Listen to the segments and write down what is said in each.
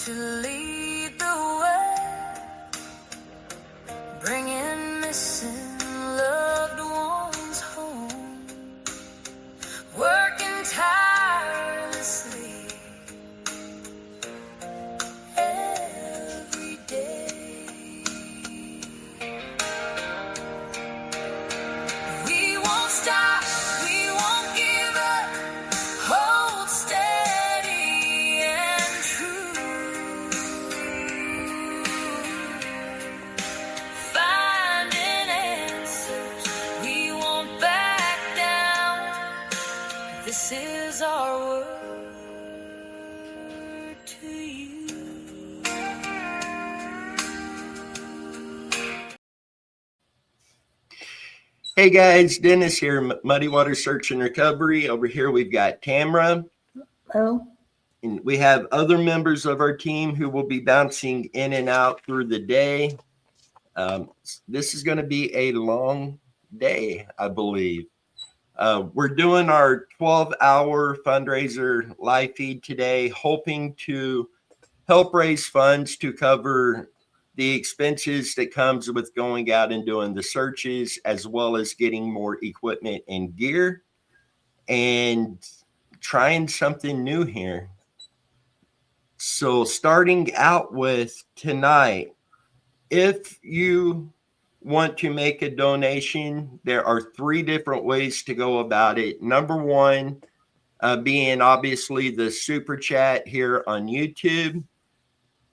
to lead the way, bringing missing loved ones home, working tirelessly every day. We won't stop, we won't give up, hold steady and true, finding answers, we won't back down. This is our word to you. Hey guys, Dennis here, Muddy Water Search and Recovery. Over here we've got Tamra. Hello. And we have other members of our team who will be bouncing in and out through the day. This is going to be a long day, I believe. We're doing our 12-hour fundraiser live feed today, hoping to help raise funds to cover the expenses that comes with going out and doing the searches, as well as getting more equipment and gear and trying something new here. So starting out with tonight, if you want to make a donation, there are 3 different ways to go about it. Number one, being obviously the super chat here on YouTube.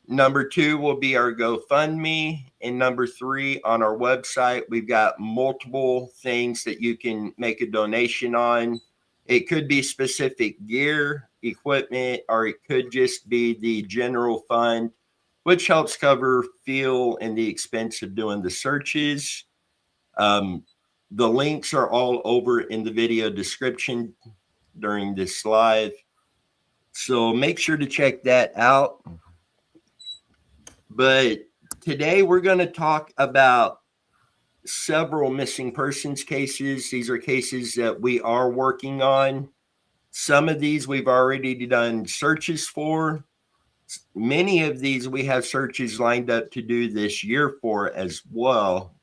Number 2 will be our GoFundMe. And number 3, on our website, we've got multiple things that you can make a donation on. It could be specific gear, equipment, or it could just be the general fund, which helps cover fuel and the expense of doing the searches. The links are all over in the video description during this live. So make sure to check that out. But today we're going to talk about several missing persons cases. These are cases that we are working on. Some of these we've already done searches for. Many of these we have searches lined up to do this year for as well.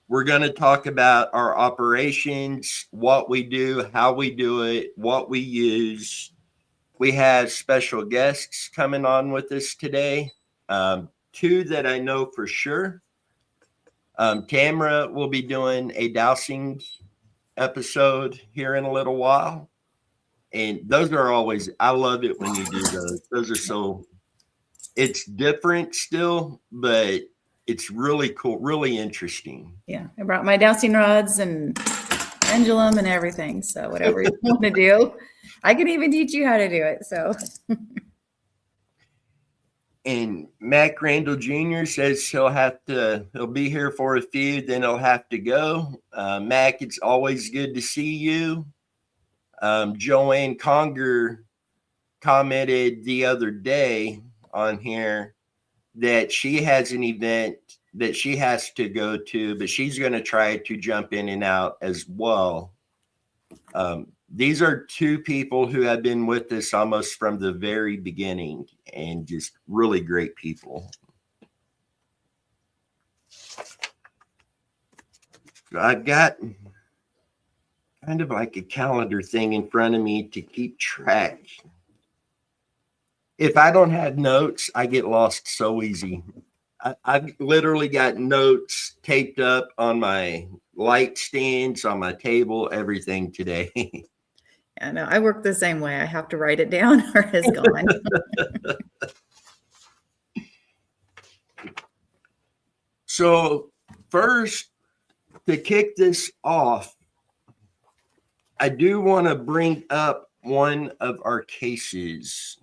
We're going to talk about our operations, what we do, how we do it, what we use. We have special guests coming on with us today. 2 that I know for sure. Tamra will be doing a dowsing episode here in a little while. And those are always, I love it when you do those. Those are so, it's different still, but it's really cool, really interesting. Yeah, I brought my dowsing rods and pendulum and everything. So whatever you want to do, I can even teach you how to do it. So. And Mac Randall Jr. says he'll be here for a few, then he'll have to go. Mac, it's always good to see you. Joanne Conger commented the other day on here that she has an event that she has to go to, but she's going to try to jump in and out as well. These are 2 people who have been with us almost from the very beginning and just really great people. I've got kind of like a calendar thing in front of me to keep track. If I don't have notes, I get lost so easy. I've literally got notes taped up on my light stands, on my table, everything today. Yeah, no, I work the same way. I have to write it down or it's gone. So first, to kick this off, I do want to bring up one of our cases.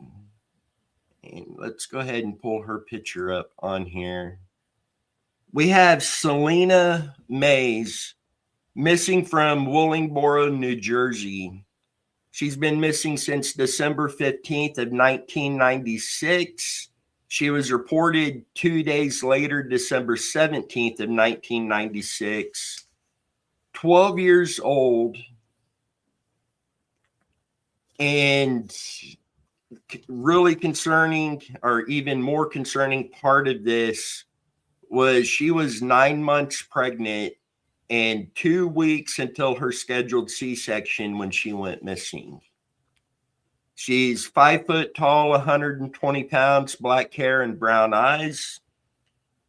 And let's go ahead and pull her picture up on here. We have Selena Mays, missing from Willingboro, New Jersey. She's been missing since December 15th of 1996. She was reported 2 days later, December 17th of 1996. 12 years old. And really concerning, or even more concerning part of this, was she was 9 months pregnant and 2 weeks until her scheduled C-section when she went missing. She's 5 foot tall, 120 pounds, black hair and brown eyes.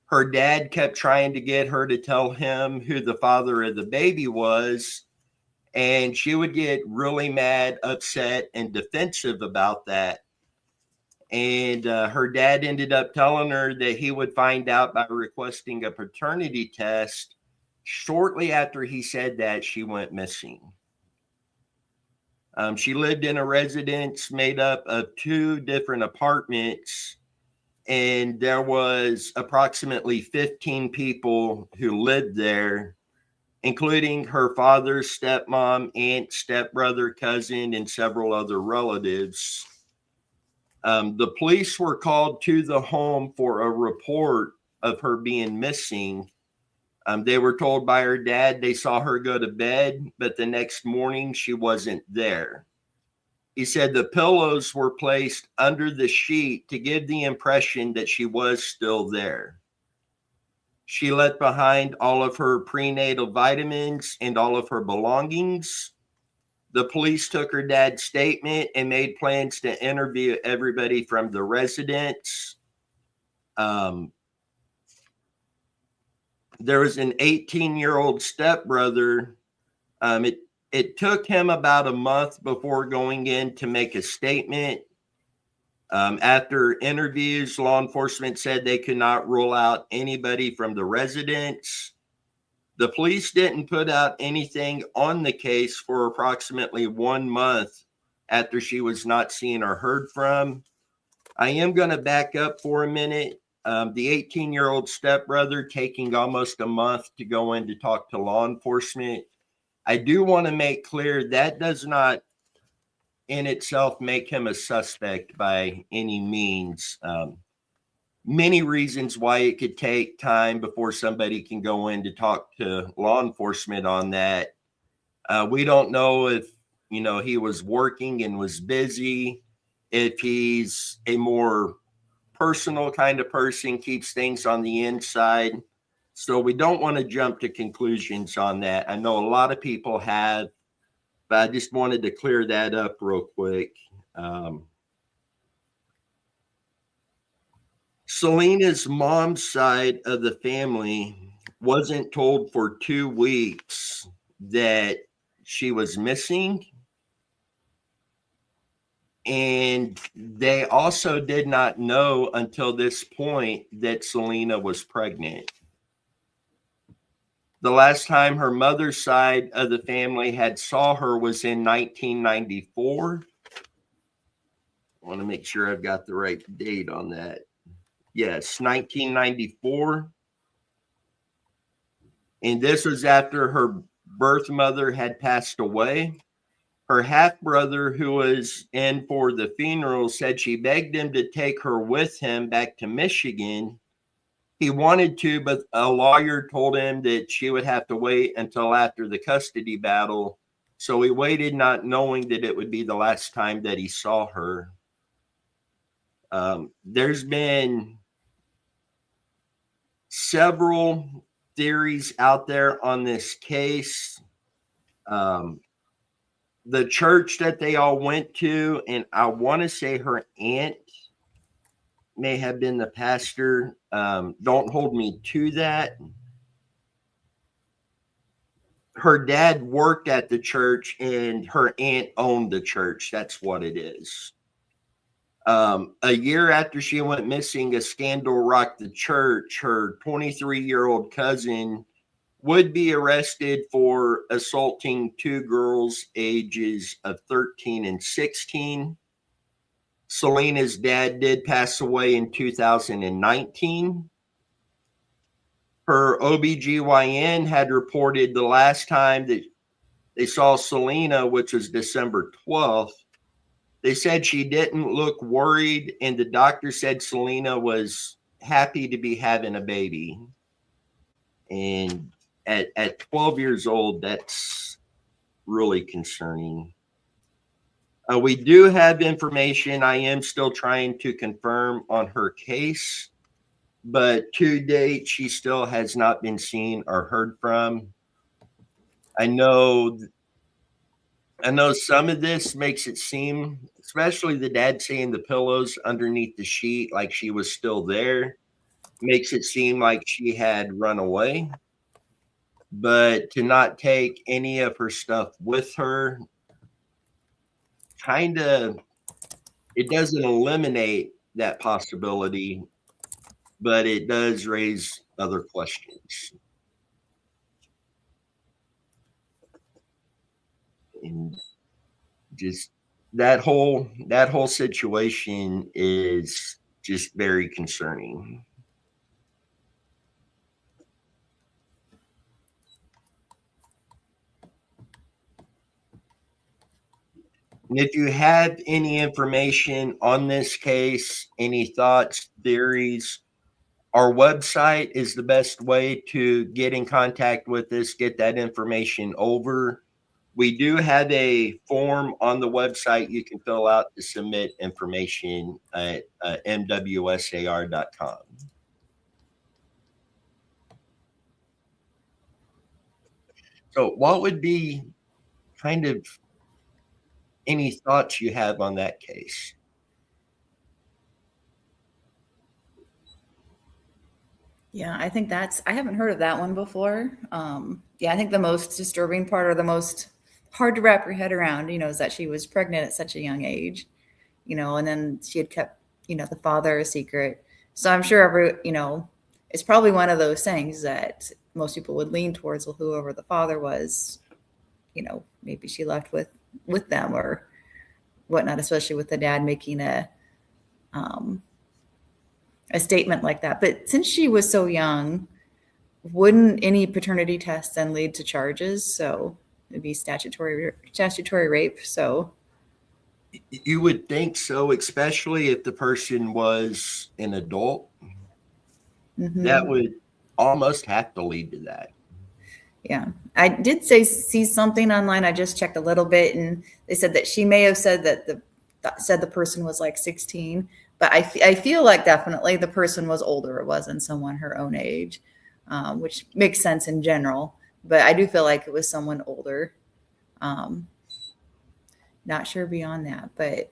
Her dad kept trying to get her to tell him who the father of the baby was, and she would get really mad, upset, and defensive about that. And her dad ended up telling her that he would find out by requesting a paternity test. Shortly after he said that, she went missing. She lived in a residence made up of 2 different apartments, and there was approximately 15 people who lived there, including her father, stepmom, aunt, stepbrother, cousin, and several other relatives. The police were called to the home for a report of her being missing. They were told by her dad they saw her go to bed, but the next morning she wasn't there. He said the pillows were placed under the sheet to give the impression that she was still there. She left behind all of her prenatal vitamins and all of her belongings. The police took her dad's statement and made plans to interview everybody from the residence. There was an 18-year-old stepbrother. It took him about a month before going in to make a statement. After interviews, law enforcement said they could not rule out anybody from the residence. The police didn't put out anything on the case for approximately 1 month after she was not seen or heard from. I am going to back up for a minute. The 18-year-old stepbrother taking almost a month to go in to talk to law enforcement. I do want to make clear that does not in itself make him a suspect by any means. Many reasons why it could take time before somebody can go in to talk to law enforcement on that. We don't know if, he was working and was busy, if he's a more personal kind of person, keeps things on the inside. So we don't want to jump to conclusions on that. I know a lot of people have, but I just wanted to clear that up real quick. Selena's mom's side of the family wasn't told for 2 weeks that she was missing. And they also did not know until this point that Selena was pregnant. The last time her mother's side of the family had saw her was in 1994. I want to make sure I've got the right date on that. Yes, 1994. And this was after her birth mother had passed away. Her half-brother, who was in for the funeral, said she begged him to take her with him back to Michigan. He wanted to, but a lawyer told him that she would have to wait until after the custody battle. So he waited, not knowing that it would be the last time that he saw her. There's been several theories out there on this case. The church that they all went to, and I want to say her aunt may have been the pastor. Don't hold me to that. Her dad worked at the church and her aunt owned the church. That's what it is. A year after she went missing, a scandal rocked the church. Her 23-year-old cousin would be arrested for assaulting 2 girls ages of 13 and 16. Selena's dad did pass away in 2019. Her OBGYN had reported the last time that they saw Selena, which was December 12th, they said she didn't look worried, and the doctor said Selena was happy to be having a baby. And at 12 years old, that's really concerning. We do have information. I am still trying to confirm on her case, but to date, she still has not been seen or heard from. I know some of this makes it seem, especially the dad seeing the pillows underneath the sheet, like she was still there, makes it seem like she had run away. But to not take any of her stuff with her, kind of, it doesn't eliminate that possibility, but it does raise other questions. And just that whole situation is just very concerning. And if you have any information on this case, any thoughts, theories, our website is the best way to get in contact with us, get that information over. We do have a form on the website you can fill out to submit information at mwsar.com. So, what would be kind of any thoughts you have on that case? Yeah, I think I haven't heard of that one before. Yeah, I think the most disturbing part or the most hard to wrap your head around, is that she was pregnant at such a young age, and then she had kept, the father a secret. So I'm sure it's probably one of those things that most people would lean towards, well, whoever the father was, maybe she left with them or whatnot, especially with the dad making a statement like that. But since she was so young, wouldn't any paternity test then lead to charges? So it'd be statutory rape. So You would think so, especially if the person was an adult. That would almost have to lead to that. Yeah, I did see something online. I just checked a little bit, and they said that she may have said that the person was like 16, but I feel like definitely the person was older. It wasn't someone her own age, which makes sense in general. But I do feel like it was someone older. Not sure beyond that, but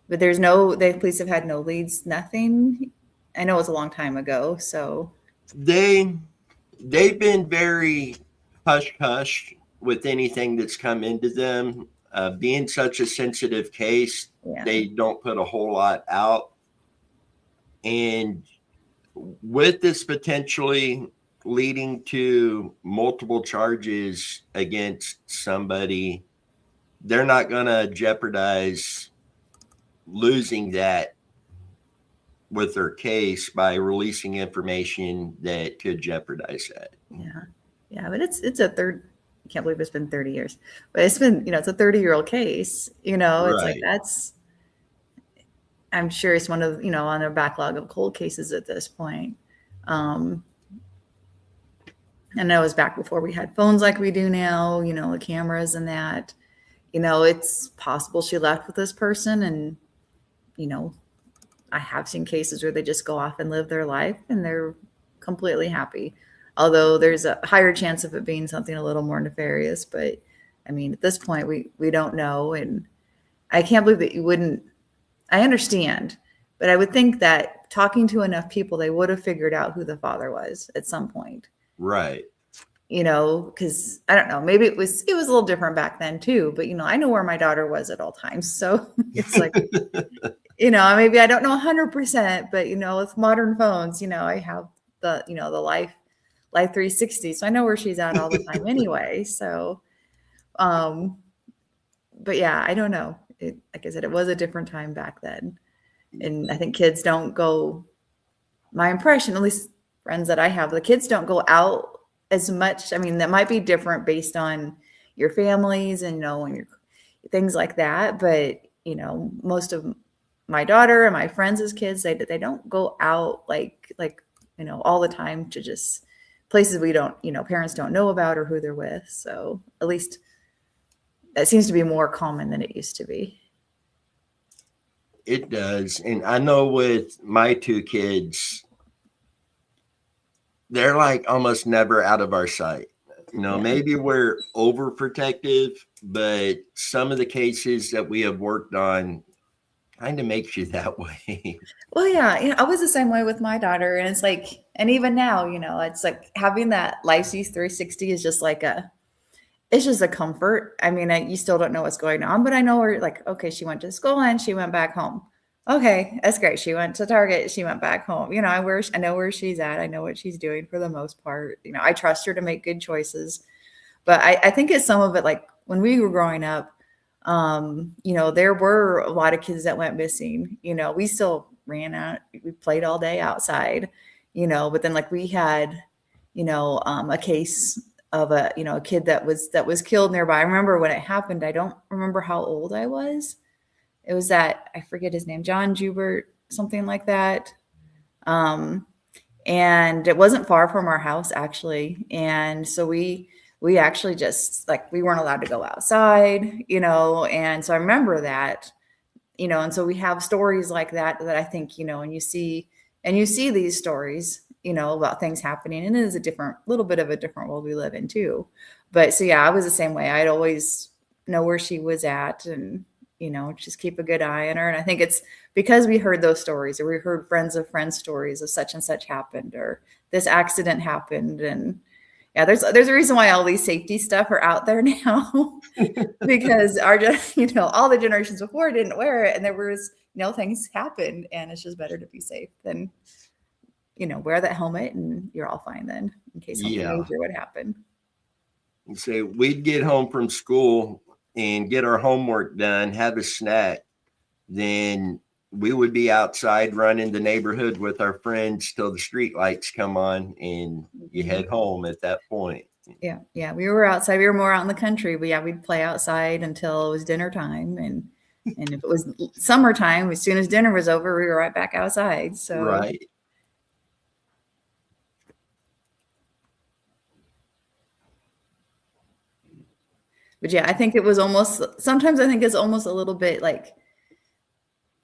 the police have had no leads, nothing. I know it was a long time ago, so they've been very hush hush with anything that's come into them. Being such a sensitive case, yeah. They don't put a whole lot out. And with this potentially leading to multiple charges against somebody, they're not going to jeopardize losing that with their case by releasing information that could jeopardize that. Yeah, but it's a third. I can't believe it's been 30 years, but it's been, it's a 30-year-old case. It's like I'm sure it's one of, on their backlog of cold cases at this point. And that was back before we had phones like we do now, the cameras and that. It's possible she left with this person, and I have seen cases where they just go off and live their life and they're completely happy. Although there's a higher chance of it being something a little more nefarious. But I mean, at this point, we don't know. And I can't believe that you wouldn't. I understand, but I would think that talking to enough people, they would have figured out who the father was at some point. Right. Because I don't know, maybe it was a little different back then too. But I know where my daughter was at all times. So it's like, maybe I don't know 100%, but with modern phones, I have the Life 360, so I know where she's at all the time anyway. So, but yeah, I don't know. Like I said, it was a different time back then, and I think kids don't go. My impression, at least friends that I have, the kids don't go out as much. I mean, that might be different based on your families and when you're things like that. But most of my daughter and my friends' kids, they don't go out like all the time to just places we don't, parents don't know about or who they're with. So at least That seems to be more common than it used to be. It does. And I know with my two kids, they're like almost never out of our sight. Yeah. Maybe we're overprotective, but some of the cases that we have worked on kind of makes you that way. Well, yeah, I was the same way with my daughter, and it's like, and even now, it's like having that License 360 is just like it's just a comfort. I mean, you still don't know what's going on, but I know we're like, okay, she went to school and she went back home. Okay, that's great. She went to Target, she went back home. I know where she's at. I know what she's doing for the most part. I trust her to make good choices. But I think it's some of it, like when we were growing up, there were a lot of kids that went missing. We still ran out, we played all day outside, but then like we had, a case of a kid that was killed nearby. I remember when it happened. I don't remember how old I was. It was that, I forget his name, John Jubert, something like that. And it wasn't far from our house actually. And so we actually just like, we weren't allowed to go outside, and so I remember that, and so we have stories like that I think, and you see these stories, about things happening, and it is a little bit of a different world we live in too. But so, yeah, I was the same way. I'd always know where she was at and, just keep a good eye on her. And I think it's because we heard those stories, or we heard friends of friends stories of such and such happened, or this accident happened. And yeah, there's a reason why all these safety stuff are out there now, because all the generations before didn't wear it, and there was, things happened, and it's just better to be safe than, wear that helmet and you're all fine then in case something major would happen. So we'd get home from school and get our homework done, have a snack, then we would be outside running the neighborhood with our friends till the street lights come on, and you head home at that point. Yeah. We were outside. We were more out in the country, but yeah, we'd play outside until it was dinner time. And if it was summertime, as soon as dinner was over, we were right back outside. So right. But yeah, I think it was sometimes I think it's almost a little bit like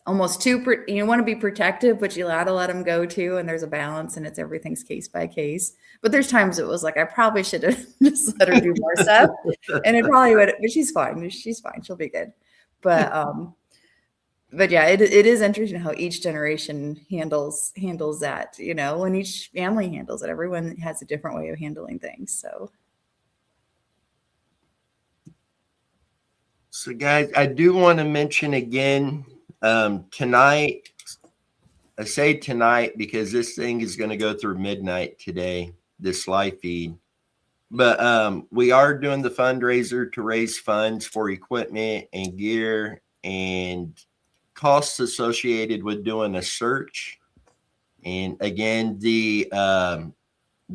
almost too, you want to be protective, but you gotta let them go too. And there's a balance, and everything's case by case. But there's times it was like, I probably should have just let her do more stuff, and it probably would, but she's fine. She's fine. She'll be good. But yeah, it is interesting how each generation handles that, when each family handles it. Everyone has a different way of handling things. So guys, I do want to mention again, tonight, I say tonight because this thing is going to go through midnight today, this live feed. But we are doing the fundraiser to raise funds for equipment and gear and costs associated with doing a search. And again, the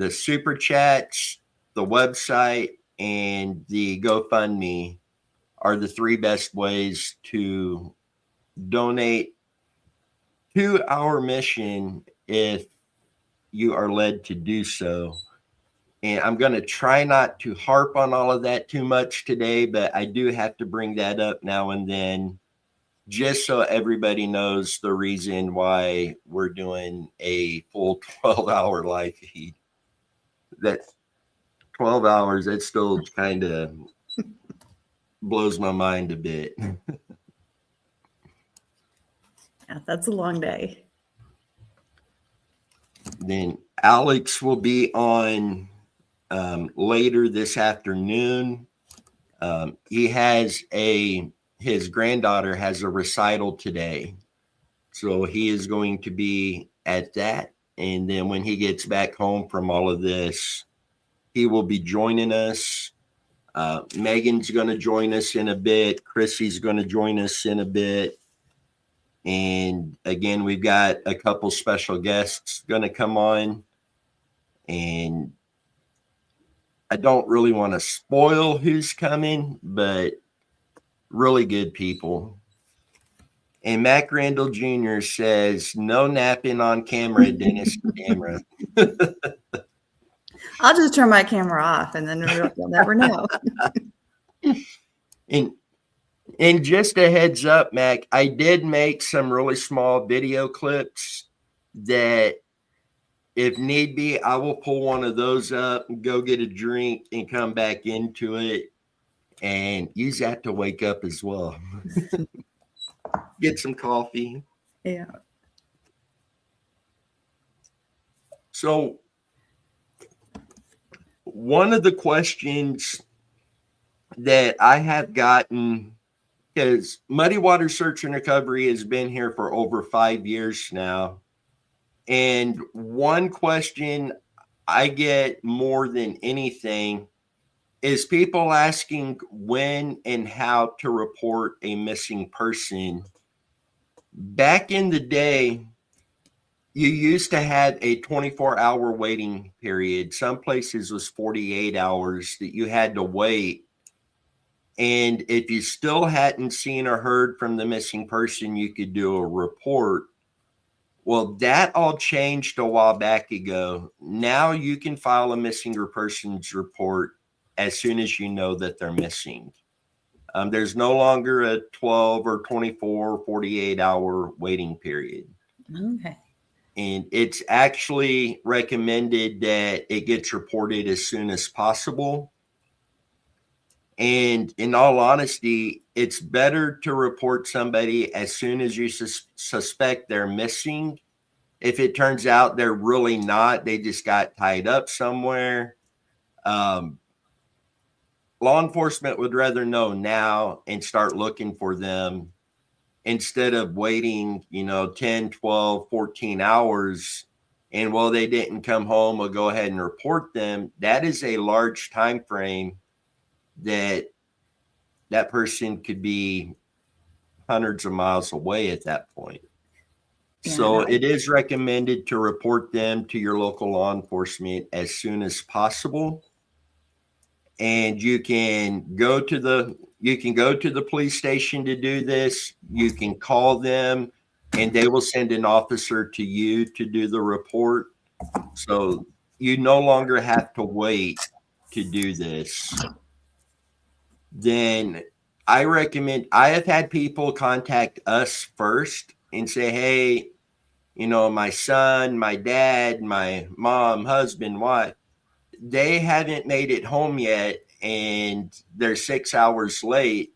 super chats, the website, and the GoFundMe are the three best ways to donate to our mission if you are led to do so. And I'm going to try not to harp on all of that too much today, but I do have to bring that up now and then, just so everybody knows the reason why we're doing a full 12-hour live feed. That's 12 hours. That still kind of blows my mind a bit. Yeah, that's a long day. Then Alex will be on later this afternoon. His granddaughter has a recital today, so he is going to be at that. And then when he gets back home from all of this, he will be joining us. Megan's going to join us in a bit. Chrissy's going to join us in a bit. And again, we've got a couple special guests going to come on. And I don't really want to spoil who's coming, but really good people. And Mac Randall Jr. says, no napping on camera, Dennis camera. I'll just turn my camera off, and then you'll never know. And just a heads up, Mac, I did make some really small video clips that, if need be, I will pull one of those up and go get a drink and come back into it and use that to wake up as well. Get some coffee. Yeah. So one of the questions that I have gotten, because Muddy Water Search and Recovery has been here for over 5 years now, and one question I get more than anything is people asking when and how to report a missing person. Back in the day, you used to have a 24-hour waiting period. Some places was 48 hours that you had to wait. And if you still hadn't seen or heard from the missing person, you could do a report. Well, that all changed a while back ago. Now you can file a missing persons report as soon as you know that they're missing. There's no longer a 12 or 24, 48-hour waiting period. Okay. And it's actually recommended that it gets reported as soon as possible. And in all honesty, it's better to report somebody as soon as you suspect they're missing. If it turns out they're really not, they just got tied up somewhere. Law enforcement would rather know now and start looking for them instead of waiting, 10, 12, 14 hours. And while they didn't come home, we'll go ahead and report them. That is a large time frame that person could be hundreds of miles away at that point. Yeah, So it is recommended to report them to your local law enforcement as soon as possible. And you can go to the police station to do this. You can call them and they will send an officer to you to do the report. So you no longer have to wait to do this. Then I have had people contact us first and say, hey, my son, my dad, my mom, husband, wife, they haven't made it home yet and they're 6 hours late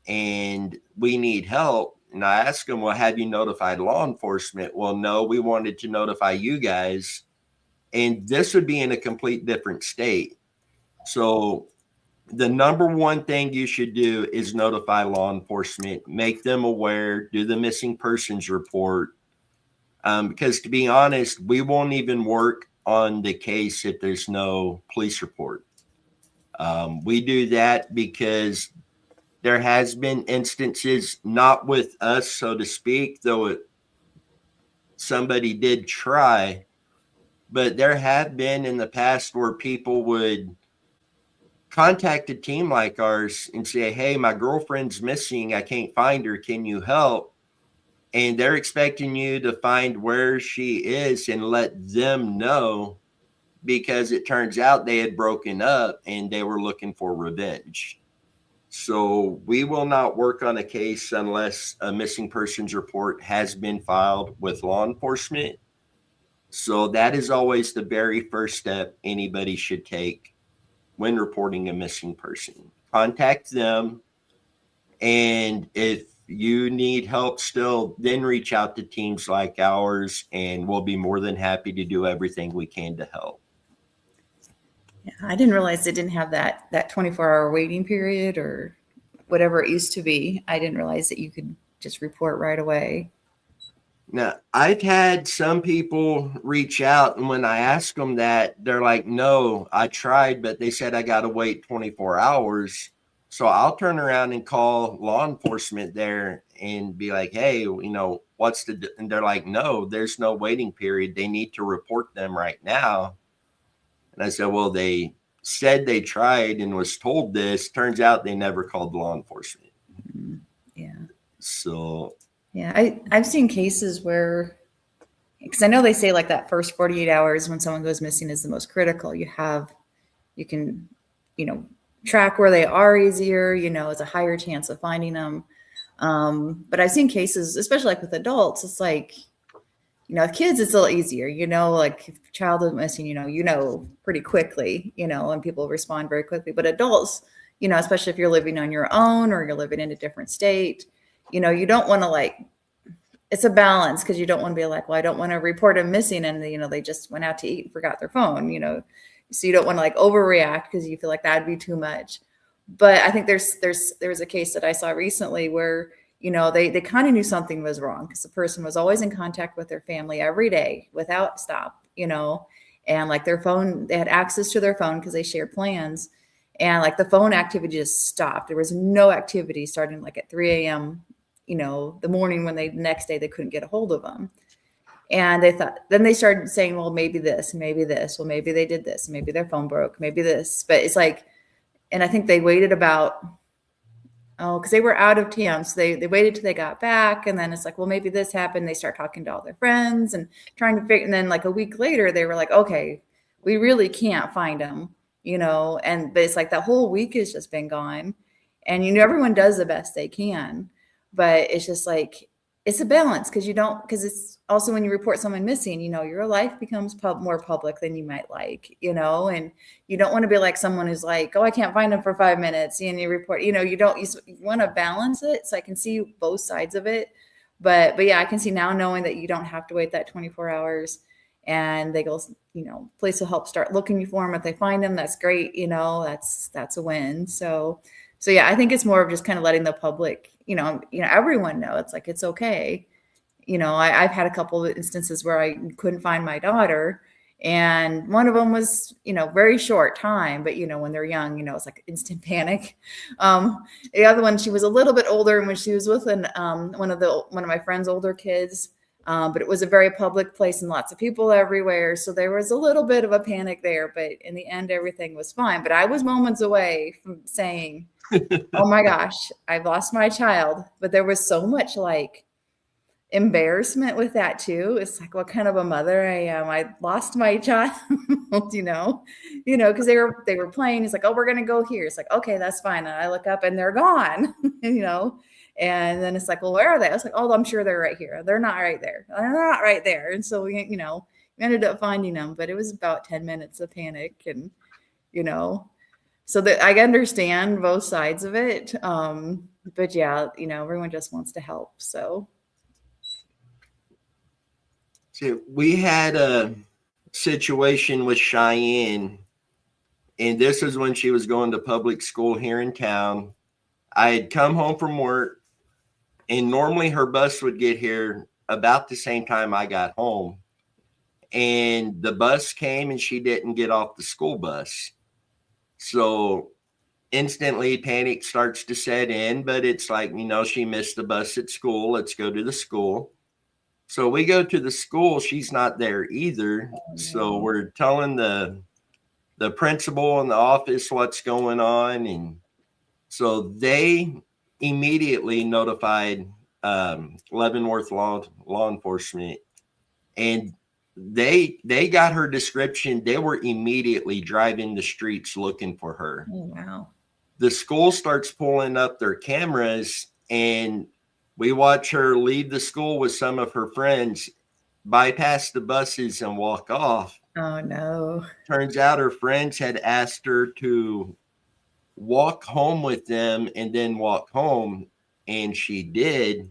and we need help. And I ask them, well, have you notified law enforcement? Well, no, we wanted to notify you guys. And this would be in a complete different state. So the number one thing you should do is notify law enforcement, make them aware, do the missing persons report. Because to be honest, we won't even work on the case if there's no police report. We do that because there has been instances, not with us, so to speak, though somebody did try, but there have been in the past where people would contact a team like ours and say, hey, my girlfriend's missing. I can't find her. Can you help? And they're expecting you to find where she is and let them know, because it turns out they had broken up and they were looking for revenge. So we will not work on a case unless a missing persons report has been filed with law enforcement. So that is always the very first step anybody should take when reporting a missing person. Contact them. And if you need help still, then reach out to teams like ours and we'll be more than happy to do everything we can to help. Yeah, I didn't realize it didn't have that 24-hour waiting period or whatever it used to be. I didn't realize that you could just report right away. Now, I've had some people reach out, and when I ask them that, they're like, no, I tried, but they said I got to wait 24 hours. So I'll turn around and call law enforcement there and be like, hey, and they're like, no, there's no waiting period. They need to report them right now. And I said, well, they said they tried and was told this. Turns out they never called law enforcement. Yeah. So. Yeah, I've seen cases where, because I know they say like that first 48 hours when someone goes missing is the most critical. You can, track where they are easier, it's a higher chance of finding them. But I've seen cases, especially like with adults, it's like, with kids, it's a little easier, like if a child is missing, pretty quickly, and people respond very quickly. But adults, especially if you're living on your own or you're living in a different state, you don't want to it's a balance because you don't want to be like, well, I don't want to report them missing and, they just went out to eat and forgot their phone, so you don't want to overreact because you feel like that'd be too much. But I think there was a case that I saw recently where, they kind of knew something was wrong because the person was always in contact with their family every day without stop, and their phone, they had access to their phone because they shared plans. And the phone activity just stopped. There was no activity starting at 3 a.m., the morning when the next day they couldn't get a hold of them. And then they started saying, well, maybe this, maybe this, well, maybe they did this, maybe their phone broke, maybe this. But it's and I think they waited because they were out of town. So they waited till they got back. And then it's well, maybe this happened. They start talking to all their friends and trying to figure. And then a week later, they were okay, we really can't find them, but it's that whole week has just been gone. And, everyone does the best they can. But it's just it's a balance because it's also when you report someone missing, your life becomes more public than you might like, and you don't want to be someone who's oh, I can't find them for 5 minutes and you report, you want to balance it. So I can see both sides of it. But yeah, I can see now knowing that you don't have to wait that 24 hours and they go, police will help start looking for them. If they find them, that's great. That's a win. So yeah, I think it's more of just kind of letting the public, everyone know it's okay. I've had a couple of instances where I couldn't find my daughter, and one of them was, very short time, but when they're young, it's instant panic. The other one, she was a little bit older, and when she was with one of my friend's older kids, but it was a very public place and lots of people everywhere. So there was a little bit of a panic there, but in the end, everything was fine. But I was moments away from saying, oh my gosh, I've lost my child. But there was so much embarrassment with that too. It's what kind of a mother I am. I lost my child, because they were playing. It's oh, we're going to go here. It's okay, that's fine. And I look up and they're gone, and then it's well, where are they? I was oh, I'm sure they're right here. They're not right there. They're not right there. And so we ended up finding them, but it was about 10 minutes of panic and, so that I understand both sides of it. But yeah, everyone just wants to help. So we had a situation with Cheyenne, and this is when she was going to public school here in town. I had come home from work, and normally her bus would get here about the same time I got home. And the bus came and she didn't get off the school bus. So instantly panic starts to set in, but it's she missed the bus at school. Let's go to the school. So we go to the school. She's not there either. So we're telling the principal in the office what's going on. And so they immediately notified Leavenworth law enforcement, and they got her description. They were immediately driving the streets looking for her. Oh, wow. The school starts pulling up their cameras, and we watch her leave the school with some of her friends, bypass the buses and walk off. Oh no. Turns out her friends had asked her to walk home with them and then walk home, and she did,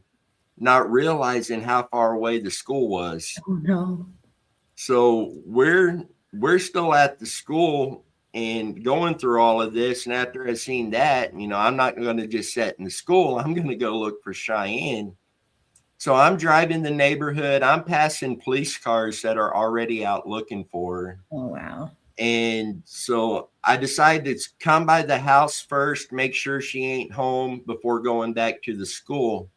not realizing how far away the school was. Oh no. So we're still at the school and going through all of this. And after I seen that, I'm not going to just sit in the school. I'm going to go look for Cheyenne. So I'm driving the neighborhood. I'm passing police cars that are already out looking for her. Oh, wow. And so I decided to come by the house first, make sure she ain't home before going back to the school.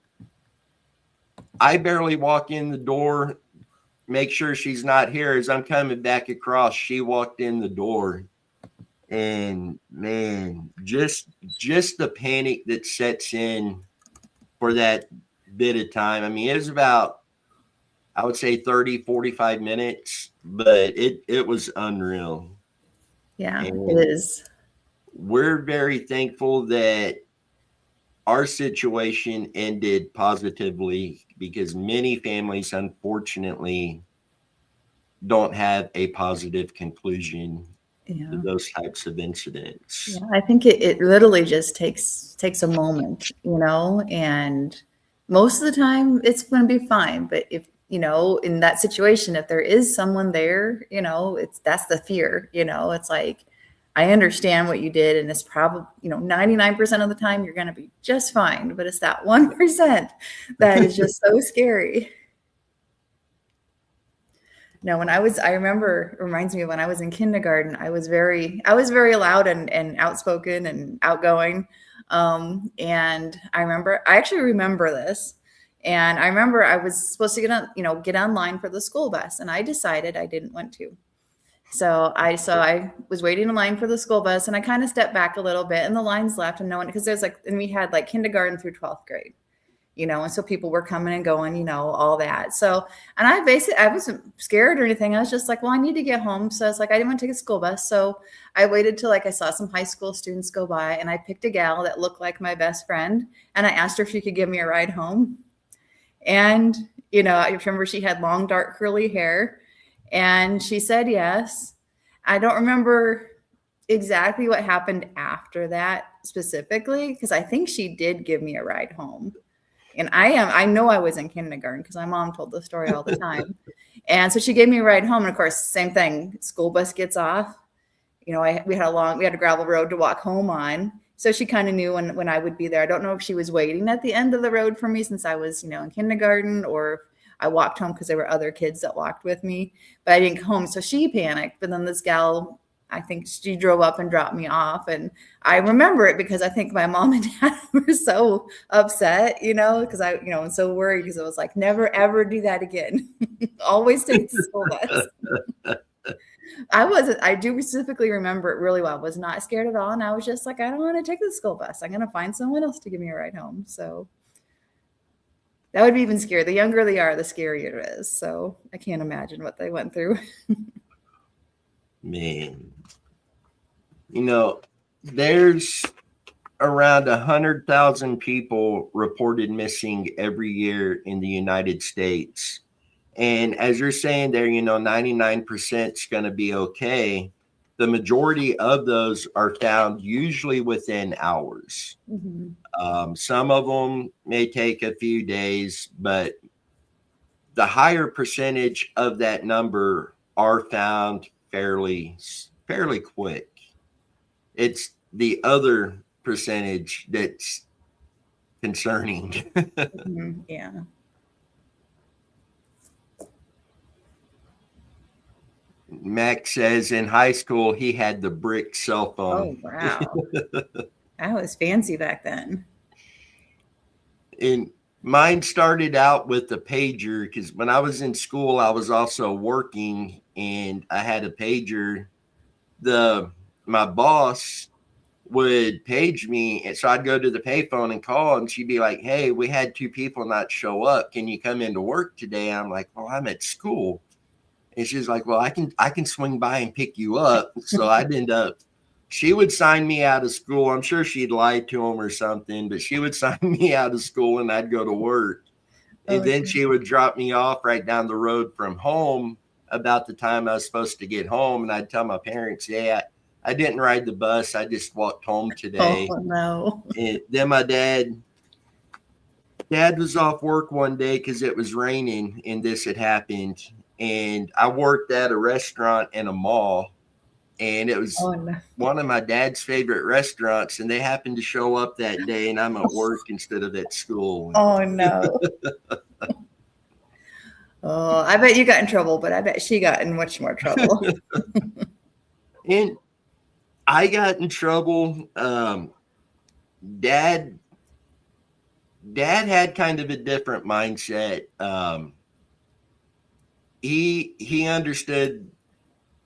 I barely walk in the door, make sure she's not here. As I'm coming back across, she walked in the door. And man, just the panic that sets in for that bit of time. I mean, it was about, I would say 30, 45 minutes, but it was unreal. Yeah, and it is. we're very thankful that our situation ended positively, because many families, unfortunately, don't have a positive conclusion to Yeah. those types of incidents. Yeah, I think it literally just takes a moment, and most of the time it's going to be fine. But if, in that situation, if there is someone there, that's the fear, it's like, I understand what you did, and it's probably, 99% of the time you're going to be just fine, but it's that 1% that is just so scary. No, I remember, it reminds me of when I was in kindergarten, I was very loud and outspoken and outgoing. And I actually remember this. And I remember I was supposed to get online for the school bus, and I decided I didn't want to. So I was waiting in line for the school bus, and I kind of stepped back a little bit, and the lines left, and no one, because and we had like kindergarten through 12th grade. And so people were coming and going, all that. So, and I wasn't scared or anything. I was just like, well, I need to get home. So I was like, I didn't want to take a school bus. So I waited till I saw some high school students go by, and I picked a gal that looked like my best friend. And I asked her if she could give me a ride home. And, I remember she had long, dark, curly hair, and she said yes. I don't remember exactly what happened after that specifically, because I think she did give me a ride home. And I know I was in kindergarten because my mom told the story all the time. And so she gave me a ride home. And of course, same thing, school bus gets off. We had a gravel road to walk home on. So she kind of knew when I would be there. I don't know if she was waiting at the end of the road for me since I was, in kindergarten, or if I walked home because there were other kids that walked with me, but I didn't come home. So she panicked. But then this gal, I think she drove up and dropped me off. And I remember it because I think my mom and dad were so upset, because and so worried, because I was like, never, ever do that again. Always take the school bus. I do specifically remember it really well. I was not scared at all. And I was just like, I don't want to take the school bus. I'm going to find someone else to give me a ride home. So that would be even scarier. The younger they are, the scarier it is. So I can't imagine what they went through. Man, there's around 100,000 people reported missing every year in the United States. And as you're saying there, 99% is going to be okay. The majority of those are found usually within hours. Mm-hmm. Some of them may take a few days, but the higher percentage of that number are found fairly quick. It's the other percentage that's concerning. Mm-hmm. Yeah. Max says in high school he had the brick cell phone. Oh, wow. That was fancy back then. And mine started out with a pager, because when I was in school, I was also working, and I had a pager. My boss would page me, and so I'd go to the payphone and call, and she'd be like, hey, we had 2 people not show up. Can you come into work today? I'm like, well, I'm at school. And she's like, well, I can swing by and pick you up. So I'd end up, she would sign me out of school. I'm sure she'd lied to him or something, but she would sign me out of school and I'd go to work. And then she would drop me off right down the road from home about the time I was supposed to get home. And I'd tell my parents, yeah, I didn't ride the bus. I just walked home today. Oh, no. And then my dad was off work one day because it was raining and this had happened. And I worked at a restaurant in a mall, and it was one of my dad's favorite restaurants, and they happened to show up that day, and I'm at work instead of at school. Oh, no. Oh, I bet you got in trouble, but I bet she got in much more trouble. And I got in trouble. Dad had kind of a different mindset. He understood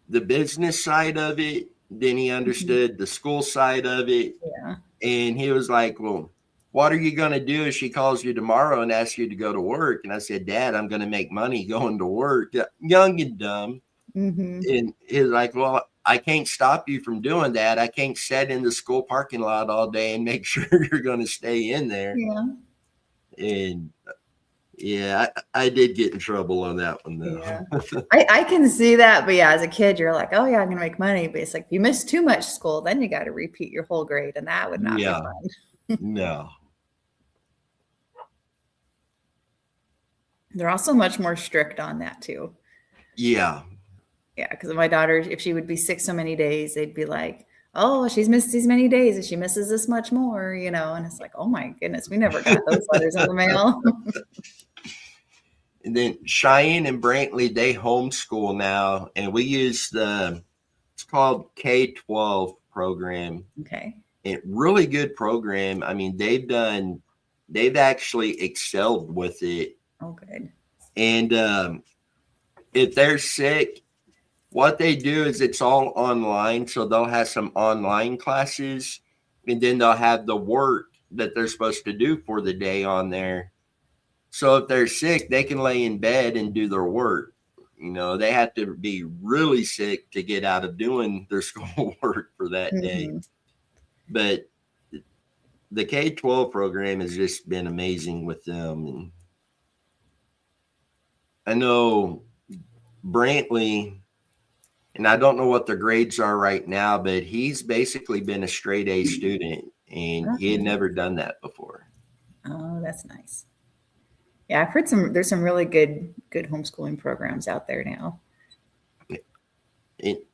the business side of it, then he understood the school side of it. Yeah. And he was like, well, what are you going to do if she calls you tomorrow and asks you to go to work? And I said, Dad, I'm going to make money going to work. Young and dumb. Mm-hmm. And he was like, well, I can't stop you from doing that. I can't sit in the school parking lot all day and make sure you're going to stay in there. Yeah. And yeah, I did get in trouble on that one though. Yeah. I can see that. But yeah, as a kid, you're like, oh, yeah, I'm going to make money. But it's like, if you miss too much school, then you got to repeat your whole grade. And that would not be Yeah, fun. no. They're also much more strict on that too. Yeah. Yeah. Because my daughter, if she would be sick so many days, they'd be like, oh, she's missed these many days. If she misses this much more, you know, and it's like, oh my goodness, we never got those letters in the mail. And then Cheyenne and Brantley, they homeschool now, and we use it's called K-12 program. Okay. And really good program. I mean, they've actually excelled with it. Oh, good. And if they're sick, what they do is it's all online. So they'll have some online classes, and then they'll have the work that they're supposed to do for the day on there. So if they're sick, they can lay in bed and do their work. You know, they have to be really sick to get out of doing their school work for that day. But the K-12 program has just been amazing with them. And I know Brantley, and I don't know what their grades are right now, but he's basically been a straight A student, and he had never done that before. Oh, that's nice. Yeah, I've heard there's some really good homeschooling programs out there now.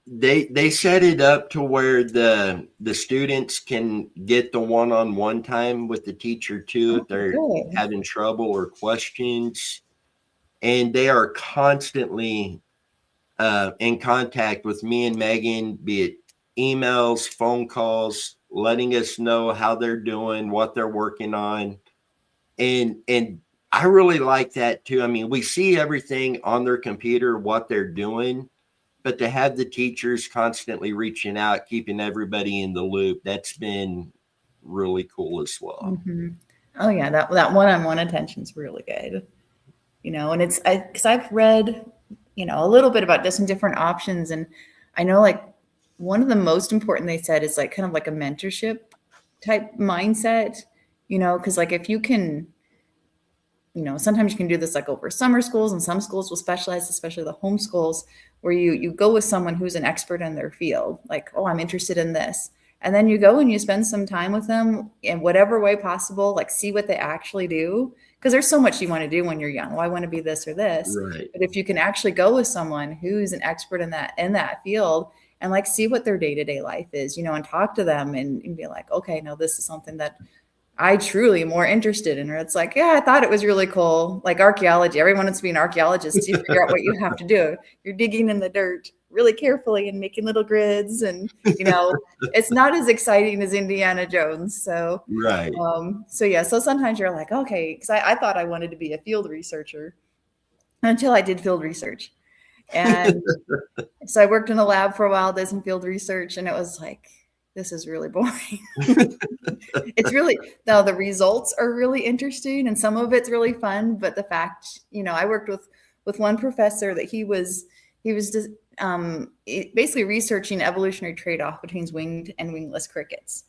They set it up to where the students can get the one-on-one time with the teacher too, if they're having trouble or questions. And they are constantly in contact with me and Megan, be it emails, phone calls, letting us know how they're doing, what they're working on. And I really like that too. I mean, we see everything on their computer, what they're doing, but to have the teachers constantly reaching out, keeping everybody in the loop, that's been really cool as well. Mm-hmm. Oh yeah, that one-on-one attention is really good. You know, and it's because I've read, you know, a little bit about just some different options, and I know like one of the most important they said is like kind of like a mentorship type mindset. You know, because like if you can, you know, sometimes you can do this like over summer schools, and some schools will specialize, especially the home schools, where you go with someone who's an expert in their field, like, oh, I'm interested in this. And then you go and you spend some time with them in whatever way possible, like see what they actually do. Because there's so much you want to do when you're young. Well, I want to be this or this. Right. But if you can actually go with someone who's an expert in that field and like see what their day-to-day life is, you know, and talk to them and be like, okay, no, this is something that I truly am more interested in. Or it's like, yeah, I thought it was really cool. Like archaeology, everyone wants to be an archaeologist. You figure out what you have to do. You're digging in the dirt really carefully and making little grids. And, you know, it's not as exciting as Indiana Jones. So, right. So sometimes you're like, okay, because I thought I wanted to be a field researcher until I did field research. And so I worked in a lab for a while, did some field research, and it was like, this is really boring. It's really, no, the results are really interesting and some of it's really fun. But the fact, you know, I worked with one professor that he was just basically researching evolutionary trade-off between winged and wingless crickets.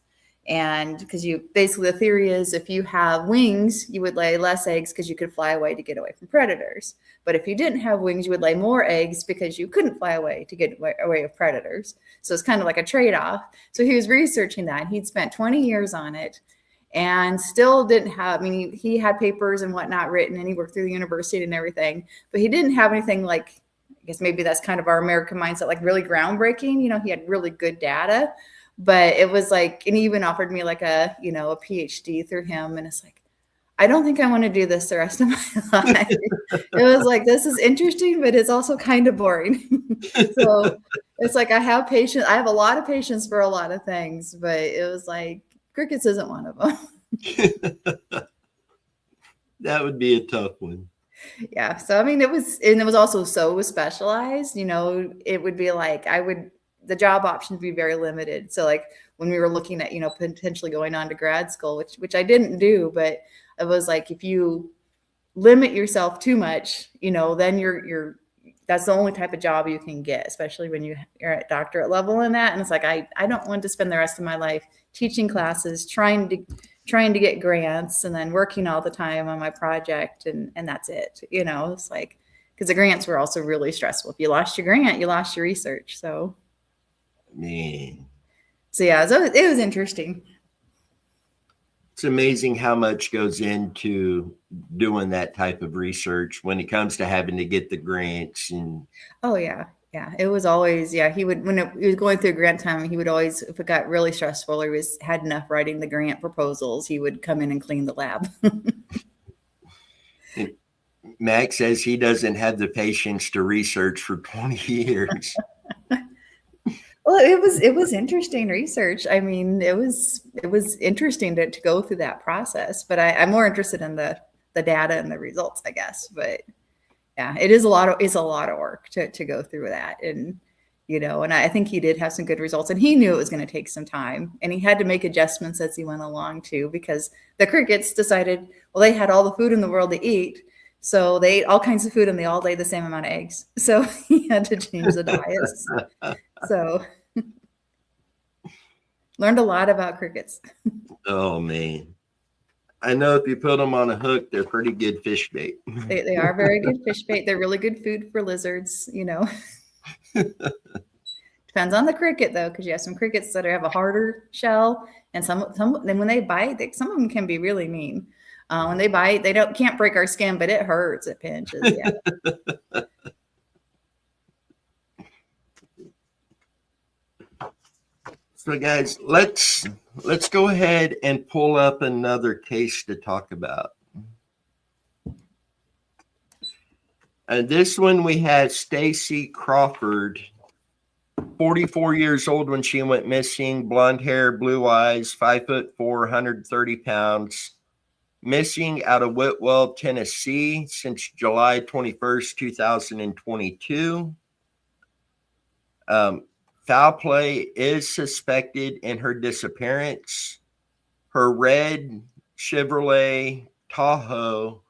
And because basically the theory is if you have wings, you would lay less eggs because you could fly away to get away from predators. But if you didn't have wings, you would lay more eggs because you couldn't fly away to get away with predators. So it's kind of like a trade-off. So he was researching that. He'd spent 20 years on it and still didn't have, I mean, he had papers and whatnot written and he worked through the university and everything, but he didn't have anything like, I guess maybe that's kind of our American mindset, like really groundbreaking. You know, he had really good data. But it was like, and he even offered me like a PhD through him. And it's like, I don't think I want to do this the rest of my life. It was like, this is interesting, but it's also kind of boring. So it's like, I have patience. I have a lot of patience for a lot of things, but it was like, crickets isn't one of them. That would be a tough one. Yeah. So, I mean, it was also so specialized, you know, it would be like, the job options be very limited. So like when we were looking at, you know, potentially going on to grad school, which I didn't do, but it was like, if you limit yourself too much, you know, then you're that's the only type of job you can get, especially when you're at doctorate level in that. And it's like, I don't want to spend the rest of my life teaching classes, trying to get grants, and then working all the time on my project. And that's it. You know, it's like, because the grants were also really stressful. If you lost your grant, you lost your research. So Man, yeah, so it was interesting. it's amazing how much goes into doing that type of research when it comes to having to get the grants. And Oh yeah. Yeah. It was always, yeah, he would, when he was going through grant time, he would always, if it got really stressful or he had enough writing the grant proposals, he would come in and clean the lab. Max says he doesn't have the patience to research for 20 years. Well, it was interesting research. I mean, it was interesting to go through that process, but I'm more interested in the data and the results, I guess. But yeah, it's a lot of work to go through that. And, you know, and I think he did have some good results, and he knew it was going to take some time, and he had to make adjustments as he went along too, because the crickets decided, well, they had all the food in the world to eat. So they ate all kinds of food and they all laid the same amount of eggs. So he had to change the diets. So learned a lot about crickets. Oh, man. I know if you put them on a hook, they're pretty good fish bait. They are very good fish bait. They're really good food for lizards, you know. Depends on the cricket though, because you have some crickets that have a harder shell, and some then when they bite, some of them can be really mean. When they bite, they can't break our skin, but it hurts. It pinches. Yeah. So guys, let's go ahead and pull up another case to talk about. And this one we had Stacy Crawford, 44 years old when she went missing, blonde hair, blue eyes, 5'4", 130 pounds, missing out of Whitwell, Tennessee since July 21st, 2022. Foul play is suspected in her disappearance. Her red Chevrolet Tahoe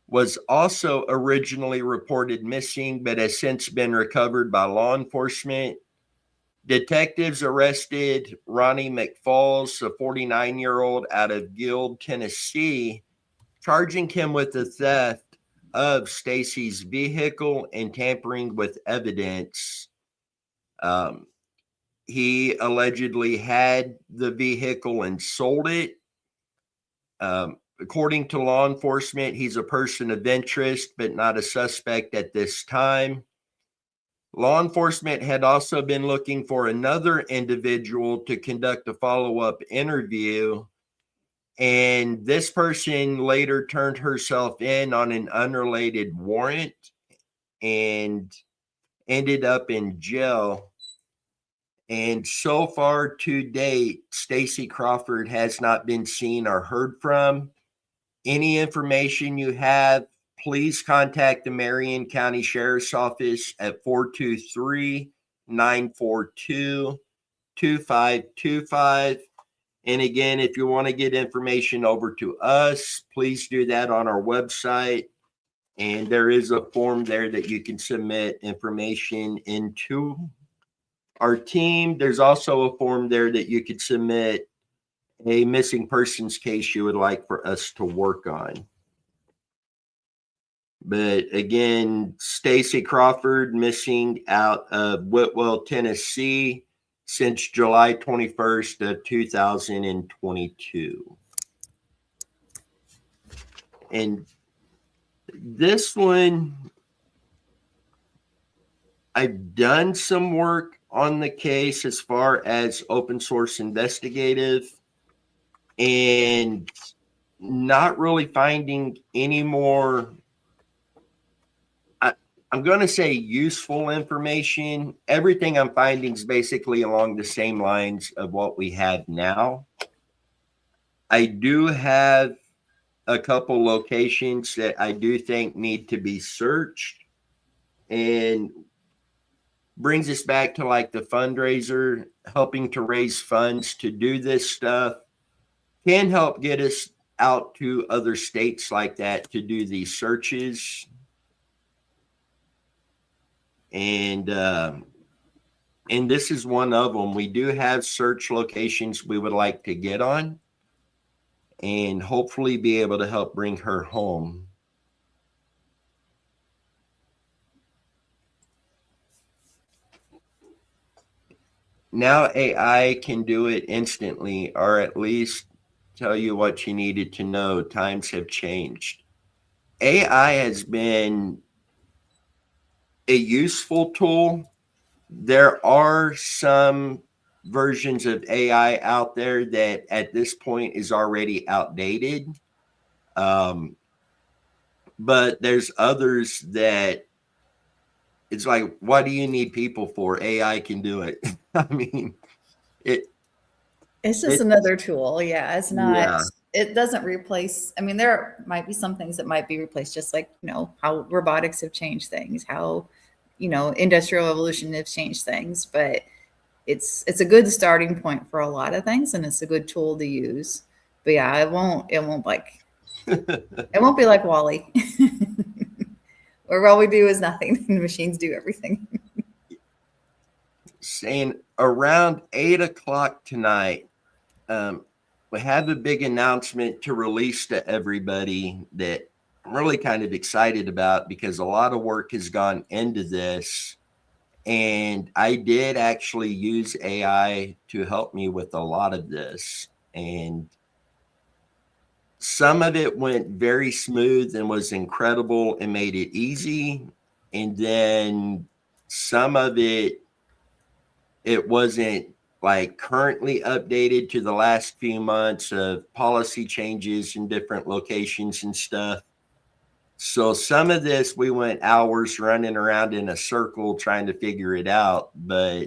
was also originally reported missing, but has since been recovered by law enforcement. Detectives arrested Ronnie McFalls, a 49-year-old out of Guild, Tennessee, charging him with the theft of Stacy's vehicle and tampering with evidence. He allegedly had the vehicle and sold it. According to law enforcement, he's a person of interest, but not a suspect at this time. Law enforcement had also been looking for another individual to conduct a follow-up interview, and this person later turned herself in on an unrelated warrant and ended up in jail. And so far to date, Stacy Crawford has not been seen or heard from. Any information you have, please contact the Marion County Sheriff's Office at 423-942-2525. And again, if you want to get information over to us, please do that on our website. And there is a form there that you can submit information into our team. There's also a form there that you could submit a missing persons case you would like for us to work on. But again, Stacy Crawford missing out of Whitwell, Tennessee since July 21st of 2022. And this one, I've done some work on the case as far as open source investigative, and not really finding any more, I'm going to say, useful information. Everything I'm finding is basically along the same lines of what we have now. I do have a couple locations that I do think need to be searched, and brings us back to like the fundraiser, helping to raise funds to do this stuff can help get us out to other states like that to do these searches. And this is one of them. We do have search locations we would like to get on, and hopefully be able to help bring her home. Now AI can do it instantly, or at least tell you what you needed to know. Times have changed. AI has been a useful tool. There are some versions of AI out there that at this point is already outdated. Um, but there's others that it's like, what do you need people for? AI can do it. I mean, it, It's just it, another tool. Yeah. It's not, yeah. it doesn't replace, I mean, there might be some things that might be replaced, just like, how robotics have changed things, how, industrial evolution has changed things, but it's a good starting point for a lot of things, and it's a good tool to use. But yeah, it won't be like Wally, where all we do is nothing and the machines do everything. Saying around 8 o'clock tonight, we have a big announcement to release to everybody that I'm really kind of excited about, because a lot of work has gone into this. And I did actually use AI to help me with a lot of this. And some of it went very smooth and was incredible and made it easy. And then some of it wasn't like currently updated to the last few months of policy changes in different locations and stuff. So some of this, we went hours running around in a circle trying to figure it out. But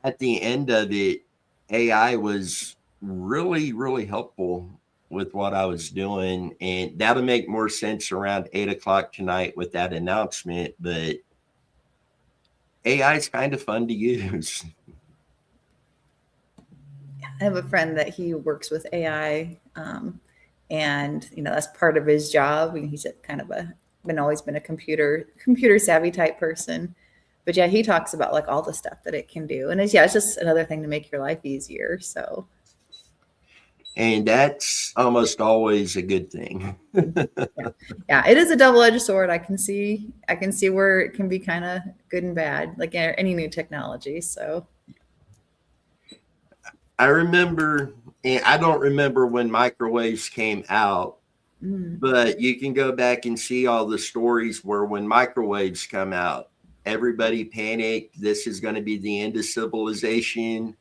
at the end of it, AI was really, really helpful with what I was doing. And that'll make more sense around 8 o'clock tonight with that announcement. But AI is kind of fun to use. I have a friend that he works with AI, and that's part of his job. He's kind of always been a computer savvy type person. But yeah, he talks about like all the stuff that it can do, and it's just another thing to make your life easier. So, And that's almost always a good thing. yeah, it is a double-edged sword. I can see where it can be kind of good and bad, like any new technology. So, I remember, and I don't remember when microwaves came out, but you can go back and see all the stories where when microwaves come out, everybody panicked. This is going to be the end of civilization.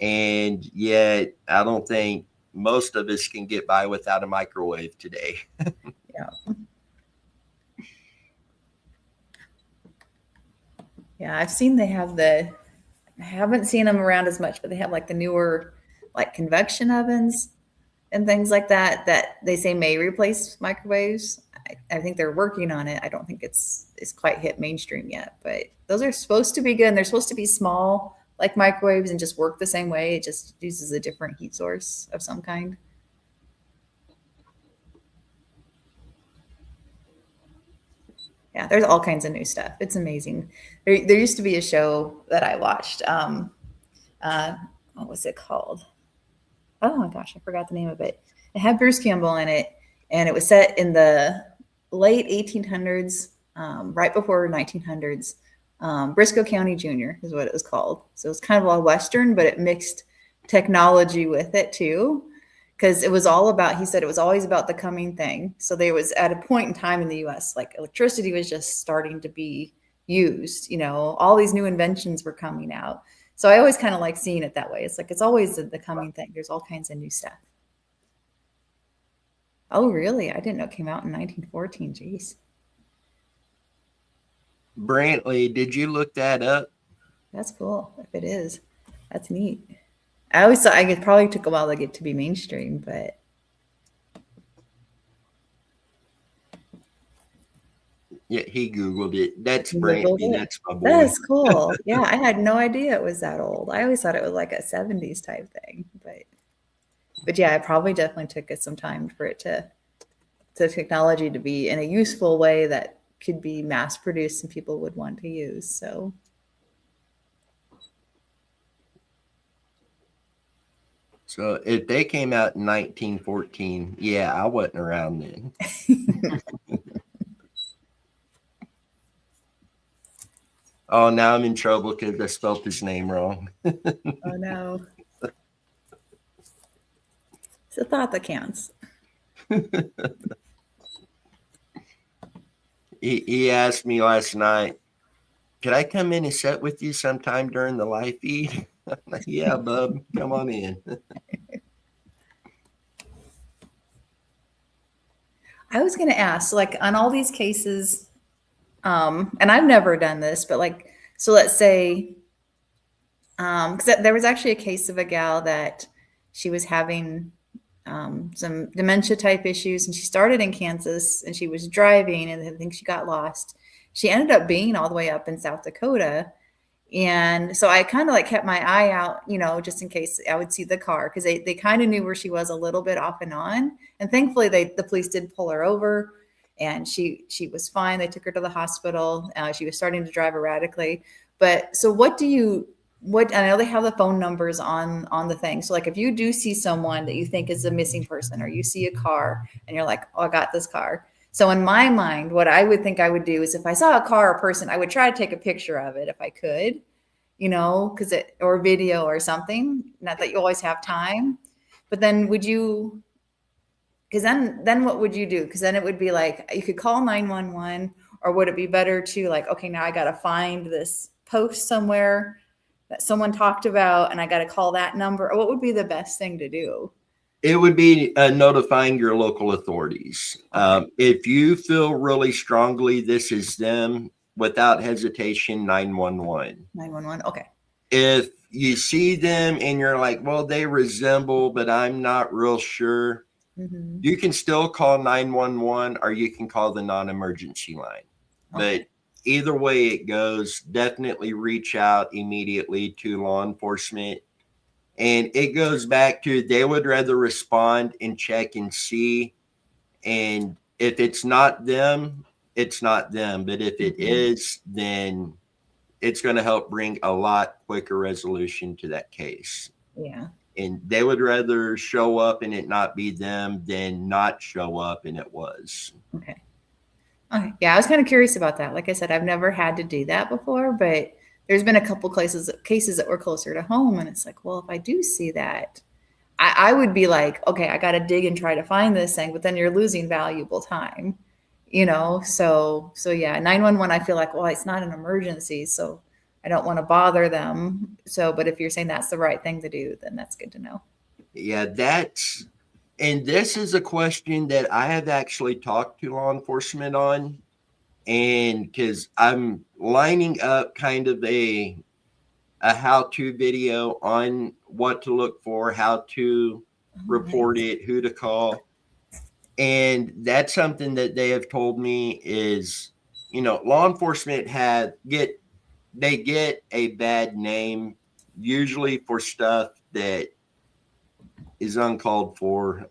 And yet, I don't think most of us can get by without a microwave today. yeah. Yeah, I've seen they have I haven't seen them around as much, but they have like the newer like convection ovens and things like that they say may replace microwaves. I think they're working on it. I don't think it's quite hit mainstream yet, but those are supposed to be good. And they're supposed to be small like microwaves and just work the same way. It just uses a different heat source of some kind. Yeah, there's all kinds of new stuff. It's amazing. There used to be a show that I watched. What was it called? Oh my gosh, I forgot the name of it. It had Bruce Campbell in it, and it was set in the late 1800s, right before 1900s. Briscoe County Jr. is what it was called. So it was kind of a Western, but it mixed technology with it too, because it was all about, he said it was always about the coming thing. So there was at a point in time in the US, like electricity was just starting to be used, all these new inventions were coming out. So I always kind of like seeing it that way. It's like, it's always the coming thing. There's all kinds of new stuff. Oh, really? I didn't know it came out in 1914. Jeez. Brantley, did you look that up? That's cool. If it is, that's neat. I always thought it probably took a while to get to be mainstream, but. Yeah, he Googled it. That's Brantley. That's my boy. That's cool. Yeah, I had no idea it was that old. I always thought it was like a 70s type thing, but yeah, it probably definitely took us some time for it to technology to be in a useful way that could be mass produced and people would want to use. So if they came out in 1914, yeah, I wasn't around then. Oh, now I'm in trouble because I spelled his name wrong. oh no. It's a thought that counts. He asked me last night, could I come in and sit with you sometime during the live feed? I'm like, yeah, bub, come on in. I was going to ask, like, on all these cases, and I've never done this, but like, so let's say, because there was actually a case of a gal that she was having some dementia type issues, and she started in Kansas, and she was driving, and I think she got lost. She ended up being all the way up in South Dakota. And so I kind of like kept my eye out, you know, just in case I would see the car, because they kind of knew where she was a little bit off and on. And thankfully, the police did pull her over, and she was fine. They took her to the hospital. She was starting to drive erratically. But so what I know they have the phone numbers on the thing. So like if you do see someone that you think is a missing person, or you see a car and you're like, oh, I got this car. So in my mind, what I would think I would do is if I saw a car or person, I would try to take a picture of it if I could, you know, or video or something. Not that you always have time, but then because then what would you do? Because then it would be like, you could call 911, or would it be better to like, okay, now I got to find this post somewhere that someone talked about, and I got to call that number? Or what would be the best thing to do? It would be notifying your local authorities. Okay. If you feel really strongly this is them, without hesitation, 911. 911. Okay. If you see them and you're like, well, they resemble, but I'm not real sure, Mm-hmm. you can still call 911, or you can call the non-emergency line. Okay. But either way it goes, definitely reach out immediately to law enforcement. And it goes back to, they would rather respond and check and see. And if it's not them, it's not them. But if it is, then it's going to help bring a lot quicker resolution to that case. Yeah. And they would rather show up and it not be them than not show up and it was. Okay. Okay. Yeah, I was kind of curious about that. Like I said, I've never had to do that before, but there's been a couple cases that were closer to home, and it's like, well, if I do see that, I would be like, okay, I got to dig and try to find this thing, but then you're losing valuable time, you know? So yeah, 911, I feel like, well, it's not an emergency, so I don't want to bother them. So, but if you're saying that's the right thing to do, then that's good to know. Yeah, and this is a question that I have actually talked to law enforcement on. And because I'm lining up kind of a how-to video on what to look for, how to report it, who to call. And that's something that they have told me is, you know, law enforcement get a bad name, usually for stuff that is uncalled for.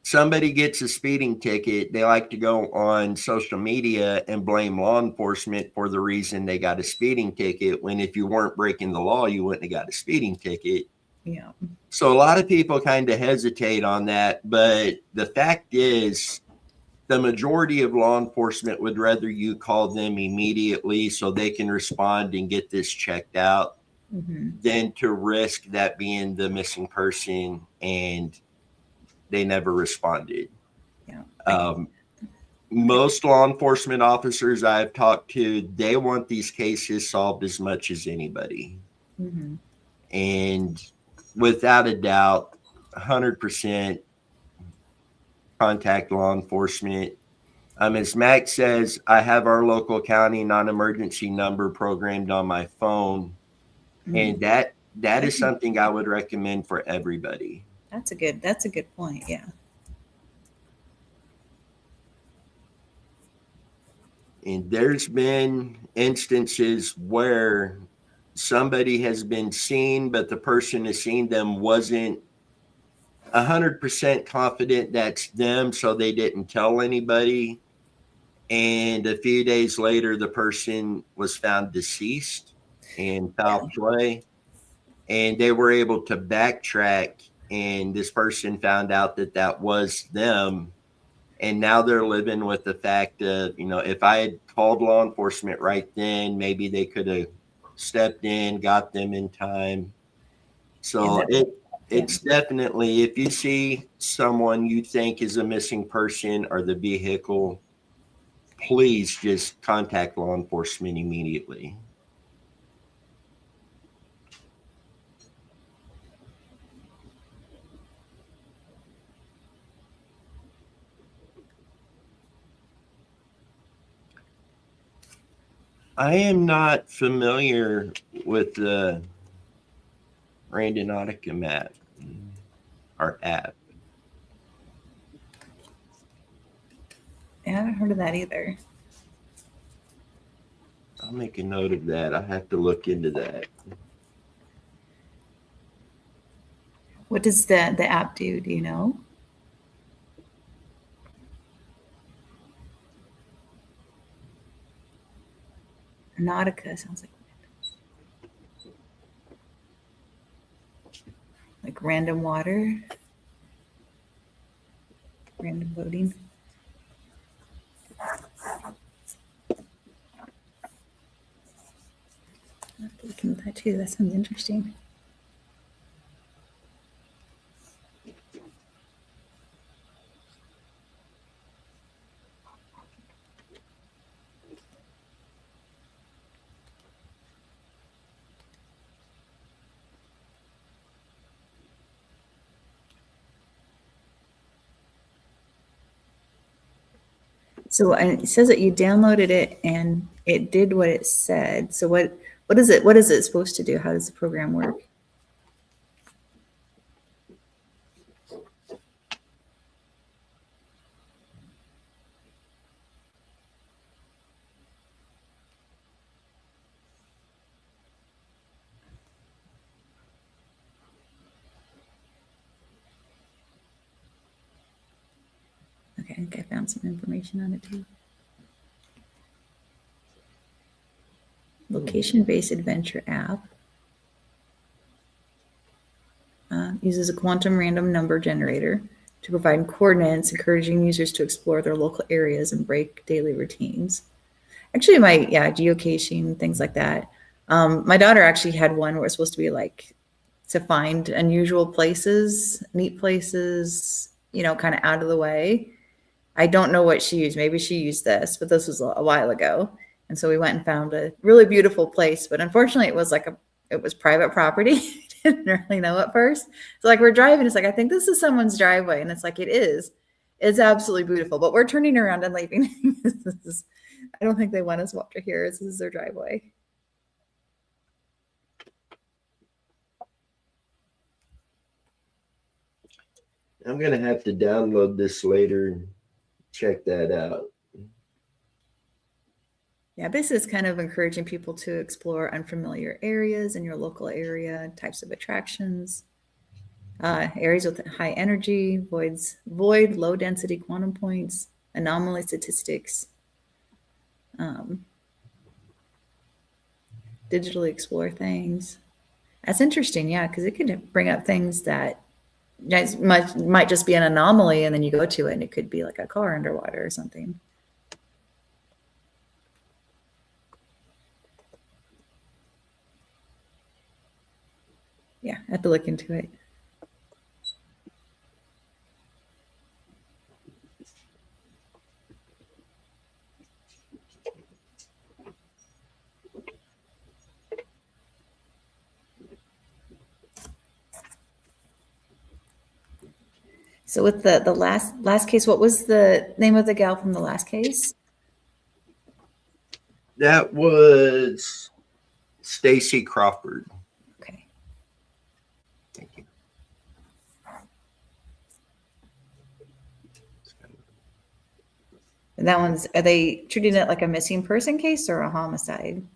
Somebody gets a speeding ticket, they like to go on social media and blame law enforcement for the reason they got a speeding ticket, when if you weren't breaking the law, you wouldn't have got a speeding ticket. Yeah. So a lot of people kind of hesitate on that, but the fact is, the majority of law enforcement would rather you call them immediately so they can respond and get this checked out, than to risk that being the missing person and they never responded. Yeah. Most law enforcement officers I've talked to, they want these cases solved as much as anybody. And without a doubt, 100% contact law enforcement. As Max says, I have our local county non-emergency number programmed on my phone. And that is something I would recommend for everybody. That's a good point. Yeah. And there's been instances where somebody has been seen, but the person who seen them wasn't 100% confident that's them, so they didn't tell anybody. And a few days later, the person was found deceased in foul play. And they were able to backtrack, and this person found out that that was them. And now they're living with the fact of, if I had called law enforcement right then, maybe they could have stepped in, got them in time. So it's definitely, if you see someone you think is a missing person or the vehicle, please just contact law enforcement immediately. I am not familiar with the Randonautica map or app. I haven't heard of that either. I'll make a note of that. I have to look into that. What does the app do? Do you know? Nautica sounds like random water, random voting. I'll have to look into that too. That sounds interesting. So it says that you downloaded it and it did what it said. So what is it? What is it supposed to do? How does the program work? Okay, I think I found some information on it too. Location-based adventure app. Uses a quantum random number generator to provide coordinates, encouraging users to explore their local areas and break daily routines. Actually, geocaching, things like that. My daughter actually had one where it's supposed to be like to find unusual places, neat places, kind of out of the way. I don't know what she used. Maybe she used this, but this was a while ago. And so we went and found a really beautiful place, but unfortunately it was private property. Didn't really know at first. So like we're driving, it's like, I think this is someone's driveway. And it's like, it is. It's absolutely beautiful, but we're turning around and leaving. I don't think they want us walk to here. This is their driveway. I'm going to have to download this later and check that out. Yeah, this is kind of encouraging people to explore unfamiliar areas in your local area, types of attractions, areas with high energy, void, low density quantum points, anomaly statistics, digitally explore things. That's interesting, yeah, because it could bring up things that might just be an anomaly, and then you go to it and it could be like a car underwater or something. Yeah, I have to look into it. So with the last case, what was the name of the gal from the last case? That was Stacy Crawford. Okay. Thank you. And that one's, are they treating it like a missing person case or a homicide?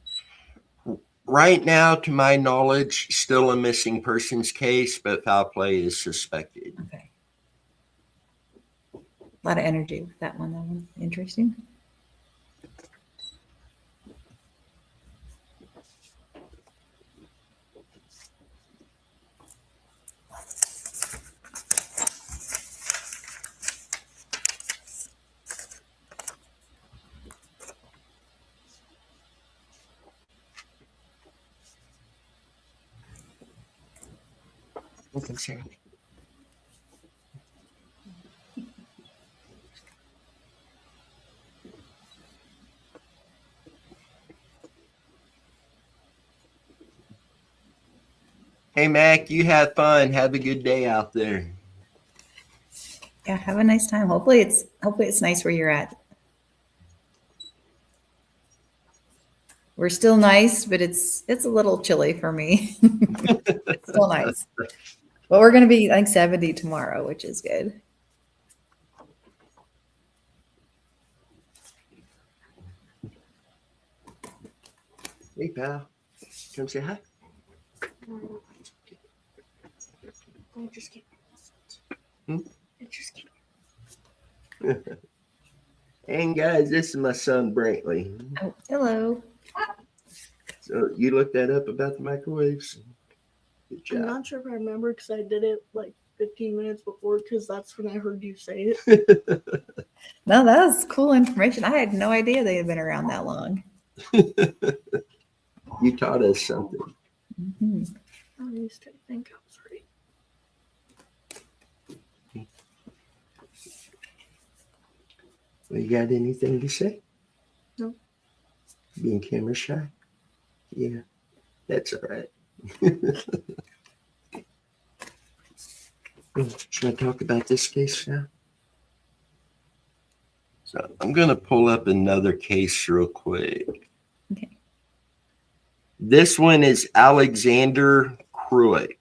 Right now, to my knowledge, still a missing persons case, but foul play is suspected. Okay. A lot of energy with that one. That one's interesting. Okay, Sarah. Hey, Mac, you have fun. Have a good day out there. Yeah, have a nice time. Hopefully it's nice where you're at. We're still nice, but it's a little chilly for me. It's still nice. But we're gonna be like 70 tomorrow, which is good. Hey, pal. Come say hi. Hmm? And guys, this is my son Brantley. Oh, hello. So you looked that up about the microwaves? Good I'm job. not sure if I remember because I did it like 15 minutes before because that's when I heard you say it. No, that was cool information. I had no idea they had been around that long. You taught us something. Mhm. I used to think I was right. Well, you got anything to say? No. Being camera shy? Yeah, that's all right. Should I talk about this case now? So I'm going to pull up another case real quick. Okay. This one is Alexander Kruick,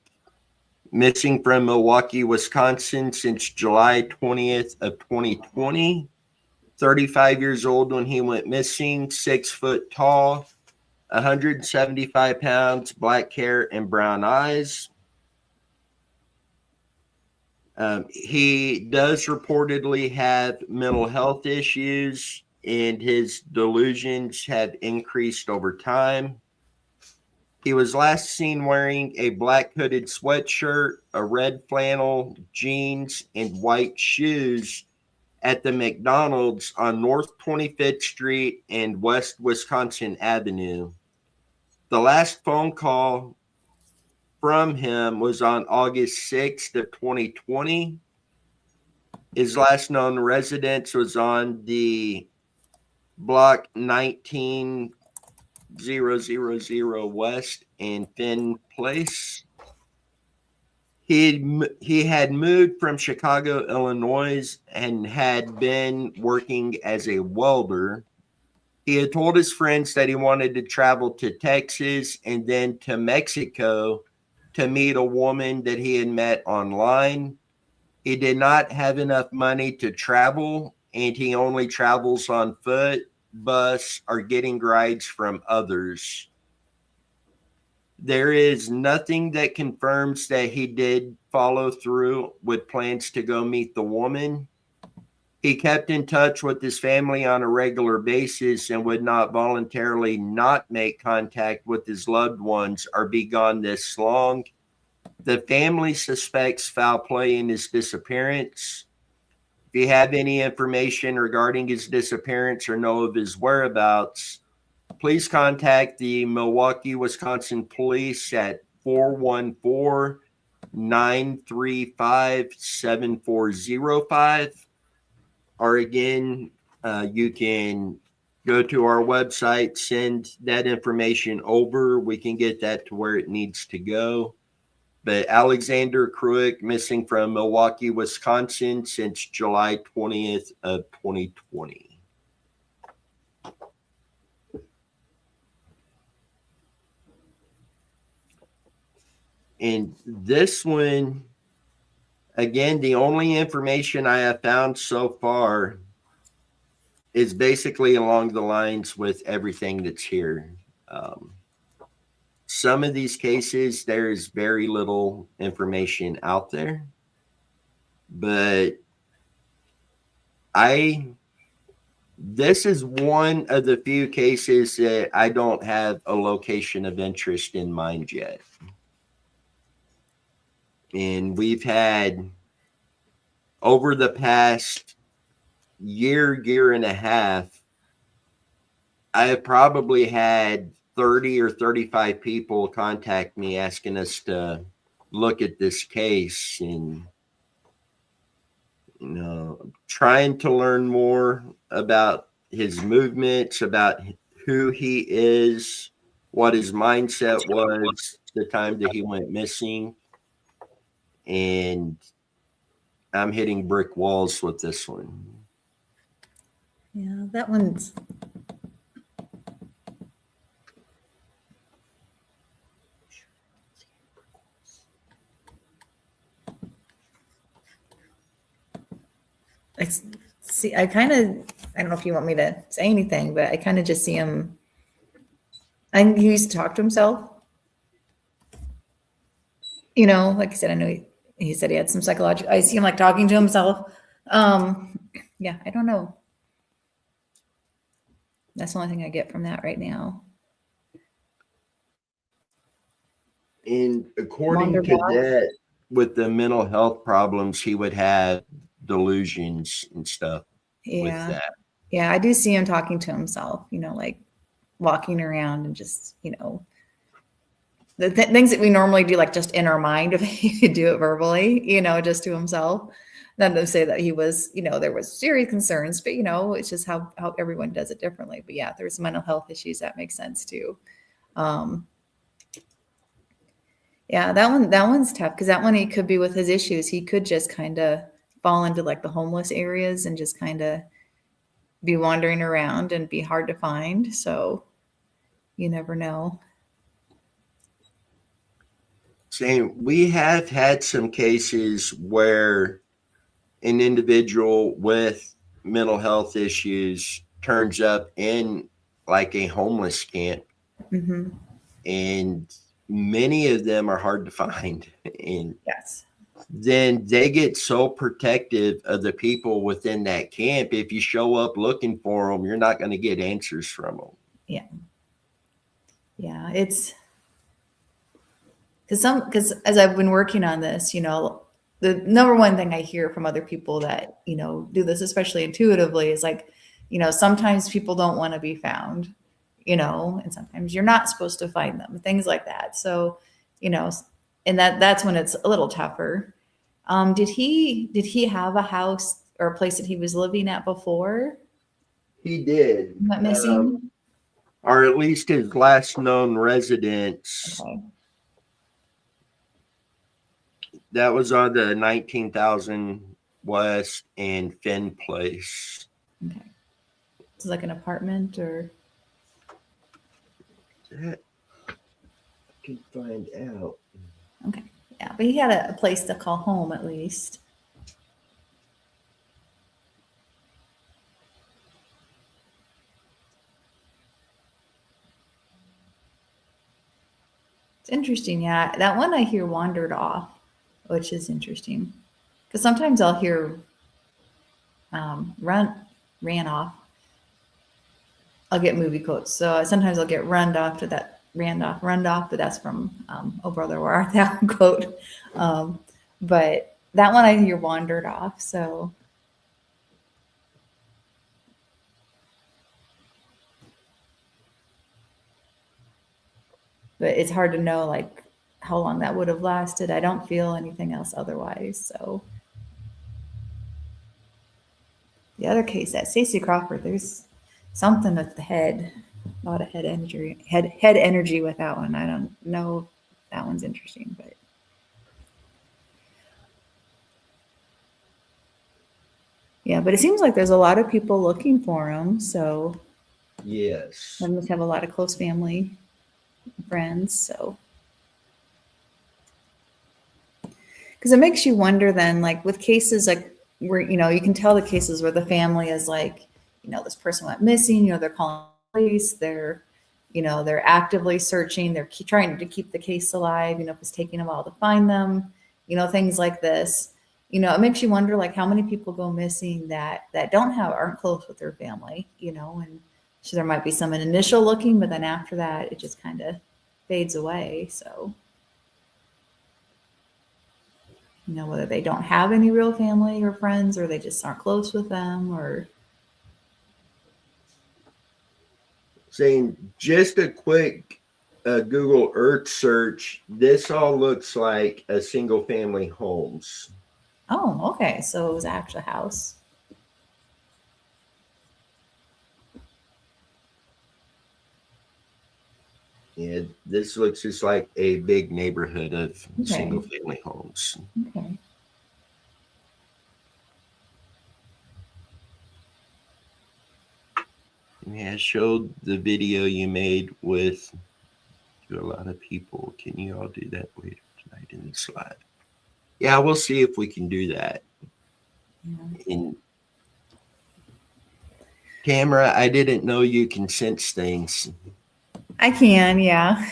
missing from Milwaukee, Wisconsin since July 20th of 2020. 35 years old when he went missing, 6 foot tall, 175 pounds, black hair and brown eyes. He does reportedly have mental health issues, and his delusions have increased over time. He was last seen wearing a black hooded sweatshirt, a red flannel, jeans, and white shoes at the McDonald's on North 25th Street and West Wisconsin Avenue. The last phone call from him was on August 6th of 2020. His last known residence was on the block 19000 West and Finn Place. He had moved from Chicago, Illinois, and had been working as a welder. He had told his friends that he wanted to travel to Texas and then to Mexico to meet a woman that he had met online. He did not have enough money to travel, and he only travels on foot, bus, or getting rides from others. There is nothing that confirms that he did follow through with plans to go meet the woman. He kept in touch with his family on a regular basis and would not voluntarily not make contact with his loved ones or be gone this long. The family suspects foul play in his disappearance. If you have any information regarding his disappearance or know of his whereabouts, please contact the Milwaukee, Wisconsin police at 414-935-7405. Or again, you can go to our website, send that information over. We can get that to where it needs to go. But Alexander Kruick, missing from Milwaukee, Wisconsin since July 20th of 2020. And this one, again, the only information I have found so far is basically along the lines with everything that's here. Some of these cases, there is very little information out there, but this is one of the few cases that I don't have a location of interest in mind yet. And we've had, over the past year and a half, I have probably had 30 or 35 people contact me asking us to look at this case and, trying to learn more about his movements, about who he is, what his mindset was the time that he went missing. And I'm hitting brick walls with this one. Yeah, that one's. I kind of, I don't know if you want me to say anything, but I kind of just see him. He used to talk to himself. Like I said, I know he said he had some psychological. I see him like talking to himself. Yeah, I don't know. That's the only thing I get from that right now. And according to that, with the mental health problems, he would have delusions and stuff with that. Yeah, I do see him talking to himself, like walking around and just, the things that we normally do, like just in our mind, if he could do it verbally, just to himself. Not to say that he was, there was serious concerns, but it's just how everyone does it differently. But yeah, there's mental health issues. That makes sense too. Yeah, that one's tough because that one, he could be with his issues. He could just kind of fall into like the homeless areas and just kind of be wandering around and be hard to find. So you never know. Saying we have had some cases where an individual with mental health issues turns up in like a homeless camp. Mm-hmm. And many of them are hard to find. And yes, then they get so protective of the people within that camp. If you show up looking for them, you're not going to get answers from them. Yeah, it's because as I've been working on this, the number one thing I hear from other people that, do this, especially intuitively, is like, sometimes people don't want to be found, and sometimes you're not supposed to find them, things like that. So, and that's when it's a little tougher. Did he have a house or a place that he was living at before? He did. Not missing? Or at least his last known residence. Okay. That was on the 19,000 West and Finn Place. Okay. It's like an apartment or? That I can find out. Okay. Yeah, but he had a place to call home at least. It's interesting. Yeah, that one I hear wandered off, which is interesting. Because sometimes I'll hear ran off. I'll get movie quotes. So sometimes I'll get runned off to that runned off, but that's from Oh Brother, Where Art Thou quote. But that one I hear wandered off. So but it's hard to know like how long that would have lasted. I don't feel anything else otherwise. So the other case, that Stacey Crawford, there's something with the head, a lot of head energy with that one. I don't know if that one's interesting, but yeah, but it seems like there's a lot of people looking for him. So yes, I must have a lot of close family, friends. So because it makes you wonder then, like with cases like where, you can tell the cases where the family is like, this person went missing, they're calling police, they're actively searching, they're trying to keep the case alive, if it's taking a while to find them, things like this, it makes you wonder like how many people go missing that aren't close with their family, and so there might be some initial looking, but then after that, it just kind of fades away. So, whether they don't have any real family or friends, or they just aren't close with them, or saying just a quick a Google Earth search, this all looks like a single family homes. Oh, okay. So it was actually a house. Yeah, this looks just like a big neighborhood of Okay. single family homes. Okay. Yeah, showed the video you made with to a lot of people. Can you all do that later tonight in the slide? Yeah, we'll see if we can do that. Yeah. In camera, I didn't know you can sense things. I can, yeah.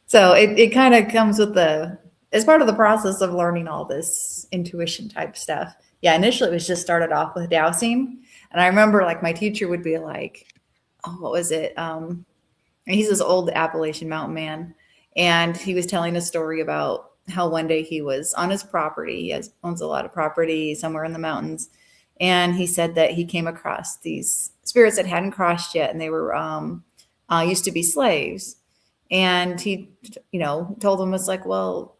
So it kind of comes with as part of the process of learning all this intuition type stuff. Yeah, initially it was just started off with dowsing. And I remember like my teacher would be like, oh, what was it? And he's this old Appalachian mountain man. And he was telling a story about how one day he was on his property. He owns a lot of property somewhere in the mountains. And he said that he came across these spirits that hadn't crossed yet. And they were used to be slaves. And he, told them, it's like, well,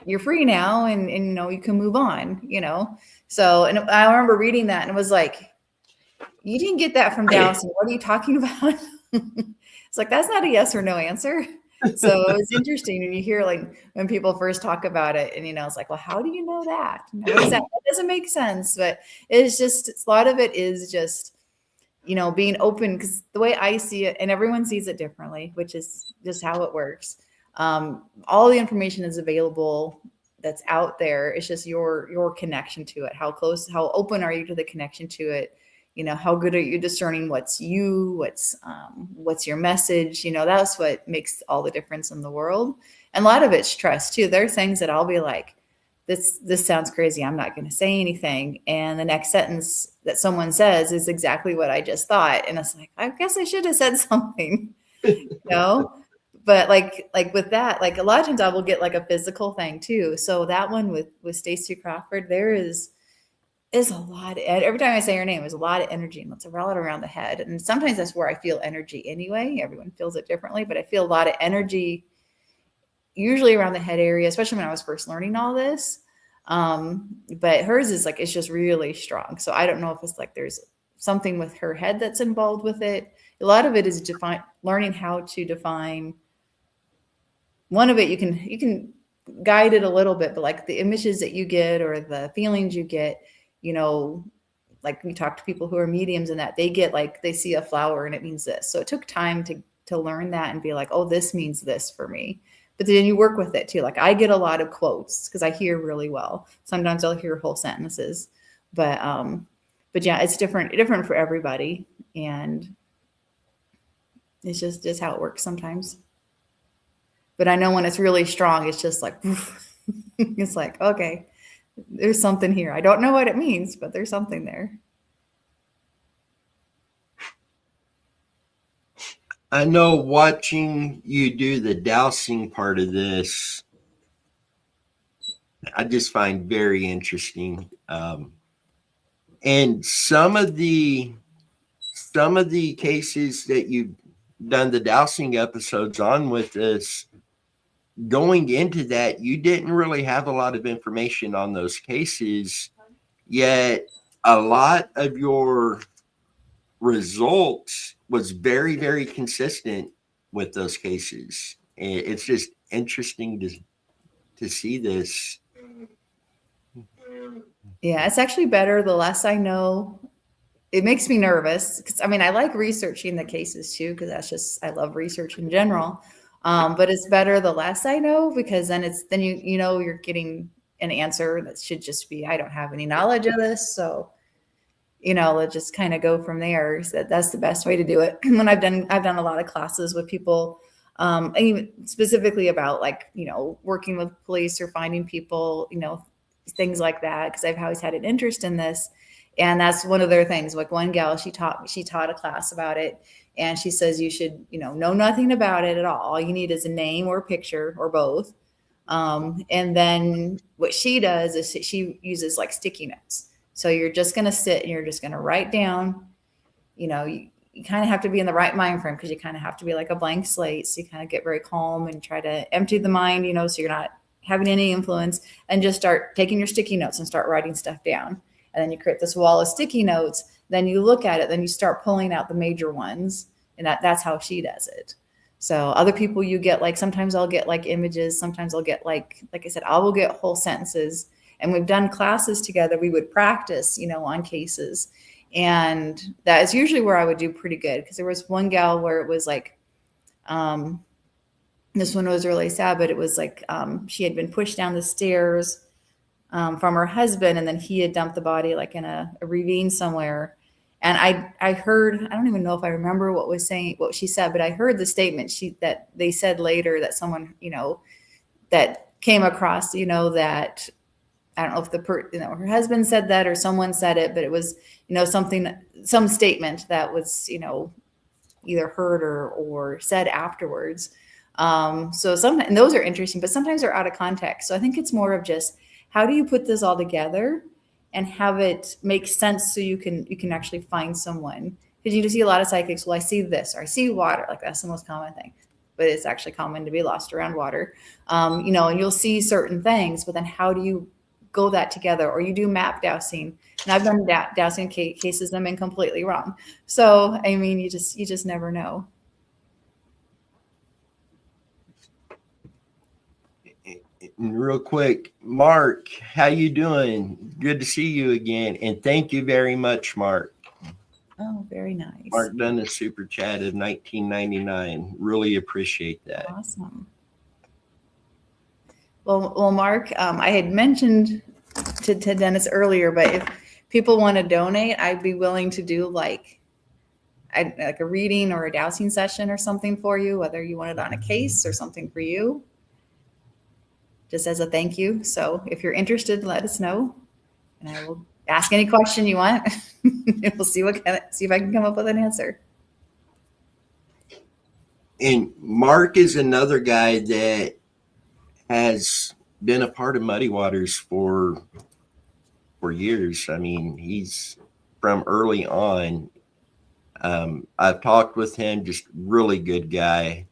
you're free now and you can move on, So, and I remember reading that and it was like, you didn't get that from dowsing. What are you talking about? It's like, that's not a yes or no answer. So it's interesting when you hear like when people first talk about it and, it's like, well, how do you know that? That doesn't make sense, but it's just, a lot of it is just, being open, because the way I see it, and everyone sees it differently, which is just how it works. All the information is available that's out there. It's just your connection to it. How close, how open are you to the connection to it? How good are you discerning what's you, what's your message? That's what makes all the difference in the world. And a lot of it's trust too. There are things that I'll be like, this sounds crazy. I'm not going to say anything. And the next sentence that someone says is exactly what I just thought. And it's like, I guess I should have said something, But like with that, like a lot of times I will get like a physical thing too. So that one with Stacey Crawford, there is a lot. Every time I say her name, there's a lot of energy and it's a lot around the head. And sometimes that's where I feel energy anyway. Everyone feels it differently, but I feel a lot of energy usually around the head area, especially when I was first learning all this. But hers is like, it's just really strong. So I don't know if it's like there's something with her head that's involved with it. A lot of it is learning how to define. One of it, you can guide it a little bit, but like the images that you get or the feelings you get, like we talk to people who are mediums and that they get like, they see a flower and it means this. So it took time to learn that and be like, oh, this means this for me. But then you work with it too. Like I get a lot of quotes because I hear really well. Sometimes I'll hear whole sentences, but yeah, it's different for everybody. And it's just how it works sometimes. But I know when it's really strong, it's just like, it's like, okay, there's something here. I don't know what it means, but there's something there. I know watching you do the dowsing part of this, I just find very interesting. And some of the cases that you've done the dowsing episodes on with us, going into that, you didn't really have a lot of information on those cases, yet a lot of your results was very, very consistent with those cases. It's just interesting to see this. Yeah, it's actually better the less I know. It makes me nervous because I like researching the cases too, because I love research in general. But it's better the less I know, because then you're getting an answer that should just be, I don't have any knowledge of this. So, let's just kind of go from there. So that's the best way to do it. When I've done a lot of classes with people, and even specifically about like, working with police or finding people, things like that, because I've always had an interest in this. And that's one of their things. Like one gal, she taught a class about it. And she says you should, know nothing about it at all. All you need is a name or a picture or both. And then what she does is she uses like sticky notes. So you're just going to sit and you're just going to write down, you kind of have to be in the right mind frame, because you kind of have to be like a blank slate. So you kind of get very calm and try to empty the mind, so you're not having any influence, and just start taking your sticky notes and start writing stuff down. And then you create this wall of sticky notes. Then you look at it, then you start pulling out the major ones. And that's how she does it. So other people, you get like, sometimes I'll get like images. Sometimes I'll get like I said, I will get whole sentences. And we've done classes together. We would practice, on cases. And that is usually where I would do pretty good. Because there was one gal where it was like, this one was really sad, but it was like she had been pushed down the stairs from her husband, and then he had dumped the body like in a ravine somewhere. And I heard, I don't even know if I remember what she said, but I heard the statement that they said later, that someone, that came across, that, I don't know if her husband said that or someone said it, but it was, some statement that was, either heard or said afterwards. So sometimes, and those are interesting, but sometimes they're out of context. So I think it's more of just, how do you put this all together and have it make sense so you can actually find someone? Because you see a lot of psychics, well, I see this, or I see water. Like, that's the most common thing, but it's actually common to be lost around water. And you'll see certain things, but then how do you go that together? Or you do map dowsing. And I've done dowsing cases, I'm in completely wrong. So, I mean, you just never know. Real quick, Mark, how you doing? Good to see you again, and thank you very much, Mark. Oh, very nice. Mark done a super chat of 1999. Really appreciate that. Awesome. Well, Mark, I had mentioned to Dennis earlier, but if people want to donate, I'd be willing to do like a reading or a dowsing session or something for you, whether you want it on a case or something for you, just as a thank you. So if you're interested, let us know, and I will ask any question you want. We'll see if I can come up with an answer. And Mark is another guy that has been a part of Muddy Waters for years. I mean, he's from early on. I've talked with him, just really good guy,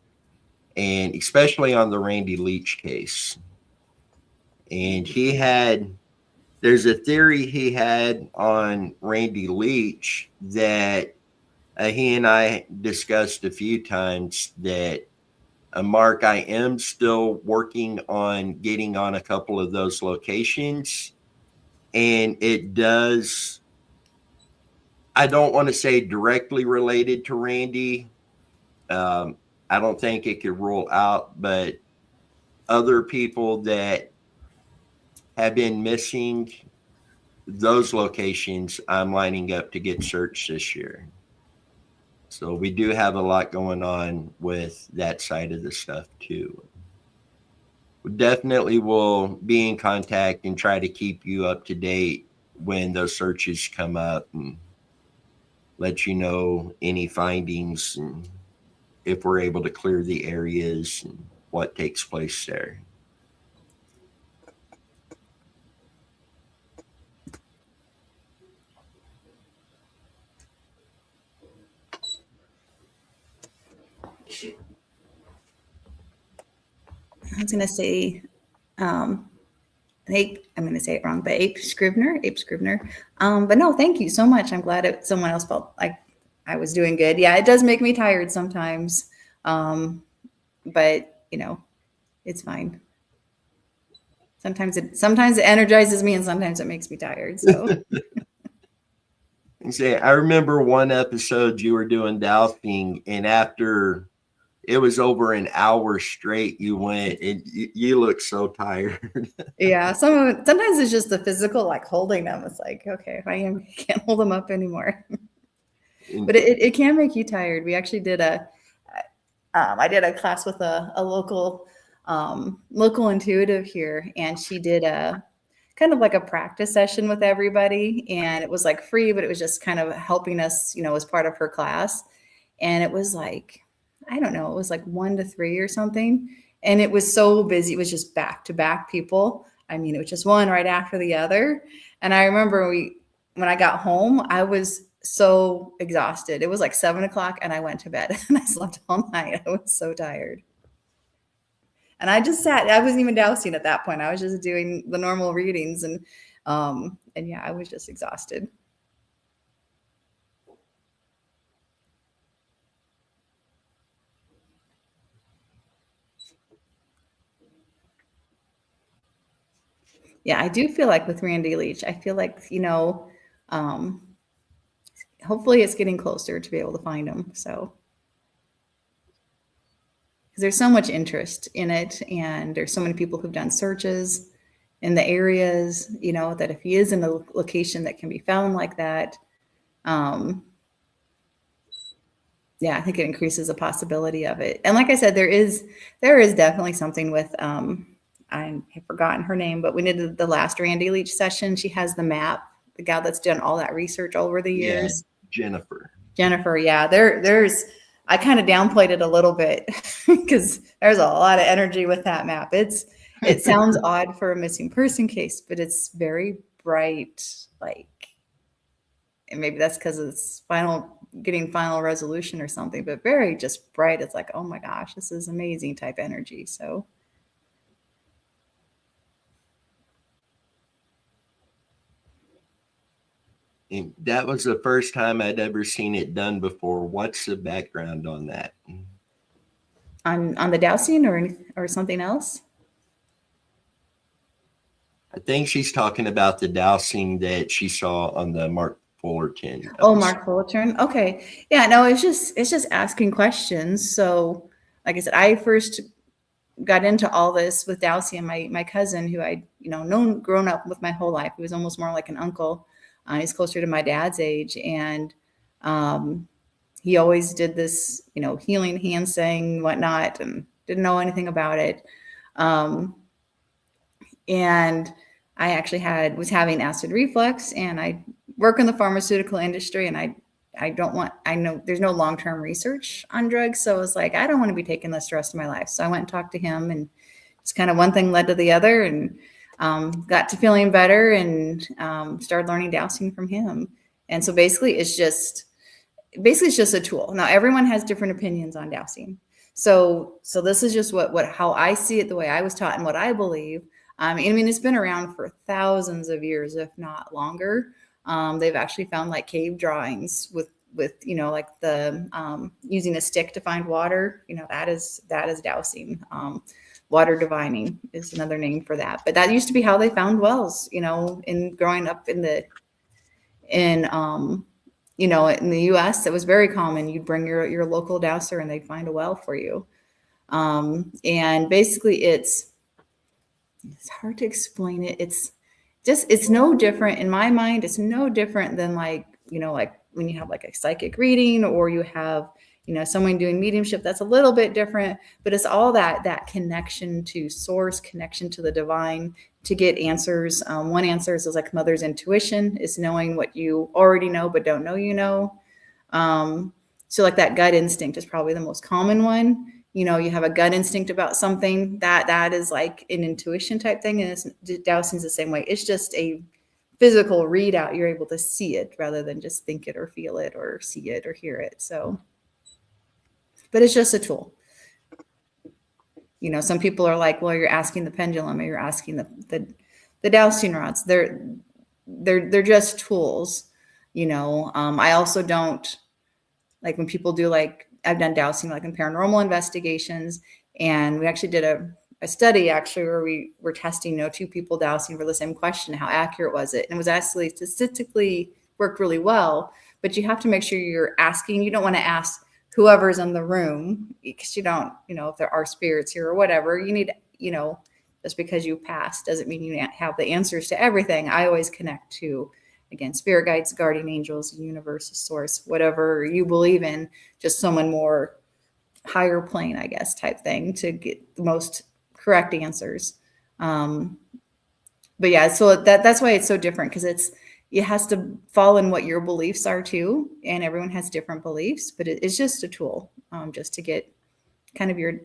and especially on the Randy Leach case. And there's a theory he had on Randy Leach that he and I discussed a few times, that Mark, I am still working on getting on a couple of those locations. And it does, I don't want to say directly related to Randy. I don't think it could rule out, but other people that have been missing, those locations I'm lining up to get searched this year. So we do have a lot going on with that side of the stuff too. We definitely will be in contact and try to keep you up to date when those searches come up, and let you know any findings and if we're able to clear the areas and what takes place there. I was going to say, I'm going to say it wrong, but Ape Scrivener. But no, thank you so much. I'm glad someone else felt like I was doing good. Yeah, it does make me tired sometimes. But it's fine. Sometimes it energizes me, and sometimes it makes me tired. So I remember one episode you were doing dowsing, and after it was over an hour straight, you went, and you looked so tired. Yeah, sometimes it's just the physical, like holding them. It's like, okay, I can't hold them up anymore. But it can make you tired. We actually did I did a class with a local intuitive here, and she did a kind of like a practice session with everybody, and it was like free, but it was just kind of helping us, as part of her class. And it was like, I don't know, it was like 1 to 3 or something. And it was so busy. It was just back to back people. I mean, it was just one right after the other. And I remember when I got home, I was so exhausted. It was like 7 o'clock and I went to bed and I slept all night. I was so tired. And I just sat, I wasn't even dowsing at that point. I was just doing the normal readings and yeah, I was just exhausted. Yeah, I do feel like with Randy Leach, I feel like, hopefully it's getting closer to be able to find him. So, because there's so much interest in it, and there's so many people who've done searches in the areas, that if he is in a location that can be found like that, yeah, I think it increases the possibility of it. And like I said, there is definitely something with, I have forgotten her name, but we did the last Randy Leach session. She has the map, the gal that's done all that research over the years. Yeah, Jennifer. Yeah. I kind of downplayed it a little bit because there's a lot of energy with that map. It sounds odd for a missing person case, but it's very bright, and maybe that's because it's getting final resolution or something, but very just bright. It's like, oh my gosh, this is amazing type energy. So. And that was the first time I'd ever seen it done before. What's the background on that? On the dowsing or something else? I think she's talking about the dowsing that she saw on the Mark Fullerton episode. Oh, Mark Fullerton. Okay. Yeah, no, it's just asking questions. So like I said, I first got into all this with dowsing and my cousin, who I known grown up with my whole life. He was almost more like an uncle. He's closer to my dad's age, and he always did this healing hand saying whatnot, and didn't know anything about it. And I actually was having acid reflux, and I work in the pharmaceutical industry, and I know there's no long-term research on drugs. So I was like, I don't want to be taking this the rest of my life. So I went and talked to him, and just kind of one thing led to the other, and got to feeling better, and started learning dowsing from him. And so basically it's just a tool. Now everyone has different opinions on dowsing. So this is just how I see it, the way I was taught and what I believe. I mean, it's been around for thousands of years, if not longer. They've actually found like cave drawings with like the using a stick to find water. That is dowsing. Water divining is another name for that. But that used to be how they found wells. In growing up in the U.S., it was very common. You'd bring your local dowser, and they'd find a well for you. And basically, it's hard to explain it. It's no different in my mind. It's no different than like when you have like a psychic reading, or you have someone doing mediumship. That's a little bit different, but it's all that connection to source, connection to the divine, to get answers. One answer is like mother's intuition, is knowing what you already know but don't know. So like that gut instinct is probably the most common one. You have a gut instinct about something, that is like an intuition type thing. And dowsing's the same way. It's just a physical readout. You're able to see it rather than just think it or feel it or see it or hear it. So, but it's just a tool. Some people are like, well, you're asking the pendulum, or you're asking the dowsing rods. They're just tools. I also don't like when people do, like, I've done dowsing like in paranormal investigations, and we actually did a study actually where we were testing, two people dowsing for the same question. How accurate was it? And it was actually statistically worked really well, but you have to make sure you're asking. You don't want to ask whoever's in the room, because you don't, if there are spirits here or whatever. You need, just because you passed doesn't mean you have the answers to everything. I always connect to, again, spirit guides, guardian angels, universe, source, whatever you believe in, just someone more higher plane, I guess, type thing, to get the most correct answers. But yeah, so that's why it's so different, because it has to fall in what your beliefs are too. And everyone has different beliefs, but it's just a tool, just to get kind of your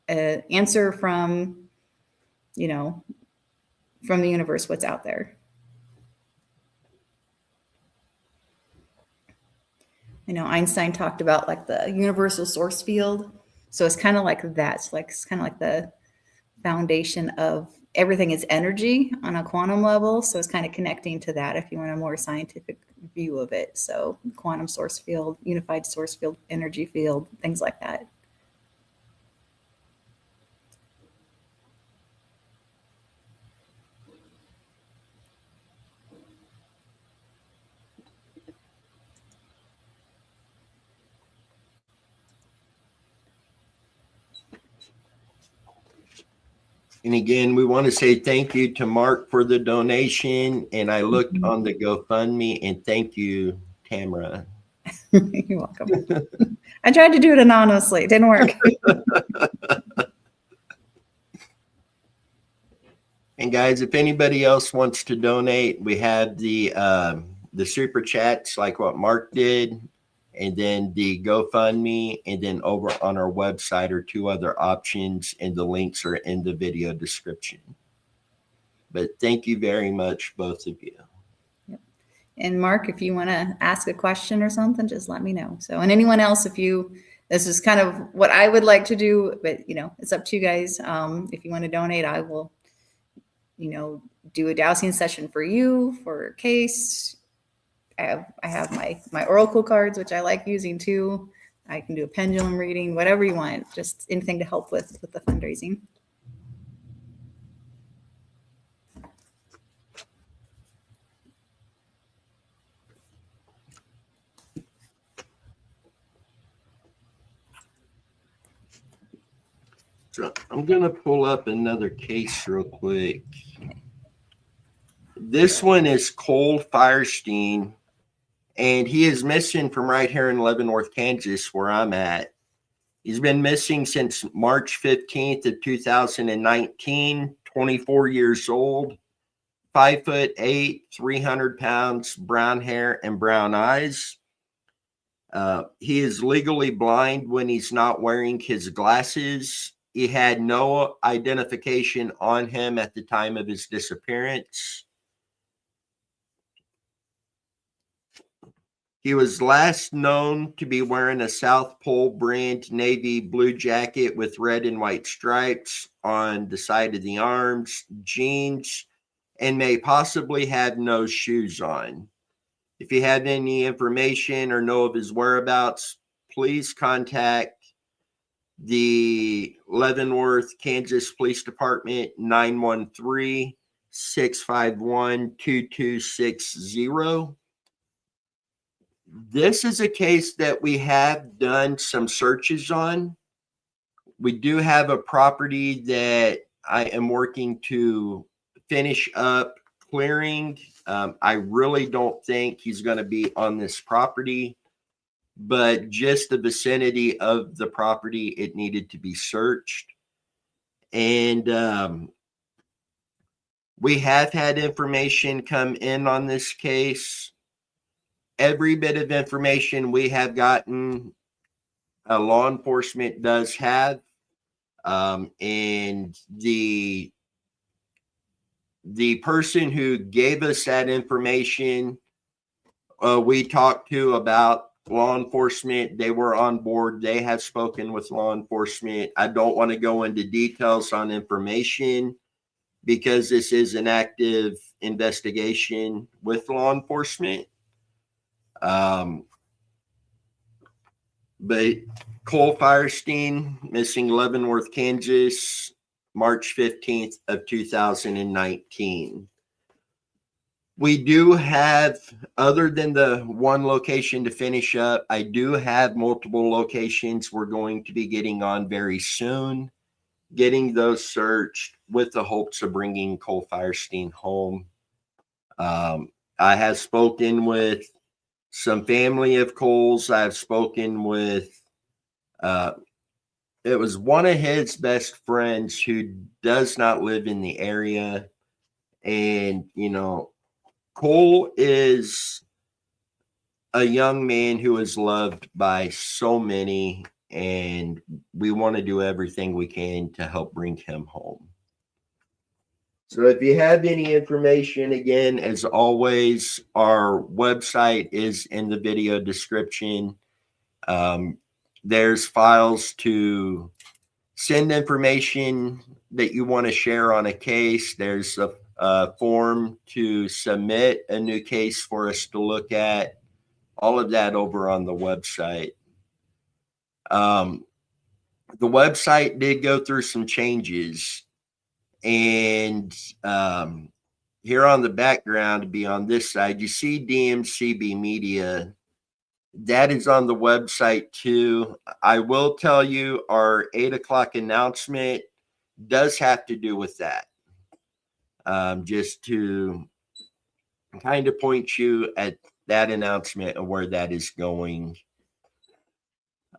answer from, from the universe, what's out there. Einstein talked about like the universal source field. So it's kind of like that. It's kind of like the foundation of everything is energy on a quantum level. So it's kind of connecting to that if you want a more scientific view of it. So quantum source field, unified source field, energy field, things like that. And again, we want to say thank you to Mark for the donation. And I looked on the GoFundMe, and thank you, Tamara. You're welcome. I tried to do it anonymously. It didn't work. And guys, if anybody else wants to donate, we have the super chats like what Mark did, and then the GoFundMe, and then over on our website are 2 other options, and the links are in the video description. But thank you very much, both of you. And Mark, if you want to ask a question or something, just let me know. So, and anyone else, this is kind of what I would like to do, but it's up to you guys. If you want to donate, I will, do a dowsing session for you for a case. I have my oracle cards, which I like using too. I can do a pendulum reading, whatever you want, just anything to help with the fundraising. So I'm going to pull up another case real quick. This one is Cole Firestein, and he is missing from right here in Leavenworth, Kansas, where I'm at. He's been missing since March 15th of 2019, 24 years old, 5'8", 300 pounds, brown hair and brown eyes. He is legally blind when he's not wearing his glasses. He had no identification on him at the time of his disappearance. He was last known to be wearing a South Pole brand navy blue jacket with red and white stripes on the side of the arms, jeans, and may possibly have no shoes on. If you have any information or know of his whereabouts, please contact the Leavenworth, Kansas Police Department, 913-651-2260. This is a case that we have done some searches on. We do have a property that I am working to finish up clearing. I really don't think he's going to be on this property, but just the vicinity of the property, it needed to be searched. And we have had information come in on this case. Every bit of information we have gotten, law enforcement does have. And the person who gave us that information, we talked to about law enforcement. They were on board. They have spoken with law enforcement. I don't want to go into details on information because this is an active investigation with law enforcement. But Cole Firestein, missing Leavenworth, Kansas, March 15th of 2019. We do have, other than the one location to finish up, I do have multiple locations we're going to be getting on very soon, getting those searched with the hopes of bringing Cole Firestein home. I have spoken with some family of Cole's. I've spoken with, it was one of his best friends who does not live in the area. And, Cole is a young man who is loved by so many, and we want to do everything we can to help bring him home. So if you have any information, again, as always, our website is in the video description. There's files to send information that you want to share on a case. There's a form to submit a new case for us to look at. All of that over on the website. The website did go through some changes, and here on the background, to be on this side, you see DMCB Media. That is on the website too. I will tell you, our 8 o'clock announcement does have to do with that. Just to kind of point you at that announcement and where that is going.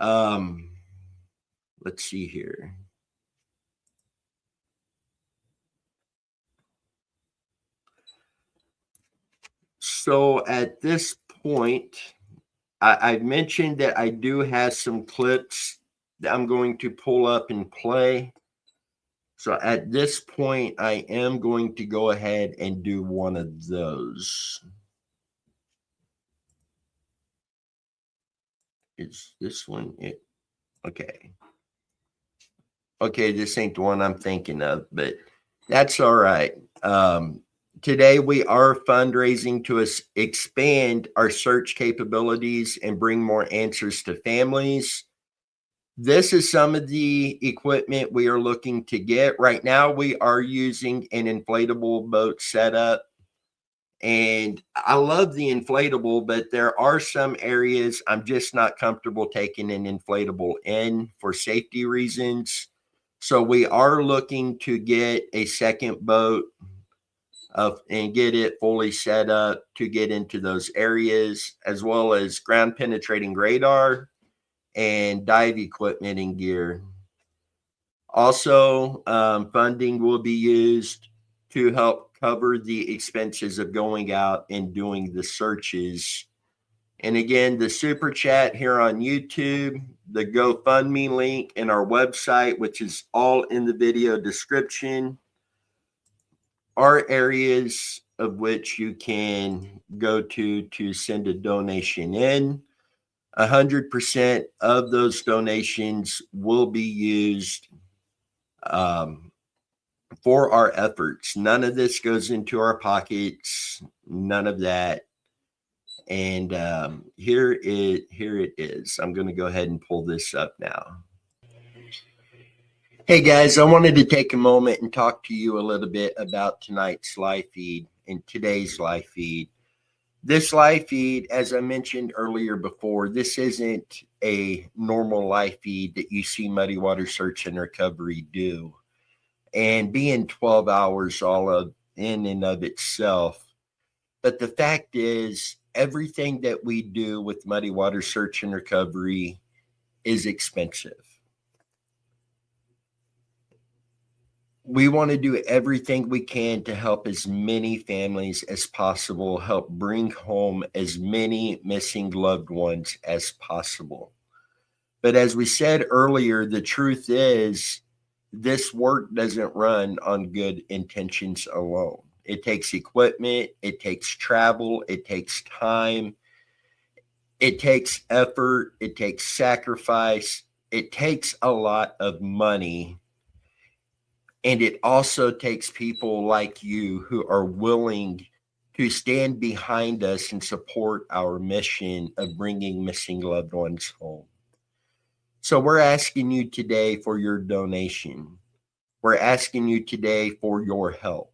Let's see here. So at this point, I've mentioned that I do have some clips that I'm going to pull up and play. So at this point, I am going to go ahead and do one of those. Is this one it? Okay. Okay, this ain't the one I'm thinking of, but that's all right. Today, we are fundraising to expand our search capabilities and bring more answers to families. This is some of the equipment we are looking to get. Right now, we are using an inflatable boat setup. And I love the inflatable, but there are some areas I'm just not comfortable taking an inflatable in for safety reasons. So we are looking to get a second boat and get it fully set up to get into those areas, as well as ground penetrating radar and dive equipment and gear. Also, funding will be used to help cover the expenses of going out and doing the searches. And again, the super chat here on YouTube, the GoFundMe link, and our website, which is all in the video description, are areas of which you can go to send a donation in. 100% of those donations will be used for our efforts. None of this goes into our pockets, none of that. And here it is. I'm going to go ahead and pull this up now. Hey guys, I wanted to take a moment and talk to you a little bit about tonight's live feed and today's live feed. This live feed, as I mentioned earlier before, this isn't a normal live feed that you see Muddy Water Search and Recovery do. And being 12 hours all of in and of itself. But the fact is, everything that we do with Muddy Water Search and Recovery is expensive. We want to do everything we can to help as many families as possible, help bring home as many missing loved ones as possible. But as we said earlier, the truth is this work doesn't run on good intentions alone. It takes equipment, it takes travel, it takes time, it takes effort, it takes sacrifice, it takes a lot of money. And it also takes people like you who are willing to stand behind us and support our mission of bringing missing loved ones home. So we're asking you today for your donation. We're asking you today for your help.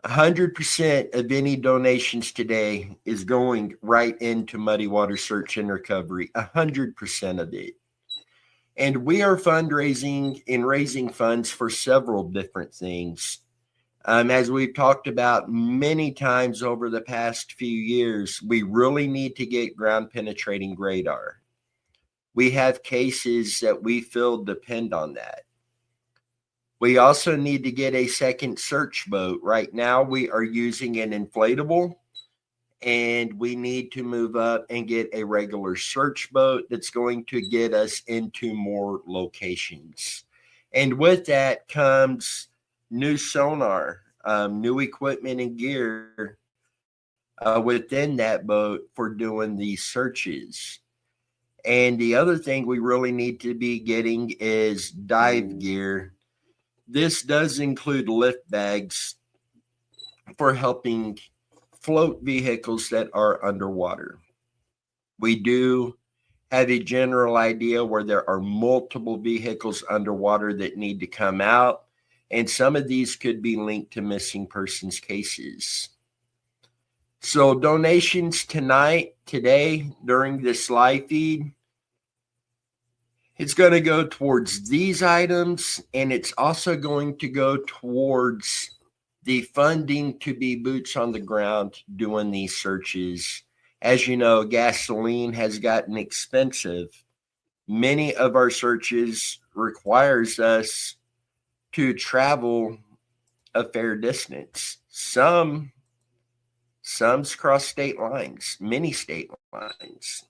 100% of any donations today is going right into Muddy Water Search and Recovery. 100% of it. And we are fundraising and raising funds for several different things. As we've talked about many times over the past few years, we really need to get ground penetrating radar. We have cases that we feel depend on that. We also need to get a second search boat. Right now, we are using an inflatable. And we need to move up and get a regular search boat that's going to get us into more locations. And with that comes new sonar, new equipment and gear within that boat for doing these searches. And the other thing we really need to be getting is dive gear. This does include lift bags for helping float vehicles that are underwater. We do have a general idea where there are multiple vehicles underwater that need to come out, and some of these could be linked to missing persons cases. So donations today, during this live feed, it's going to go towards these items, and it's also going to go towards the funding to be boots on the ground doing these searches. As you know, gasoline has gotten expensive. Many of our searches requires us to travel a fair distance. Some's cross state lines, many state lines.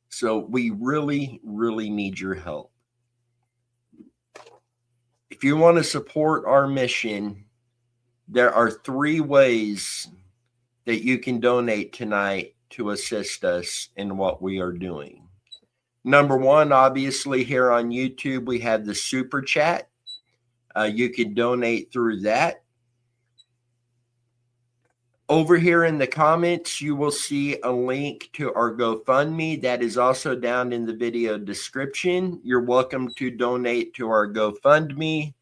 So we really, really need your help. If you want to support our mission, there are 3 ways that you can donate tonight to assist us in what we are doing. Number 1, obviously here on YouTube, we have the super chat. You can donate through that. Over here in the comments, you will see a link to our GoFundMe. That is also down in the video description. You're welcome to donate to our GoFundMe.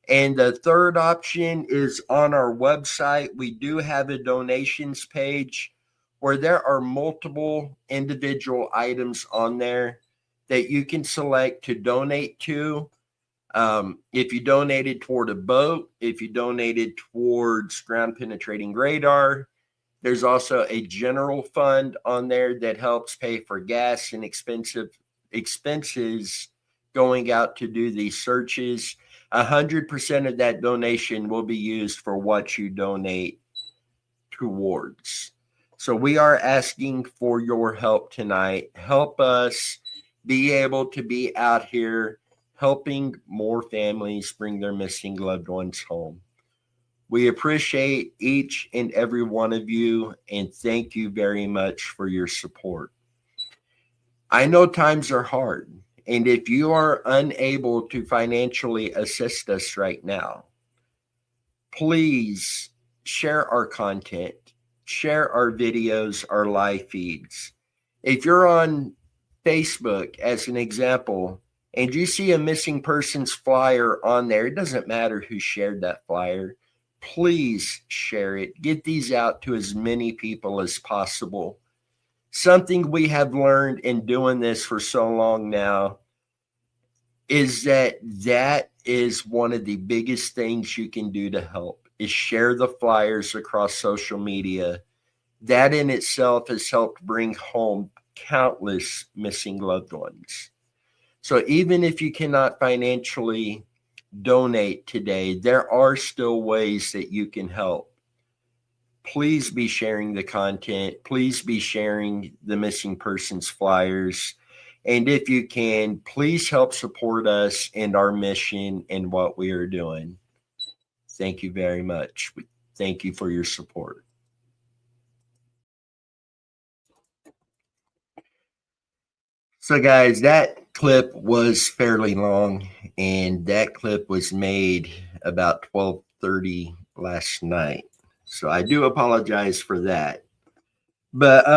And the third option is on our website. We do have a donations page where there are multiple individual items on there that you can select to donate to. If you donated toward a boat, if you donated towards ground penetrating radar, there's also a general fund on there that helps pay for gas and expenses going out to do these searches. 100% of that donation will be used for what you donate towards. So we are asking for your help tonight. Help us be able to be out here helping more families bring their missing loved ones home. We appreciate each and every one of you, and thank you very much for your support. I know times are hard, and if you are unable to financially assist us right now, please share our content, share our videos, our live feeds. If you're on Facebook, as an example, and you see a missing persons flyer on there, it doesn't matter who shared that flyer. Please share it. Get these out to as many people as possible. Something we have learned in doing this for so long now is that is one of the biggest things you can do to help, is share the flyers across social media. That in itself has helped bring home countless missing loved ones. So even if you cannot financially donate today, there are still ways that you can help. Please be sharing the content. Please be sharing the missing persons flyers. And if you can, please help support us and our mission and what we are doing. Thank you very much. Thank you for your support. So guys, that clip was fairly long, and that clip was made about 12:30 last night. So I do apologize for that. But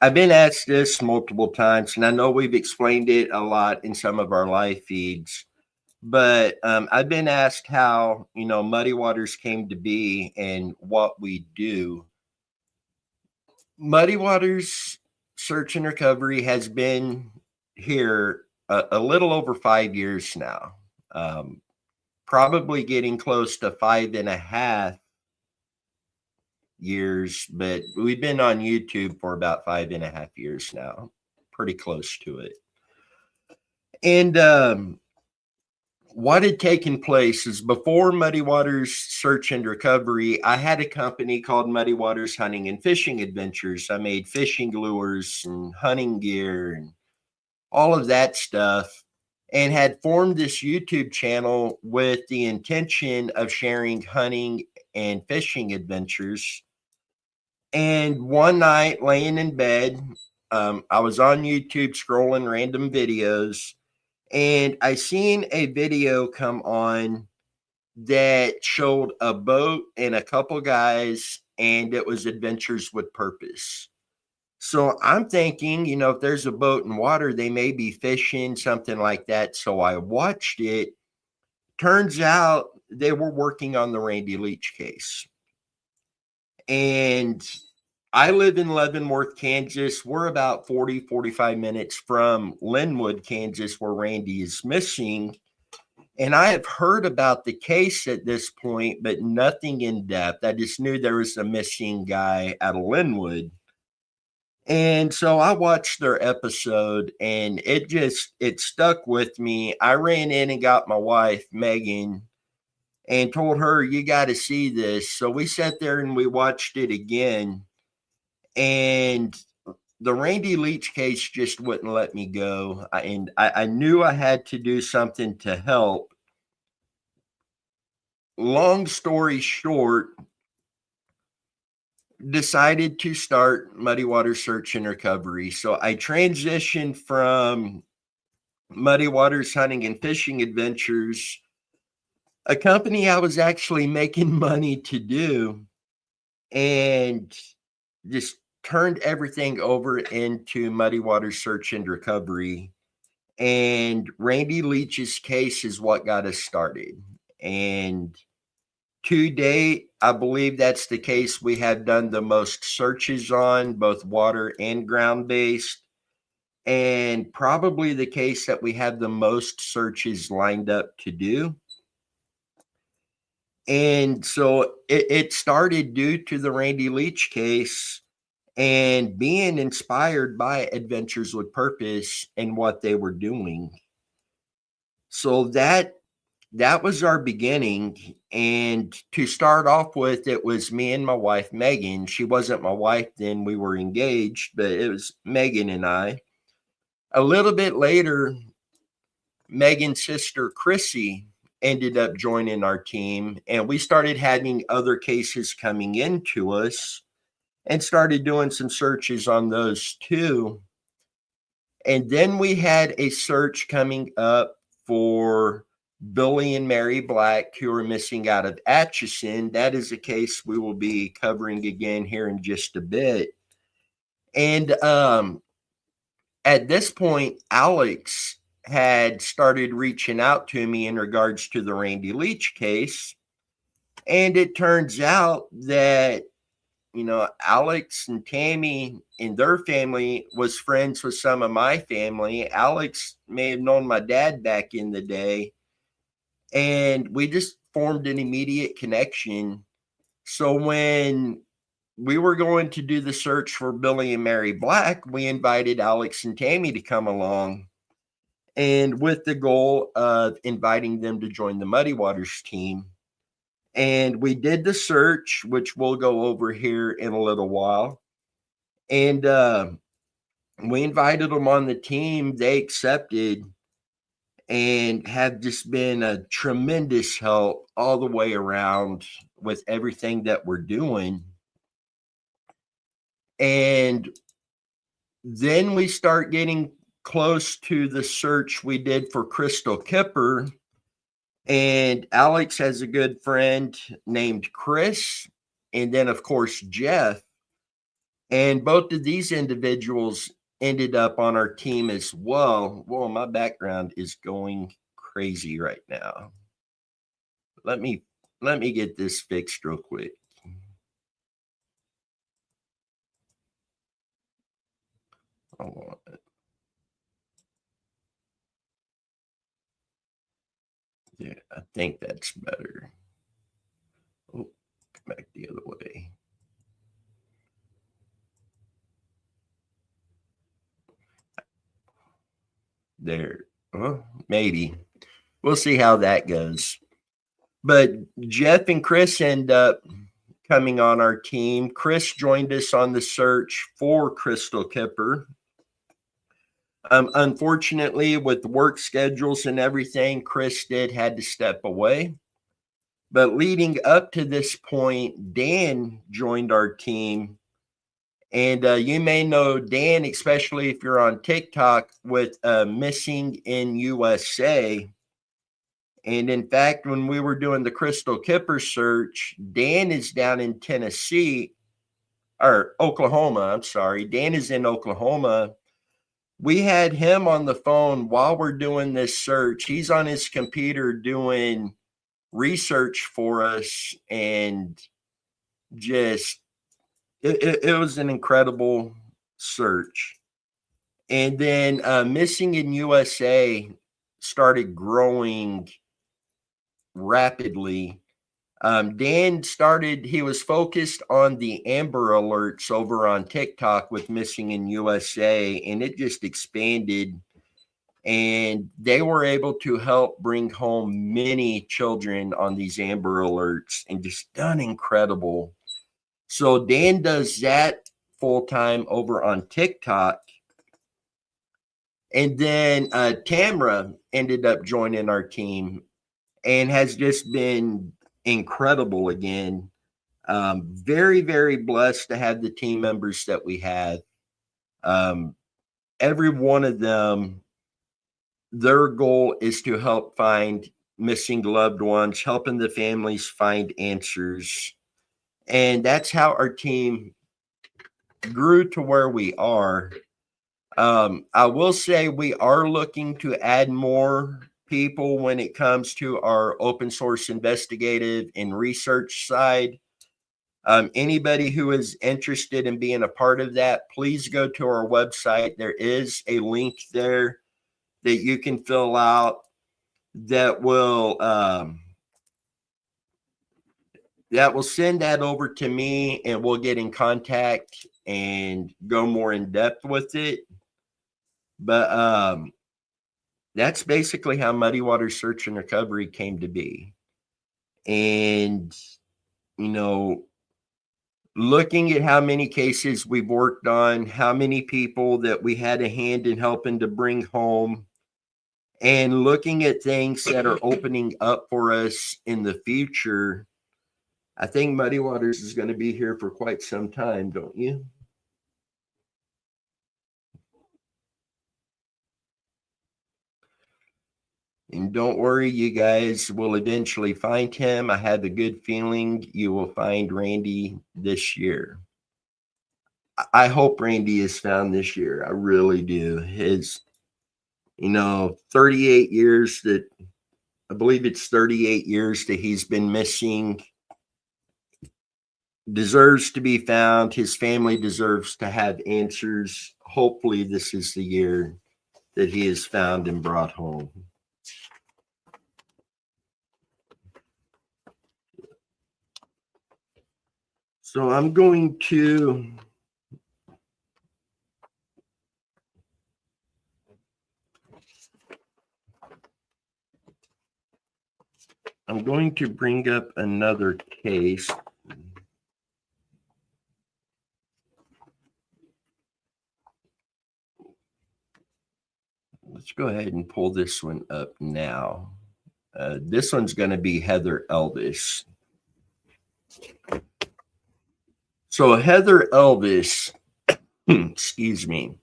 I've been asked this multiple times, and I know we've explained it a lot in some of our live feeds, but I've been asked how, Muddy Waters came to be and what we do. Muddy Waters Search and Recovery has been here a little over 5 years now, probably getting close to 5.5 years, but we've been on YouTube for about 5.5 years now, pretty close to it. And what had taken place is, before Muddy Waters Search and Recovery, I had a company called Muddy Waters Hunting and Fishing Adventures. I made fishing lures and hunting gear and all of that stuff. and had formed this YouTube channel with the intention of sharing hunting and fishing adventures. And one night, laying in bed, I was on YouTube scrolling random videos, and I seen a video come on that showed a boat and a couple guys, and it was Adventures with Purpose. So I'm thinking, if there's a boat in water, they may be fishing, something like that. So I watched it. Turns out they were working on the Randy Leach case. And I live in Leavenworth, Kansas. We're about 45 minutes from Linwood, Kansas, where Randy is missing. And I have heard about the case at this point, but nothing in depth. I just knew there was a missing guy out of Linwood. And so I watched their episode, and it stuck with me. I ran in and got my wife, Megan, and told her, you got to see this. So we sat there and we watched it again. And the Randy Leach case just wouldn't let me go. I knew I had to do something to help. Long story short, decided to start Muddy Water Search and Recovery. So I transitioned from Muddy Waters Hunting and Fishing Adventures, a company I was actually making money to do, and just turned everything over into Muddy Water Search and Recovery. And Randy Leach's case is what got us started. And to date, I believe that's the case we have done the most searches on, both water and ground-based, and probably the case that we have the most searches lined up to do. And so it started due to the Randy Leach case and being inspired by Adventures with Purpose and what they were doing. So that was our beginning. And to start off with, it was me and my wife, Megan. She wasn't my wife then, we were engaged, but it was Megan and I. A little bit later, Megan's sister, Chrissy, ended up joining our team, and we started having other cases coming into us and started doing some searches on those too. And then we had a search coming up for Billy and Mary Black, who are missing out of Atchison. That is a case we will be covering again here in just a bit. And at this point, Alex had started reaching out to me in regards to the Randy Leach case. And it turns out that, Alex and Tammy and their family was friends with some of my family. Alex may have known my dad back in the day. And we just formed an immediate connection. So when we were going to do the search for Billy and Mary Black, we invited Alex and Tammy to come along, and with the goal of inviting them to join the Muddy Waters team. And we did the search, which we'll go over here in a little while. And we invited them on the team. They accepted and have just been a tremendous help all the way around with everything that we're doing. And then we start getting close to the search we did for Crystal Kipper. And Alex has a good friend named Chris, and then, of course, Jeff. And both of these individuals ended up on our team as well. Whoa, my background is going crazy right now. Let me get this fixed real quick. Hold on. Yeah, I think that's better. Oh, back the other way. There. Well, maybe. We'll see how that goes. But Jeff and Chris end up coming on our team. Chris joined us on the search for Crystal Kipper. Unfortunately, with work schedules and everything, Chris had to step away. But leading up to this point, Dan joined our team. And you may know Dan, especially if you're on TikTok, with Missing in USA. And in fact, when we were doing the Crystal Kipper search, Dan is down in Tennessee, or Oklahoma. I'm sorry. Dan is in Oklahoma. We had him on the phone while we're doing this search. He's on his computer doing research for us, and just it was an incredible search. And then Missing in USA started growing rapidly. Dan started, he was focused on the Amber Alerts over on TikTok with Missing in USA, and it just expanded. And they were able to help bring home many children on these Amber Alerts and just done incredible. So Dan does that full time over on TikTok. And then Tamra ended up joining our team and has just been incredible again. Very, very blessed to have the team members that we have. Every one of them, their goal is to help find missing loved ones, helping the families find answers. And that's how our team grew to where we are. I will say we are looking to add more people when it comes to our open source investigative and research side. Anybody who is interested in being a part of that, please go to our website. There is a link there that you can fill out that will send that over to me, and we'll get in contact and go more in depth with it. But that's basically how Muddy Water Search and Recovery came to be. And, you know, looking at how many cases we've worked on, how many people that we had a hand in helping to bring home, and looking at things that are opening up for us in the future, I think Muddy Waters is going to be here for quite some time, don't you? And don't worry, you guys will eventually find him. I have a good feeling you will find Randy this year. I hope Randy is found this year. I really do. His, 38 years that, I believe it's 38 years that he's been missing, deserves to be found. His family deserves to have answers. Hopefully this is the year that he is found and brought home. So I'm going to bring up another case. Let's go ahead and pull this one up now. This one's going to be Heather Elvis. So Heather Elvis, excuse me,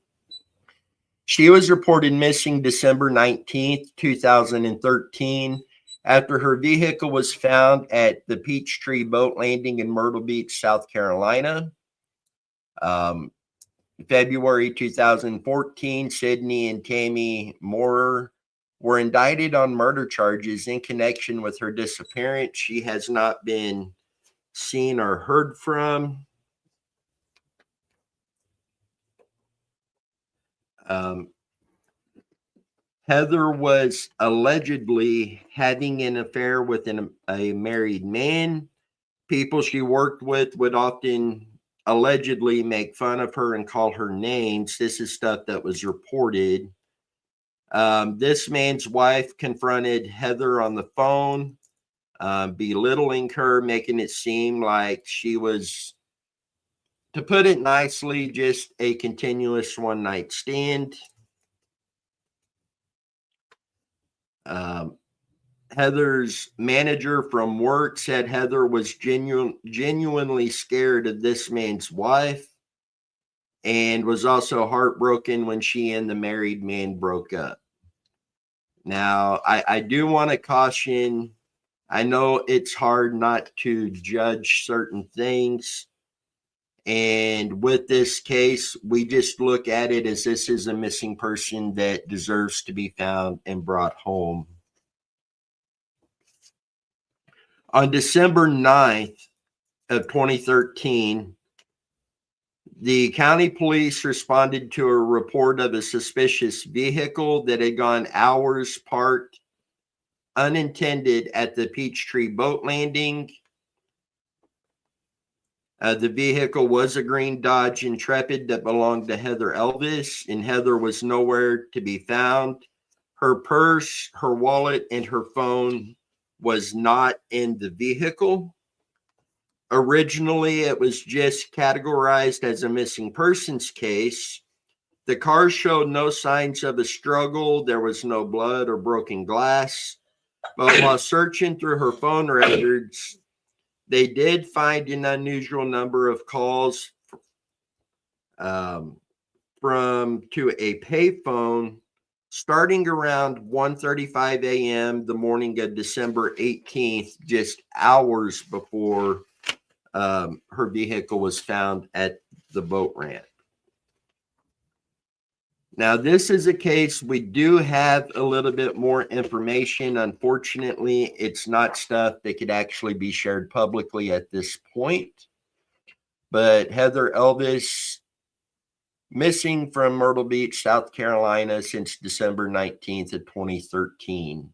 she was reported missing December 19th, 2013, after her vehicle was found at the Peachtree Boat Landing in Myrtle Beach, South Carolina. February 2014, Sydney and Tammy Moorer were indicted on murder charges in connection with her disappearance. She has not been seen or heard from. Heather was allegedly having an affair with a married man. People she worked with would often allegedly make fun of her and call her names. This is stuff that was reported. This man's wife confronted Heather on the phone, belittling her, making it seem like she was, to put it nicely, just a continuous one-night stand. Heather's manager from work said Heather was genuinely scared of this man's wife and was also heartbroken when she and the married man broke up. Now, I do want to caution, I know it's hard not to judge certain things. And with this case, we just look at it as this is a missing person that deserves to be found and brought home. On December 9th of 2013, the county police responded to a report of a suspicious vehicle that had gone hours parked unintended at the Peachtree boat landing. The vehicle was a green Dodge Intrepid that belonged to Heather Elvis, and Heather was nowhere to be found. Her purse, her wallet, and her phone was not in the vehicle. Originally, it was just categorized as a missing persons case. The car showed no signs of a struggle. There was no blood or broken glass. But while searching through her phone records, they did find an unusual number of calls to a payphone starting around 1:35 a.m. the morning of December 18th, just hours before her vehicle was found at the boat ramp. Now, this is a case we do have a little bit more information. Unfortunately, it's not stuff that could actually be shared publicly at this point. But Heather Elvis, missing from Myrtle Beach, South Carolina since December 19th of 2013.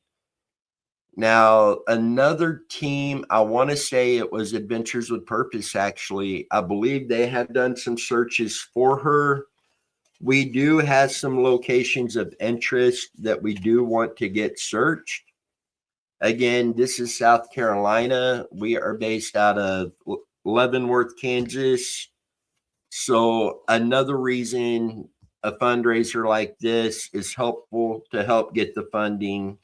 Now, another team, I want to say it was Adventures with Purpose, actually. I believe they have done some searches for her. We do have some locations of interest that we do want to get searched. Again, this is South Carolina. We are based out of Leavenworth, Kansas. So another reason a fundraiser like this is helpful to help get the funding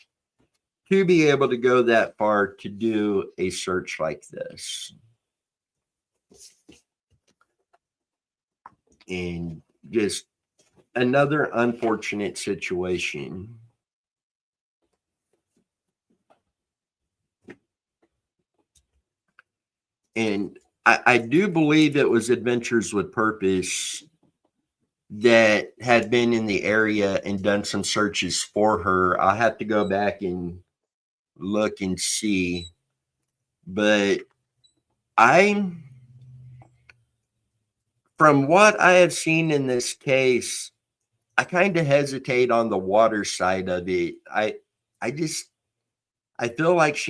to be able to go that far to do a search like this. And just another unfortunate situation. And I do believe it was Adventures with Purpose that had been in the area and done some searches for her. I'll have to go back and look and see. But from what I have seen in this case, I kind of hesitate on the water side of it. I feel like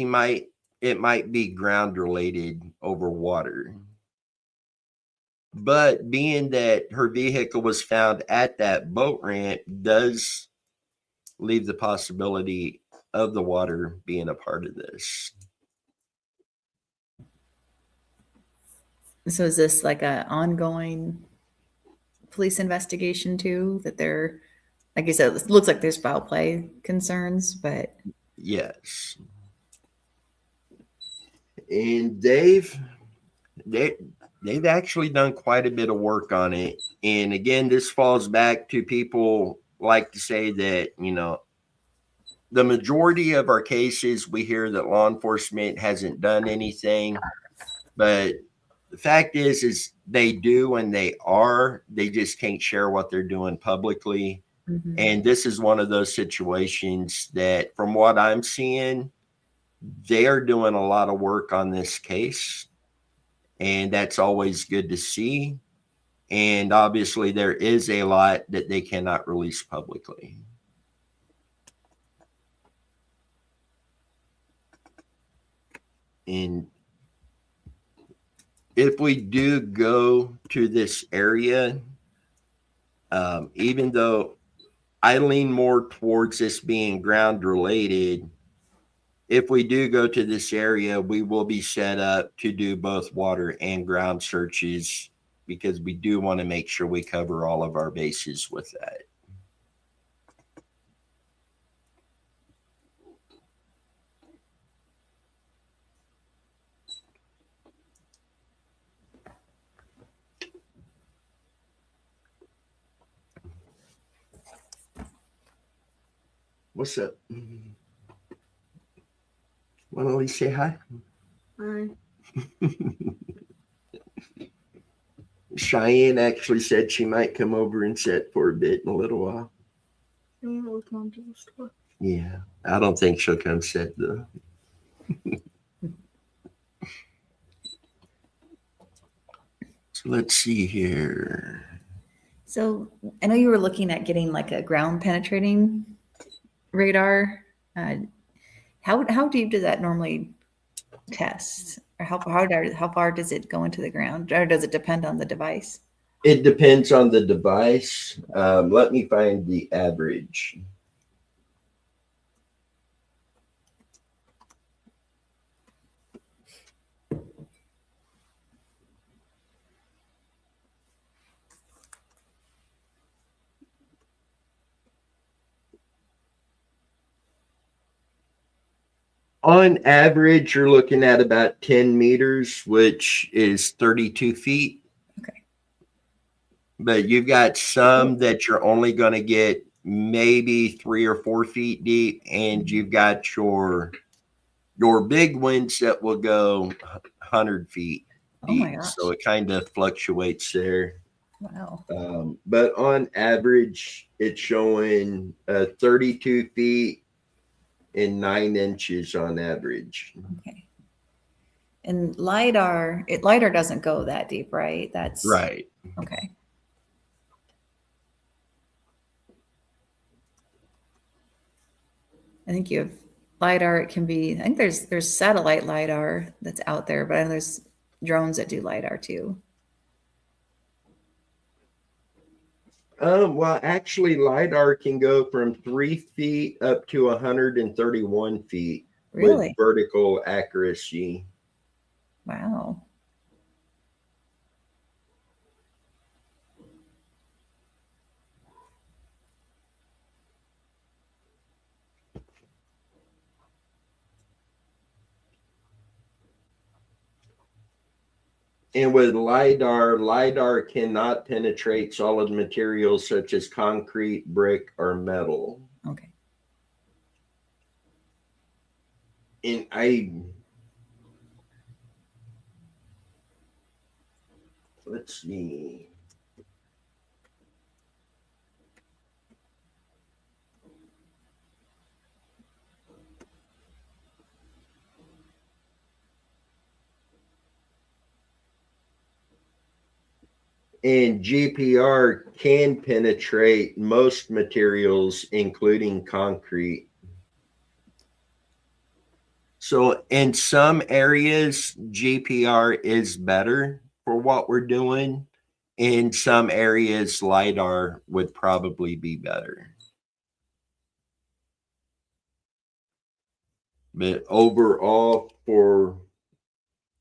it might be ground related over water. But being that her vehicle was found at that boat ramp does leave the possibility of the water being a part of this. So is this like an ongoing police investigation too, that they're, like you said, it looks like there's foul play concerns, but Yes. And they've actually done quite a bit of work on it. And again, this falls back to people like to say that, the majority of our cases, we hear that law enforcement hasn't done anything. But the fact is they do and they just can't share what they're doing publicly. Mm-hmm. And this is one of those situations that, from what I'm seeing, they are doing a lot of work on this case. And that's always good to see. And obviously there is a lot that they cannot release publicly. And if we do go to this area, even though I lean more towards this being ground related, if we do go to this area, we will be set up to do both water and ground searches because we do want to make sure we cover all of our bases with that. What's up? Want to at least say hi? Hi. Cheyenne actually said she might come over and sit for a bit in a little while. You want to look onto the store? Yeah, I don't think she'll come sit though. So let's see here. So I know you were looking at getting like a ground penetrating radar. How deep does that normally test? Or how far does it go into the ground? Or does it depend on the device? It depends on the device. Let me find the average. On average, you're looking at about 10 meters, which is 32 feet. Okay. But you've got some that you're only going to get maybe 3 or 4 feet deep, and you've got your big ones that will go 100 feet Oh my deep. gosh. So it kind of fluctuates there. Wow. But on average, it's showing 32 feet and 9 inches on average. Okay. And LiDAR doesn't go that deep, right? That's Right. okay. I think you have LiDAR. It can be, I think there's satellite LiDAR that's out there, but I know there's drones that do LiDAR too. Well, actually, LiDAR can go from 3 feet up to 131 feet Really? with vertical accuracy. Wow. And with LiDAR cannot penetrate solid materials such as concrete, brick, or metal. Okay. And let's see. And GPR can penetrate most materials, including concrete. So in some areas, GPR is better for what we're doing. In some areas, LiDAR would probably be better. But overall, for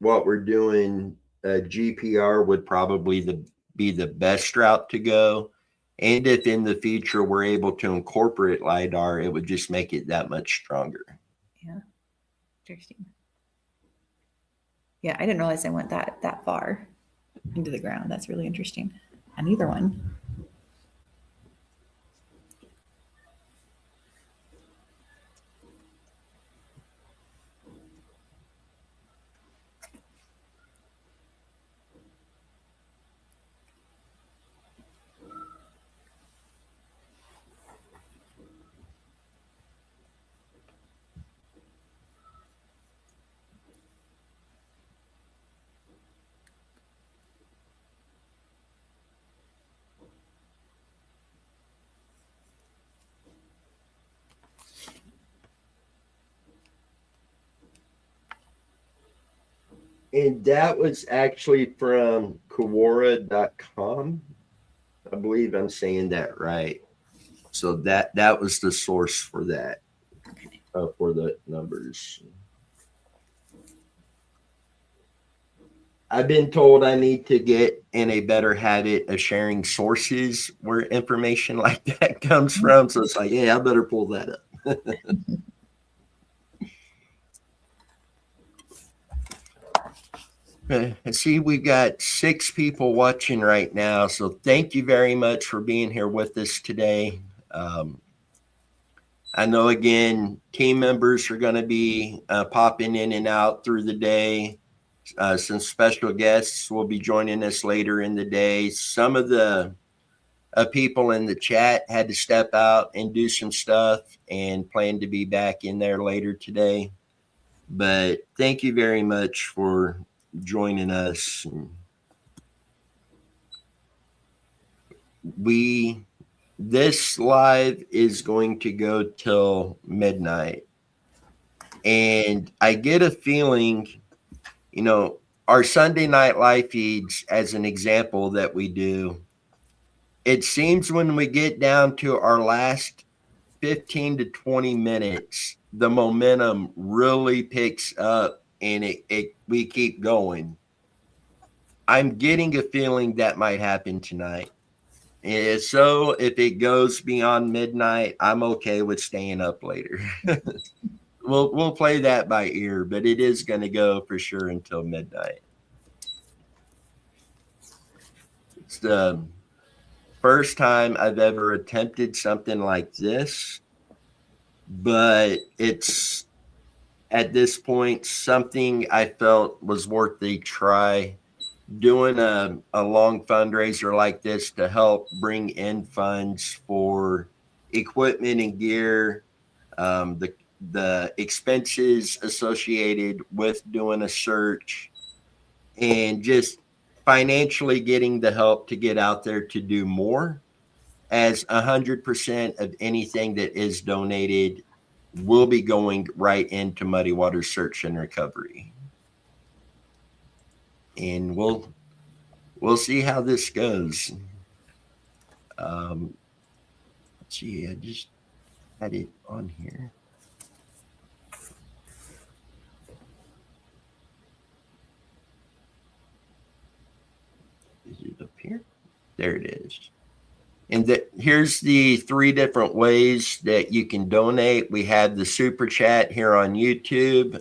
what we're doing, GPR would probably be the best route to go. And if in the future we're able to incorporate LiDAR, it would just make it that much stronger. Yeah. Interesting. Yeah, I didn't realize I went that far into the ground. That's really interesting. On either one. And that was actually from Quora.com. I believe I'm saying that right. So that was the source for that, for the numbers. I've been told I need to get in a better habit of sharing sources where information like that comes from. So it's like, yeah, I better pull that up. I see we've got 6 people watching right now. So thank you very much for being here with us today. I know, again, team members are going to be popping in and out through the day. Some special guests will be joining us later in the day. Some of the people in the chat had to step out and do some stuff and plan to be back in there later today. But thank you very much for joining us. This live is going to go till midnight. And I get a feeling, our Sunday night live feeds, as an example that we do, it seems when we get down to our last 15 to 20 minutes, the momentum really picks up and we keep going. I'm getting a feeling that might happen tonight. And so if it goes beyond midnight, I'm okay with staying up later. We'll play that by ear, but it is going to go for sure until midnight. It's the first time I've ever attempted something like this, but it's at this point something I felt was worth a try. Doing a long fundraiser like this to help bring in funds for equipment and gear, the expenses associated with doing a search, and just financially getting the help to get out there to do more, as 100% of anything that is donated will be going right into Muddy Waters Search and Recovery. And we'll see how this goes. Let's see, I just had it on here. Is it up here? There it is. And here's the 3 different ways that you can donate. We have the super chat here on YouTube.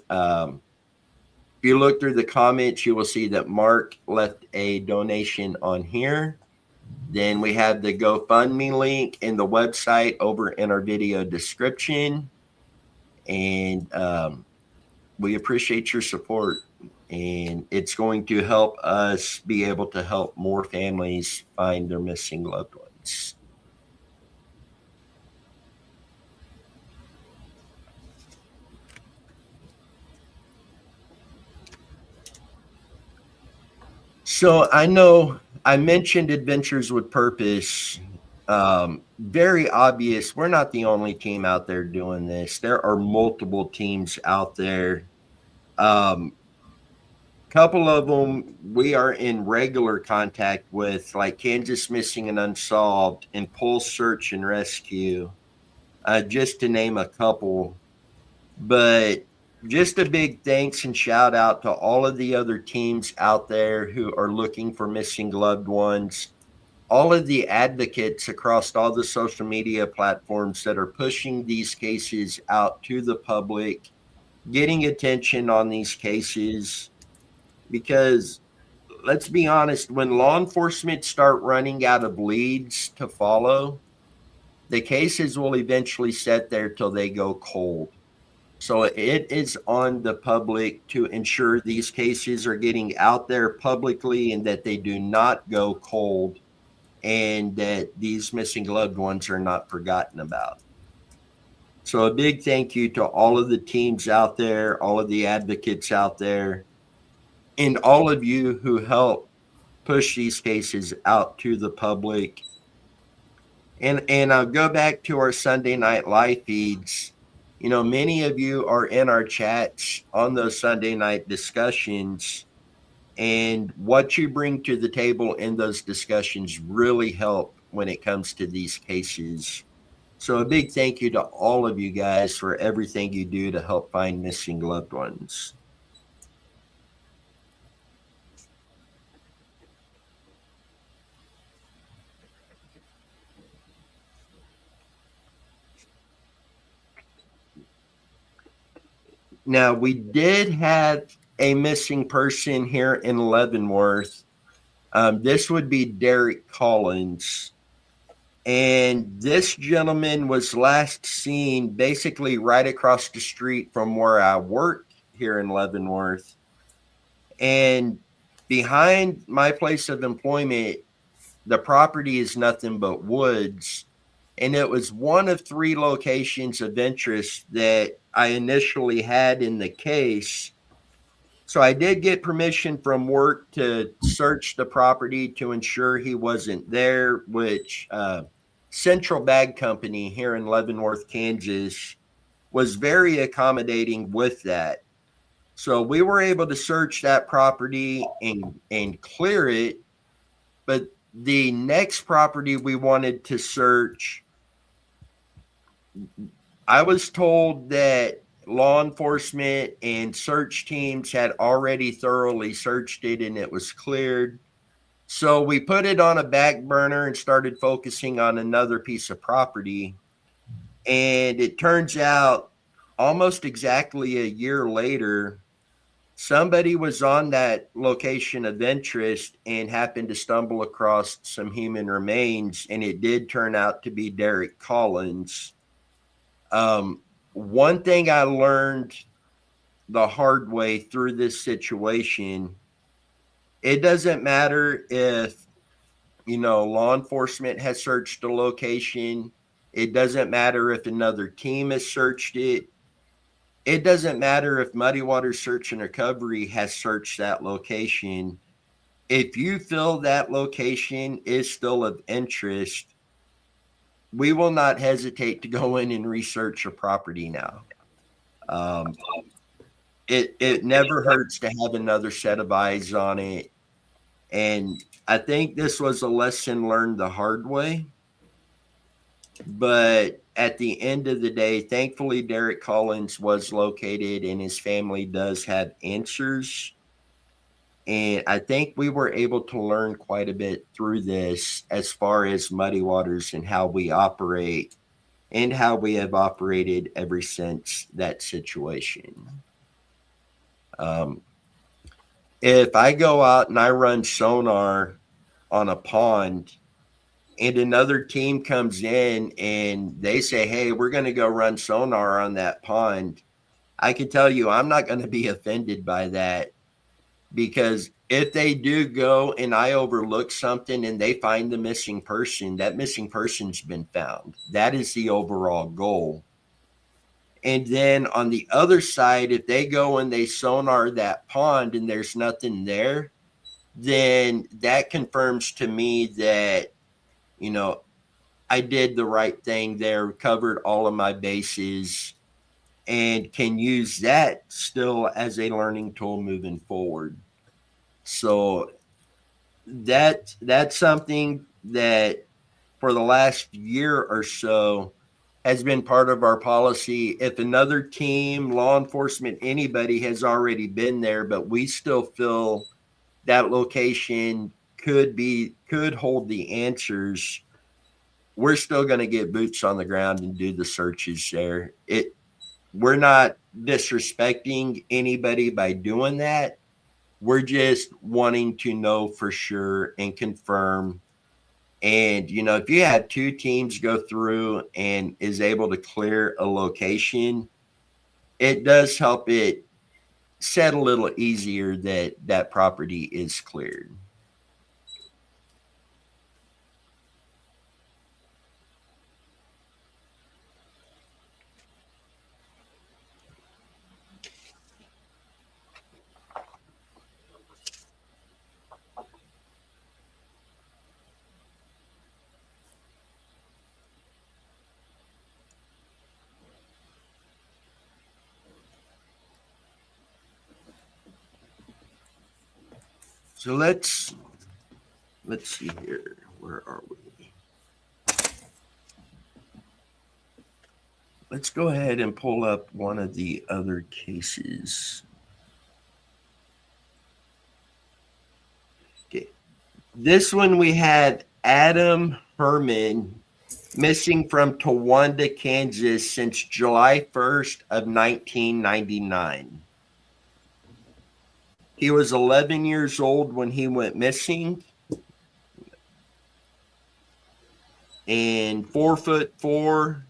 If you look through the comments, you will see that Mark left a donation on here. Then we have the GoFundMe link in the website over in our video description. And we appreciate your support. And it's going to help us be able to help more families find their missing loved ones. So I know I mentioned Adventures with Purpose. Very obvious. We're not the only team out there doing this. There are multiple teams out there. Couple of them we are in regular contact with, like Kansas Missing and Unsolved and Pulse Search and Rescue, just to name a couple. But just a big thanks and shout out to all of the other teams out there who are looking for missing loved ones, all of the advocates across all the social media platforms that are pushing these cases out to the public, getting attention on these cases. Because let's be honest, when law enforcement start running out of leads to follow, the cases will eventually sit there till they go cold. So it is on the public to ensure these cases are getting out there publicly and that they do not go cold, and that these missing loved ones are not forgotten about. So a big thank you to all of the teams out there, all of the advocates out there, and all of you who help push these cases out to the public. And I'll go back to our Sunday night live feeds. Many of you are in our chats on those Sunday night discussions, and what you bring to the table in those discussions really help when it comes to these cases. So a big thank you to all of you guys for everything you do to help find missing loved ones. Now, we did have a missing person here in Leavenworth. This would be Derek Collins. And this gentleman was last seen basically right across the street from where I work here in Leavenworth. And behind my place of employment, the property is nothing but woods. And it was one of three locations of interest that I initially had in the case. So I did get permission from work to search the property to ensure he wasn't there, which Central Bag Company here in Leavenworth, Kansas, was very accommodating with that. So we were able to search that property and clear it. But the next property we wanted to search, I was told that law enforcement and search teams had already thoroughly searched it and it was cleared. So we put it on a back burner and started focusing on another piece of property. And it turns out almost exactly a year later, somebody was on that location of interest and happened to stumble across some human remains. And it did turn out to be Derek Collins. One thing I learned the hard way through this situation, it doesn't matter if, law enforcement has searched the location. It doesn't matter if another team has searched it. It doesn't matter if Muddy Water Search and Recovery has searched that location. If you feel that location is still of interest, we will not hesitate to go in and research your property now. It never hurts to have another set of eyes on it. And I think this was a lesson learned the hard way. But at the end of the day, thankfully, Derek Collins was located and his family does have answers. And I think we were able to learn quite a bit through this as far as Muddy Waters and how we operate and how we have operated ever since that situation. If I go out and I run sonar on a pond and another team comes in and they say, hey, we're going to go run sonar on that pond, I can tell you I'm not going to be offended by that, because if they do go and I overlook something and they find the missing person, that missing person's been found. That is the overall goal. And then on the other side, if they go and they sonar that pond and there's nothing there, then that confirms to me that, I did the right thing there, covered all of my bases, and can use that still as a learning tool moving forward. So that's something that for the last year or so has been part of our policy. If another team, law enforcement, anybody has already been there, but we still feel that location could hold the answers, we're still going to get boots on the ground and do the searches there. We're not disrespecting anybody by doing that. We're just wanting to know for sure and confirm. And, if you have two teams go through and is able to clear a location, it does help it set a little easier that that property is cleared. So let's see here. Where are we? Let's go ahead and pull up one of the other cases. Okay. This one we had Adam Herman missing from Towanda, Kansas since July 1st of 1999. He was 11 years old when he went missing. and 4'4",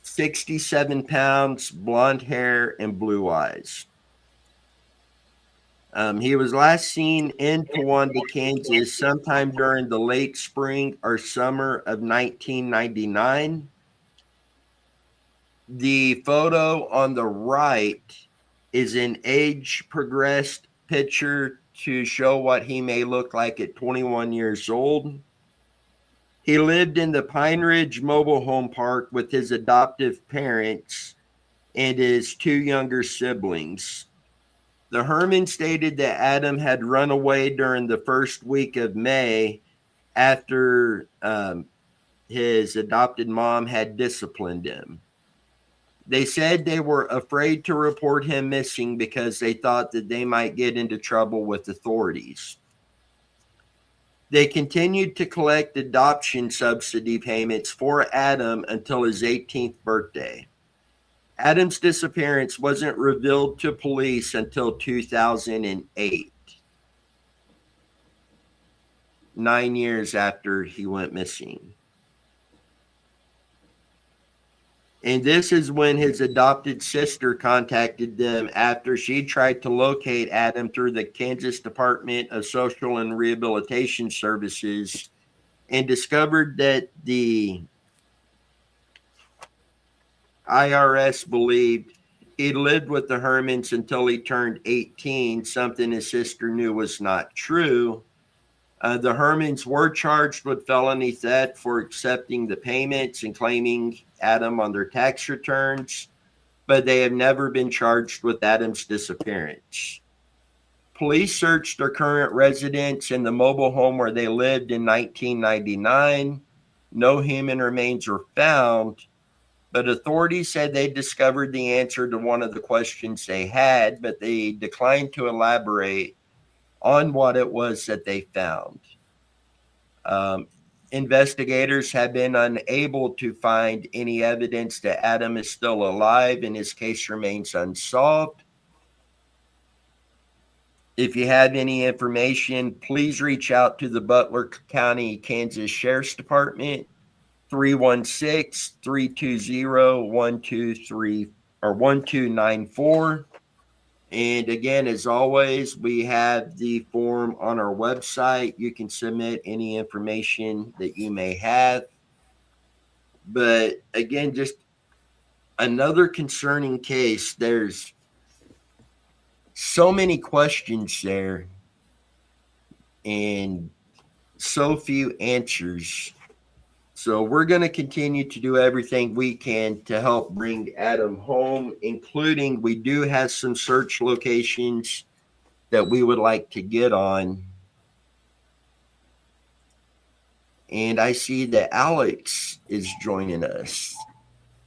67 pounds, blonde hair, and blue eyes. He was last seen in Towanda, Kansas, sometime during the late spring or summer of 1999. The photo on the right is an age progressed picture to show what he may look like at 21 years old. He lived in the Pine Ridge Mobile Home Park with his adoptive parents and his two younger siblings. The Herman stated that Adam had run away during the first week of May after his adopted mom had disciplined him. They said they were afraid to report him missing because they thought that they might get into trouble with authorities. They continued to collect adoption subsidy payments for Adam until his 18th birthday. Adam's disappearance wasn't revealed to police until 2008, 9 years after he went missing. And this is when his adopted sister contacted them after she tried to locate Adam through the Kansas Department of Social and Rehabilitation Services and discovered that the IRS believed he lived with the Hermans until he turned 18, something his sister knew was not true. The Hermans were charged with felony theft for accepting the payments and claiming Adam on their tax returns, but they have never been charged with Adam's disappearance. Police searched their current residence and the mobile home where they lived in 1999. No human remains were found, but authorities said they discovered the answer to one of the questions they had, but they declined to elaborate on what it was that they found. Investigators have been unable to find any evidence that Adam is still alive and his case remains unsolved. If you have any information, please reach out to the Butler County, Kansas Sheriff's Department, 316-320-123 or 1294. And again, as always, we have the form on our website. You can submit any information that you may have. But again, just another concerning case. There's so many questions there and so few answers. So we're going to continue to do everything we can to help bring Adam home, including we do have some search locations that we would like to get on. And I see that Alex is joining us.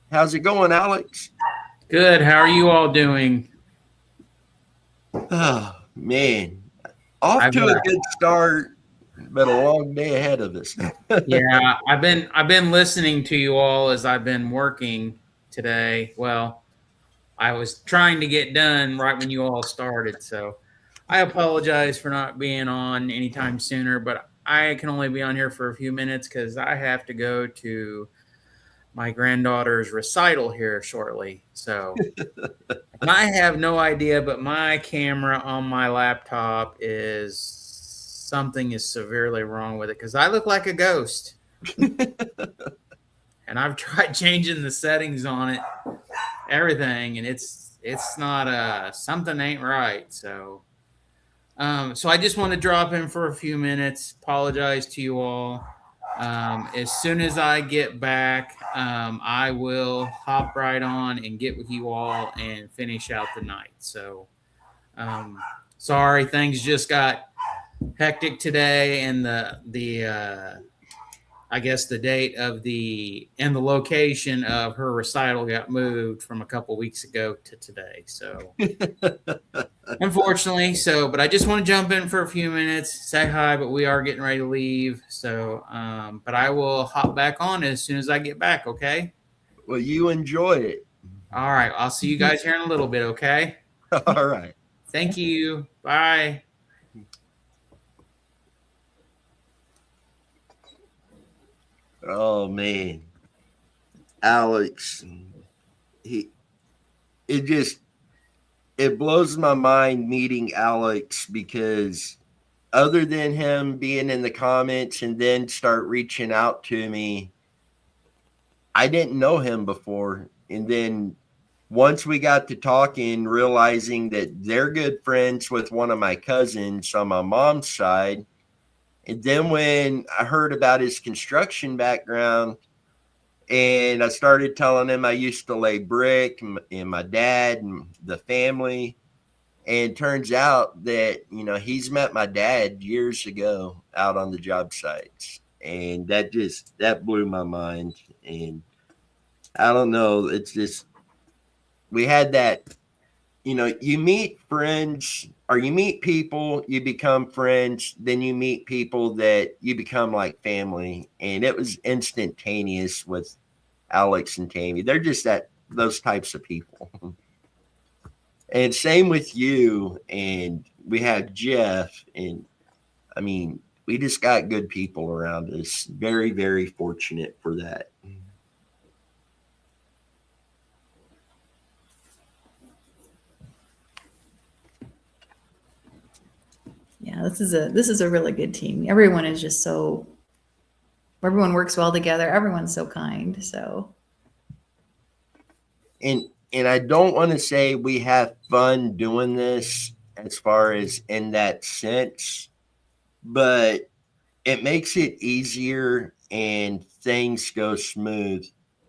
How's it going, Alex? Good. How are you all doing? Oh, man. Off to a good start, but a long day ahead of us. Yeah, I've been listening to you all as I've been working today. Well, I was trying to get done right when you all started, so I apologize for not being on anytime sooner, but I can only be on here for a few minutes because I have to go to my granddaughter's recital here shortly. So I have no idea, but my camera on my laptop is something is severely wrong with it because I look like a ghost. And I've tried changing the settings on it, everything, and it's not something ain't right. So so I just want to drop in for a few minutes. Apologize to you all. As soon as I get back, I will hop right on and get with you all and finish out the night. So sorry, things just got hectic today, and the I guess the date of the location of her recital got moved from a couple weeks ago to today. So unfortunately, but I just want to jump in for a few minutes, say hi, but we are getting ready to leave. So, but I will hop back on as soon as I get back. Okay. Well, you enjoy it. All right. I'll see you guys here in a little bit. Okay. All right. Thank you. Bye. Oh man, Alex, he it just it blows my mind meeting Alex because other than him being in the comments and then start reaching out to me, I didn't know him before. And then once we got to talking, realizing that they're good friends with one of my cousins on my mom's side. And then when I heard about his construction background, and I started telling him I used to lay brick and my dad and the family. And turns out that, he's met my dad years ago out on the job sites. And that blew my mind. And I don't know. It's just, we had that, you meet friends or you meet people, you become friends, then you meet people that you become like family. And it was instantaneous with Alex and Tammy. They're just those types of people. And same with you. And we have Jeff. And I mean, we just got good people around us. Very, very fortunate for that. Yeah, this is a really good team. Everyone is just so everyone works well together. Everyone's so kind. So And I don't want to say we have fun doing this as far as in that sense, but it makes it easier and things go smooth.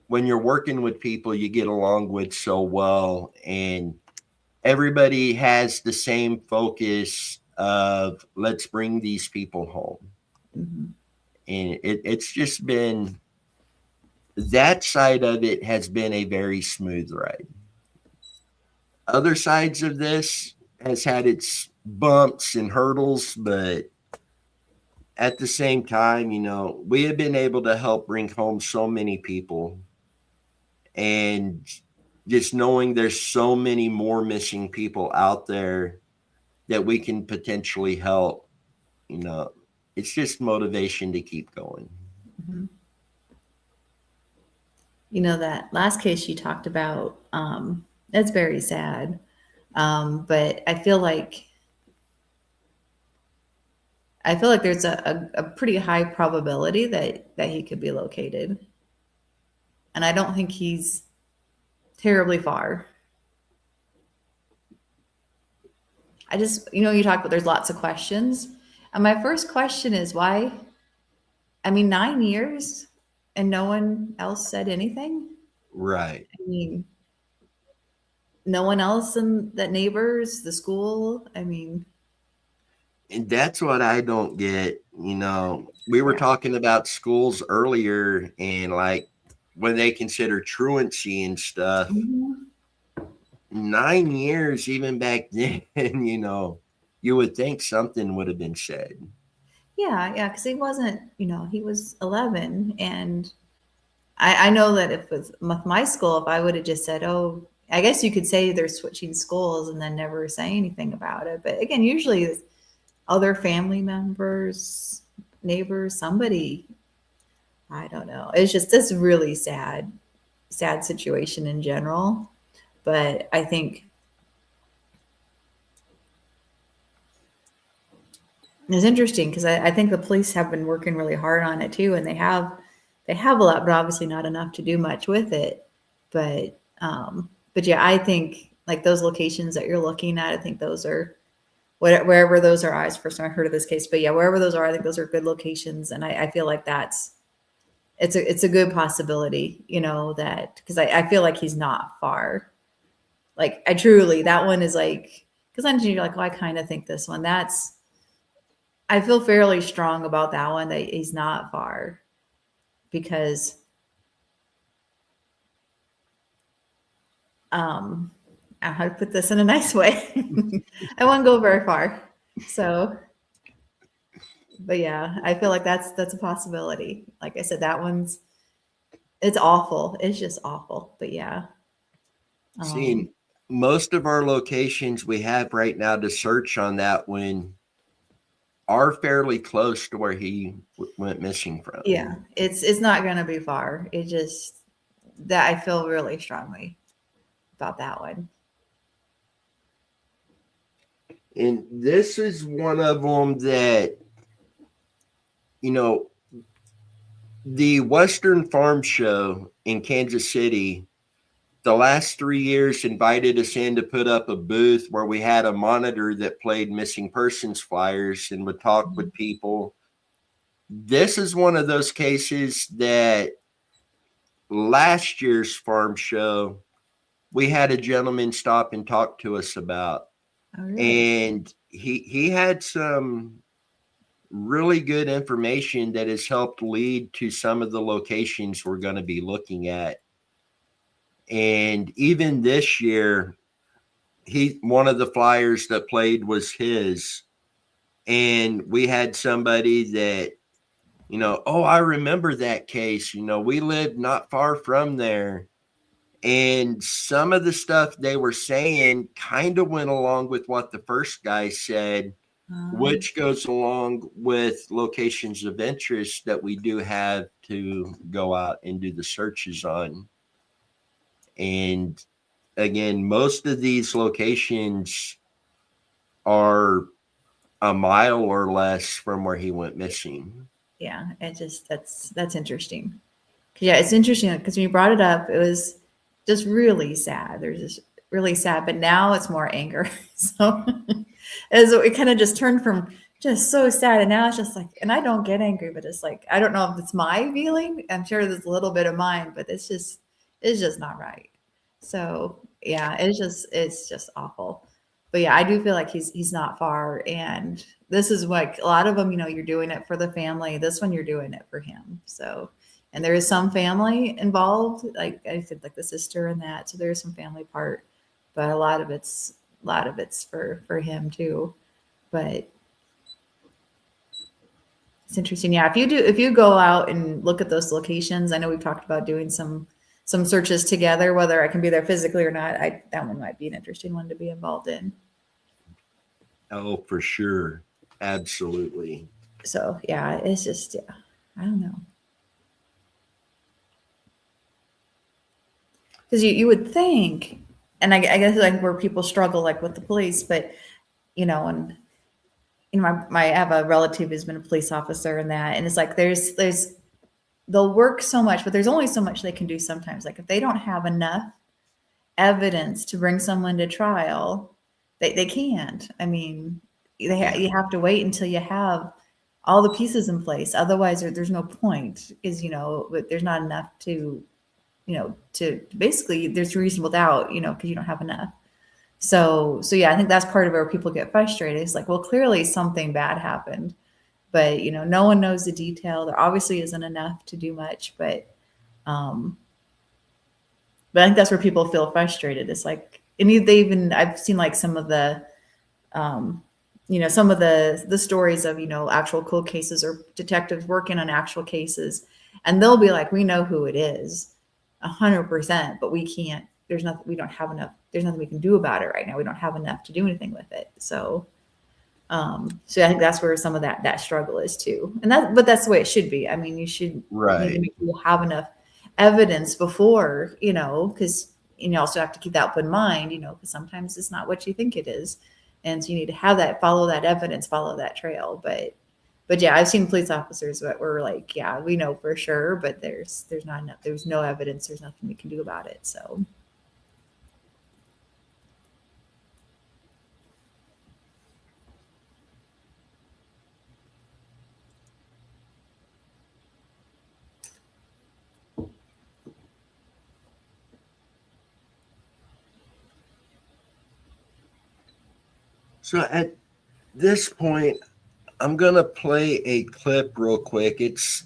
When you're working with people you get along with so well, and everybody has the same focus of let's bring these people home. mhm. And it's just been that side of it has been a very smooth ride. Other sides of this has had its bumps and hurdles, but at the same time, we have been able to help bring home so many people. And just knowing there's so many more missing people out there that we can potentially help, you know, it's just motivation to keep going. Mhm. That last case you talked about, that's very sad. But I feel like there's a pretty high probability that he could be located. And I don't think he's terribly far. I just, you talk about there's lots of questions. And my first question is why? I mean, 9 years and no one else said anything? Right. I mean, no one else in the neighbors, the school. I mean, And that's what I don't get. We were yeah. talking about schools earlier and like when they consider truancy and stuff. Mhm. 9 years, even back then, you would think something would have been said. Yeah, because he wasn't, he was 11. And I know that if with my school, if I would have just said, oh, I guess you could say they're switching schools and then never say anything about it. But again, usually it's other family members, neighbors, somebody, I don't know. It's just this really sad situation in general. But I think it's interesting because I think the police have been working really hard on it too, and they have a lot, but obviously not enough to do much with it. But yeah, I think like those locations that you're looking at, I think those are wherever those are. I was first time I heard of this case, but yeah, wherever those are, I think those are good locations, and I feel like it's a good possibility, that because I feel like he's not far. Like I truly that one is like because then you're like, oh, I kind of think this one I feel fairly strong about that one that he's not far because um how to put this in a nice way. I won't go very far. So but yeah, I feel like that's a possibility. Like I said, it's awful. It's just awful. But yeah. Um Seeing most of our locations we have right now to search on that one, are fairly close to where he went missing from. Yeah, it's not going to be far. It just that I feel really strongly about that one. And this is one of them that, you know, the Western Farm Show in Kansas City, the last 3 years invited us in to put up a booth where we had a monitor that played missing persons flyers and would talk with people. This is one of those cases that last year's farm show, we had a gentleman stop and talk to us about. Oh, really? And he had some really good information that has helped lead to some of the locations we're going to be looking at. And even this year, one of the flyers that played was his. And we had somebody that, you know, oh, I remember that case. You know, we lived not far from there. And some of the stuff they were saying kind of went along with what the first guy said, which goes along with locations of interest that we do have to go out and do the searches on. And again, most of these locations are a mile or less from where he went missing. Yeah, it just that's interesting. Yeah, it's interesting because when you brought it up, it was just really sad. There's just really sad, but now it's more anger. So it kind of just turned from just so sad, and now it's just like, and I don't get angry, but it's like I don't know if it's my feeling. I'm sure there's a little bit of mine, but it's just not right. So yeah, it's just awful. But yeah, I do feel like he's not far, and this is like a lot of them. You know, you're doing it for the family. This one, you're doing it for him. So. And there is some family involved, like I said, like the sister and that. So there is some family part, but a lot of it's for him too. But it's interesting. Yeah, if you go out and look at those locations, I know we've talked about doing some searches together, whether I can be there physically or not. That one might be an interesting one to be involved in. Oh, for sure. Absolutely. So yeah, it's just, yeah, I don't know. Because you would think, and I guess like where people struggle like with the police, but you know, and you know, I have a relative who's been a police officer and that, and it's like they'll work so much, but there's only so much they can do sometimes. Like if they don't have enough evidence to bring someone to trial, they can't. I mean, you have to wait until you have all the pieces in place. Otherwise, there's no point. Is, you know, there's not enough to. You know, to basically there's reasonable doubt, you know, because you don't have enough. So yeah, I think that's part of where people get frustrated. It's like, well, clearly something bad happened, but you know, no one knows the detail. There obviously isn't enough to do much, but I think that's where people feel frustrated. It's like, and I've seen like some of the, you know, some of the stories of, you know, actual cold cases or detectives working on actual cases, and they'll be like, we know who it is. 100%, but we can't, we don't have enough, there's nothing we can do about it right now. We don't have enough to do anything with it. So I think that's where some of that struggle is too. But that's the way it should be. I mean, you have enough evidence before, you know, because you also have to keep that in mind, you know, because sometimes it's not what you think it is. And so you need to have that, follow that evidence, follow that trail. But yeah, I've seen police officers that were like, yeah, we know for sure, but there's not enough. There's no evidence. There's nothing we can do about it. So. So at this point, I'm going to play a clip real quick. It's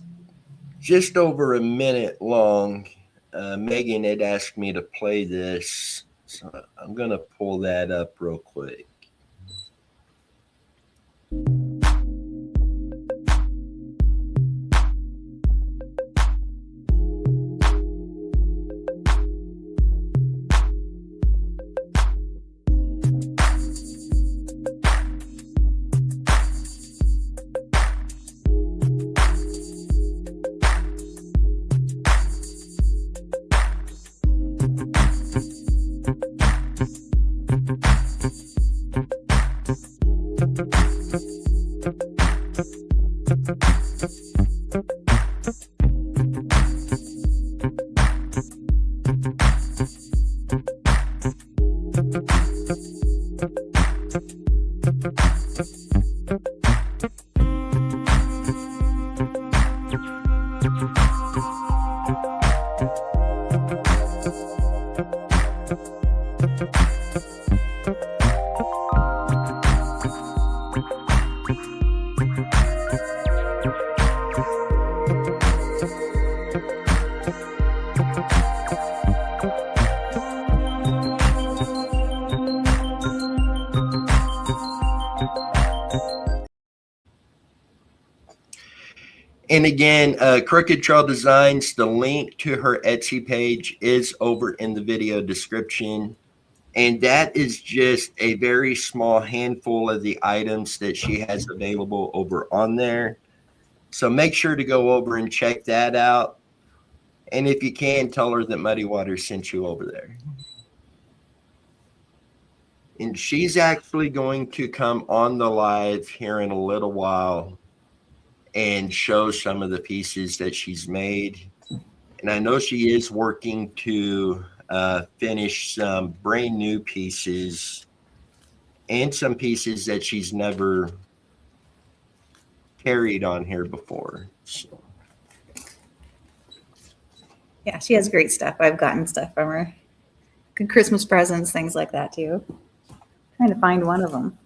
just over a minute long. Megan had asked me to play this, so I'm going to pull that up real quick. And again, Crooked Trail Designs, the link to her Etsy page is over in the video description. And that is just a very small handful of the items that she has available over on there. So make sure to go over and check that out. And if you can, tell her that Muddy Waters sent you over there. And she's actually going to come on the live here in a little while and show some of the pieces that she's made. And I know she is working to finish some brand new pieces and some pieces that she's never carried on here before. So. Yeah, she has great stuff. I've gotten stuff from her. Good Christmas presents, things like that too. Trying to find one of them.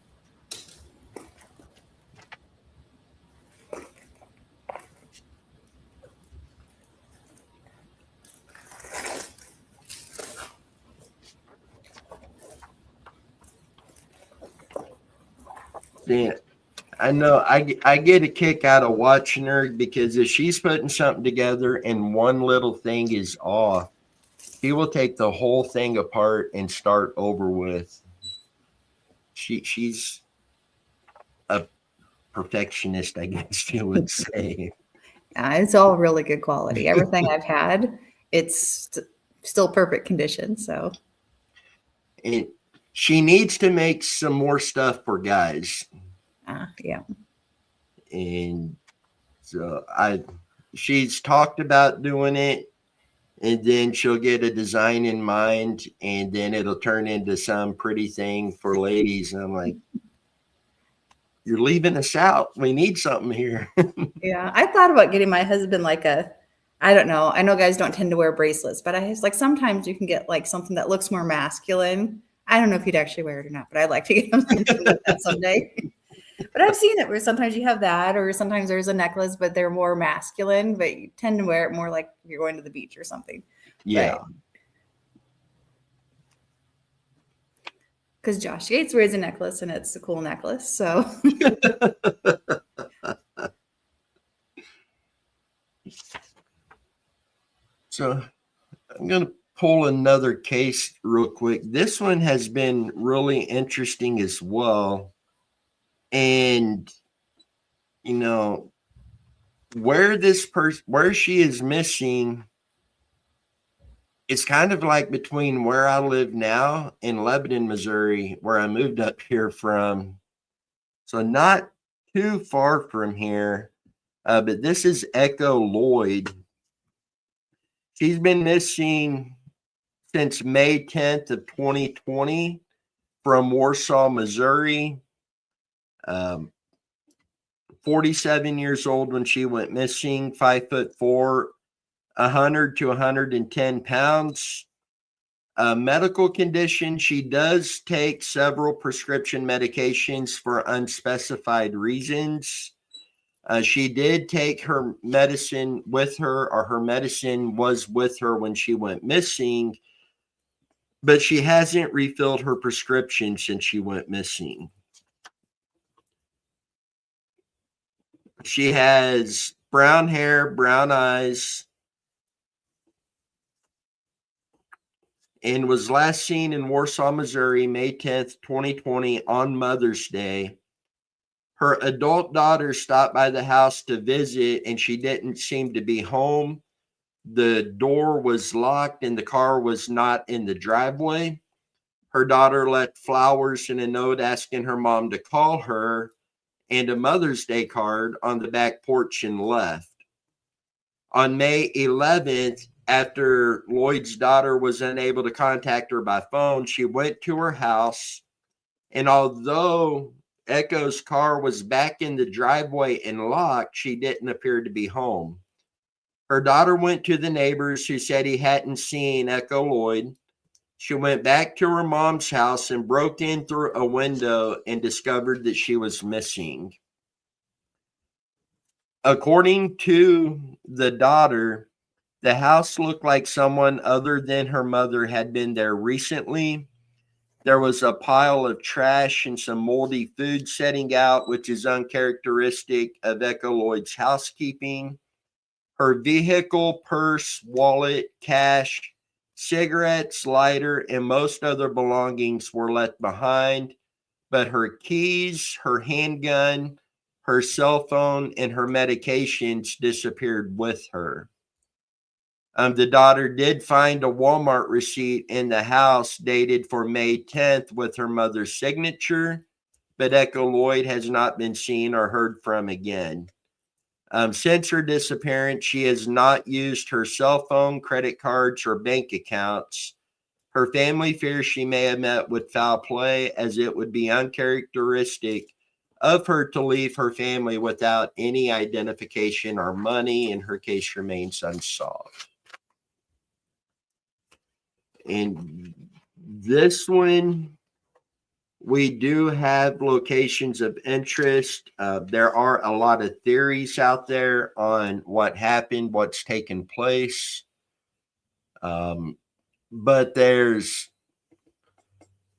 Yeah, I know. I get a kick out of watching her because if she's putting something together and one little thing is off, she will take the whole thing apart and start over with. She's a perfectionist, I guess you would say. Yeah, it's all really good quality. Everything I've had, it's still perfect condition. So, and she needs to make some more stuff for guys. Yeah. And so she's talked about doing it, and then she'll get a design in mind, and then it'll turn into some pretty thing for ladies. And I'm like, you're leaving us out. We need something here. Yeah. I thought about getting my husband like I don't know. I know guys don't tend to wear bracelets, but I was like, sometimes you can get like something that looks more masculine. I don't know if he'd actually wear it or not, but I'd like to get him something like that someday. But I've seen it where sometimes you have that, or sometimes there's a necklace, but they're more masculine, but you tend to wear it more like you're going to the beach or something. Yeah. Because Josh Yates wears a necklace and it's a cool necklace. So So I'm going to pull another case real quick. This one has been really interesting as well. And, you know, where she is missing, it's kind of like between where I live now in Lebanon, Missouri, where I moved up here from. So not too far from here. But this is Echo Lloyd. She's been missing since May 10th of 2020 from Warsaw, Missouri. 47 years old when she went missing, 5'4", 100 to 110 pounds. Medical condition, she does take several prescription medications for unspecified reasons. She did take her medicine with her, or her medicine was with her when she went missing, but she hasn't refilled her prescription since she went missing. She has brown hair, brown eyes, and was last seen in Warsaw, Missouri, May 10th, 2020 on Mother's Day. Her adult daughter stopped by the house to visit, and she didn't seem to be home. The door was locked and the car was not in the driveway. Her daughter left flowers and a note asking her mom to call her and a Mother's Day card on the back porch and left. On May 11th, after Lloyd's daughter was unable to contact her by phone, she went to her house, and although Echo's car was back in the driveway and locked, she didn't appear to be home. Her daughter went to the neighbors who said he hadn't seen Echo Lloyd. She went back to her mom's house and broke in through a window and discovered that she was missing. According to the daughter, The house looked like someone other than her mother had been there recently. There was a pile of trash and some moldy food setting out, which is uncharacteristic of Echo Lloyd's housekeeping. Her vehicle, purse, wallet, cash, cigarettes, lighter, and most other belongings were left behind, but her keys, her handgun, her cell phone, and her medications disappeared with her. The daughter did find a Walmart receipt in the house dated for May 10th with her mother's signature, but Echo Lloyd has not been seen or heard from again. Since her disappearance, she has not used her cell phone, credit cards, or bank accounts. Her family fears she may have met with foul play, as it would be uncharacteristic of her to leave her family without any identification or money, and her case remains unsolved. And this one, we do have locations of interest. There are a lot of theories out there on what happened, what's taken place. But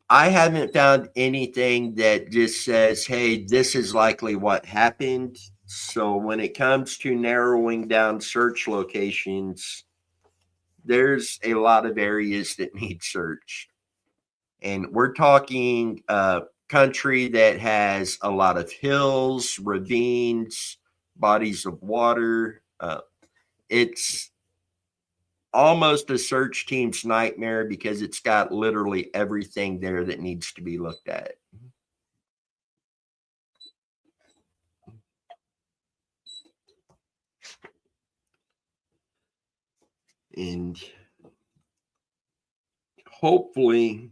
I haven't found anything that just says, hey, this is likely what happened. So when it comes to narrowing down search locations, there's a lot of areas that need searched. And we're talking country that has a lot of hills, ravines, bodies of water. It's almost a search team's nightmare because it's got literally everything there that needs to be looked at. And hopefully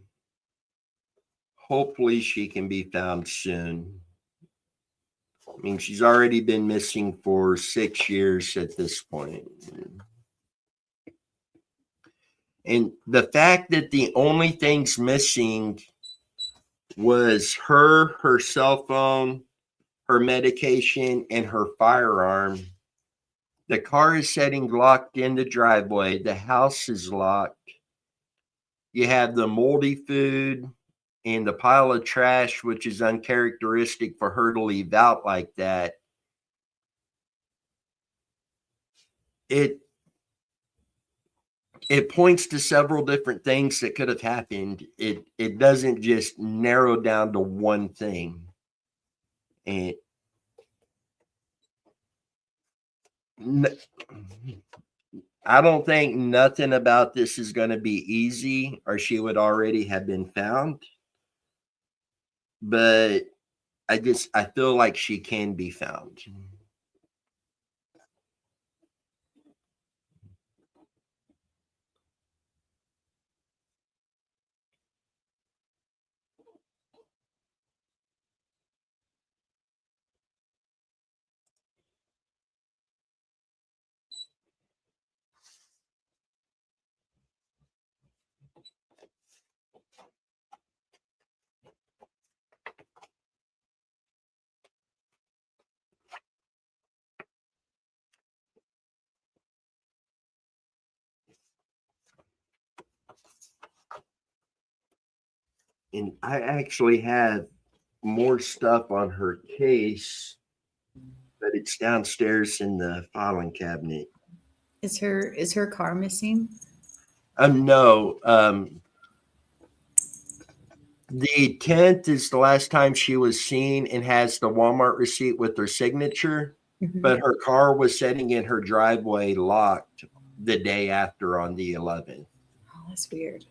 she can be found soon. I mean, she's already been missing for 6 years at this point. And the fact that the only things missing was her cell phone, her medication, and her firearm. The car is sitting locked in the driveway. The house is locked. You have the moldy food and the pile of trash, which is uncharacteristic for her to leave out like that. It points to several different things that could have happened. It doesn't just narrow down to one thing. And I don't think nothing about this is going to be easy, or she would already have been found. But I feel like she can be found. And I actually have more stuff on her case, but it's downstairs in the filing cabinet. Is her car missing? No. The 10th is the last time she was seen and has the Walmart receipt with her signature, but her car was sitting in her driveway locked the day after on the 11th. Oh, that's weird.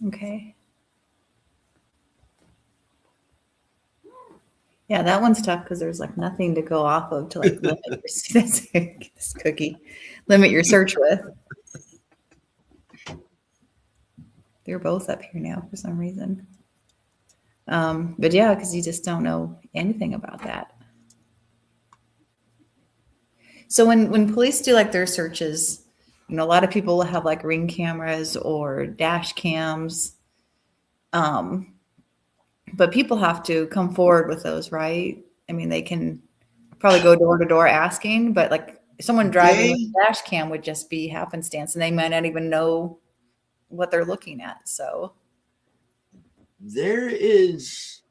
Okay. Yeah, that one's tough because there's like nothing to go off of to like limit your this cookie, limit your search with. They're both up here now for some reason. But yeah, because you just don't know anything about that. So when police do like their searches, you know, a lot of people will have like Ring cameras or dash cams. But people have to come forward with those, right? I mean, they can probably go door to door asking, but like Someone driving with They, a dash cam would just be happenstance, and they might not even know what they're looking at. So there is,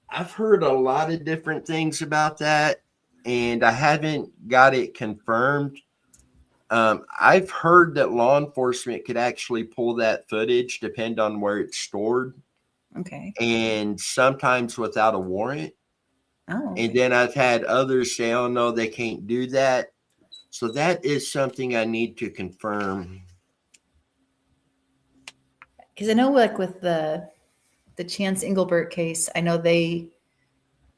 I've heard a lot of different things about that, and I haven't got it confirmed. I've heard that law enforcement could actually pull that footage, depend on where it's stored, okay. and sometimes without a warrant. Oh, And okay. then I've had others say, "Oh no, they can't do that." So that is something I need to confirm. Because I know, like with the Chance Engelbert case, I know they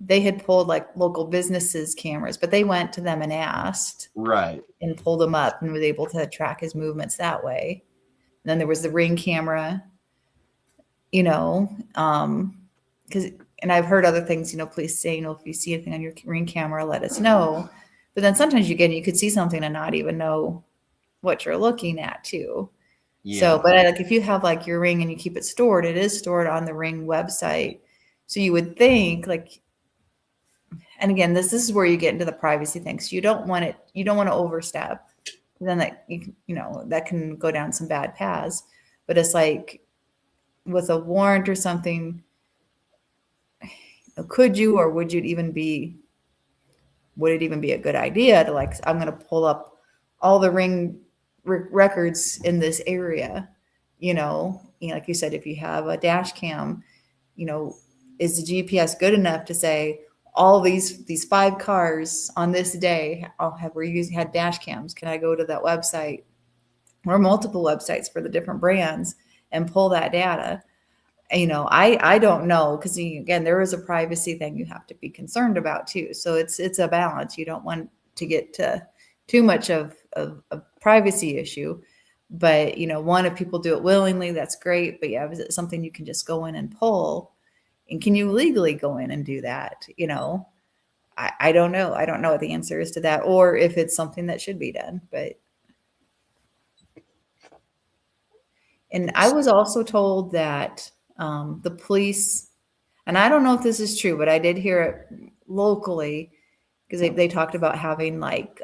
had pulled like local businesses cameras, but they went to them and asked Right. and pulled him up and was able to track his movements that way. And then there was the Ring camera, you know, because and I've heard other things, you know, police saying, you know, if you see anything on your Ring camera, let us know. But then sometimes you could see something and not even know what you're looking at too. Yeah. So, but like if you have like your Ring and you keep it stored, it is stored on the Ring website. So you would think like, and again, this is where you get into the privacy thing. So you don't want to overstep. Then that you know that can go down some bad paths. But it's like with a warrant or something, could you or would it even be a good idea to like, I'm going to pull up all the Ring records in this area, like you said, if you have a dash cam, is the GPS good enough to say all these 5 cars on this day had dash cams? Can I go to that website or multiple websites for the different brands and pull that data? I don't know, because again, there is a privacy thing you have to be concerned about too. So it's a balance. You don't want to get to too much of a privacy issue, but if people do it willingly, that's great. But yeah, is it something you can just go in and pull, and can you legally go in and do that? I don't know. I don't know what the answer is to that, or if it's something that should be done. And I was also told that the police, and I don't know if this is true, but I did hear it locally, because they talked about having like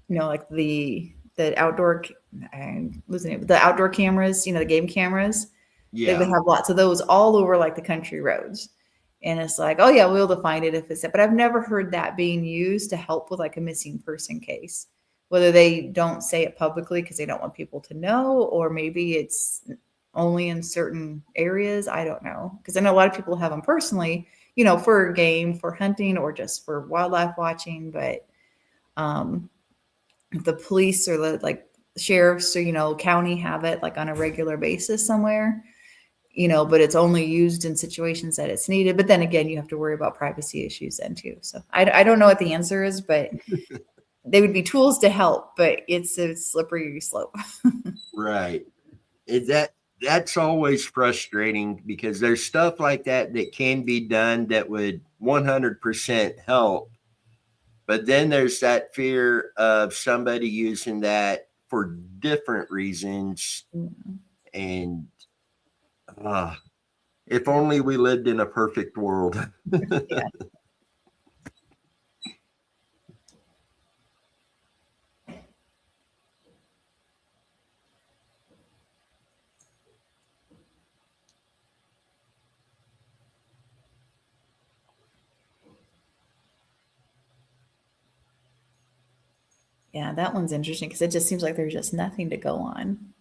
the outdoor, I'm losing it, the outdoor cameras, the game cameras. They would have lots of those all over like the country roads. And it's like, oh yeah, we'll be able to find it if it's that. But I've never heard that being used to help with like a missing person case. Whether they don't say it publicly because they don't want people to know, or maybe it's only in certain areas. I don't know. Because I know a lot of people have them personally, for game, for hunting, or just for wildlife watching. But the police or the sheriffs or, county have it like on a regular basis somewhere, but it's only used in situations that it's needed. But then again, you have to worry about privacy issues then too. So I don't know what the answer is, but they would be tools to help, but it's a slippery slope. Right. That's always frustrating, because there's stuff like that can be done that would 100% help. But then there's that fear of somebody using that for different reasons. And if only we lived in a perfect world. Yeah. Yeah, that one's interesting because it just seems like there's just nothing to go on.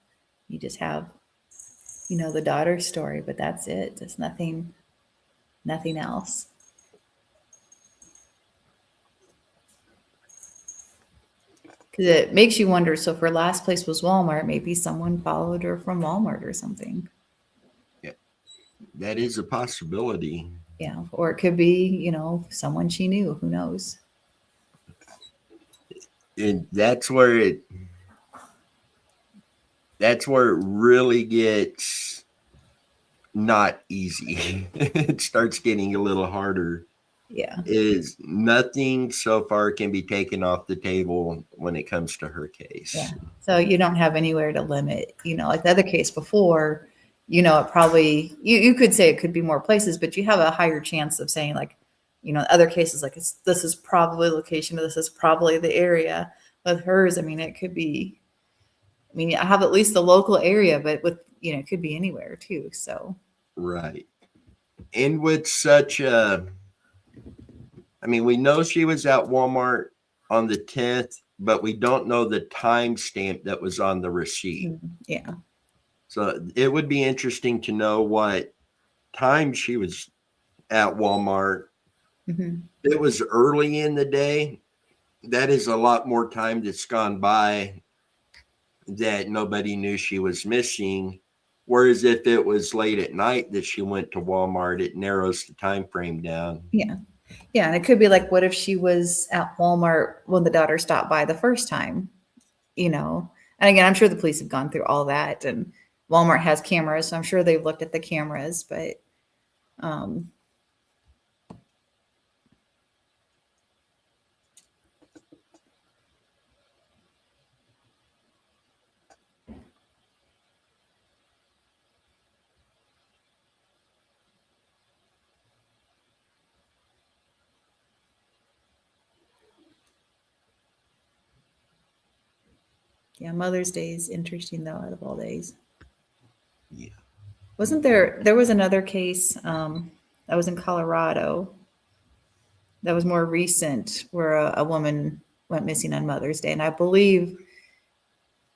You just have, the daughter's story, but that's it. Just nothing else. Because it makes you wonder. So if her last place was Walmart, maybe someone followed her from Walmart or something. Yeah, that is a possibility. Yeah, or it could be, someone she knew. Who knows? And that's where it really gets not easy. It starts getting a little harder. Yeah. Is nothing so far can be taken off the table when it comes to her case. Yeah. So you don't have anywhere to limit, like the other case before, it probably, you could say it could be more places, but you have a higher chance of saying like, other cases like this is probably location, or this is probably the area. With hers, I mean, it could be. I mean, I have at least the local area, but with it could be anywhere too. So Right. And with such a, I mean, we know she was at Walmart on the 10th, but we don't know the timestamp that was on the receipt. yeah. So it would be interesting to know what time she was at Walmart. Mhm. It was early in the day. That is a lot more time that's gone by that nobody knew she was missing. Whereas if it was late at night that she went to Walmart, it narrows the time frame down. Yeah. Yeah. And it could be like, what if she was at Walmart when the daughter stopped by the first time? And again, I'm sure the police have gone through all that, and Walmart has cameras, so I'm sure they've looked at the cameras, but yeah, Mother's Day is interesting though, out of all days. Yeah. Wasn't there was another case that was in Colorado that was more recent where a woman went missing on Mother's Day. And I believe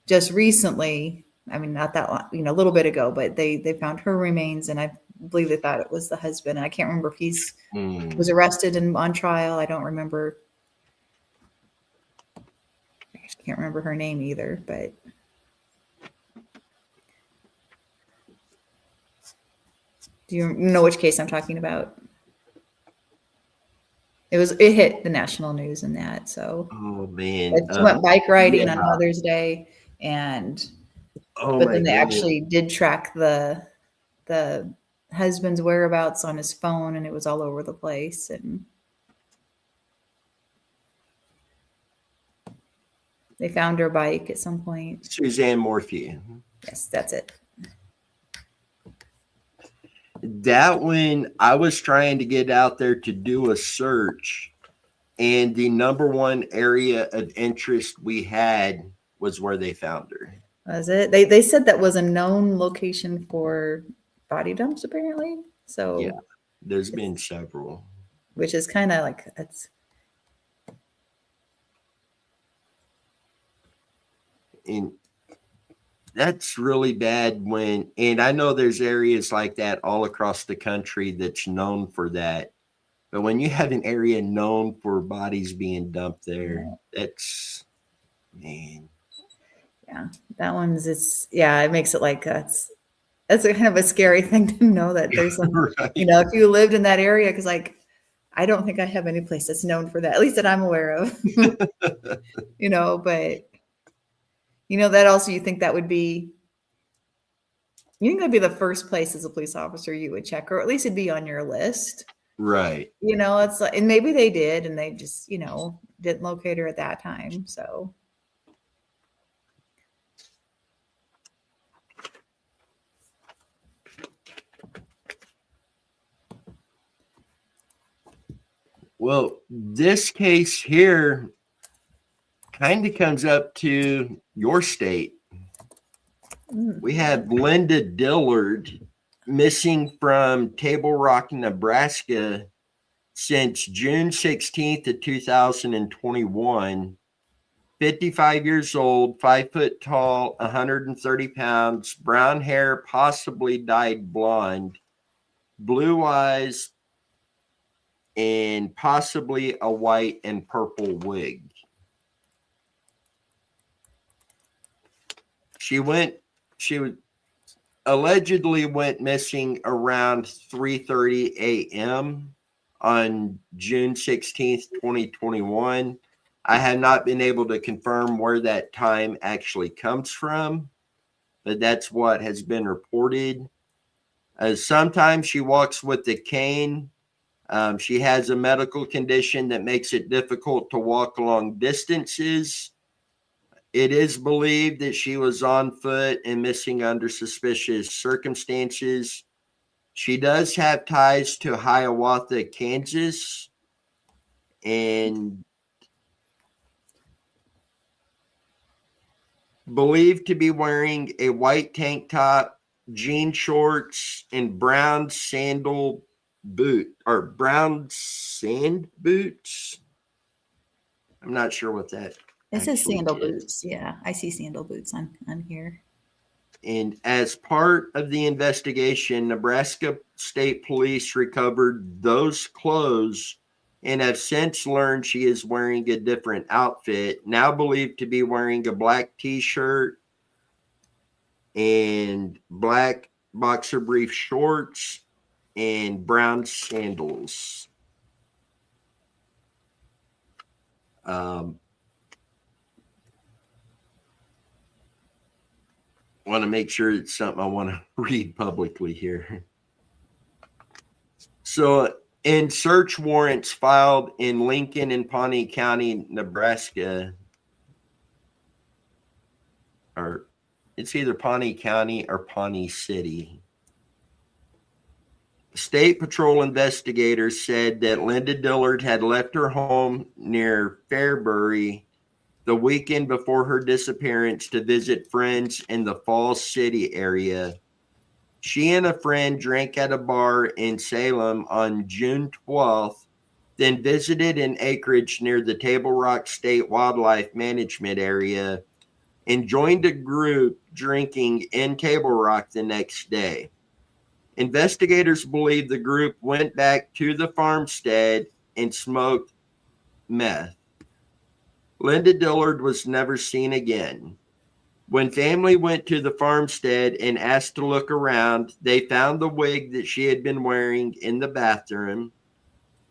just recently, I mean, not that long, a little bit ago, but they found her remains, and I believe they thought it was the husband. And I can't remember if he's was arrested and on trial. I don't remember. I can't remember her name either, but do you know which case I'm talking about? It hit the national news in that. So Oh man. she went bike riding yeah. on Mother's Day, and Oh but my then they goodness. actually did track the husband's whereabouts on his phone, and it was all over the place. And they found her bike at some point. Suzanne Morphy. Yes, that's it. That one, I was trying to get out there to do a search, and the number one area of interest we had was where they found her. Was it? They said that was a known location for body dumps, apparently. So Yeah, there's been several. Which is kind of like that's. And that's really bad and I know there's areas like that all across the country that's known for that. But when you have an area known for bodies being dumped there, that's, man. Yeah, that one's it makes it like that's a kind of a scary thing to know that there's some, Right. if you lived in that area, because like I don't think I have any place that's known for that, at least that I'm aware of. But that also you think that'd be the first place as a police officer you would check, or at least it'd be on your list. Right. It's like, and maybe they did, and they just, didn't locate her at that time. So. Well, this case here kind of comes up to your state. We have Linda Dillard missing from Table Rock, Nebraska since June 16th of 2021. 55 years old, 5 foot tall, 130 pounds, brown hair, possibly dyed blonde, blue eyes, and possibly a white and purple wig. She allegedly went missing around 3:30 a.m. on June 16th, 2021. I have not been able to confirm where that time actually comes from, but that's what has been reported. Sometimes she walks with a cane. She has a medical condition that makes it difficult to walk long distances. It is believed that she was on foot and missing under suspicious circumstances. She does have ties to Hiawatha, Kansas, and believed to be wearing a white tank top, jean shorts, and brown sand boots. I'm not sure what that It says actually sandal is. boots. Yeah, I see sandal boots on here. And as part of the investigation, Nebraska State Police recovered those clothes and have since learned she is wearing a different outfit, now believed to be wearing a black t-shirt and black boxer brief shorts and brown sandals. Want to make sure it's something I want to read publicly here. So, in search warrants filed in Lincoln and Pawnee County, Nebraska, or it's either Pawnee County or Pawnee City. State Patrol investigators said that Linda Dillard had left her home near Fairbury the weekend before her disappearance to visit friends in the Falls City area. She and a friend drank at a bar in Salem on June 12th, then visited an acreage near the Table Rock State Wildlife Management Area and joined a group drinking in Table Rock the next day. Investigators believe the group went back to the farmstead and smoked meth. Linda Dillard was never seen again. When family went to the farmstead and asked to look around, they found the wig that she had been wearing in the bathroom.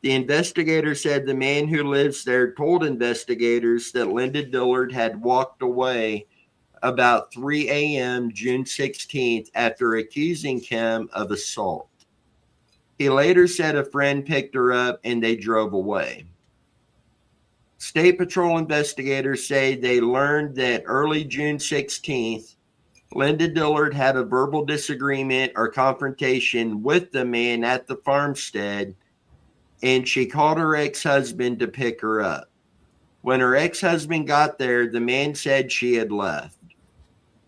The investigator said the man who lives there told investigators that Linda Dillard had walked away about 3 a.m. June 16th after accusing him of assault. He later said a friend picked her up and they drove away. State Patrol investigators say they learned that early June 16th, Linda Dillard had a verbal disagreement or confrontation with the man at the farmstead, and she called her ex-husband to pick her up. When her ex-husband got there, the man said she had left.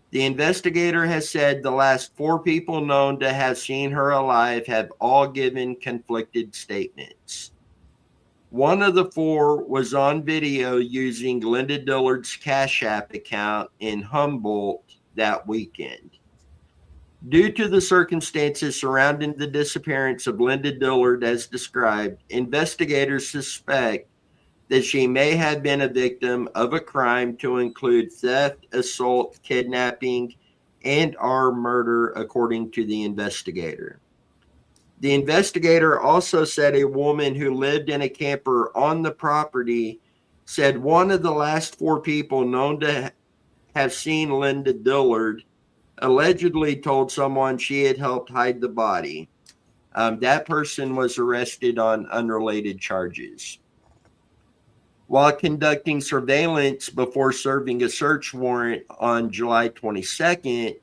The investigator has said the last 4 people known to have seen her alive have all given conflicted statements. One of the 4 was on video using Linda Dillard's Cash App account in Humboldt that weekend. Due to the circumstances surrounding the disappearance of Linda Dillard as described, investigators suspect that she may have been a victim of a crime to include theft, assault, kidnapping, and/or murder, according to the investigator. The investigator also said a woman who lived in a camper on the property said one of the last 4 people known to have seen Linda Dillard allegedly told someone she had helped hide the body. That person was arrested on unrelated charges. While conducting surveillance before serving a search warrant on July 22nd,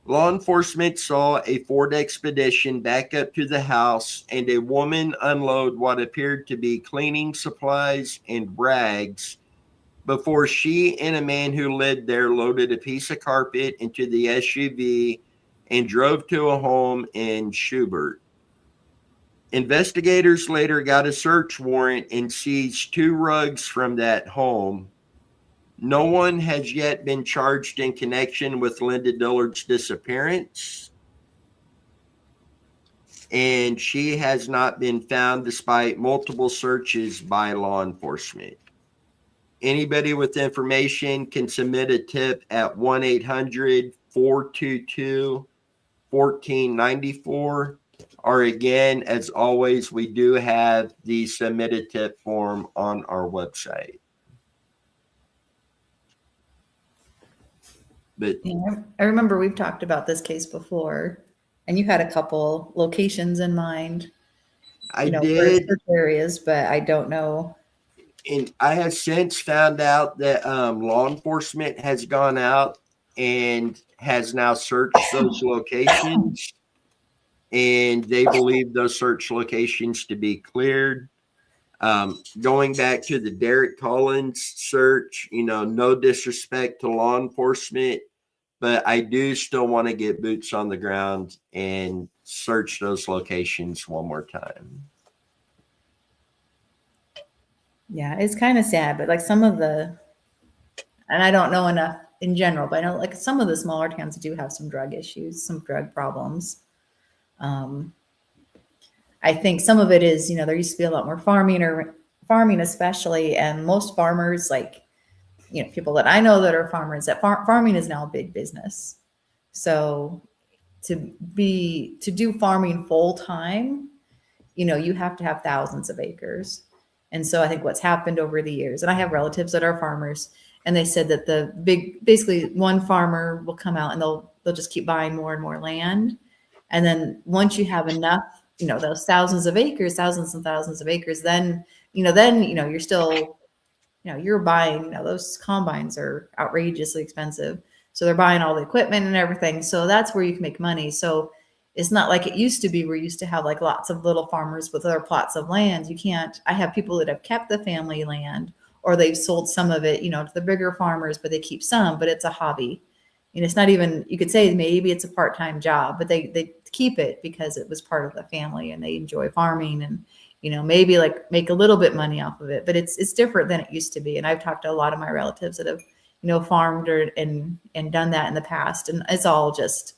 law enforcement saw a Ford Expedition back up to the house and a woman unload what appeared to be cleaning supplies and rags before she and a man who lived there loaded a piece of carpet into the SUV and drove to a home in Schubert. Investigators later got a search warrant and seized 2 rugs from that home. No one has yet been charged in connection with Linda Dillard's disappearance, and she has not been found despite multiple searches by law enforcement. Anybody with information can submit a tip at 1-800-422-1494. Or again, as always, we do have the submit a tip form on our website. But Yeah, I remember we've talked about this case before, and you had a couple locations in mind. I For did, search areas, but I don't know. and I have since found out that law enforcement has gone out and has now searched those locations, and they believe those search locations to be cleared. Going back to the Derek Collins search, no disrespect to law enforcement, but I do still want to get boots on the ground and search those locations one more time. Yeah, it's kind of sad, but like some of the, and I don't know enough in general, but I know like some of the smaller towns do have some drug issues, some drug problems. I think some of it is, there used to be a lot more farming especially, and most farmers, like, people that I know that are farmers, that farming is now a big business. So to do farming full time, you have to have thousands of acres. And so I think what's happened over the years, and I have relatives that are farmers, and they said that basically one farmer will come out and they'll just keep buying more and more land. And then once you have enough, those thousands and thousands of acres, then you're still, you're buying, those combines are outrageously expensive. So they're buying all the equipment and everything. So that's where you can make money. So it's not like it used to be where you used to have like lots of little farmers with other plots of land. You can't, I have people that have kept the family land, or they've sold some of it, to the bigger farmers, but they keep some, but it's a hobby. It's not even, you could say maybe it's a part-time job, but they keep it because it was part of the family and they enjoy farming and, maybe like make a little bit money off of it, but it's different than it used to be. And I've talked to a lot of my relatives that have, farmed and done that in the past. And it's all just,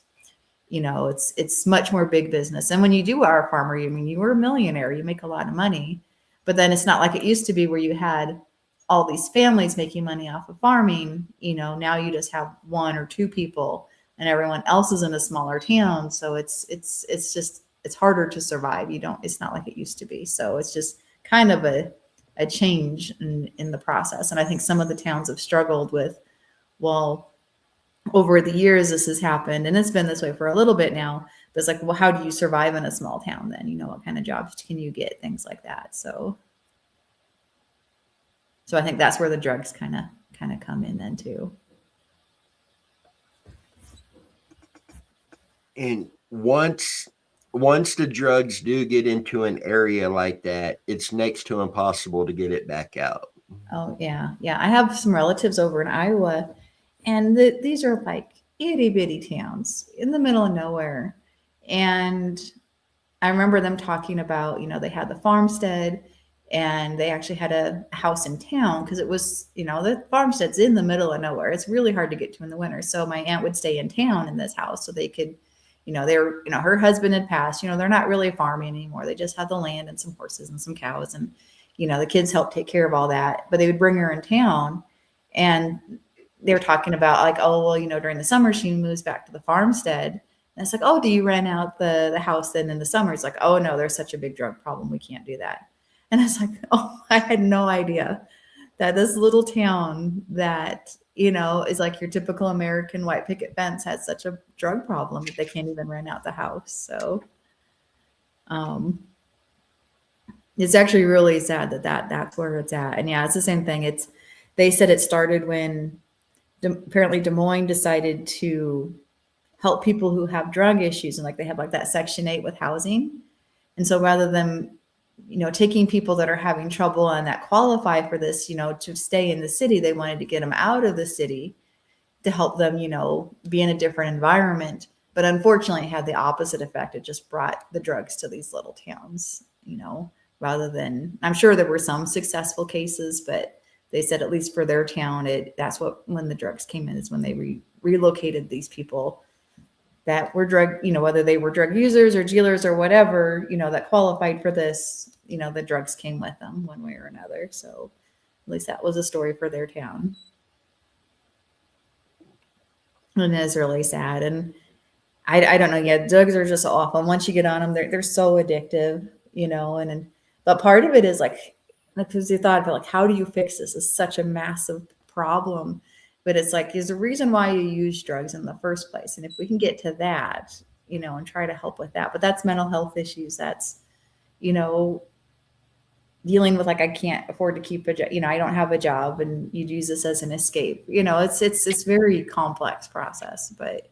it's much more big business. And when you are a farmer, you were a millionaire, you make a lot of money, but then it's not like it used to be where you had all these families making money off of farming. Now you just have one or two people and everyone else is in a smaller town. So it's harder to survive. It's not like it used to be. So it's just kind of a change in the process. And I think some of the towns have struggled with, well, over the years, this has happened and it's been this way for a little bit now. But it's like, well, how do you survive in a small town then? What kind of jobs can you get? Things like that. So I think that's where the drugs kind of come in then too. And once the drugs do get into an area like that, it's next to impossible to get it back out. Oh yeah. Yeah. I have some relatives over in Iowa, and these are like itty bitty towns in the middle of nowhere. And I remember them talking about, they had the farmstead and they actually had a house in town because it was, the farmstead's in the middle of nowhere. It's really hard to get to in the winter. So my aunt would stay in town in this house so they could, her husband had passed, they're not really farming anymore. They just had the land and some horses and some cows and, the kids helped take care of all that, but they would bring her in town and they were talking about like, oh, well, during the summer, she moves back to the farmstead. And it's like, oh, do you rent out the house then in the summer? It's like, oh no, there's such a big drug problem. We can't do that. And I was like, oh, I had no idea that this little town that, is like your typical American white picket fence has such a drug problem that they can't even rent out the house. So it's actually really sad that's where it's at. And yeah, it's the same thing. They said it started when apparently Des Moines decided to help people who have drug issues. And like they have like that Section 8 with housing. And so rather than, taking people that are having trouble and that qualify for this, to stay in the city, they wanted to get them out of the city to help them, be in a different environment. But unfortunately, it had the opposite effect. It just brought the drugs to these little towns, rather than, I'm sure there were some successful cases, but they said at least for their town, that's when the drugs came in is when they relocated these people that were drug, whether they were drug users or dealers or whatever, that qualified for this, the drugs came with them one way or another. So at least that was a story for their town. And it's really sad. And I don't know. Yeah, drugs are just awful. And once you get on them, they're so addictive, but part of it is like, because you thought about like, how do you fix this? It's such a massive problem. But it's like, there's a reason why you use drugs in the first place. And if we can get to that, and try to help with that, but that's mental health issues. That's, dealing with like, I can't afford to keep a job, I don't have a job and you'd use this as an escape. It's very complex process, but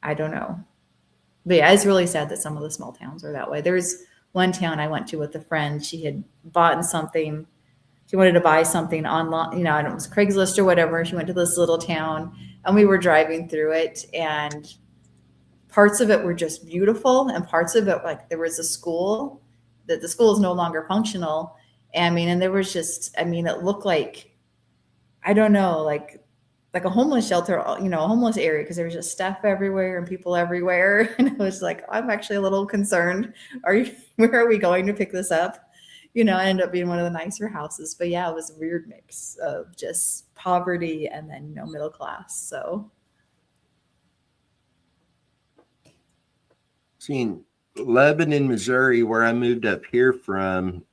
I don't know. But yeah, it's really sad that some of the small towns are that way. There's one town I went to with a friend. She had bought something. She wanted to buy something online, you know, I don't know, it was Craigslist or whatever. She went to this little town and we were driving through it, and parts of it were just beautiful, and parts of it, like there was a school that the school is no longer functional. I mean, and there was just, I mean, it looked like, I don't know, like a homeless shelter, you know, a homeless area, because there was just stuff everywhere and people everywhere. And I was like, I'm actually a little concerned. Where are we going to pick this up? You know, it ended up being one of the nicer houses. But yeah, it was a weird mix of just poverty and then, you know, middle class. So seeing Lebanon, Missouri, where I moved up here from,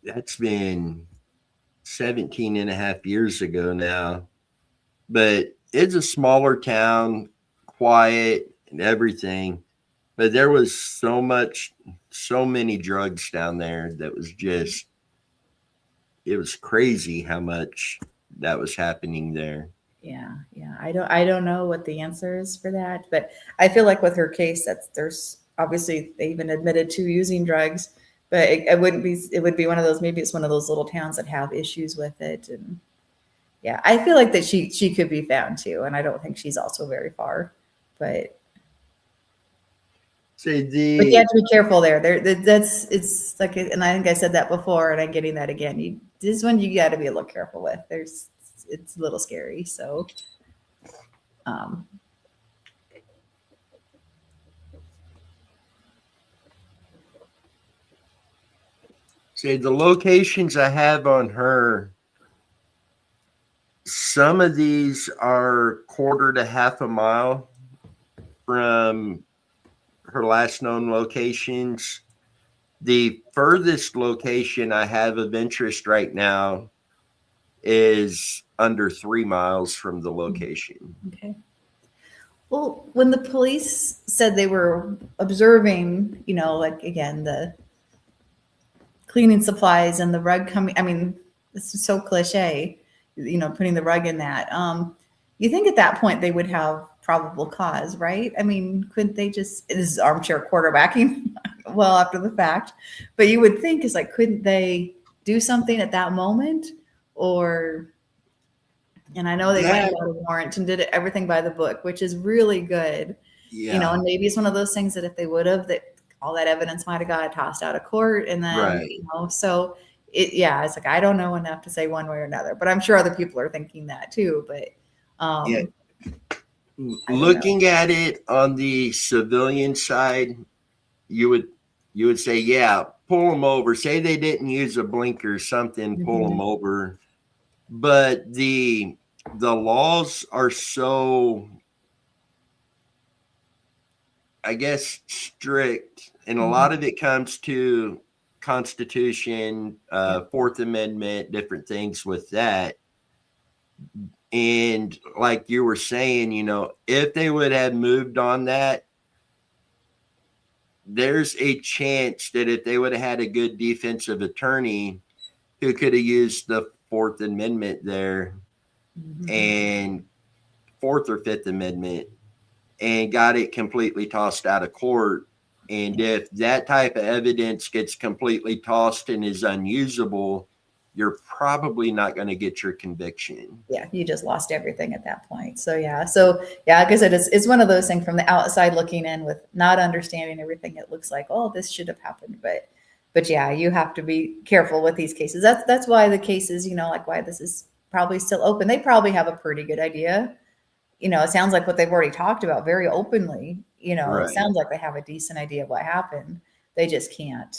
that's been 17 and a half years ago now. But it's a smaller town, quiet and everything. But there was so many drugs down there that was just, it was crazy how much that was happening there. yeah, I don't know what the answer is for that, but I feel like with her case, there's obviously they even admitted to using drugs, but it wouldn't be, it would be one of those, maybe it's one of those little towns that have issues with it. And yeah, I feel like that she could be found too, and I don't think she's also very far, but Say but you have to be careful there. That's, it's like, and I think I said that before, and I'm getting that again. This one you got to be a little careful with. It's a little scary. So, um, say the locations I have on her, some of these are quarter to half a mile from her last known locations. The furthest location I have of interest right now is under 3 miles from the location. okay. Well, when the police said they were observing, you know, like again, the cleaning supplies and the rug coming, I mean, this is so cliche, you know, putting the rug in that. You think at that point they would have probable cause, right? I mean, couldn't they just, this is armchair quarterbacking well after the fact, but you would think is like, couldn't they do something at that moment? Or, and I know they went and got a warrant and did everything by the book, which is really good. Yeah. You know, and maybe it's one of those things that if they would have, that all that evidence might have got tossed out of court. And then, right. You know, so yeah, it's like, I don't know enough to say one way or another, but I'm sure other people are thinking that too. But, yeah. Looking at it on the civilian side, you would say, yeah, pull them over. Say they didn't use a blinker or something, pull them over. But the laws are so, I guess, strict, and a lot of it comes to Constitution, Fourth Amendment, different things with that. And like you were saying, you know, if they would have moved on that, there's a chance that if they would have had a good defensive attorney who could have used the Fourth Amendment there and Fourth or Fifth Amendment and got it completely tossed out of court. And if that type of evidence gets completely tossed and is unusable, you're probably not going to get your conviction. Yeah, you just lost everything at that point. So yeah, like I said, it's one of those things from the outside looking in with not understanding everything. It looks like, oh, this should have happened, but yeah, you have to be careful with these cases. That's why the cases, you know, like why this is probably still open. They probably have a pretty good idea. You know, it sounds like what they've already talked about very openly. You know, Right. It sounds like they have a decent idea of what happened. They just can't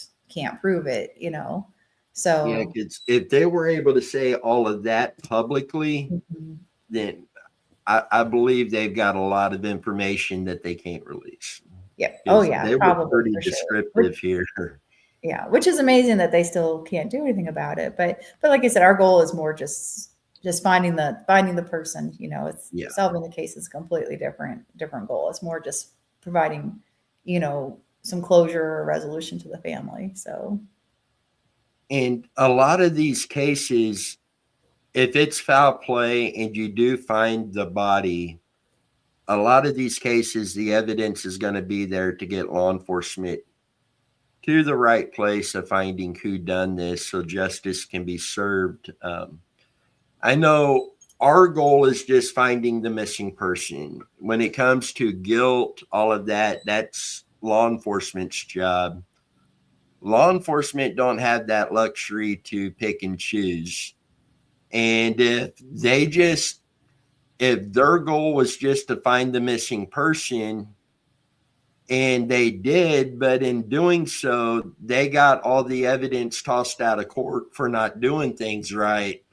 prove it. You know. So yeah, if they were able to say all of that publicly, then I believe they've got a lot of information that they can't release. Yeah. Oh yeah. They probably were pretty descriptive here. Yeah, which is amazing that they still can't do anything about it. But like I said, our goal is more just finding the person. You know, it's solving the case is a completely different goal. It's more just providing, you know, some closure or resolution to the family. So. And a lot of these cases, if it's foul play and you do find the body, a lot of these cases, the evidence is going to be there to get law enforcement to the right place of finding who done this so justice can be served. I know our goal is just finding the missing person. When it comes to guilt, all of that, that's law enforcement's job. Law enforcement don't have that luxury to pick and choose. And if their goal was just to find the missing person, and they did, but in doing so, they got all the evidence tossed out of court for not doing things right,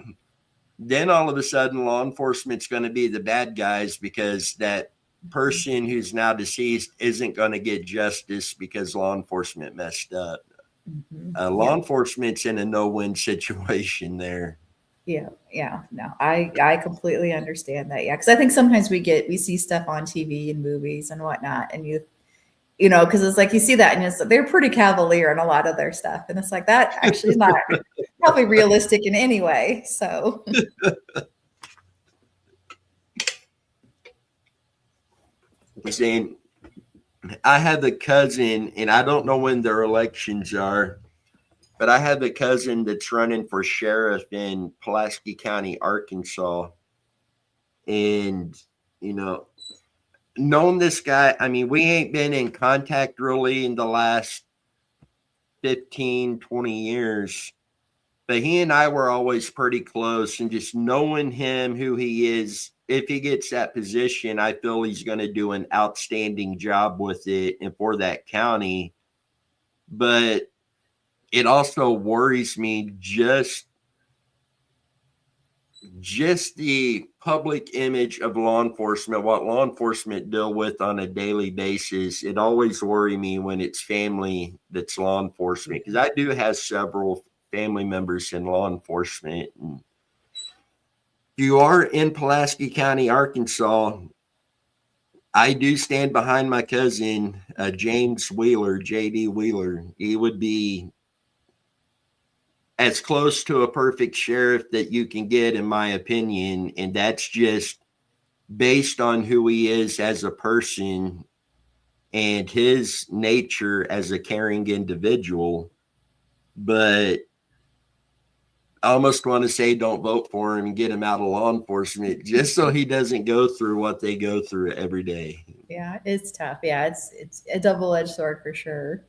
then all of a sudden law enforcement's going to be the bad guys because that person who's now deceased isn't going to get justice because law enforcement messed up. Law enforcement's in a no-win situation there. Yeah. No, I completely understand that. Yeah, because I think sometimes we see stuff on TV and movies and whatnot, and you know, because it's like you see that and they're pretty cavalier in a lot of their stuff, and it's like that actually is not probably realistic in any way. So. Saying, I have a cousin, and I don't know when their elections are, but I have a cousin that's running for sheriff in Pulaski County, Arkansas. And, you know, known this guy, I mean, we ain't been in contact really in the last 15, 20 years. But he and I were always pretty close, and just knowing him, who he is, if he gets that position, I feel he's going to do an outstanding job with it and for that county. But it also worries me just the public image of law enforcement, what law enforcement deal with on a daily basis. It always worries me when it's family that's law enforcement, because I do have several family members in law enforcement. And if you are in Pulaski County, Arkansas, I do stand behind my cousin, James Wheeler, JD Wheeler. He would be as close to a perfect sheriff that you can get, in my opinion. And that's just based on who he is as a person and his nature as a caring individual. But I almost want to say don't vote for him and get him out of law enforcement just so he doesn't go through what they go through every day. Yeah, it's tough. Yeah, it's a double-edged sword for sure.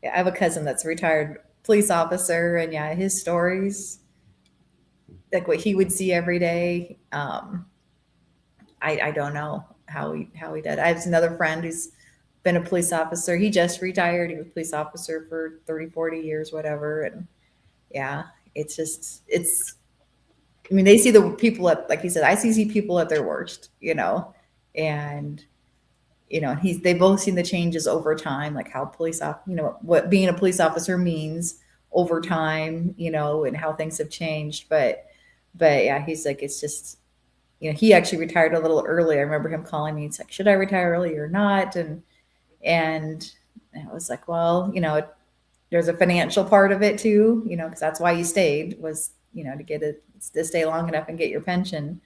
Yeah, I have a cousin that's a retired police officer, and yeah, his stories, like what he would see every day, I don't know how he did. I have another friend who's been a police officer. He just retired. He was a police officer for 30, 40 years, whatever. And yeah, it's just, I mean, they see the people at, like he said, I see people at their worst, you know, and, you know, they both seen the changes over time, like how you know, what being a police officer means over time, you know, and how things have changed. But yeah, he's like, it's just, you know, he actually retired a little early. I remember him calling me. It's like, should I retire early or not? And I was like, well, you know, there's a financial part of it too, you know, because that's why you stayed, was, you know, to stay long enough and get your pension.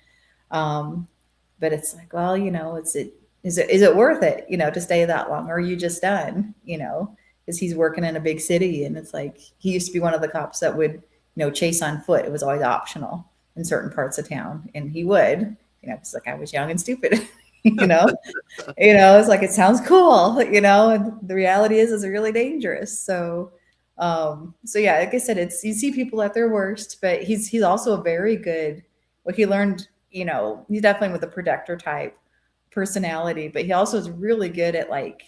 But it's like, well, you know, is it worth it, you know, to stay that long? Or are you just done, you know, because he's working in a big city, and it's like, he used to be one of the cops that would, you know, chase on foot. It was always optional in certain parts of town. And he would, you know, it's like, I was young and stupid, you know, it's like, it sounds cool, you know, and the reality is really dangerous. So yeah, like I said, you see people at their worst, but he's also a very good, what he learned, you know, he's definitely with a protector type personality, but he also is really good at like,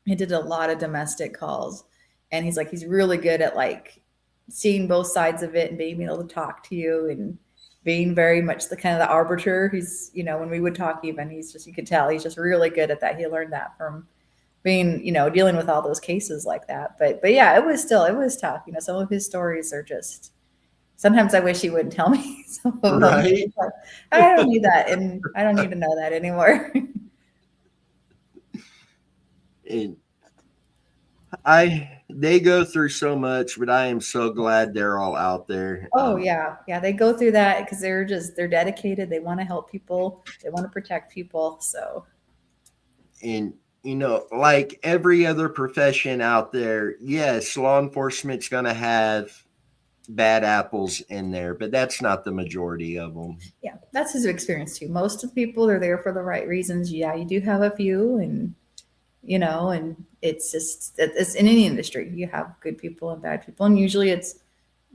he did a lot of domestic calls, and he's really good at like seeing both sides of it and being able to talk to you and being very much the kind of the arbiter. He's, you know, when we would talk, even you could tell he's just really good at that. He learned that from being, you know, dealing with all those cases like that. But yeah, it was tough. You know, some of his stories are just, sometimes I wish he wouldn't tell me some of them. Right. I don't need that, and I don't need to know that anymore. And they go through so much, but I am so glad they're all out there. Oh yeah. They go through that because they're dedicated. They want to help people. They want to protect people. So. And like every other profession out there, yes, law enforcement's going to have bad apples in there, but that's not the majority of them. Yeah, that's his experience too. Most of the people are there for the right reasons. Yeah, you do have a few, and and it's just it's in any industry. You have good people and bad people, and usually it's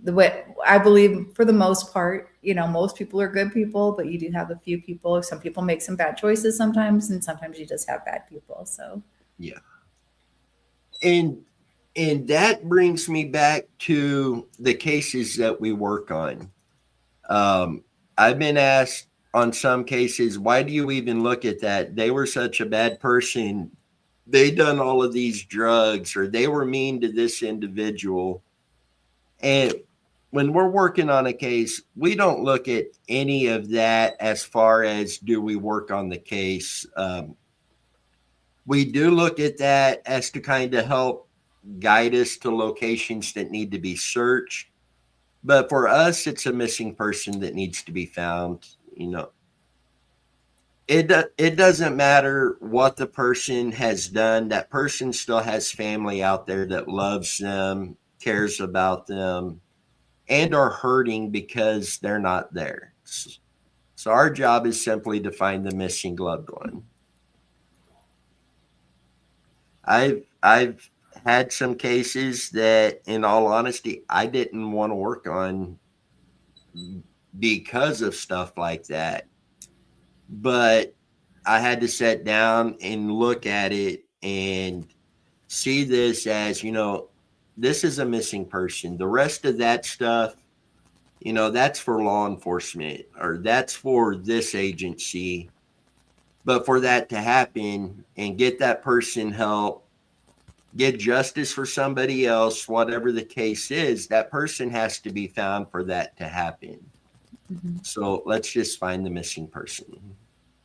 the way I believe for the most part. Most people are good people, but you do have a few people. Some people make some bad choices sometimes, and sometimes you just have bad people. So Yeah. And that brings me back to the cases that we work on. I've been asked on some cases, why do you even look at that? They were such a bad person. They done all of these drugs, or they were mean to this individual. And when we're working on a case, we don't look at any of that as far as do we work on the case. We do look at that as to kind of help guide us to locations that need to be searched. But for us, it's a missing person that needs to be found. It doesn't matter what the person has done. That person still has family out there that loves them, cares about them, and are hurting because they're not there. So our job is simply to find the missing loved one. I've had some cases that, in all honesty, I didn't want to work on because of stuff like that. But I had to sit down and look at it and see this as, this is a missing person. The rest of that stuff, that's for law enforcement, or that's for this agency. But for that to happen and get that person help, get justice for somebody else, whatever the case is, that person has to be found for that to happen. mm-hmm. So let's just find the missing person.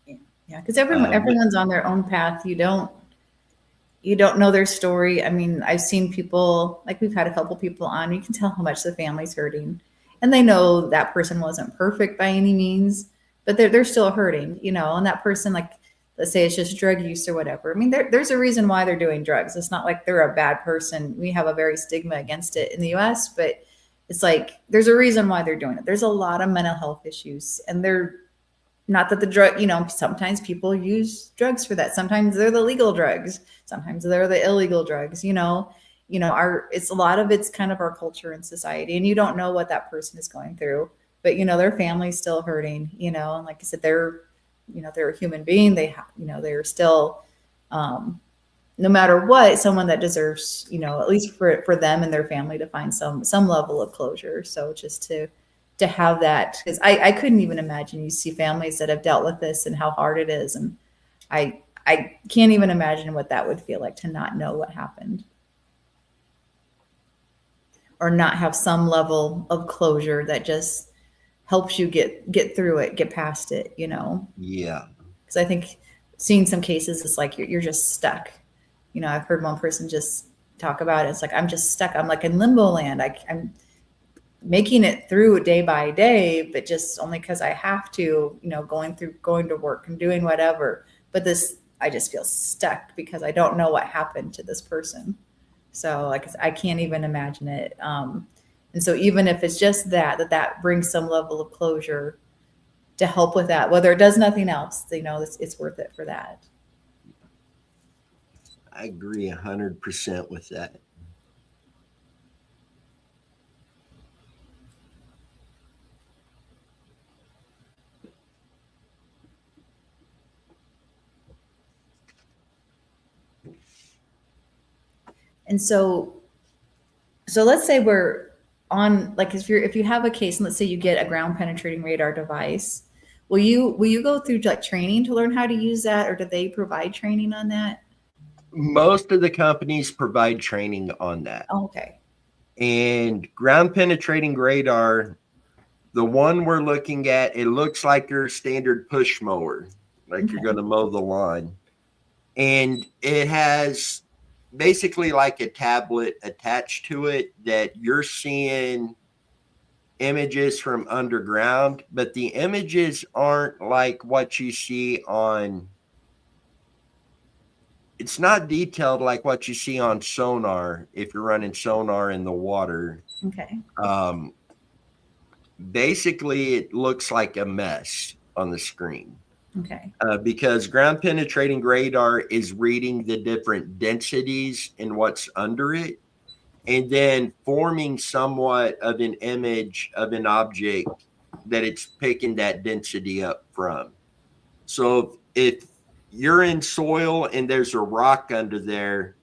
Yeah, because everyone's on their own path. You don't know their story. I mean, I've seen people, like we've had a couple people on, you can tell how much the family's hurting, and they know that person wasn't perfect by any means, but they're still hurting, and that person, like, let's say it's just drug use or whatever. I mean, there's a reason why they're doing drugs. It's not like they're a bad person. We have a very stigma against it in the US, but it's like there's a reason why they're doing it. There's a lot of mental health issues, and they're not that the drug, sometimes people use drugs for that. Sometimes they're the legal drugs. Sometimes they're the illegal drugs, it's a lot of it's kind of our culture and society, and you don't know what that person is going through, but their family's still hurting, and like I said, they're a human being. They're still, no matter what, someone that deserves, at least for them and their family to find some level of closure. So just to have that, because I couldn't even imagine. You see families that have dealt with this and how hard it is, and I can't even imagine what that would feel like to not know what happened or not have some level of closure that just helps you get through it, get past it, Yeah. Because I think seeing some cases, it's like you're just stuck. I've heard one person just talk about it. It's like, I'm just stuck. I'm like in limbo land. I'm making it through day by day, but just only because I have to, going to work and doing whatever. But I just feel stuck because I don't know what happened to this person. So like, I can't even imagine it. And so even if it's just that brings some level of closure to help with that, whether it does nothing else, it's worth it for that. I agree 100% with that. And so let's say we're on, like, if you have a case, and let's say you get a ground penetrating radar device, will you go through like training to learn how to use that, or do they provide training on that? Most of the companies provide training on that. Oh, okay. And ground penetrating radar, the one we're looking at, it looks like your standard push mower, like you're going to mow the lawn. And it has basically like a tablet attached to it that you're seeing images from underground, but the images aren't like what you see on it's not detailed like what you see on sonar if you're running sonar in the water. Okay. Basically, it looks like a mess on the screen. Okay. Because ground penetrating radar is reading the different densities and what's under it, and then forming somewhat of an image of an object that it's picking that density up from. So if you're in soil and there's a rock under there,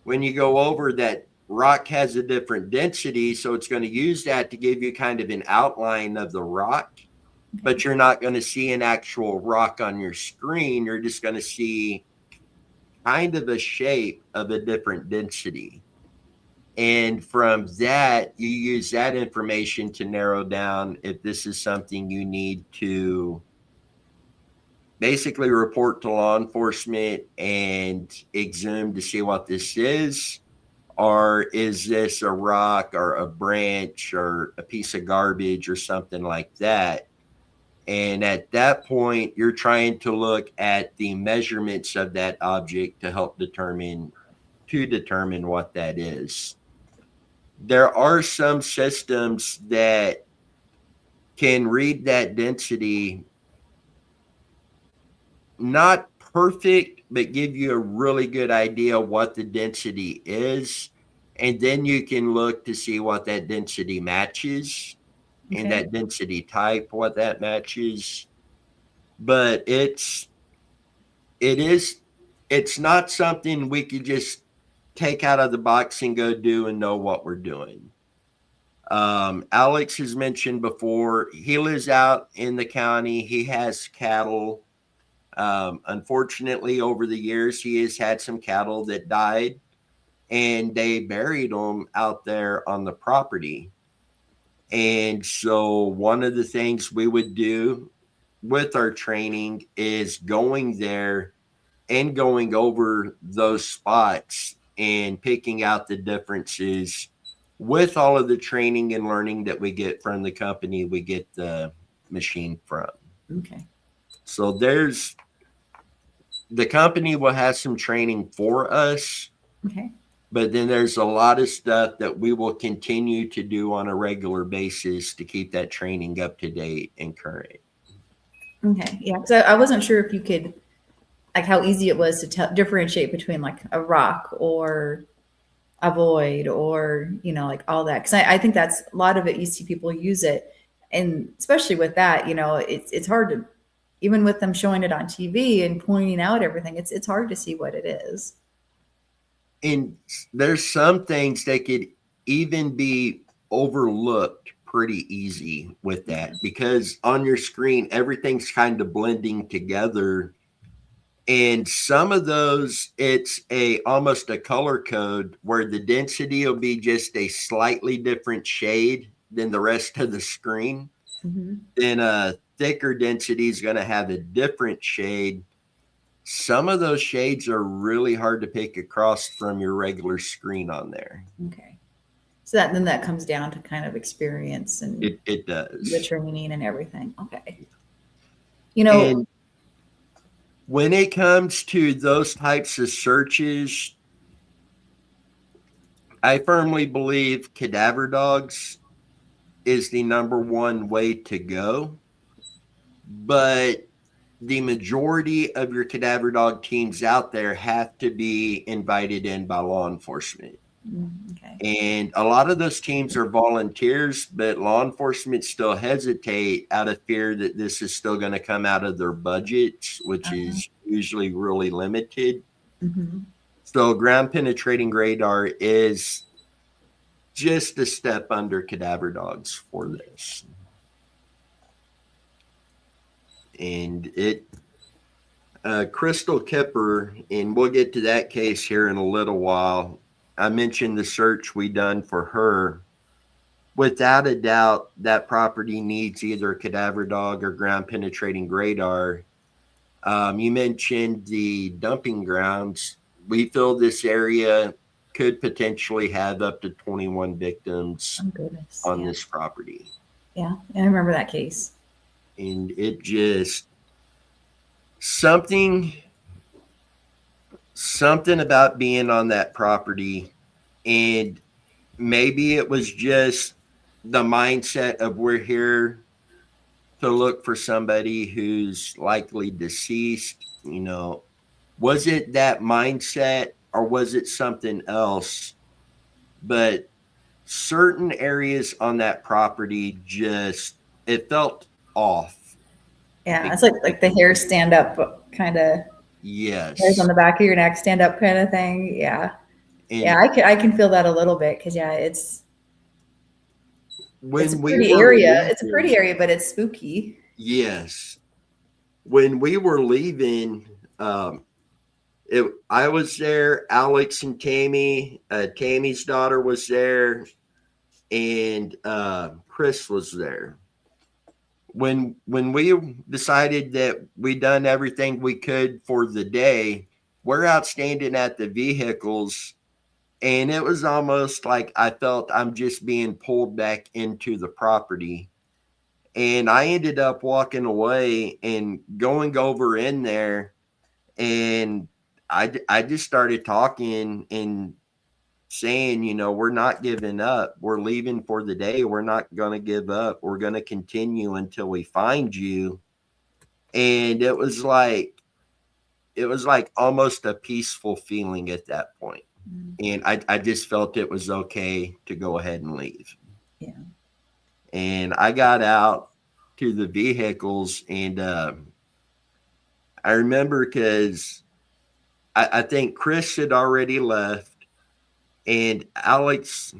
when you go over, that rock has a different density, so it's going to use that to give you kind of an outline of the rock, but you're not going to see an actual rock on your screen. You're just going to see kind of a shape of a different density. And from that, you use that information to narrow down if this is something you need to basically report to law enforcement and exhume to see what this is. Or is this a rock or a branch or a piece of garbage or something like that? And at that point, you're trying to look at the measurements of that object to help determine what that is. There are some systems that can read that density, not perfect, but give you a really good idea what the density is. And then you can look to see what that density matches, and that density type, what that matches. But it's not something we could just take out of the box and go do and know what we're doing. Alex has mentioned before, he lives out in the county. He has cattle. Unfortunately, over the years, he has had some cattle that died, and they buried them out there on the property. And so one of the things we would do with our training is going there and going over those spots and picking out the differences with all of the training and learning that we get from the company we get the machine from. Okay. So the company will have some training for us. Okay. But then there's a lot of stuff that we will continue to do on a regular basis to keep that training up to date and current. Okay. Yeah. So I wasn't sure if you could, like, how easy it was to differentiate between like a rock or a void or, like all that. Cause I think that's a lot of it. You see people use it. And especially with that, it's hard to, even with them showing it on TV and pointing out everything, it's hard to see what it is. And there's some things that could even be overlooked pretty easy with that, because on your screen, everything's kind of blending together. And some of those, it's almost a color code where the density will be just a slightly different shade than the rest of the screen. Mm-hmm. Then a thicker density is going to have a different shade. Some of those shades are really hard to pick across from your regular screen on there. Okay. So that comes down to kind of experience and it does. The training and everything. Okay. And when it comes to those types of searches, I firmly believe cadaver dogs is the number one way to go. But the majority of your cadaver dog teams out there have to be invited in by law enforcement. Okay. And a lot of those teams are volunteers, but law enforcement still hesitate out of fear that this is still going to come out of their budgets, which is usually really limited. Mm-hmm. So ground penetrating radar is just a step under cadaver dogs for this. And Crystal Kipper, and we'll get to that case here in a little while. I mentioned the search we done for her. Without a doubt, that property needs either a cadaver dog or ground penetrating radar. You mentioned the dumping grounds. We feel this area could potentially have up to 21 victims on this property. Yeah, I remember that case. And it just something something about being on that property, and maybe it was just the mindset of we're here to look for somebody who's likely deceased. Was it that mindset or was it something else? But certain areas on that property just, it felt off. Yeah, it's like the hair stand up kind of, hairs on Yes. the back of your neck stand up kind of thing. Yeah. Yeah, And I can feel that a little bit because yeah, it's a when we pretty were area. It's a pretty leaving, area, but it's spooky. yes, when we were leaving, I was there, Alex and Tammy, Tammy's daughter was there, and Chris was there. When we decided that we done everything we could for the day, we're out standing at the vehicles, and it was almost like I felt I'm just being pulled back into the property. And I ended up walking away and going over in there, and I just started talking and saying, we're not giving up. We're leaving for the day. We're not going to give up. We're going to continue until we find you. And it was like almost a peaceful feeling at that point. And I just felt it was okay to go ahead and leave. Yeah. And I got out to the vehicles, and I remember because I think Chris had already left, and Alex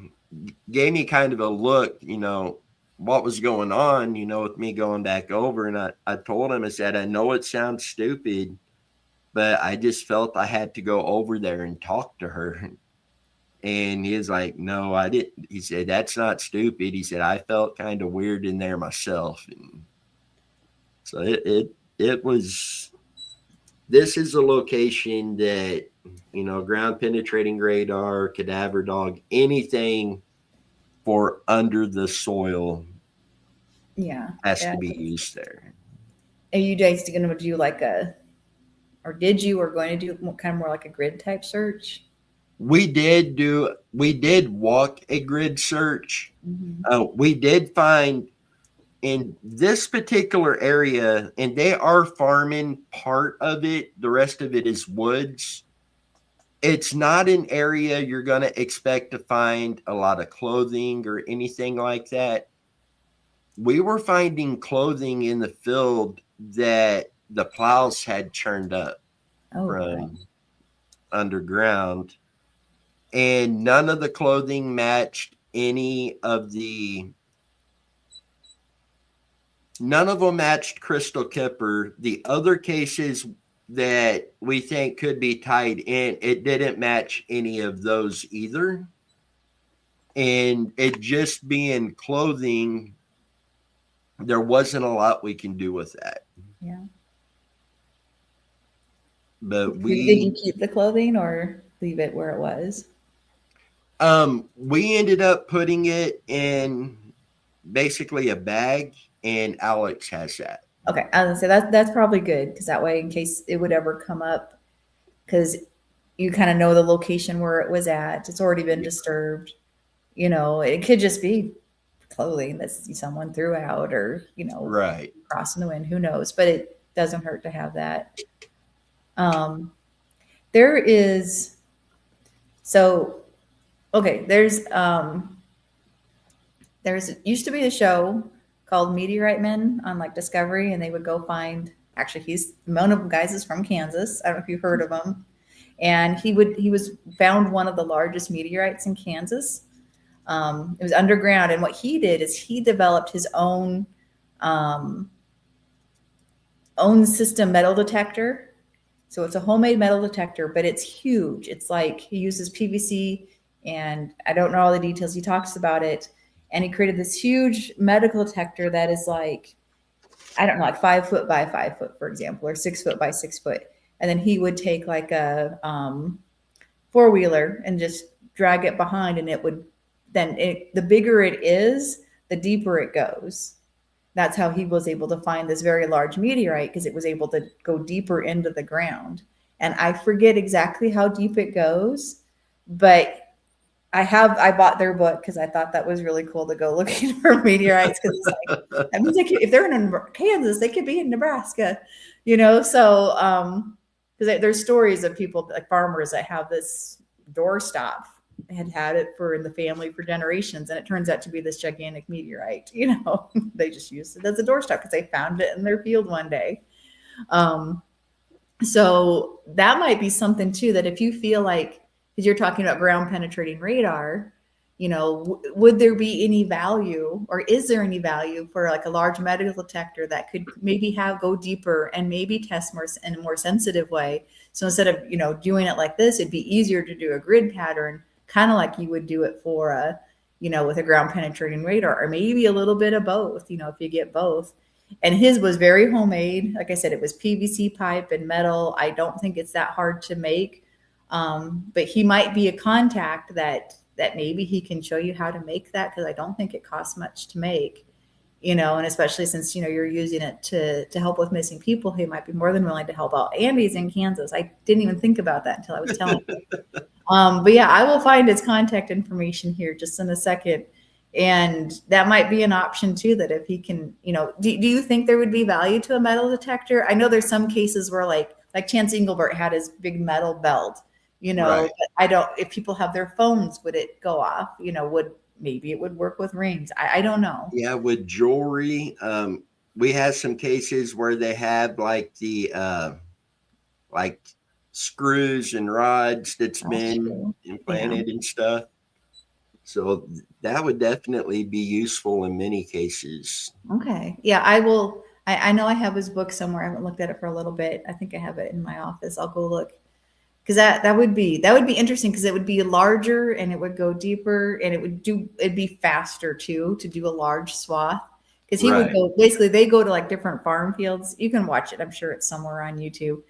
gave me kind of a look, what was going on, with me going back over. And I told him, I said, I know it sounds stupid, but I just felt I had to go over there and talk to her. And he was like, no, I didn't. He said, that's not stupid. He said, I felt kind of weird in there myself. And so it was, this is a location that, ground penetrating radar, cadaver dog, anything for under the soil has to be used there. Are you guys going to do or going to do kind of more like a grid type search? We did walk a grid search. We did find in this particular area, and they are farming part of it. The rest of it is woods. It's not an area you're going to expect to find a lot of clothing or anything like that. We were finding clothing in the field that the plows had churned up from underground, and none of the clothing matched none of them matched Crystal Kipper. The other cases that we think could be tied in, it didn't match any of those either. And it just being clothing, there wasn't a lot we can do with that. Yeah. But did you keep the clothing or leave it where it was? We ended up putting it in basically a bag, and Alex has that. Okay, I was gonna say that's probably good, because that way, in case it would ever come up, because you kind of know the location where it was at. It's already been disturbed. It could just be clothing that someone threw out, or right, crossing the wind. Who knows? But it doesn't hurt to have that. There is there's used to be a show called Meteorite Men on Discovery, and they would go find, actually he's one of the guys is from Kansas. I don't know if you've heard of him. And he was found one of the largest meteorites in Kansas. It was underground, and what he did is he developed his own system metal detector. So it's a homemade metal detector, but it's huge. It's he uses PVC, and I don't know all the details. He talks about it, and he created this huge medical detector that is 5 foot by 5 foot, for example, or 6 foot by 6 foot. And then he would take a 4-wheeler and just drag it behind, and it would the bigger it is, the deeper it goes. That's how he was able to find this very large meteorite, because it was able to go deeper into the ground. and I forget exactly how deep it goes, but I bought their book because I thought that was really cool to go looking for meteorites, because it's like, that means if they're in Kansas, they could be in Nebraska, So because there's stories of people like farmers that have this doorstop, had it for in the family for generations, and it turns out to be this gigantic meteorite. They just used it as a doorstop because they found it in their field one day. So that might be something too, that if you feel like, because you're talking about ground penetrating radar, would there be any value, or is there any value for like a large metal detector that could maybe go deeper and maybe test more in a more sensitive way? So instead of, doing it like this, it'd be easier to do a grid pattern, kind of like you would do it for with a ground penetrating radar, or maybe a little bit of both, if you get both. And his was very homemade. Like I said, it was PVC pipe and metal. I don't think it's that hard to make. But he might be a contact that maybe he can show you how to make that, because I don't think it costs much to make, and especially since, you're using it to help with missing people, he might be more than willing to help out. Andy's in Kansas. I didn't even think about that until I was telling you. But yeah, I will find his contact information here just in a second. And that might be an option too, that if he can, do you think there would be value to a metal detector? I know there's some cases where like Chance Engelbert had his big metal belt, Right. but I don't, if people have their phones, would it go off? Maybe it would work with rings. I don't know. Yeah, with jewelry, we have some cases where they have like the like screws and rods that's been true. implanted and stuff. So that would definitely be useful in many cases. Okay. Yeah, I will. I know I have his book somewhere. I haven't looked at it for a little bit. I think I have it in my office. I'll go look, because that would be interesting, because it would be larger and it would go deeper, and it'd be faster too to do a large swath, because he would go, basically they go to like different farm fields. You can watch it. I'm sure it's somewhere on YouTube,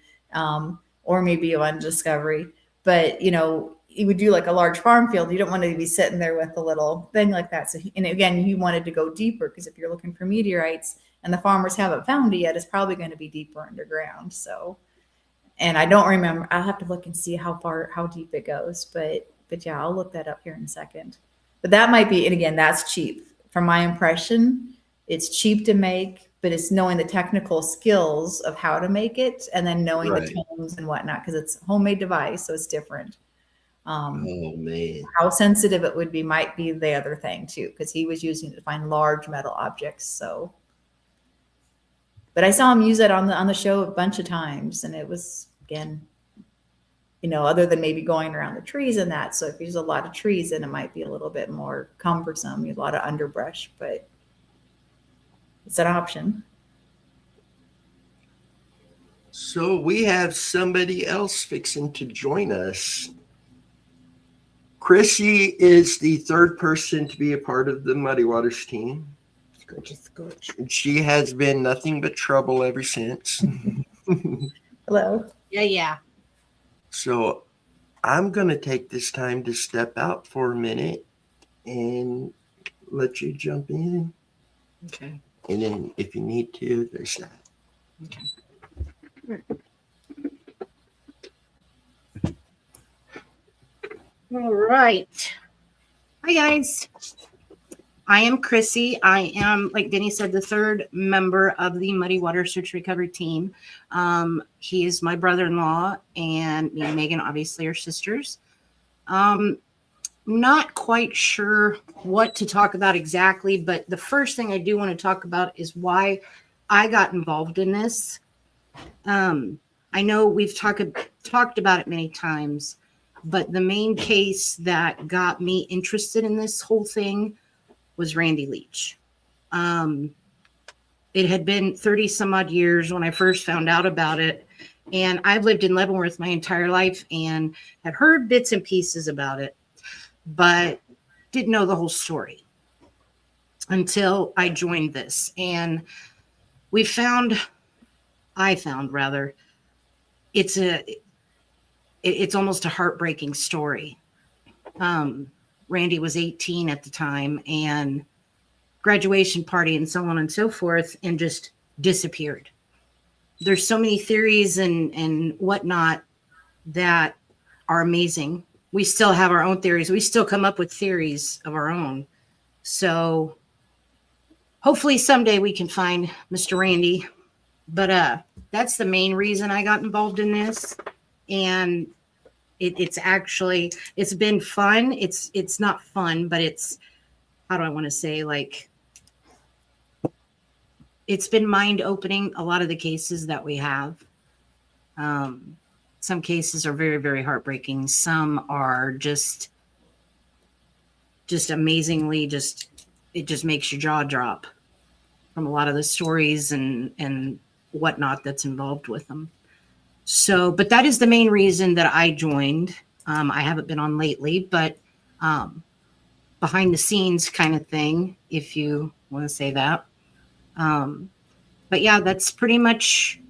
or maybe on Discovery, but he would do like a large farm field. You don't want to be sitting there with a little thing like that. So, and again, he wanted to go deeper, because if you're looking for meteorites and the farmers haven't found it yet, it's probably going to be deeper underground. So, and I don't remember, I'll have to look and see how deep it goes, but yeah, I'll look that up here in a second. But that might be, and again, that's cheap. From my impression, it's cheap to make, but it's knowing the technical skills of how to make it, and then knowing the tones and whatnot, because it's a homemade device, so it's different. Oh man, how sensitive it would be might be the other thing too, because he was using it to find large metal objects. So, but I saw him use it on the show a bunch of times, and it was, again, other than maybe going around the trees and that. So if there's a lot of trees, then it might be a little bit more cumbersome, a lot of underbrush, but it's an option. So we have somebody else fixing to join us. Chrissy is the third person to be a part of the Muddy Waters team. She has been nothing but trouble ever since. Hello. Yeah. So I'm going to take this time to step out for a minute and let you jump in. Okay. And then if you need to, there's that. Okay. All right. Hi, guys. I am Chrissy. I am, like Denny said, the third member of the Muddy Water Search Recovery team. He is my brother-in-law, and me and Megan obviously are sisters. Not quite sure what to talk about exactly, but the first thing I do want to talk about is why I got involved in this. I know we've talked about it many times, but the main case that got me interested in this whole thing was Randy Leach. It had been 30 some odd years when I first found out about it. And I've lived in Leavenworth my entire life and had heard bits and pieces about it, but didn't know the whole story until I joined this. And I found rather, it's almost a heartbreaking story. Randy was 18 at the time, and graduation party and so on and so forth, and just disappeared. There's so many theories and whatnot that are amazing. We still have our own theories. We still come up with theories of our own. So hopefully someday we can find Mr. Randy. But that's the main reason I got involved in this. And it's been fun. It's not fun, but it's, how do I want to say, like, it's been mind opening. A lot of the cases that we have, some cases are very, very heartbreaking. Some are just amazingly, it just makes your jaw drop from a lot of the stories and whatnot that's involved with them. So, but that is the main reason that I joined. I haven't been on lately, but behind the scenes kind of thing, if you want to say that. But yeah, that's pretty much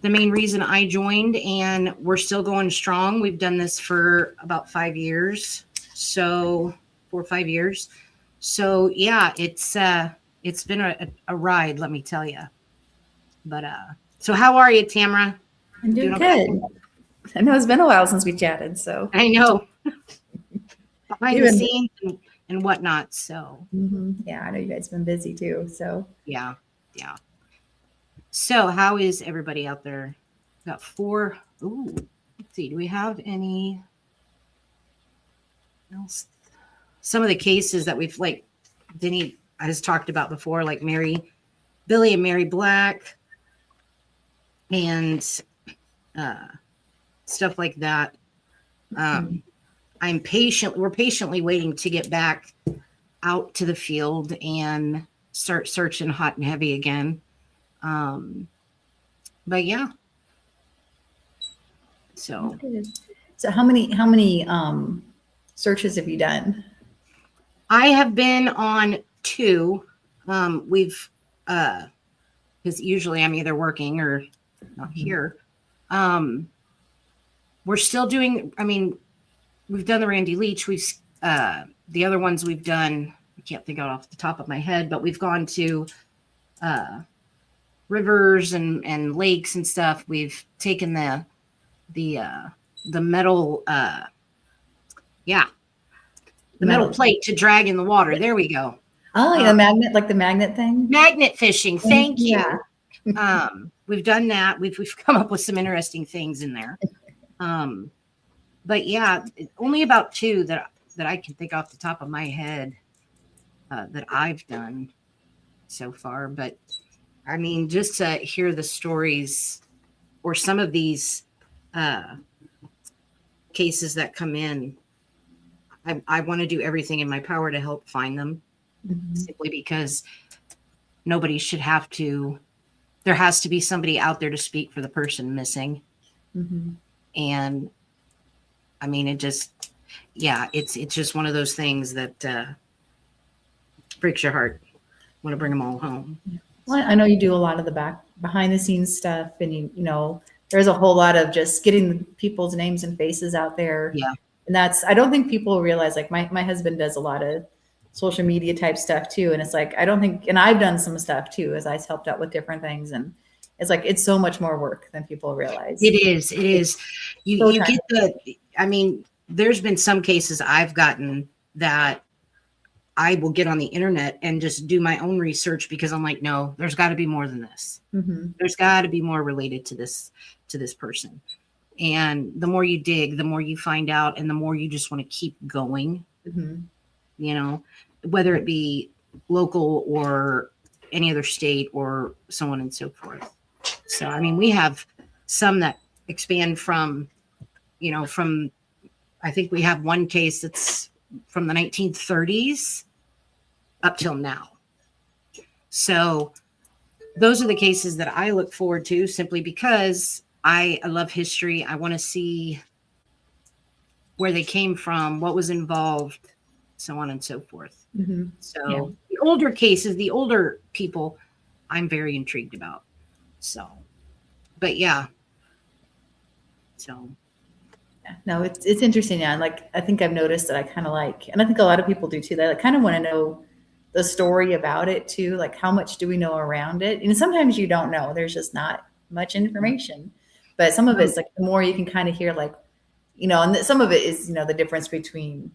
the main reason I joined, and we're still going strong. We've done this for about 5 years. So 4 or 5 years. So yeah, it's been a ride, let me tell you. But so how are you, Tamara? I'm doing okay? good. I know it's been a while since we chatted, so I know. Behind the scenes and whatnot. So yeah, I know you guys have been busy too. So yeah. So how is everybody out there? Got 4. Ooh, let's see. Do we have any else? Some of the cases that we've, like, Denny has talked about before, like Billy and Mary Black, and stuff like that. We're patiently waiting to get back out to the field and start searching hot and heavy again. But yeah. So how many searches have you done? I have been on 2. We've because usually I'm either working or not here. We're still doing, I mean, we've done the Randy Leach. The other ones we've done, I can't think of it off the top of my head, but we've gone to rivers and lakes and stuff. We've taken the metal, the metal plate to drag in the water. There we go. Oh, yeah, magnet, like the magnet thing? Magnet fishing. Thank you. Yeah. We've done that. We've come up with some interesting things in there. But yeah, only about 2 that I can think off the top of my head that I've done so far. But I mean, just to hear the stories or some of these cases that come in, I want to do everything in my power to help find them, simply because nobody should have to. There has to be somebody out there to speak for the person missing. And I mean, it's just one of those things that breaks your heart. Want to bring them all home. Well, I know you do a lot of the behind the scenes stuff, and you know, there's a whole lot of just getting people's names and faces out there. Yeah. And I don't think people realize, like my husband does a lot of social media type stuff too. And it's like, I don't think, and I've done some stuff too, as I helped out with different things. And it's like, it's so much more work than people realize. It is. You get I mean, there's been some cases I've gotten that I will get on the internet and just do my own research, because I'm like, no, there's got to be more than this. There's got to be more related to this person. And the more you dig, the more you find out, and the more you just want to keep going, you know, whether it be local or any other state or so on and so forth. So, I mean, we have some that expand from, I think we have one case that's from the 1930s up till now. So those are the cases that I look forward to, simply because I love history. I want to see where they came from, what was involved, so on and so forth. So the older cases, the older people, I'm very intrigued about. So, but yeah. So. No, it's interesting. Yeah. Like, I think I've noticed that I kind of like, and I think a lot of people do too, they kind of want to know the story about it too. Like, how much do we know around it? And sometimes you don't know, there's just not much information, but some of it's like, the more you can kind of hear, like, and some of it is, the difference between,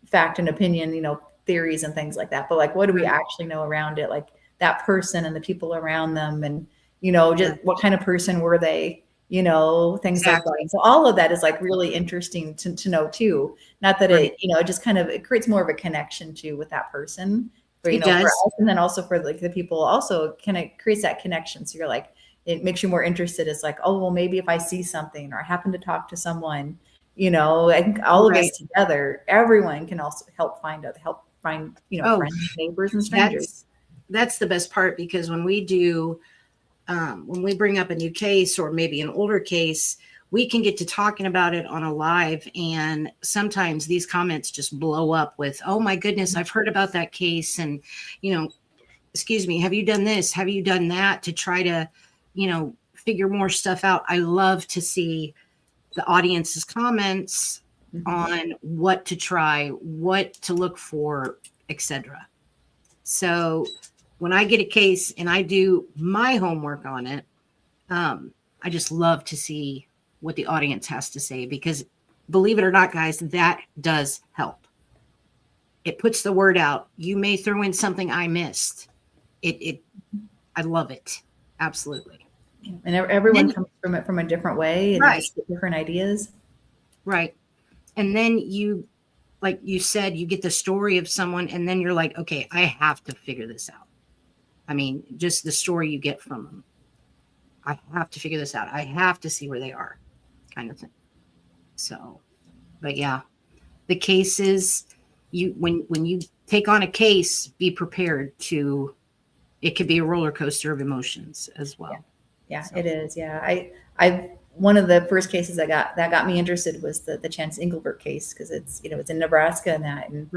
fact and opinion, theories and things like that. But like, what do we actually know around it? Like that person and the people around them, and, just what kind of person were they? Things like that. So all of that is like really interesting to know too. Not that it, it just kind of, it creates more of a connection too with that person. For, for us, and then also for like the people also kind of creates that connection. So you're like, it makes you more interested. It's like, oh, well, maybe if I see something or I happen to talk to someone, I think all of us together, everyone can also help find, friends, neighbors and strangers. That's the best part, because when we do, when we bring up a new case or maybe an older case, we can get to talking about it on a live. And sometimes these comments just blow up with, oh my goodness, I've heard about that case. And, excuse me, have you done this? Have you done that, to try to, figure more stuff out? I love to see the audience's comments on what to try, what to look for, etc. So when I get a case and I do my homework on it, I just love to see what the audience has to say, because believe it or not, guys, that does help. It puts the word out. You may throw in something I missed. I love it. Absolutely. And everyone comes from it from a different way, and just different ideas. Right. And then you, like you said, you get the story of someone, and then you're like, okay, I have to figure this out. I mean, just the story you get from them. I have to figure this out. I have to see where they are, kind of thing. So, but yeah, the cases, when you take on a case, be prepared to, it could be a roller coaster of emotions as well. Yeah, so. It is. Yeah. I one of the first cases that got me interested was the Chance Engelbert case, because it's, it's in Nebraska and that. And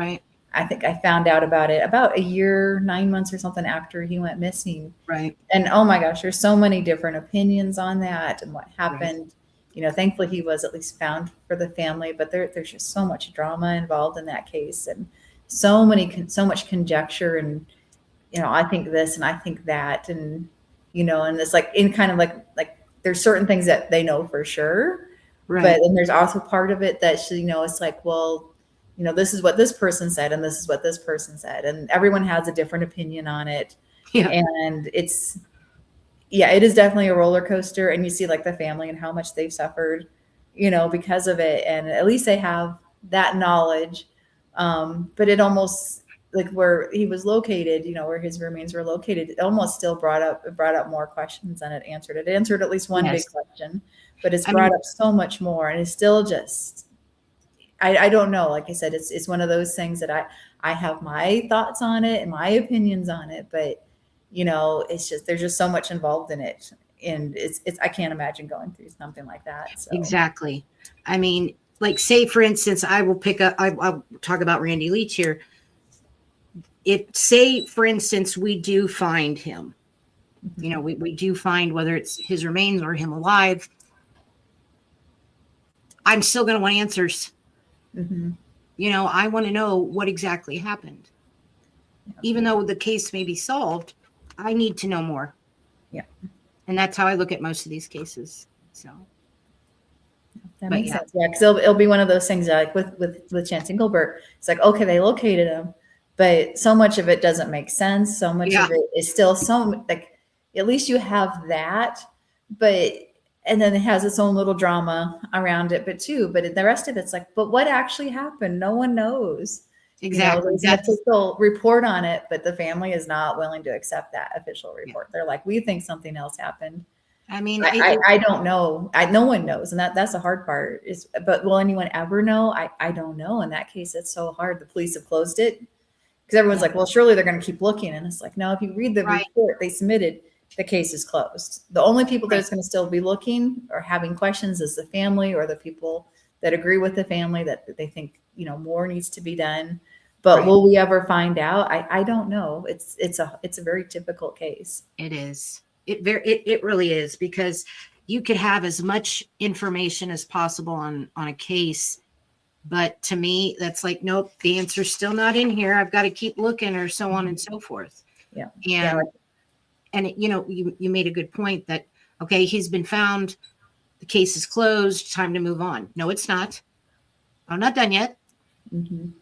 I think I found out about it about a year, 9 months or something after he went missing. Right. And oh my gosh, there's so many different opinions on that and what happened. Thankfully he was at least found for the family, but there's just so much drama involved in that case, and so much conjecture, and, I think this and I think that, and, and it's like in kind of like there's certain things that they know for sure. Right. But then there's also part of it that, it's like, well, this is what this person said, and this is what this person said, and everyone has a different opinion on it. Yeah. And it is definitely a roller coaster, and you see like the family and how much they've suffered, because of it. And at least they have that knowledge. But it almost, like where he was located, where his remains were located, it almost still brought up more questions than it answered. It answered at least one big question, but it's brought up so much more, and it's still just, I don't know. Like I said, it's one of those things that I have my thoughts on it and my opinions on it, but it's just, there's just so much involved in it, and it's I can't imagine going through something like that. So. Exactly. I mean, like, say for instance, I'll talk about Randy Leach here. Say for instance, we do find him, we do find, whether it's his remains or him alive, I'm still going to want answers. Mm-hmm. I want to know what exactly happened. Yeah. Even though the case may be solved, I need to know more. Yeah. And that's how I look at most of these cases. So that makes sense. Yeah. Cause it'll be one of those things like with Chance Engelbert, it's like, okay, they located him, but so much of it doesn't make sense. So much of it is still like, at least you have that, and then it has its own little drama around it, but the rest of it's like, but what actually happened? No one knows. Exactly. There's an official report on it, but the family is not willing to accept that official report. They're like, we think something else happened. I mean, I don't know. No one knows. And that's the hard part but will anyone ever know? I don't know. In that case, it's so hard. The police have closed it because everyone's like, well, surely they're going to keep looking. And it's like, no, if you read the report they submitted, the case is closed. The only people that's going to still be looking or having questions is the family, or the people that agree with the family that they think, more needs to be done. But will we ever find out? I don't know. It's a very difficult case. It is. It really is, because you could have as much information as possible on a case, but to me, that's like, nope, the answer's still not in here. I've got to keep looking, or so on and so forth. Yeah. And you made a good point that, okay, he's been found. the case is closed, time to move on. No, it's not. I'm not done yet. Mhm.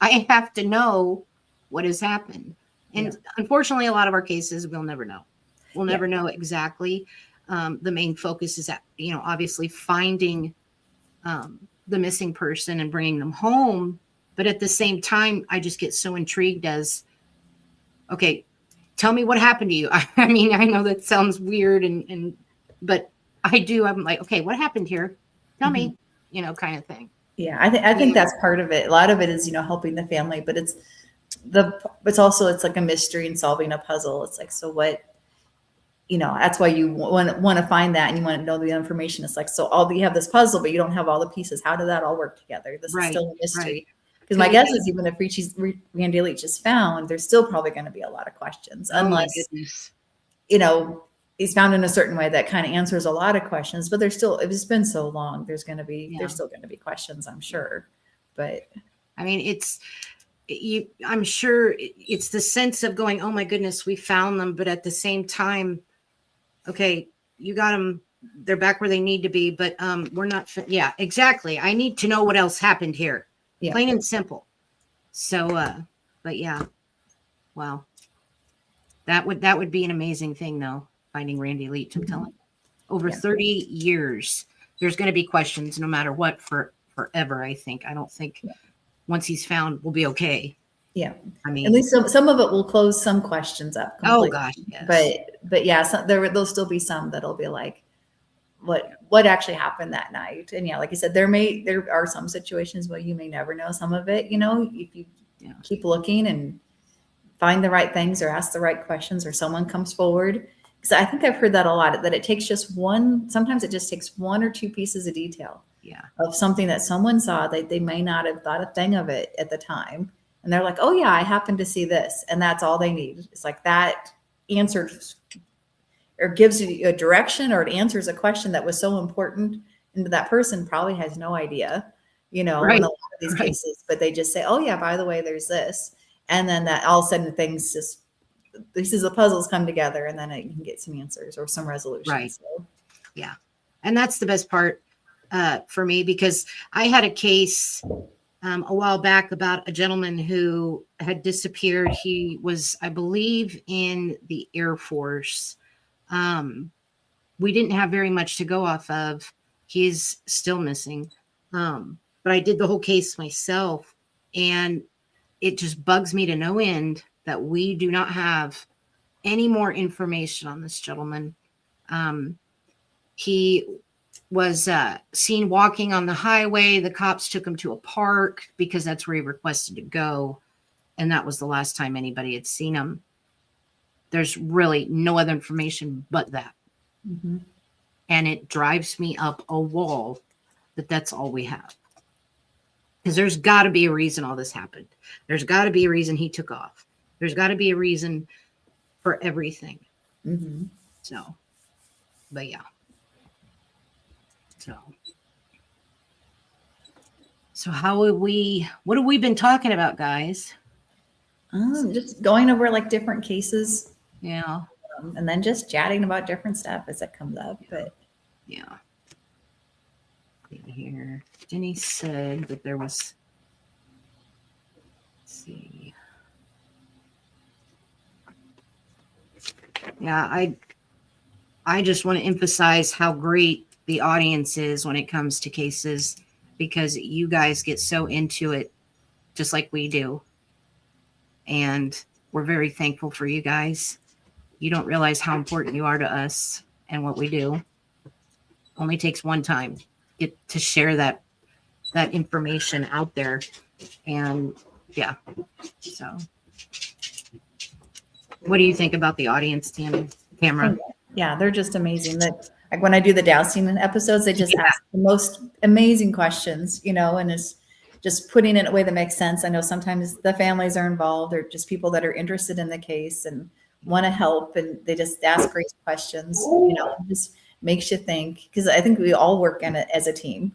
I have to know what has happened. And unfortunately, a lot of our cases, we'll never know. We'll never know exactly. The main focus is at, obviously finding the missing person and bringing them home. But at the same time, I just get so intrigued as, okay, tell me what happened to you. I mean, I know that sounds weird, but I do. I'm like, okay, what happened here? Tell me, kind of thing. Yeah, I think that's part of it. A lot of it is, helping the family, but it's also like a mystery and solving a puzzle. It's like, so what, that's why you want to find that, and you want to know the information. It's like, so you have this puzzle, but you don't have all the pieces. How did that all work together? This is still a mystery. Because my guess is, even if Randy Leach is found, there's still probably going to be a lot of questions, unless, he's found in a certain way that kind of answers a lot of questions. But there's still, it's been so long, there's still going to be questions, I'm sure. But I mean, I'm sure it's the sense of going, oh my goodness, we found them. But at the same time, okay, you got them. They're back where they need to be, but we're not. Yeah, exactly. I need to know what else happened here. Yeah. Plain and simple. So, but yeah, wow. That would be an amazing thing, though. Finding Randy Leach, I'm telling you. Over 30 years, there's going to be questions no matter what for forever, I think. I don't think once he's found, we'll be okay. Yeah. I mean, at least some of it will close some questions up completely. Oh, gosh, yes. But yeah, there'll still be some that'll be like, what actually happened that night? And like you said, there are some situations where you may never know some of it, if you keep looking and find the right things or ask the right questions, or someone comes forward. Because I think I've heard that a lot, that it takes sometimes it just takes one or two pieces of detail of something that someone saw that they may not have thought a thing of it at the time. And they're like, oh yeah, I happened to see this. And that's all they need. It's like that answers or gives you a direction, or it answers a question that was so important. And that person probably has no idea, in a lot of these cases, but they just say, oh yeah, by the way, there's this. And then that all of a sudden pieces of puzzles come together, and then you can get some answers or some resolution. Right. So. Yeah. And that's the best part for me, because I had a case a while back about a gentleman who had disappeared. He was, I believe, in the Air Force. We didn't have very much to go off of. He's still missing. But I did the whole case myself, and it just bugs me to no end that we do not have any more information on this gentleman. He was seen walking on the highway. The cops took him to a park because that's where he requested to go. And that was the last time anybody had seen him. There's really no other information but that. Mm-hmm. And it drives me up a wall that that's all we have. Because there's got to be a reason all this happened. There's got to be a reason he took off. There's got to be a reason for everything. Mm-hmm. But yeah. So what have we been talking about, guys? Just going over like different cases. Yeah. And then just chatting about different stuff as it comes up. But yeah. Here. Jenny said that there was, let's see. Yeah, I just want to emphasize how great the audience is when it comes to cases, because you guys get so into it just like we do. And we're very thankful for you guys. You don't realize how important you are to us and what we do. Only takes one time to share that information out there. And yeah, so what do you think about the audience, Tamara? Yeah, they're just amazing. That like when I do the dowsing episodes, they just ask the most amazing questions, and it's just putting it in a way that makes sense. I know sometimes the families are involved, or just people that are interested in the case and want to help, and they just ask great questions. Just makes you think, because I think we all work in it as a team,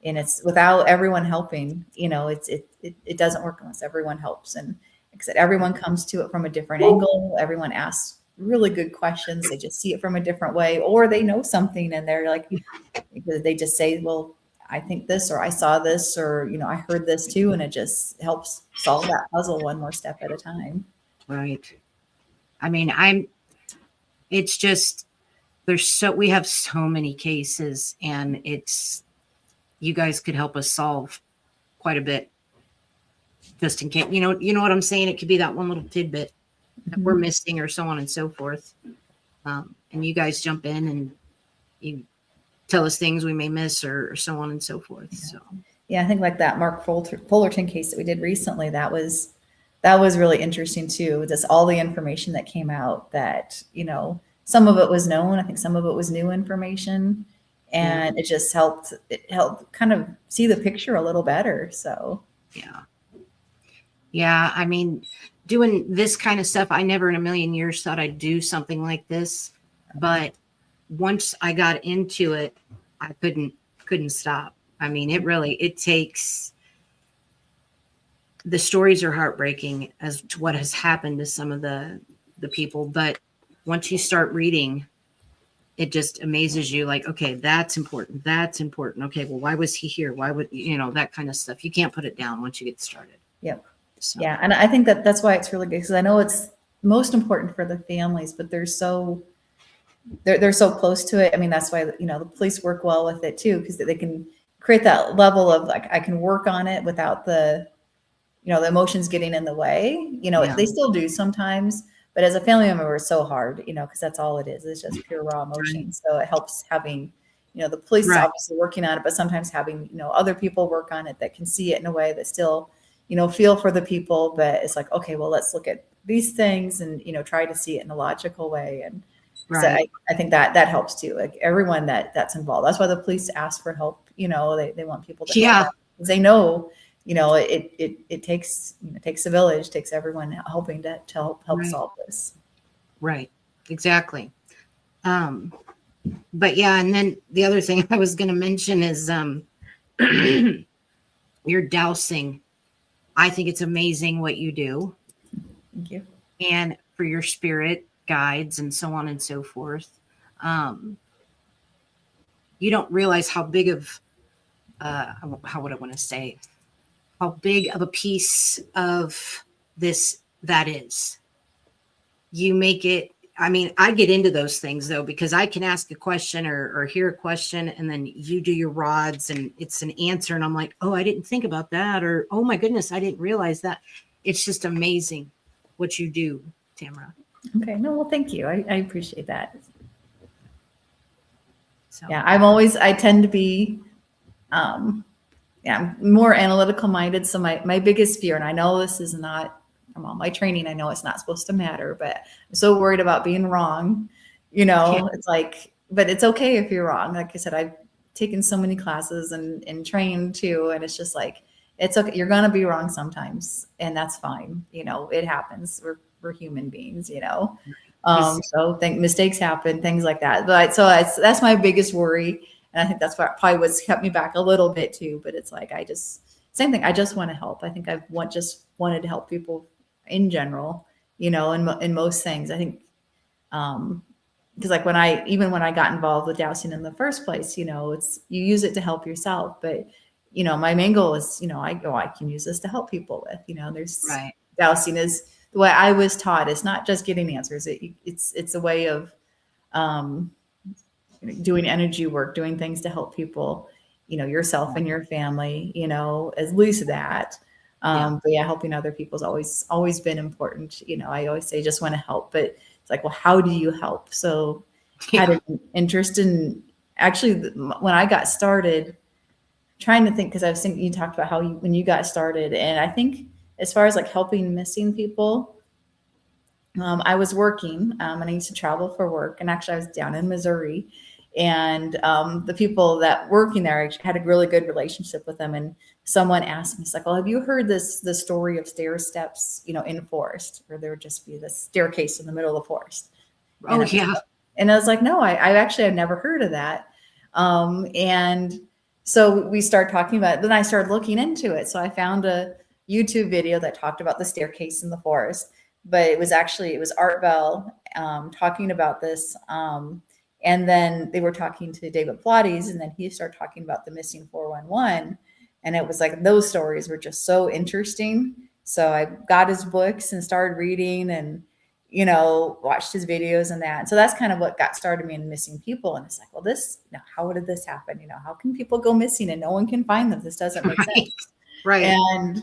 and it's without everyone helping, it doesn't work unless everyone helps. And like I said, everyone comes to it from a different angle. Everyone asks really good questions. They just see it from a different way, or they know something and they're like, they just say, well, I think this, or I saw this, or, I heard this too. And it just helps solve that puzzle one more step at a time. Right. I mean, it's just, we have so many cases, and you guys could help us solve quite a bit, just in case, you know what I'm saying? It could be that one little tidbit that we're missing, or so on and so forth. And you guys jump in and you tell us things we may miss, or so on and so forth. So yeah, I think like that Mark Fullerton case that we did recently, that was really interesting too. Just all the information that came out, that, some of it was known. I think some of it was new information, and it just helped kind of see the picture a little better. So yeah. I mean, doing this kind of stuff, I never in a million years thought I'd do something like this, but once I got into it, I couldn't stop. I mean, it takes, the stories are heartbreaking as to what has happened to some of the people, but once you start reading, it just amazes you. Like, okay, that's important. That's important. Okay, well, why was he here? Why would, that kind of stuff. You can't put it down once you get started. Yep. So. Yeah. And I think that's why it's really good, because I know it's most important for the families, but they're so close to it. I mean, that's why, the police work well with it too, because they can create that level of like, I can work on it without the emotions getting in the way. They still do sometimes, but as a family member, it's so hard, because that's all it is. It's just pure raw emotion. Right. So it helps having, the police obviously working on it, but sometimes having, other people work on it that can see it in a way that still, feel for the people, but it's like, okay, well, let's look at these things and, try to see it in a logical way. And so I think that helps too. Like everyone that's involved. That's why the police ask for help. They want people to help them, because they know, it takes a village, takes everyone helping to help solve this. Right. Exactly. But yeah, and then the other thing I was going to mention is your dowsing. I think it's amazing what you do. Thank you. And for your spirit guides and so on and so forth. You don't realize how big of, how would I want to say, how big of a piece of this that is. You make it, I mean, I get into those things though, because I can ask a question or hear a question, and then you do your rods and it's an answer. And I'm like, oh, I didn't think about that. Or, oh my goodness, I didn't realize that. It's just amazing what you do, Tamara. Okay. No, well, thank you. I appreciate that. So yeah, I tend to be, I'm more analytical minded. So my biggest fear, and I know this is not from all my training, I know it's not supposed to matter, but I'm so worried about being wrong. It's like, but it's okay if you're wrong. Like I said, I've taken so many classes and trained too. And it's just like, it's okay. You're going to be wrong sometimes, and that's fine. It happens. We're human beings, so mistakes happen, things like that. But so that's my biggest worry. And I think that's what probably what's kept me back a little bit too. But it's like, same thing. I just want to help. I think just wanted to help people in general, in most things. I think, because like when I got involved with dowsing in the first place, it's, you use it to help yourself. But, my main goal is, I can use this to help people with, there's dowsing is the way I was taught. It's not just getting answers. It's a way of, doing energy work, doing things to help people, yourself and your family, at least that. But yeah, helping other people has always been important. I always say, just want to help, but it's like, well, how do you help? So I had an interest in, actually, when I got started, trying to think, because I was thinking, you talked about when you got started. And I think as far as like helping missing people, I was working and I used to travel for work. And actually I was down in Missouri, and the people that working there, I had a really good relationship with them. And someone asked me, it's like, well, have you heard the story of stair steps, in a forest, or there would just be this staircase in the middle of the forest? And I was like, no, I actually have never heard of that. And so we started talking about it. Then I started looking into it. So I found a YouTube video that talked about the staircase in the forest, but it was Art Bell talking about this. And then they were talking to David Pilates, and then he started talking about the missing 411. And it was like those stories were just so interesting. So I got his books and started reading and, you know, watched his videos and that. And so that's kind of what got started me in missing people. And it's like, well, this, you know, how did this happen? You know, how can people go missing and no one can find them? This doesn't make sense. Right. And,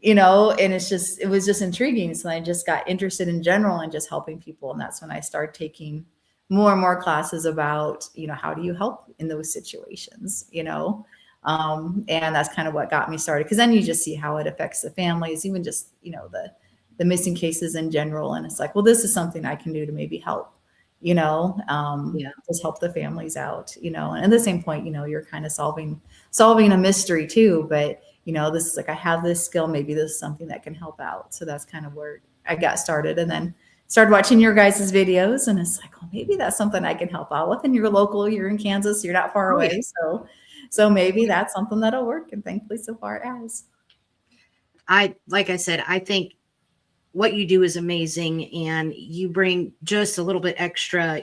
you know, and it was just intriguing. So I just got interested in general and just helping people. And that's when I started taking more and more classes about, you know, how do you help in those situations, you know? And that's kind of what got me started. Cause then you just see how it affects the families, even just, you know, the missing cases in general. And it's like, well, this is something I can do to maybe help, you know, just help the families out, you know, and at the same point, you know, you're kind of solving a mystery too, but you know, this is like, I have this skill, maybe this is something that can help out. So that's kind of where I got started, and then started watching your guys' videos, and it's like, oh, maybe that's something I can help out with. And you're local, you're in Kansas, you're not far away. So maybe that's something that'll work. And thankfully so far it has. Like I said, I think what you do is amazing, and you bring just a little bit extra.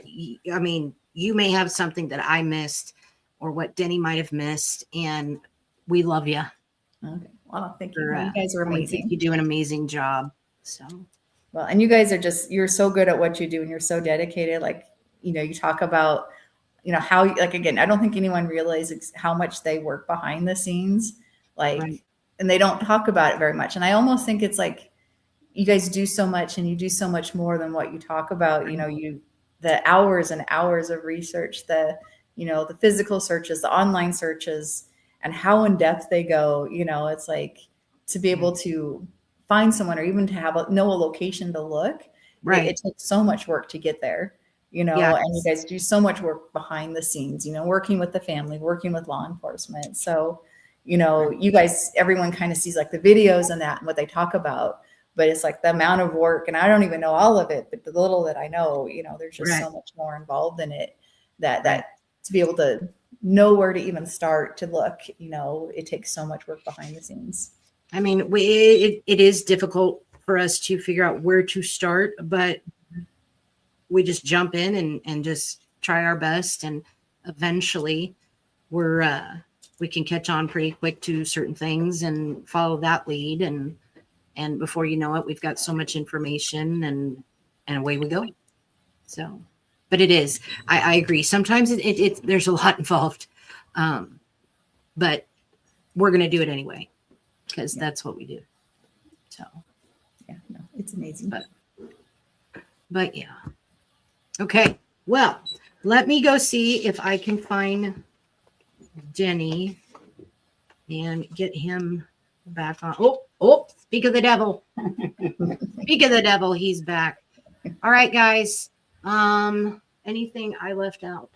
I mean, you may have something that I missed or what Denny might have missed, and we love you. Okay. Well, thank you. You guys are amazing. You do an amazing job. So, well, and you guys are you're so good at what you do, and you're so dedicated. Like, you know, you talk about, you know, how, like, again, I don't think anyone realizes how much they work behind the scenes, like, right. And they don't talk about it very much. And I almost think it's like, you guys do so much, and you do so much more than what you talk about. You know, the hours and hours of research, you know, the physical searches, the online searches, and how in depth they go. You know, it's like, to be able to find someone, or even to know a location to look, right? It takes so much work to get there, you know, and you guys do so much work behind the scenes, you know, working with the family, working with law enforcement. So, you know, you guys, everyone kind of sees like the videos and that and what they talk about, but it's like the amount of work, and I don't even know all of it, but the little that I know, you know, there's just so much more involved in it that to be able to know where to even start to look, you know, it takes so much work behind the scenes. I mean, it is difficult for us to figure out where to start, but we just jump in and just try our best, and eventually we can catch on pretty quick to certain things and follow that lead, and before you know it, we've got so much information, and away we go. So, but it is, I agree. Sometimes there's a lot involved, but we're going to do it anyway, because that's what we do. So, yeah, no, it's amazing. But yeah. Okay. Well, let me go see if I can find Denny and get him back on. Oh, speak of the devil. Speak of the devil, he's back. All right, guys. Anything I left out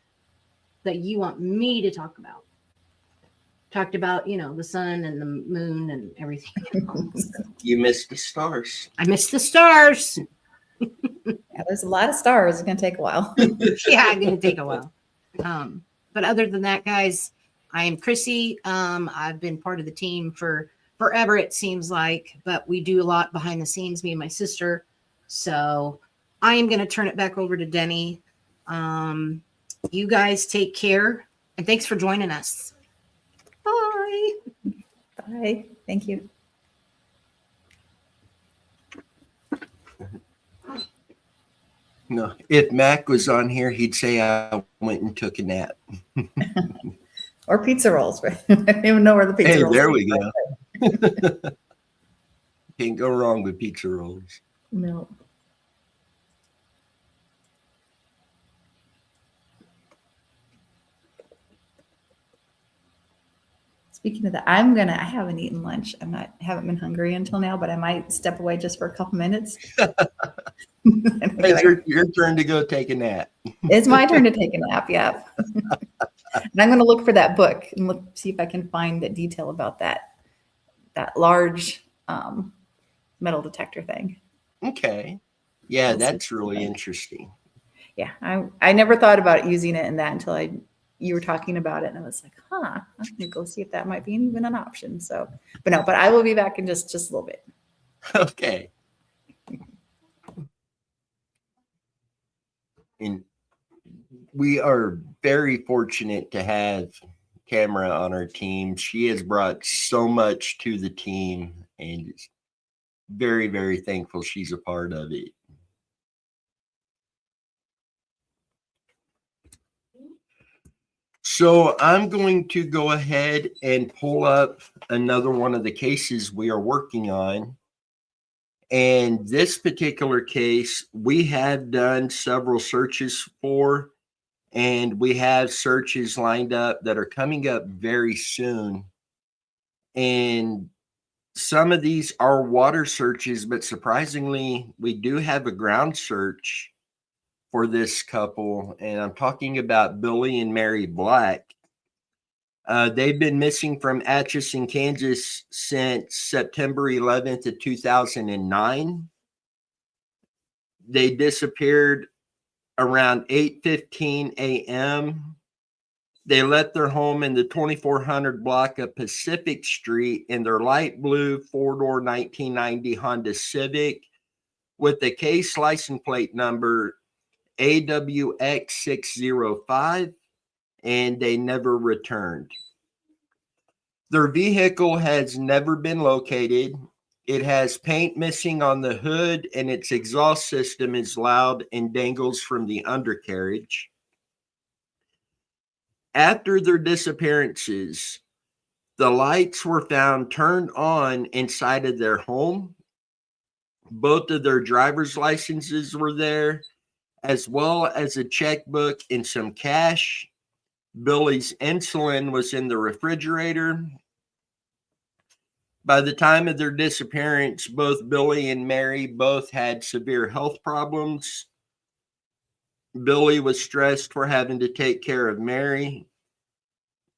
that you want me to talk about? Talked about, you know, the sun and the moon and everything. You missed the stars. I missed the stars. Yeah, there's a lot of stars. It's going to take a while. Yeah, it's going to take a while. But other than that, guys, I am Chrissy. I've been part of the team for forever, it seems like, but we do a lot behind the scenes, me and my sister. So I am going to turn it back over to Denny. You guys take care, and thanks for joining us. Bye. Bye. Thank you. No, if Mac was on here, he'd say I went and took a nap. Or pizza rolls. I don't even know where the pizza rolls there we go. Can't go wrong with pizza rolls. No. Speaking of that, I haven't eaten lunch. Haven't been hungry until now, but I might step away just for a couple minutes. It's your turn to go take a nap. It's my turn to take a nap. Yeah. And I'm going to look for that book and see if I can find the detail about that large metal detector thing. Okay. Yeah, that's really interesting. Yeah. I never thought about using it in that until you were talking about it, and I was like, I'm going to go see if that might be even an option. So, but I will be back in just a little bit. Okay. And we are very fortunate to have Tamara on our team. She has brought so much to the team, and is very, very thankful she's a part of it. So I'm going to go ahead and pull up another one of the cases we are working on. And this particular case, we have done several searches for, and we have searches lined up that are coming up very soon. And some of these are water searches, but surprisingly, we do have a ground search for this couple. And I'm talking about Billy and Mary Black. They've been missing from Atchison, Kansas since September 11th of 2009. They disappeared around 8:15 a.m. They left their home in the 2400 block of Pacific Street in their light blue four-door 1990 Honda Civic with the case license plate number AWX605, and they never returned. Their vehicle has never been located. It has paint missing on the hood, and its exhaust system is loud and dangles from the undercarriage. After their disappearances, the lights were found turned on inside of their home. Both of their driver's licenses were there, as well as a checkbook and some cash. Billy's insulin was in the refrigerator. By the time of their disappearance, both Billy and Mary both had severe health problems. Billy was stressed for having to take care of Mary.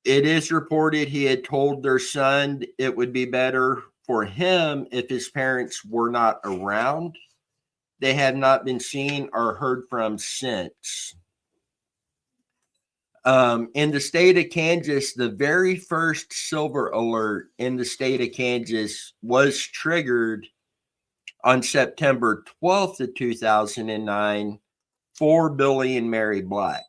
It is reported he had told their son it would be better for him if his parents were not around. They have not been seen or heard from since. In the state of Kansas, the very first silver alert in the state of Kansas was triggered on September 12th of 2009 for Billy and Mary Black.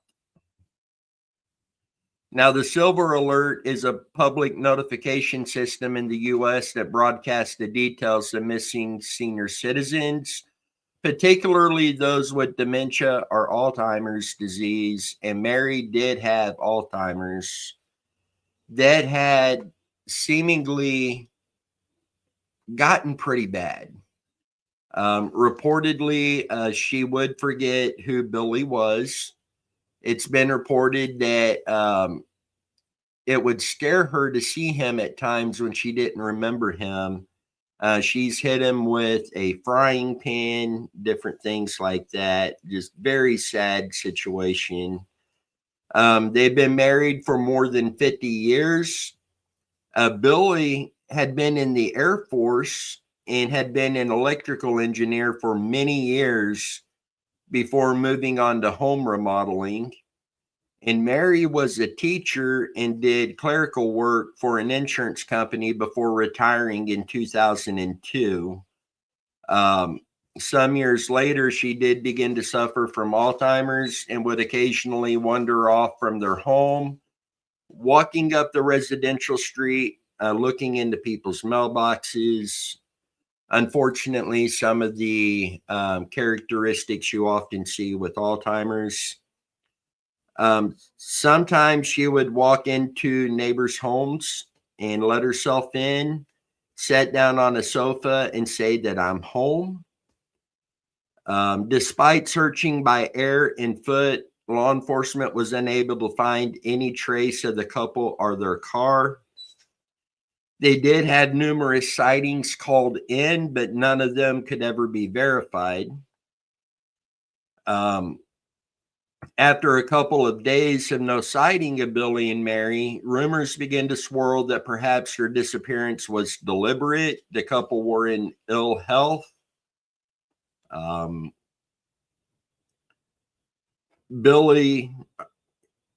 Now, the silver alert is a public notification system in the U.S. that broadcasts the details of missing senior citizens, particularly those with dementia or Alzheimer's disease. And Mary did have Alzheimer's that had seemingly gotten pretty bad. Reportedly, she would forget who Billy was. It's been reported that it would scare her to see him at times when she didn't remember him. She's hit him with a frying pan, different things like that. Just very sad situation. They've been married for more than 50 years. Billy had been in the Air Force and had been an electrical engineer for many years before moving on to home remodeling. And Mary was a teacher and did clerical work for an insurance company before retiring in 2002. Some years later, she did begin to suffer from Alzheimer's and would occasionally wander off from their home, walking up the residential street, looking into people's mailboxes. Unfortunately, some of the characteristics you often see with Alzheimer's. Sometimes she would walk into neighbors' homes and let herself in, sit down on a sofa and say that I'm home. Despite searching by air and foot, law enforcement was unable to find any trace of the couple or their car. They did have numerous sightings called in, but none of them could ever be verified. After a couple of days of no sighting of Billy and Mary, rumors began to swirl that perhaps their disappearance was deliberate. The couple were in ill health. Billy,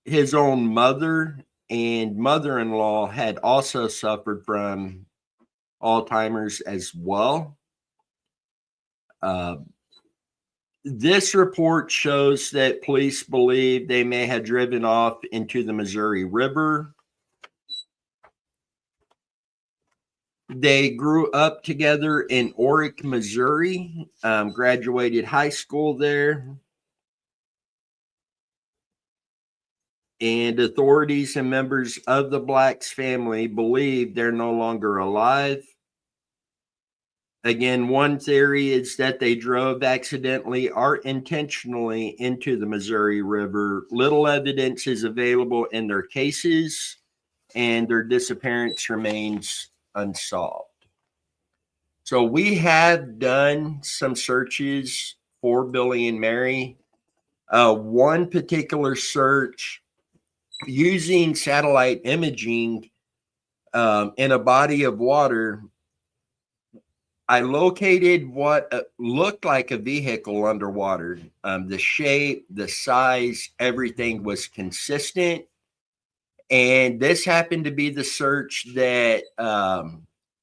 his own mother and mother-in-law had also suffered from Alzheimer's as well. This report shows that police believe they may have driven off into the Missouri River. They grew up together in Orick, Missouri, graduated high school there. And authorities and members of the Blacks family believe they're no longer alive. Again, one theory is that they drove accidentally or intentionally into the Missouri River. Little evidence is available in their cases, and their disappearance remains unsolved. So we have done some searches for Billy and Mary. One particular search using satellite imaging in a body of water, I located what looked like a vehicle underwater. The shape, the size, everything was consistent. And this happened to be the search that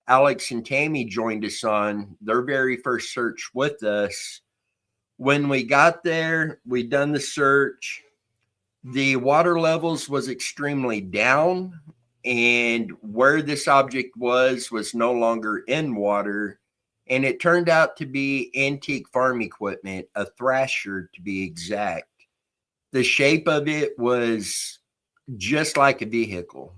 Alex and Tammy joined us on, their very first search with us. When we got there, we done the search. The water levels was extremely down, and where this object was no longer in water. And it turned out to be antique farm equipment, a thrasher to be exact. The shape of it was just like a vehicle.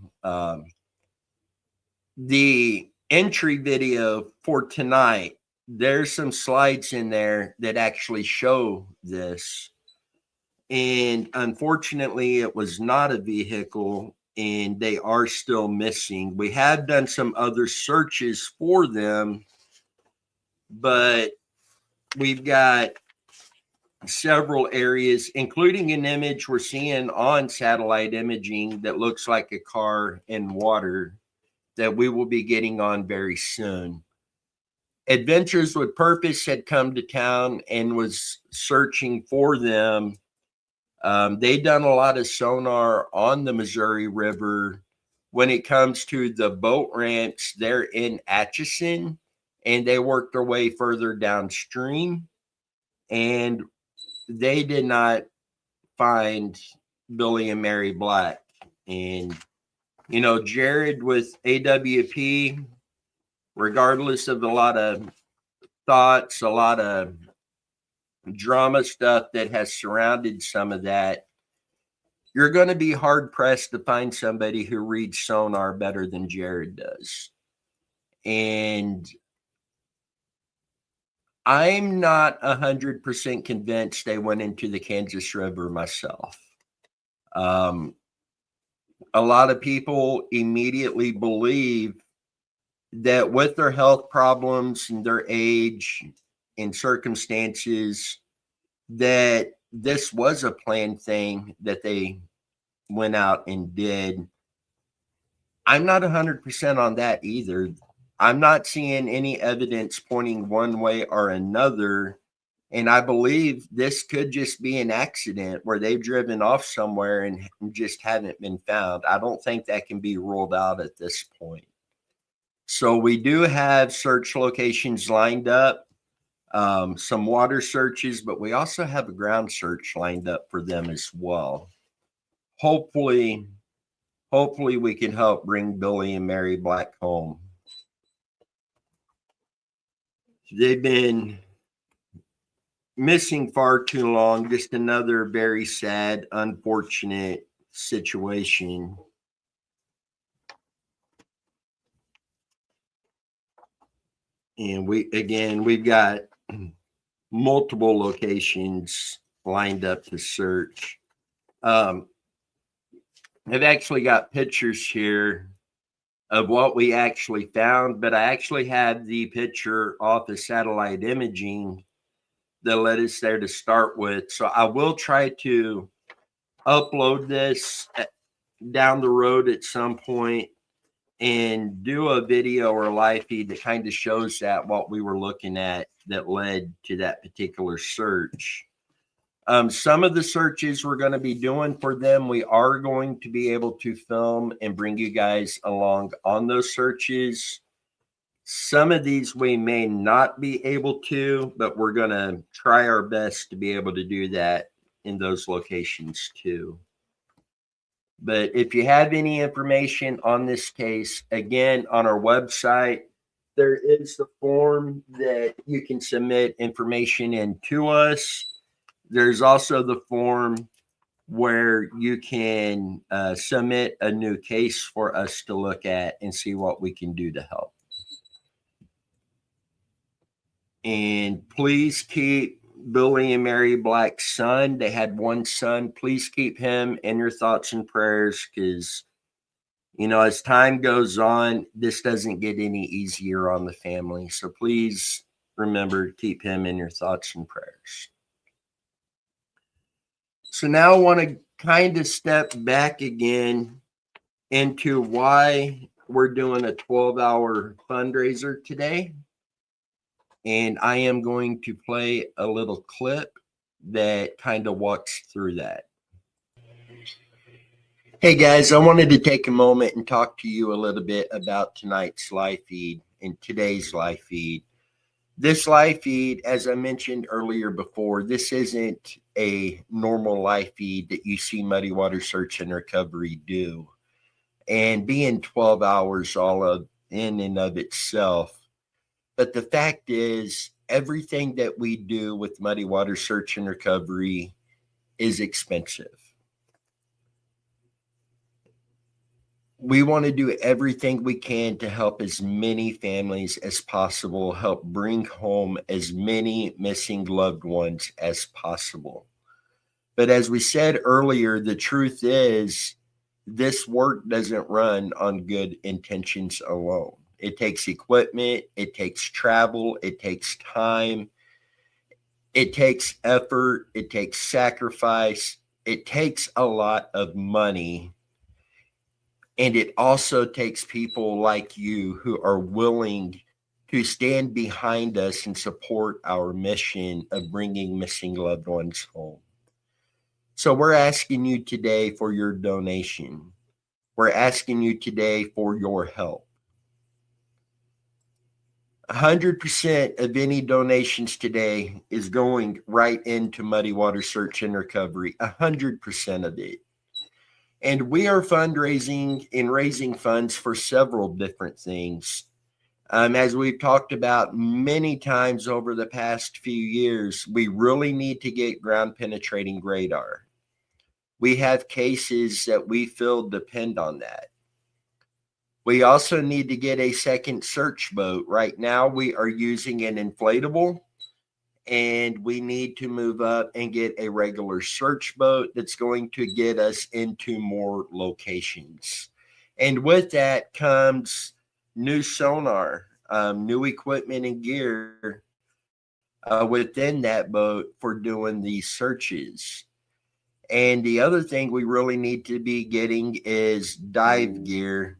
The entry video for tonight, there's some slides in there that actually show this. And unfortunately, it was not a vehicle, and they are still missing. We have done some other searches for them, but we've got several areas, including an image we're seeing on satellite imaging that looks like a car in water that we will be getting on very soon. Adventures with Purpose had come to town and was searching for them. They've done a lot of sonar on the Missouri River. When it comes to the boat ramps, they're in Atchison, and they worked their way further downstream, and they did not find Billy and Mary Black. And, you know, Jared with AWP, regardless of a lot of thoughts, a lot of drama stuff that has surrounded some of that, you're going to be hard pressed to find somebody who reads sonar better than Jared does. And I'm not 100% convinced they went into the Kansas River myself. A lot of people immediately believe that with their health problems and their age and circumstances, that this was a planned thing that they went out and did. I'm not 100% on that either. I'm not seeing any evidence pointing one way or another. And I believe this could just be an accident where they've driven off somewhere and just haven't been found. I don't think that can be ruled out at this point. So we do have search locations lined up, some water searches, but we also have a ground search lined up for them as well. Hopefully we can help bring Billy and Mary Black home. They've been missing far too long. Just another very sad, unfortunate situation. And we've got multiple locations lined up to search. I've actually got pictures here of what we actually found, but I actually had the picture off the satellite imaging that led us there to start with. So I will try to upload this down the road at some point and do a video or a live feed that kind of shows that what we were looking at that led to that particular search. Some of the searches we're going to be doing for them, we are going to be able to film and bring you guys along on those searches. Some of these we may not be able to, but we're going to try our best to be able to do that in those locations too. But if you have any information on this case, again, on our website, there is the form that you can submit information in to us. There's also the form where you can submit a new case for us to look at and see what we can do to help. And please keep Billy and Mary Black's son. They had one son. Please keep him in your thoughts and prayers, because, you know, as time goes on, this doesn't get any easier on the family. So please remember to keep him in your thoughts and prayers. So now I want to kind of step back again into why we're doing a 12-hour fundraiser today. And I am going to play a little clip that kind of walks through that. Hey guys, I wanted to take a moment and talk to you a little bit about tonight's live feed and today's live feed. This live feed, as I mentioned earlier before, this isn't a normal live feed that you see Muddy Water Search and Recovery do. And being 12 hours in and of itself. But the fact is, everything that we do with Muddy Water Search and Recovery is expensive. We want to do everything we can to help as many families as possible, help bring home as many missing loved ones as possible. But as we said earlier, the truth is, this work doesn't run on good intentions alone. It takes equipment, it takes travel, it takes time, it takes effort, it takes sacrifice, it takes a lot of money. And it also takes people like you who are willing to stand behind us and support our mission of bringing missing loved ones home. So we're asking you today for your donation. We're asking you today for your help. 100% of any donations today is going right into Muddy Water Search and Recovery, 100% of it. And we are fundraising and raising funds for several different things. As we've talked about many times over the past few years, we really need to get ground penetrating radar. We have cases that we feel depend on that. We also need to get a second search boat. Right now, we are using an inflatable, and we need to move up and get a regular search boat that's going to get us into more locations. And with that comes new sonar, new equipment and gear within that boat for doing these searches. And the other thing we really need to be getting is dive gear.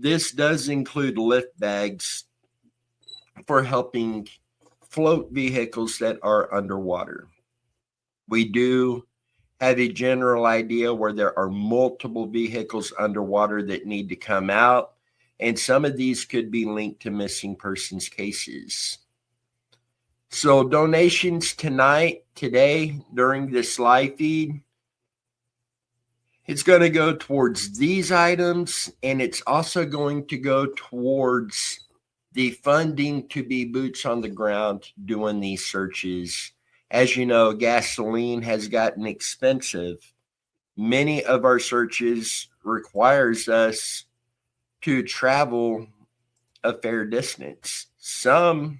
This does include lift bags for helping float vehicles that are underwater. We do have a general idea where there are multiple vehicles underwater that need to come out, and some of these could be linked to missing persons cases. So donations today, during this live feed, it's going to go towards these items, and it's also going to go towards the funding to be boots on the ground doing these searches. As you know, gasoline has gotten expensive. Many of our searches requires us to travel a fair distance. Some's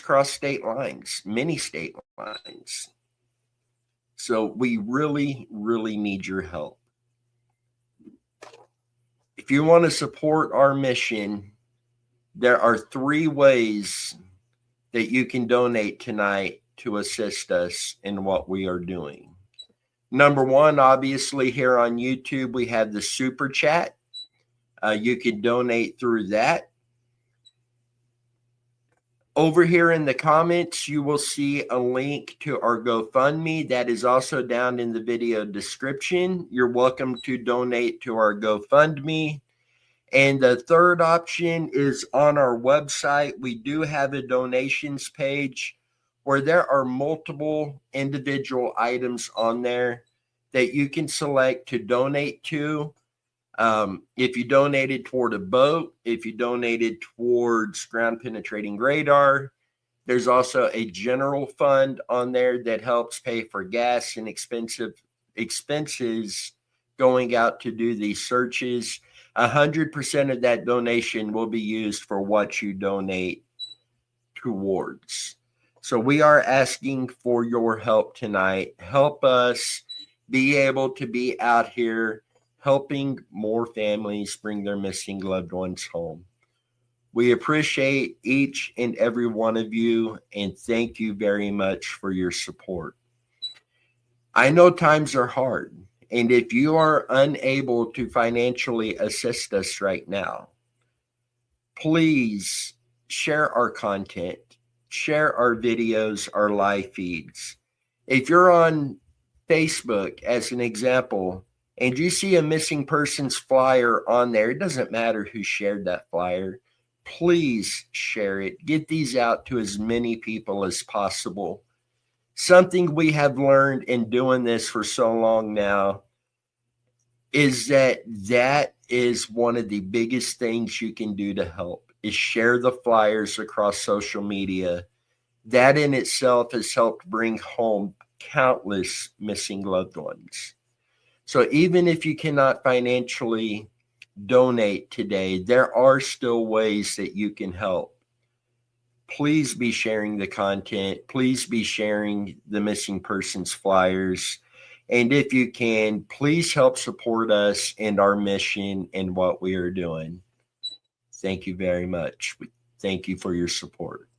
cross state lines, many state lines. So we really, really need your help. If you want to support our mission, there are 3 ways that you can donate tonight to assist us in what we are doing. Number 1, obviously here on YouTube, we have the super chat. You can donate through that. Over here in the comments, you will see a link to our GoFundMe. That is also down in the video description. You're welcome to donate to our GoFundMe. And the third option is on our website. We do have a donations page where there are multiple individual items on there that you can select to donate to. If you donated toward a boat, if you donated towards ground penetrating radar, there's also a general fund on there that helps pay for gas and expenses going out to do these searches. 100% of that donation will be used for what you donate towards. So we are asking for your help tonight. Help us be able to be out here helping more families bring their missing loved ones home. We appreciate each and every one of you, and thank you very much for your support. I know times are hard, and if you are unable to financially assist us right now, please share our content, share our videos, our live feeds. If you're on Facebook, as an example, and you see a missing persons flyer on there, it doesn't matter who shared that flyer. Please share it. Get these out to as many people as possible. Something we have learned in doing this for so long now is that is one of the biggest things you can do to help, is share the flyers across social media. That in itself has helped bring home countless missing loved ones. So even if you cannot financially donate today, there are still ways that you can help. Please be sharing the content. Please be sharing the missing persons flyers. And if you can, please help support us and our mission and what we are doing. Thank you very much. Thank you for your support.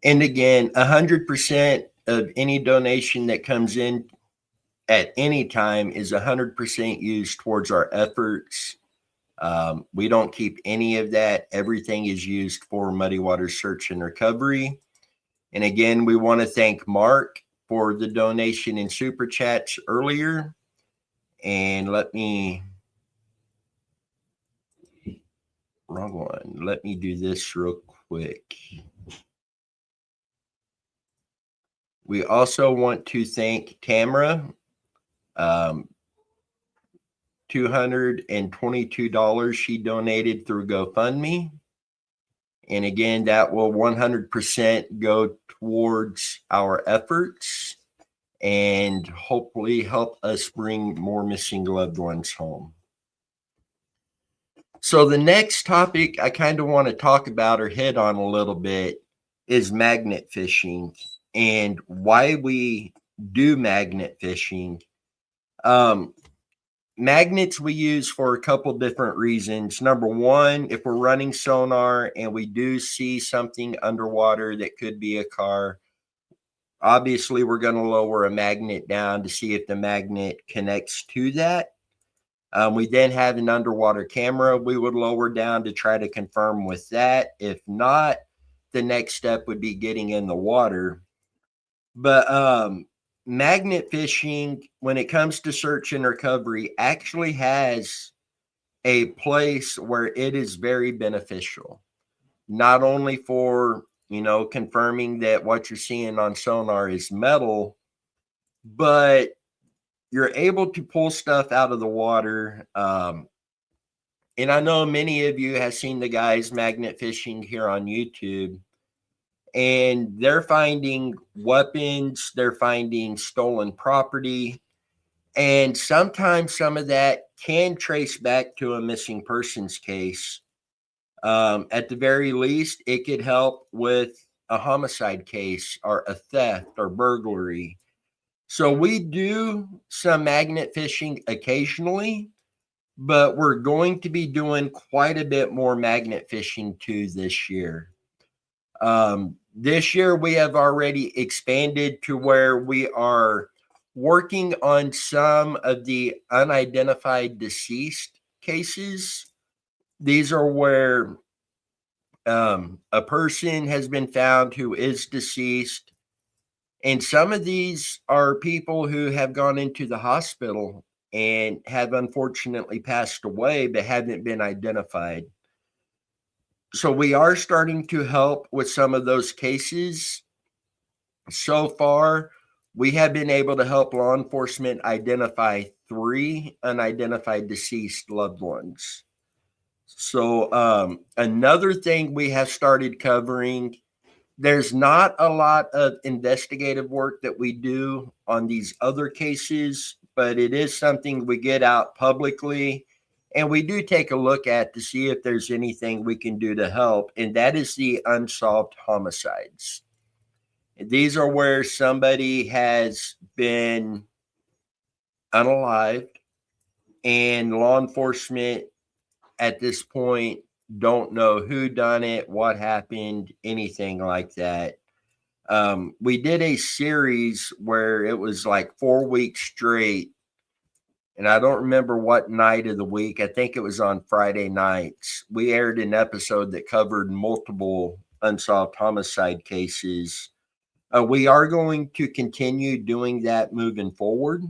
And again, 100% of any donation that comes in at any time is 100% used towards our efforts. We don't keep any of that. Everything is used for Muddy Water Search and Recovery. And again, we want to thank Mark for the donation in Super Chats earlier. And let me do this real quick. We also want to thank Tamara, $222 she donated through GoFundMe. And again, that will 100% go towards our efforts and hopefully help us bring more missing loved ones home. So the next topic I kind of want to talk about or hit on a little bit is magnet fishing and why we do magnet fishing. Magnets we use for a couple different reasons. Number one, if we're running sonar and we do see something underwater that could be a car, obviously we're going to lower a magnet down to see if the magnet connects to that. We then have an underwater camera we would lower down to try to confirm with that. If not, the next step would be getting in the water. But magnet fishing, when it comes to search and recovery, actually has a place where it is very beneficial, not only for, confirming that what you're seeing on sonar is metal, but you're able to pull stuff out of the water. And I know many of you have seen the guys magnet fishing here on YouTube. And they're finding weapons, they're finding stolen property, and sometimes some of that can trace back to a missing persons case. At the very least, it could help with a homicide case or a theft or burglary. So we do some magnet fishing occasionally, but we're going to be doing quite a bit more magnet fishing too this year. This year, we have already expanded to where we are working on some of the unidentified deceased cases. These are where a person has been found who is deceased. And some of these are people who have gone into the hospital and have unfortunately passed away but haven't been identified. So we are starting to help with some of those cases. So far, we have been able to help law enforcement identify 3 unidentified deceased loved ones. So another thing we have started covering, there's not a lot of investigative work that we do on these other cases, but it is something we get out publicly and we do take a look at to see if there's anything we can do to help. And that is the unsolved homicides. These are where somebody has been unalived and law enforcement at this point don't know who done it, what happened, anything like that. We did a series where it was like 4 weeks straight, and I don't remember what night of the week. I think it was on Friday nights. We aired an episode that covered multiple unsolved homicide cases. We are going to continue doing that moving forward.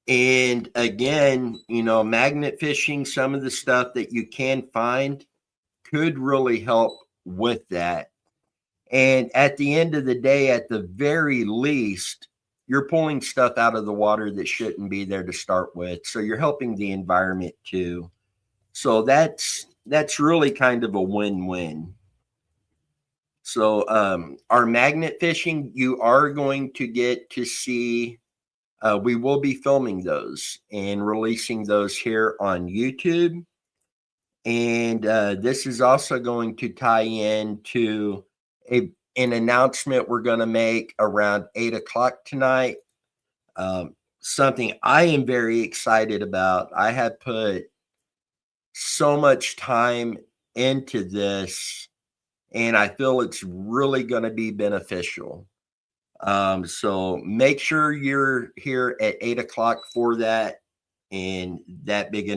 And again, magnet fishing, some of the stuff that you can find could really help with that. And at the end of the day, at the very least, you're pulling stuff out of the water that shouldn't be there to start with. So you're helping the environment too. So that's really kind of a win-win. So our magnet fishing, you are going to get to see. We will be filming those and releasing those here on YouTube. And this is also going to tie into an announcement we're going to make around 8 o'clock tonight. Something I am very excited about. I have put so much time into this, and I feel it's really going to be beneficial. So make sure you're here at 8 o'clock for that. And that big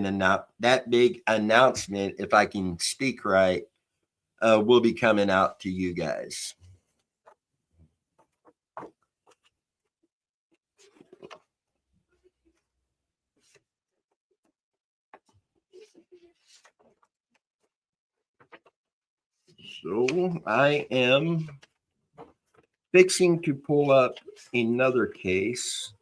announcement, if I can speak right, will be coming out to you guys. So I am fixing to pull up another case.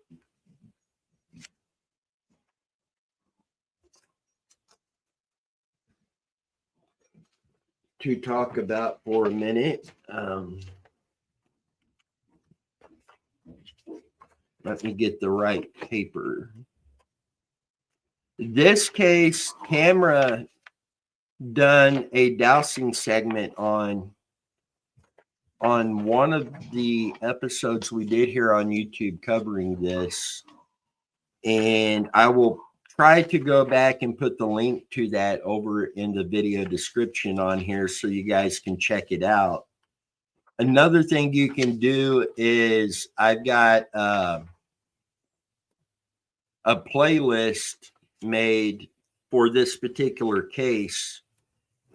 To talk about for a minute. Let me get the right paper. This case, Camera done a dowsing segment on one of the episodes we did here on YouTube covering this. And I will try to go back and put the link to that over in the video description on here so you guys can check it out. Another thing you can do is I've got a playlist made for this particular case,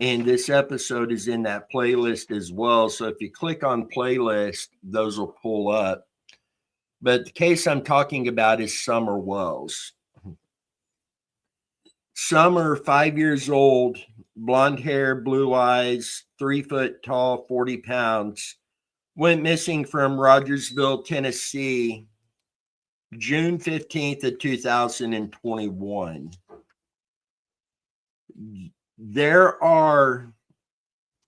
and this episode is in that playlist as well. So if you click on playlist, those will pull up. But the case I'm talking about is Summer Wells. Summer, 5 years old, blonde hair, blue eyes, 3 foot tall, 40 pounds, went missing from Rogersville, Tennessee, June 15th of 2021. There are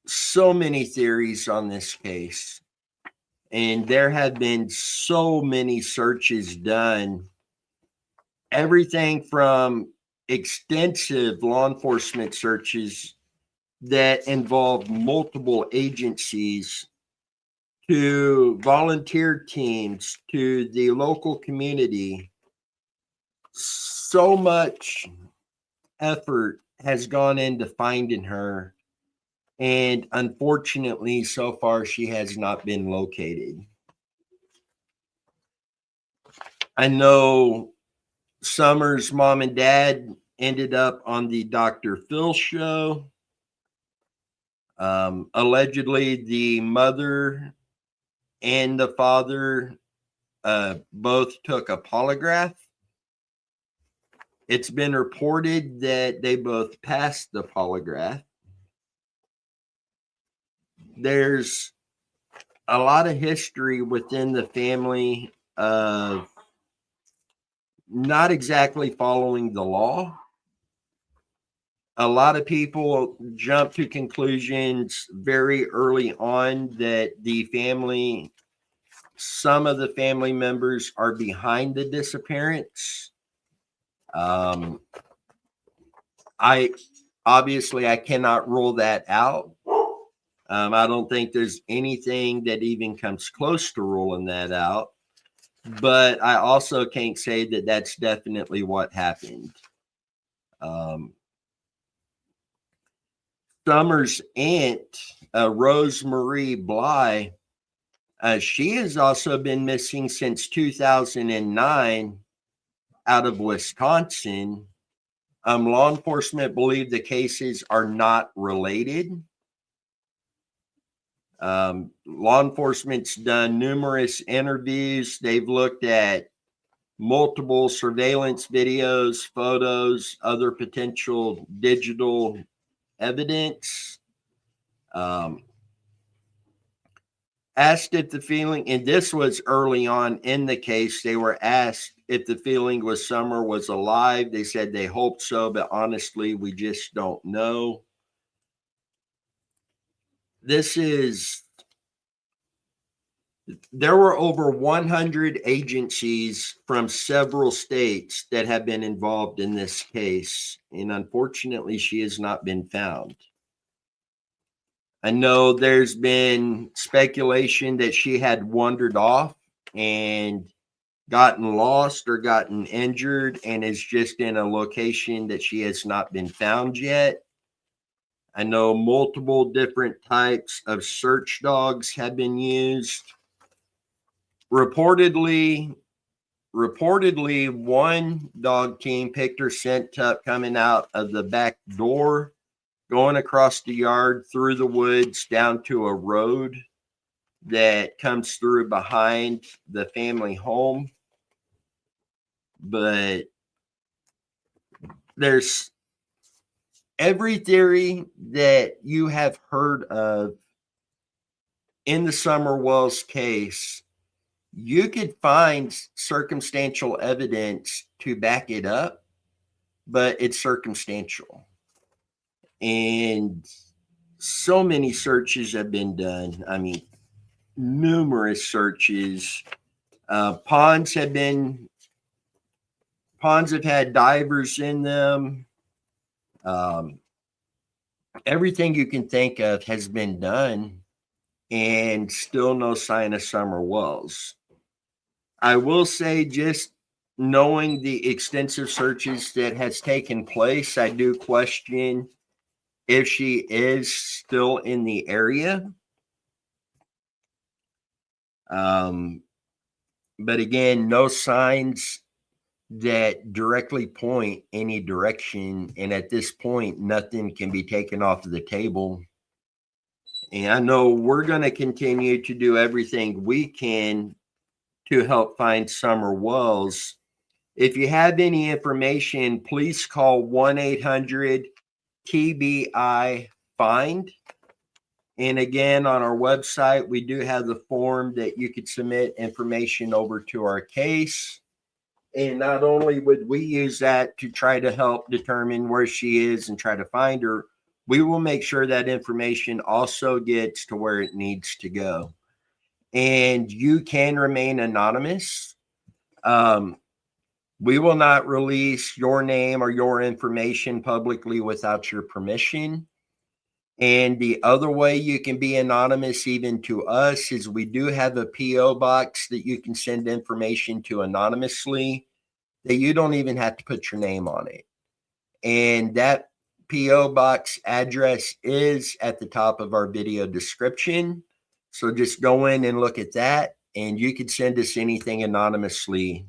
so many theories on this case, and there have been so many searches done. Everything from extensive law enforcement searches that involve multiple agencies to volunteer teams to the local community. So much effort has gone into finding her, and unfortunately, so far, she has not been located. I know Summer's mom and dad ended up on the Dr. Phil show. Allegedly, the mother and the father both took a polygraph It's been reported that they both passed the polygraph. There's a lot of history within the family of not exactly following the law. A lot of people jump to conclusions very early on that some of the family members are behind the disappearance. I cannot rule that out. I don't think there's anything that even comes close to ruling that out. But I also can't say that that's definitely what happened. Summer's aunt, Rosemarie Bly, she has also been missing since 2009 out of Wisconsin. Law enforcement believe the cases are not related. Law enforcement's done numerous interviews. They've looked at multiple surveillance videos, photos, other potential digital evidence. Asked if the feeling, and this was early on in the case, they were asked if the feeling was Summer was alive. They said they hoped so, but honestly, we just don't know. There were over 100 agencies from several states that have been involved in this case, and unfortunately, she has not been found. I know there's been speculation that she had wandered off and gotten lost or gotten injured and is just in a location that she has not been found yet. I know multiple different types of search dogs have been used. Reportedly, one dog team picked her scent up coming out of the back door, going across the yard, through the woods, down to a road that comes through behind the family home. But there's every theory that you have heard of in the Summer Wells case. You could find circumstantial evidence to back it up, but it's circumstantial. And so many searches have been done. I mean, numerous searches. Ponds have had divers in them. Everything you can think of has been done, and still no sign of Summer Wells. I will say, just knowing the extensive searches that has taken place, I do question if she is still in the area. But again, no signs that directly point any direction. And at this point, nothing can be taken off of the table. And I know we're going to continue to do everything we can to help find Summer Wells. If you have any information, please call 1-800-TBI-FIND. And again, on our website, we do have the form that you could submit information over to our case. And not only would we use that to try to help determine where she is and try to find her, we will make sure that information also gets to where it needs to go. And you can remain anonymous. We will not release your name or your information publicly without your permission. And the other way you can be anonymous even to us is we do have a P.O. box that you can send information to anonymously that you don't even have to put your name on it. And that P.O. box address is at the top of our video description. So just go in and look at that, and you can send us anything anonymously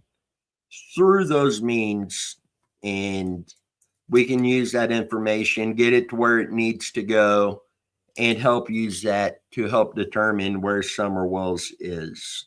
through those means, and we can use that information, get it to where it needs to go, and help use that to help determine where Summer Wells is.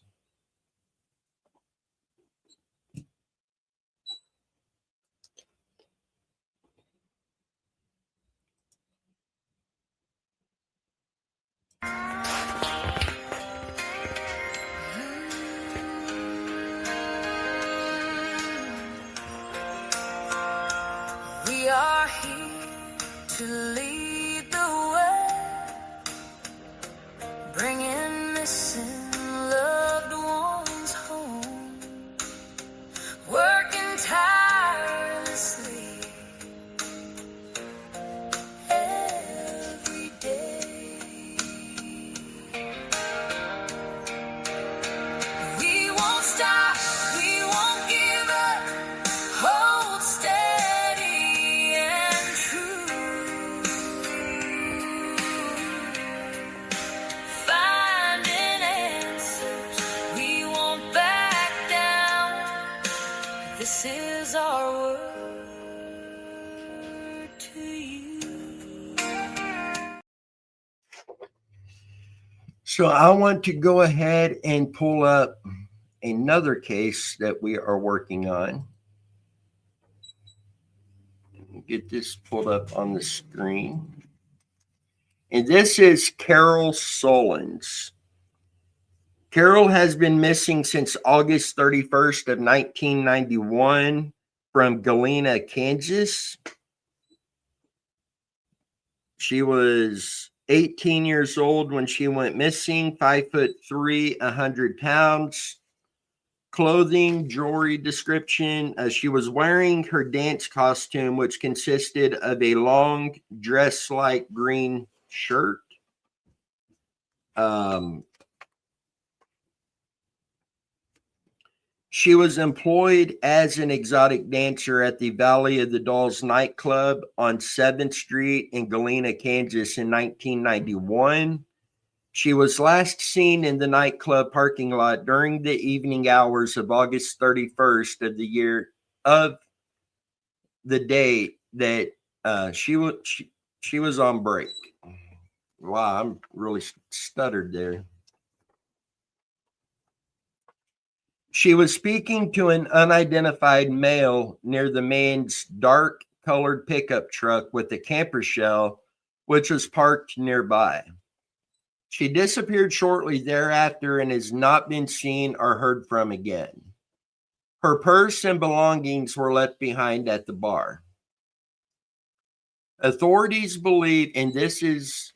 to lead the way, bringing missing loved ones home, working tirelessly every day. We won't stop, we won't give up, hold steady and true, finding answers, we won't back down. This is our word to you. So I want to go ahead and pull up another case that we are working on. Get this pulled up on the screen. And this is Carol Solons. Carol has been missing since August 31st of 1991 from Galena, Kansas. She was 18 years old when she went missing, 5'3", 100 pounds. Clothing, jewelry description. She was wearing her dance costume, which consisted of a long dress-like green shirt. She was employed as an exotic dancer at the Valley of the Dolls nightclub on 7th Street in Galena, Kansas in 1991. She was last seen in the nightclub parking lot during the evening hours of August 31st of the year of the day that she was on break. Wow, I'm really stuttered there. She was speaking to an unidentified male near the man's dark colored pickup truck with a camper shell, which was parked nearby. She disappeared shortly thereafter and has not been seen or heard from again. Her purse and belongings were left behind at the bar. Authorities believe, and this is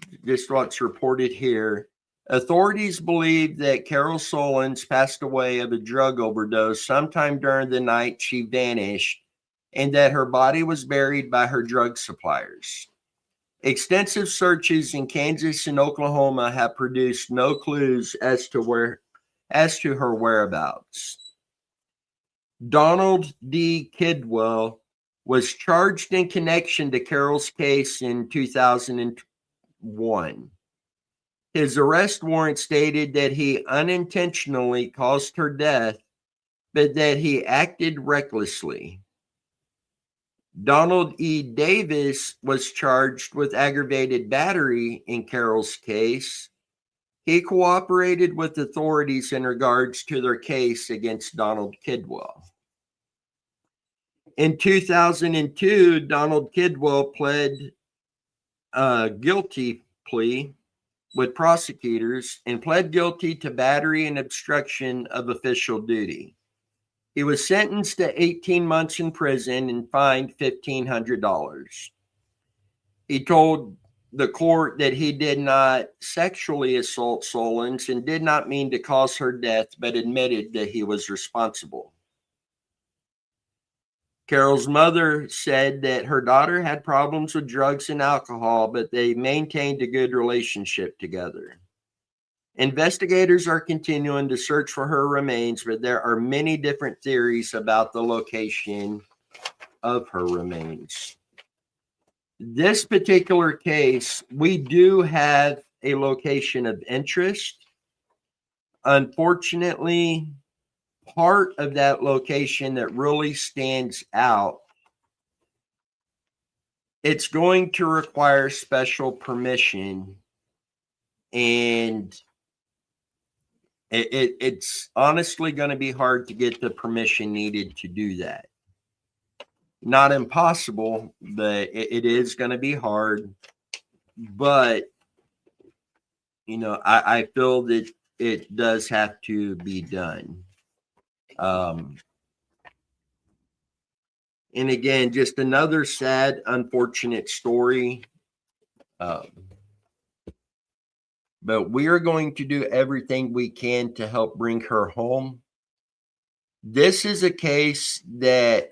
what's reported here, authorities believe that Carol Solons passed away of a drug overdose sometime during the night she vanished, and that her body was buried by her drug suppliers. Extensive searches in Kansas and Oklahoma have produced no clues as to her whereabouts. Donald D. Kidwell was charged in connection to Carol's case in 2001. His arrest warrant stated that he unintentionally caused her death, but that he acted recklessly. Donald E. Davis was charged with aggravated battery in Carol's case. He cooperated with authorities in regards to their case against Donald Kidwell. In 2002, Donald Kidwell pled a guilty plea with prosecutors and pled guilty to battery and obstruction of official duty. He was sentenced to 18 months in prison and fined $1,500. He told the court that he did not sexually assault Solons and did not mean to cause her death, but admitted that he was responsible. Carol's mother said that her daughter had problems with drugs and alcohol, but they maintained a good relationship together. Investigators are continuing to search for her remains, but there are many different theories about the location of her remains. This particular case, we do have a location of interest. Unfortunately, part of that location that really stands out, it's going to require special permission, and it's honestly going to be hard to get the permission needed to do that. Not impossible, but it is going to be hard. But, you know, I feel that it does have to be done. And again, just another sad, unfortunate story. But we are going to do everything we can to help bring her home. This is a case that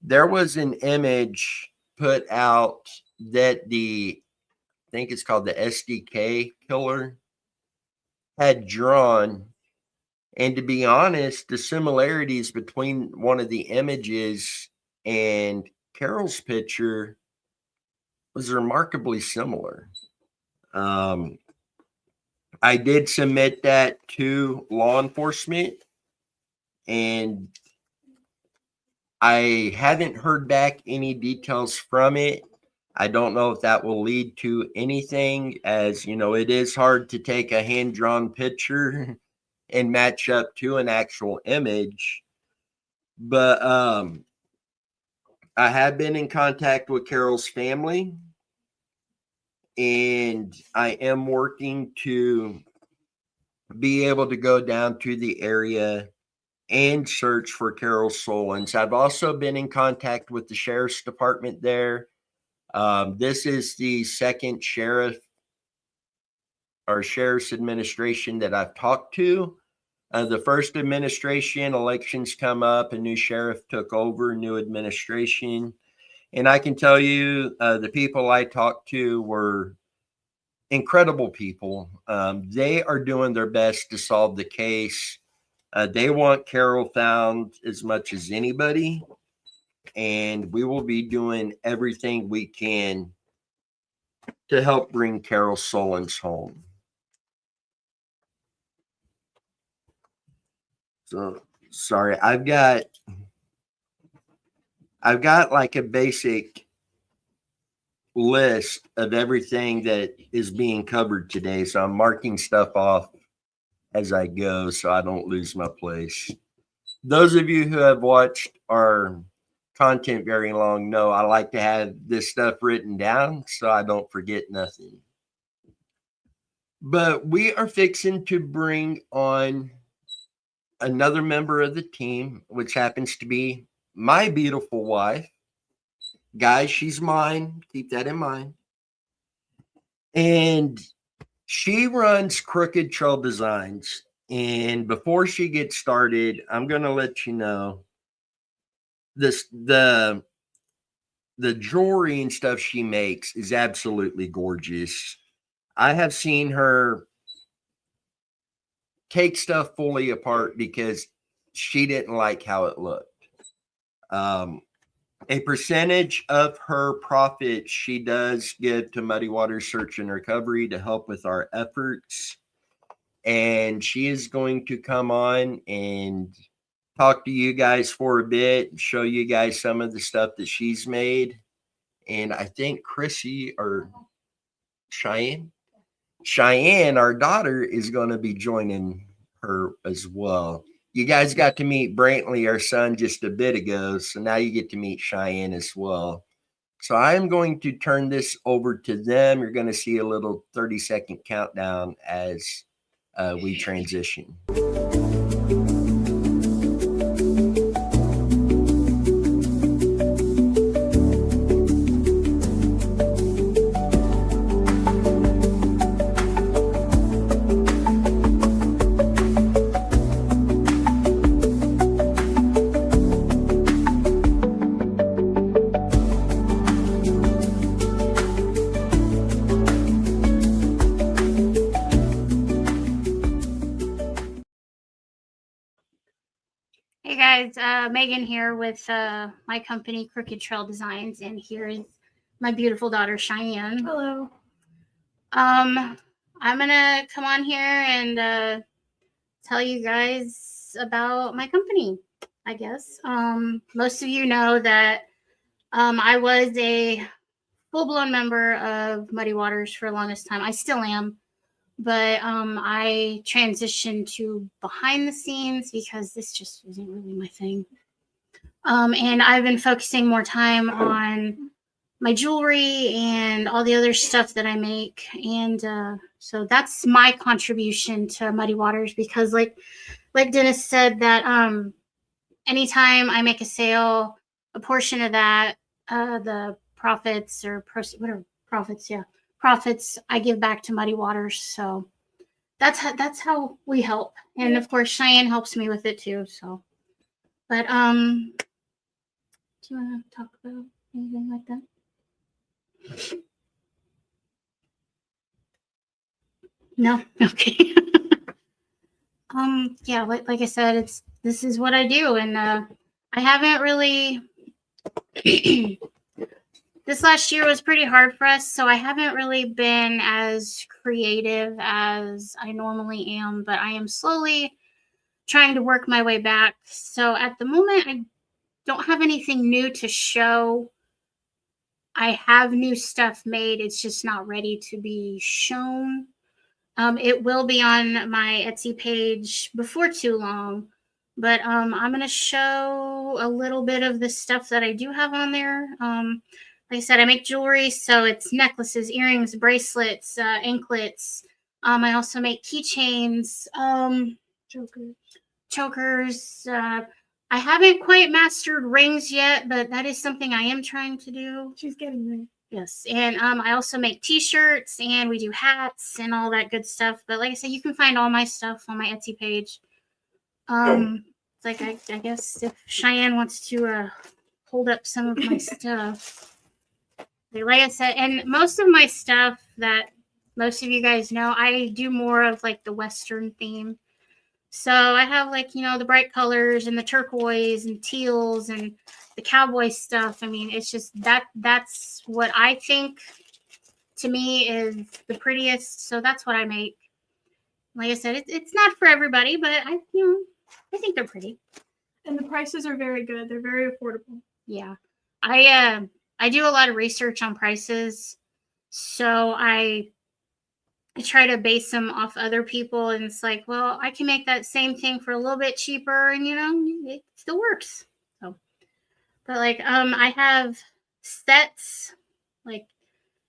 there was an image put out that I think it's called the SDK killer, had drawn. And to be honest, the similarities between one of the images and Carol's picture was remarkably similar. I did submit that to law enforcement, and I haven't heard back any details from it. I don't know if that will lead to anything, as you know, it is hard to take a hand-drawn picture and match up to an actual image. But I have been in contact with Carol's family, and I am working to be able to go down to the area and search for Carol Solons. I've also been in contact with the sheriff's department there. This is the second sheriff's administration that I've talked to. The first administration, elections come up, a new sheriff took over, new administration. And I can tell you, the people I talked to were incredible people. They are doing their best to solve the case. They want Carol found as much as anybody, and we will be doing everything we can to help bring Carol Solons home. So sorry, I've got like a basic list of everything that is being covered today. So I'm marking stuff off as I go so I don't lose my place. Those of you who have watched our content very long know I like to have this stuff written down so I don't forget nothing. But we are fixing to bring on another member of the team, which happens to be my beautiful wife. Guys, she's mine. Keep that in mind. And she runs Crooked Trail Designs. And before she gets started, I'm going to let you know the jewelry and stuff she makes is absolutely gorgeous. I have seen her take stuff fully apart because she didn't like how it looked. A percentage of her profit she does give to Muddy Waters Search and Recovery to help with our efforts. And she is going to come on and talk to you guys for a bit, show you guys some of the stuff that she's made. And I think Chrissy or Cheyenne, our daughter, is going to be joining her as well. You guys got to meet Brantley, our son, just a bit ago. So now you get to meet Cheyenne as well. So I am going to turn this over to them. You're going to see a little 30-second countdown as we transition. Hey guys, Megan here with my company Crooked Trail Designs, and here is my beautiful daughter Cheyenne. Hello. I'm gonna come on here and tell you guys about my company, I guess. Most of you know that I was a full-blown member of Muddy Waters for the longest time. I still am. But I transitioned to behind the scenes because this just wasn't really my thing. And I've been focusing more time on my jewelry and all the other stuff that I make. And so that's my contribution to Muddy Waters, because like Dennis said, that anytime I make a sale, a portion of that, the profits or whatever profits, profits, I give back to Muddy Waters. So that's how we help, and of course Cheyenne helps me with it too. So, but do you want to talk about anything like that? No, okay. Yeah, like I said, this is what I do, and I haven't really. This last year was pretty hard for us, so I haven't really been as creative as I normally am, but I am slowly trying to work my way back. So at the moment, I don't have anything new to show. I have new stuff made. It's just not ready to be shown. It will be on my Etsy page before too long, but I'm going to show a little bit of the stuff that I do have on there. Like I said, I make jewelry, so it's necklaces, earrings, bracelets, anklets. I also make keychains, chokers. I haven't quite mastered rings yet, but that is something I am trying to do. She's getting there. Yes, and I also make T-shirts, and we do hats and all that good stuff. But like I said, you can find all my stuff on my Etsy page. It's like I guess if Cheyenne wants to hold up some of my stuff. Like I said, and most of my stuff that most of you guys know, I do more of like the Western theme. So I have like, the bright colors and the turquoise and teals and the cowboy stuff. I mean, it's just that's what I think to me is the prettiest. So that's what I make. Like I said, it's not for everybody, but I think they're pretty. And the prices are very good. They're very affordable. Yeah. I do a lot of research on prices, so I try to base them off other people, and it's like, well, I can make that same thing for a little bit cheaper, and it still works. So, but like, I have sets, like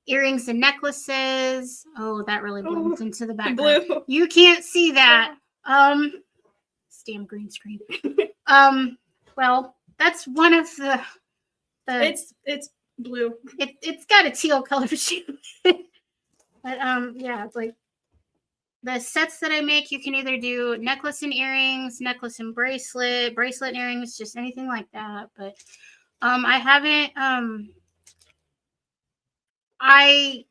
earrings and necklaces. Oh, that really blends into the background. Blue. You can't see that. Damn green screen. Well, that's one of the. It's blue. It's got a teal color too. But yeah, it's like the sets that I make, you can either do necklace and earrings, necklace and bracelet and earrings, just anything like that. But I haven't I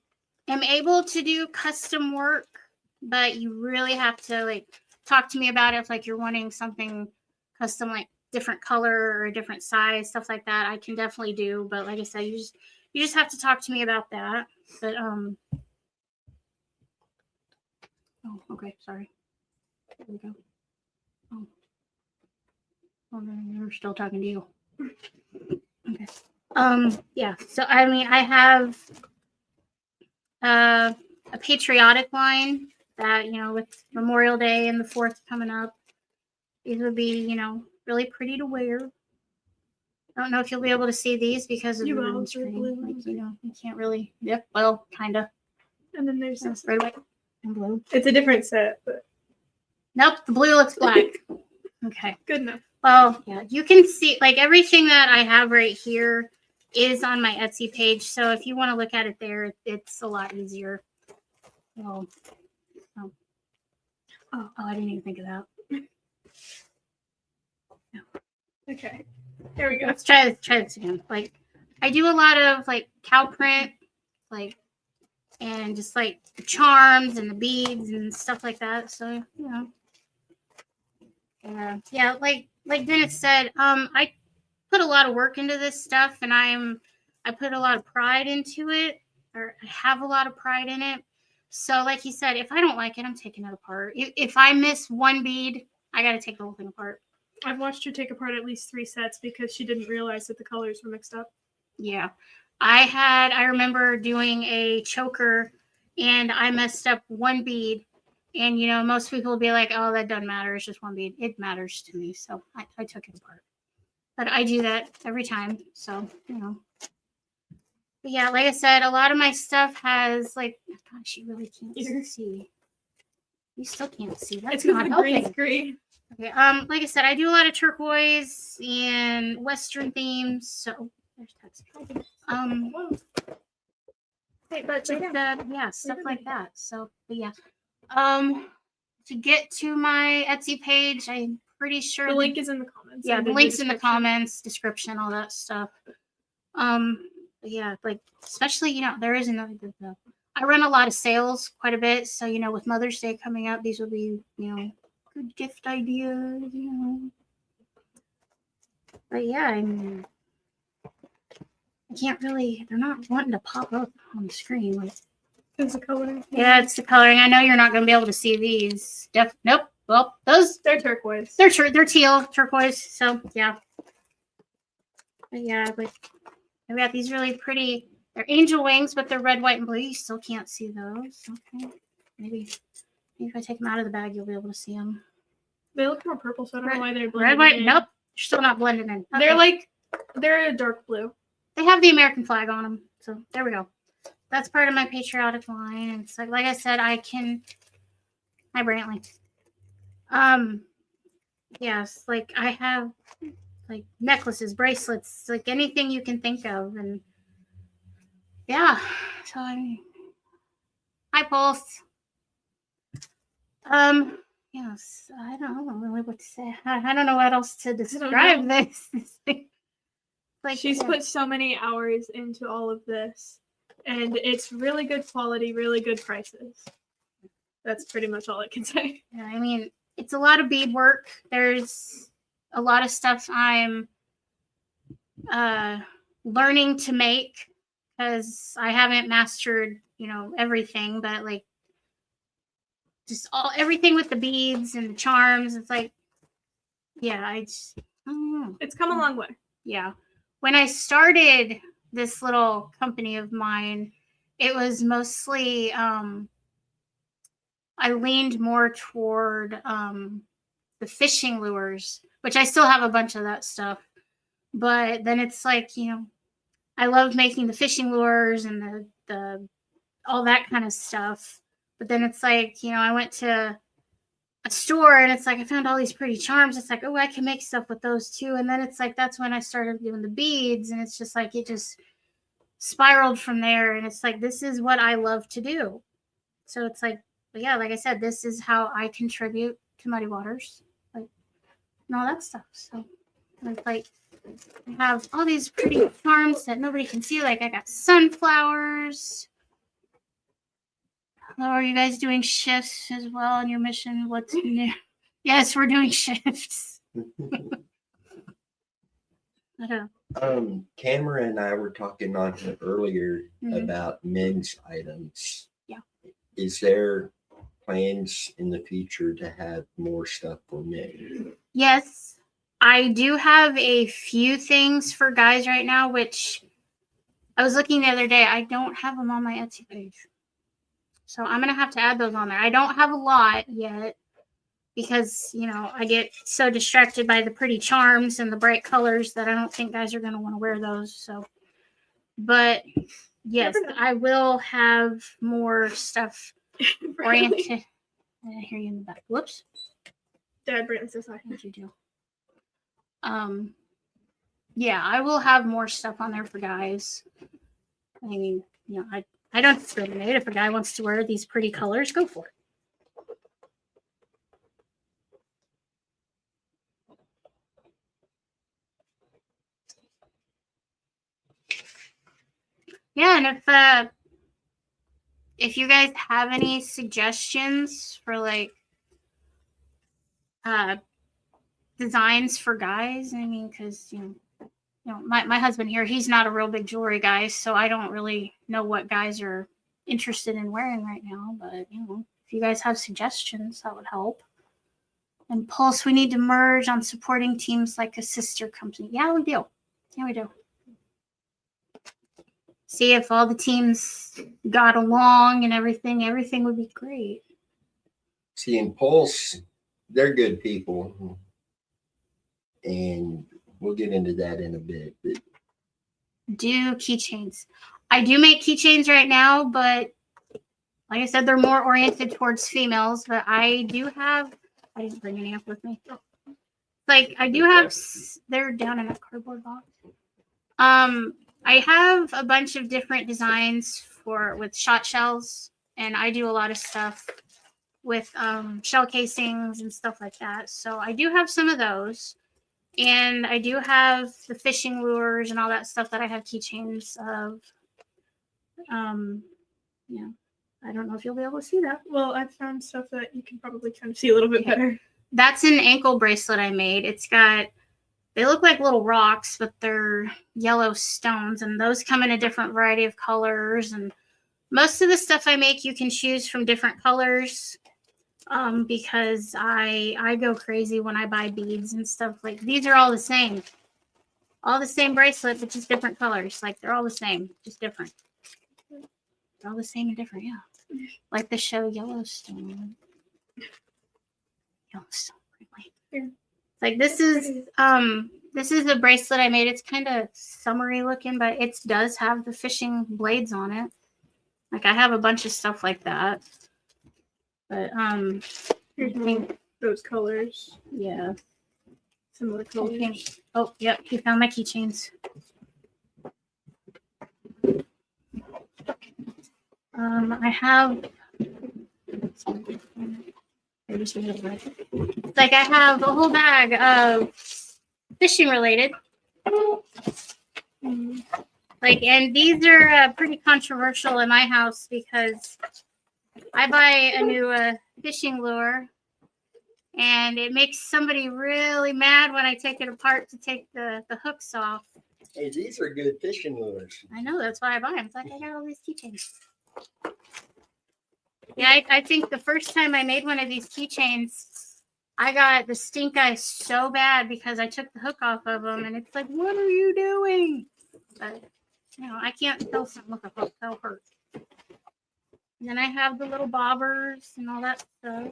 am able to do custom work, but you really have to like talk to me about it if like you're wanting something custom, like different color or a different size, stuff like that. I can definitely do, but like I said, you just have to talk to me about that. But oh, okay, sorry. There we go. Oh, we're still talking to you. Okay. Yeah. So I mean, I have a patriotic line that with Memorial Day and the 4th coming up, these would be really pretty to wear. I don't know if you'll be able to see these because of the green screen. Like, you can't really. Yep. Well, kind of. And then there's this red, white, and blue. It's a different set, but nope, the blue looks black. Okay. Good enough. Well, yeah, you can see like everything that I have right here is on my Etsy page. So if you want to look at it there, it's a lot easier. Oh, I didn't even think of that. Okay. There we go. Let's try this again. Like I do a lot of like cow print, like and just like the charms and the beads and stuff like that. So yeah, like Dennis said, I put a lot of work into this stuff, and I put a lot of pride into it, or I have a lot of pride in it. So like he said, if I don't like it, I'm taking it apart. If I miss one bead, I got to take the whole thing apart. I've watched her take apart at least 3 sets because she didn't realize that the colors were mixed up. Yeah. I remember doing a choker and I messed up one bead, and most people will be like, oh, that doesn't matter, it's just one bead. It matters to me, so I took it apart. But I do that every time, so But yeah, like I said, a lot of my stuff has like, gosh, you really can't see. You still can't see. That's It's not not green helping. screen. Okay. Like I said, I do a lot of turquoise and Western themes. So there's text. But yeah, stuff like that. So, but yeah. To get to my Etsy page, I'm pretty sure The link is in the comments. Yeah, and the in links in the description. comments, description, all that stuff. But yeah, like especially there is another good though. I run a lot of sales, quite a bit. So with Mother's Day coming up, these will be good gift ideas. But yeah, I mean, I can't really. They're not wanting to pop up on the screen. Like, It's the coloring. yeah, it's the coloring. I know you're not going to be able to see these. Nope. Well, those They're turquoise. they're teal, turquoise. So yeah. But yeah, but I've got these really pretty. They're angel wings, but they're red, white, and blue. You still can't see those. Okay. Maybe if I take them out of the bag, you'll be able to see them. They look more purple, so I don't know why they're Red, blended white. in. Nope. They're still not blended in. Okay. They're a dark blue. They have the American flag on them. So there we go. That's part of my patriotic line. And it's like I said, hi Brantley. Yes, like I have like necklaces, bracelets, like anything you can think of. And yeah, so hi Pulse. Yes, I don't know really what to say. I don't know what else to describe this. Like she's put so many hours into all of this, and it's really good quality, really good prices. That's pretty much all I can say. Yeah, I mean, it's a lot of bead work. There's a lot of stuff I'm learning to make because I haven't mastered, everything, but like just everything with the beads and the charms. It's like, yeah, I don't know. It's come a long way. Yeah. When I started this little company of mine, it was mostly I leaned more toward the fishing lures, which I still have a bunch of that stuff. But then it's like, I love making the fishing lures and the all that kind of stuff. But then it's like, I went to a store and it's like I found all these pretty charms. It's like, oh, I can make stuff with those too. And then it's like that's when I started doing the beads, and it's just like it just spiraled from there. And it's like this is what I love to do. So it's like, but yeah, like I said, this is how I contribute to Muddy Waters, like and all that stuff. So it's like I have all these pretty charms that nobody can see. Like I got sunflowers. Oh, are you guys doing shifts as well on your mission? What's new? Yes, we're doing shifts. Cameron and I were talking on here earlier about men's items. Yeah. Is there plans in the future to have more stuff for men? Yes, I do have a few things for guys right now, which I was looking the other day. I don't have them on my Etsy page. So I'm going to have to add those on there. I don't have a lot yet because, I get so distracted by the pretty charms and the bright colors that I don't think guys are going to want to wear those. So, but yes, I will have more stuff oriented. I hear you in the back. Whoops. Dad, Brandon says hi. What'd you do? Yeah, I will have more stuff on there for guys. I mean, I don't discriminate. If a guy wants to wear these pretty colors, go for it. Yeah, and if you guys have any suggestions for like designs for guys, I mean, because my husband here, he's not a real big jewelry guy, so I don't really know what guys are interested in wearing right now. But if you guys have suggestions, that would help. And Pulse, we need to merge on supporting teams like a sister company. Yeah, we do. See if all the teams got along and everything would be great. See, in Pulse, they're good people. And we'll get into that in a bit. But do keychains. I do make keychains right now, but like I said, they're more oriented towards females. But I do have I didn't bring any up with me. Like I do have, they're down in a cardboard box. I have a bunch of different designs with shot shells, and I do a lot of stuff with shell casings and stuff like that. So I do have some of those, and I do have the fishing lures and all that stuff that I have keychains of. Yeah, I don't know if you'll be able to see that. Well, I found stuff that you can probably kind of see a little bit better. That's an ankle bracelet I made. It's got, they look like little rocks, but they're yellow stones, and those come in a different variety of colors. And most of the stuff I make, you can choose from different colors, because I go crazy when I buy beads and stuff. Like these are all the same bracelet, but just different colors. Like they're all the same, just different. They're all the same and different, yeah. Like the show Yellowstone. Really. Like this is a bracelet I made. It's kind of summery looking, but it does have the fishing blades on it. Like I have a bunch of stuff like that. But Here's one of those colors. yeah. Similar colors. Oh, yep, he found my keychains. I have like I have a whole bag of fishing related. Like, and these are pretty controversial in my house because I buy a new fishing lure, and it makes somebody really mad when I take it apart to take the hooks off. Hey, these are good fishing lures. I know, that's why I buy them. It's like I got all these keychains. Yeah, I think the first time I made one of these keychains, I got the stink eye so bad because I took the hook off of them, and it's like, what are you doing? But, you know, I can't tell something with a hook. They'll hurt. And then I have the little bobbers and all that stuff.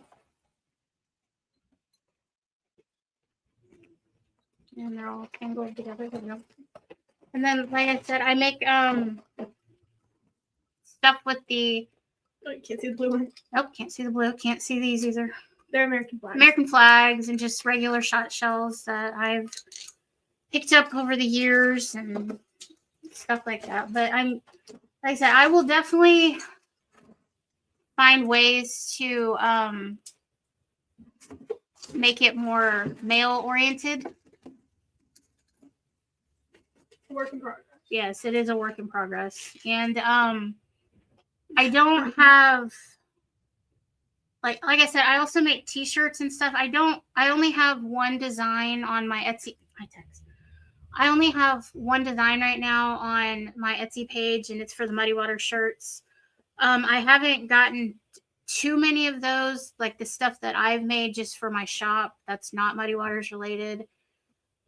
And they're all tangled together. And then, like I said, I make stuff with the... Oh, you can't see the blue one. Nope, can't see the blue. Can't see these either. They're American flags. American flags and just regular shot shells that I've picked up over the years and stuff like that. But like I said, I will definitely find ways to make it more male oriented. Work in progress. Yes, it is a work in progress. And I don't have, like I said, I also make t-shirts and stuff. I only have one design on my Etsy. I only have one design right now on my Etsy page, and it's for the Muddy Water shirts. I haven't gotten too many of those, like the stuff that I've made just for my shop that's not Muddy Waters related.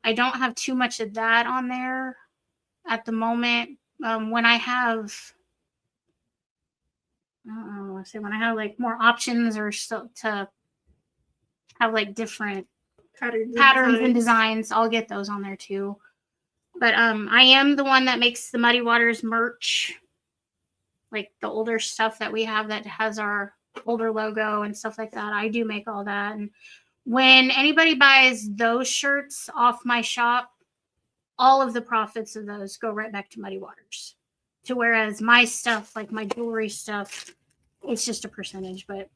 I don't have too much of that on there at the moment. When I have, I don't know, when I have like more options or so to have like different patterns and designs, I'll get those on there too. But I am the one that makes the Muddy Waters merch, like the older stuff that we have that has our older logo and stuff like that. I do make all that. And when anybody buys those shirts off my shop, all of the profits of those go right back to Muddy Waters. To whereas my stuff, like my jewelry stuff, it's just a percentage. But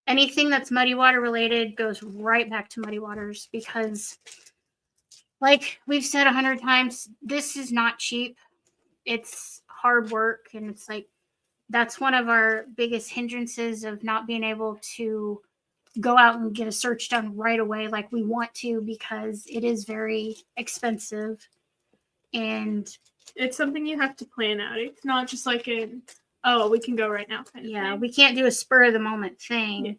anything that's Muddy Water related goes right back to Muddy Waters because, like we've said 100 times, this is not cheap. It's hard work, and it's like that's one of our biggest hindrances of not being able to go out and get a search done right away like we want to, because it is very expensive. And it's something you have to plan out. It's not just like we can go right now kind of thing. We can't do a spur of the moment thing. Yeah.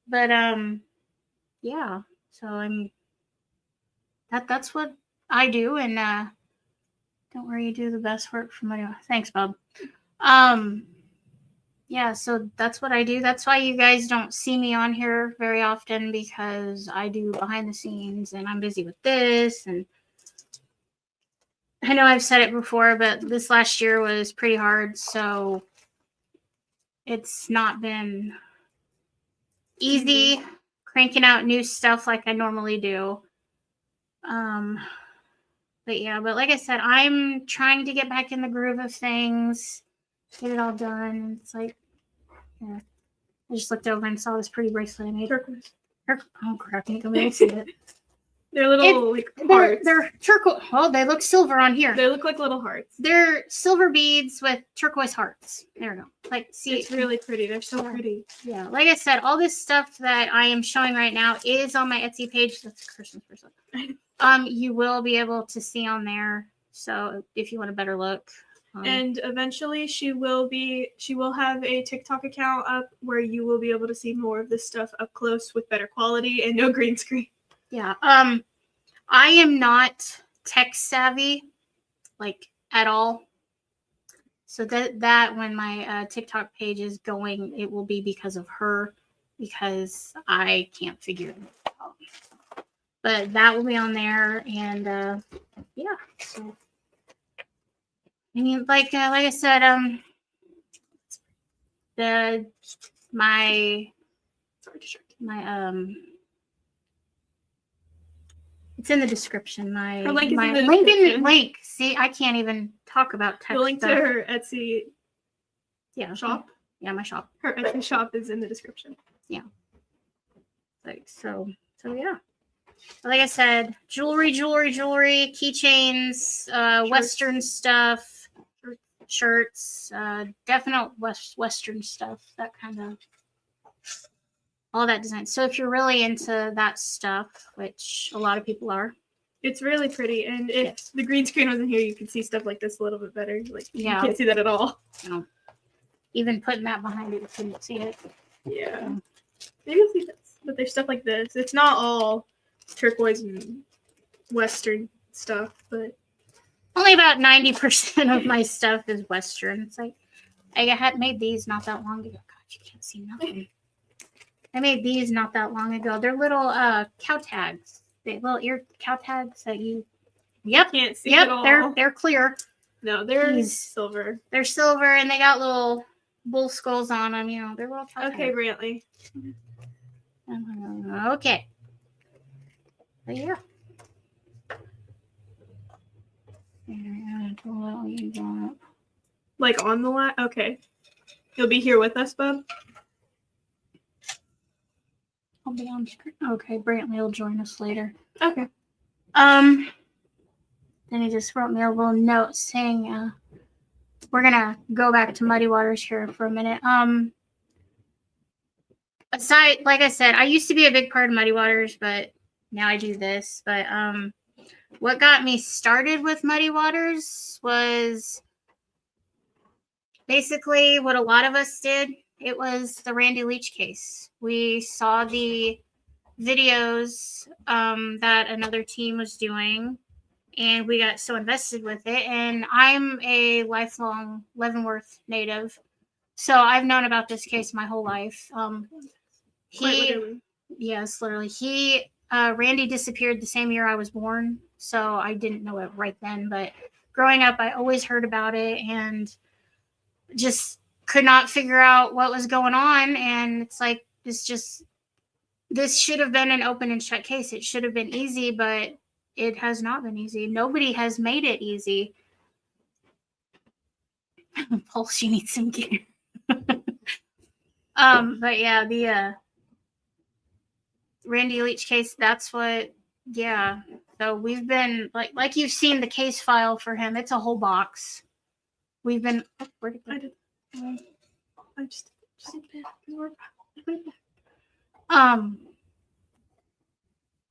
But yeah. So I'm that's what I do, and don't worry, you do the best work for money. Thanks, Bob. Yeah, so that's what I do. That's why you guys don't see me on here very often, because I do behind the scenes and I'm busy with this. And I know I've said it before, but this last year was pretty hard. So it's not been easy cranking out new stuff like I normally do. But yeah, but like I said, I'm trying to get back in the groove of things, get it all done. It's like, yeah. I just looked over and saw this pretty bracelet I made. Turquoise. Oh crap! I think I'm gonna see it. They're little like hearts. They're turquoise. Oh, they look silver on here. They look like little hearts. They're silver beads with turquoise hearts. There we go. Like, see, It's really pretty. They're so pretty. Yeah, like I said, all this stuff that I am showing right now is on my Etsy page. That's a Christmas present. You will be able to see on there. So if you want a better look. And eventually she will have a TikTok account up where you will be able to see more of this stuff up close with better quality and no green screen. Yeah. I am not tech savvy, like, at all. So that when my TikTok page is going, it will be because of her, because I can't figure it out. But that will be on there, and yeah. So I mean, like I said, my it's in the description. Her link is my in the link description. link. See, I can't even talk about tech The link stuff. to her Etsy shop. Yeah, my shop. Her Etsy shop is in the description. Yeah. Like so yeah. Like I said, jewelry, keychains, Western stuff, shirts, definite Western stuff, that kind of, all that design. So if you're really into that stuff, which a lot of people are, it's really pretty. And if the green screen wasn't here, you could see stuff like this a little bit better. Like, yeah, you can't see that at all. No. Even putting that behind it, you couldn't see it. Yeah. Maybe you'll see this. But there's stuff like this. It's not all turquoise and Western stuff, but only about 90% of my stuff is Western. It's like, I had made these not that long ago. God, you can't see nothing. I made these not that long ago. They're little cow tags. They little ear cow tags that you. Yep, can't see at all. They're clear. No, they're silver. They're silver, and they got little bull skulls on them. You know, they're little cow Okay, tags. Brantley. Okay. But yeah. Like on the line? Okay. You'll be here with us, bub? I'll be on screen. Okay, Brantley will join us later. Okay. Then he just wrote me a little note saying we're gonna go back to Muddy Waters here for a minute. Aside, like I said, I used to be a big part of Muddy Waters, but now I do this. But what got me started with Muddy Waters was basically what a lot of us did. It was the Randy Leach case. We saw the videos that another team was doing, and we got so invested with it. And I'm a lifelong Leavenworth native, so I've known about this case my whole life. Randy disappeared the same year I was born, so I didn't know it right then. But growing up, I always heard about it and just could not figure out what was going on. And it's like, this should have been an open and shut case. It should have been easy, but it has not been easy. Nobody has made it easy. Pulse, you need some gear. But yeah, the Randy Leach case, that's what, yeah. So we've been, like you've seen the case file for him. It's a whole box. We've been, where did I do? I just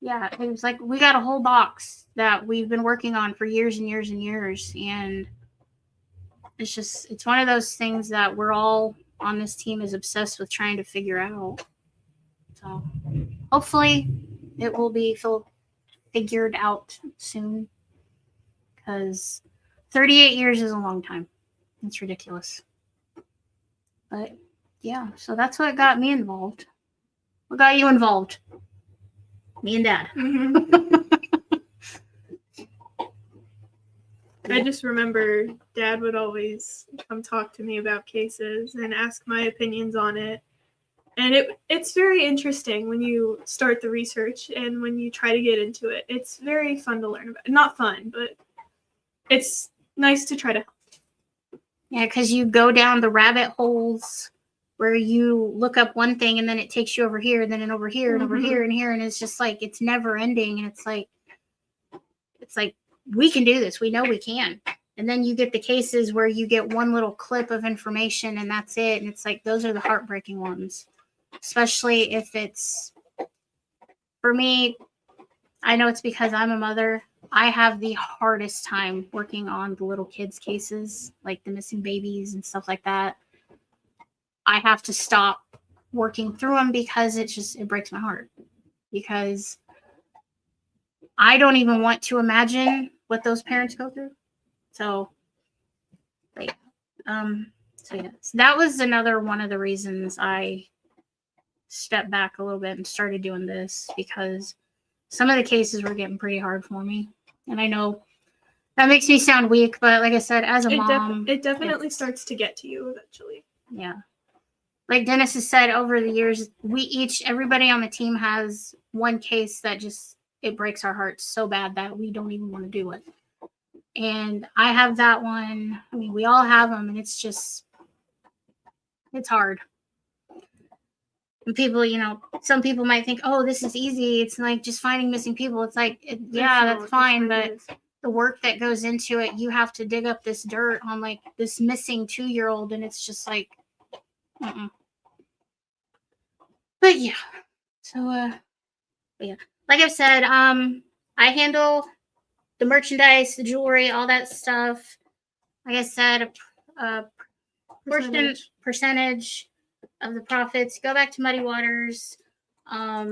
yeah, it was like we got a whole box that we've been working on for years and years and years, and it's one of those things that we're all on this team is obsessed with trying to figure out. So hopefully it will be figured out soon, because 38 years is a long time. It's ridiculous. But yeah, so that's what got me involved. What got you involved? Me and Dad. Mm-hmm. I just remember Dad would always come talk to me about cases and ask my opinions on it. And it's very interesting when you start the research and when you try to get into it. It's very fun to learn about. Not fun, but it's nice to try to help. Yeah, because you go down the rabbit holes where you look up one thing and then it takes you over here, and then over here, and over here, and here, and it's just like it's never ending. And it's like we can do this. We know we can. And then you get the cases where you get one little clip of information and that's it. And it's like those are the heartbreaking ones, especially if it's for me. I know it's because I'm a mother. I have the hardest time working on the little kids' cases, like the missing babies and stuff like that. I have to stop working through them because it breaks my heart. Because I don't even want to imagine what those parents go through. So yeah, so that was another one of the reasons I stepped back a little bit and started doing this, because some of the cases were getting pretty hard for me. And I know that makes me sound weak, but like I said, as a mom, it definitely starts to get to you eventually. Yeah. Like Dennis has said, over the years, everybody on the team has one case that it breaks our hearts so bad that we don't even want to do it. And I have that one. I mean, we all have them, and it's hard. And people, some people might think, oh, this is easy. It's like just finding missing people. It's like, that's fine. But the work that goes into it, you have to dig up this dirt on like this missing 2-year-old. And it's just like, But yeah. So, yeah. Like I've said, I handle the merchandise, the jewelry, all that stuff. Like I said, a percentage of the profits go back to Muddy Waters. I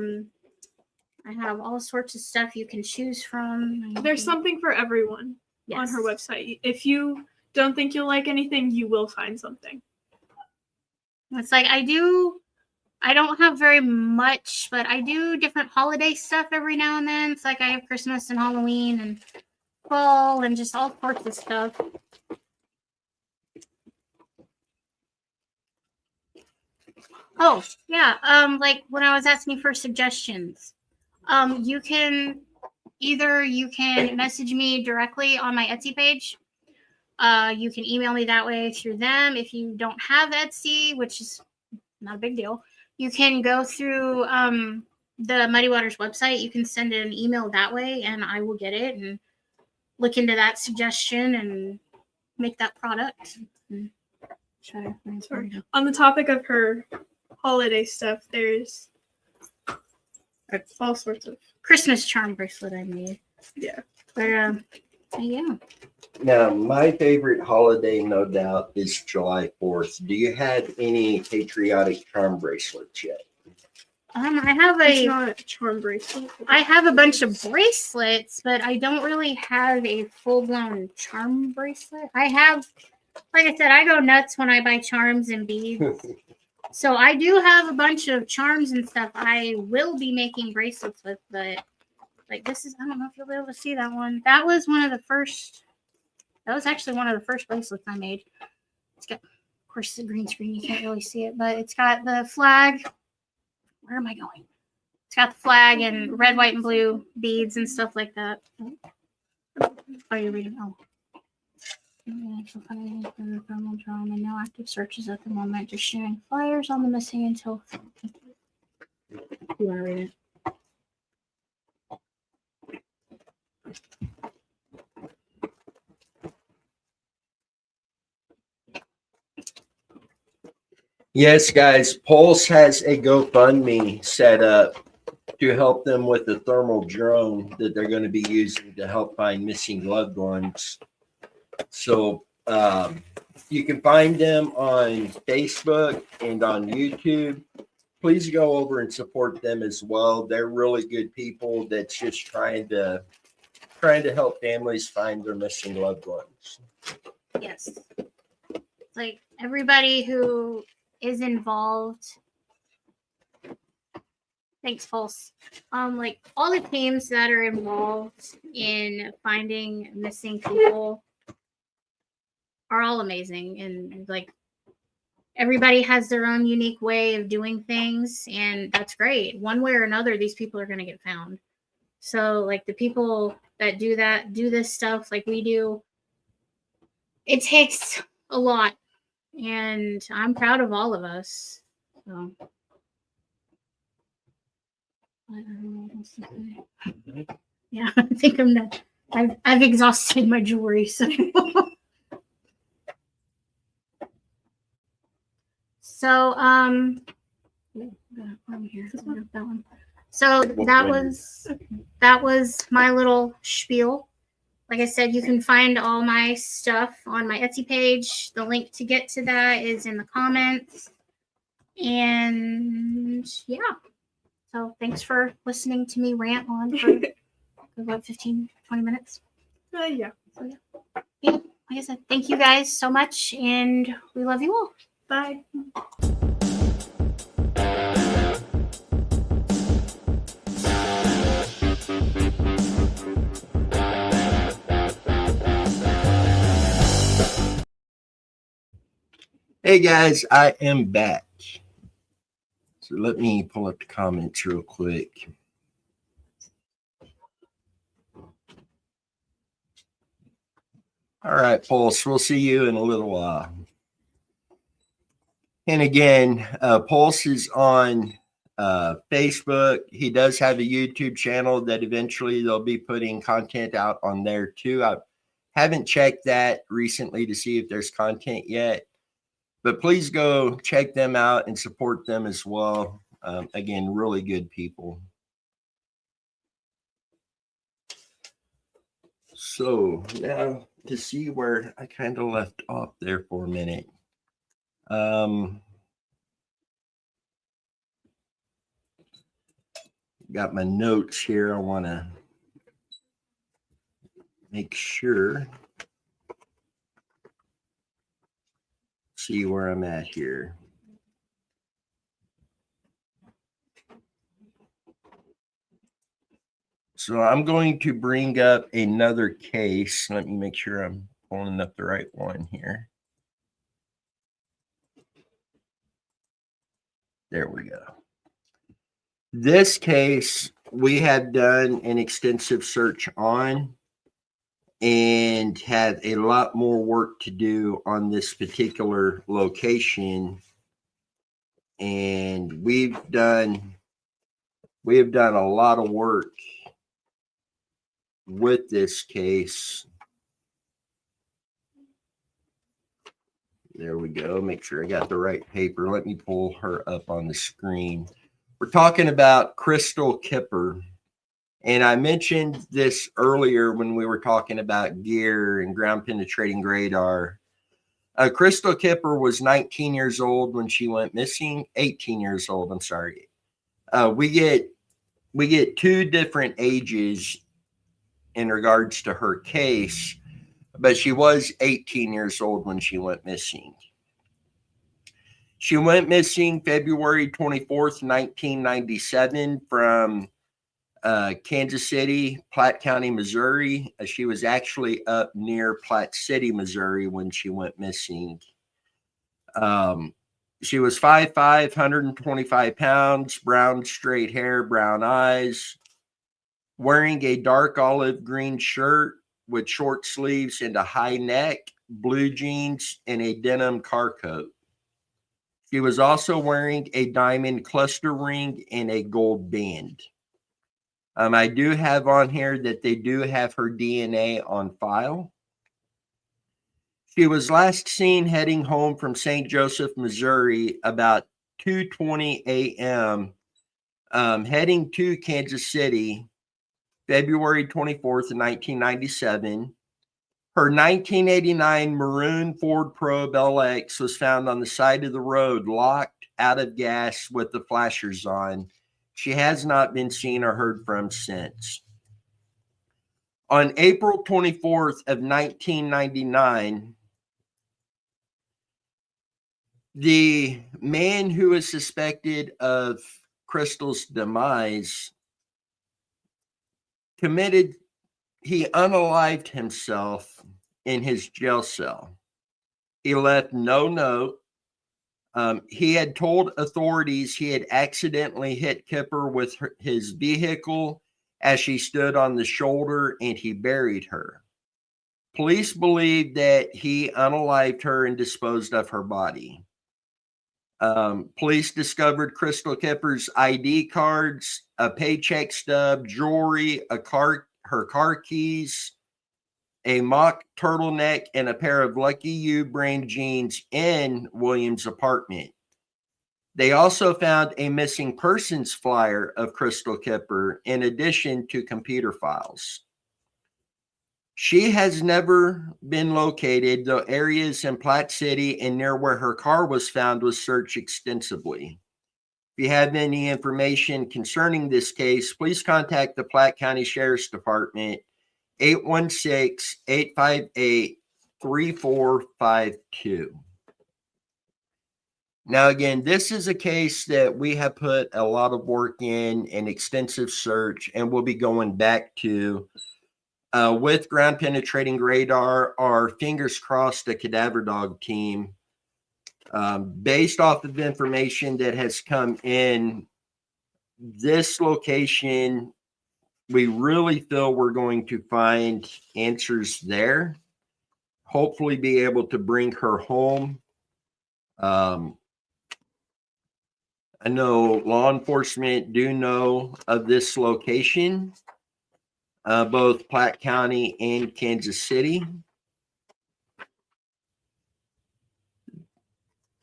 have all sorts of stuff you can choose from. There's something for everyone on her website. If you don't think you'll like anything, you will find something. It's like I don't have very much, but I do different holiday stuff every now and then. It's like I have Christmas and Halloween and fall and just all sorts of stuff. Oh, yeah. Like when I was asking for suggestions, you can message me directly on my Etsy page. You can email me that way through them. If you don't have Etsy, which is not a big deal, you can go through the Muddy Waters website. You can send an email that way, and I will get it and look into that suggestion and make that product. On the topic of her holiday stuff, there's all sorts of Christmas charm bracelet I made. Yeah. But yeah. Now, my favorite holiday, no doubt, is July 4th. Do you have any patriotic charm bracelets yet? I have it's not a charm bracelet. I have a bunch of bracelets, but I don't really have a full-blown charm bracelet. I have, like I said, I go nuts when I buy charms and beads. So I do have a bunch of charms and stuff I will be making bracelets with, but like this is, I don't know if you'll be able to see that one. That was actually one of the first bracelets I made. It's got, of course, it's a green screen. You can't really see it, but it's got the flag. Where am I going? It's got the flag and red, white, and blue beads and stuff like that. Oh, you're reading? Oh. And no active searches at the moment. Just sharing flyers on the missing until. You want to read it? Yes, guys, Pulse has a GoFundMe set up to help them with the thermal drone that they're going to be using to help find missing loved ones. So you can find them on Facebook and on YouTube. Please go over and support them as well. They're really good people that's just trying to help families find their missing loved ones. Yes. Like everybody who is involved. Thanks, Pulse. Like all the teams that are involved in finding missing people are all amazing, and like everybody has their own unique way of doing things, and that's great. One way or another, these people are going to get found. So like the people that do this stuff like we do, it takes a lot, and I'm proud of all of us. So I don't know what else to say. Yeah, I think I'm done. I've exhausted my jewelry, so so here. That one. So that was my little spiel. Like I said, you can find all my stuff on my Etsy page. The link to get to that is in the comments. And yeah. So thanks for listening to me rant on for about 15, 20 minutes. Yeah. So yeah. Like I said, thank you guys so much, and we love you all. Bye. Hey guys, I am back. So let me pull up the comments real quick. All right, Pulse, we'll see you in a little while. And again, Pulse is on Facebook. He does have a YouTube channel that eventually they'll be putting content out on there too. I haven't checked that recently to see if there's content yet, but please go check them out and support them as well. Again, really good people. So now to see where I kind of left off there for a minute. Got my notes here. I want to make sure. See where I'm at here. So I'm going to bring up another case. Let me make sure I'm pulling up the right one here. There we go. This case we have done an extensive search on and have a lot more work to do on this particular location. And we have done a lot of work with this case. There we go. Make sure I got the right paper. Let me pull her up on the screen. We're talking about Crystal Kipper. And I mentioned this earlier when we were talking about gear and ground penetrating radar. Crystal Kipper was 19 years old when she went missing. 18 years old, I'm sorry. We get two different ages in regards to her case, but she was 18 years old when she went missing. She went missing February 24th, 1997 from Kansas City, Platte County, Missouri. She was actually up near Platte City, Missouri when she went missing. She was 5'5", 125 pounds, brown straight hair, brown eyes, wearing a dark olive green shirt with short sleeves and a high neck, blue jeans, and a denim car coat. She was also wearing a diamond cluster ring and a gold band. I do have on here that they do have her DNA on file. She was last seen heading home from St. Joseph, Missouri about 2:20 a.m., heading to Kansas City, February 24th, 1997. Her 1989 maroon Ford Probe LX was found on the side of the road, locked, out of gas, with the flashers on. She has not been seen or heard from since. On April 24th of 1999, the man who is suspected of Crystal's demise he unalived himself in his jail cell. He left no note. He had told authorities he had accidentally hit Kipper with his vehicle as she stood on the shoulder, and he buried her. Police believe that he unalived her and disposed of her body. Police discovered Crystal Kipper's ID cards, a paycheck stub, jewelry, her car keys, a mock turtleneck, and a pair of Lucky You brand jeans in Williams' apartment. They also found a missing persons flyer of Crystal Kipper in addition to computer files. She has never been located, though areas in Platte City and near where her car was found was searched extensively. If you have any information concerning this case, please contact the Platte County Sheriff's Department, 816-858-3452. Now, again, this is a case that we have put a lot of work in and extensive search, and we'll be going back to with ground penetrating radar, our fingers crossed, a cadaver dog team. Based off of information that has come in, this location, we really feel we're going to find answers there. Hopefully be able to bring her home. I know law enforcement do know of this location, both Platte County and Kansas City.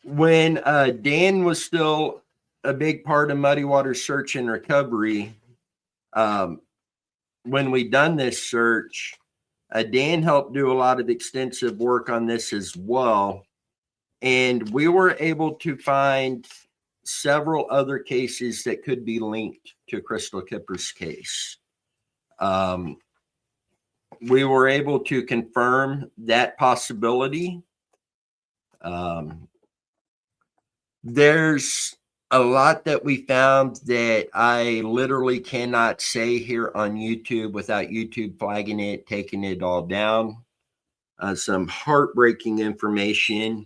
When Dan was still a big part of Muddy Waters Search and Recovery, when we done this search, Dan helped do a lot of extensive work on this as well. And we were able to find several other cases that could be linked to Crystal Kipper's case. We were able to confirm that possibility. There's a lot that we found that I literally cannot say here on YouTube without YouTube flagging it, taking it all down. Some heartbreaking information.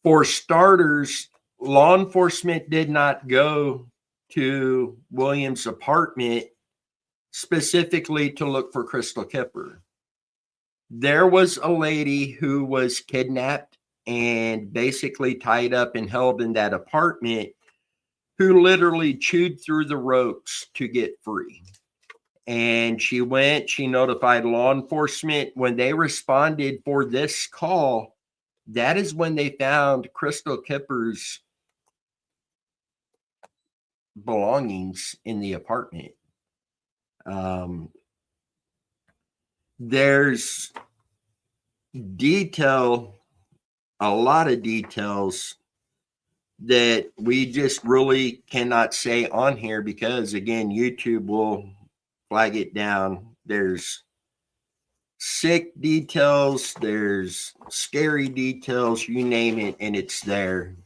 For starters, law enforcement did not go to Williams' apartment specifically to look for Crystal Kipper. There was a lady who was kidnapped and basically tied up and held in that apartment, who literally chewed through the ropes to get free. And she notified law enforcement. When they responded for this call, that is when they found Crystal Kipper's belongings in the apartment. There's a lot of details that we just really cannot say on here because, again, YouTube will flag it down. There's sick details, there's scary details, you name it, and it's there.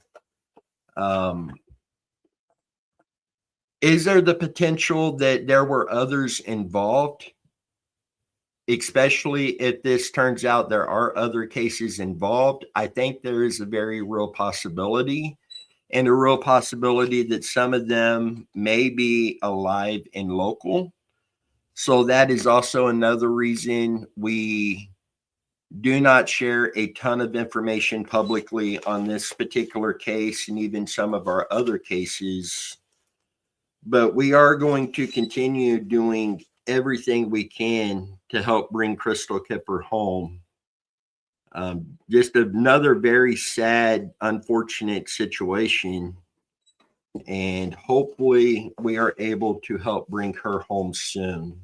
Is there the potential that there were others involved? Especially if this turns out there are other cases involved, I think there is a very real possibility, and a real possibility that some of them may be alive and local. So that is also another reason we do not share a ton of information publicly on this particular case and even some of our other cases. But we are going to continue doing everything we can to help bring Crystal Kipper home. Just another very sad, unfortunate situation. And hopefully we are able to help bring her home soon.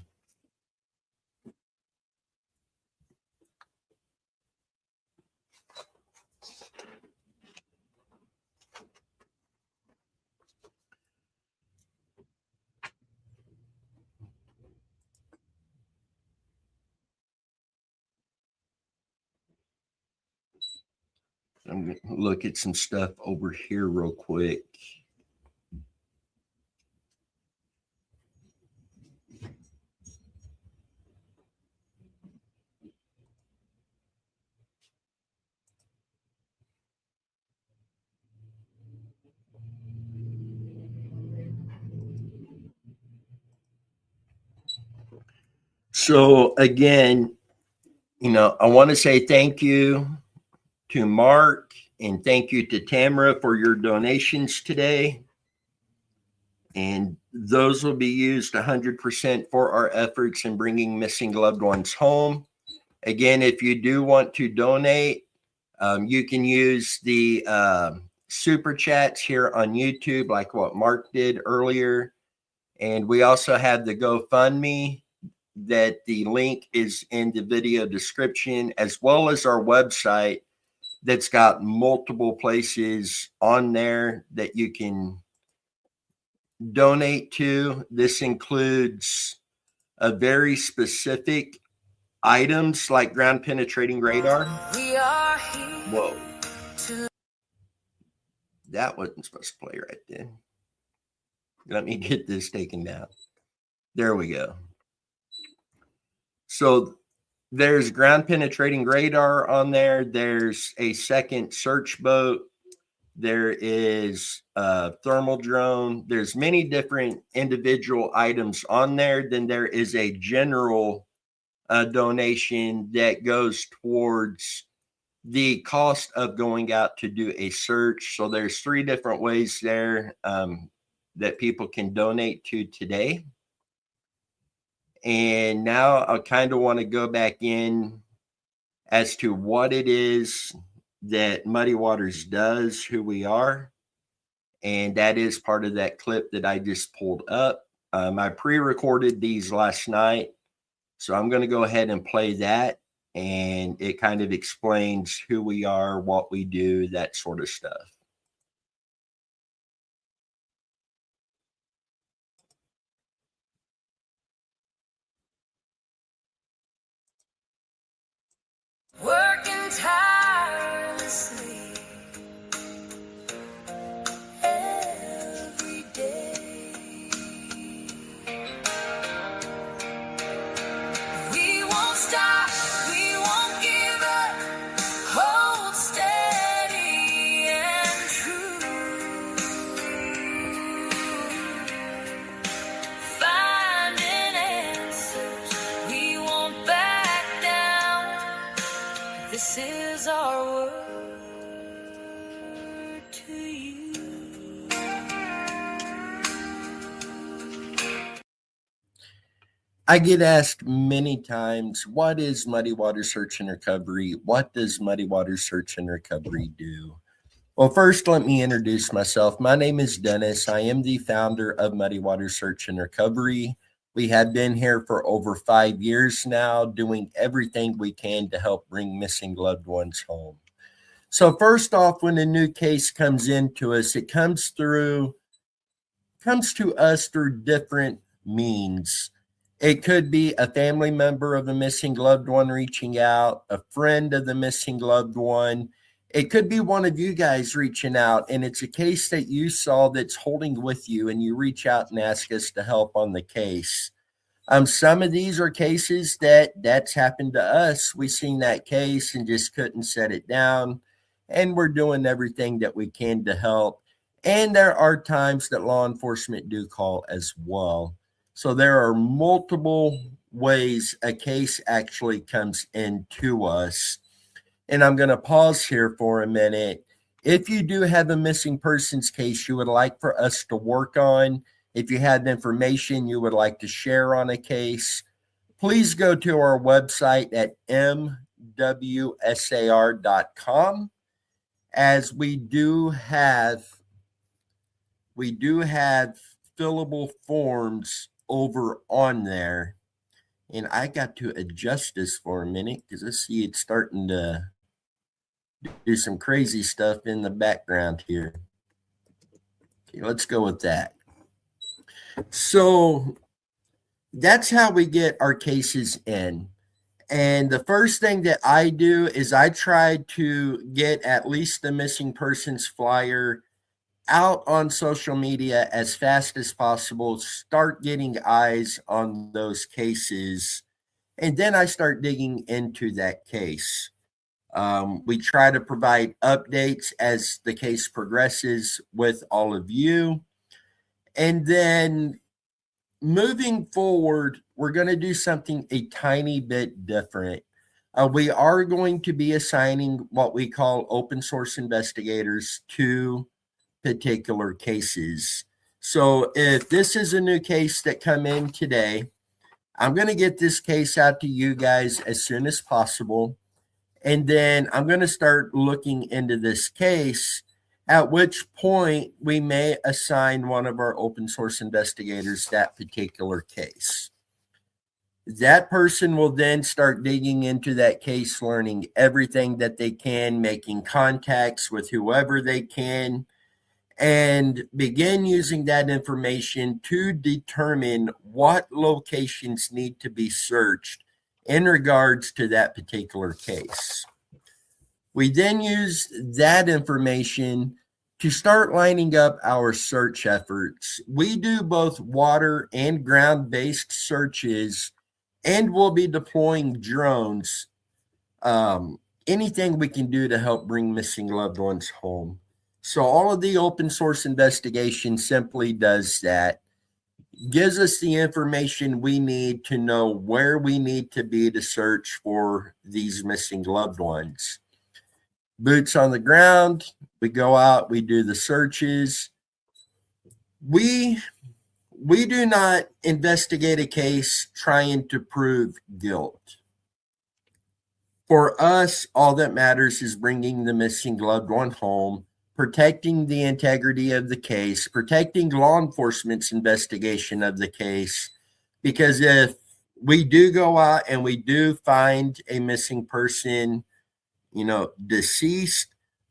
I'm going to look at some stuff over here real quick. So again, I want to say thank you to Mark and thank you to Tamara for your donations today. And those will be used 100% for our efforts in bringing missing loved ones home. Again, if you do want to donate, you can use the super chats here on YouTube, like what Mark did earlier. And we also have the GoFundMe that the link is in the video description, as well as our website that's got multiple places on there that you can donate to. This includes a very specific items like ground penetrating radar. We are here. Whoa. That wasn't supposed to play right then. Let me get this taken down. There we go. So there's ground penetrating radar on there. There's a second search boat. There is a thermal drone. There's many different individual items on there. Then there is a general donation that goes towards the cost of going out to do a search. So there's 3 different ways there that people can donate to today. And now I kind of want to go back in as to what it is that Muddy Waters does, who we are. And that is part of that clip that I just pulled up. I pre-recorded these last night. So I'm going to go ahead and play that. And it kind of explains who we are, what we do, that sort of stuff. Working tirelessly every day. We won't stop, we won't give up. Hold steady and true. Finding answers, we won't back down. This is our word to you. I get asked many times, what is Muddy Waters Search and Recovery? What does Muddy Waters Search and Recovery do? Well, first, let me introduce myself. My name is Dennis. I am the founder of Muddy Waters Search and Recovery. We have been here for over 5 years now, doing everything we can to help bring missing loved ones home. So first off, when a new case comes into us, it comes to us through different means. It could be a family member of a missing loved one reaching out, a friend of the missing loved one. It could be one of you guys reaching out, and it's a case that you saw that's holding with you, and you reach out and ask us to help on the case. Some of these are cases that's happened to us. We seen that case and just couldn't set it down, and we're doing everything that we can to help. And there are times that law enforcement do call as well. So there are multiple ways a case actually comes into us. And I'm going to pause here for a minute. If you do have a missing persons case you would like for us to work on, if you have information you would like to share on a case, please go to our website at mwsar.com, as we do have fillable forms over on there. And I got to adjust this for a minute because I see it's starting to do some crazy stuff in the background here. Okay, let's go with that. So that's how we get our cases in. And the first thing that I do is I try to get at least the missing persons flyer out on social media as fast as possible, start getting eyes on those cases, and then I start digging into that case. We try to provide updates as the case progresses with all of you. And then moving forward, we're going to do something a tiny bit different. We are going to be assigning what we call open source investigators to particular cases. So if this is a new case that come in today, I'm going to get this case out to you guys as soon as possible. And then I'm going to start looking into this case, at which point we may assign one of our open source investigators that particular case. That person will then start digging into that case, learning everything that they can, making contacts with whoever they can, and begin using that information to determine what locations need to be searched in regards to that particular case. We then use that information to start lining up our search efforts. We do both water and ground-based searches, and we'll be deploying drones. Anything we can do to help bring missing loved ones home. So all of the open source investigation simply does that. Gives us the information we need to know where we need to be to search for these missing loved ones. Boots on the ground, we go out, we do the searches. We do not investigate a case trying to prove guilt. For us, all that matters is bringing the missing loved one home, protecting the integrity of the case, protecting law enforcement's investigation of the case. Because if we do go out and we do find a missing person, deceased,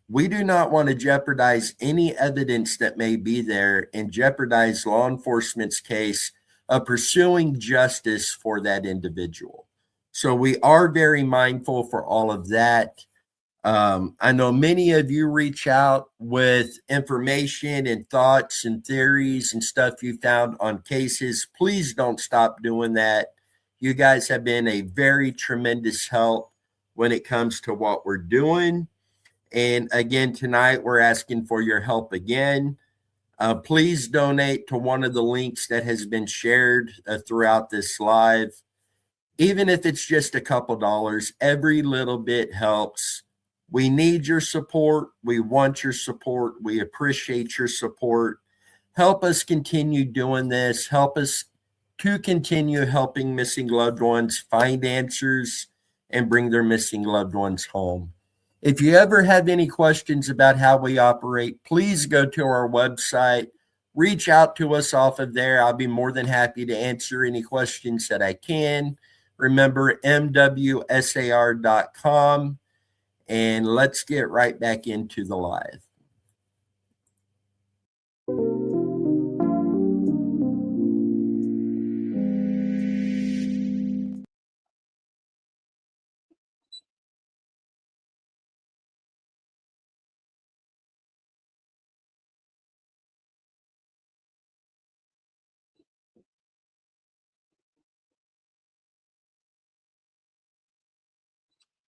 we do not want to jeopardize any evidence that may be there and jeopardize law enforcement's case of pursuing justice for that individual. So we are very mindful for all of that. I know many of you reach out with information and thoughts and theories and stuff you found on cases. Please don't stop doing that. You guys have been a very tremendous help when it comes to what we're doing. And again, tonight we're asking for your help again. Please donate to one of the links that has been shared throughout this live. Even if it's just a couple dollars, every little bit helps. We need your support. We want your support. We appreciate your support. Help us continue doing this. Help us to continue helping missing loved ones find answers and bring their missing loved ones home. If you ever have any questions about how we operate, please go to our website. Reach out to us off of there. I'll be more than happy to answer any questions that I can. Remember, mwsar.com. And let's get right back into the live.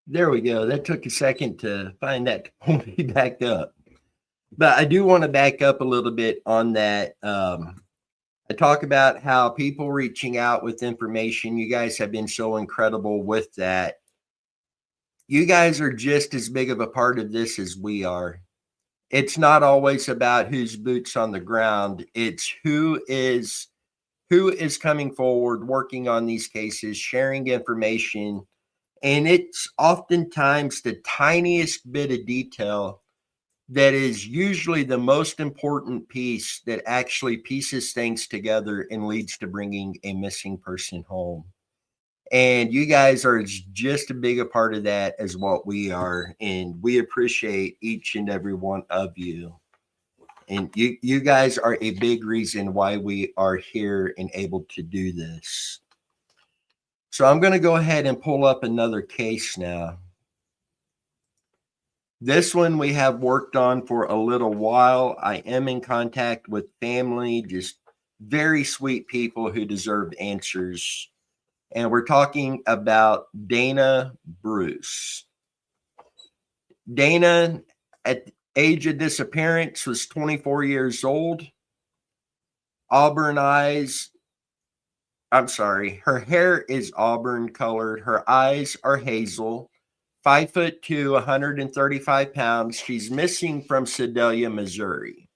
There we go. That took a second to find that to pull me back up. But I do want to back up a little bit on that. I talk about how people reaching out with information. You guys have been so incredible with that. You guys are just as big of a part of this as we are. It's not always about whose boots on the ground. It's who is coming forward, working on these cases, sharing information. And it's oftentimes the tiniest bit of detail that is usually the most important piece that actually pieces things together and leads to bringing a missing person home. And you guys are just as big a part of that as what we are. And we appreciate each and every one of you. And you guys are a big reason why we are here and able to do this. So I'm going to go ahead and pull up another case now. This one we have worked on for a little while. I am in contact with family, just very sweet people who deserve answers. And we're talking about Dana Bruce. Dana, at the age of disappearance, was 24 years old. Auburn eyes, I'm sorry, her hair is auburn colored. Her eyes are hazel. 5'2", 135 pounds. She's missing from Sedalia, Missouri.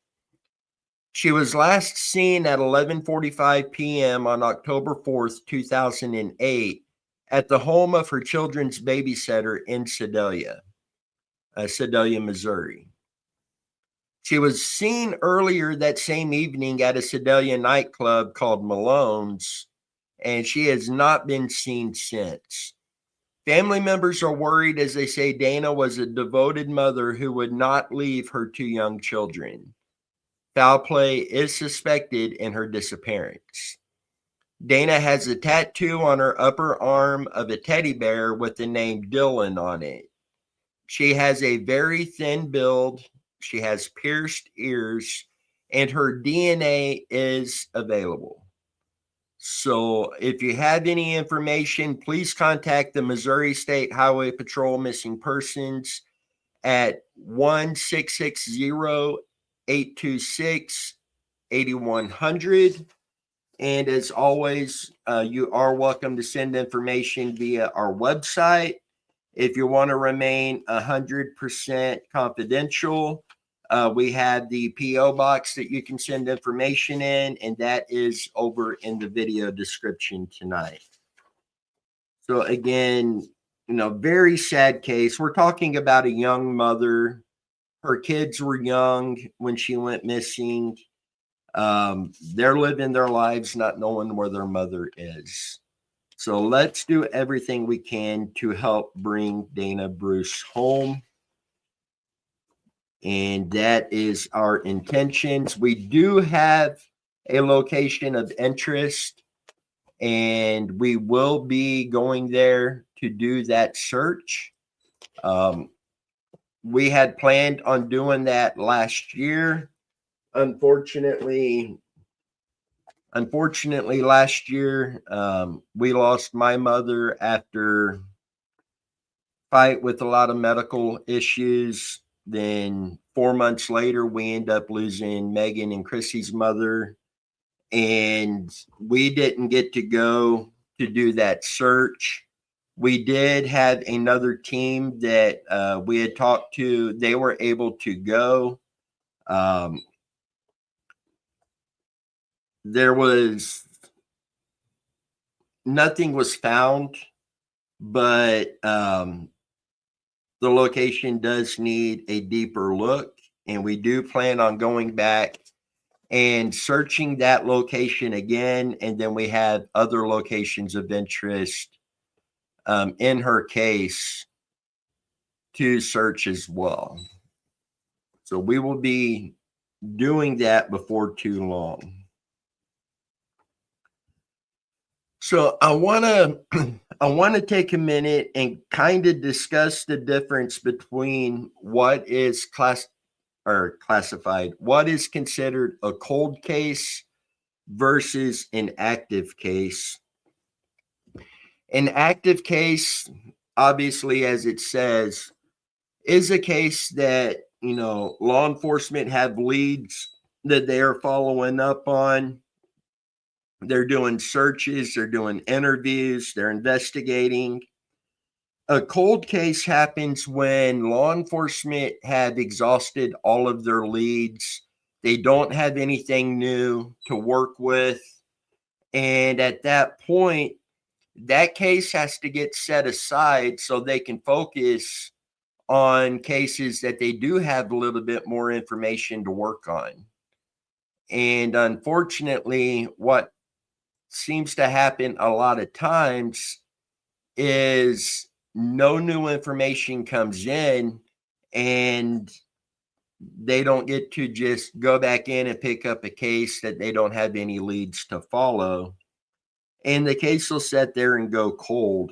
She was last seen at 11:45 p.m. on October 4th, 2008, at the home of her children's babysitter in Sedalia, Missouri. She was seen earlier that same evening at a Sedalia nightclub called Malone's, and she has not been seen since. Family members are worried as they say Dana was a devoted mother who would not leave her two young children. Foul play is suspected in her disappearance. Dana has a tattoo on her upper arm of a teddy bear with the name Dylan on it. She has a very thin build. She has pierced ears, and her DNA is available. So if you have any information, please contact the Missouri State Highway Patrol Missing Persons at 1-660-826-8100. And as always, you are welcome to send information via our website. If you want to remain 100% confidential, we have the P.O. box that you can send information in, and that is over in the video description tonight. So again, very sad case. We're talking about a young mother. Her kids were young when she went missing. They're living their lives not knowing where their mother is. So let's do everything we can to help bring Dana Bruce home. And that is our intentions. We do have a location of interest, and we will be going there to do that search. We had planned on doing that last year. Unfortunately, last year, we lost my mother after fight with a lot of medical issues. Then 4 months later, we end up losing Megan and Chrissy's mother. And we didn't get to go to do that search. We did have another team that we had talked to. They were able to go. There was nothing was found, but the location does need a deeper look, and we do plan on going back and searching that location again. And then we have other locations of interest in her case to search as well. So we will be doing that before too long. So I want to take a minute and kind of discuss the difference between what is classified, what is considered a cold case versus an active case. An active case, obviously, as it says, is a case that, law enforcement have leads that they are following up on. They're doing searches, they're doing interviews, they're investigating. A cold case happens when law enforcement have exhausted all of their leads. They don't have anything new to work with. And at that point, that case has to get set aside so they can focus on cases that they do have a little bit more information to work on. And unfortunately, what seems to happen a lot of times is no new information comes in, and they don't get to just go back in and pick up a case that they don't have any leads to follow. And the case will sit there and go cold.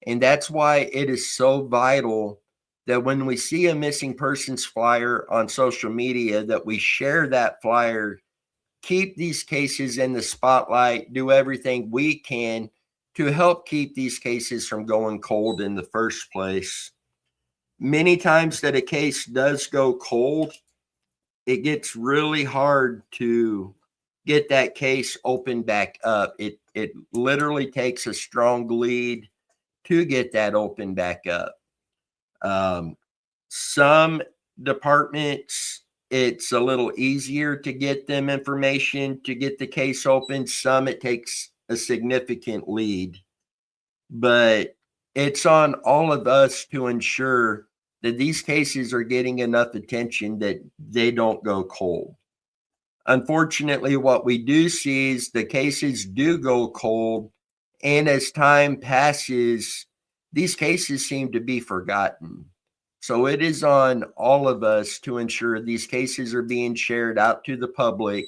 And that's why it is so vital that when we see a missing persons flyer on social media, that we share that flyer, keep these cases in the spotlight, do everything we can to help keep these cases from going cold in the first place. Many times that a case does go cold, it gets really hard to get that case opened back up. It It literally takes a strong lead to get that open back up. Some departments, it's a little easier to get them information to get the case open. Some it takes a significant lead, but it's on all of us to ensure that these cases are getting enough attention that they don't go cold. Unfortunately, what we do see is the cases do go cold, and as time passes, these cases seem to be forgotten. So it is on all of us to ensure these cases are being shared out to the public,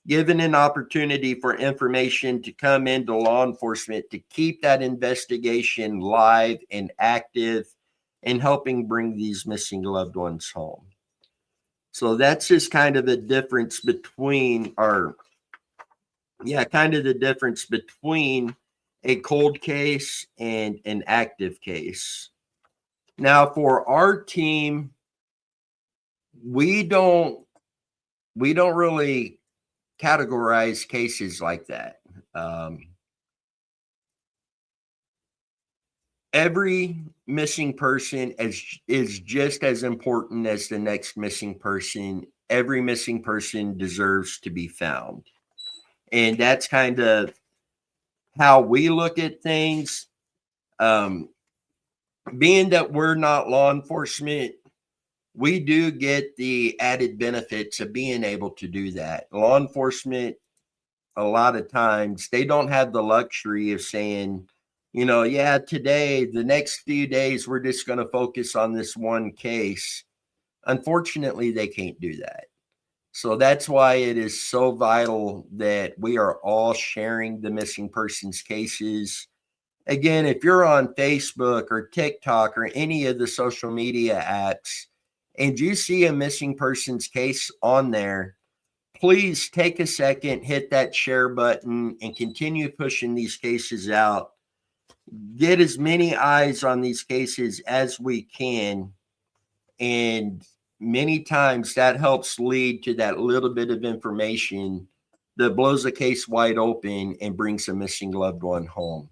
given an opportunity for information to come into law enforcement to keep that investigation live and active and helping bring these missing loved ones home. So that's just kind of the difference between the difference between a cold case and an active case. Now, for our team, we don't really categorize cases like that. Every missing person is just as important as the next missing person. Every missing person deserves to be found. And that's kind of how we look at things. Being that we're not law enforcement, we do get the added benefits of being able to do that. Law enforcement, a lot of times, they don't have the luxury of saying, today, the next few days, we're just going to focus on this one case. Unfortunately, they can't do that. So that's why it is so vital that we are all sharing the missing persons cases. Again, if you're on Facebook or TikTok or any of the social media apps and you see a missing persons case on there, please take a second, hit that share button, and continue pushing these cases out. Get as many eyes on these cases as we can. And many times that helps lead to that little bit of information that blows a case wide open and brings a missing loved one home.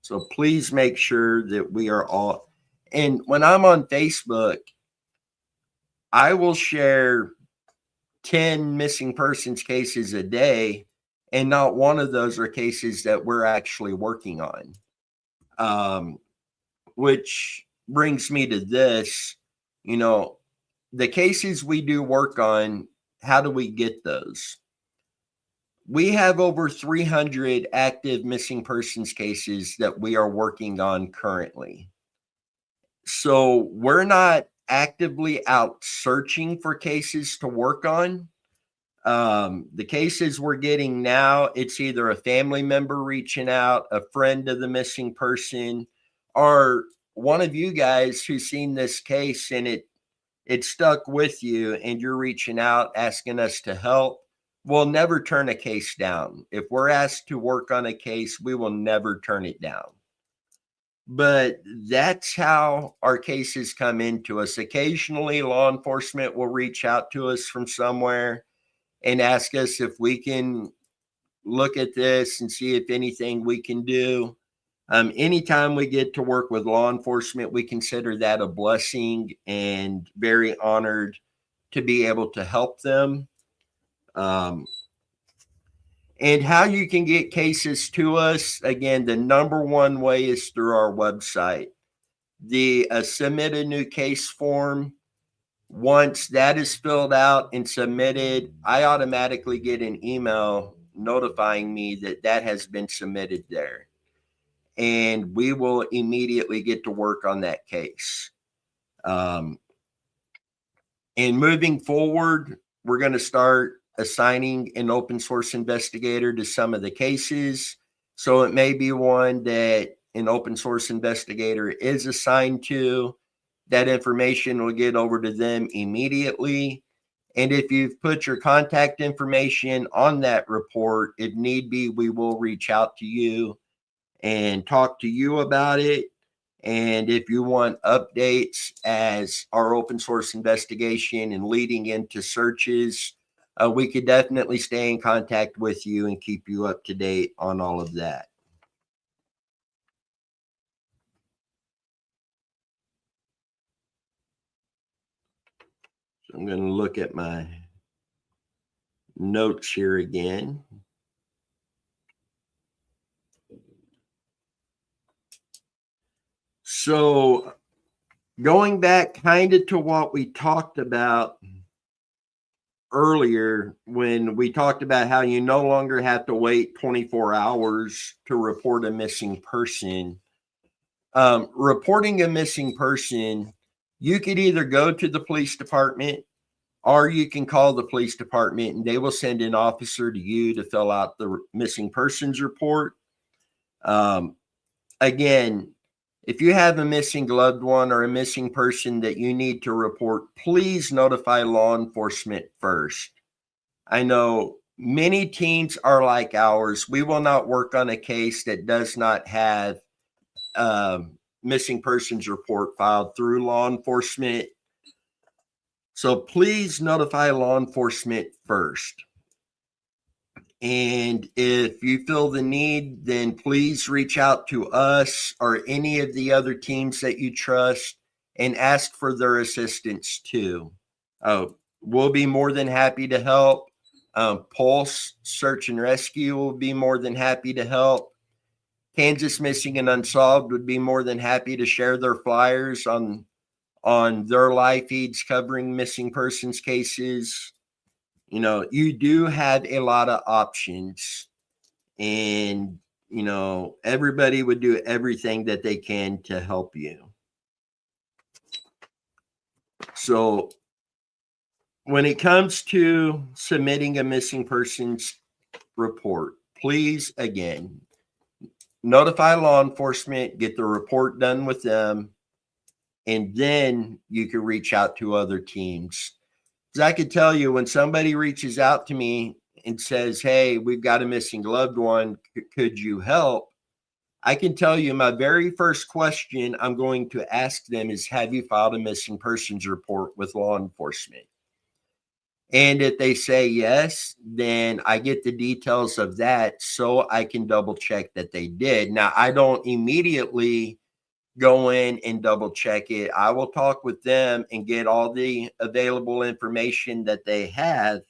So please make sure that we are all, and when I'm on Facebook, I will share 10 missing persons cases a day, and not one of those are cases that we're actually working on. Which brings me to this, the cases we do work on, how do we get those? We have over 300 active missing persons cases that we are working on currently. So we're not actively out searching for cases to work on. The cases we're getting now, it's either a family member reaching out, a friend of the missing person, or one of you guys who's seen this case and it stuck with you and you're reaching out, asking us to help. We'll never turn a case down. If we're asked to work on a case, we will never turn it down. But that's how our cases come into us. Occasionally, law enforcement will reach out to us from somewhere and ask us if we can look at this and see if anything we can do. Anytime we get to work with law enforcement, we consider that a blessing and very honored to be able to help them. And how you can get cases to us, again, the number one way is through our website. The submit a new case form, once that is filled out and submitted, I automatically get an email notifying me that that has been submitted there. And we will immediately get to work on that case. And moving forward, we're going to start assigning an open source investigator to some of the cases. So it may be one that an open source investigator is assigned to. That information will get over to them immediately. And if you've put your contact information on that report, if need be, we will reach out to you and talk to you about it. And if you want updates as our open source investigation and leading into searches, we could definitely stay in contact with you and keep you up to date on all of that. So I'm going to look at my notes here again. So going back kind of to what we talked about earlier, when we talked about how you no longer have to wait 24 hours to report a missing person. Reporting a missing person, you could either go to the police department or you can call the police department and they will send an officer to you to fill out the missing persons report. Again, if you have a missing loved one or a missing person that you need to report, please notify law enforcement first. I know many teams are like ours. We will not work on a case that does not have missing persons report filed through law enforcement. So please notify law enforcement first. And if you feel the need, then please reach out to us or any of the other teams that you trust and ask for their assistance too. We'll be more than happy to help. Pulse Search and Rescue will be more than happy to help. Kansas Missing and Unsolved would be more than happy to share their flyers on their live feeds covering missing persons cases. You know, you do have a lot of options, and, you know, everybody would do everything that they can to help you. So when it comes to submitting a missing persons report, please, again, notify law enforcement, get the report done with them, and then you can reach out to other teams. Because I could tell you, when somebody reaches out to me and says, hey, we've got a missing loved one, could you help? I can tell you my very first question I'm going to ask them is, have you filed a missing persons report with law enforcement? And if they say yes, then I get the details of that so I can double check that they did. Now, I don't immediately go in and double check it. I will talk with them and get all the available information that they have.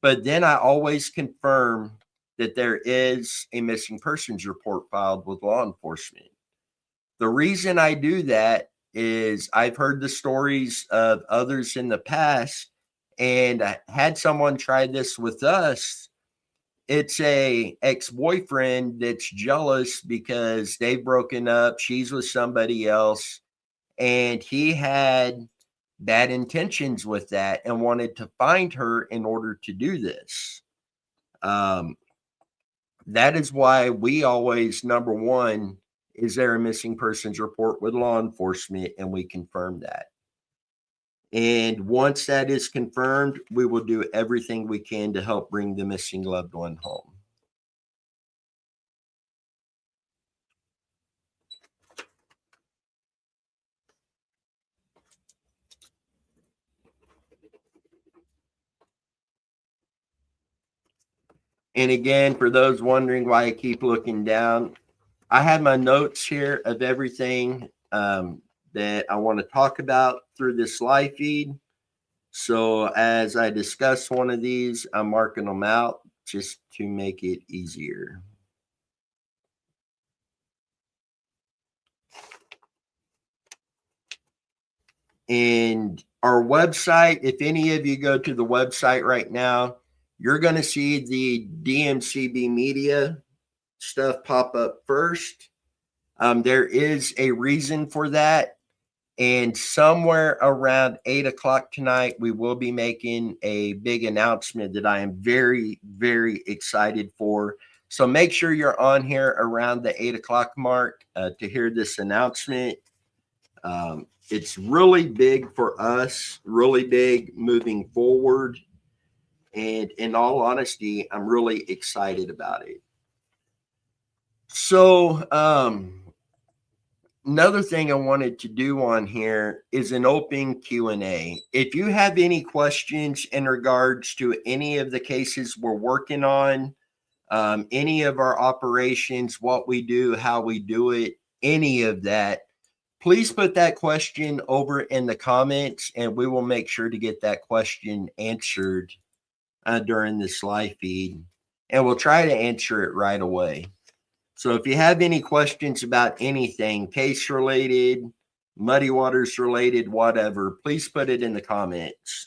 But then I always confirm that there is a missing persons report filed with law enforcement. The reason I do that is I've heard the stories of others in the past, and I had someone try this with us. It's a ex-boyfriend that's jealous because they've broken up. She's with somebody else, and he had bad intentions with that and wanted to find her in order to do this. That is why we always, number one, is there a missing persons report with law enforcement, and we confirm that. And once that is confirmed, we will do everything we can to help bring the missing loved one home. And again, for those wondering why I keep looking down, I have my notes here of everything that I want to talk about through this live feed. So as I discuss one of these, I'm marking them out just to make it easier. And our website, if any of you go to the website right now, you're going to see the DMCB media stuff pop up first. There is a reason for that. And somewhere around 8 o'clock tonight, we will be making a big announcement that I am very, very excited for. So make sure you're on here around the 8 o'clock mark to hear this announcement. It's really big for us, really big moving forward. And in all honesty, I'm really excited about it. So, another thing I wanted to do on here is an open Q&A. If you have any questions in regards to any of the cases we're working on, any of our operations, what we do, how we do it, any of that, please put that question over in the comments and we will make sure to get that question answered during this live feed. And we'll try to answer it right away. So if you have any questions about anything, case related, muddy waters related, whatever, please put it in the comments.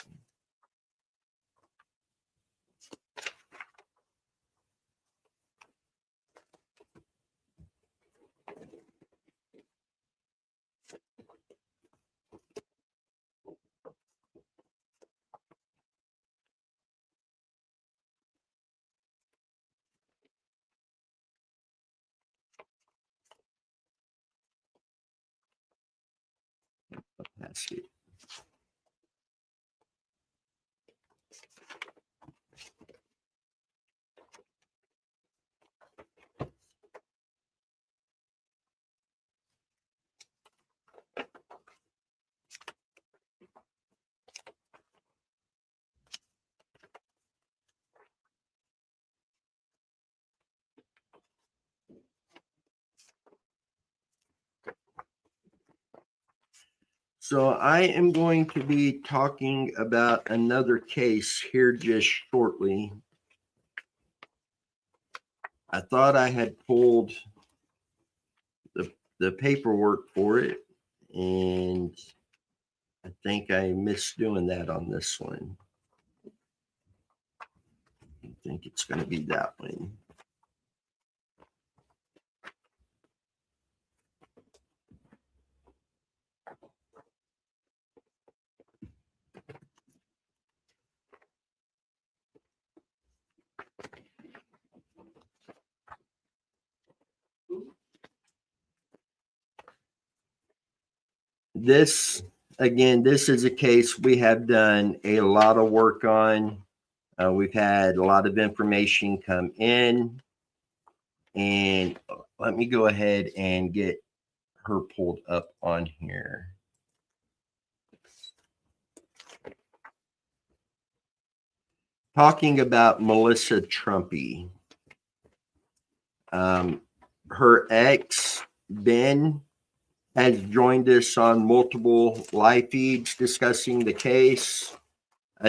That's it. So I am going to be talking about another case here just shortly. I thought I had pulled the paperwork for it, and I think I missed doing that on this one. I think it's going to be that one. This, again, this is a case we have done a lot of work on. We've had a lot of information come in, and let me go ahead and get her pulled up on here. Talking about Melissa Trumpy. Her ex, Ben, has joined us on multiple live feeds discussing the case.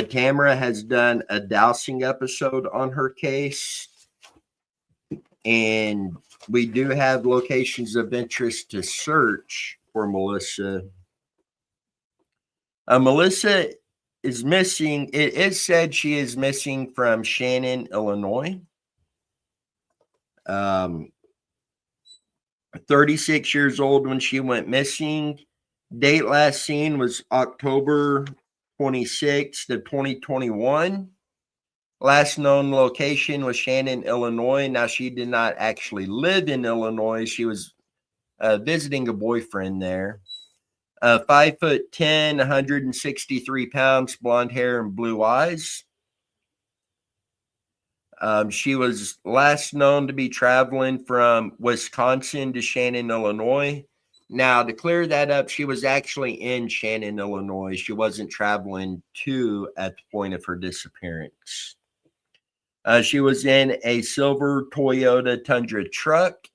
Tamara has done a dowsing episode on her case. And we do have locations of interest to search for Melissa. Melissa is missing. It is said she is missing from Shannon, Illinois. 36 years old when she went missing. Date last seen was October 26th of 2021. Last known location was Shannon, Illinois. Now, she did not actually live in Illinois. She was visiting a boyfriend there. 5'10", 163 pounds, blonde hair and blue eyes. She was last known to be traveling from Wisconsin to Shannon, Illinois. Now, to clear that up, she was actually in Shannon, Illinois. She wasn't traveling to at the point of her disappearance. She was in a silver Toyota Tundra truck.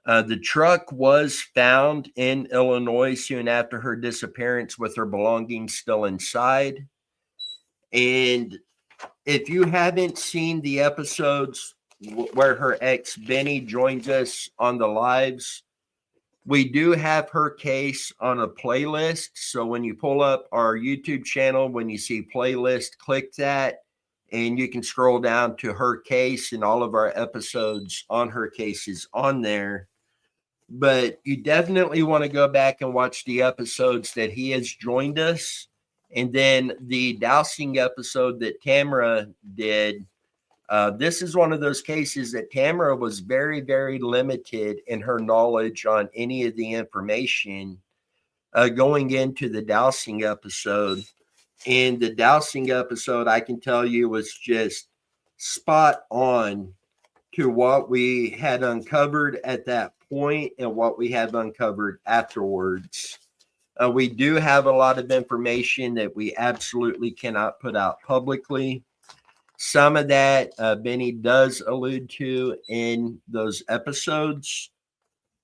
The truck was found in Illinois soon after her disappearance with her belongings still inside. And if you haven't seen the episodes where her ex Benny joins us on the lives, we do have her case on a playlist. So when you pull up our YouTube channel, when you see playlist, click that and you can scroll down to her case, and all of our episodes on her case is on there. But you definitely want to go back and watch the episodes that he has joined us. And then the dowsing episode that Tamara did, this is one of those cases that Tamara was very, very limited in her knowledge on any of the information going into the dowsing episode. And the dowsing episode, I can tell you, was just spot on to what we had uncovered at that point and what we have uncovered afterwards. We do have a lot of information that we absolutely cannot put out publicly. Some of that Benny does allude to in those episodes,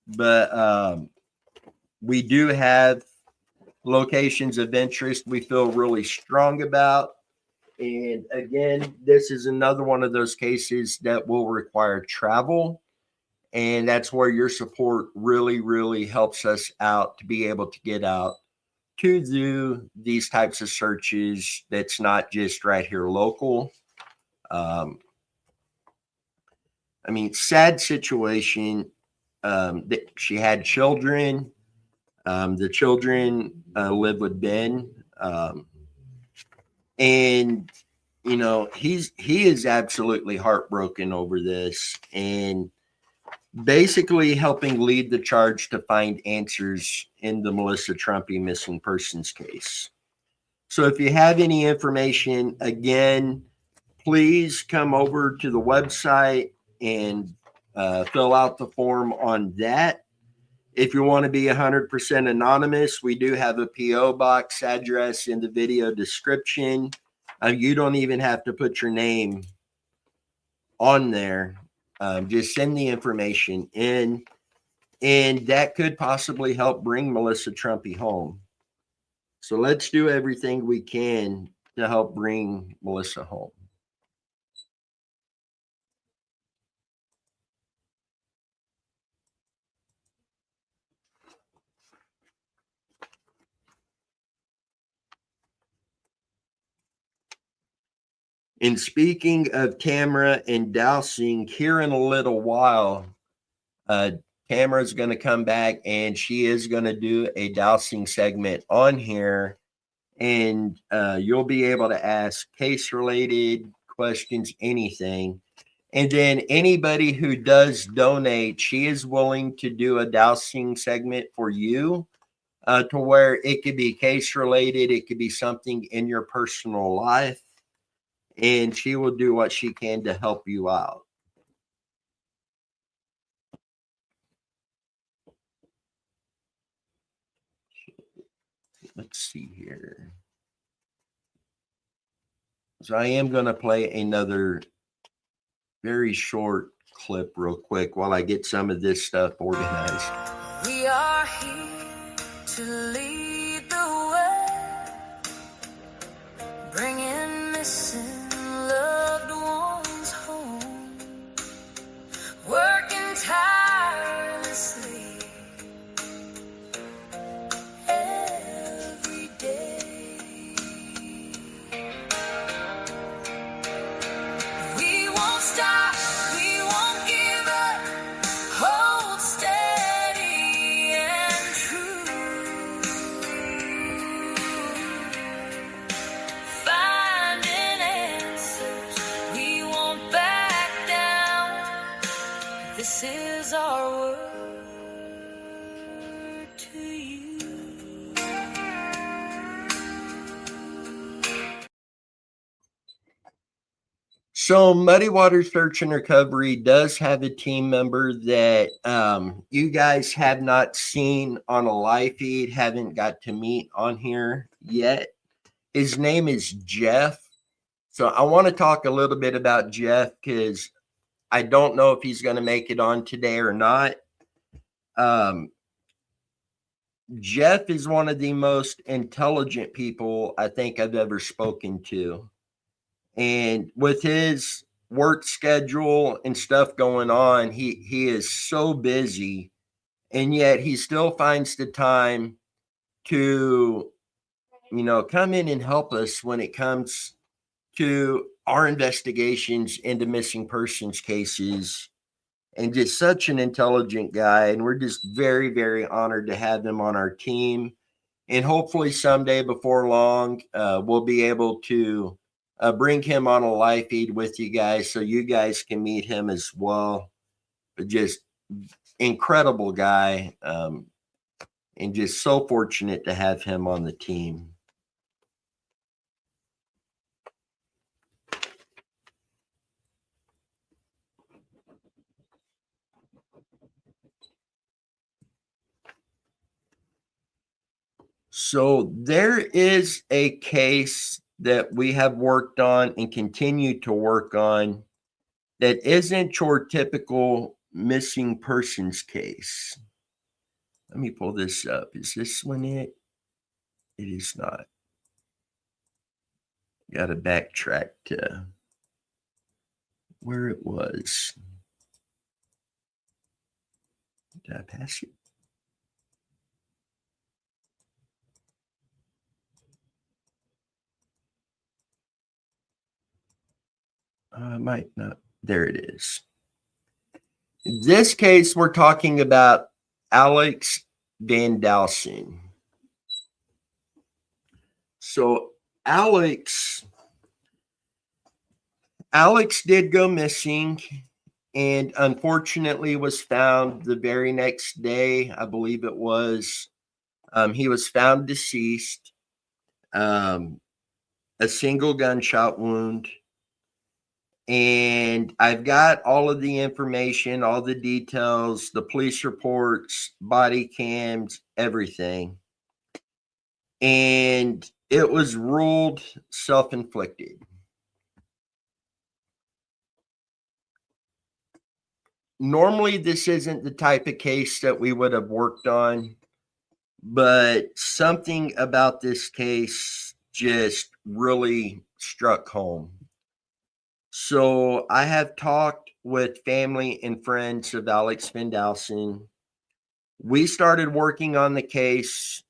but we do have locations of interest we feel really strong about. And again, this is another one of those cases that will require travel. And that's where your support really, really helps us out to be able to get out to do these types of searches that's not just right here local. I mean, sad situation. That she had children. The children live with Ben. And he is absolutely heartbroken over this, and basically helping lead the charge to find answers in the Melissa Trumpy missing persons case. So if you have any information, again, please come over to the website and fill out the form on that. If you want to be 100% anonymous, we do have a P.O. box address in the video description. You don't even have to put your name on there. Just send the information in, and that could possibly help bring Melissa Trumpy home. So let's do everything we can to help bring Melissa home. And speaking of Tamara and dowsing, here in a little while, Tamara's going to come back and she is going to do a dowsing segment on here. And you'll be able to ask case-related questions, anything. And then anybody who does donate, she is willing to do a dowsing segment for you to where it could be case-related. It could be something in your personal life. And she will do what she can to help you out. Let's see here. So I am going to play another very short clip real quick while I get some of this stuff organized. We are here to lead the way, bringing missing loved ones home, working tirelessly every day. We won't stop, we won't give up, hold steady and true, finding answers, we won't back down. This is our word to you. So Muddy Water Search and Recovery does have a team member that you guys have not seen on a live feed, haven't got to meet on here yet. His name is Jeff. So I want to talk a little bit about Jeff because I don't know if he's going to make it on today or not. Jeff is one of the most intelligent people I think I've ever spoken to. And with his work schedule and stuff going on, he is so busy, and yet he still finds the time to, come in and help us when it comes to our investigations into missing persons cases. And just such an intelligent guy. And we're just very, very honored to have him on our team. And hopefully someday before long, we'll be able to bring him on a live feed with you guys so you guys can meet him as well. But just incredible guy, and just so fortunate to have him on the team. So there is a case that we have worked on and continue to work on that isn't your typical missing persons case. Let me pull this up. Is this one it? It is not. Got to backtrack to where it was. Did I pass it? I might not. There it is. In this case, we're talking about Alex Van Dalsen. So Alex did go missing and unfortunately was found the very next day. I believe it was. He was found deceased. A single gunshot wound. And I've got all of the information, all the details, the police reports, body cams, everything. And it was ruled self-inflicted. Normally, this isn't the type of case that we would have worked on, but something about this case just really struck home. So I have talked with family and friends of Alex Van Dalsen. We started working on the case,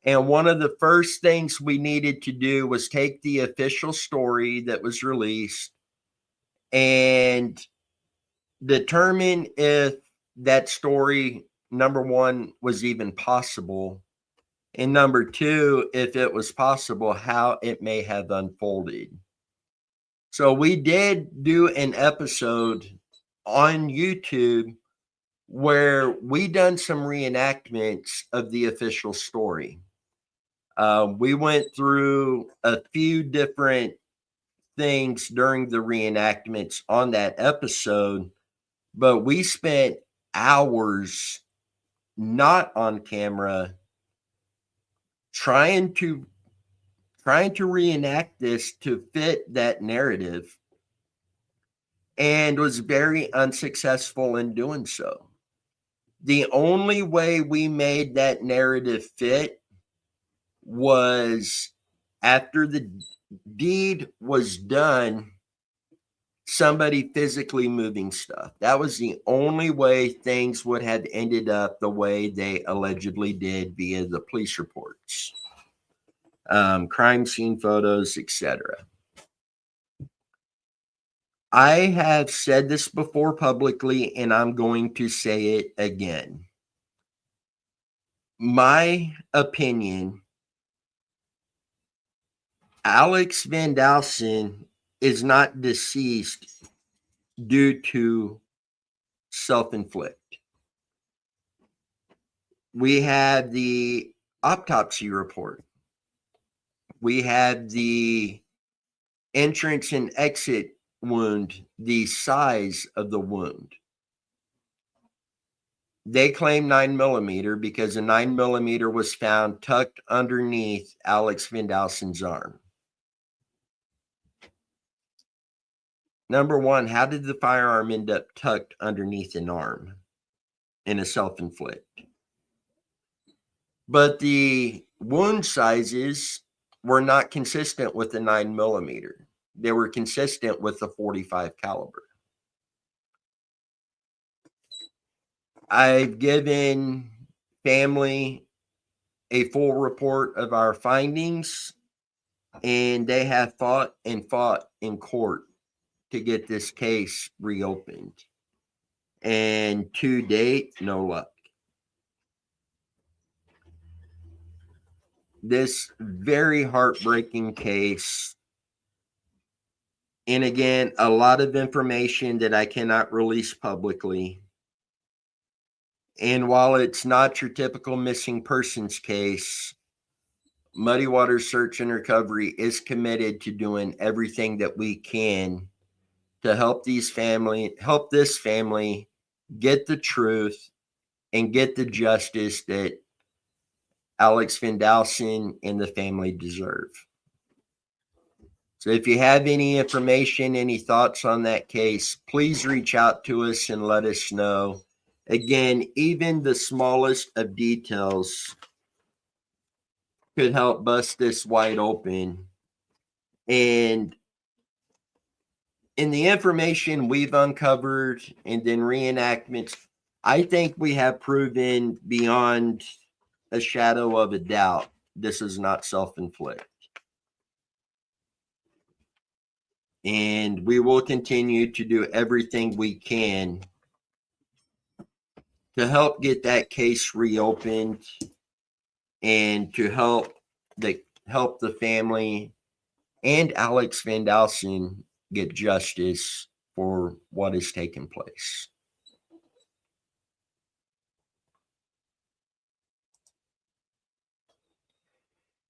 and one of the first things we needed to do was take the official story that was released and determine if that story, number one, was even possible, and number two, if it was possible, how it may have unfolded. So we did do an episode on YouTube where we done some reenactments of the official story. We went through a few different things during the reenactments on that episode, but we spent hours not on camera trying to reenact this to fit that narrative, and was very unsuccessful in doing so. The only way we made that narrative fit was after the deed was done, somebody physically moving stuff. That was the only way things would have ended up the way they allegedly did via the police reports. Crime scene photos, etc. I have said this before publicly, and I'm going to say it again. My opinion, Alex Van Dalsen is not deceased due to self-inflict. We have the autopsy report. We have the entrance and exit wound, the size of the wound. They claim 9mm because a 9mm was found tucked underneath Alex Van Dalsen's arm. Number one, how did the firearm end up tucked underneath an arm in a self-inflict? But the wound sizes were not consistent with the 9mm. They were consistent with the .45 caliber. I've given family a full report of our findings, and they have fought in court to get this case reopened. And to date, no luck. This very heartbreaking case, and again, a lot of information that I cannot release publicly. And while it's not your typical missing persons case, Muddy Waters Search and Recovery is committed to doing everything that we can to help this family get the truth and get the justice that Alex Van Dowson and the family deserve. So if you have any information, any thoughts on that case, please reach out to us and let us know. Again, even the smallest of details could help bust this wide open. And in the information we've uncovered and then reenactments, I think we have proven beyond a shadow of a doubt this is not self-inflicted. And we will continue to do everything we can to help get that case reopened and to help the family and Alex Van Dowson get justice for what has taken place.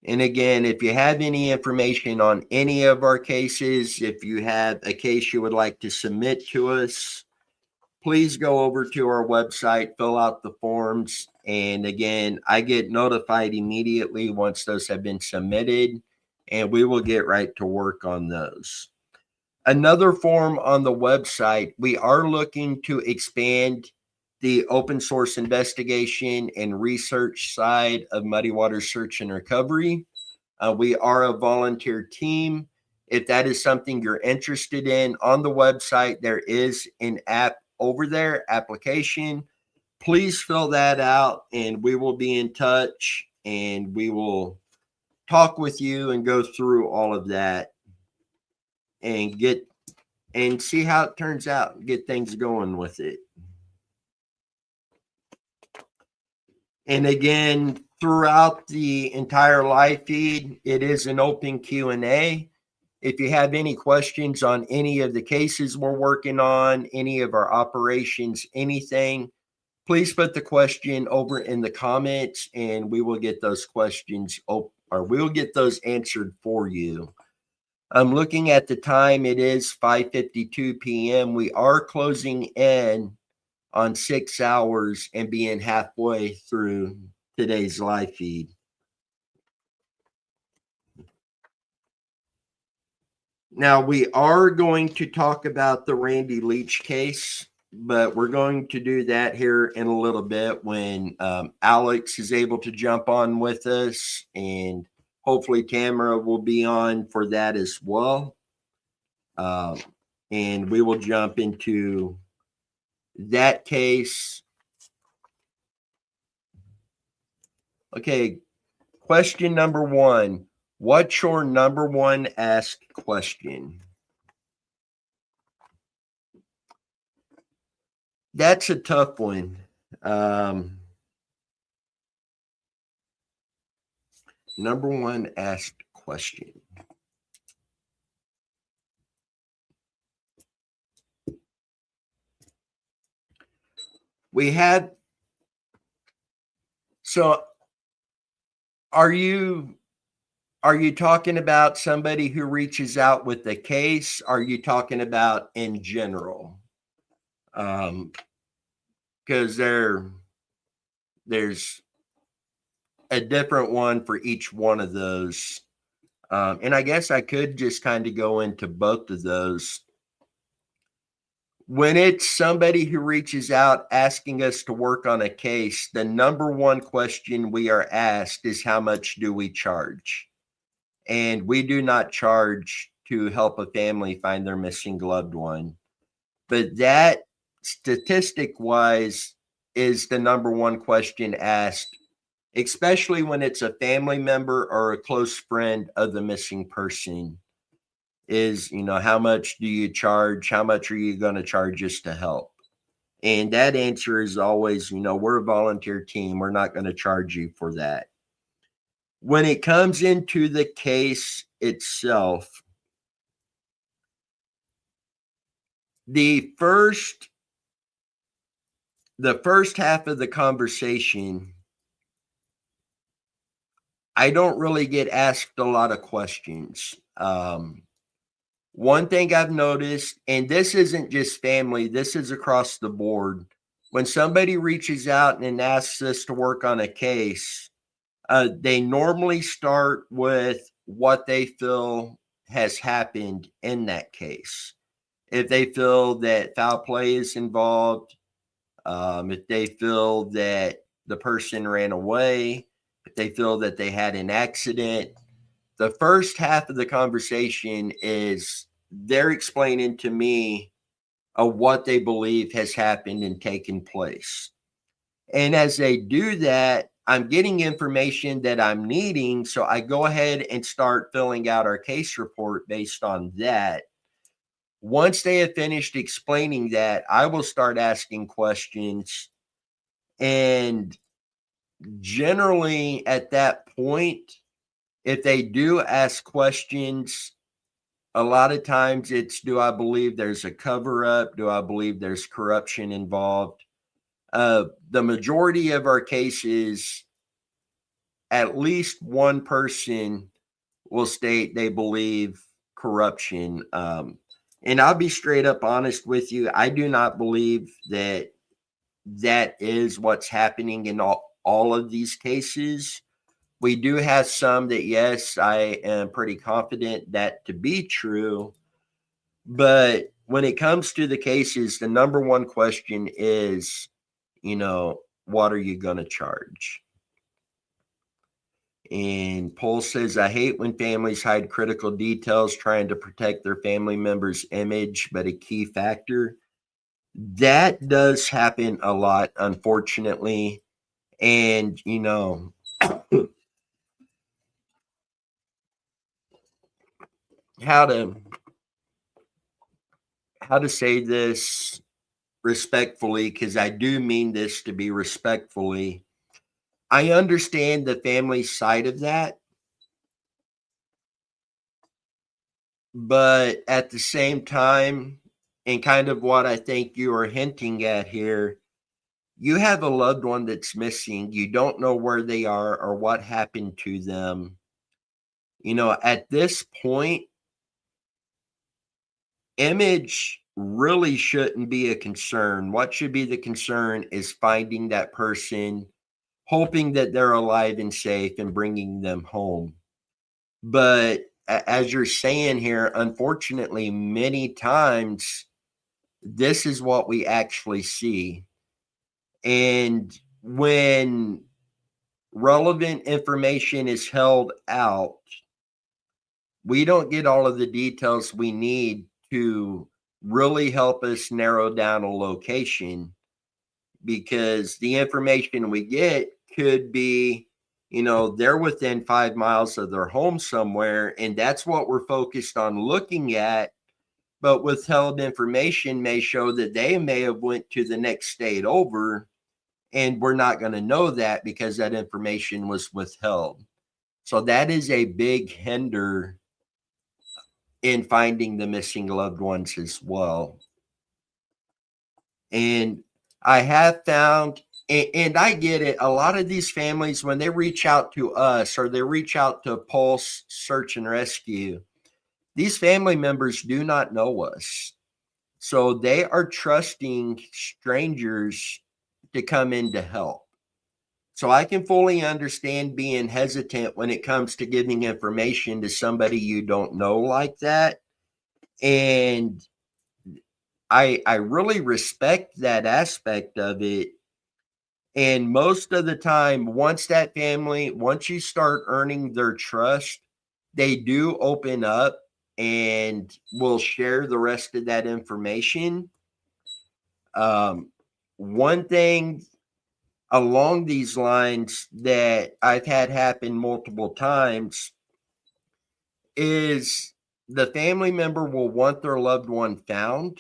And again, if you have any information on any of our cases, if you have a case you would like to submit to us, please go over to our website, fill out the forms. And again, I get notified immediately once those have been submitted, and we will get right to work on those. Another form on the website, we are looking to expand the open source investigation and research side of Muddy Waters Search and Recovery. We are a volunteer team. If that is something you're interested in, on the website, there is an app over there, application. Please fill that out and we will be in touch and we will talk with you and go through all of that and see how it turns out and get things going with it. And again, throughout the entire live feed, it is an open Q&A. If you have any questions on any of the cases we're working on, any of our operations, anything, please put the question over in the comments and we will get those questions or we'll get those answered for you. I'm looking at the time. It is 5:52 p.m. We are closing in on 6 hours and being halfway through today's live feed. Now, we are going to talk about the Randy Leach case, but we're going to do that here in a little bit when Alex is able to jump on with us, and hopefully Tamara will be on for that as well. And we will jump into that case. Okay, question number one. What's your number one asked question? That's a tough one. Number one asked question. We had, so are you talking about somebody who reaches out with a case? Are you talking about in general? Because there's a different one for each one of those. And I guess I could just kind of go into both of those. When it's somebody who reaches out asking us to work on a case, the number one question we are asked is, how much do we charge? And we do not charge to help a family find their missing loved one. But that, statistic-wise, is the number one question asked, especially when it's a family member or a close friend of the missing person, is, how much do you charge? How much are you going to charge us to help? And that answer is always, we're a volunteer team. We're not going to charge you for that. When it comes into the case itself, the first half of the conversation, I don't really get asked a lot of questions. One thing I've noticed, and this isn't just family, this is across the board. When somebody reaches out and asks us to work on a case, They normally start with what they feel has happened in that case. If they feel that foul play is involved, if they feel that the person ran away, if they feel that they had an accident, the first half of the conversation is they're explaining to me what they believe has happened and taken place. And as they do that, I'm getting information that I'm needing. So I go ahead and start filling out our case report based on that. Once they have finished explaining that, I will start asking questions. And generally, at that point, if they do ask questions, a lot of times it's, do I believe there's a cover up? Do I believe there's corruption involved? The majority of our cases, at least one person will state they believe corruption. And I'll be straight up honest with you. I do not believe that that is what's happening in all of these cases. We do have some that, yes, I am pretty confident that to be true. But when it comes to the cases, the number one question is, what are you going to charge? And Paul says, I hate when families hide critical details trying to protect their family member's image, but a key factor. That does happen a lot, unfortunately. And, how to say this respectfully, because I do mean this to be respectfully. I understand the family side of that, but at the same time, and kind of what I think you are hinting at here, you have a loved one that's missing. You don't know where they are or what happened to them. At this point, image really shouldn't be a concern. What should be the concern is finding that person, hoping that they're alive and safe, and bringing them home. But as you're saying here, unfortunately, many times this is what we actually see. And when relevant information is held out, we don't get all of the details we need to really help us narrow down a location, because the information we get could be, they're within 5 miles of their home somewhere, and that's what we're focused on looking at. But withheld information may show that they may have went to the next state over, and we're not going to know that because that information was withheld. So that is a big hinder in finding the missing loved ones as well. And I have found, and I get it, a lot of these families, when they reach out to us or they reach out to Pulse Search and Rescue, these family members do not know us. So they are trusting strangers to come in to help. So I can fully understand being hesitant when it comes to giving information to somebody you don't know like that. And I really respect that aspect of it. And most of the time, once you start earning their trust, they do open up and will share the rest of that information. One thing along these lines that I've had happen multiple times is the family member will want their loved one found,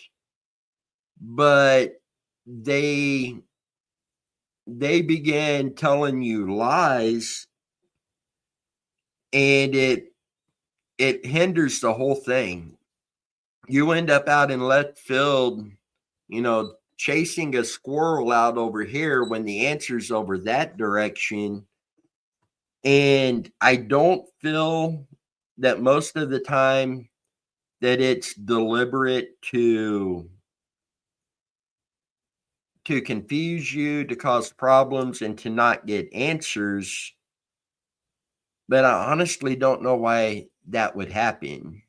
but they begin telling you lies, and it hinders the whole thing. You end up out in left field, chasing a squirrel out over here when the answer's over that direction. And I don't feel that most of the time that it's deliberate to confuse you, to cause problems, and to not get answers. But I honestly don't know why that would happen.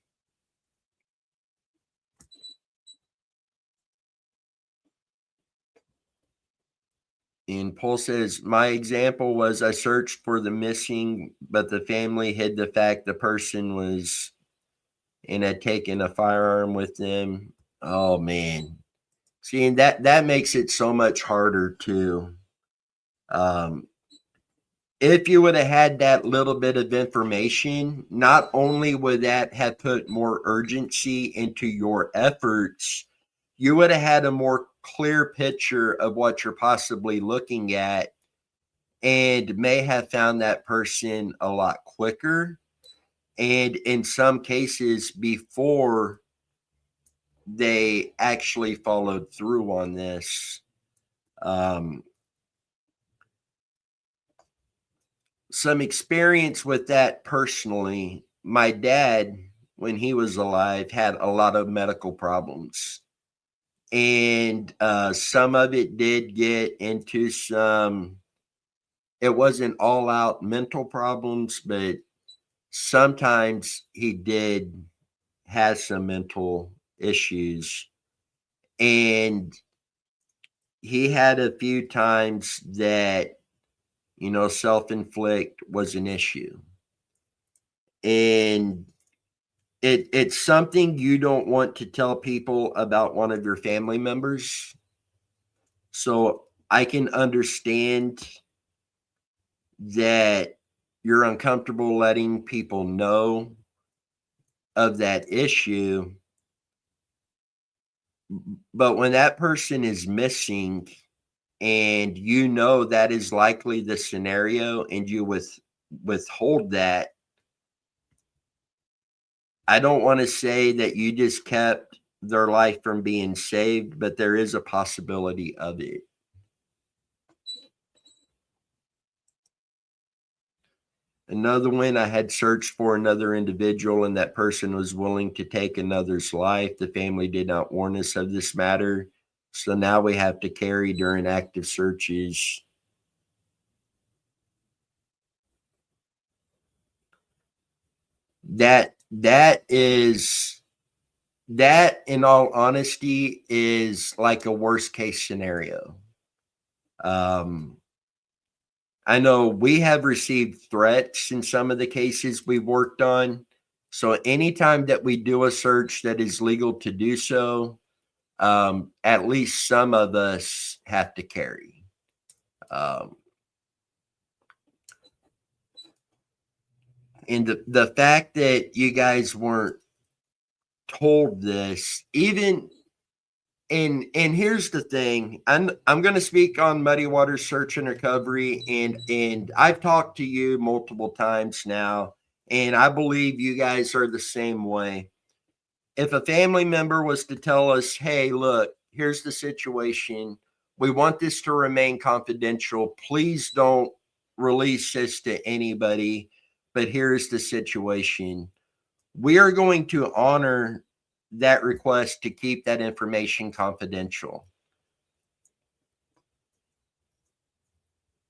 And Paul says, my example was I searched for the missing, but the family hid the fact the person was and had taken a firearm with them. Oh man. See, and that makes it so much harder too. If you would have had that little bit of information, not only would that have put more urgency into your efforts, you would have had a more clear picture of what you're possibly looking at and may have found that person a lot quicker. And in some cases, before they actually followed through on this. Some experience with that personally. My dad, when he was alive, had a lot of medical problems. And some of it did get into some, it wasn't all out mental problems, but sometimes he did have some mental issues. And he had a few times that, self-inflict was an issue. And it's something you don't want to tell people about one of your family members. So I can understand that you're uncomfortable letting people know of that issue. But when that person is missing and that is likely the scenario and you withhold that, I don't want to say that you just kept their life from being saved, but there is a possibility of it. Another one, I had searched for another individual and that person was willing to take another's life. The family did not warn us of this matter. So now we have to carry during active searches. That in all honesty is like a worst case scenario. I know we have received threats in some of the cases we've worked on. So anytime that we do a search that is legal to do so, at least some of us have to carry. And the fact that you guys weren't told this, even and here's the thing, I'm going to speak on Muddy Waters Search and Recovery, and I've talked to you multiple times now, and I believe you guys are the same way. If a family member was to tell us, hey, look, here's the situation, we want this to remain confidential, please don't release this to anybody, but here's the situation, we are going to honor that request to keep that information confidential.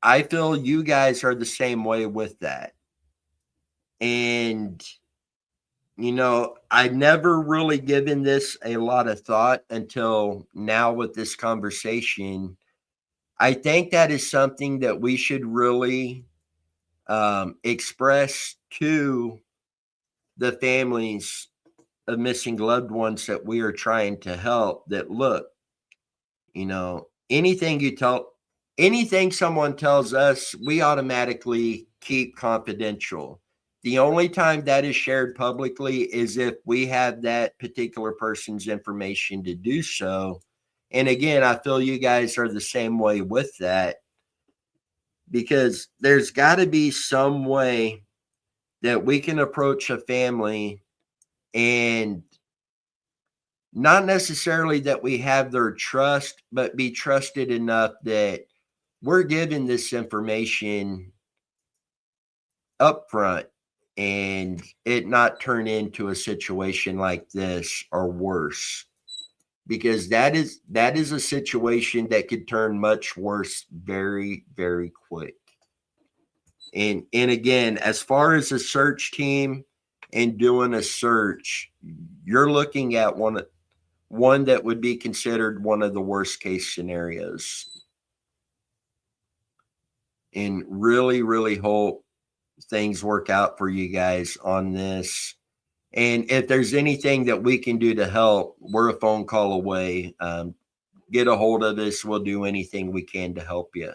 I feel you guys are the same way with that. And, I've never really given this a lot of thought until now with this conversation. I think that is something that we should really express to the families of missing loved ones that we are trying to help, that look, anything someone tells us, we automatically keep confidential. The only time that is shared publicly is if we have that particular person's information to do so. And again, I feel you guys are the same way with that, because there's got to be some way that we can approach a family, and not necessarily that we have their trust, but be trusted enough that we're giving this information up front and it not turn into a situation like this or worse, because that is a situation that could turn much worse very, very quick. And again, as far as a search team and doing a search, you're looking at one that would be considered one of the worst case scenarios. And really, really hope things work out for you guys on this. And if there's anything that we can do to help, we're a phone call away. Get a hold of us. We'll do anything we can to help you.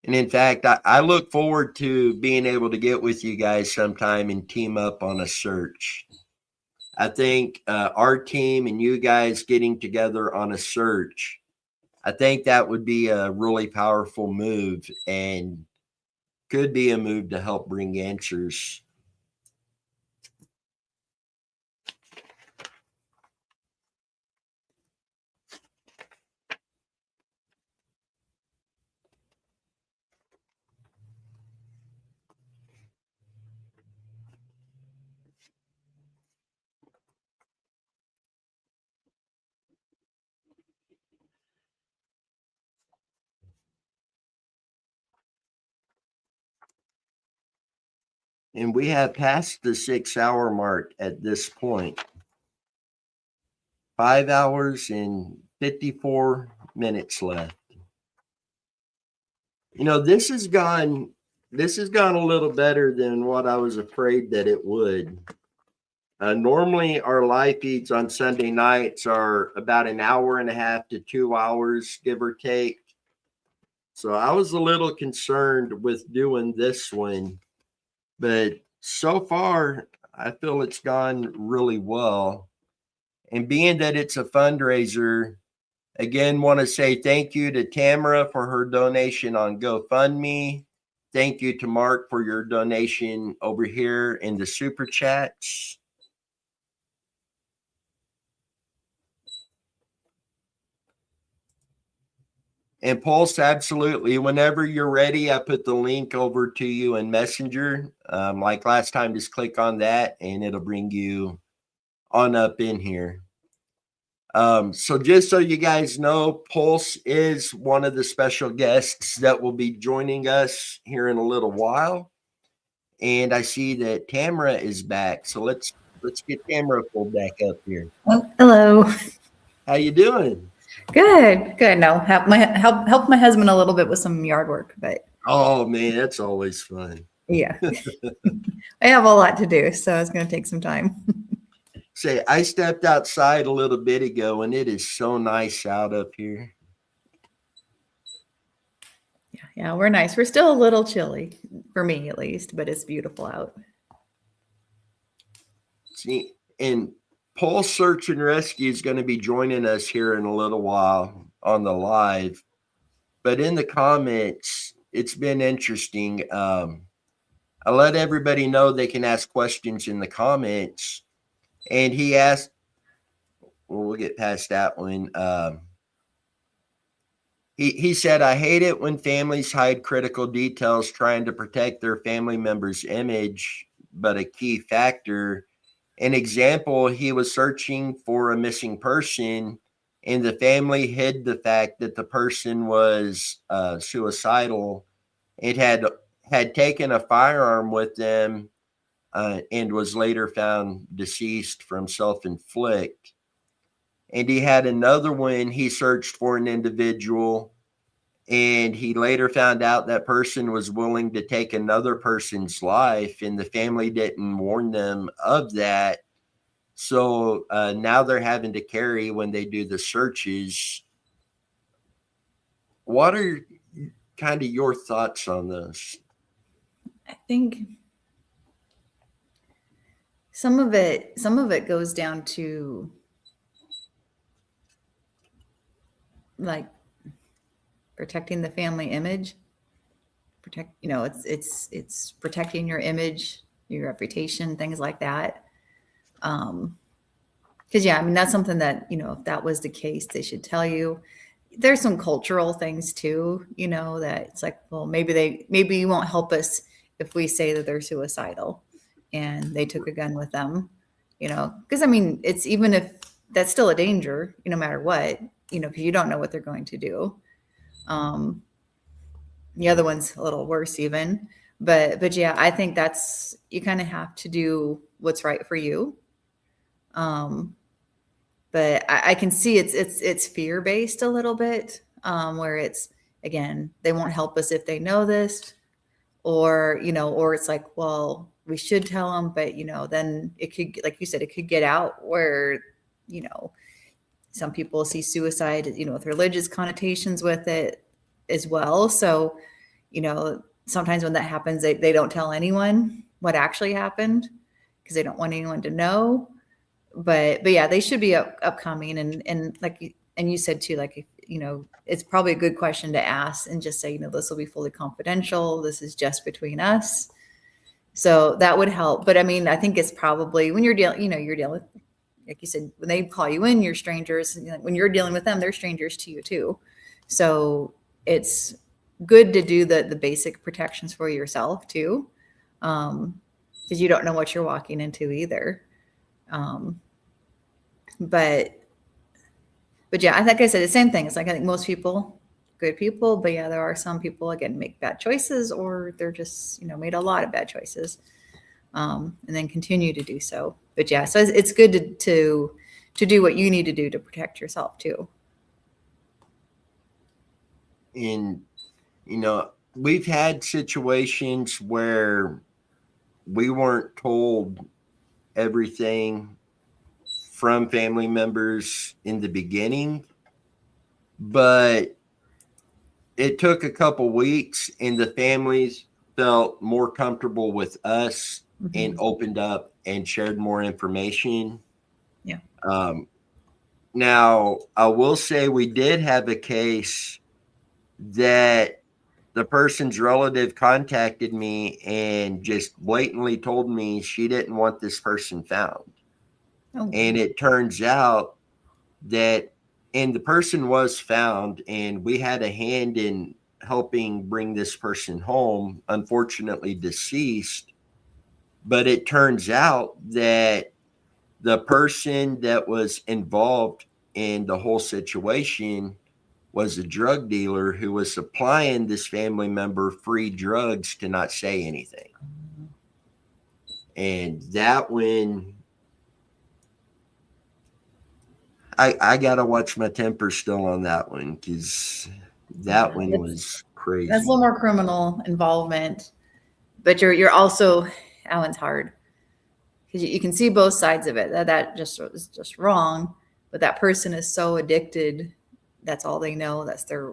And in fact, I look forward to being able to get with you guys sometime and team up on a search. I think our team and you guys getting together on a search, I think that would be a really powerful move and could be a move to help bring answers. And we have passed the 6-hour mark at this point. 5 hours and 54 minutes left. You know, this has gone a little better than what I was afraid that it would. Normally our live feeds on Sunday nights are about an hour and a half to 2 hours, give or take. So I was a little concerned with doing this one, but so far I feel it's gone really well. And being that it's a fundraiser, again, want to say thank you to Tamara for her donation on GoFundMe. Thank you to Mark for your donation over here in the super chats. And Pulse, absolutely. Whenever you're ready, I put the link over to you in Messenger. Like last time, just click on that and it'll bring you on up in here. So just so you guys know, Pulse is one of the special guests that will be joining us here in a little while. And I see that Tamara is back. So let's get Tamara pulled back up here. Oh, hello. How you doing? Good. No, help my husband a little bit with some yard work, but Oh man, that's always fun. yeah. I have a lot to do, so it's going to take some time. Say, I stepped outside a little bit ago and it is so nice out up here. Yeah, we're nice. We're still a little chilly, for me at least, but it's beautiful out. See, and Pulse Search and Rescue is going to be joining us here in a little while on the live. But in the comments, it's been interesting. I let everybody know they can ask questions in the comments. And he asked, well, we'll get past that one. He said, I hate it when families hide critical details trying to protect their family member's image, but a key factor. An example, he was searching for a missing person and the family hid the fact that the person was suicidal. It had taken a firearm with them and was later found deceased from self-inflict. And he had another one, he searched for an individual and he later found out that person was willing to take another person's life and the family didn't warn them of that. So now they're having to carry when they do the searches. What are kind of your thoughts on this? I think some of it goes down to like protecting the family image. It's protecting your image, your reputation, things like that. Because yeah, I mean that's something that if that was the case, they should tell you. There's some cultural things too, that it's like, well, maybe you won't help us if we say that they're suicidal and they took a gun with them, because I mean, it's even if that's still a danger, no matter what, because you don't know what they're going to do. The other one's a little worse even. But yeah, I think that's, you kind of have to do what's right for you. But I can see it's fear based a little bit, where it's, again, they won't help us if they know this, or or it's like, well, we should tell them, but then it could, like you said, it could get out where some people see suicide, with religious connotations with it as well. So, sometimes when that happens, they don't tell anyone what actually happened because they don't want anyone to know. But yeah, they should be upcoming. And like, and you said too, like, it's probably a good question to ask and just say, this will be fully confidential. This is just between us. So that would help. But I mean, I think it's probably when you're dealing, you're dealing with, like you said, when they call you in, you're strangers. When you're dealing with them, they're strangers to you too. So it's good to do the basic protections for yourself too, because you don't know what you're walking into either. But yeah, like I said, the same thing. It's like, I think most people, good people, but yeah, there are some people, again, make bad choices, or they're just, made a lot of bad choices, and then continue to do so. But yeah, so it's good to do what you need to do to protect yourself too. And, we've had situations where we weren't told everything from family members in the beginning, but it took a couple weeks and the families felt more comfortable with us and opened up and shared more information. Yeah. Now, I will say we did have a case that the person's relative contacted me and just blatantly told me she didn't want this person found. Oh. And it turns out that, and the person was found, and we had a hand in helping bring this person home, unfortunately deceased. But it turns out that the person that was involved in the whole situation was a drug dealer who was supplying this family member free drugs to not say anything. And that one, I gotta watch my temper still on that one, because that one was crazy. That's a little more criminal involvement, but you're also, that one's hard because you can see both sides of it. That just is just wrong, but that person is so addicted. That's all they know. That's their,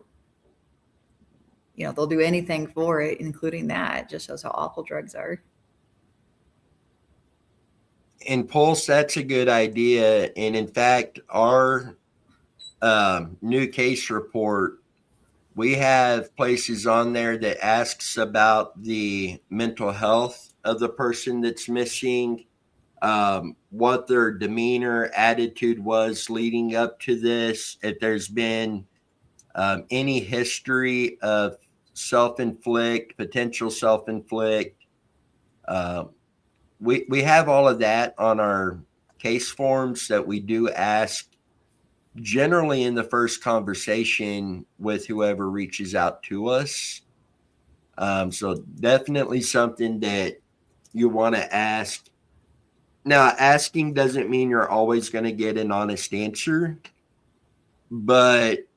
they'll do anything for it, including that. It just shows how awful drugs are. And Pulse, that's a good idea. And in fact, our new case report, we have places on there that asks about the mental health of the person that's missing, what their demeanor, attitude was leading up to this, if there's been any history of potential self-inflict. We have all of that on our case forms that we do ask generally in the first conversation with whoever reaches out to us. So definitely something that you want to ask. Now, asking doesn't mean you're always going to get an honest answer, but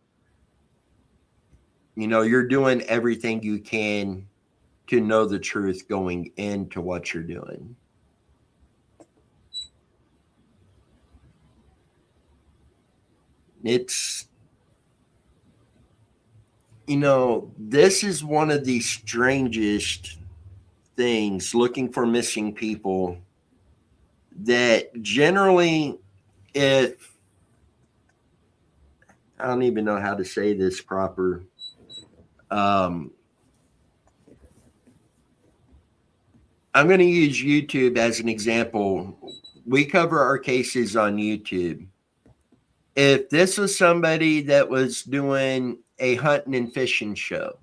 you're doing everything you can to know the truth going into what you're doing. It's, this is one of the strangest things, looking for missing people, that generally, if, I don't even know how to say this proper. I'm going to use YouTube as an example. We cover our cases on YouTube. If this was somebody that was doing a hunting and fishing show,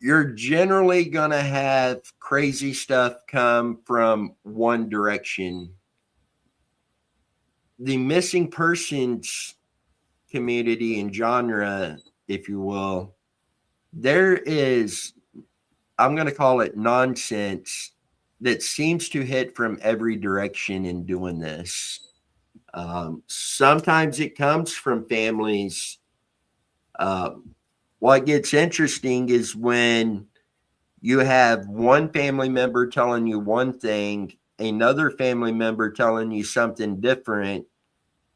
you're generally going to have crazy stuff come from one direction. The missing persons community and genre, if you will, there is, I'm going to call it nonsense that seems to hit from every direction in doing this. Sometimes it comes from families. What gets interesting is when you have one family member telling you one thing, another family member telling you something different,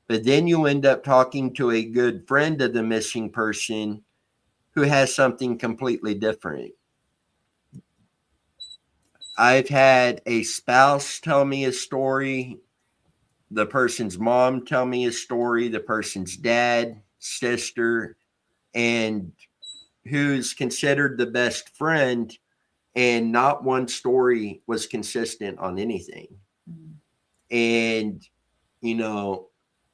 but then you end up talking to a good friend of the missing person who has something completely different. I've had a spouse tell me a story, the person's mom tell me a story, the person's dad, sister, and who's considered the best friend, and not one story was consistent on anything. And, you know,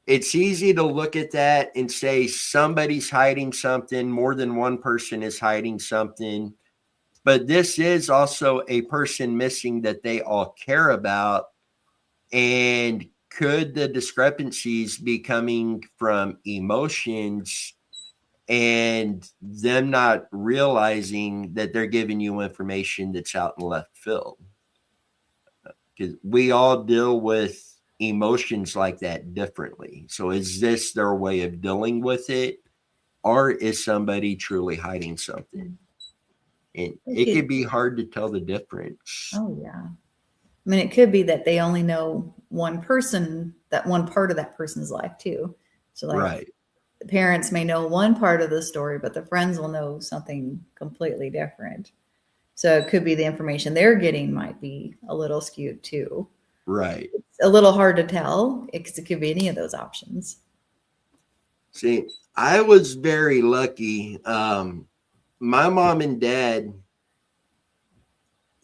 it's easy to look at that and say somebody's hiding something, more than one person is hiding something. But this is also a person missing that they all care about. And could the discrepancies be coming from emotions and them not realizing that they're giving you information that's out in left field? Because we all deal with emotions like that differently. So is this their way of dealing with it? Or is somebody truly hiding something? And it could be hard to tell the difference. Oh, yeah. I mean, it could be that they only know one person, that one part of that person's life too. So like Right. the parents may know one part of the story, but the friends will know something completely different. So it could be the information they're getting might be a little skewed too. Right. It's a little hard to tell because it could be any of those options. See, I was very lucky. My mom and dad,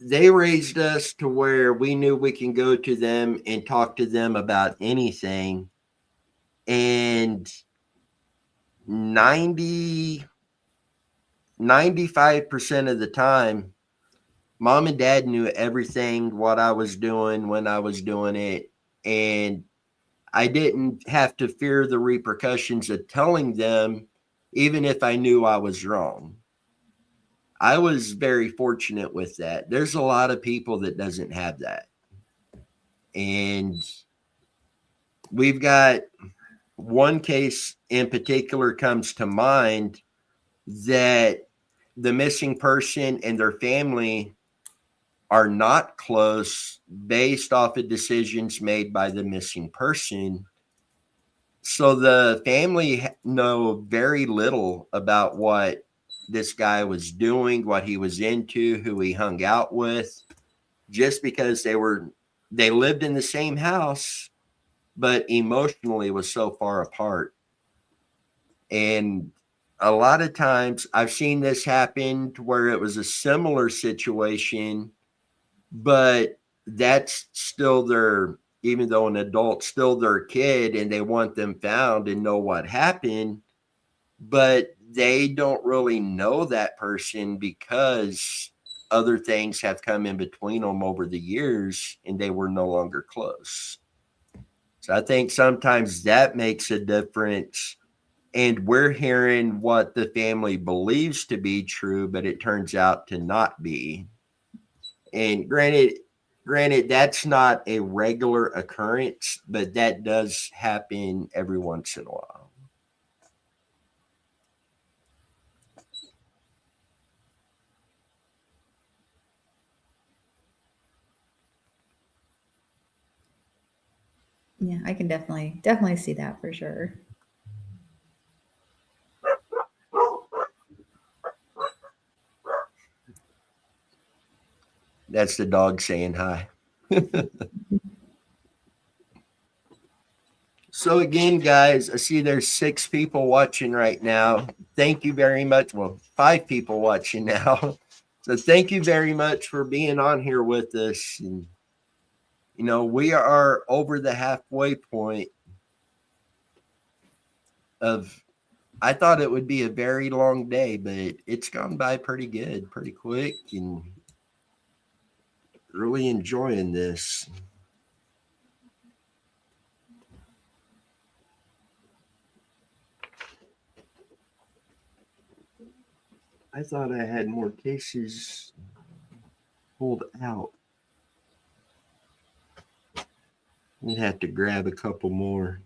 they raised us to where we knew we can go to them and talk to them about anything. And 95% of the time, mom and dad knew everything, what I was doing, when I was doing it. And I didn't have to fear the repercussions of telling them, even if I knew I was wrong. I was very fortunate with that. There's a lot of people that doesn't have that. And we've got one case in particular comes to mind that the missing person and their family are not close based off of decisions made by the missing person. So the family know very little about what this guy was doing, what he was into, who he hung out with, just because they lived in the same house, but emotionally was so far apart. And a lot of times I've seen this happen to where it was a similar situation, but that's still their, even though an adult, still their kid, and they want them found and know what happened, but they don't really know that person because other things have come in between them over the years and they were no longer close. So I think sometimes that makes a difference. And we're hearing what the family believes to be true, but it turns out to not be. And granted, that's not a regular occurrence, but that does happen every once in a while. Yeah, I can definitely see that for sure. That's the dog saying hi. So again, guys, I see there's 6 people watching right now. Thank you very much. Well, 5 people watching now. So thank you very much for being on here with us. And, you know, we are over the halfway point of, I thought it would be a very long day, but it's gone by pretty good, pretty quick, and really enjoying this. I thought I had more cases pulled out. We'd have to grab a couple more.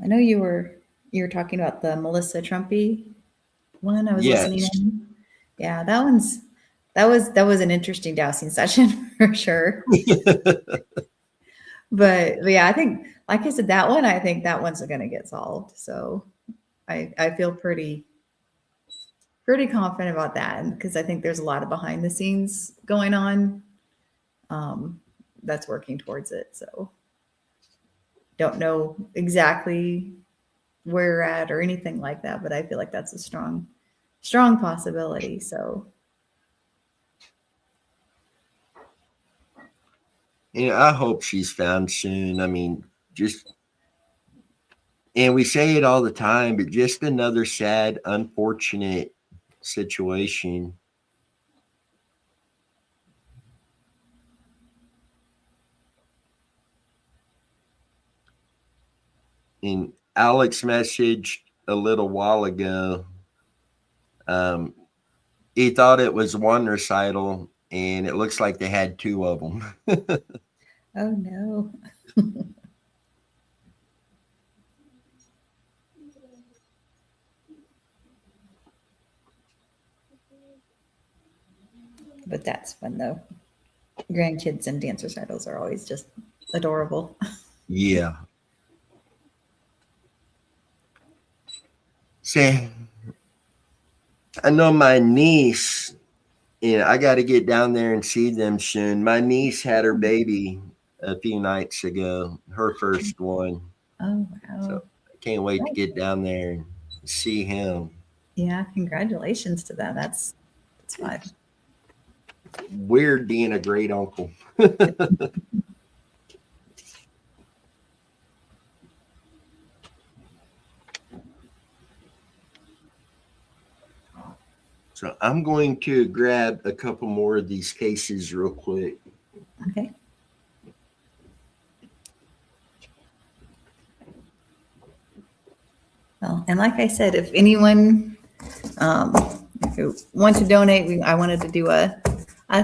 I know you were talking about the Melissa Trumpy one. I was listening Yes. in. Yeah, that was an interesting dowsing session for sure. But yeah, I think, like I said, I think that one's going to get solved. So I feel pretty confident about that, because I think there's a lot of behind the scenes going on that's working towards it. So don't know exactly where you're at or anything like that, but I feel like that's a strong possibility. So I hope she's found soon. I mean, and we say it all the time, but just another sad, unfortunate situation. And Alex messaged a little while ago. He thought it was one recital, and it looks like they had two of them. oh no. But that's fun though. Grandkids and dance recitals are always just adorable. Yeah. See, I know my niece, I got to get down there and see them soon. My niece had her baby a few nights ago, her first one. Oh wow. So I can't wait to get down there and see him. Yeah, congratulations to them. That's fun. Weird being a great uncle. So I'm going to grab a couple more of these cases real quick. Okay. Well, and like I said, if anyone if you want to donate, I wanted to do a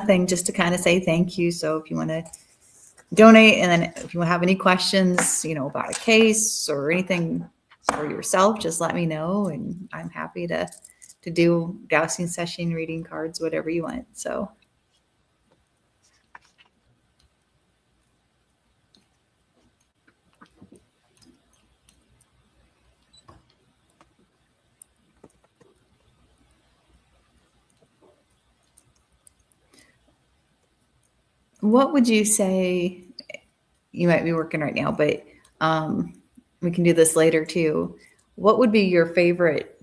thing just to kind of say thank you. So if you want to donate, and then if you have any questions, about a case or anything for yourself, just let me know, and I'm happy to do dowsing session, reading cards, whatever you want. So. What would you say? You might be working right now, but we can do this later too. What would be your favorite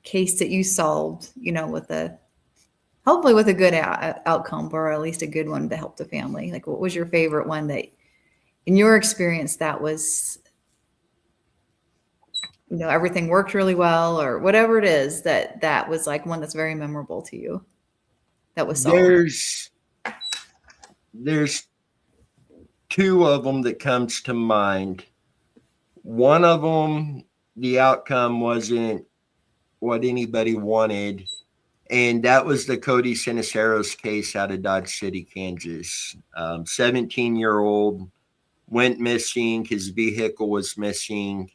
case that you solved, hopefully with a good outcome, or at least a good one to help the family? Like, what was your favorite one that, in your experience, that was, everything worked really well, or whatever it is that was like one that's very memorable to you that was solved? There's two of them that comes to mind. One of them, the outcome wasn't what anybody wanted, and that was the Cody Siniceros case out of Dodge City, Kansas. 17-year-old went missing. His vehicle was missing.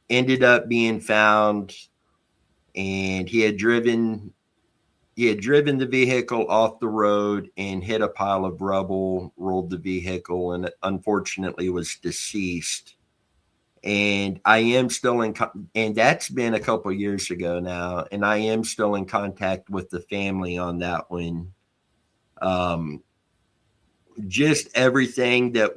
Ended up being found, and he had driven the vehicle off the road and hit a pile of rubble, rolled the vehicle, and unfortunately was deceased. And I am still and that's been a couple years ago now, and I am still in contact with the family on that one. Just everything that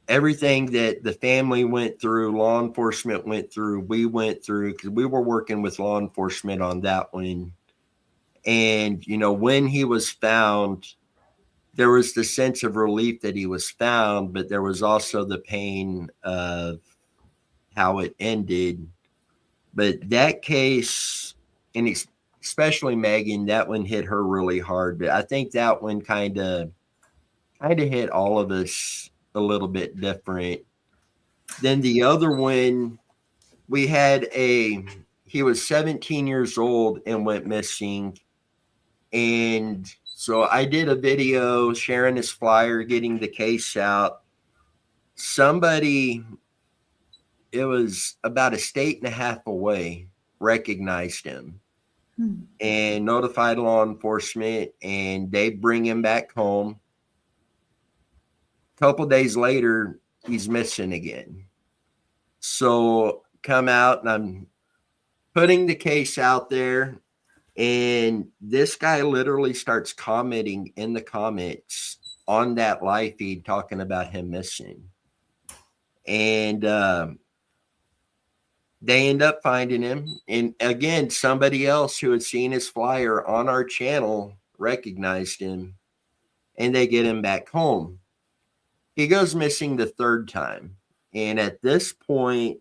the family went through, law enforcement went through, we went through, because we were working with law enforcement on that one. And, when he was found, there was the sense of relief that he was found, but there was also the pain of how it ended. But that case, and especially Megan, that one hit her really hard. But I think that one kind of hit all of us a little bit different. Then the other one we had he was 17 years old and went missing. And so I did a video sharing his flyer, getting the case out. Somebody, it was about a state and a half away, recognized him and notified law enforcement, and they bring him back home. A couple days later, he's missing again. So come out, and I'm putting the case out there, and this guy literally starts commenting in the comments on that live feed talking about him missing. And they end up finding him. And again, somebody else who had seen his flyer on our channel recognized him, and they get him back home. He goes missing the third time. And at this point,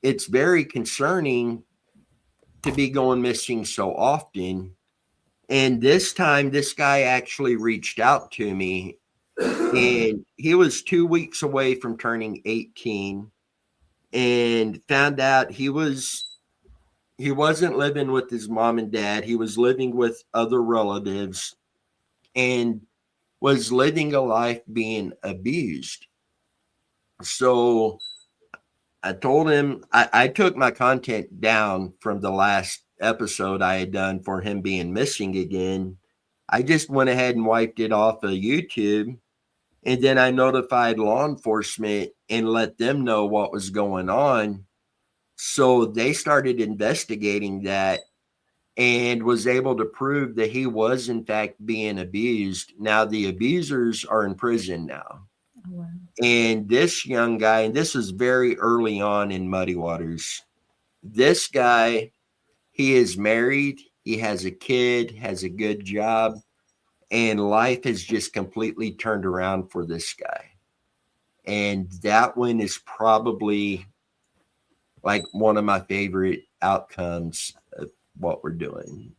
it's very concerning to be going missing so often. And this time, this guy actually reached out to me, and he was 2 weeks away from turning 18, and found out he wasn't living with his mom and dad. He was living with other relatives and was living a life being abused. So I told him, I took my content down from the last episode I had done for him being missing again. I just went ahead and wiped it off of YouTube. And then I notified law enforcement and let them know what was going on. So they started investigating that and was able to prove that he was in fact being abused. Now the abusers are in prison now. Oh, wow. And this young guy, and this was very early on in Muddy Waters, this guy, he is married, he has a kid, has a good job, and life has just completely turned around for this guy. And that one is probably like one of my favorite outcomes of what we're doing.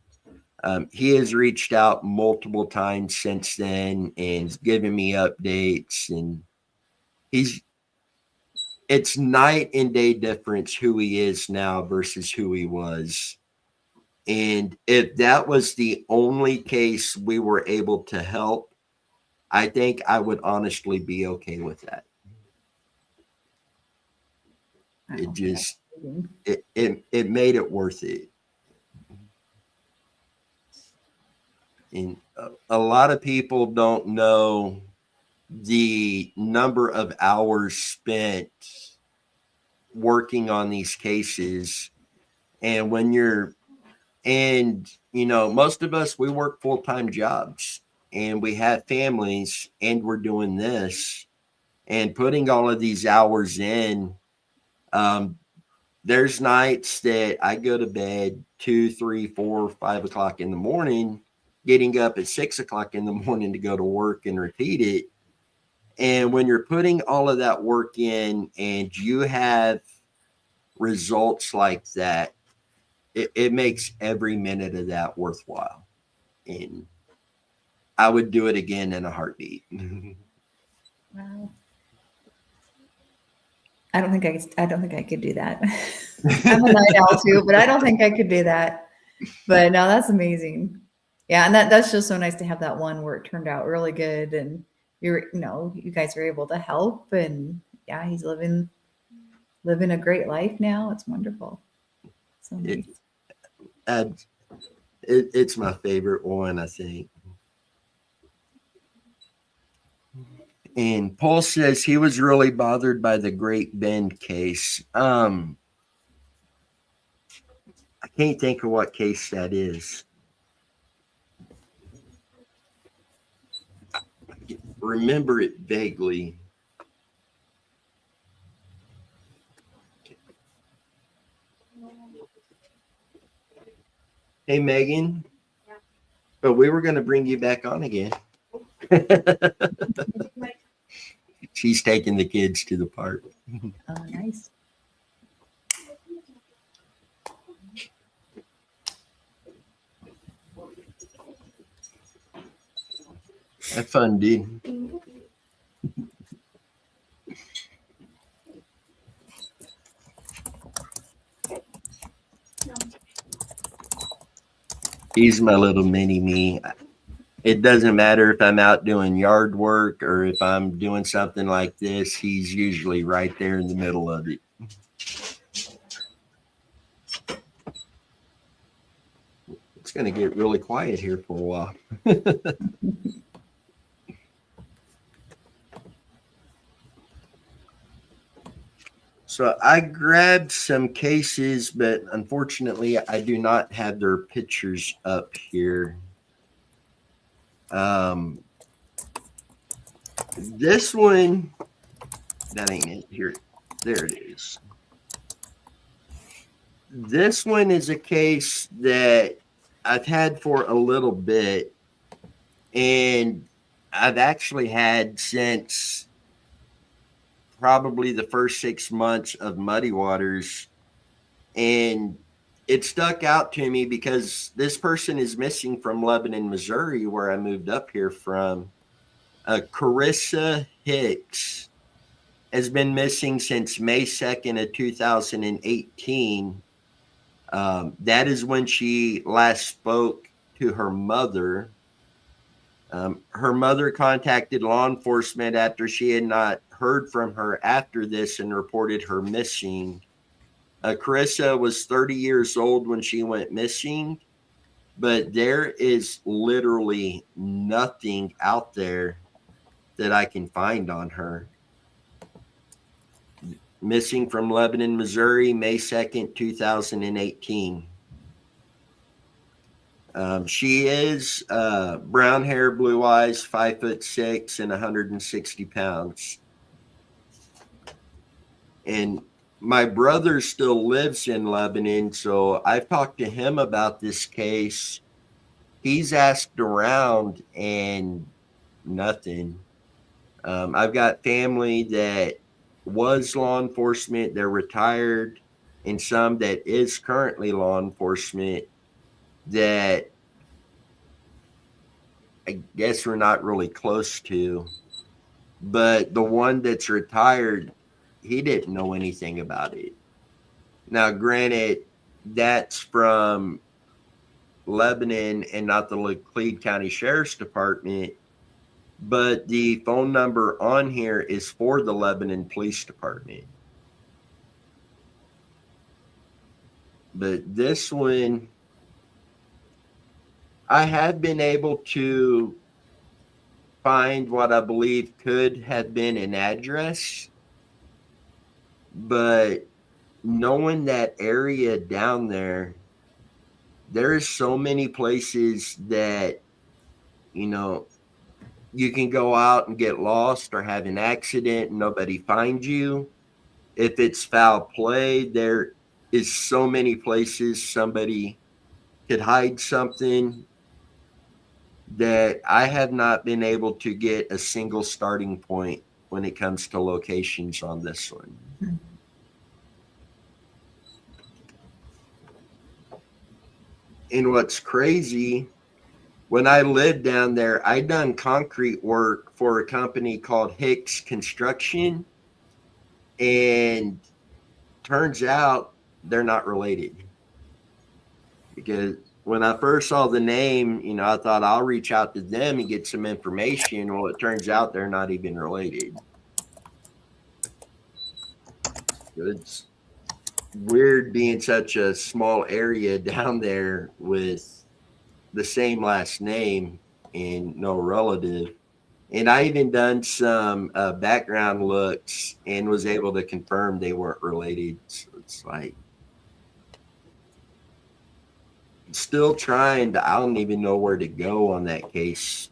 He has reached out multiple times since then and given me updates, and it's night and day difference who he is now versus who he was. And if that was the only case we were able to help, I think I would honestly be okay with that. It just, it made it worth it. And a lot of people don't know the number of hours spent working on these cases. And when most of us, we work full-time jobs and we have families, and we're doing this and putting all of these hours in. There's nights that I go to bed 2, 3, 4, 5 o'clock in the morning, getting up at 6 o'clock in the morning to go to work and repeat it. And when you're putting all of that work in and you have results like that, it makes every minute of that worthwhile. And I would do it again in a heartbeat. Wow. I don't think I could do that. I'm a night owl too, but I don't think I could do that. But no, that's amazing. Yeah, and that's just so nice to have that one where it turned out really good, and you guys were able to help, and yeah, he's living a great life now. It's wonderful. So nice. It's my favorite one, I think. And Paul says he was really bothered by the Great Bend case. I can't think of what case that is. I remember it vaguely. Hey, Megan. But we were going to bring you back on again. She's taking the kids to the park. Oh, nice. Have fun, dude. He's my little mini me. It doesn't matter if I'm out doing yard work or if I'm doing something like this, he's usually right there in the middle of it. It's going to get really quiet here for a while. So I grabbed some cases, but unfortunately I do not have their pictures up here. This one, that ain't it here. There it is. This one is a case that I've had for a little bit, and I've actually had since probably the first 6 months of Muddy Waters. And it stuck out to me because this person is missing from Lebanon, Missouri, where I moved up here from. Carissa Hicks has been missing since May 2nd of 2018. That is when she last spoke to her mother. Her mother contacted law enforcement after she had not heard from her after this and reported her missing. Carissa was 30 years old when she went missing, but there is literally nothing out there that I can find on her. Missing from Lebanon, Missouri, May 2nd, 2018. She is brown hair, blue eyes, 5'6" and 160 pounds. And my brother still lives in Lebanon, so I've talked to him about this case. He's asked around and nothing. I've got family that was law enforcement, they're retired, and some that is currently law enforcement that I guess we're not really close to. But the one that's retired, he didn't know anything about it. Now, granted, that's from Lebanon and not the Laclede County Sheriff's Department, but the phone number on here is for the Lebanon Police Department. But this one, I have been able to find what I believe could have been an address, but knowing that area down there, there's so many places that, you know, you can go out and get lost or have an accident and nobody finds you. If it's foul play, there is so many places somebody could hide something that I have not been able to get a single starting point when it comes to locations on this one. And what's crazy, when I lived down there, I done concrete work for a company called Hicks Construction, and turns out they're not related. Because when I first saw the name, you know, I thought I'll reach out to them and get some information. Well, it turns out they're not even related. It's weird being such a small area down there with the same last name and no relative. And I even done some background looks and was able to confirm they weren't related. So it's like, still trying to, I don't even know where to go on that case.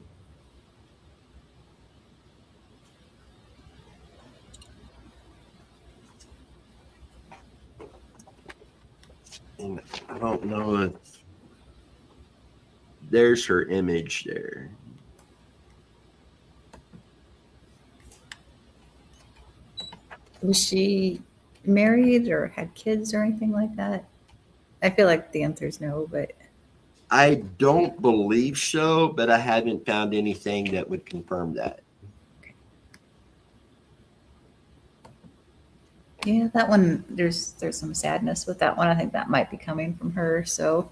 And I don't know if there's her image there. Was she married or had kids or anything like that? I feel like the answer is no, but I don't believe so, but I haven't found anything that would confirm that. yeah, that one, there's some sadness with that one. I think that might be coming from her. So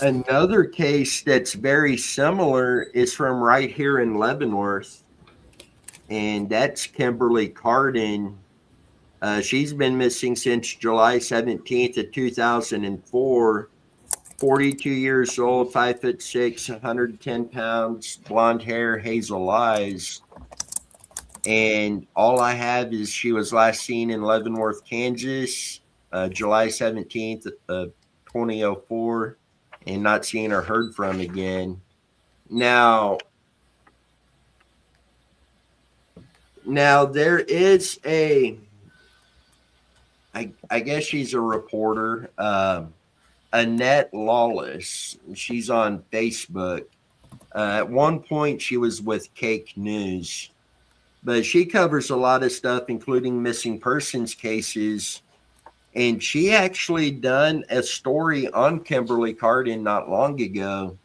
Another case that's very similar is from right here in Leavenworth, and that's Kimberly Cardin. She's been missing since July 17th of 2004. 42 years old, 5'6", 110 pounds, blonde hair, hazel eyes. And all I have is she was last seen in Leavenworth, Kansas, July 17th of 2004, and not seen or heard from again. Now there is I guess she's a reporter, Annette Lawless. She's on Facebook. At one point, she was with Cake News, but she covers a lot of stuff, including missing persons cases. And she actually done a story on Kimberly Cardin not long ago,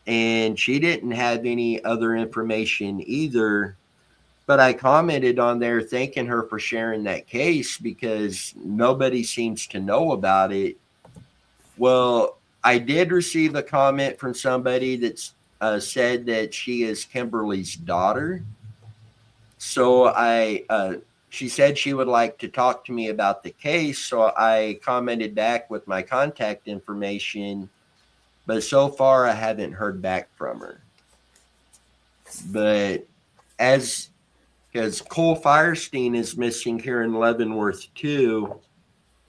and she didn't have any other information either. But I commented on there thanking her for sharing that case because nobody seems to know about it. Well, I did receive a comment from somebody that's said that she is Kimberly's daughter. So she said she would like to talk to me about the case. So I commented back with my contact information, but so far I haven't heard back from her. But because Cole Firestein is missing here in Leavenworth too.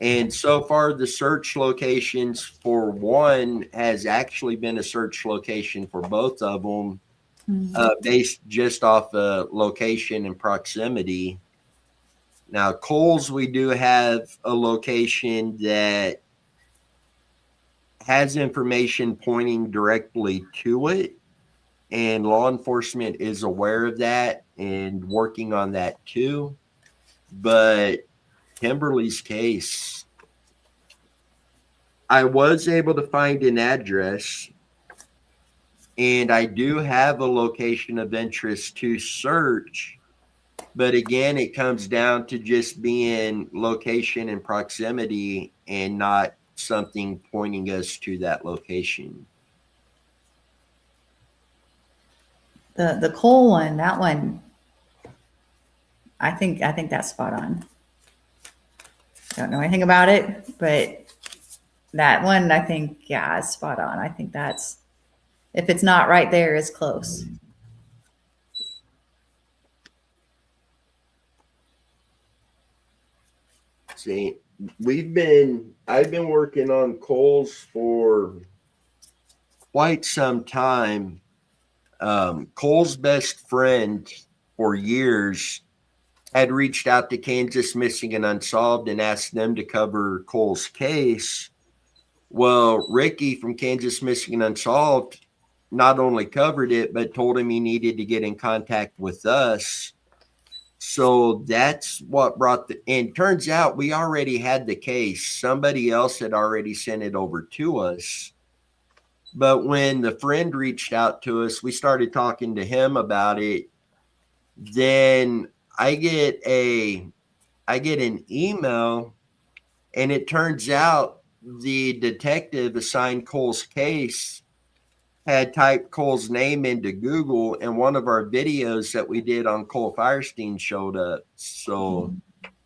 And so far, the search locations for one has actually been a search location for both of them, based just off the location and proximity. Now, Cole's, we do have a location that has information pointing directly to it, and law enforcement is aware of that and working on that too. But Kimberly's case, I was able to find an address, and I do have a location of interest to search. But again, it comes down to just being location and proximity and not something pointing us to that location. The Cole one, that one, I think that's spot on. Don't know anything about it, but that one, I think, yeah, is spot on. I think that's, if it's not right there, it's close. See, I've been working on Cole's for quite some time. Cole's best friend for years had reached out to Kansas Missing and Unsolved and asked them to cover Cole's case. Well, Ricky from Kansas Missing and Unsolved not only covered it, but told him he needed to get in contact with us. So that's what brought and turns out we already had the case. Somebody else had already sent it over to us. But when the friend reached out to us, we started talking to him about it. Then I get an email, and it turns out the detective assigned Cole's case had typed Cole's name into Google, and one of our videos that we did on Cole Firestein showed up. So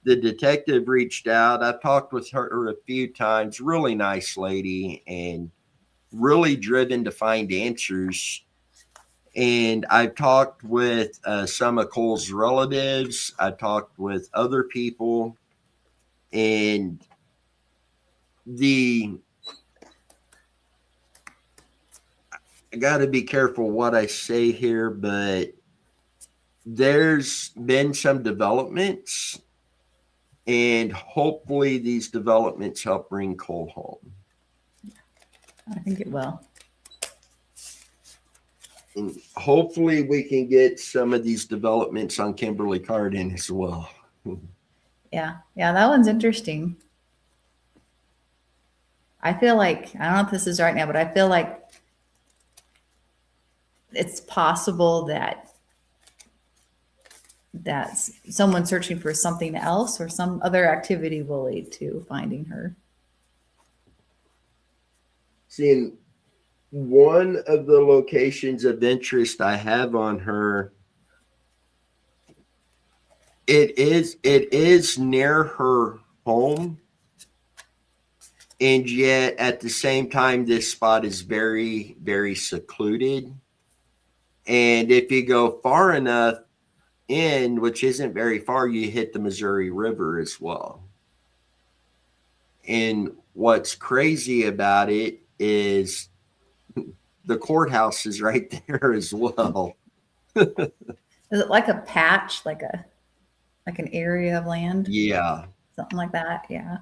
the detective reached out. I've talked with her a few times. Really nice lady and really driven to find answers. And I've talked with some of Cole's relatives. I've talked with other people. And I got to be careful what I say here, but there's been some developments, and hopefully these developments help bring Cole home. I think it will. And hopefully we can get some of these developments on Kimberly Cardin as well. Yeah, that one's interesting. I feel like, I don't know if this is right now, but I feel like it's possible that someone searching for something else or some other activity will lead to finding her. See, one of the locations of interest I have on her, it is near her home, and yet at the same time, this spot is very, very secluded. And if you go far enough in, which isn't very far, you hit the Missouri River as well. And what's crazy about it is the courthouse is right there as well. Is it like a patch, like an area of land? Yeah. Something like that. Yeah.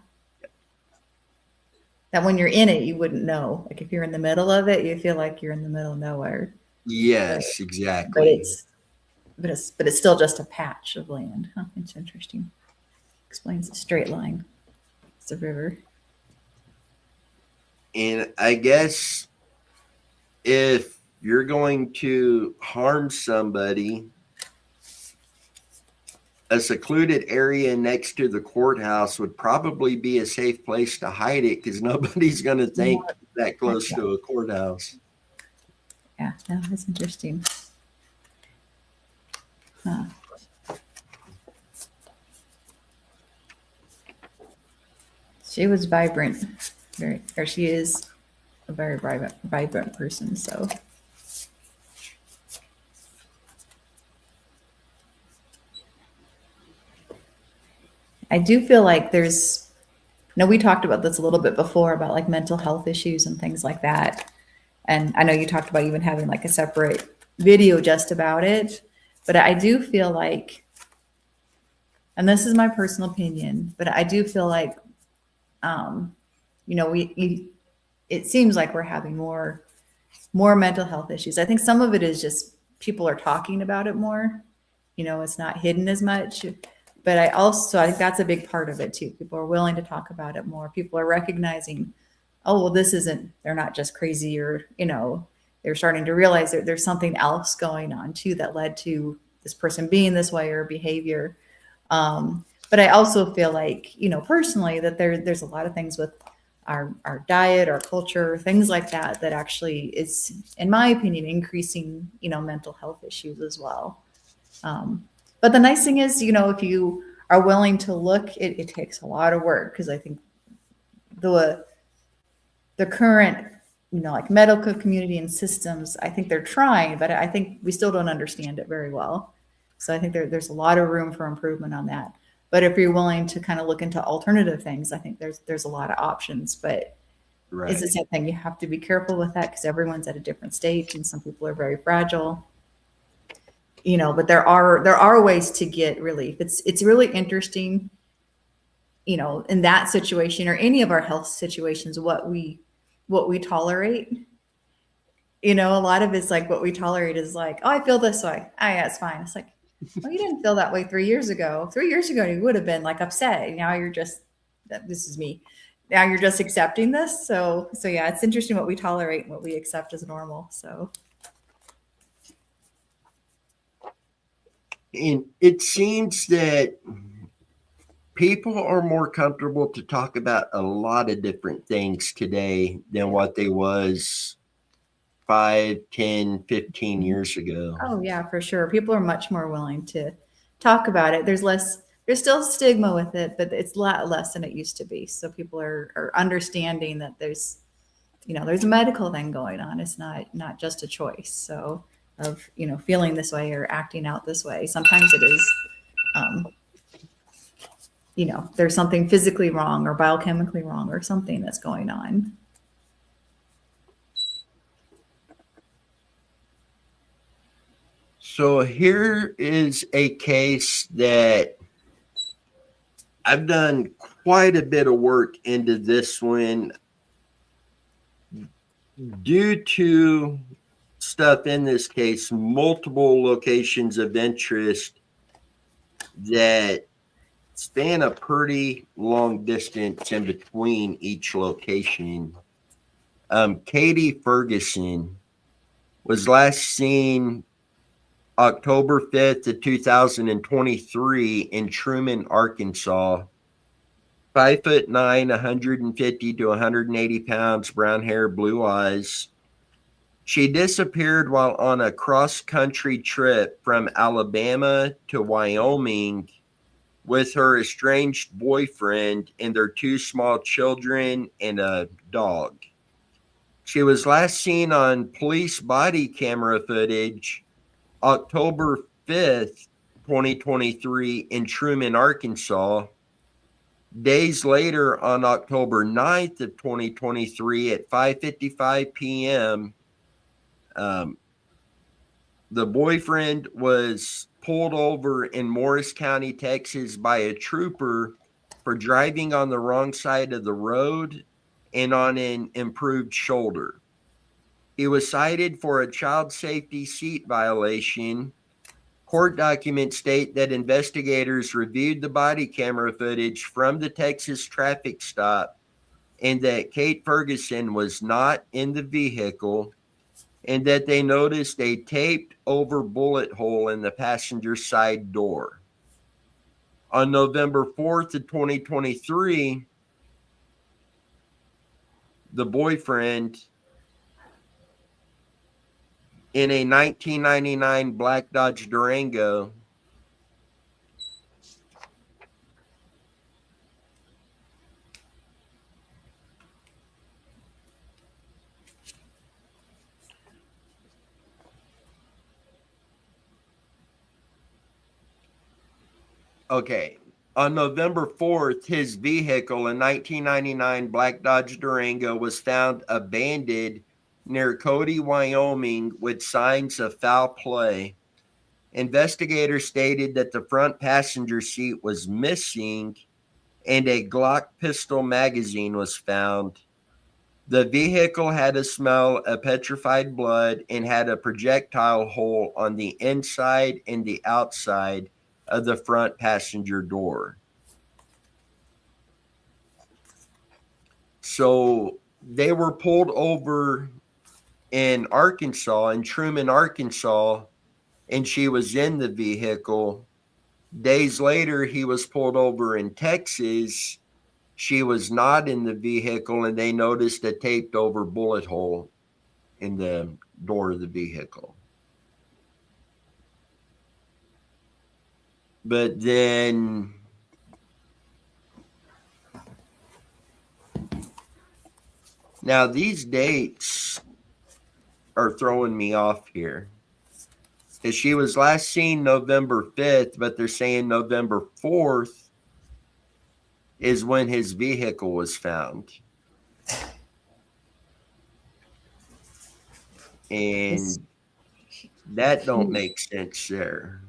That when you're in it, you wouldn't know. Like if you're in the middle of it, you feel like you're in the middle of nowhere. Yes, But exactly. it's still just a patch of land. Huh, it's interesting. Explains the straight line. It's a river. And I guess if you're going to harm somebody, a secluded area next to the courthouse would probably be a safe place to hide it, because nobody's going to think that close to a courthouse. Yeah, that's interesting. Huh. She was vibrant, she is a very vibrant person. So I do feel like there's, we talked about this a little bit before about like mental health issues and things like that. And I know you talked about even having like a separate video just about it, but I do feel like, and this is my personal opinion, but I do feel like, it seems like we're having more mental health issues. I think some of it is just people are talking about it more. It's not hidden as much. But I think that's a big part of it too. People are willing to talk about it more. People are recognizing, oh, well, they're not just crazy, or, they're starting to realize that there's something else going on too that led to this person being this way or behavior. But I also feel like, personally, that there's a lot of things with our diet, our culture, things like that actually is, in my opinion, increasing, mental health issues as well. But the nice thing is, if you are willing to look, it takes a lot of work, because I think the current, like medical community and systems, I think they're trying, but I think we still don't understand it very well. So I think there's a lot of room for improvement on that. But if you're willing to kind of look into alternative things, I think there's a lot of options. But Right. It's the same thing. You have to be careful with that, because everyone's at a different stage, and some people are very fragile. But there are ways to get relief. It's really interesting, in that situation or any of our health situations, what we tolerate. A lot of it's like what we tolerate is like, oh, I feel this way. Oh, yeah, it's fine. It's like, well, you didn't feel that way 3 years ago. 3 years ago, you would have been like upset. Now you're just, this is me. Now you're just accepting this. So yeah, it's interesting what we tolerate and what we accept as normal. So. And it seems that people are more comfortable to talk about a lot of different things today than what they was 5, 10, 15 years ago. Oh yeah, for sure. People are much more willing to talk about it. There's still stigma with it, but it's a lot less than it used to be. So people are understanding that there's a medical thing going on. It's not just a choice. So of, feeling this way or acting out this way. Sometimes it is, there's something physically wrong or biochemically wrong or something that's going on. So here is a case that I've done quite a bit of work into this one due to stuff in this case, multiple locations of interest that span a pretty long distance in between each location. Katie Ferguson was last seen October 5th of 2023 in Truman, Arkansas. 5'9", 150 to 180 pounds, brown hair, blue eyes. She disappeared while on a cross-country trip from Alabama to Wyoming with her estranged boyfriend and their 2 small children and a dog. She was last seen on police body camera footage October 5th, 2023 in Truman, Arkansas. Days later, on October 9th of 2023 at 5:55 p.m., the boyfriend was pulled over in Morris County, Texas by a trooper for driving on the wrong side of the road and on an improved shoulder. He was cited for a child safety seat violation. Court documents state that investigators reviewed the body camera footage from the Texas traffic stop and that Kate Ferguson was not in the vehicle, and that they noticed a taped over bullet hole in the passenger side door. On November 4th of 2023, the boyfriend in a 1999 black Dodge Durango On November 4th, his vehicle, a 1999 black Dodge Durango, was found abandoned near Cody, Wyoming, with signs of foul play. Investigators stated that the front passenger seat was missing and a Glock pistol magazine was found. The vehicle had a smell of petrified blood and had a projectile hole on the inside and the outside of the front passenger door. So they were pulled over in Arkansas, in Truman, Arkansas, and she was in the vehicle. Days later, he was pulled over in Texas. She was not in the vehicle, and they noticed a taped over bullet hole in the door of the vehicle. But then now these dates are throwing me off here. Because she was last seen November 5th, but they're saying November 4th is when his vehicle was found. And that don't make sense there.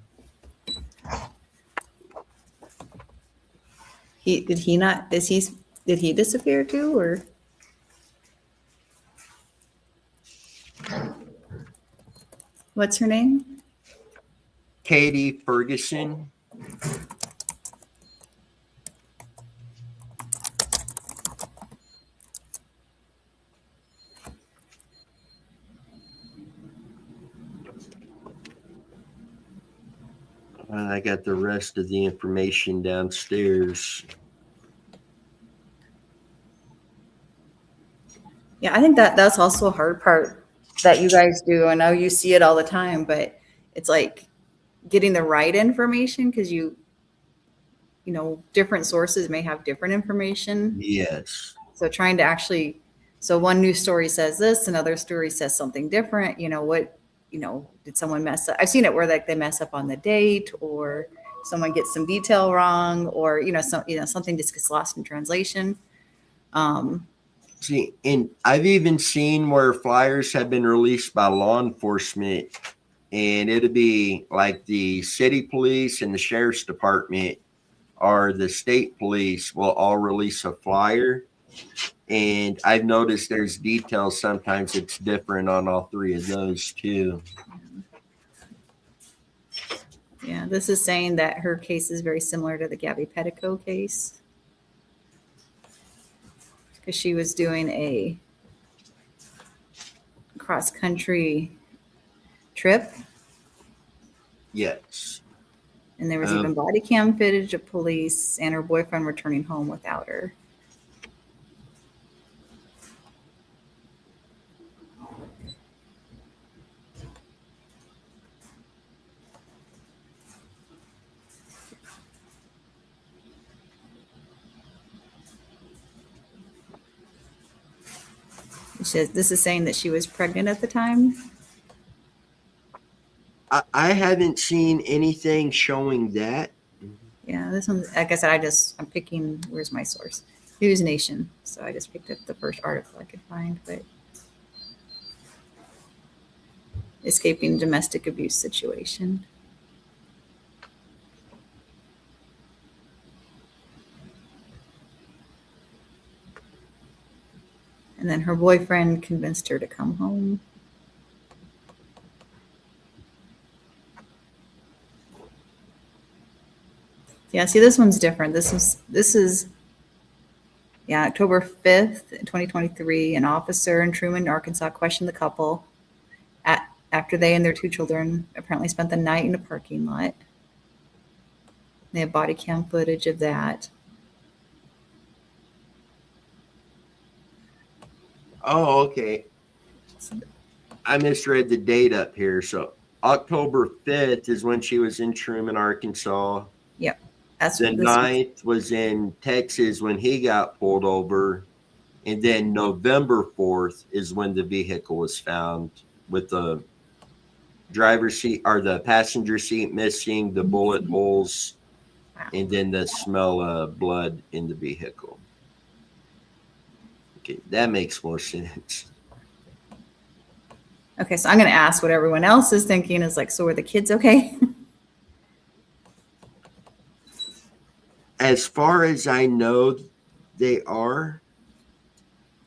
Did he disappear too, or? What's her name? Katie Ferguson. I got the rest of the information downstairs. Yeah, I think that's also a hard part that you guys do. I know you see it all the time, but it's like getting the right information, because you know, different sources may have different information. Yes. So trying to actually, so one news story says this, another story says something different. You know, what, you know, did someone mess up? I've seen it where like they mess up on the date, or someone gets some detail wrong, or, you know, something just gets lost in translation. See, and I've even seen where flyers have been released by law enforcement, and it'll be like the city police and the sheriff's department or the state police will all release a flyer. And I've noticed there's details. Sometimes it's different on all three of those too. Yeah, this is saying that her case is very similar to the Gabby Petticoat case, because she was doing a cross-country trip. Yes. And there was even body cam footage of police and her boyfriend returning home without her. This is saying that she was pregnant at the time. I haven't seen anything showing that. Yeah, this one, like I said, I'm picking, where's my source? News Nation. So I just picked up the first article I could find, but escaping domestic abuse situation. And then her boyfriend convinced her to come home. Yeah, see, this one's different. This is October 5th, 2023. An officer in Truman, Arkansas, questioned the couple after they and their 2 children apparently spent the night in a parking lot. They have body cam footage of that. Oh, okay. I misread the date up here. So October 5th is when she was in Truman, Arkansas. Yep. That's The 9th was in Texas when he got pulled over. And then November 4th is when the vehicle was found with the driver's seat or the passenger seat missing, the bullet holes, and then the smell of blood in the vehicle. Okay, that makes more sense. Okay, so I'm going to ask what everyone else is thinking. Is like, so were the kids okay? As far as I know, they are,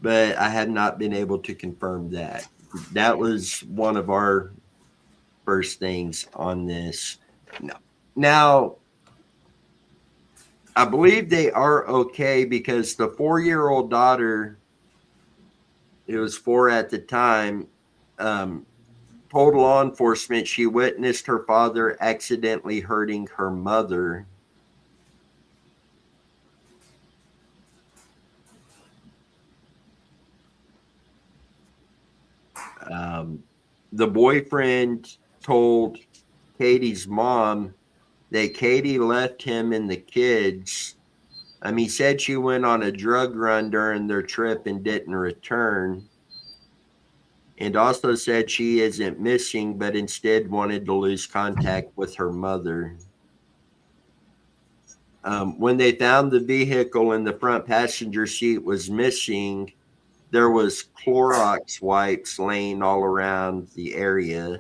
but I have not been able to confirm that. That was one of our first things on this. Now, I believe they are okay because the 4-year-old daughter, it was 4 at the time, told law enforcement she witnessed her father accidentally hurting her mother. The boyfriend told Katie's mom that Katie left him and the kids. He said she went on a drug run during their trip and didn't return. And also said she isn't missing, but instead wanted to lose contact with her mother. When they found the vehicle and the front passenger seat was missing, there was Clorox wipes laying all around the area.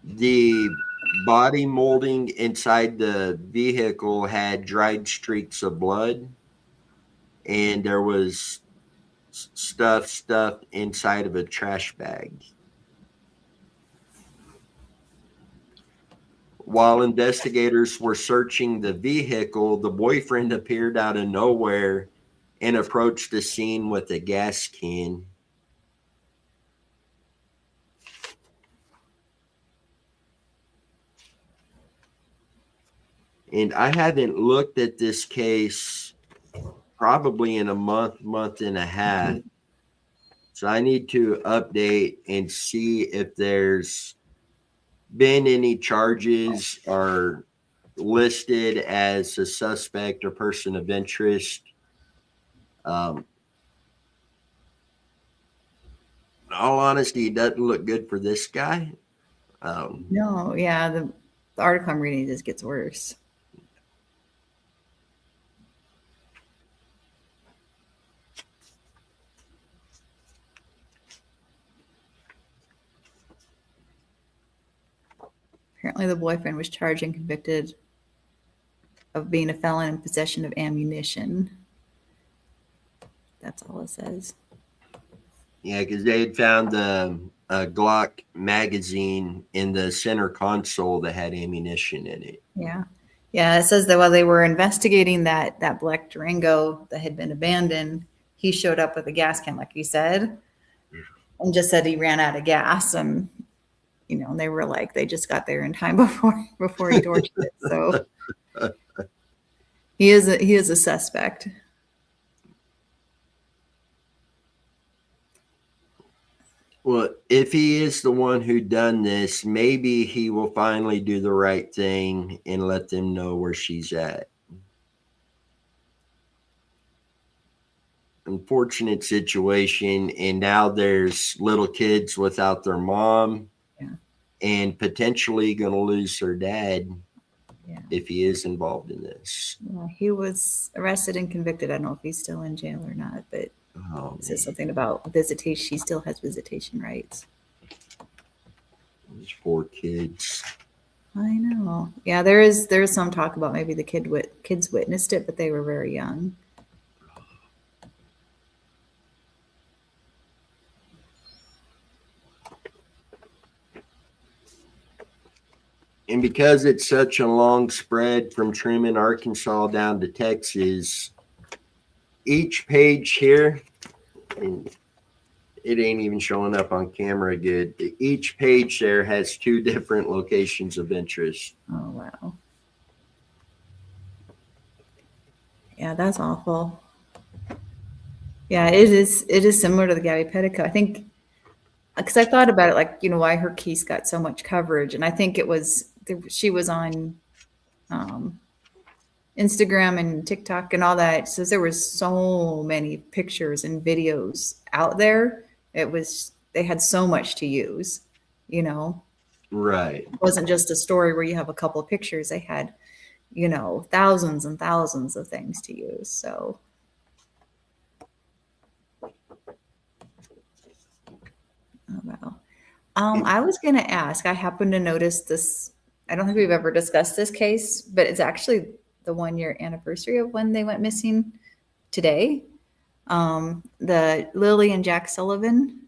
The body molding inside the vehicle had dried streaks of blood, and there was stuff stuffed inside of a trash bag. While investigators were searching the vehicle, the boyfriend appeared out of nowhere and approached the scene with a gas can. And I haven't looked at this case probably in a month and a half. So I need to update and see if there's been any charges or listed as a suspect or person of interest. In all honesty, it doesn't look good for this guy. No, yeah, the article I'm reading just gets worse. Apparently, the boyfriend was charged and convicted of being a felon in possession of ammunition. That's all it says. Yeah, because they had found the Glock magazine in the center console that had ammunition in it. Yeah. Yeah, it says that while they were investigating that black Durango that had been abandoned, he showed up with a gas can, like you said, and just said he ran out of gas. And and they were like, they just got there in time before he torched it. So he is a suspect. Well, if he is the one who done this, maybe he will finally do the right thing and let them know where she's at. unfortunate situation. And now there's little kids without their mom, Yeah. and potentially going to lose their dad Yeah. if he is involved in this. Well, he was arrested and convicted. I don't know if he's still in jail or not, but Oh, it says man. something about visitation. She still has visitation rights. These poor kids. I know. Yeah, there's some talk about maybe the kids witnessed it, but they were very young. And because it's such a long spread from Truman, Arkansas down to Texas, each page here, and it ain't even showing up on camera good. Each page there has 2 different locations of interest. Oh, wow. Yeah, that's awful. Yeah, it is similar to the Gabby Petticoat. I think, because I thought about it, like, why her case got so much coverage. And I think it was, she was on Instagram and TikTok and all that. So there was so many pictures and videos out there. They had so much to use, Right. It wasn't just a story where you have a couple of pictures. They had, thousands and thousands of things to use. So. Oh, wow. I was going to ask, I happened to notice this. I don't think we've ever discussed this case, but it's actually the 1-year anniversary of when they went missing today. The Lily and Jack Sullivan,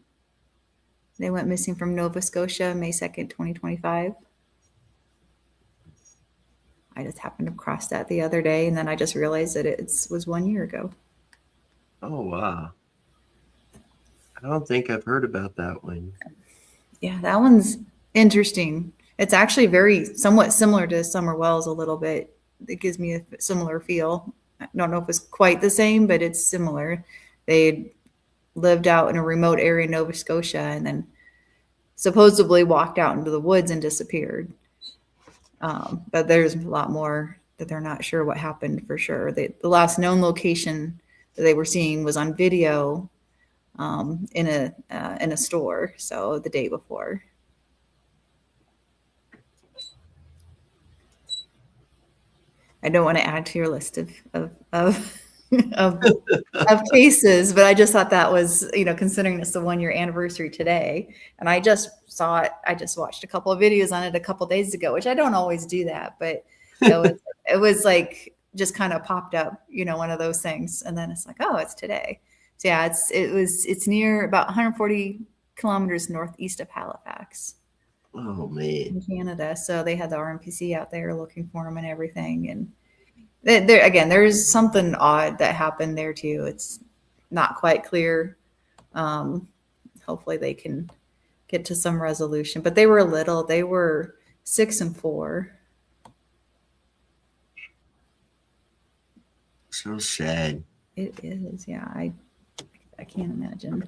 they went missing from Nova Scotia, May 2nd, 2025. I just happened to cross that the other day, and then I just realized that it was 1 year ago. Oh, wow. I don't think I've heard about that one. Yeah, that one's interesting. It's actually somewhat similar to Summer Wells a little bit. It gives me a similar feel. I don't know if it's quite the same, but it's similar. They lived out in a remote area in Nova Scotia and then supposedly walked out into the woods and disappeared. But there's a lot more that they're not sure what happened for sure. The last known location that they were seeing was on video in a store. So the day before. I don't want to add to your list of cases, but I just thought that was, considering it's the 1-year anniversary today, and I just saw it. I just watched a couple of videos on it a couple of days ago, which I don't always do that, but it was like just kind of popped up, one of those things, and then it's like, oh, it's today. So yeah, it's near about 140 kilometers northeast of Halifax. Oh, man. In Canada. So they had the RMPC out there looking for them and everything. And there's something odd that happened there too. It's not quite clear. Hopefully they can get to some resolution. But they were little. They were 6 and 4. So sad. It is. Yeah, I can't imagine.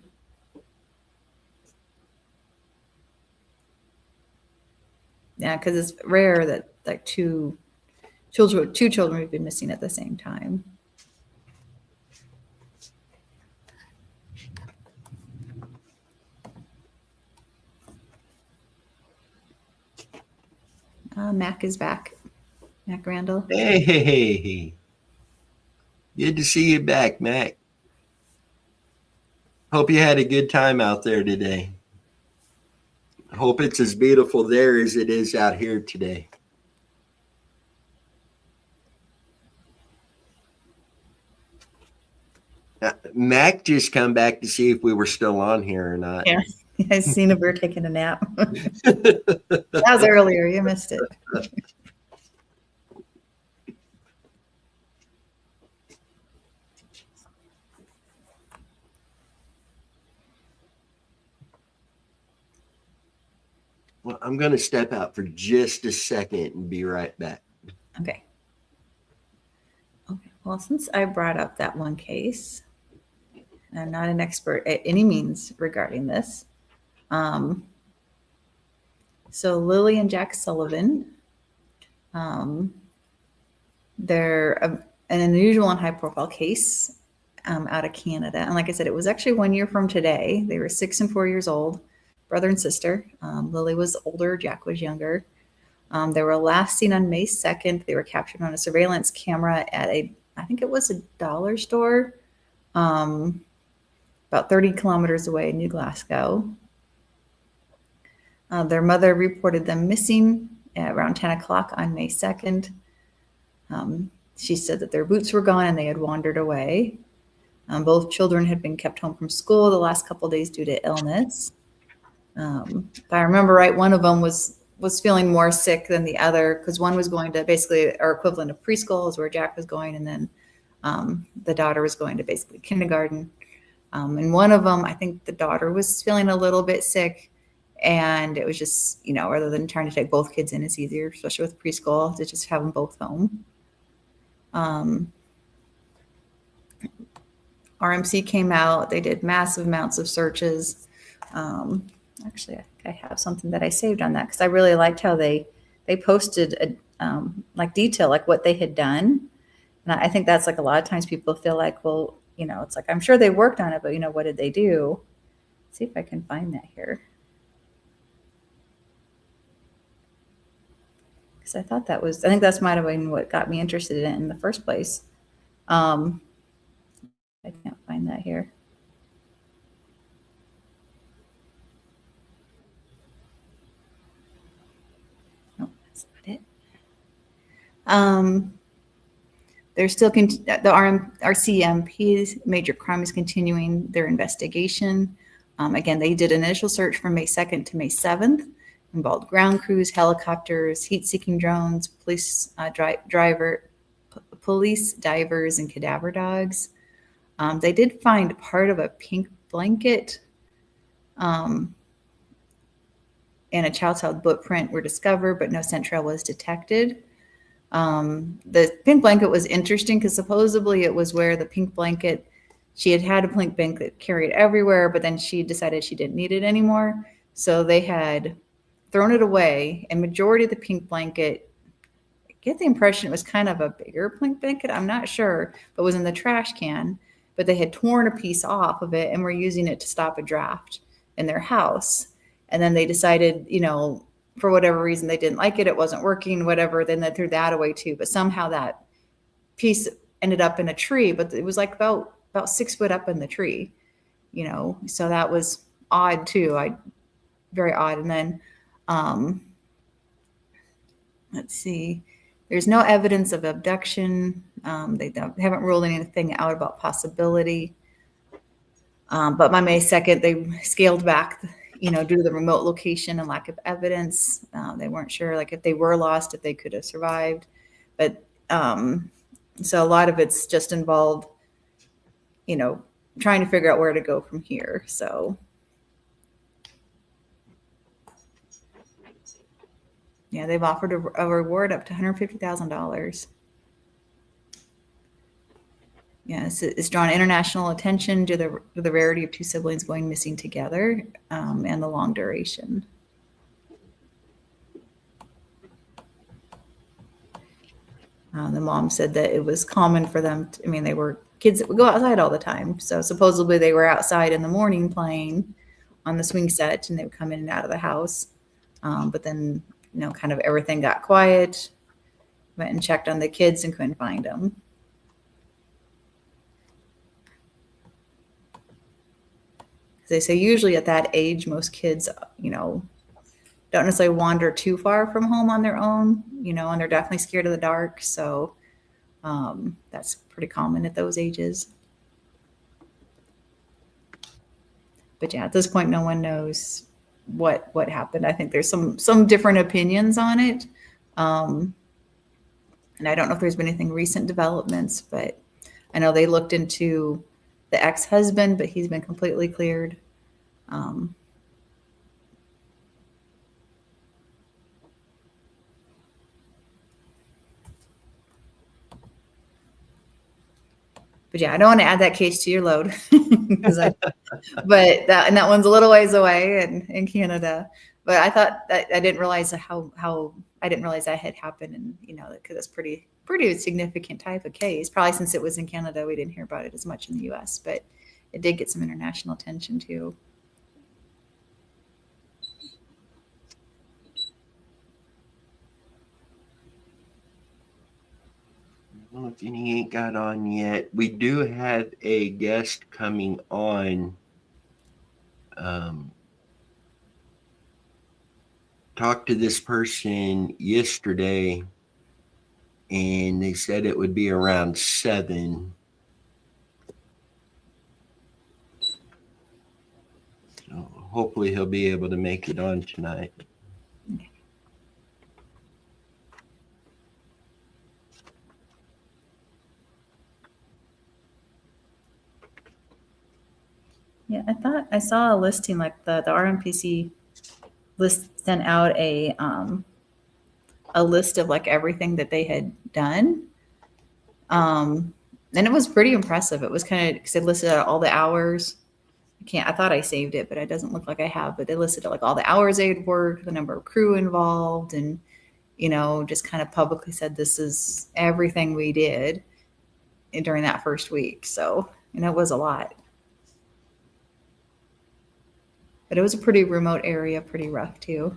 Yeah, because it's rare that like two children have been missing at the same time. Mac is back. Mac Randall. Hey, good to see you back, Mac. Hope you had a good time out there today. Hope it's as beautiful there as it is out here today. Mac just come back to see if we were still on here or not. Yeah, I seen if we were taking a nap. That was earlier. You missed it. Well, I'm going to step out for just a second and be right back. Okay. Okay. Well, since I brought up that one case, I'm not an expert at any means regarding this. So Lily and Jack Sullivan, they're an unusual and high-profile case. out of Canada. And like I said, it was actually 1 year from today. They were 6 and 4 years old, brother and sister. Lily was older, Jack was younger. They were last seen on May 2nd. They were captured on a surveillance camera at I think it was a dollar store, about 30 kilometers away in New Glasgow. Their mother reported them missing at around 10 o'clock on May 2nd. She said that their boots were gone and they had wandered away. Both children had been kept home from school the last couple of days due to illness. If I remember right, one of them was feeling more sick than the other because one was going to basically our equivalent of preschool is where Jack was going, and then the daughter was going to basically kindergarten. And one of them, I think the daughter was feeling a little bit sick, and it was just, rather than trying to take both kids in, it's easier, especially with preschool, to just have them both home. RMC came out. They did massive amounts of searches. Actually, I think I have something that I saved on that because I really liked how they posted like detail, like what they had done. And I think that's like a lot of times people feel like, well, it's like, I'm sure they worked on it, but what did they do? Let's see if I can find that here. Because I think that's might have been what got me interested in it in the first place. I can't find that here. Nope, that's not it. They're still the RCMP's major crime is continuing their investigation. Again, they did an initial search from May 2nd to May 7th, involved ground crews, helicopters, heat-seeking drones, police divers, and cadaver dogs. They did find part of a pink blanket and a child's footprint were discovered, but no scent trail was detected. The pink blanket was interesting because supposedly it was where the pink blanket, she had a pink blanket carried everywhere, but then she decided she didn't need it anymore. So they had thrown it away, and majority of the pink blanket, I get the impression it was kind of a bigger pink blanket. I'm not sure, but was in the trash can. But they had torn a piece off of it and were using it to stop a draft in their house. And then they decided, for whatever reason, they didn't like it. It wasn't working, whatever. Then they threw that away too. But somehow that piece ended up in a tree, but it was like about 6 foot up in the tree, so that was odd too. Very odd. And then, let's see, there's no evidence of abduction. They haven't ruled anything out about possibility. But by May 2nd, they scaled back, due to the remote location and lack of evidence. They weren't sure, like, if they were lost, if they could have survived. But so a lot of it's just involved, trying to figure out where to go from here. So, yeah, they've offered a reward up to $150,000. Yeah, it's drawn international attention to the rarity of two siblings going missing together and the long duration. The mom said that it was common for them. They were kids that would go outside all the time. So supposedly they were outside in the morning playing on the swing set, and they would come in and out of the house. But then, kind of everything got quiet. Went and checked on the kids and couldn't find them. They say usually at that age, most kids, don't necessarily wander too far from home on their own, and they're definitely scared of the dark. So that's pretty common at those ages. But yeah, at this point, no one knows what happened. I think there's some different opinions on it. And I don't know if there's been anything recent developments, but I know they looked into the ex-husband, but he's been completely cleared. But yeah, I don't want to add that case to your load, but that one's a little ways away in Canada. But I thought that I didn't realize how I didn't realize that had happened, and because it's pretty pretty significant type of case. Probably since it was in Canada, we didn't hear about it as much in the US, but it did get some international attention too. Well, if any ain't got on yet, we do have a guest coming on. Talked to this person yesterday, and they said it would be around 7. So hopefully he'll be able to make it on tonight. Yeah, I thought I saw a listing like the RMPC list sent out a list of like everything that they had done. And it was pretty impressive. It was kind of because it listed out all the hours. I thought I saved it, but it doesn't look like I have. But they listed like all the hours they had worked, the number of crew involved, and just kind of publicly said this is everything we did during that first week. So, it was a lot. But it was a pretty remote area, pretty rough too.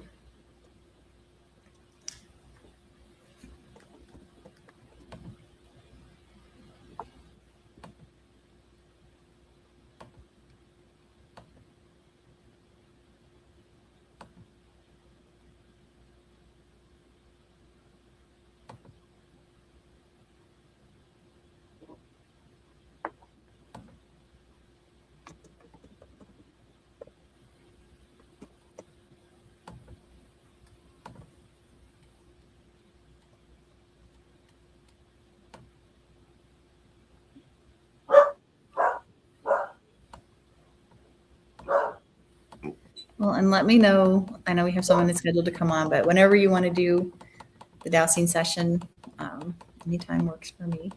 Well, and let me know. I know we have someone that's scheduled to come on, but whenever you want to do the dowsing session, anytime works for me.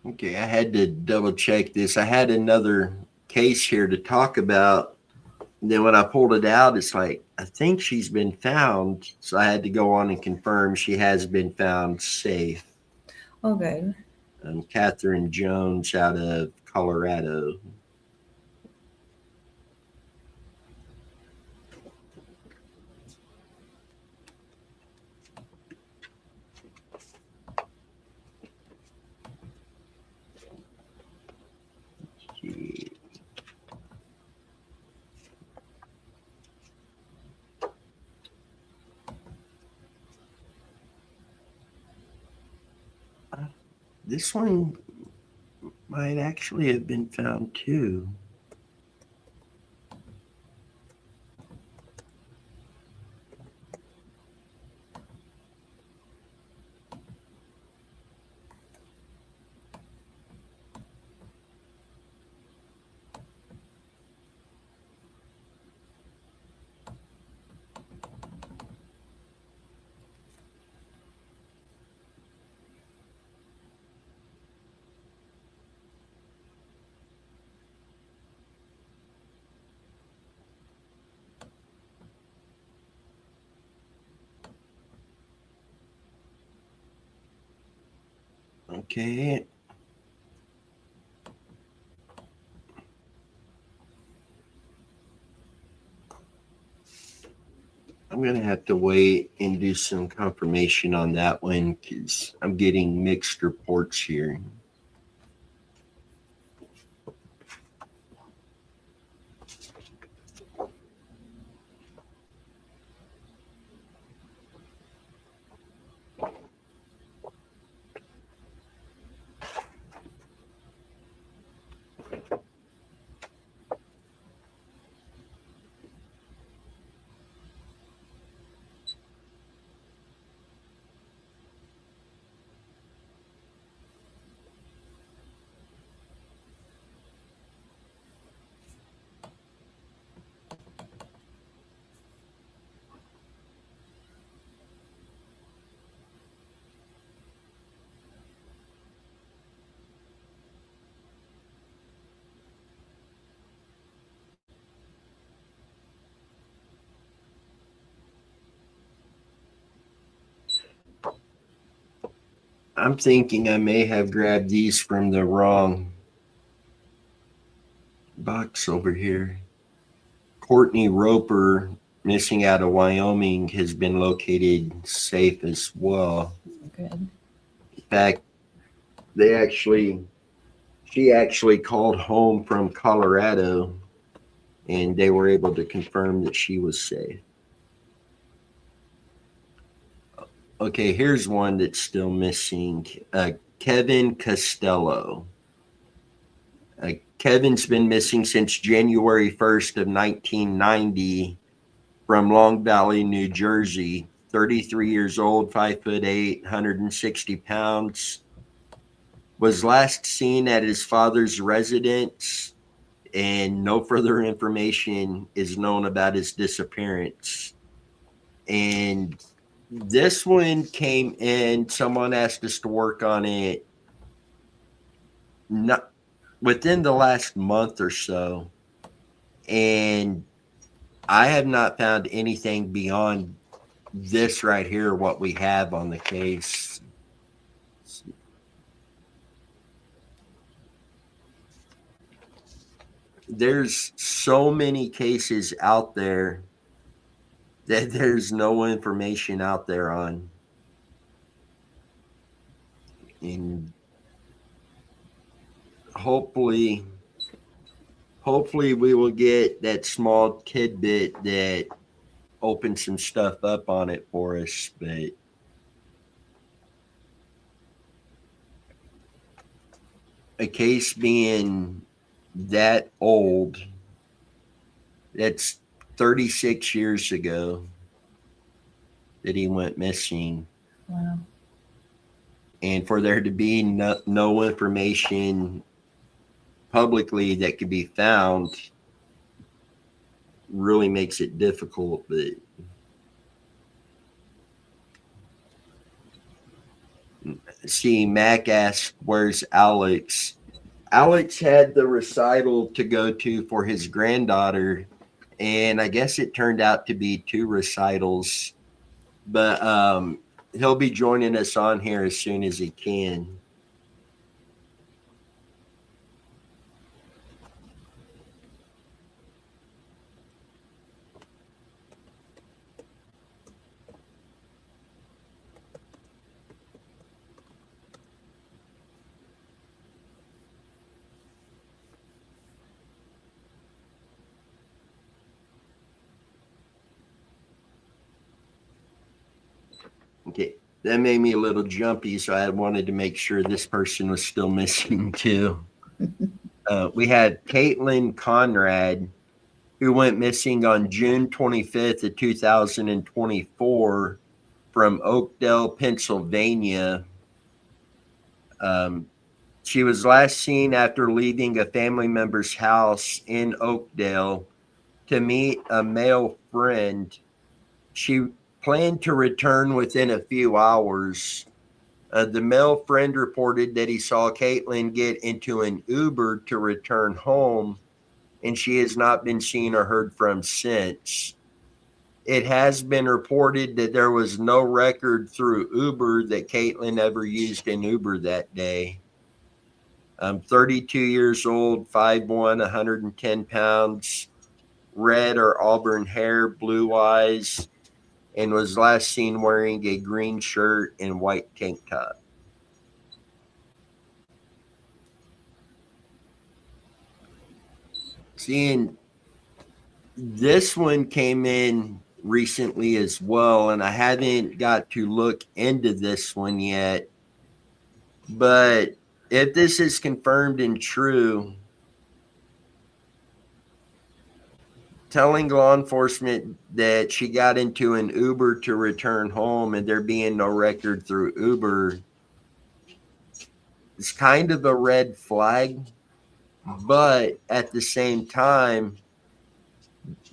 Okay, I had to double check this. I had another case here to talk about. Then when I pulled it out, it's like, I think she's been found. So I had to go on and confirm she has been found safe. Oh, good. Catherine Jones out of Colorado. This one might actually have been found too. Okay. I'm going to have to wait and do some confirmation on that one because I'm getting mixed reports here. I'm thinking I may have grabbed these from the wrong box over here. Courtney Roper, missing out of Wyoming, has been located safe as well. Good. In fact, she actually called home from Colorado, and they were able to confirm that she was safe. Okay, here's one that's still missing. Kevin Costello. Kevin's been missing since January 1st of 1990 from Long Valley, New Jersey. 33 years old, 5'8", 160 pounds. Was last seen at his father's residence, and no further information is known about his disappearance. And this one came in, someone asked us to work on it not within the last month or so. And I have not found anything beyond this right here, what we have on the case. There's so many cases out there that there's no information out there on. And hopefully we will get that small tidbit that opens some stuff up on it for us. But a case being that old, that's 36 years ago that he went missing. Wow. And for there to be no information publicly that could be found really makes it difficult. But see, Mac asked, where's Alex? Alex had the recital to go to for his granddaughter, and I guess it turned out to be 2 recitals. But he'll be joining us on here as soon as he can. Okay, that made me a little jumpy, so I wanted to make sure this person was still missing too. We had Caitlin Conrad, who went missing on June 25th of 2024 from Oakdale, Pennsylvania. She was last seen after leaving a family member's house in Oakdale to meet a male friend. She planned to return within a few hours. The male friend reported that he saw Caitlin get into an Uber to return home, and she has not been seen or heard from since. It has been reported that there was no record through Uber that Caitlin ever used an Uber that day. 32 years old, 5'1", 110 pounds, red or auburn hair, blue eyes, and was last seen wearing a green shirt and white tank top. Seeing this one came in recently as well, and I haven't got to look into this one yet. But if this is confirmed and true, telling law enforcement that she got into an Uber to return home and there being no record through Uber is kind of a red flag. But at the same time,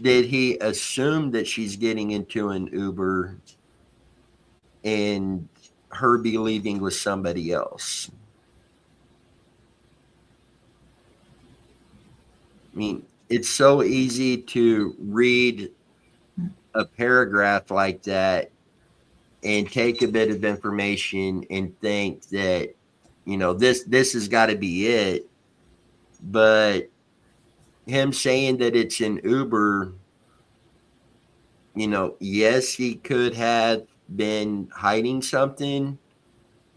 did he assume that she's getting into an Uber and her be leaving with somebody else? I mean, it's so easy to read a paragraph like that and take a bit of information and think that, this has got to be it. But him saying that it's an Uber, yes, he could have been hiding something,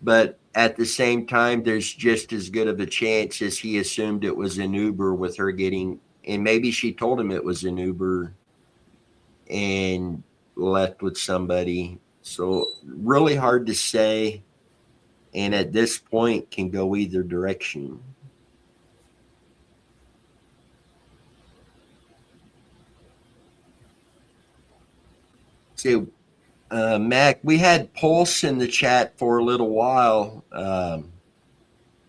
but at the same time, there's just as good of a chance as he assumed it was an Uber with her getting, and maybe she told him it was an Uber and left with somebody. So really hard to say. And at this point can go either direction. So, Mac, we had Pulse in the chat for a little while.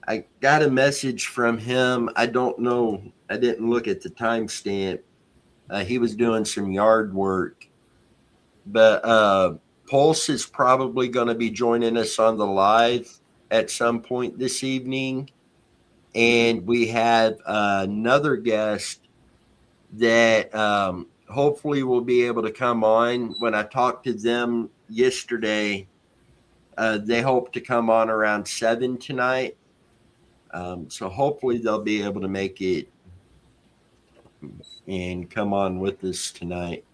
I got a message from him. I don't know. I didn't look at the timestamp. He was doing some yard work. But Pulse is probably going to be joining us on the live at some point this evening. And we have another guest that hopefully will be able to come on. When I talked to them yesterday, they hope to come on around 7 tonight. So hopefully they'll be able to make it and come on with us tonight.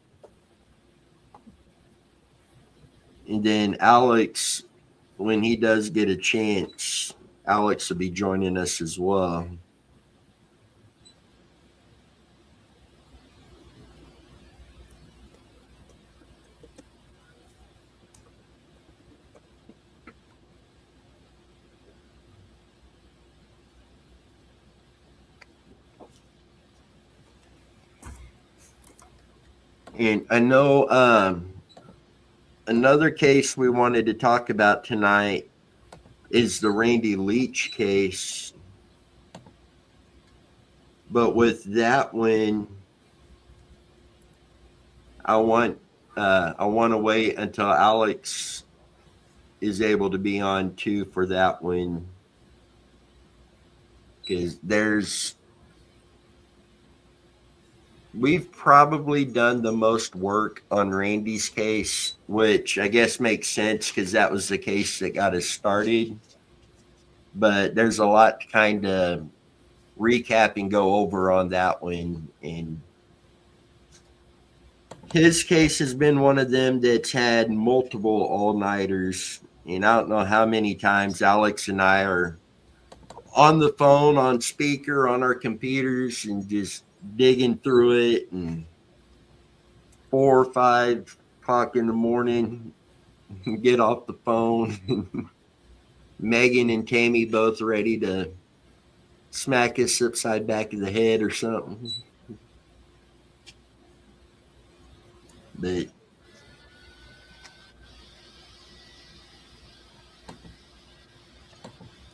And then Alex, when he does get a chance, Alex will be joining us as well. And I know another case we wanted to talk about tonight is the Randy Leach case. But with that one, I want to wait until Alex is able to be on too for that one, because we've probably done the most work on Randy's case, which I guess makes sense because that was the case that got us started. But there's a lot to kind of recap and go over on that one. And his case has been one of them that's had multiple all-nighters. And I don't know how many times Alex and I are on the phone, on speaker, on our computers, and just digging through it. And 4 or 5 o'clock in the morning, get off the phone. Megan and Tammy both ready to smack us upside back of the head or something. But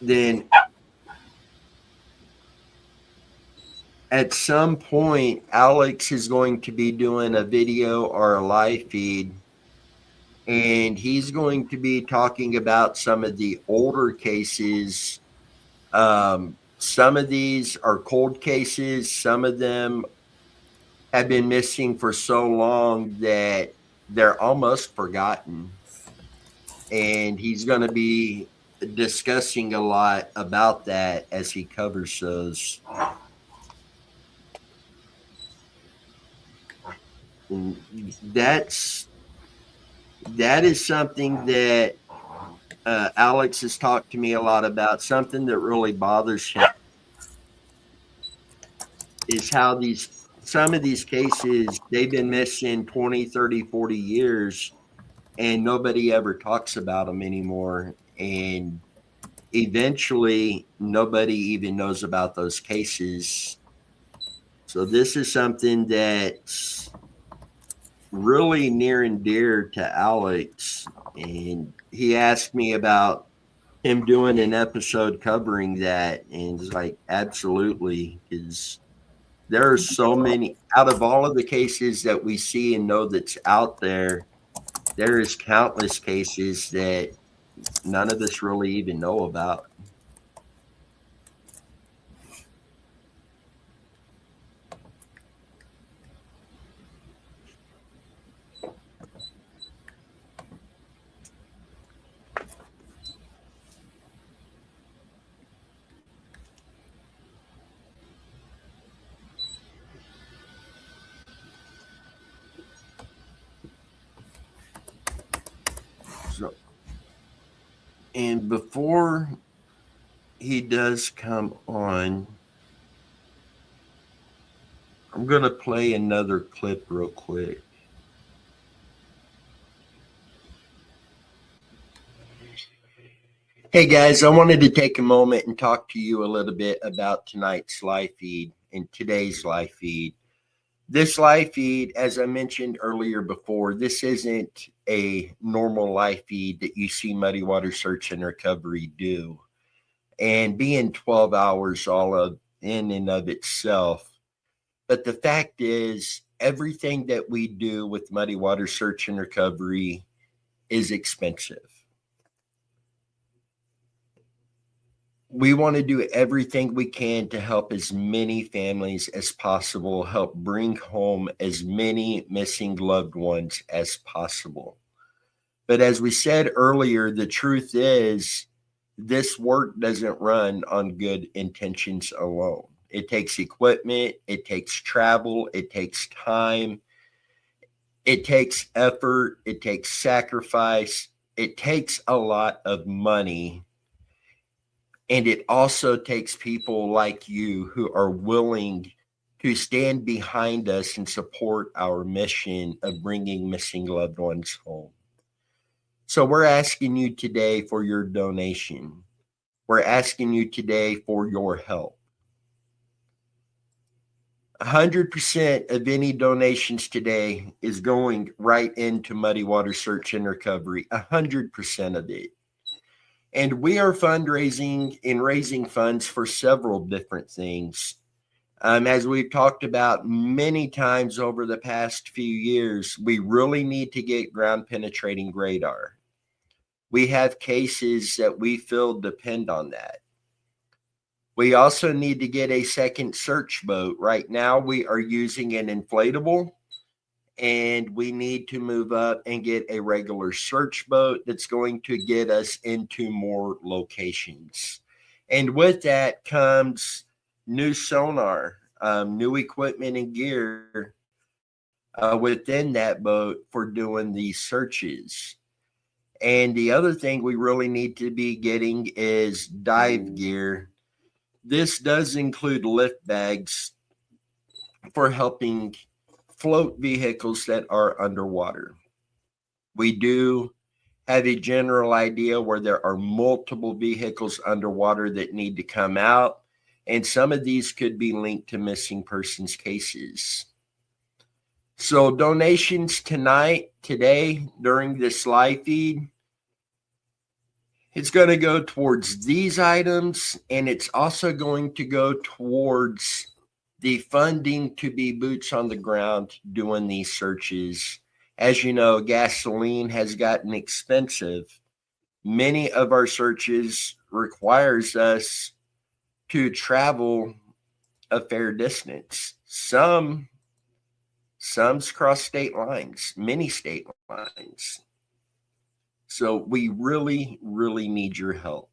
then at some point, Alex is going to be doing a video or a live feed, and he's going to be talking about some of the older cases. Some of these are cold cases. Some of them have been missing for so long that they're almost forgotten. And he's going to be discussing a lot about that as he covers those. And that is something that Alex has talked to me a lot about. Something that really bothers him is how some of these cases, they've been missing 20, 30, 40 years, and nobody ever talks about them anymore. And eventually, nobody even knows about those cases. So this is something that's really near and dear to Alex. And he asked me about him doing an episode covering that. And it's like, absolutely, because there are so many, out of all of the cases that we see and know that's out there, there is countless cases that none of us really even know about. So, and before he does come on, I'm going to play another clip real quick. Hey guys, I wanted to take a moment and talk to you a little bit about tonight's live feed and today's live feed. This live feed, as I mentioned earlier before, this isn't a normal live feed that you see Muddy Water Search and Recovery do. And being 12 hours all of in and of itself. But the fact is, everything that we do with Muddy Water Search and Recovery is expensive. We want to do everything we can to help as many families as possible, help bring home as many missing loved ones as possible. But as we said earlier, the truth is this work doesn't run on good intentions alone. It takes equipment, it takes travel, it takes time, it takes effort, it takes sacrifice, it takes a lot of money. And it also takes people like you who are willing to stand behind us and support our mission of bringing missing loved ones home. So we're asking you today for your donation. We're asking you today for your help. 100% of any donations today is going right into Muddy Water Search and Recovery. 100% of it. And we are fundraising and raising funds for several different things. As we've talked about many times over the past few years, we really need to get ground penetrating radar. We have cases that we feel depend on that. We also need to get a second search boat. Right now, we are using an inflatable, and we need to move up and get a regular search boat that's going to get us into more locations. And with that comes new sonar, new equipment and gear within that boat for doing these searches. And the other thing we really need to be getting is dive gear. This does include lift bags for helping float vehicles that are underwater. We do have a general idea where there are multiple vehicles underwater that need to come out, and some of these could be linked to missing persons cases. So donations today, during this live feed, it's going to go towards these items, and it's also going to go towards the funding to be boots on the ground doing these searches. As you know, gasoline has gotten expensive. Many of our searches requires us to travel a fair distance. Some's cross state lines, many state lines. So we really, really need your help.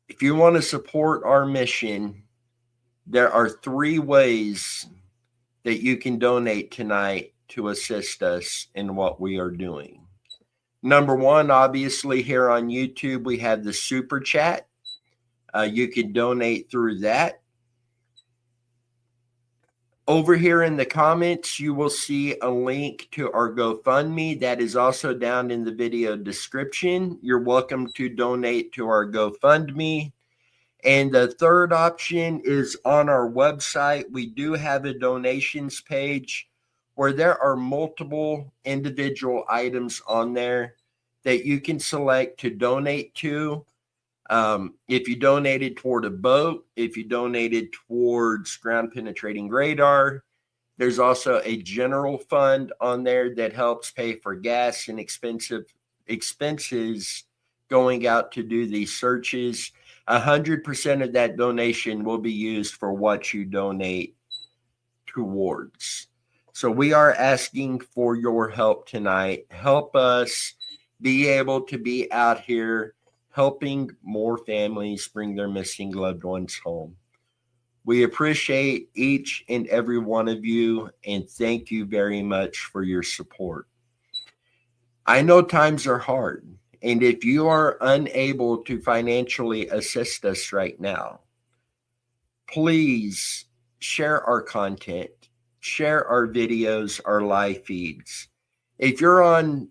If you want to support our mission, there are 3 ways that you can donate tonight to assist us in what we are doing. Number 1, obviously here on YouTube, we have the super chat. You can donate through that. Over here in the comments, you will see a link to our GoFundMe. That is also down in the video description. You're welcome to donate to our GoFundMe. And the third option is on our website. We do have a donations page where there are multiple individual items on there that you can select to donate to. If you donated toward a boat, if you donated towards ground penetrating radar, there's also a general fund on there that helps pay for gas and expenses going out to do these searches. 100% of that donation will be used for what you donate towards. So we are asking for your help tonight. Help us be able to be out here helping more families bring their missing loved ones home. We appreciate each and every one of you, and thank you very much for your support. I know times are hard, and if you are unable to financially assist us right now, please share our content, share our videos, our live feeds. If you're on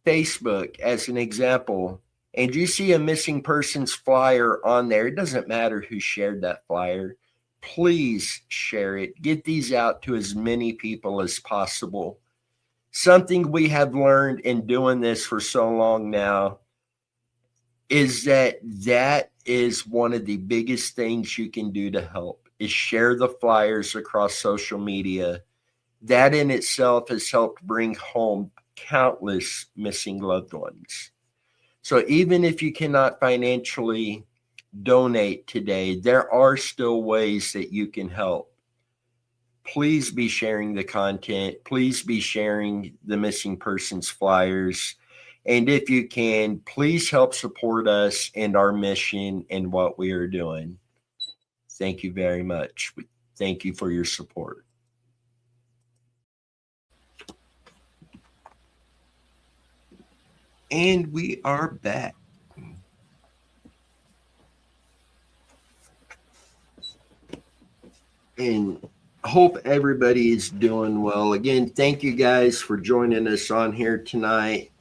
Facebook, as an example, and you see a missing persons flyer on there, it doesn't matter who shared that flyer. Please share it. Get these out to as many people as possible. Something we have learned in doing this for so long now is that is one of the biggest things you can do to help is share the flyers across social media. That in itself has helped bring home countless missing loved ones. So even if you cannot financially donate today, there are still ways that you can help. Please be sharing the content. Please be sharing the missing persons flyers. And if you can, please help support us and our mission and what we are doing. Thank you very much. Thank you for your support. And we are back. And hope everybody is doing well. Again, thank you guys for joining us on here tonight.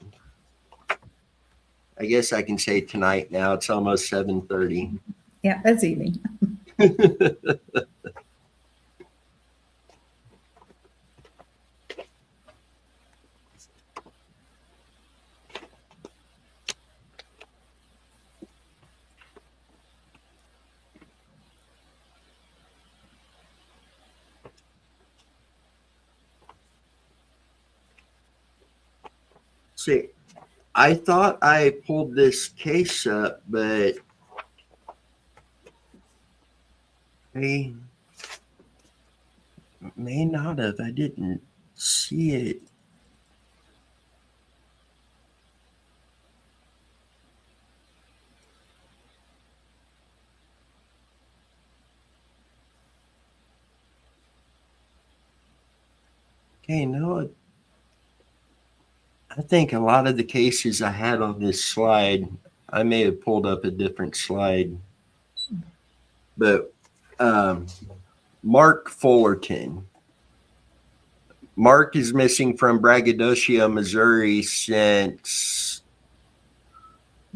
I guess I can say tonight now. It's almost 7:30. Yeah, that's evening. See, I thought I pulled this case up, but I may not have. I didn't see it. Okay, no, I think a lot of the cases I had on this slide, I may have pulled up a different slide. But Mark Fullerton. Mark is missing from Braggadocio, Missouri since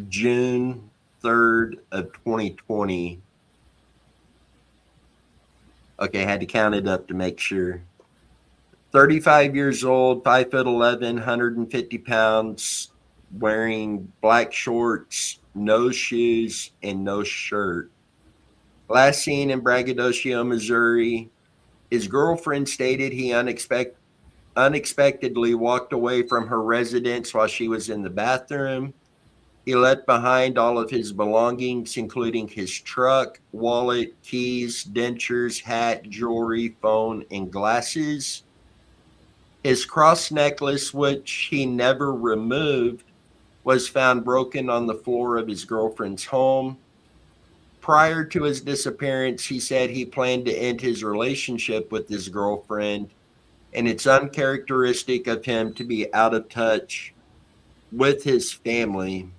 June 3rd of 2020. Okay, I had to count it up to make sure. 35 years old, 5'11", 150 pounds, wearing black shorts, no shoes, and no shirt. Last seen in Braggadocio, Missouri. His girlfriend stated he unexpectedly walked away from her residence while she was in the bathroom. He left behind all of his belongings, including his truck, wallet, keys, dentures, hat, jewelry, phone, and glasses. His cross necklace, which he never removed, was found broken on the floor of his girlfriend's home. Prior to his disappearance, he said he planned to end his relationship with his girlfriend, and it's uncharacteristic of him to be out of touch with his family.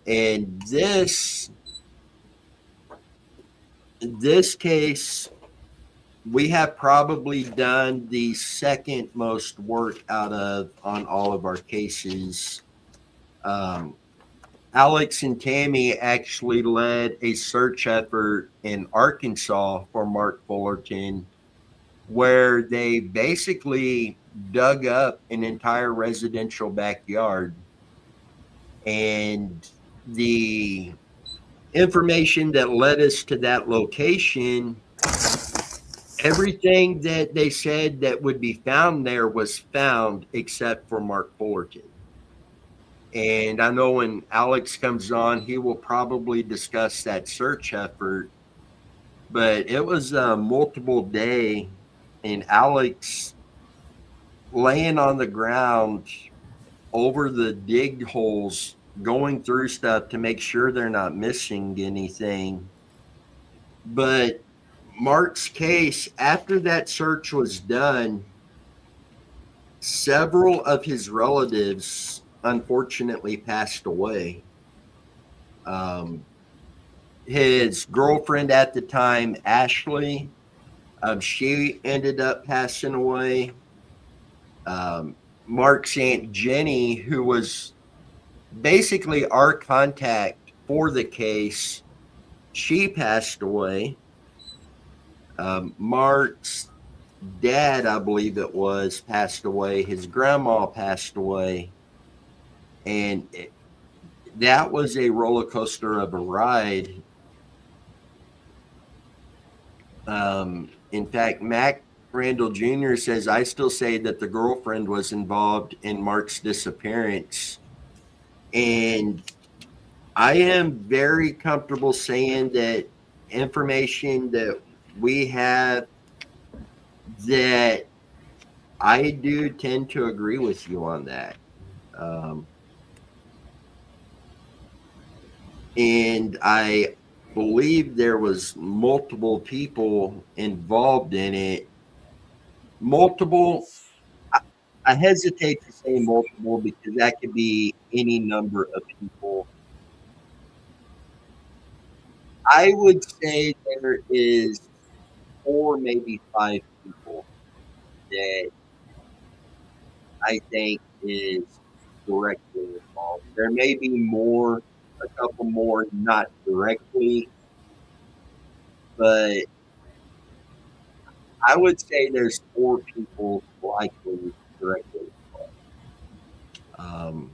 And this case, we have probably done the second most work out of on all of our cases. Alex and Tammy actually led a search effort in Arkansas for Mark Fullerton, where they basically dug up an entire residential backyard. And the information that led us to that location, everything that they said that would be found there was found except for Mark Fullerton. And I know when Alex comes on, he will probably discuss that search effort. But it was a multiple day, and Alex laying on the ground over the dig holes, going through stuff to make sure they're not missing anything. But Mark's case, after that search was done, several of his relatives unfortunately passed away. His girlfriend at the time, Ashley, she ended up passing away. Mark's Aunt Jenny, who was basically our contact for the case, she passed away. Mark's dad, I believe it was, passed away. His grandma passed away. And that was a roller coaster of a ride. In fact, Mac Randall Jr. says, I still say that the girlfriend was involved in Mark's disappearance. And I am very comfortable saying that information that we have, that I do tend to agree with you on that. And I believe there was multiple people involved in it. Multiple, I hesitate to say multiple because that could be any number of people. I would say there is 4, maybe 5 people that I think is directly involved. There may be more, a couple more not directly, but I would say there's 4 people likely directly involved.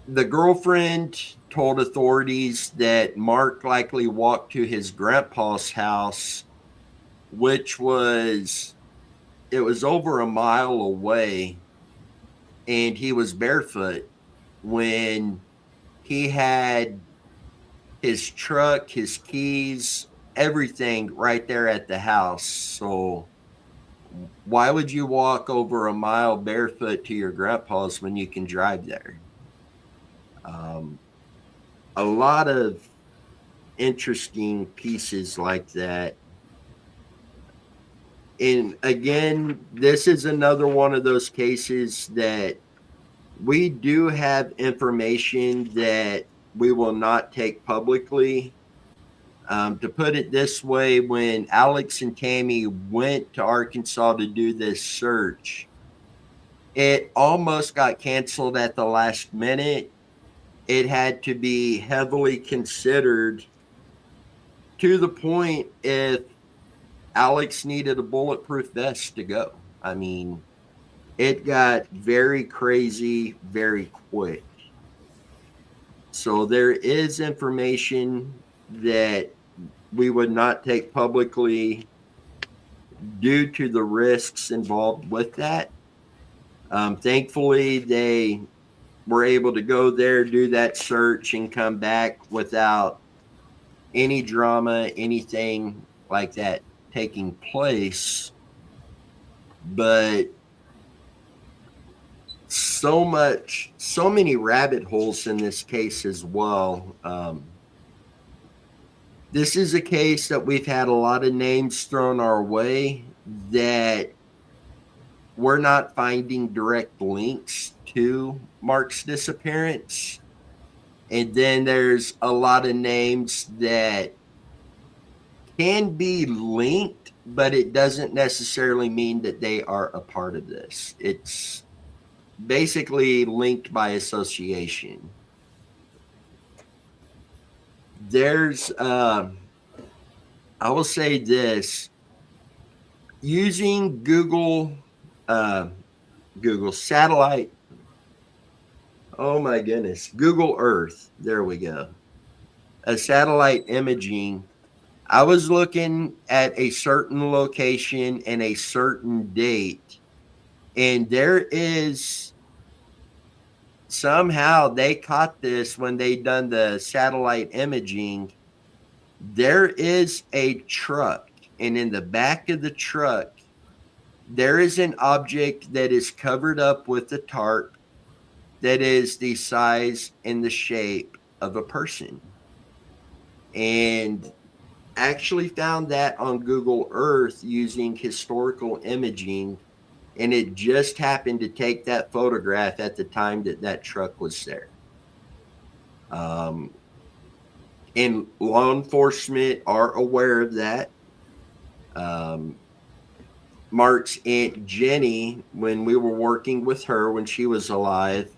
The girlfriend told authorities that Mark likely walked to his grandpa's house, which was over a mile away, and he was barefoot when he had his truck, his keys, everything right there at the house. So why would you walk over a mile barefoot to your grandpa's when you can drive there? A lot of interesting pieces like that. And again, this is another one of those cases that we do have information that we will not take publicly. To put it this way, when Alex and Tammy went to Arkansas to do this search, it almost got canceled at the last minute. It had to be heavily considered to the point if Alex needed a bulletproof vest to go. I mean, it got very crazy very quick. So there is information that we would not take publicly due to the risks involved with that. Thankfully, they were able to go there, do that search, and come back without any drama, anything like that taking place. But so many rabbit holes in this case as well. This is a case that we've had a lot of names thrown our way that we're not finding direct links to Mark's disappearance. And then there's a lot of names that can be linked, but it doesn't necessarily mean that they are a part of this. It's basically linked by association. There's, I will say this, using Google satellite, oh my goodness, Google Earth, there we go, a satellite imaging, I was looking at a certain location and a certain date, and there is, somehow they caught this when they done the satellite imaging. There is a truck, and in the back of the truck, there is an object that is covered up with a tarp that is the size and the shape of a person. And actually found that on Google Earth using historical imaging. and it just happened to take that photograph at the time that that truck was there. And law enforcement are aware of that. Mark's Aunt Jenny, when we were working with her when she was alive,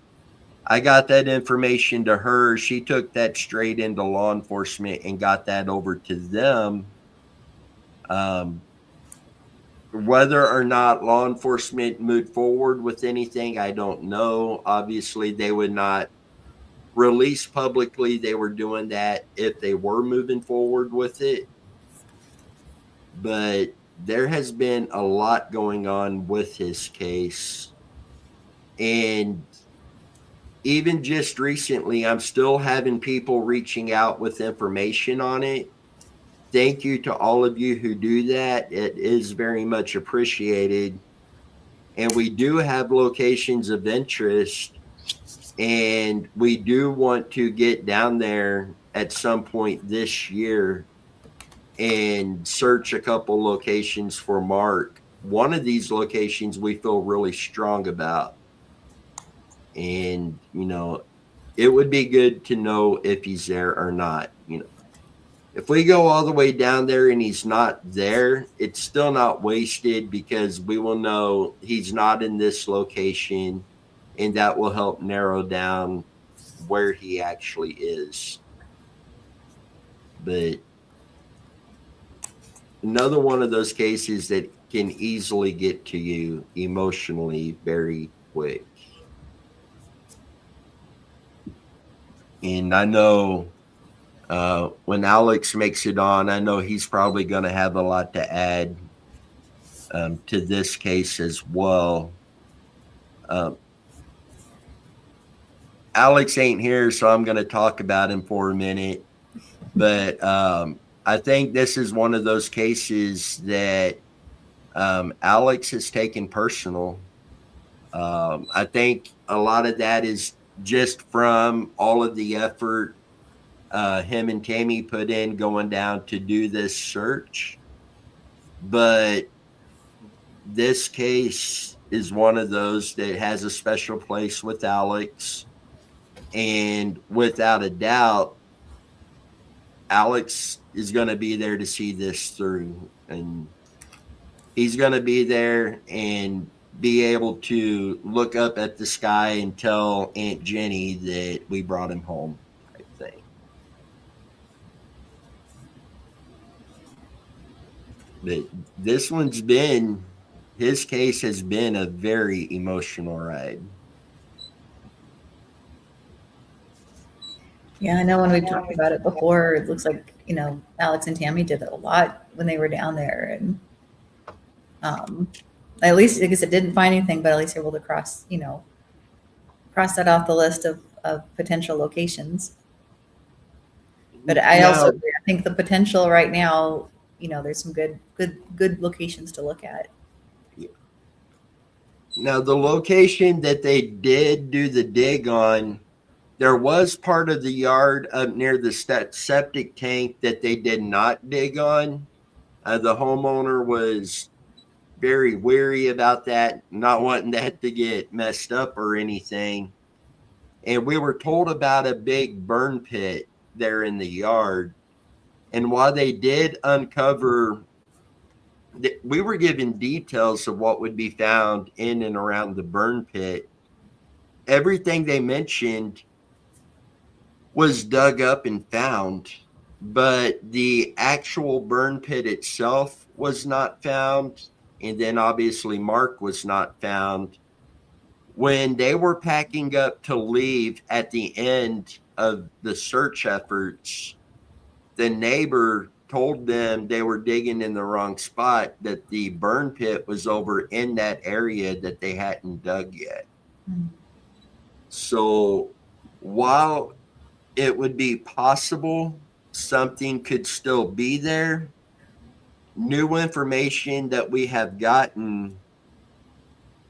I got that information to her. She took that straight into law enforcement and got that over to them. Whether or not law enforcement moved forward with anything, I don't know. Obviously, they would not release publicly they were doing that if they were moving forward with it. But there has been a lot going on with his case. And even just recently, I'm still having people reaching out with information on it. Thank you to all of you who do that. It is very much appreciated. And we do have locations of interest, and we do want to get down there at some point this year and search a couple locations for Mark. One of these locations we feel really strong about. And, you know, it would be good to know if he's there or not. You know, if we go all the way down there and he's not there, it's still not wasted, because we will know he's not in this location, and that will help narrow down where he actually is. But another one of those cases that can easily get to you emotionally very quick. And I know when Alex makes it on, I know he's probably going to have a lot to add to this case as well. Alex ain't here, so I'm going to talk about him for a minute. But I think this is one of those cases that Alex has taken personal. I think a lot of that is just from all of the effort him and Tammy put in going down to do this search. But this case is one of those that has a special place with Alex. And without a doubt, Alex is going to be there to see this through. And he's going to be there and be able to look up at the sky and tell Aunt Jenny that we brought him home, type thing. But this one's been, his case has been a very emotional ride. Yeah, I know when we've talked about it before, it looks like, you know, Alex and Tammy did a lot when they were down there. And at least, I guess it didn't find anything, but at least able to cross that off the list of potential locations. But I also agree. I think the potential right now, you know, there's some good locations to look at. Now, the location that they did do the dig on, there was part of the yard up near the septic tank that they did not dig on. The homeowner was very weary about that, not wanting that to get messed up or anything. And we were told about a big burn pit there in the yard. And while they did uncover, we were given details of what would be found in and around the burn pit. Everything they mentioned was dug up and found, but the actual burn pit itself was not found. And then obviously Mark was not found. When they were packing up to leave at the end of the search efforts, the neighbor told them they were digging in the wrong spot, that the burn pit was over in that area that they hadn't dug yet. Mm-hmm. So while it would be possible something could still be there, new information that we have gotten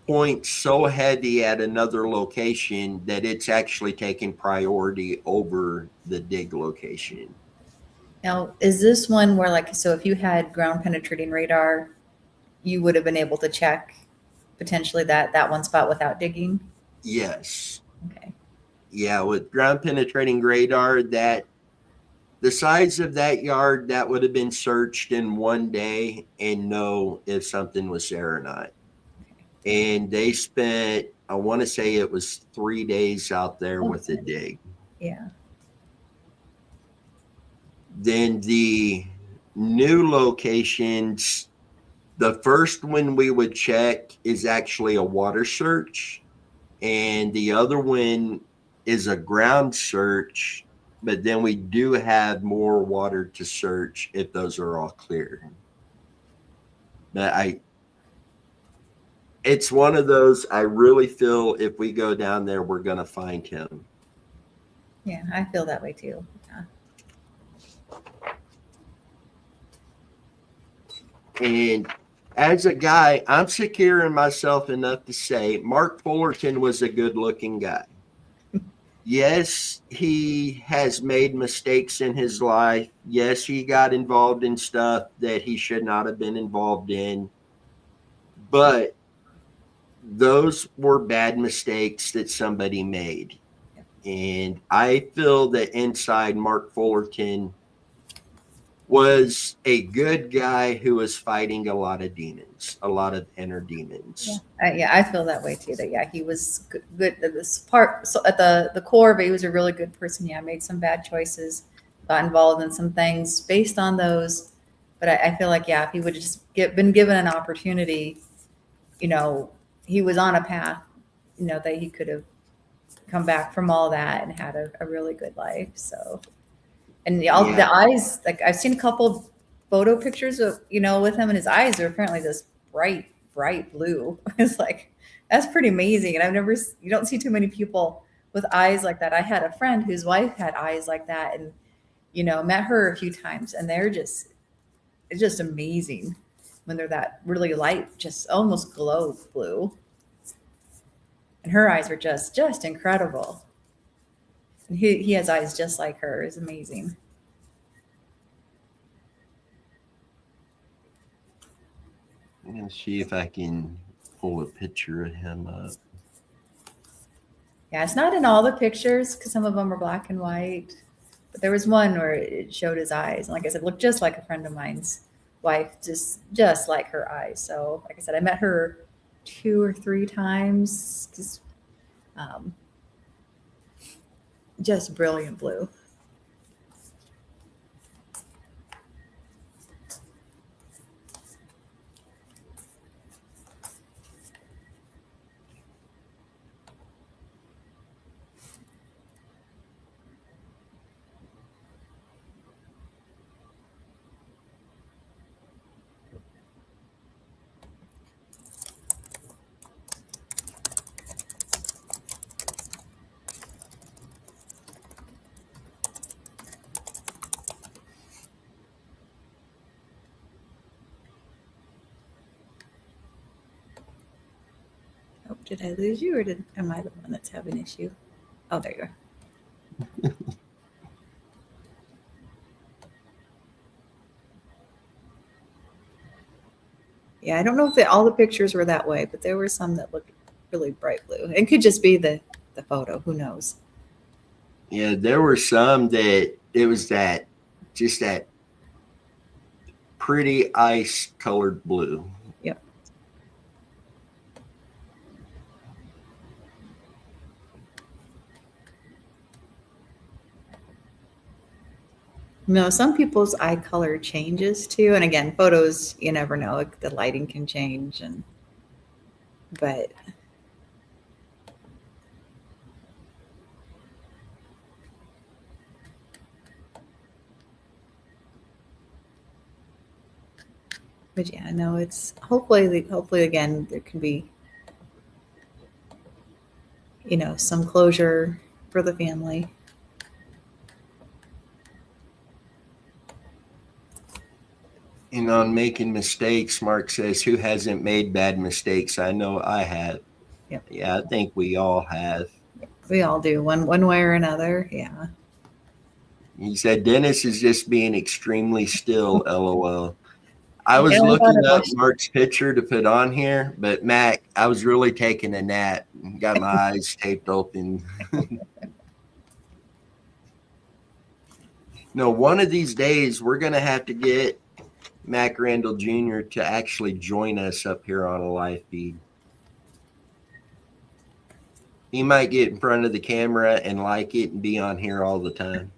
points so heavy at another location that it's actually taking priority over the dig location. Now, is this one where, like, so if you had ground penetrating radar, you would have been able to check potentially that one spot without digging? Yes. Okay. Yeah, with ground penetrating radar, that the size of that yard, that would have been searched in one day and know if something was there or not. And they spent, I want to say it was 3 days out there with the dig. Yeah. Then the new locations, the first one we would check is actually a water search, and the other one is a ground search, but then we do have more water to search if those are all clear. But it's one of those, I really feel if we go down there, we're going to find him. Yeah, I feel that way too. Yeah. And as a guy, I'm secure in myself enough to say Mark Fullerton was a good looking guy. Yes, he has made mistakes in his life. Yes, he got involved in stuff that he should not have been involved in. But those were bad mistakes that somebody made. And I feel that inside Mark Fullerton was a good guy who was fighting a lot of demons, a lot of inner demons. Yeah, I feel that way too. That he was good at this part. So at the core, but he was a really good person. Yeah, made some bad choices, got involved in some things based on those. But I feel like if he would have just been given an opportunity, he was on a path, that he could have come back from all that and had a really good life. So. And the eyes, like I've seen a couple photo pictures of, with him, and his eyes are apparently this bright blue. It's like, that's pretty amazing. And you don't see too many people with eyes like that. I had a friend whose wife had eyes like that, and, met her a few times, and it's just amazing when they're that really light, just almost glow blue. And her eyes are just incredible. And he has eyes just like her. It's amazing. I'm going to see if I can pull a picture of him up. Yeah, it's not in all the pictures because some of them are black and white. But there was one where it showed his eyes. And like I said, looked just like a friend of mine's wife, just like her eyes. So like I said, I met her 2 or 3 times. Just brilliant blue. Oh, did I lose you, or am I the one that's having an issue? Oh, there you are. Yeah, I don't know if all the pictures were that way, but there were some that looked really bright blue. It could just be the photo. Who knows? Yeah, there were some that it was that pretty ice colored blue. Yep. No, some people's eye color changes too. And again, photos, you never know. The lighting can change, but yeah, no, it's hopefully again, there can be, some closure for the family. On making mistakes, Mark says, who hasn't made bad mistakes? I know I have. Yep. Yeah, I think we all have. We all do, one way or another. Yeah. He said, Dennis is just being extremely still, LOL. I was Yeah, I looking thought up about- Mark's picture to put on here, but Mac, I was really taking a nap. Got my eyes taped open. No, one of these days we're gonna have to get Mac Randall Jr. to actually join us up here on a live feed. He might get in front of the camera and like it and be on here all the time.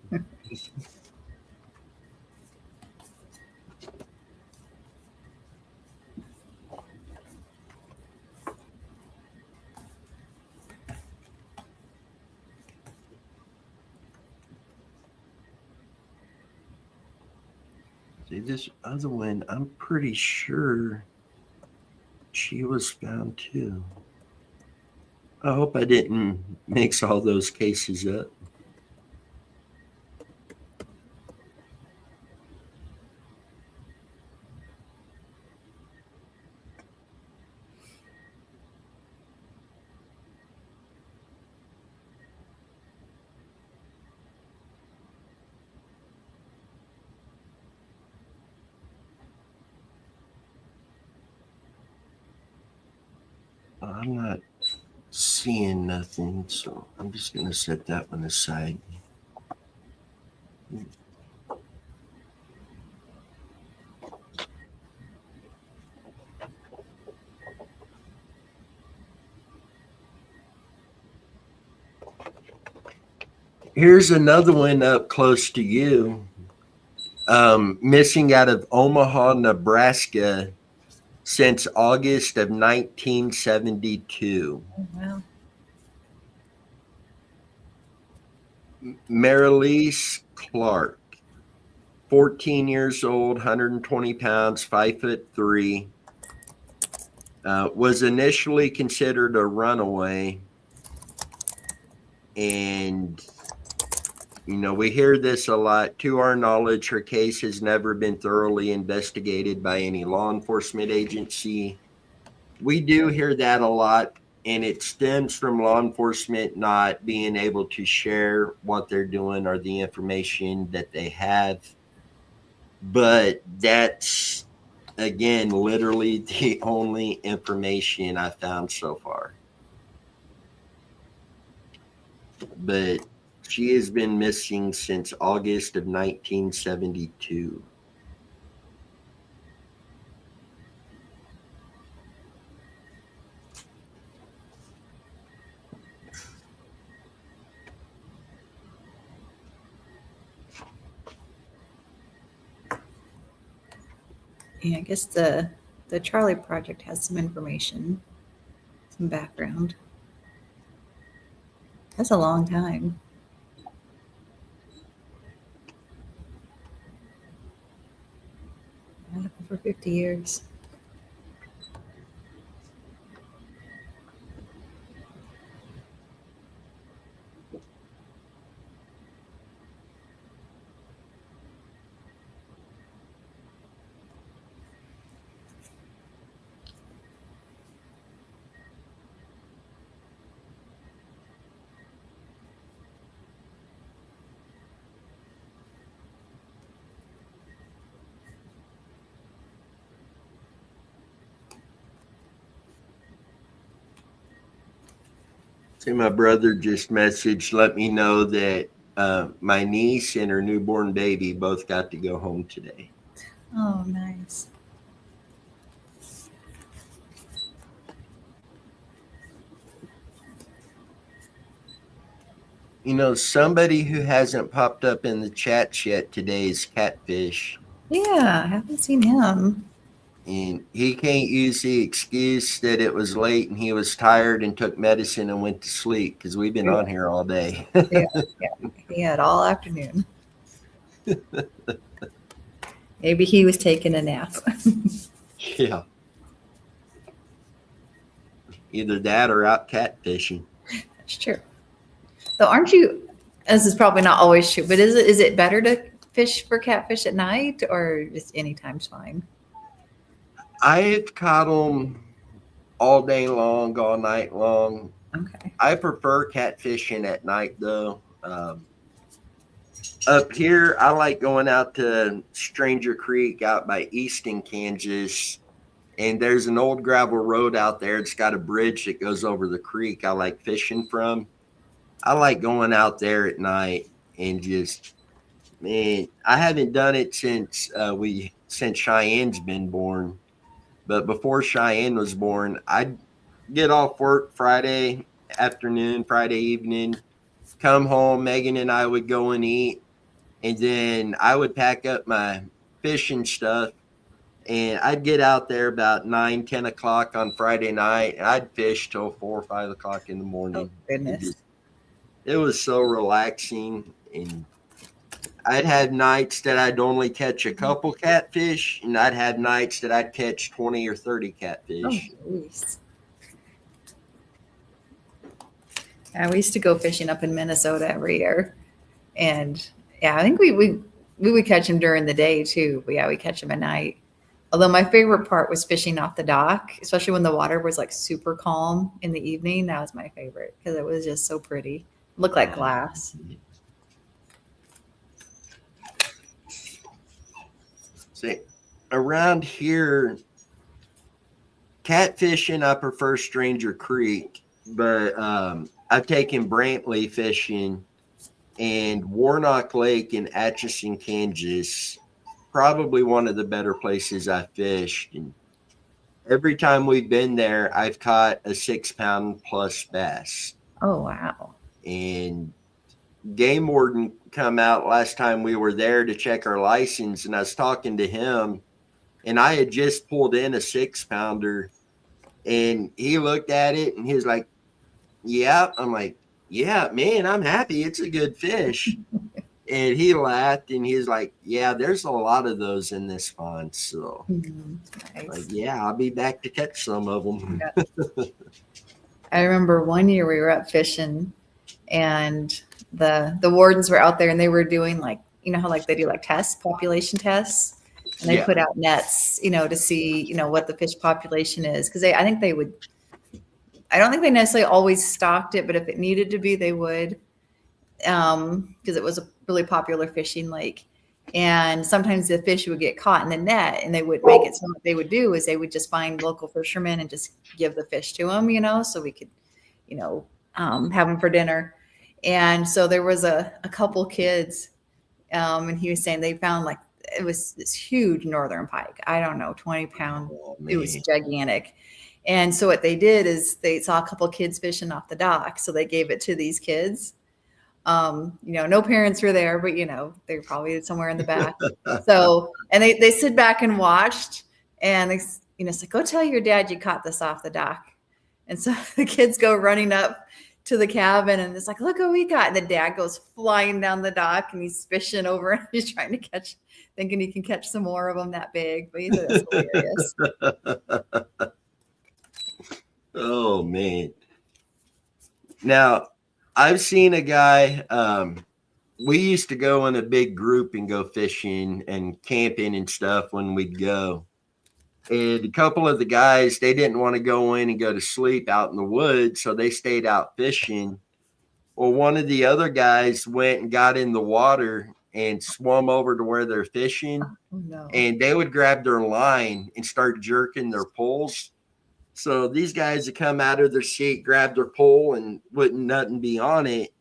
See, this other one, I'm pretty sure she was found too. I hope I didn't mix all those cases up. I'm not seeing nothing, so I'm just going to set that one aside. Here's another one up close to you. Missing out of Omaha, Nebraska since August of 1972. Oh, wow. Marilise Clark, 14 years old, 120 pounds, 5'3", was initially considered a runaway. And, you know, we hear this a lot. To our knowledge, her case has never been thoroughly investigated by any law enforcement agency. We do hear that a lot, and it stems from law enforcement not being able to share what they're doing or the information that they have. But that's, again, literally the only information I found so far. But she has been missing since August of 1972. Yeah, I guess the Charlie Project has some information, some background. That's a long time. For 50 years. See, my brother just messaged, let me know that my niece and her newborn baby both got to go home today. Oh, nice. You know, somebody who hasn't popped up in the chat yet today is Catfish. Yeah, I haven't seen him. And he can't use the excuse that it was late and he was tired and took medicine and went to sleep because we've been on here all day. Yeah, he had all afternoon. Maybe he was taking a nap. Yeah. Either that or out catfishing. That's true. So aren't you, this is probably not always true, but is it better to fish for catfish at night or just any time's fine? I've caught them all day long, all night long. Okay. I prefer catfishing at night though. Up here, I like going out to Stranger Creek out by Easton, Kansas. And there's an old gravel road out there. It's got a bridge that goes over the creek I like fishing from. I like going out there at night and just, man, I haven't done it since Cheyenne's been born. But before Cheyenne was born, I'd get off work Friday afternoon, Friday evening, come home. Megan and I would go and eat. And then I would pack up my fishing stuff and I'd get out there about 9-10 o'clock on Friday night and I'd fish till 4 or 5 o'clock in the morning. Oh, goodness. It was so relaxing. And I'd have nights that I'd only catch a couple catfish, and I'd have nights that I'd catch 20 or 30 catfish. Oh, geez. Yeah, we used to go fishing up in Minnesota every year. And yeah, I think we would catch them during the day too. But yeah, we catch them at night. Although my favorite part was fishing off the dock, especially when the water was like super calm in the evening. That was my favorite because it was just so pretty. It looked like glass. See, around here, catfishing, I prefer Stranger Creek, but I've taken Brantley fishing and Warnock Lake in Atchison, Kansas, probably one of the better places I fished. And every time we've been there, I've caught a 6-pound plus bass. Oh, wow. And game warden come out last time we were there to check our license, and I was talking to him, and I had just pulled in a 6-pounder, and he looked at it and he was like, yeah. I'm like, yeah, man, I'm happy. It's a good fish. And he laughed and he's like, yeah, there's a lot of those in this pond. So Nice. like, yeah, I'll be back to catch some of them. Yeah. I remember one year we were up fishing and the wardens were out there and they were doing like, you know how like they do like tests, population tests, and they put out nets, you know, to see, you know, what the fish population is. Cause I don't think they necessarily always stocked it, but if it needed to be, they would, because it was a really popular fishing lake. And sometimes the fish would get caught in the net and they would make it. So what they would do is they would just find local fishermen and just give the fish to them, you know, so we could, you know, have them for dinner. And so there was a couple kids, and he was saying they found like, it was this huge northern pike. I don't know, 20-pound. Oh, it was gigantic. And so what they did is they saw a couple kids fishing off the dock. So they gave it to these kids. You know, no parents were there, but you know, they were probably somewhere in the back. So, and they sit back and watched and they, you know, it's like, go tell your dad you caught this off the dock. And so the kids go running up to the cabin and it's like, look what we got. And the dad goes flying down the dock and he's fishing over and he's trying to catch, thinking he can catch some more of them that big, but he said it's hilarious. Oh man. Now I've seen a guy, we used to go in a big group and go fishing and camping and stuff when we'd go. And a couple of the guys, they didn't want to go in and go to sleep out in the woods, so they stayed out fishing. Well, one of the other guys went and got in the water and swum over to where they're fishing. Oh, no. And they would grab their line and start jerking their poles. So these guys would come out of their seat, grab their pole, and wouldn't nothing be on it.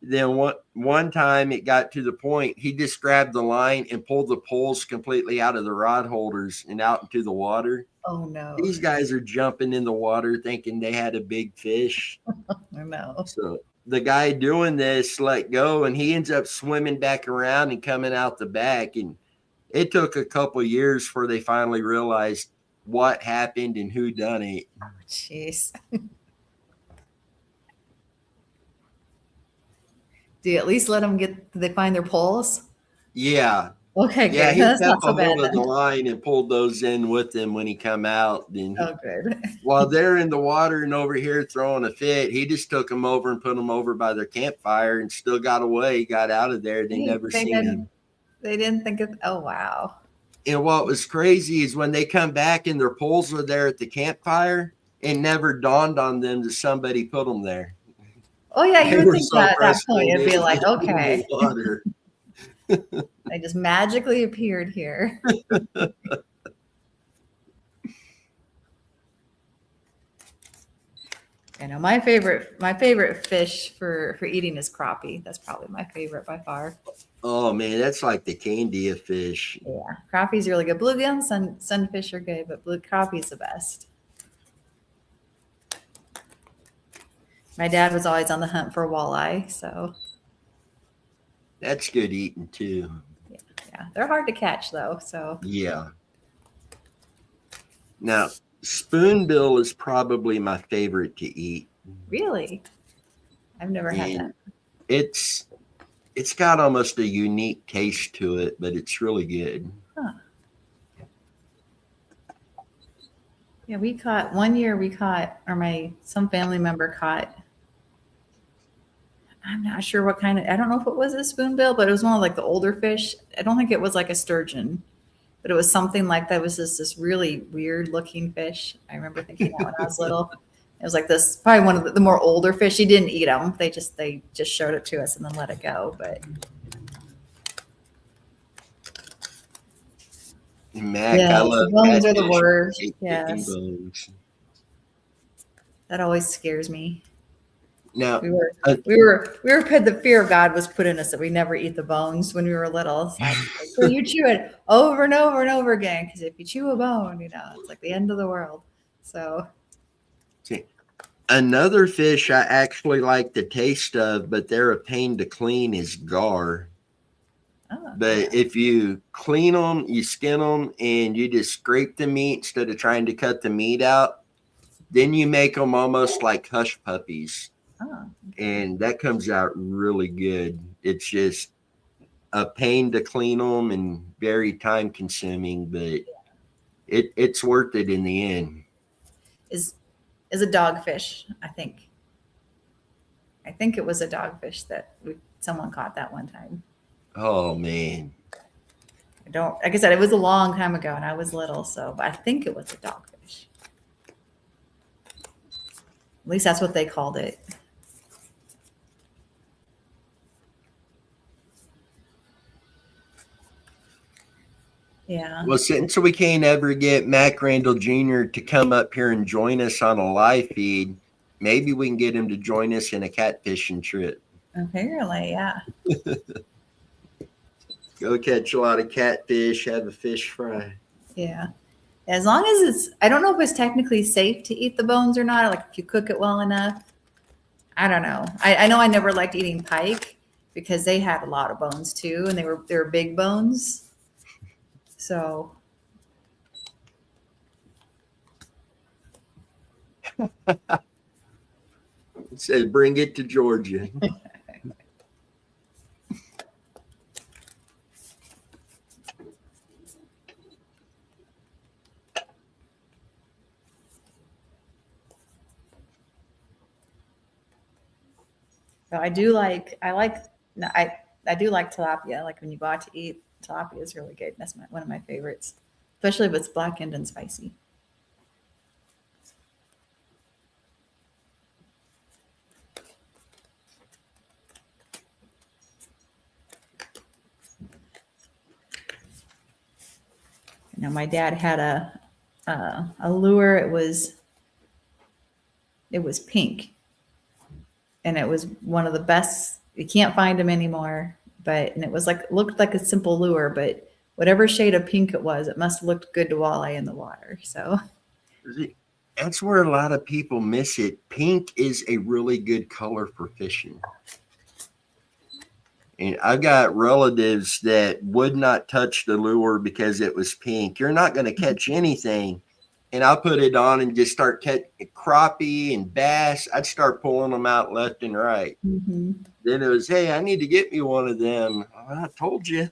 Then one time it got to the point he just grabbed the line and pulled the poles completely out of the rod holders and out into the water. Oh no. These guys are jumping in the water thinking they had a big fish. I know. So the guy doing this let go and he ends up swimming back around and coming out the back. And it took a couple of years before they finally realized what happened and who done it. Oh, jeez. Do you at least let them did they find their poles? Yeah. Okay, good. Yeah, he That's kept not so a bad hold of the then. line and pulled those in with him when he come out. Then Oh, good. while they're in the water and over here throwing a fit, he just took them over and put them over by their campfire and still got away, got out of there. They never seen him. They didn't think of, oh, wow. And what was crazy is when they come back and their poles are there at the campfire, it never dawned on them that somebody put them there. Oh yeah, you They would were think so that at that point it'd frustrated be like, getting in okay, the water. they just magically appeared here. You know, my favorite fish for eating is crappie. That's probably my favorite by far. Oh man, that's like the candy of fish. Yeah, crappie's really good. Bluegill and sunfish are good, but blue crappie's the best. My dad was always on the hunt for walleye, so That's good eating too. yeah, they're hard to catch though. So Yeah. Now, spoonbill is probably my favorite to eat. really, I've never had that. And it's got almost a unique taste to it, but it's really good. Huh. Yeah, we caught one year. We caught, or some family member caught. I'm not sure what kind of. I don't know if it was a spoonbill, but it was one of like the older fish. I don't think it was like a sturgeon, but it was something like that. It was this really weird looking fish. I remember thinking that when I was little. It was like this, probably one of the more older fish. He didn't eat them. They just showed it to us and then let it go. But Mac, I yeah, the love bones are the catfish. worst. Picking Yes, bones. that always scares me. Now, We were put, the fear of God was put in us that we never eat the bones when we were little. It's like, so you chew it over and over and over again, because if you chew a bone, it's like the end of the world. So another fish I actually like the taste of, but they're a pain to clean, is gar. But yeah. if you clean them, you skin them, and you just scrape the meat instead of trying to cut the meat out, then you make them almost like hush puppies. Oh, And that comes out really good. It's just a pain to clean them and very time consuming, but it's worth it in the end. is a dogfish, I think. I think it was a dogfish that someone caught that one time. Oh man. Like I said, it was a long time ago and I was little, but I think it was a dogfish. At least that's what they called it. Yeah. Well, since we can't ever get Mac Randall Jr. to come up here and join us on a live feed, maybe we can get him to join us in a catfishing trip. Apparently, yeah. Go catch a lot of catfish, have a fish fry. Yeah. As long as I don't know if it's technically safe to eat the bones or not, like if you cook it well enough. I don't know. I know I never liked eating pike because they had a lot of bones too, and they were big bones. So It says bring it to Georgia. I do like tilapia. Like when you go out to eat, tilapia is really good. That's one of my favorites, especially if it's blackened and spicy. My dad had a lure. It was pink, and it was one of the best. You can't find them anymore, and it was looked like a simple lure, but whatever shade of pink it was, it must have looked good to walleye in the water. So that's where a lot of people miss it. Pink is a really good color for fishing. And I've got relatives that would not touch the lure because it was pink. You're not going to catch anything. And I'll put it on and just start catching crappie and bass. I'd start pulling them out left and right. Mm-hmm. Then it was, hey, I need to get me one of them. Well, I told you.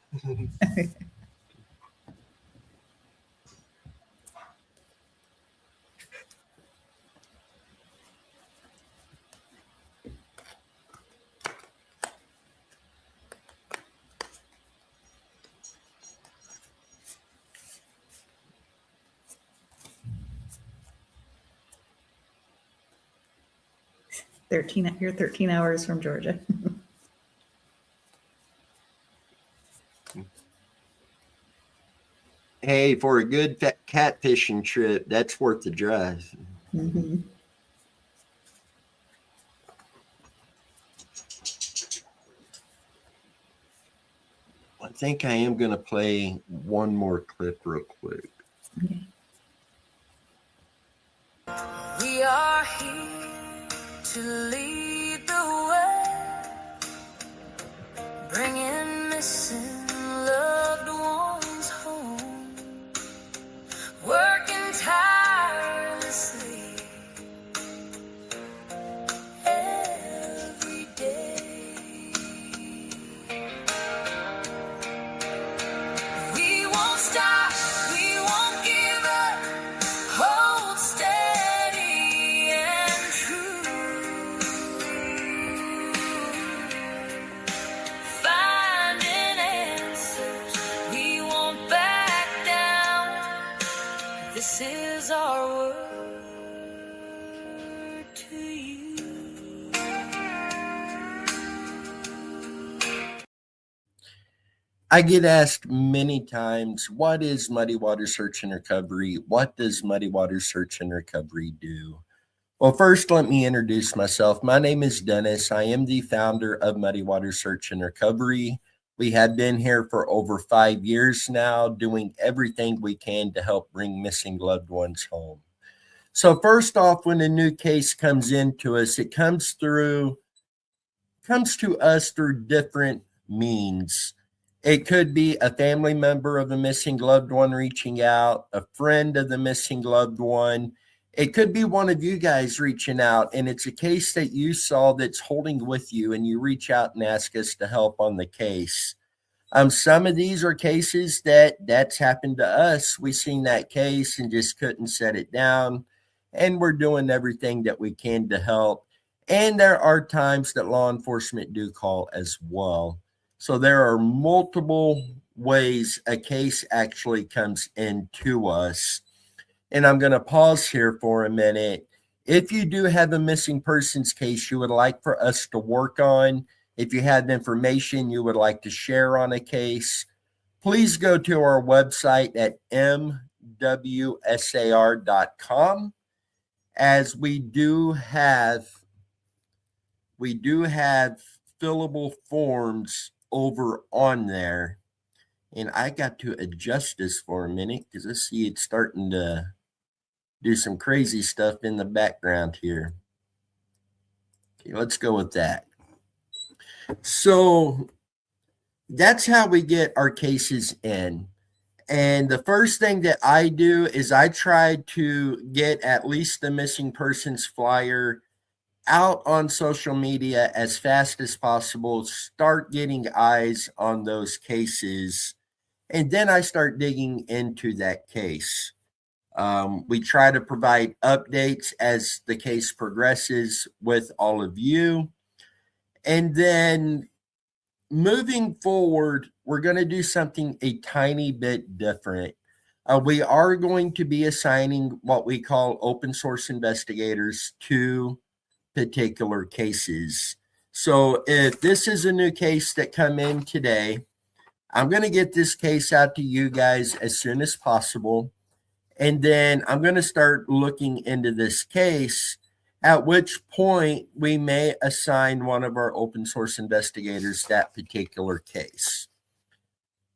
You're 13 hours from Georgia. Hey, for a good catfishing trip, that's worth the drive. Mhm. I think I am going to play one more clip real quick. Okay. We are here to lead the way, bringing missing loved ones home, working tirelessly every day. We won't stop, we won't give up, hold steady and true, finding answers, we won't back down. This is our word to you. I get asked many times, what is Muddy Water Search and Recovery? What does Muddy Water Search and Recovery do? Well, first, let me introduce myself. My name is Dennis. I am the founder of Muddy Water Search and Recovery. We have been here for over 5 years now, doing everything we can to help bring missing loved ones home. So first off, when a new case comes into us, it comes to us through different means. It could be a family member of a missing loved one reaching out, a friend of the missing loved one. It could be one of you guys reaching out, and it's a case that you saw that's holding with you, and you reach out and ask us to help on the case. Some of these are cases that's happened to us. We seen that case and just couldn't set it down, and we're doing everything that we can to help. And there are times that law enforcement do call as well. So there are multiple ways a case actually comes into us. And I'm going to pause here for a minute. If you do have a missing persons case you would like for us to work on, if you have information you would like to share on a case, please go to our website at mwsar.com, as we do have fillable forms over on there. And I got to adjust this for a minute because I see it's starting to do some crazy stuff in the background here. Okay, let's go with that. So that's how we get our cases in. And the first thing that I do is I try to get at least the missing persons flyer out on social media as fast as possible, start getting eyes on those cases, and then I start digging into that case. We try to provide updates as the case progresses with all of you. And then moving forward, we're going to do something a tiny bit different. We are going to be assigning what we call open source investigators to particular cases. So if this is a new case that come in today, I'm going to get this case out to you guys as soon as possible. And then I'm going to start looking into this case, at which point we may assign one of our open source investigators that particular case.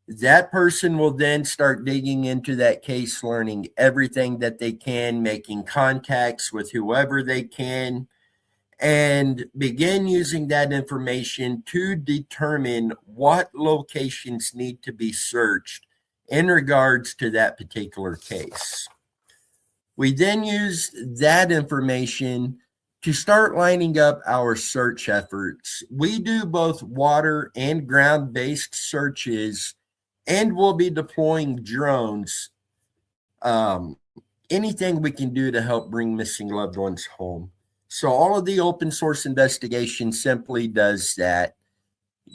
That person will then start digging into that case, learning everything that they can, making contacts with whoever they can, and begin using that information to determine what locations need to be searched in regards to that particular case. We then use that information to start lining up our search efforts. We do both water and ground-based searches, and we'll be deploying drones. Anything we can do to help bring missing loved ones home. So all of the open source investigation simply does that,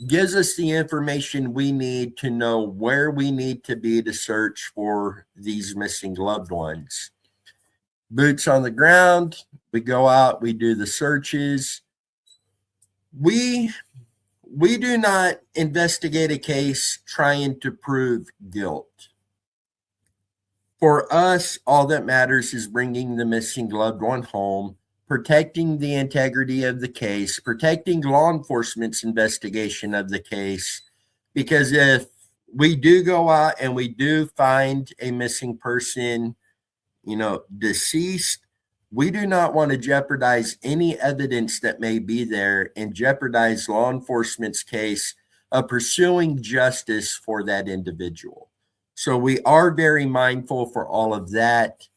gives us the information we need to know where we need to be to search for these missing loved ones. Boots on the ground, we go out, we do the searches, we do not investigate a case trying to prove guilt. For us, all that matters is bringing the missing loved one home, protecting the integrity of the case, protecting law enforcement's investigation of the case. Because if we do go out and we do find a missing person, deceased, we do not want to jeopardize any evidence that may be there and jeopardize law enforcement's case of pursuing justice for that individual. So we are very mindful for all of that.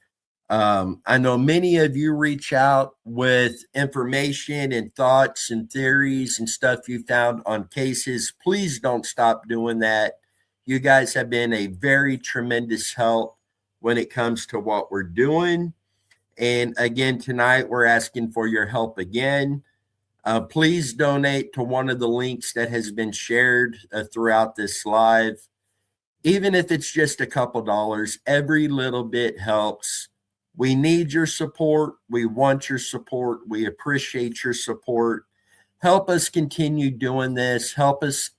I know many of you reach out with information and thoughts and theories and stuff you found on cases. Please don't stop doing that. You guys have been a very tremendous help when it comes to what we're doing. And again, tonight we're asking for your help again. Please donate to one of the links that has been shared throughout this live. Even if it's just a couple dollars, every little bit helps. We need your support. We want your support. We appreciate your support. Help us continue doing this. Help us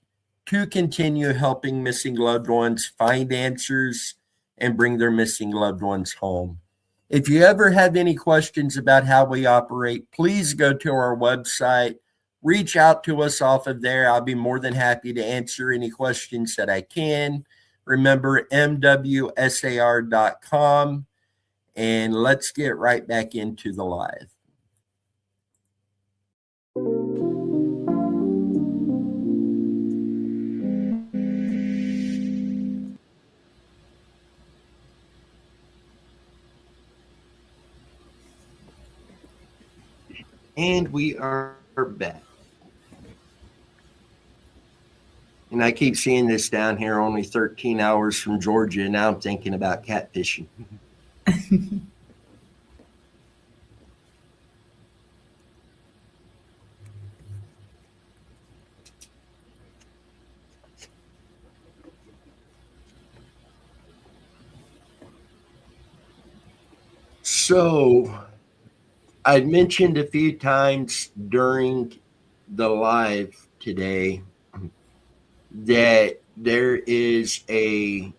to continue helping missing loved ones find answers and bring their missing loved ones home. If you ever have any questions about how we operate, please go to our website. Reach out to us off of there. I'll be more than happy to answer any questions that I can. Remember, mwsar.com. And let's get right back into the live. And we are back. And I keep seeing this down here, only 13 hours from Georgia. Now I'm thinking about catfishing. So I mentioned a few times during the live today that there is an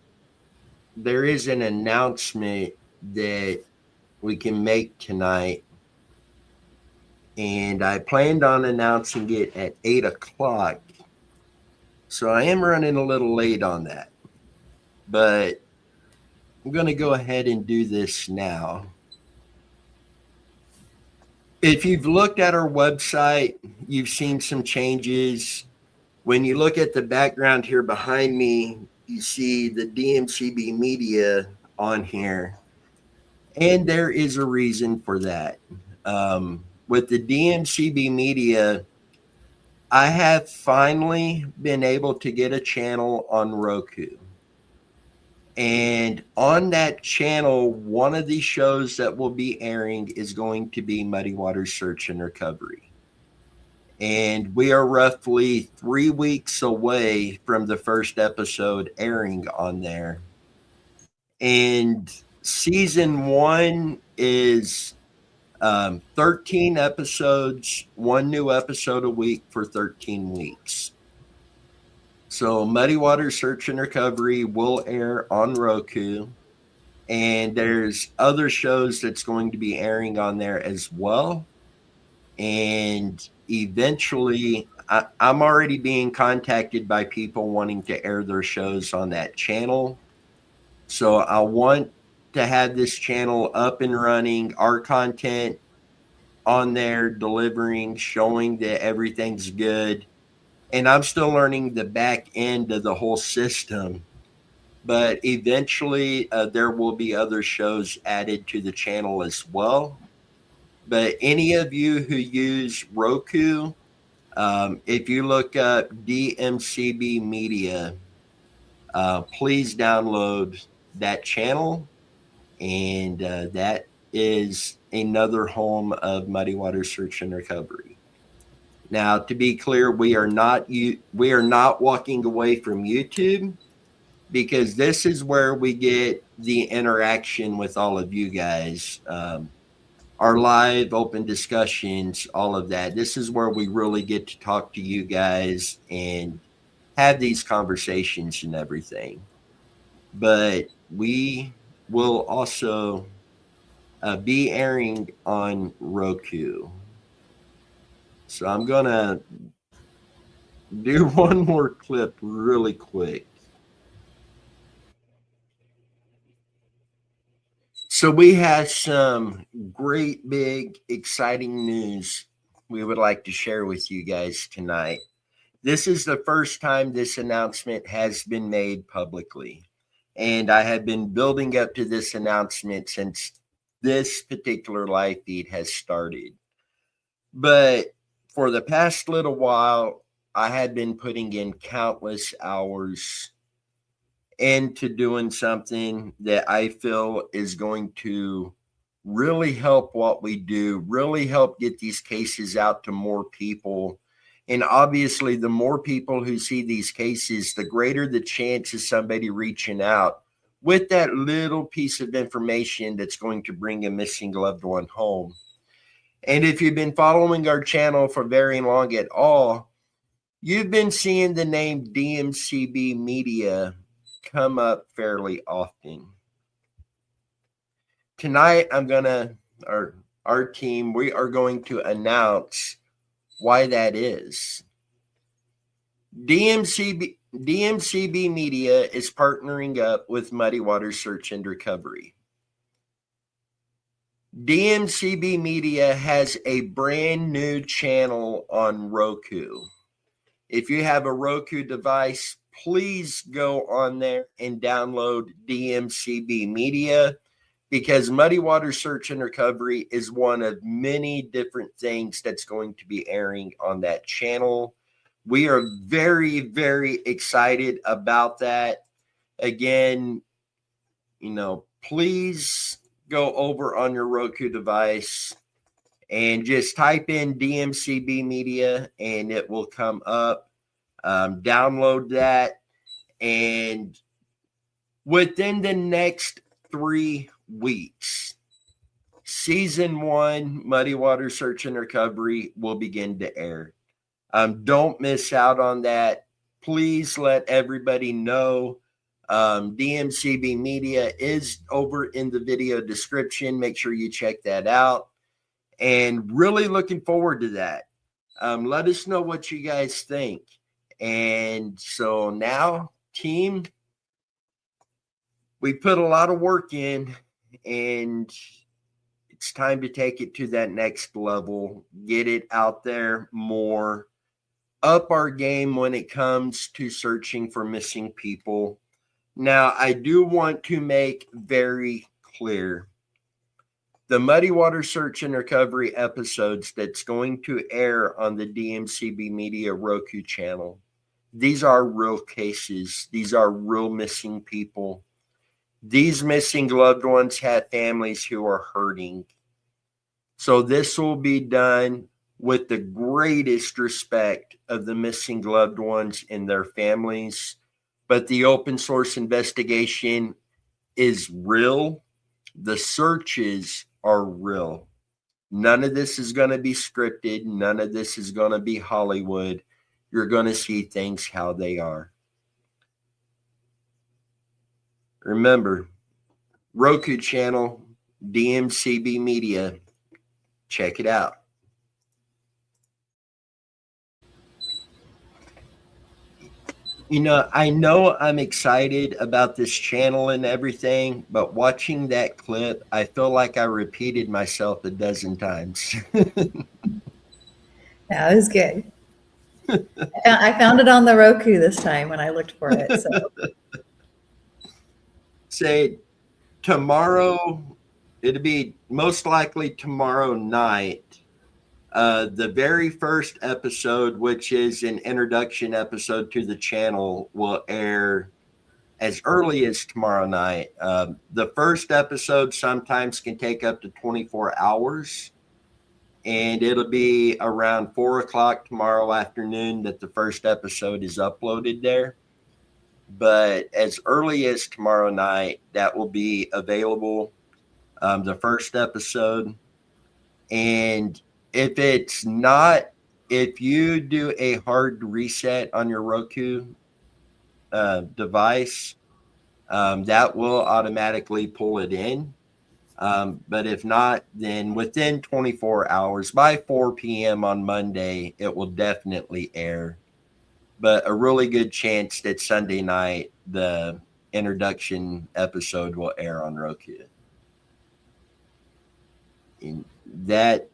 announcement that we can make tonight, and I planned on announcing it at 8 o'clock. So I am running a little late on that, but I'm going to go ahead and do this now. If you've looked at our website, you've seen some changes. When you look at the background here behind me, you see the DMCB media on here. And there is a reason for that. With the DMCB media, I have finally been able to get a channel on Roku. And on that channel, one of the shows that will be airing is going to be Muddy Waters Search and Recovery. And we are roughly 3 weeks away from the first episode airing on there. And season 1 is 13 episodes, 1 new episode a week for 13 weeks. So Muddy Waters Search and Recovery will air on Roku. And there's other shows that's going to be airing on there as well. And eventually, I'm already being contacted by people wanting to air their shows on that channel. So I want to have this channel up and running, our content on there, delivering, showing that everything's good. And I'm still learning the back end of the whole system. But eventually, there will be other shows added to the channel as well. But any of you who use Roku, if you look up DMCB Media, please download that channel. And that is another home of Muddy Waters Search and Recovery. Now, to be clear, we are not walking away from YouTube, because this is where we get the interaction with all of you guys. our live open discussions, all of that. This is where we really get to talk to you guys and have these conversations and everything. But we will also be airing on Roku. So I'm going to do one more clip really quick. So we have some great, big, exciting news we would like to share with you guys tonight. This is the first time this announcement has been made publicly. And I have been building up to this announcement since this particular live feed has started. But for the past little while, I had been putting in countless hours into doing something that I feel is going to really help what we do, really help get these cases out to more people. And obviously, the more people who see these cases, the greater the chance of somebody reaching out with that little piece of information that's going to bring a missing loved one home. And if you've been following our channel for very long at all, you've been seeing the name DMCB Media come up fairly often. Tonight, our team, we are going to announce why that is. DMCB Media is partnering up with Muddy Waters Search and Recovery. DMCB Media has a brand new channel on Roku. If you have a Roku device, please go on there and download DMCB Media, because Muddy Waters Search and Recovery is one of many different things that's going to be airing on that channel. We are very, very excited about that. Again, please go over on your Roku device and just type in DMCB Media and it will come up. Download that, and within the next 3 weeks, season 1 Muddy Waters Search and Recovery will begin to air. Don't miss out on that. Please let everybody know. DMCB Media is over in the video description. Make sure you check that out. And really looking forward to that. Let us know what you guys think. And so now, team, we put a lot of work in, and it's time to take it to that next level, get it out there more, up our game when it comes to searching for missing people. Now, I do want to make very clear, the Muddy Water Search and Recovery episodes that's going to air on the DMCB Media Roku channel, these are real cases. These are real missing people. These missing loved ones have families who are hurting. So this will be done with the greatest respect of the missing loved ones and their families. But the open source investigation is real. The searches are real. None of this is going to be scripted. None of this is going to be Hollywood. You're going to see things how they are. Remember, Roku channel, DMCB Media. Check it out. I know I'm excited about this channel and everything, but watching that clip, I feel like I repeated myself a dozen times. That was good. I found it on the Roku this time when I looked for it. So. Say tomorrow, it'll be most likely tomorrow night. The very first episode, which is an introduction episode to the channel, will air as early as tomorrow night. The first episode sometimes can take up to 24 hours, and it'll be around 4 o'clock tomorrow afternoon that the first episode is uploaded there. But as early as tomorrow night, that will be available. The first episode. And if it's not, if you do a hard reset on your Roku device, that will automatically pull it in. But if not, then within 24 hours, by 4 p.m. on Monday, it will definitely air. But a really good chance that Sunday night, the introduction episode will air on Roku. And that,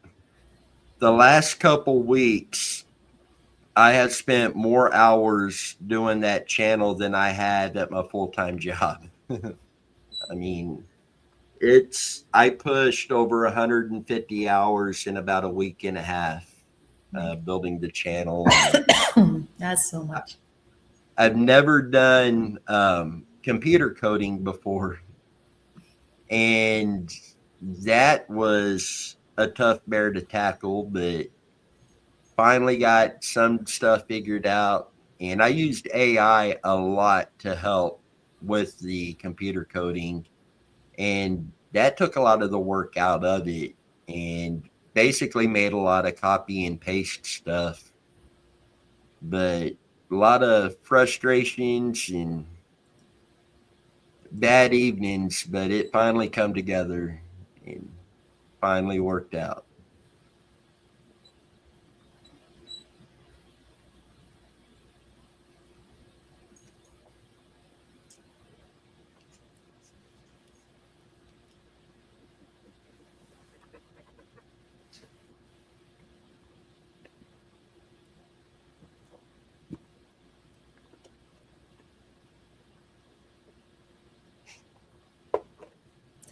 the last couple weeks, I have spent more hours doing that channel than I had at my full-time job. I mean, I pushed over 150 hours in about a week and a half building the channel. That's so much. I've never done computer coding before, and that was a tough bear to tackle, but finally got some stuff figured out. And I used AI a lot to help with the computer coding, and that took a lot of the work out of it and basically made a lot of copy and paste stuff. But a lot of frustrations and bad evenings, but it finally come together and finally worked out.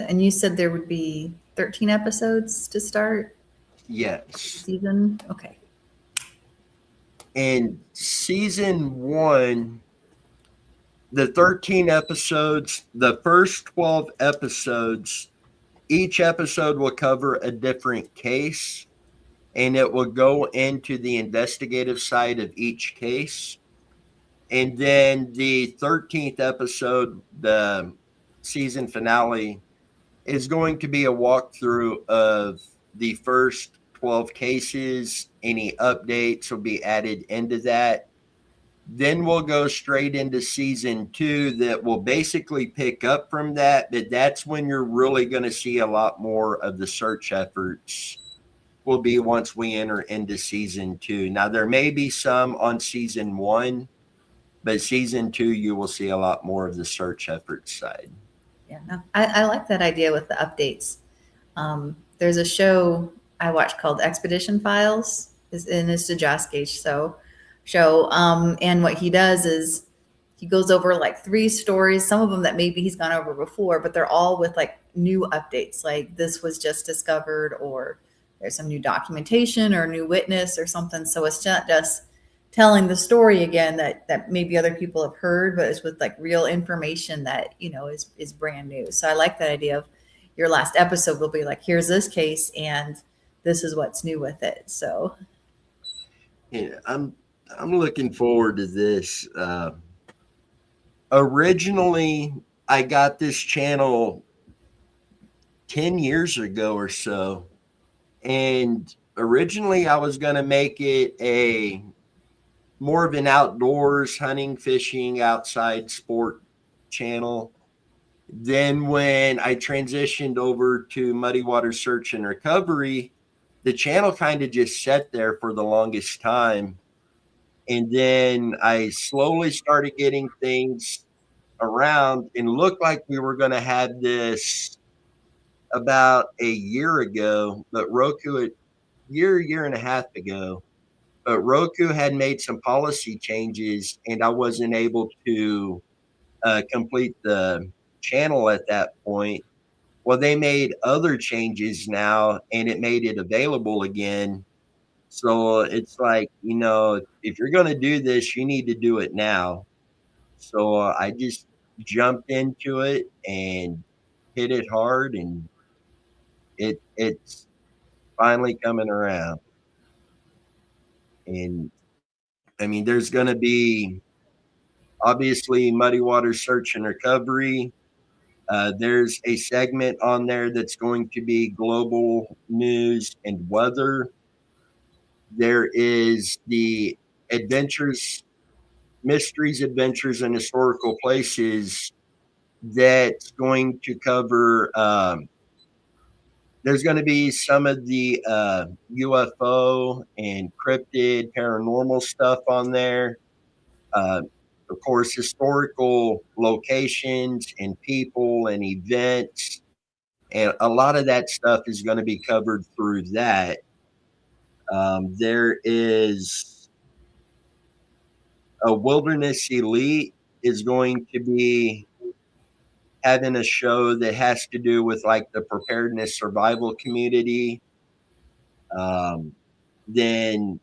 And you said there would be 13 episodes to start Yes. season. Okay. And season 1, the 13 episodes, the first 12 episodes, each episode will cover a different case, and it will go into the investigative side of each case. And then the 13th episode, the season finale, is going to be a walkthrough of the first 12 cases. Any updates will be added into that. Then we'll go straight into season 2 that will basically pick up from that. But that's when you're really going to see a lot more of the search efforts will be once we enter into season 2. Now, there may be some on season 1, but season 2, you will see a lot more of the search effort side. Yeah, no, I like that idea with the updates. There's a show I watch called Expedition Files, and it's a Josh Gage show. And what he does is he goes over like 3 stories, some of them that maybe he's gone over before, but they're all with like new updates, like this was just discovered, or there's some new documentation or new witness or something. So it's not just telling the story again that maybe other people have heard, but it's with like real information that, is brand new. So I like that idea of your last episode will be like, here's this case and this is what's new with it. So Yeah, I'm looking forward to this. Originally, I got this channel 10 years ago or so, and originally I was going to make it a more of an outdoors hunting, fishing, outside sport channel. Then when I transitioned over to Muddy Water Search and Recovery, the channel kind of just sat there for the longest time. And then I slowly started getting things around and looked like we were going to have this about a year ago, but year and a half ago, but Roku had made some policy changes and I wasn't able to complete the channel at that point. Well, they made other changes now and it made it available again. So it's like, if you're going to do this, you need to do it now. So I just jumped into it and hit it hard, and it's finally coming around. And I mean, there's going to be obviously Muddy Water Search and Recovery. There's a segment on there that's going to be global news and weather. There is the adventures, mysteries, adventures, and historical places that's going to cover. There's going to be some of the UFO and cryptid paranormal stuff on there. Uh, of course, historical locations and people and events. And a lot of that stuff is going to be covered through that. There is a Wilderness Elite is going to be having a show that has to do with like the preparedness survival community. Then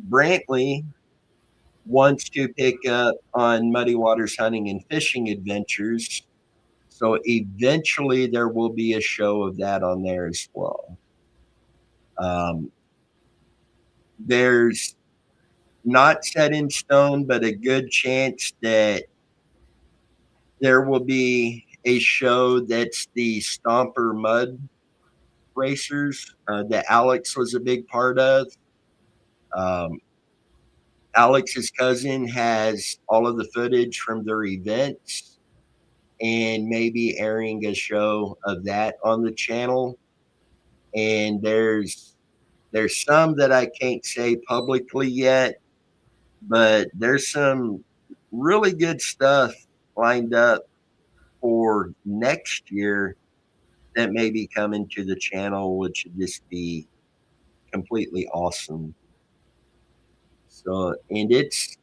Brantley wants to pick up on Muddy Waters hunting and fishing adventures. So eventually there will be a show of that on there as well. There's not set in stone, but a good chance that there will be a show that's the Stomper Mud Racers that Alex was a big part of. Alex's cousin has all of the footage from their events and maybe airing a show of that on the channel. And there's some that I can't say publicly yet, but there's some really good stuff lined up for next year that may be coming to the channel, which would just be completely awesome. So, and it's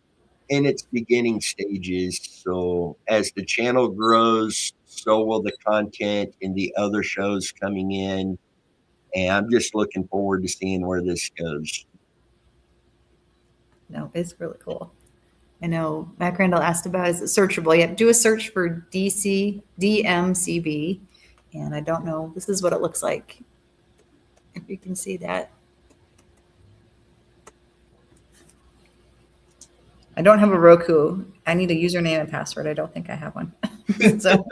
in its beginning stages. So as the channel grows, so will the content and the other shows coming in. And I'm just looking forward to seeing where this goes. No, it's really cool. I know Matt Crandall asked about, is it searchable? Yeah, do a search for DMCB. And I don't know, this is what it looks like. If you can see that. I don't have a Roku. I need a username and password. I don't think I have one. So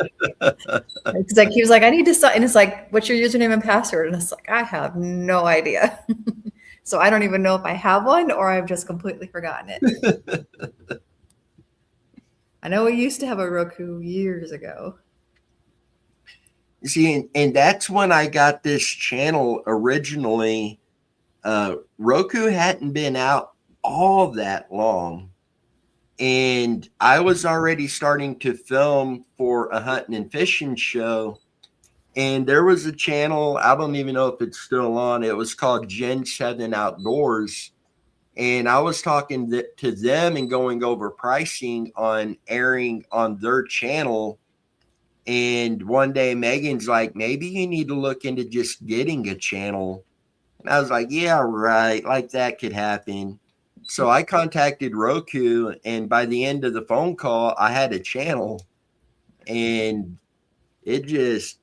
it's like, he was like, I need to, and it's like, what's your username and password? And it's like, I have no idea. So I don't even know if I have one or I've just completely forgotten it. I know we used to have a Roku years ago. See, and that's when I got this channel originally. Roku hadn't been out all that long. And I was already starting to film for a hunting and fishing show. And there was a channel, I don't even know if it's still on. It was called Gen 7 Outdoors. And I was talking to them and going over pricing on airing on their channel. And one day Megan's like, maybe you need to look into just getting a channel. And I was like, yeah, right. Like that could happen. So I contacted Roku, and by the end of the phone call, I had a channel. And it just,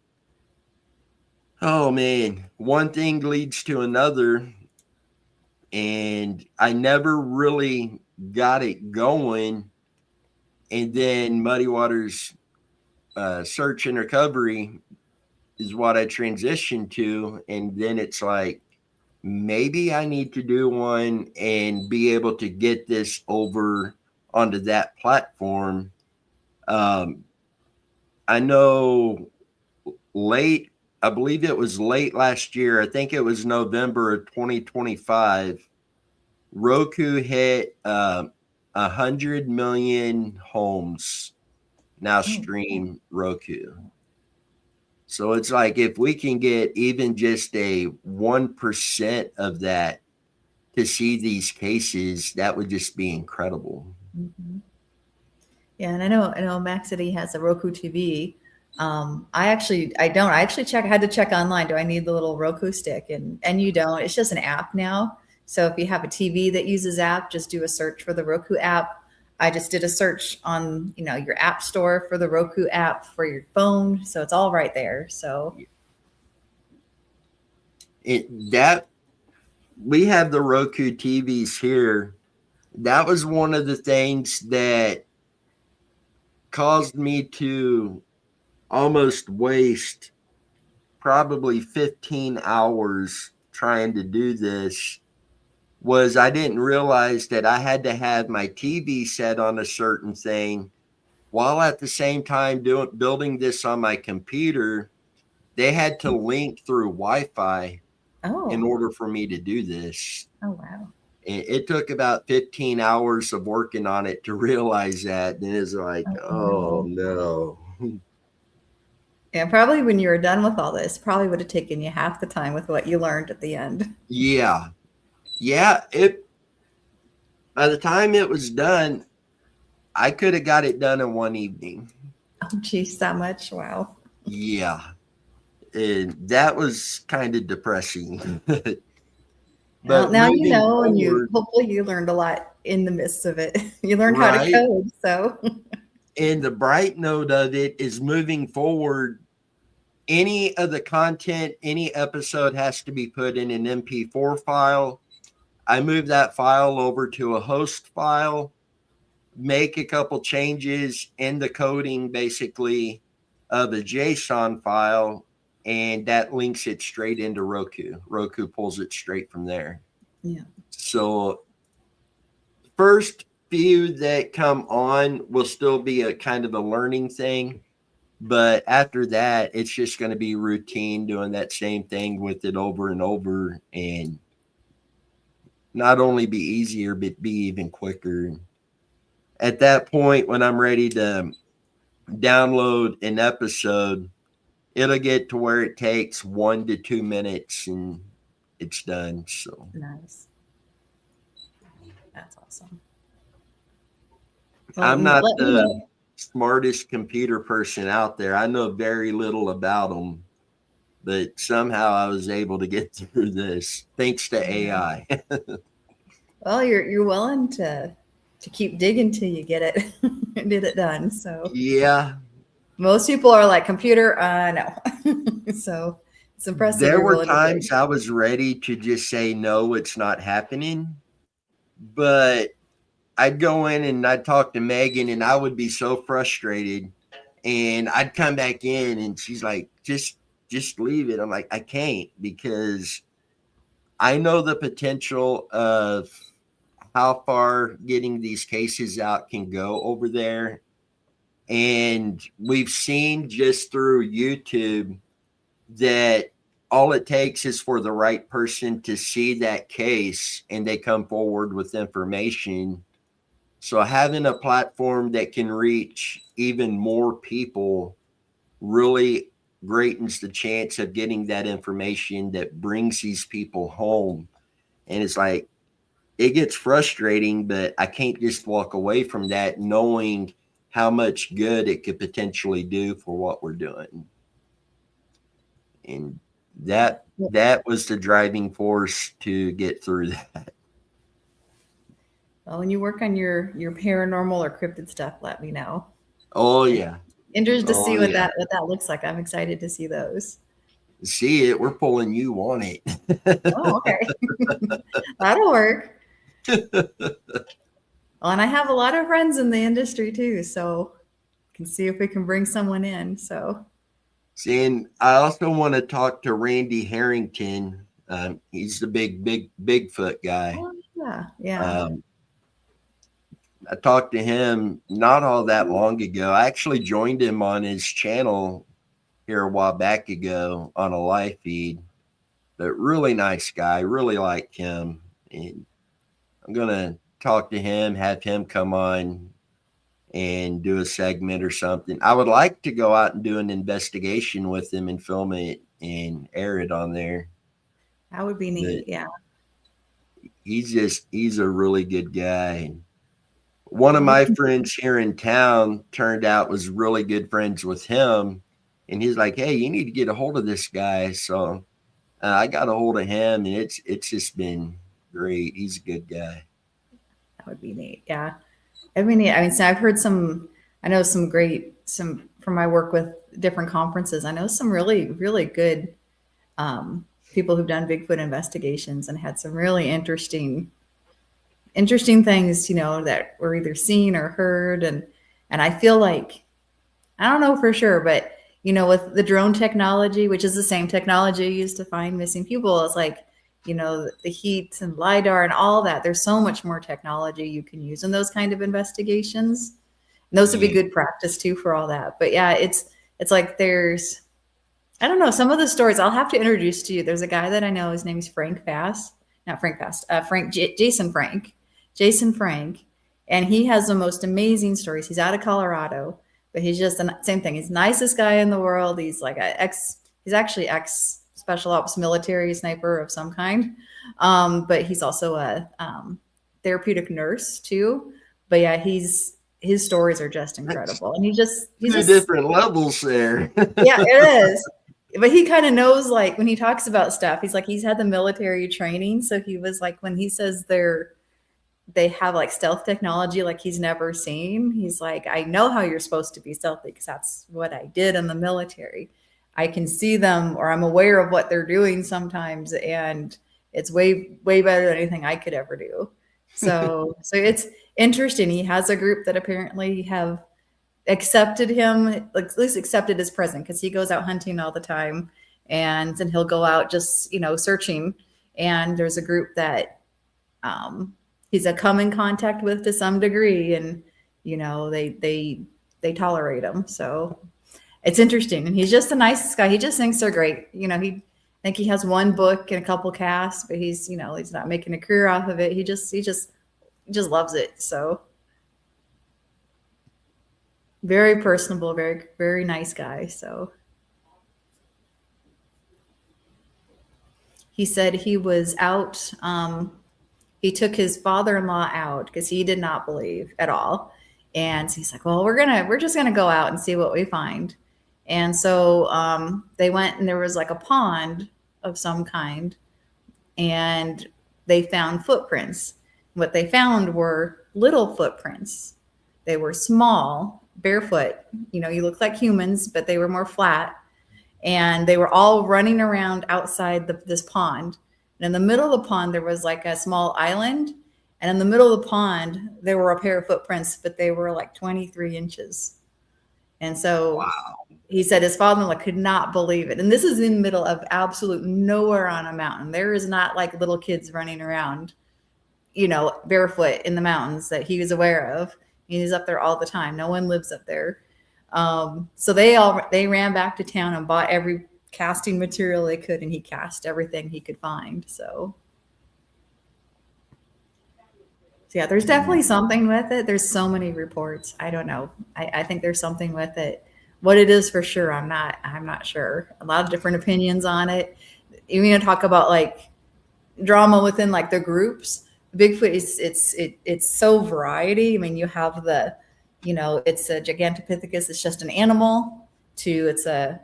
oh man, one thing leads to another. And I never really got it going. And then Muddy Waters Search and Recovery is what I transitioned to. And then it's like, maybe I need to do one and be able to get this over onto that platform. I know I believe it was late last year. I think it was November of 2025. Roku hit 100 million homes now stream Roku. So it's like, if we can get even just a 1% of that to see these cases, that would just be incredible. Mm-hmm. Yeah, and I know Max said he has a Roku TV. I had to check online. Do I need the little Roku stick? And you don't. It's just an app now. So if you have a TV that uses app, just do a search for the Roku app. I just did a search on, your app store for the Roku app for your phone. So it's all right there. So we have the Roku TVs here. That was one of the things that caused me to almost waste probably 15 hours trying to do this was I didn't realize that I had to have my TV set on a certain thing while at the same time building this on my computer. They had to link through Wi-Fi in Oh, order for me to do this. oh wow. It took about 15 hours of working on it to realize that. And it's like, oh no. And probably when you were done with all this, probably would have taken you half the time with what you learned at the end. Yeah. Yeah. By the time it was done, I could have got it done in one evening. Oh, geez, that much? Wow. Yeah. And that was kind of depressing. Well, now you moving know, and forward, hopefully you learned a lot in the midst of it. You learned how to right? code, so And the bright note of it is moving forward, any of the content, any episode has to be put in an MP4 file. I move that file over to a host file, make a couple changes in the coding basically of a JSON file, and that links it straight into Roku. Roku pulls it straight from there. yeah. So first few that come on will still be a kind of a learning thing. But after that, it's just going to be routine, doing that same thing with it over and over, and not only be easier, but be even quicker. At that point, when I'm ready to download an episode, it'll get to where it takes 1 to 2 minutes and it's done. So Nice. That's awesome. I'm not let me the know. smartest computer person out there. I know very little about them, but somehow I was able to get through this thanks to AI. Well, you're willing to keep digging till you get it and get it done. So Yeah. most people are like, computer, no. So it's impressive. There you're were willing to dig. times I was ready to just say, no, it's not happening. But I'd go in and I'd talk to Megan and I would be so frustrated. And I'd come back in and she's like, just leave it. I'm like, I can't, because I know the potential of how far getting these cases out can go over there. And we've seen just through YouTube that all it takes is for the right person to see that case and they come forward with information. So having a platform that can reach even more people really greatens the chance of getting that information that brings these people home. And it's like, it gets frustrating, but I can't just walk away from that knowing how much good it could potentially do for what we're doing. And that was the driving force to get through that. Well, when you work on your paranormal or cryptid stuff, let me know. Oh yeah. Interested to see what yeah. that looks like. I'm excited to see those. See it. We're pulling you on it. Oh, okay. That'll work. Well, and I have a lot of friends in the industry too, so can see if we can bring someone in. So, see, and I also want to talk to Randy Harrington. He's the big Bigfoot guy. oh, yeah. I talked to him not all that long ago. I actually joined him on his channel here a while back ago on a live feed. But really nice guy, really liked him. And I'm going to talk to him, have him come on and do a segment or something. I would like to go out and do an investigation with him and film it and air it on there. That would be neat. Yeah. He's a really good guy. One of my friends here in town turned out was really good friends with him. And he's like, hey, you need to get a hold of this guy. So I got a hold of him, and it's just been great. He's a good guy. That would be neat. Yeah. I mean, so I've heard some from my work with different conferences. I know some really, really good people who've done Bigfoot investigations and had some really interesting things, that were either seen or heard. And I feel like, I don't know for sure, but with the drone technology, which is the same technology used to find missing people, it's like, the heat and LiDAR and all that. There's so much more technology you can use in those kind of investigations. And those would be good practice too for all that. But yeah, it's like I don't know, some of the stories I'll have to introduce to you. There's a guy that I know, his name is Frank Fast, not Frank Fast, Jason Frank. And he has the most amazing stories. He's out of Colorado, but he's just the same thing. He's the nicest guy in the world. He's like he's actually ex special ops military sniper of some kind. But he's also a therapeutic nurse too. But yeah, his stories are just incredible. And he's two different levels there. Yeah, it is. But he kind of knows, like, when he talks about stuff, he's like, he's had the military training. So he was like, when he says they have like stealth technology like he's never seen, he's like, I know how you're supposed to be stealthy because that's what I did in the military. I can see them, or I'm aware of what they're doing sometimes, and it's way better than anything I could ever do. So it's interesting. He has a group that apparently have accepted him, like at least accepted as present, because he goes out hunting all the time, and then he'll go out just searching. And there's a group that he's a come in contact with to some degree, and they tolerate him. So it's interesting. And he's just the nicest guy. He just thinks they're great. I think he has one book and a couple casts, but he's not making a career off of it. He just loves it. So very personable, very, very nice guy. So he said he was out. He took his father-in-law out because he did not believe at all. And so he's like, well, we're just going to go out and see what we find. And so they went, and there was like a pond of some kind, and they found footprints. What they found were little footprints. They were small, barefoot. You look like humans, but they were more flat. And they were all running around outside this pond. And in the middle of the pond, there was like a small island. And in the middle of the pond, there were a pair of footprints, but they were like 23 inches. And so wow. He said his father-in-law could not believe it. And this is in the middle of absolute nowhere on a mountain. There is not like little kids running around, barefoot in the mountains that he was aware of. He's up there all the time. No one lives up there. So they ran back to town and bought every casting material they could, and he cast everything he could find. So yeah, there's definitely something with it. There's so many reports. I don't know. I think there's something with it. What it is for sure, I'm not sure. A lot of different opinions on it. Even talk about like drama within like the groups. Bigfoot it's so variety. I mean, you have it's a Gigantopithecus. It's just an animal. To it's a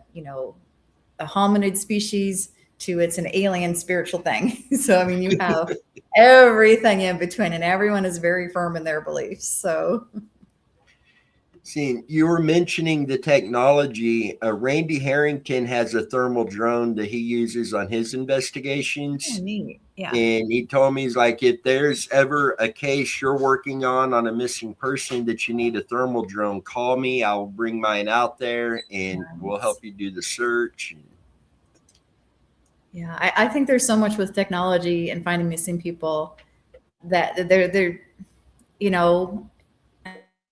hominid species. To it's an alien spiritual thing. So I mean, you have everything in between, and everyone is very firm in their beliefs. So. See, you were mentioning the technology. Randy Harrington has a thermal drone that he uses on his investigations. Oh, neat. Yeah. And he told me, he's like, if there's ever a case you're working on a missing person that you need a thermal drone, call me. I'll bring mine out there, and we'll help you do the search. Yeah, I think there's so much with technology and finding missing people that they're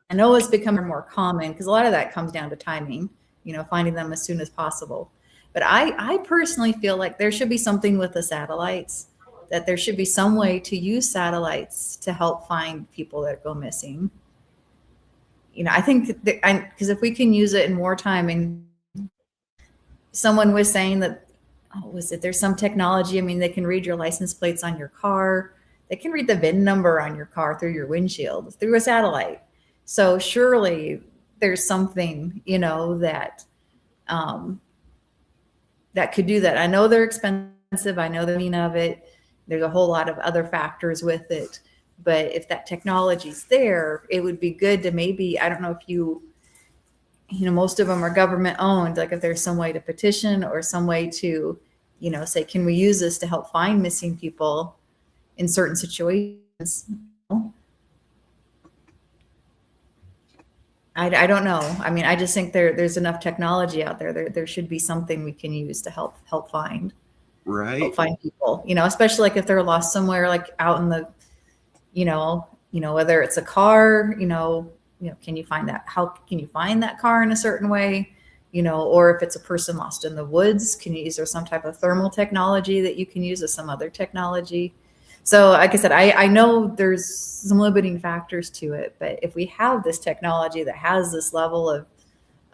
I know it's becoming more common because a lot of that comes down to timing, finding them as soon as possible. But I personally feel like there should be something with the satellites, that there should be some way to use satellites to help find people that go missing. I think because if we can use it in wartime, and someone was saying that, there's some technology. I mean, they can read your license plates on your car. They can read the VIN number on your car through your windshield, through a satellite. So surely there's something, that that could do that. I know they're expensive. I know the meaning of it. There's a whole lot of other factors with it. But if that technology's there, it would be good to maybe, I don't know if most of them are government owned. Like if there's some way to petition or some way to, say, can we use this to help find missing people in certain situations? I don't know. I mean, I just think there's enough technology out there. There should be something we can use to help find Right. people. You know, especially like if they're lost somewhere, like out in the, whether it's a car, can you find that? How can you find that car in a certain way? Or if it's a person lost in the woods, is there some type of thermal technology that you can use or some other technology? So like I said, I know there's some limiting factors to it, but if we have this technology that has this level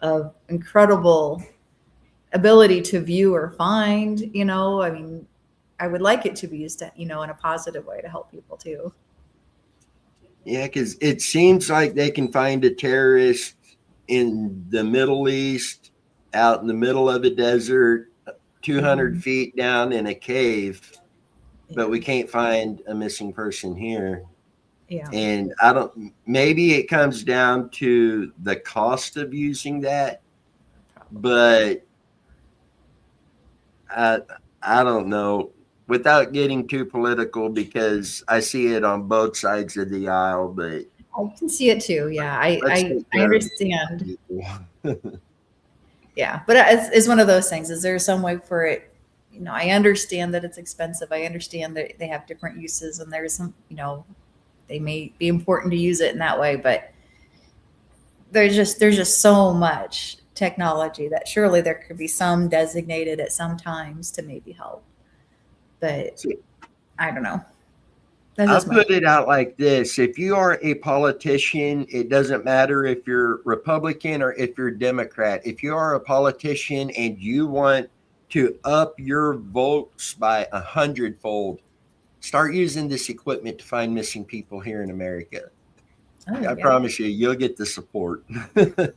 of incredible ability to view or find, I mean, I would like it to be used to, in a positive way to help people too. Yeah, because it seems like they can find a terrorist in the Middle East, out in the middle of a desert, 200 feet down in a cave, but we can't find a missing person here. Yeah. And maybe it comes down to the cost of using that, but I don't know, without getting too political, because I see it on both sides of the aisle, but I can see it too. Yeah. I understand. Yeah. But it's one of those things. Is there some way for it? I understand that it's expensive. I understand that they have different uses and there's some, they may be important to use it in that way, but there's just so much technology that surely there could be some designated at some times to maybe help. But I don't know. I'll put it out like this. If you are a politician, it doesn't matter if you're Republican or if you're Democrat. If you are a politician and you want to up your votes by 100-fold, start using this equipment to find missing people here in America. I promise you'll get the support.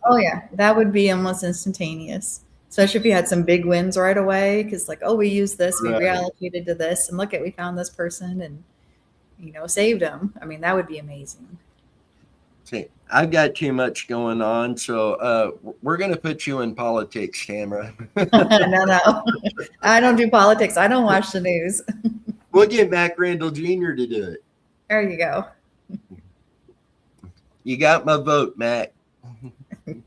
Oh yeah, that would be almost instantaneous, especially if you had some big wins right away. Because we used this, we reallocated to this, and we found this person and saved them. I mean, that would be amazing. See, I've got too much going on, so we're going to put you in politics, Tamara. No, I don't do politics. I don't watch the news. We'll get Mac Randall Jr. to do it. There you go. You got my vote, Mac. And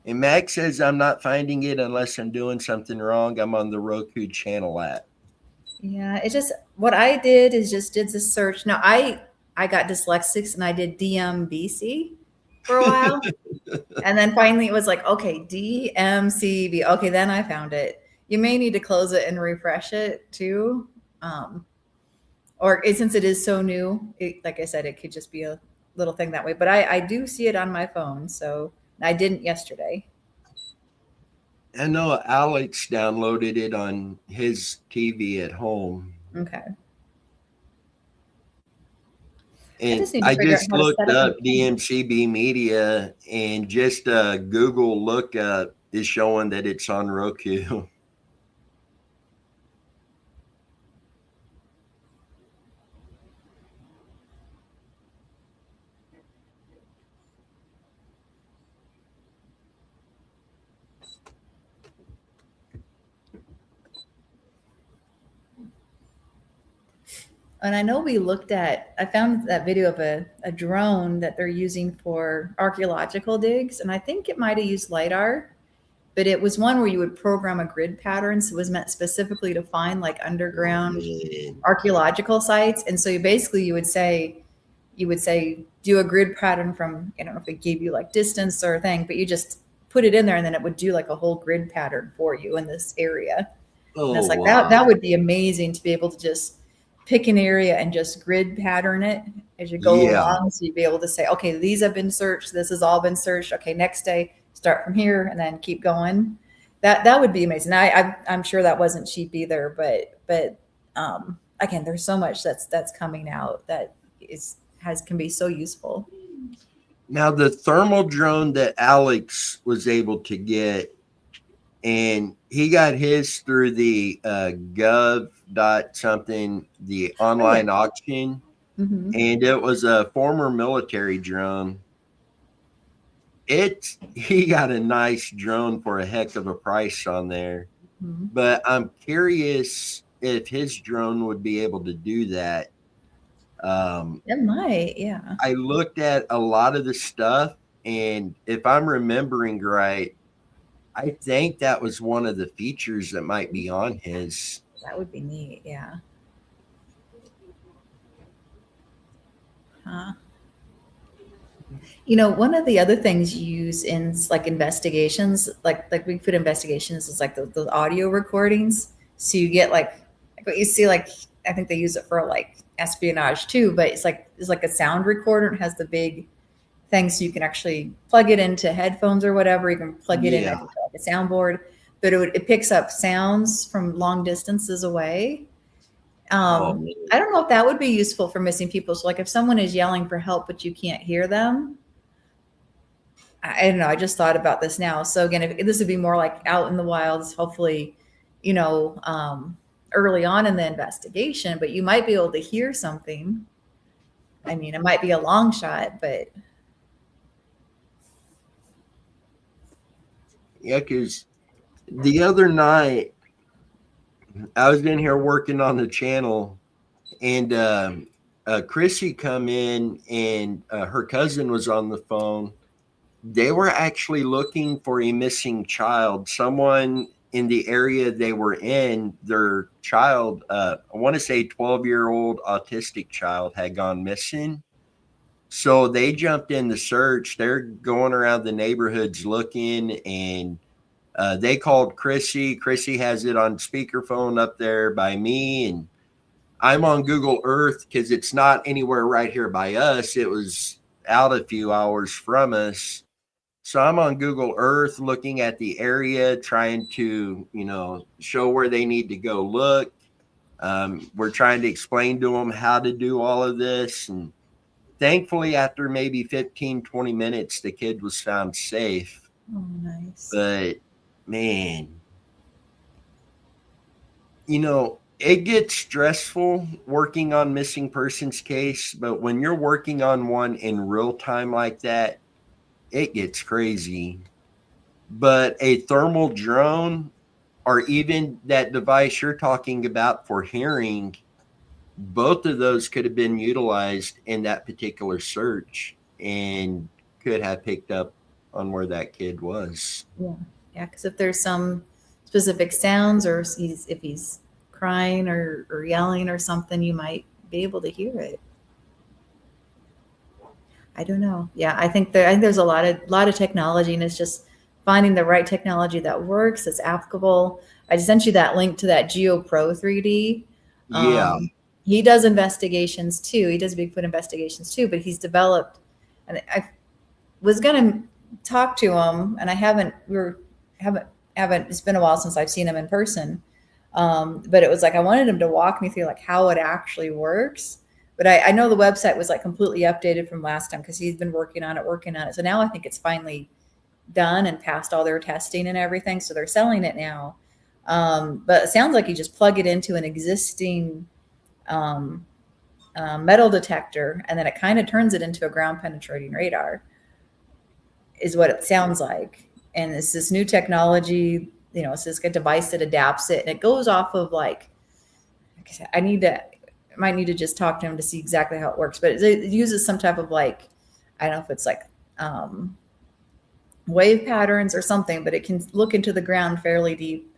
Mac says I'm not finding it unless I'm doing something wrong. I'm on the Roku channel app. Yeah, it's just what I did is just did the search. Now I got dyslexic and I did DMBC for a while. And then finally it was like, okay, DMCB. Okay, then I found it. You may need to close it and refresh it too. Or since it is so new, like I said, it could just be a little thing that way. But I do see it on my phone. So I didn't yesterday. I know Alex downloaded it on his TV at home. Okay. And I just looked up DMCB Media, and just Google lookup is showing that it's on Roku. And I know I found that video of a drone that they're using for archaeological digs. And I think it might have used LiDAR, but it was one where you would program a grid pattern. So it was meant specifically to find like underground archaeological sites. And so you would say, do a grid pattern from, I don't know if it gave you like distance or a thing, but you just put it in there and then it would do like a whole grid pattern for you in this area. And it's like, wow, that would be amazing to be able to just pick an area and just grid pattern it as you go along. So you'd be able to say, okay, these have been searched. This has all been searched. Okay, next day, start from here and then keep going. That would be amazing. I'm sure that wasn't cheap either, but again, there's so much that's coming out that can be so useful. Now, the thermal drone that Alex was able to get, and he got his through the gov.something, the online auction, and it was a former military drone. He got a nice drone for a heck of a price on there, but I'm curious if his drone would be able to do that. It might, yeah. I looked at a lot of the stuff, and if I'm remembering right, I think that was one of the features that might be on his. That would be neat, yeah. Huh. You know, one of the other things you use in like investigations, like Bigfoot investigations, is like the audio recordings. So you get like what you see, like I think they use it for like espionage too, but it's like a sound recorder. It has the big thing, so you can actually plug it into headphones or whatever. You can plug it in Yeah. like a soundboard, but it picks up sounds from long distances away. Oh, man. I don't know if that would be useful for missing people. So like if someone is yelling for help but you can't hear them, I don't know. I just thought about this now. So again, if this would be more like out in the wilds, hopefully, you know, early on in the investigation, but you might be able to hear something. I mean, it might be a long shot, but Yeah, because the other night I was in here working on the channel, and Chrissy come in, and her cousin was on the phone. They were actually looking for a missing child. Someone in the area they were in, their child, I want to say 12-year-old autistic child, had gone missing. So they jumped in the search. They're going around the neighborhoods looking, and they called Chrissy. Chrissy has it on speakerphone up there by me, and I'm on Google Earth because it's not anywhere right here by us. It was out a few hours from us. So I'm on Google Earth looking at the area, trying to, show where they need to go look. We're trying to explain to them how to do all of this. And thankfully, after maybe 15, 20 minutes, the kid was found safe. oh, nice. But man, it gets stressful working on missing persons case, but when you're working on one in real time like that, it gets crazy. But a thermal drone, or even that device you're talking about for hearing, both of those could have been utilized in that particular search and could have picked up on where that kid was. Yeah, because if there's some specific sounds, or if he's crying or yelling or something, you might be able to hear it. I don't know. Yeah, I think there's a lot of technology, and it's just finding the right technology that works, that's applicable. I just sent you that link to that GeoPro 3D. Yeah. He does investigations too. He does Bigfoot investigations too, but he's developed, and I was gonna talk to him, and I haven't. It's been a while since I've seen him in person. But it was like I wanted him to walk me through like how it actually works. But I know the website was like completely updated from last time because he's been working on it. So now I think it's finally done and passed all their testing and everything. So they're selling it now. But it sounds like you just plug it into an existing metal detector, and then it kind of turns it into a ground penetrating radar, is what it sounds like. And it's this new technology, it's this device that adapts it, and it goes off of like I said, I might need to just talk to him to see exactly how it works, but it uses some type of like, I don't know if it's like wave patterns or something, but it can look into the ground fairly deep,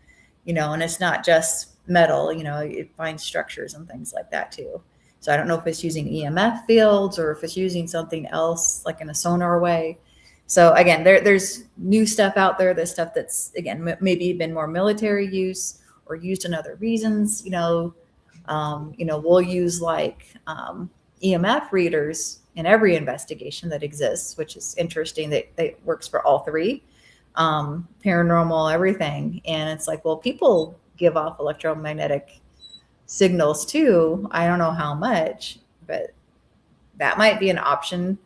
and it's not just metal, it finds structures and things like that too. So I don't know if it's using EMF fields or if it's using something else like in a sonar way. So again, there's new stuff out there. There's stuff that's, again, maybe been more military use or used in other reasons. We'll use like EMF readers in every investigation that exists, which is interesting. That works for all three, paranormal, everything. And it's like, well, people give off electromagnetic signals too. I don't know how much, but that might be an option.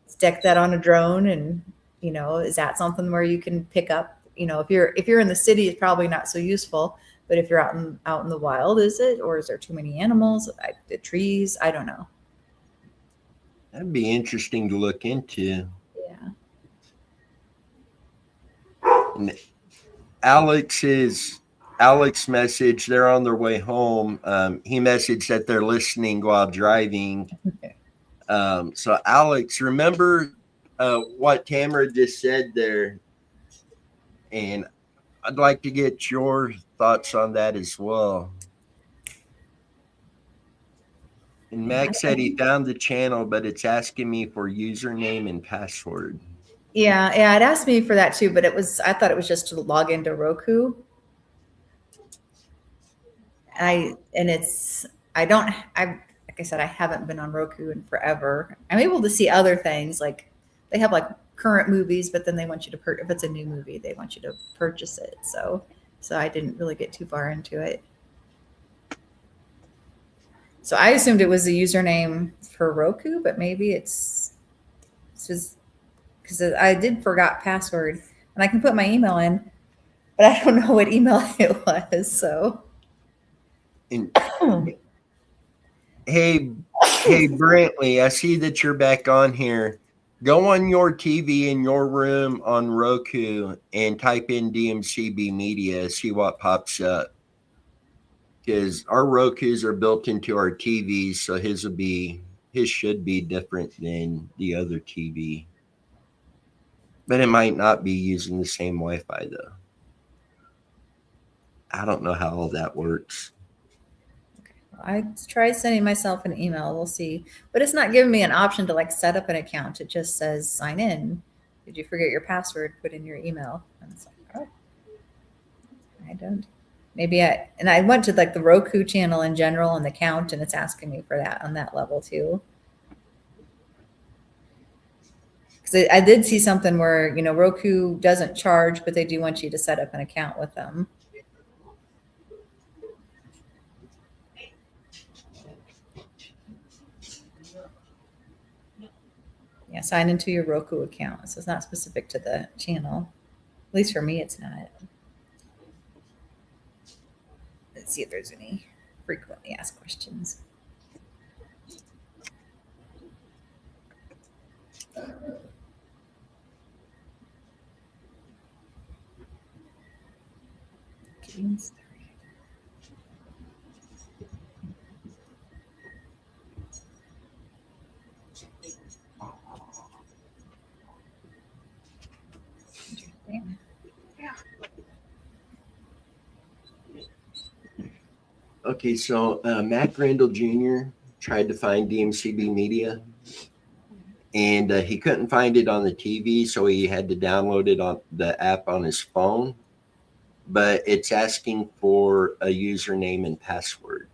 Stick that on a drone, and is that something where you can pick up? If you're in the city, it's probably not so useful. But if you're out in the wild, is it, or is there too many animals? The trees? I don't know. That'd be interesting to look into. Yeah. And Alex is Alex messaged they're on their way home. He messaged that they're listening while driving. So Alex, remember what Tamara just said there, and I'd like to get your thoughts on that as well. And Max said he found the channel, but it's asking me for username and password. Yeah, it asked me for that too, but I thought it was just to log into Roku. I don't, like I said, I haven't been on Roku in forever. I'm able to see other things, like they have like current movies, but then they want you to if it's a new movie, they want you to purchase it. So I didn't really get too far into it. So I assumed it was a username for Roku, but maybe it's just because I did forgot password, and I can put my email in, but I don't know what email it was. So, And hey, Brantley, I see that you're back on here. Go on your TV in your room on Roku and type in DMCB Media. See what pops up. Because our Rokus are built into our TVs, so his should be different than the other TV. But it might not be using the same Wi-Fi though. I don't know how all that works. I tried sending myself an email. We'll see, but it's not giving me an option to like set up an account. It just says sign in. Did you forget your password? Put in your email. And it's like, oh, I don't. Maybe I went to like the Roku channel in general and the count, and it's asking me for that on that level too. Because I did see something where, Roku doesn't charge, but they do want you to set up an account with them. Yeah, sign into your Roku account. So it's not specific to the channel. At least for me, it's not. Let's see if there's any frequently asked questions. Okay, so Matt Randall Jr. tried to find DMCB Media, and he couldn't find it on the TV, so he had to download it on the app on his phone. But it's asking for a username and password.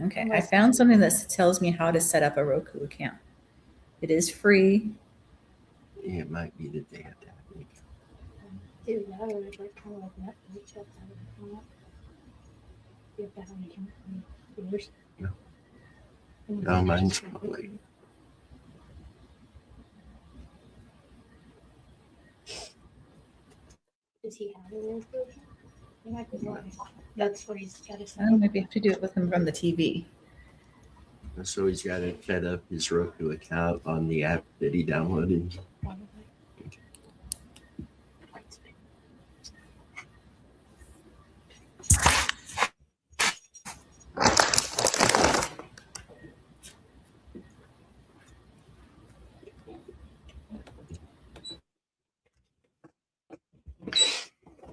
Okay, I found something that tells me how to set up a Roku account. It is free. Yeah, it might be that they have to have it. Dude, that would like kind of like Netflix. You have to have an account. You have to have an account for yours. No. No, mine's public. Does he have a Roku account? He might be wrong. That's what he's got to say. Oh, maybe I have to do it with him from the TV. So he's got to set up his Roku account on the app that he downloaded. Probably.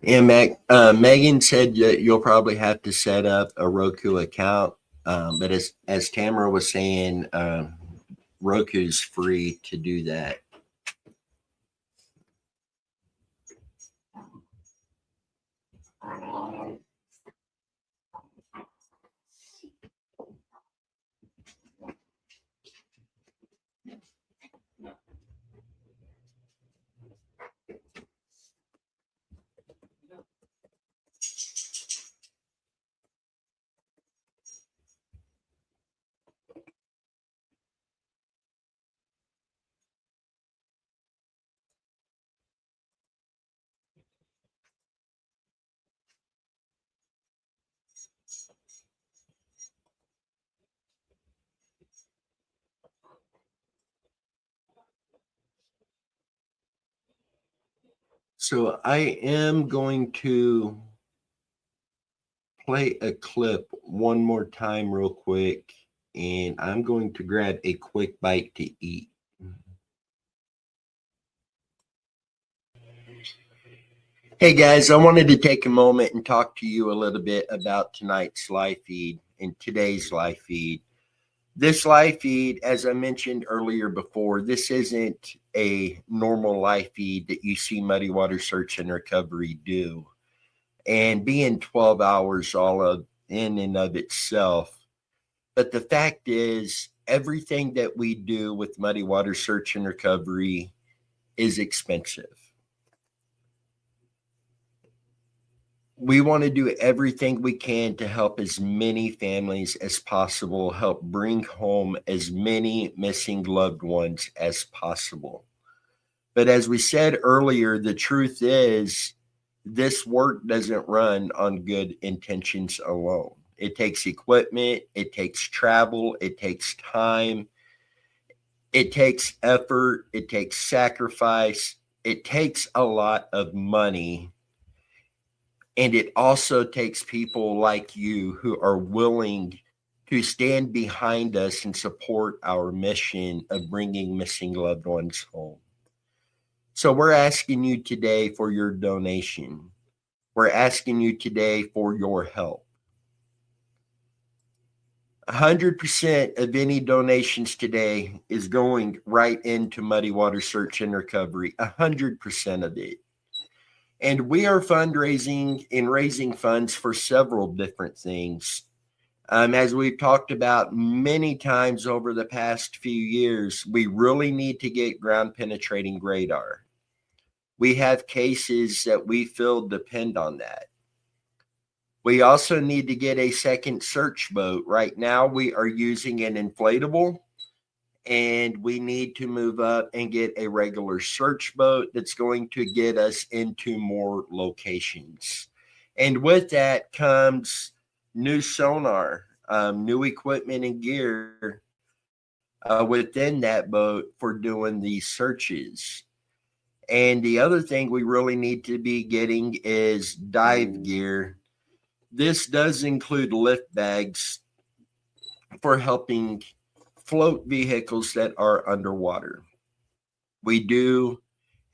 And Megan said that you'll probably have to set up a Roku account. But as Tamara was saying, Roku's free to do that. So I am going to play a clip one more time real quick, and I'm going to grab a quick bite to eat. Hey guys, I wanted to take a moment and talk to you a little bit about tonight's live feed and today's live feed. This live feed, as I mentioned earlier before, this isn't a normal live feed that you see Muddy Water Search and Recovery do. And being 12 hours all of in and of itself. But the fact is, everything that we do with Muddy Water Search and Recovery is expensive. We want to do everything we can to help as many families as possible, help bring home as many missing loved ones as possible. But as we said earlier, the truth is this work doesn't run on good intentions alone. It takes equipment, it takes travel, it takes time, it takes effort, it takes sacrifice, it takes a lot of money. And it also takes people like you who are willing to stand behind us and support our mission of bringing missing loved ones home. So we're asking you today for your donation. We're asking you today for your help. 100% of any donations today is going right into Muddy Water Search and Recovery. 100% of it. And we are fundraising and raising funds for several different things. As we've talked about many times over the past few years, we really need to get ground penetrating radar. We have cases that we feel depend on that. We also need to get a second search boat. Right now, we are using an inflatable, and we need to move up and get a regular search boat that's going to get us into more locations. And with that comes new sonar, new equipment and gear within that boat for doing these searches. And the other thing we really need to be getting is dive gear. This does include lift bags for helping float vehicles that are underwater. We do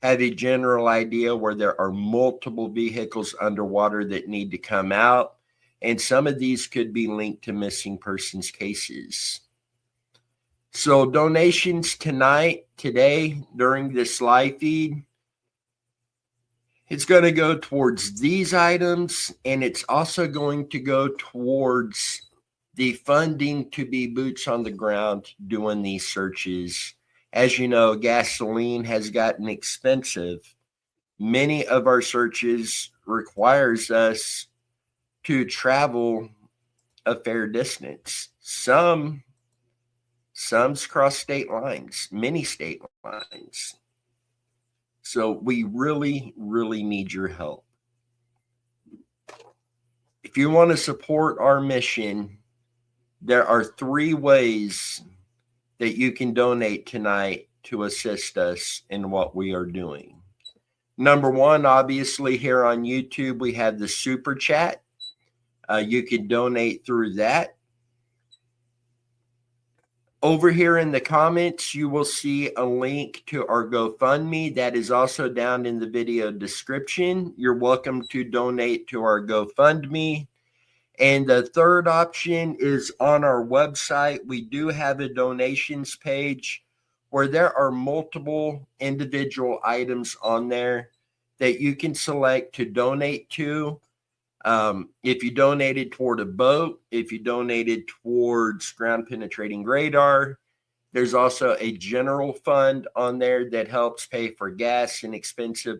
have a general idea where there are multiple vehicles underwater that need to come out, and some of these could be linked to missing persons cases. So donations today, during this live feed, it's going to go towards these items, and it's also going to go towards the funding to be boots on the ground doing these searches. As you know, gasoline has gotten expensive. Many of our searches requires us to travel a fair distance. Some's cross state lines, many state lines. So we really, really need your help. If you want to support our mission, there are 3 ways that you can donate tonight to assist us in what we are doing. Number 1, obviously here on YouTube, we have the super chat. You can donate through that. Over here in the comments, you will see a link to our GoFundMe. That is also down in the video description. You're welcome to donate to our GoFundMe. And the third option is on our website. We do have a donations page where there are multiple individual items on there that you can select to donate to. If you donated toward a boat, if you donated towards ground penetrating radar, there's also a general fund on there that helps pay for gas and expenses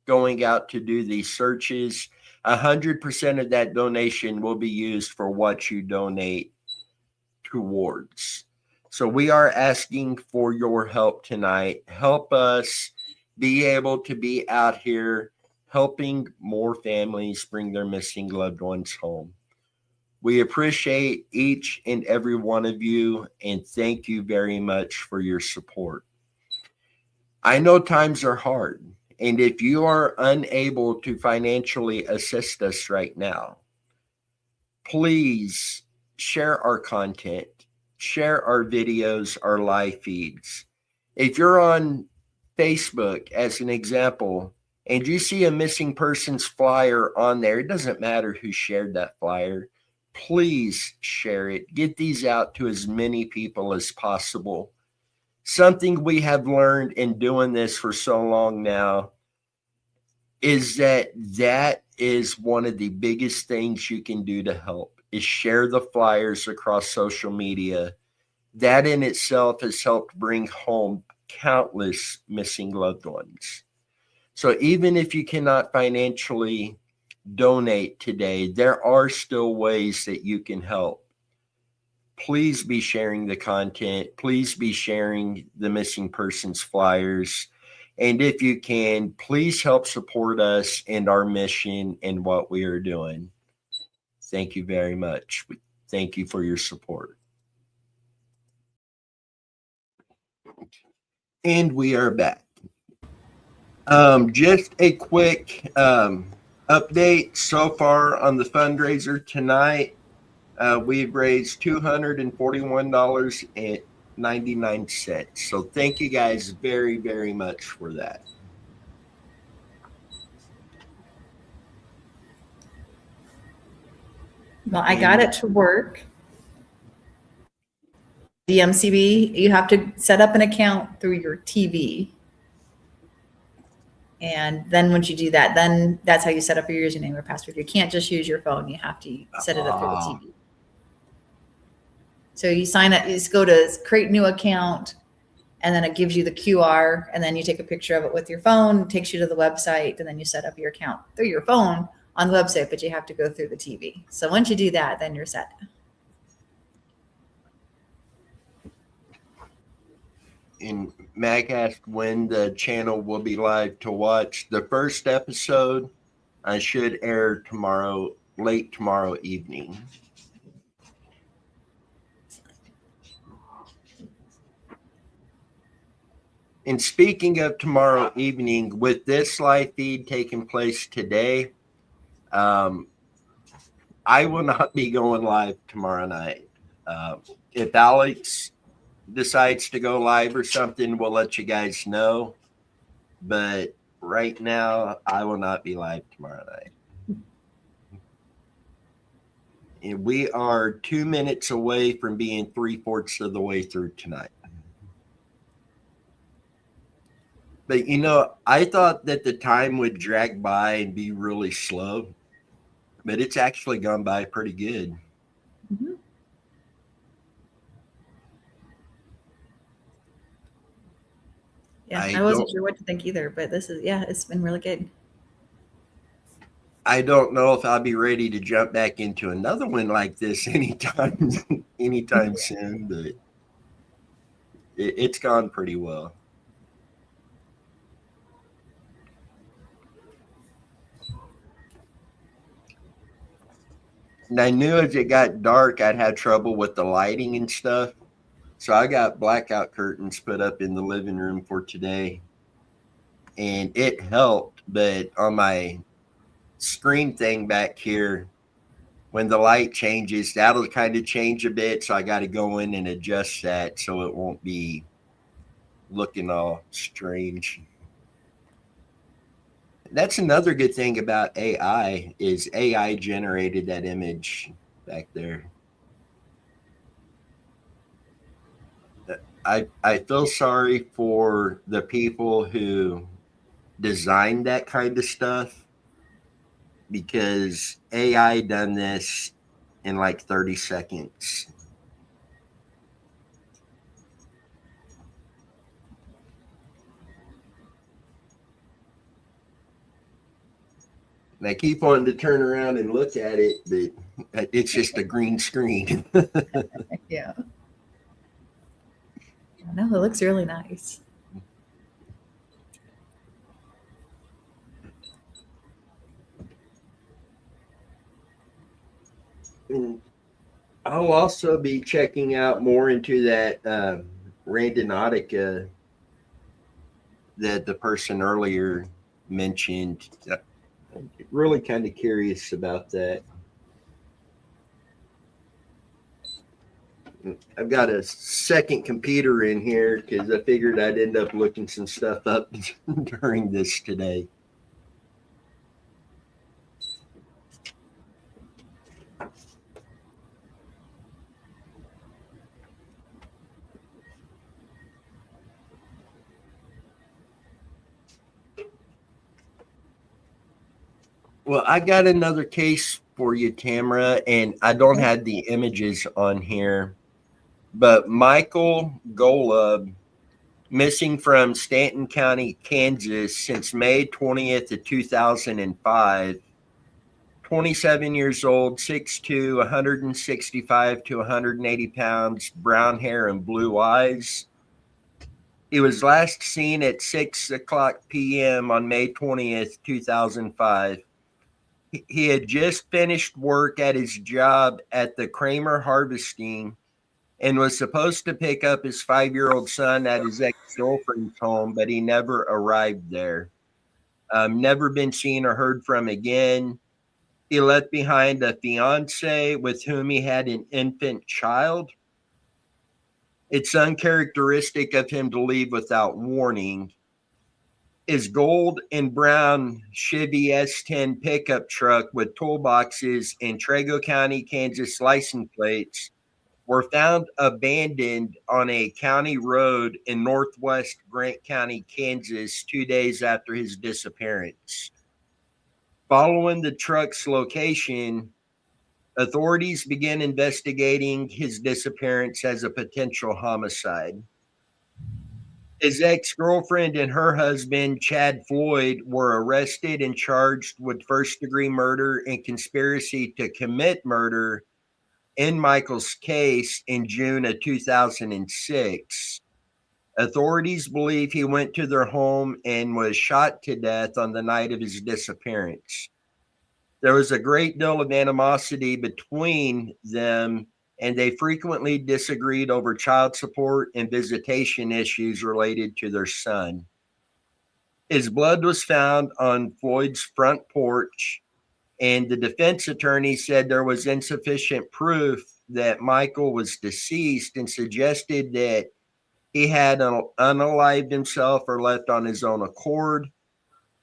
going out to do these searches. 100% of that donation will be used for what you donate towards. So we are asking for your help tonight. Help us be able to be out here helping more families bring their missing loved ones home. We appreciate each and every one of you, and thank you very much for your support. I know times are hard. And if you are unable to financially assist us right now, please share our content, share our videos, our live feeds. If you're on Facebook, as an example, and you see a missing persons flyer on there, it doesn't matter who shared that flyer. Please share it. Get these out to as many people as possible. Something we have learned in doing this for so long now is that is one of the biggest things you can do to help, is share the flyers across social media. That in itself has helped bring home countless missing loved ones. So even if you cannot financially donate today, there are still ways that you can help. Please be sharing the content. Please be sharing the missing persons flyers. And if you can, please help support us and our mission and what we are doing. Thank you very much. Thank you for your support. And we are back. Just a quick update so far on the fundraiser tonight. We've raised $241.99. So thank you guys very, very much for that. Well, I got it to work. DMCB, you have to set up an account through your TV. And then once you do that, then that's how you set up your username or password. You can't just use your phone. You have to set it up through the TV. So you sign up, you just go to create new account, and then it gives you the QR, and then you take a picture of it with your phone, takes you to the website, and then you set up your account through your phone on the website, but you have to go through the TV. So once you do that, then you're set. And Mac asked when the channel will be live to watch. The first episode should air tomorrow, late tomorrow evening. And speaking of tomorrow evening, with this live feed taking place today, I will not be going live tomorrow night. If Alex decides to go live or something, we'll let you guys know. But right now, I will not be live tomorrow night. And we are 2 minutes away from being 3/4 of the way through tonight. But, you know, I thought that the time would drag by and be really slow, but it's actually gone by pretty good. Mm-hmm. Yeah, I wasn't sure what to think either, but this is, yeah, it's been really good. I don't know if I'll be ready to jump back into another one like this anytime soon, but it's gone pretty well. And I knew as it got dark, I'd have trouble with the lighting and stuff. So I got blackout curtains put up in the living room for today. And it helped, but on my screen thing back here, when the light changes, that'll kind of change a bit. So I got to go in and adjust that so it won't be looking all strange. That's another good thing about AI is AI generated that image back there. I feel sorry for the people who designed that kind of stuff, because AI done this in like 30 seconds. And I keep wanting to turn around and look at it, but it's just a green screen. Yeah. No, it looks really nice. And I'll also be checking out more into that Randonautica that the person earlier mentioned. Really kind of curious about that. I've got a second computer in here because I figured I'd end up looking some stuff up during this today. Well, I got another case for you, Tamara, and I don't have the images on here, but Michael Golub, missing from Stanton County, Kansas since May 20th of 2005, 27 years old, 6'2", 165 to 180 pounds, brown hair and blue eyes. He was last seen at 6:00 p.m. on May 20th, 2005. He had just finished work at his job at the Kramer Harvesting and was supposed to pick up his 5-year-old son at his ex-girlfriend's home, but he never arrived there. Never been seen or heard from again. He left behind a fiance with whom he had an infant child. It's uncharacteristic of him to leave without warning. His gold and brown Chevy S10 pickup truck with toolboxes and Trego County, Kansas license plates were found abandoned on a county road in northwest Grant County, Kansas, 2 days after his disappearance. Following the truck's location, authorities began investigating his disappearance as a potential homicide. His ex-girlfriend and her husband, Chad Floyd, were arrested and charged with first-degree murder and conspiracy to commit murder in Michael's case in June of 2006. Authorities believe he went to their home and was shot to death on the night of his disappearance. There was a great deal of animosity between them, and they frequently disagreed over child support and visitation issues related to their son. His blood was found on Floyd's front porch, and the defense attorney said there was insufficient proof that Michael was deceased and suggested that he had unalived himself or left on his own accord.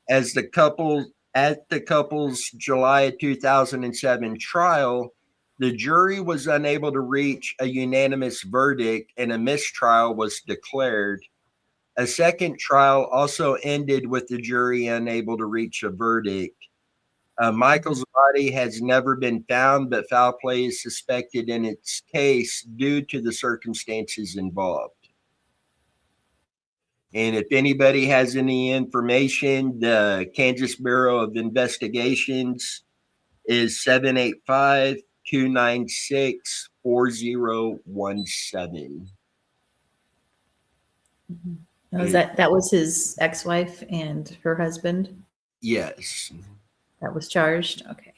At the couple's July 2007 trial, the jury was unable to reach a unanimous verdict and a mistrial was declared. A second trial also ended with the jury unable to reach a verdict. Michael's body has never been found, but foul play is suspected in its case due to the circumstances involved. And if anybody has any information, the Kansas Bureau of Investigations is 785-296-4017. That was his ex-wife and her husband? Yes. That was charged? Okay.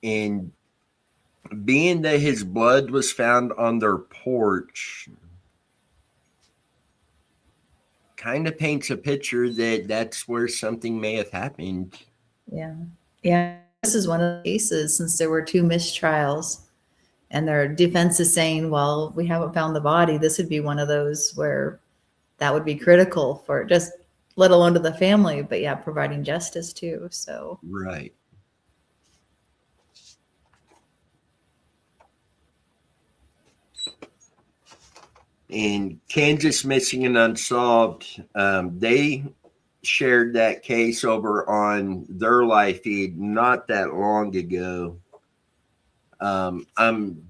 And being that his blood was found on their porch, kind of paints a picture that that's where something may have happened. Yeah. Yeah. This is one of the cases, since there were 2 mistrials and their defense is saying, well, we haven't found the body. This would be one of those where that would be critical for just, let alone to the family, but yeah, providing justice too. So, right. And Kansas Missing and Unsolved, they shared that case over on their live feed not that long ago. I'm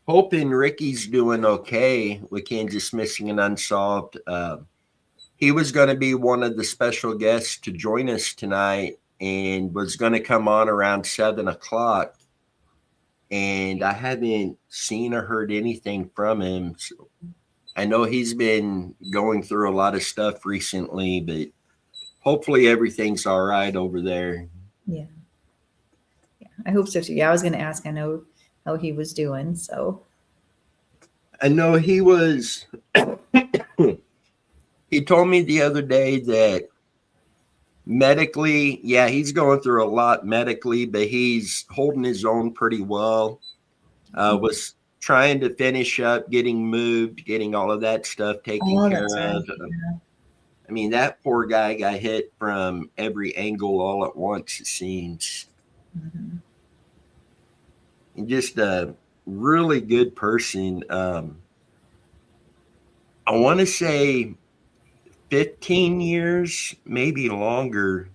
hoping Ricky's doing okay with Kansas Missing and Unsolved. He was going to be one of the special guests to join us tonight and was going to come on around 7:00. And I haven't seen or heard anything from him. So I know he's been going through a lot of stuff recently, but hopefully everything's all right over there. Yeah. Yeah, I hope so too. Yeah, I was going to ask, I know how he was doing. So I know he was He told me the other day that medically, yeah, he's going through a lot medically, but he's holding his own pretty well. Was trying to finish up getting moved, getting all of that stuff taken Oh, care that's of. right. I mean, that poor guy got hit from every angle all at once, it seems. Mhm. And just a really good person. I want to say 15 years, maybe longer,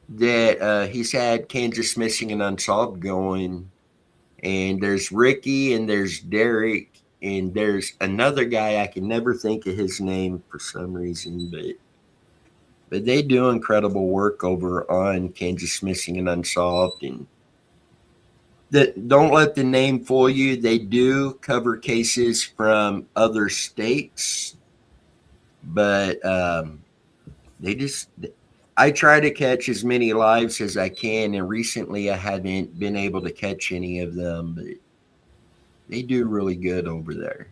that he's had Kansas Missing and Unsolved going. And there's Ricky and there's Derek and there's another guy I can never think of his name for some reason, but they do incredible work over on Kansas Missing and Unsolved. And that, don't let the name fool you. They do cover cases from other states, but they just, I try to catch as many lives as I can, and recently I haven't been able to catch any of them, but they do really good over there.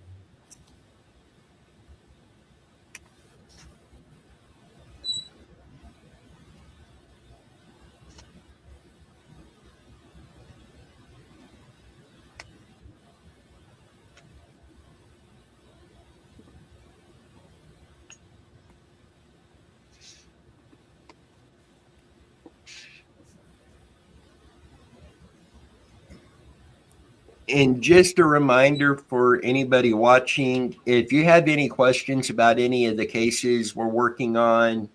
And just a reminder for anybody watching, if you have any questions about any of the cases we're working on,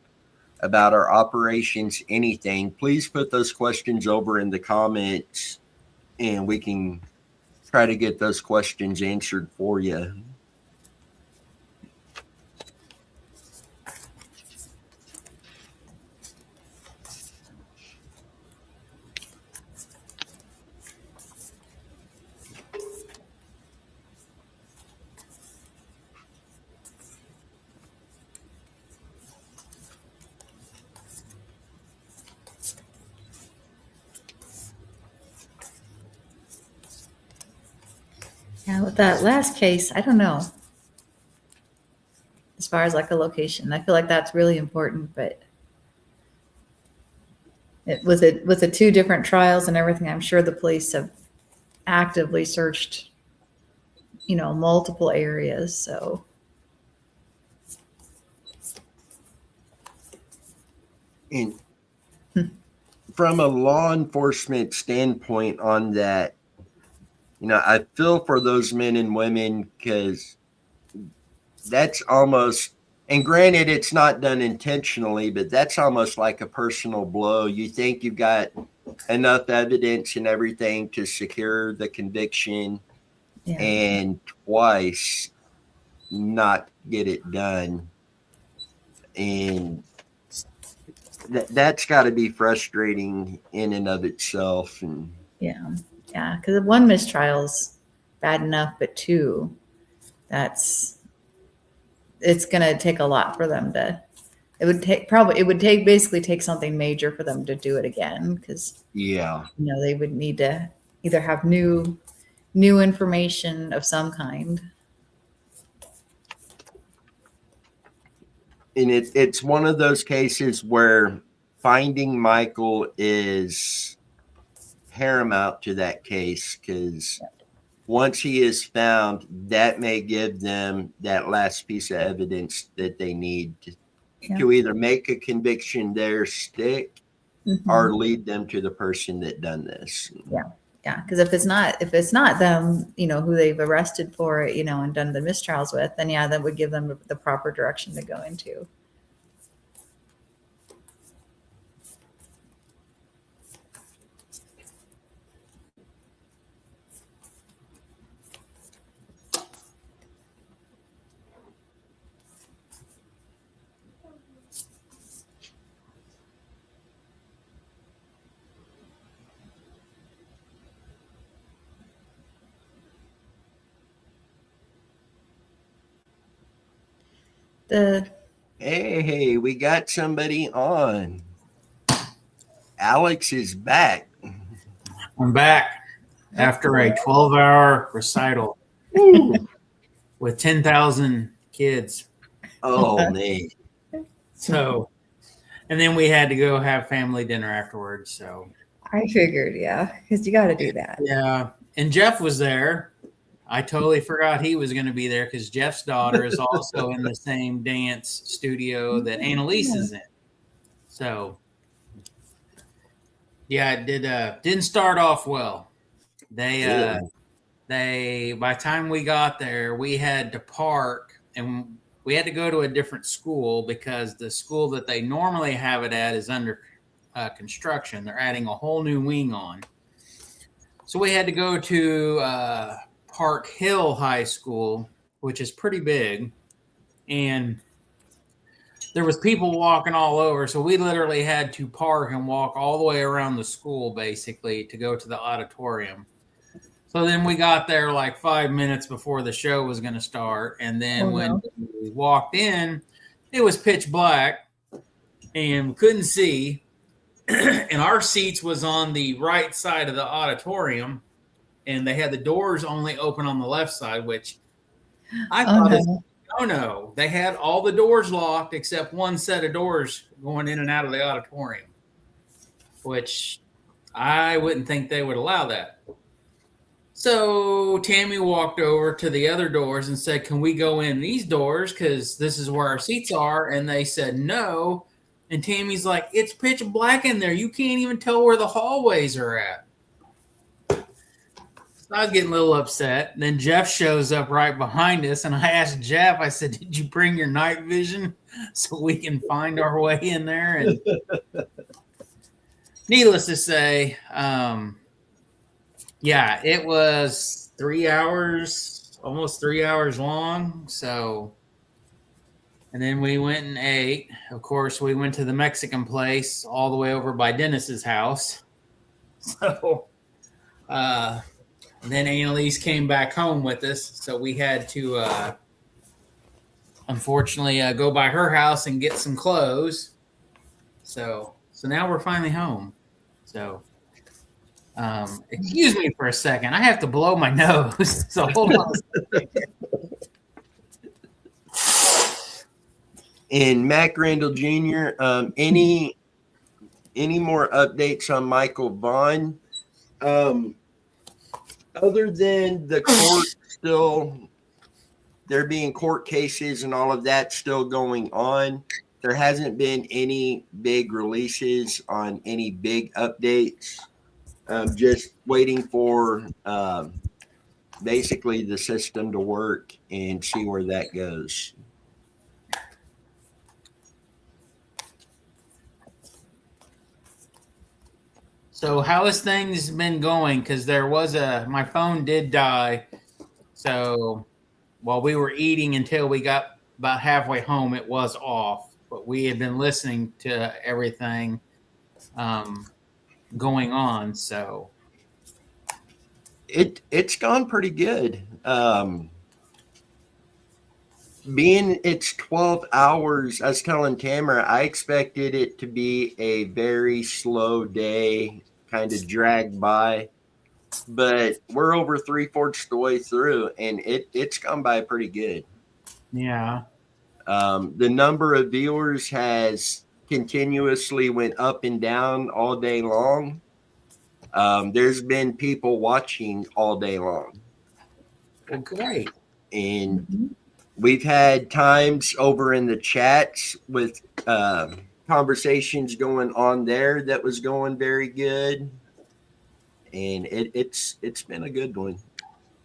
about our operations, anything, please put those questions over in the comments and we can try to get those questions answered for you. Yeah, with that last case, I don't know. As far as like a location, I feel like that's really important, but with the two different trials and everything, I'm sure the police have actively searched, multiple areas. So And from a law enforcement standpoint on that, I feel for those men and women, because that's almost, and granted, it's not done intentionally, but that's almost like a personal blow. You think you've got enough evidence and everything to secure the conviction, yeah, and twice not get it done. And that's got to be frustrating in and of itself. And yeah, because one mistrial's bad enough, but two, it's gonna take a lot for them to. It would basically take something major for them to do it again, because yeah, they would need to either have new information of some kind. and it's one of those cases where finding Michael is paramount to that case, because once he is found, that may give them that last piece of evidence that they need to either make a conviction there stick, or lead them to the person that done this. Yeah, because if it's not them, who they've arrested for it, and done the mistrials with, then that would give them the proper direction to go into. Hey, we got somebody on. Alex is back. I'm back after a 12-hour recital with 10,000 kids. Oh man. So, and then we had to go have family dinner afterwards. So, I figured, yeah, because you got to do that. yeah. And Jeff was there. I totally forgot he was going to be there because Jeff's daughter is also in the same dance studio that Annalise is in. So, yeah, it didn't start off well. They by the time we got there, we had to park and we had to go to a different school because the school that they normally have it at is under construction. They're adding a whole new wing on. So we had to go to Park Hill High School, which is pretty big. And there was people walking all over. So we literally had to park and walk all the way around the school, basically, to go to the auditorium. So then we got there like 5 minutes before the show was going to start. And then when we walked in, it was pitch black and we couldn't see. And our seats was on the right side of the auditorium. And they had the doors only open on the left side, which I thought no. They had all the doors locked except one set of doors going in and out of the auditorium, which I wouldn't think they would allow that. So Tammy walked over to the other doors and said, "Can we go in these doors? Because this is where our seats are." And they said no. And Tammy's like, "It's pitch black in there. You can't even tell where the hallways are at." So I was getting a little upset. And then Jeff shows up right behind us. And I asked Jeff, I said, "Did you bring your night vision so we can find our way in there?" And needless to say, yeah, it was 3 hours, almost 3 hours long. So, and then we went and ate. Of course, we went to the Mexican place all the way over by Dennis's house. So, then Annalise came back home with us. So we had to, unfortunately, go by her house and get some clothes. So now we're finally home. So, excuse me for a second. I have to blow my nose. So hold on a second. And Mac Randall Jr., any more updates on Michael Vaughn? Other than the court still, there being court cases and all of that still going on, there hasn't been any big releases on any big updates. Just waiting for basically the system to work and see where that goes. So how has things been going? Because there was my phone did die. So while we were eating until we got about halfway home, it was off. But we had been listening to everything going on. So it's gone pretty good. Being it's 12 hours, I was telling Tamara, I expected it to be a very slow day, kind of dragged by, but we're over 3/4 the way through, and it's gone by pretty good. yeah. The number of viewers has continuously went up and down all day long. There's been people watching all day long. Well, great. And we've had times over in the chats with conversations going on there that was going very good. And it's been a good one.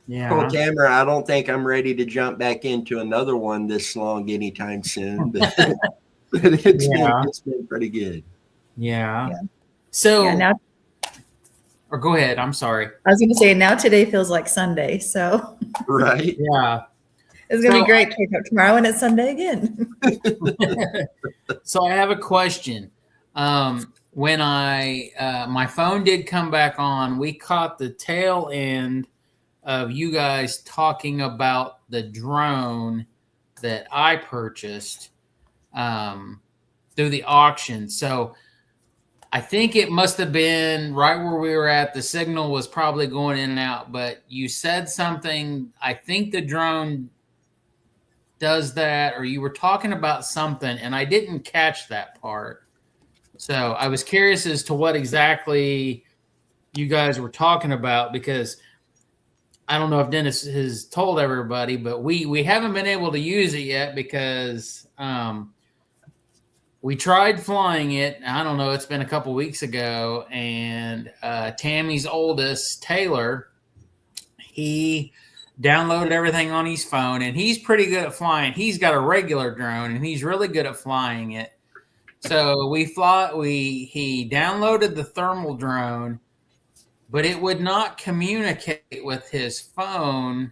Yeah. Cool camera. I don't think I'm ready to jump back into another one this long anytime soon. But, it's been pretty good. Yeah. So now, or go ahead. I'm sorry. I was going to say now today feels like Sunday, so Right. Yeah. it's going to be great to wake up tomorrow and it's Sunday again. So I have a question. When my phone did come back on, we caught the tail end of you guys talking about the drone that I purchased through the auction. So I think it must have been right where we were at. The signal was probably going in and out, but you said something. I think the drone does that, or you were talking about something, and I didn't catch that part. So I was curious as to what exactly you guys were talking about, because I don't know if Dennis has told everybody, but we haven't been able to use it yet because we tried flying it. I don't know, it's been a couple weeks ago, and Tammy's oldest, Taylor, he downloaded everything on his phone, and he's pretty good at flying. He's got a regular drone, and he's really good at flying it. So he downloaded the thermal drone, but it would not communicate with his phone,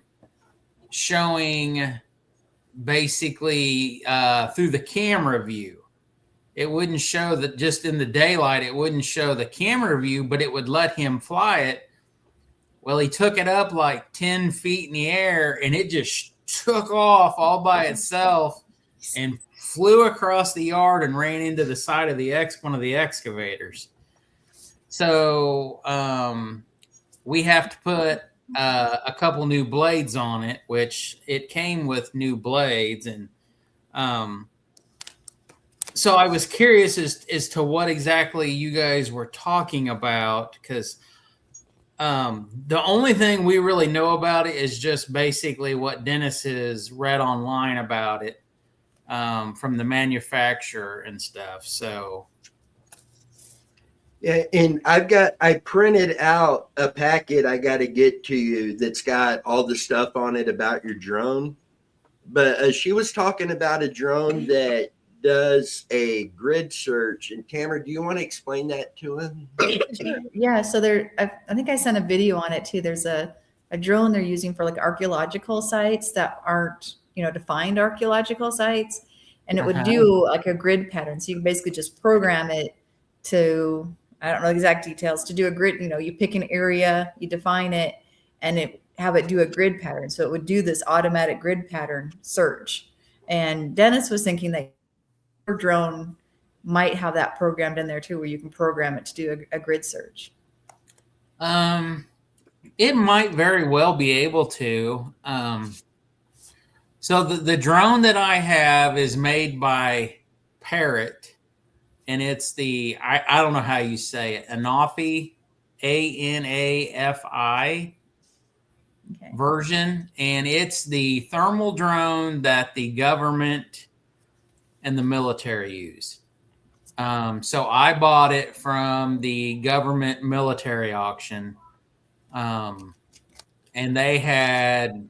showing basically through the camera view. It wouldn't show that just in the daylight, it wouldn't show the camera view, but it would let him fly it. Well, he took it up like 10 feet in the air, and it just took off all by itself and flew across the yard and ran into the side of one of the excavators. So we have to put a couple new blades on it, which it came with new blades. And so I was curious as to what exactly you guys were talking about, because the only thing we really know about it is just basically what Dennis has read online about it from the manufacturer and stuff. So yeah, and I printed out a packet I got to get to you that's got all the stuff on it about your drone. But she was talking about a drone that does a grid search. And Tamara, do you want to explain that to him? Yeah, so I think I sent a video on it too. There's a drone they're using for like archaeological sites that aren't, defined archaeological sites. And it would do like a grid pattern. So you can basically just program it to, I don't know exact details, to do a grid. You pick an area, you define it, and have it do a grid pattern. So it would do this automatic grid pattern search. And Dennis was thinking that your drone might have that programmed in there too, where you can program it to do a grid search. It might very well be able to. So the drone that I have is made by Parrot, and it's the, I don't know how you say it, Anafi, ANAFI version. And it's the thermal drone that the government and the military use. So I bought it from the government military auction. And they had,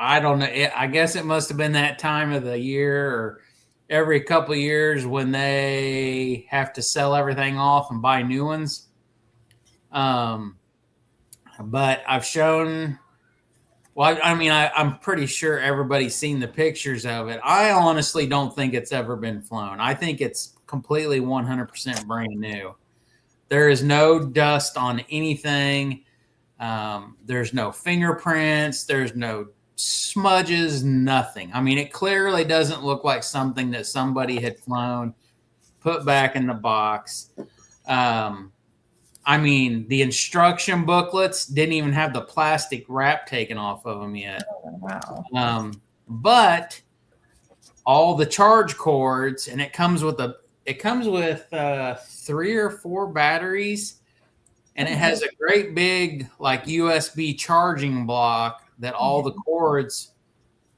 I don't know, I guess it must have been that time of the year or every couple of years when they have to sell everything off and buy new ones. But I've shown, I'm pretty sure everybody's seen the pictures of it. I honestly don't think it's ever been flown. I think it's completely 100% brand new. There is no dust on anything. There's no fingerprints. There's no smudges, nothing. It clearly doesn't look like something that somebody had flown, put back in the box. The instruction booklets didn't even have the plastic wrap taken off of them yet. Oh, wow. But all the charge cords, and it comes with 3 or 4 batteries, and it has a great big like USB charging block that all the cords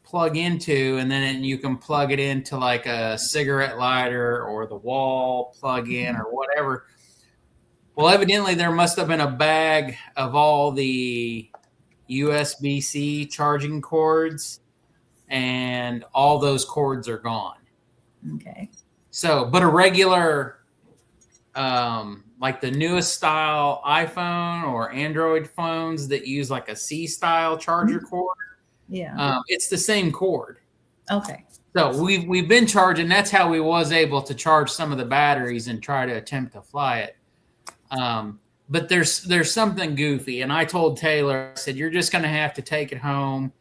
plug into, and then you can plug it into like a cigarette lighter or the wall plug-in or whatever. Well, evidently there must have been a bag of all the USB-C charging cords, and all those cords are gone. Okay. So, but a regular, like the newest style iPhone or Android phones that use like a C-style charger cord, it's the same cord. Okay. So we've been charging. That's how we was able to charge some of the batteries and try to attempt to fly it. But there's something goofy, and I told Taylor, I said, you're just going to have to take it home.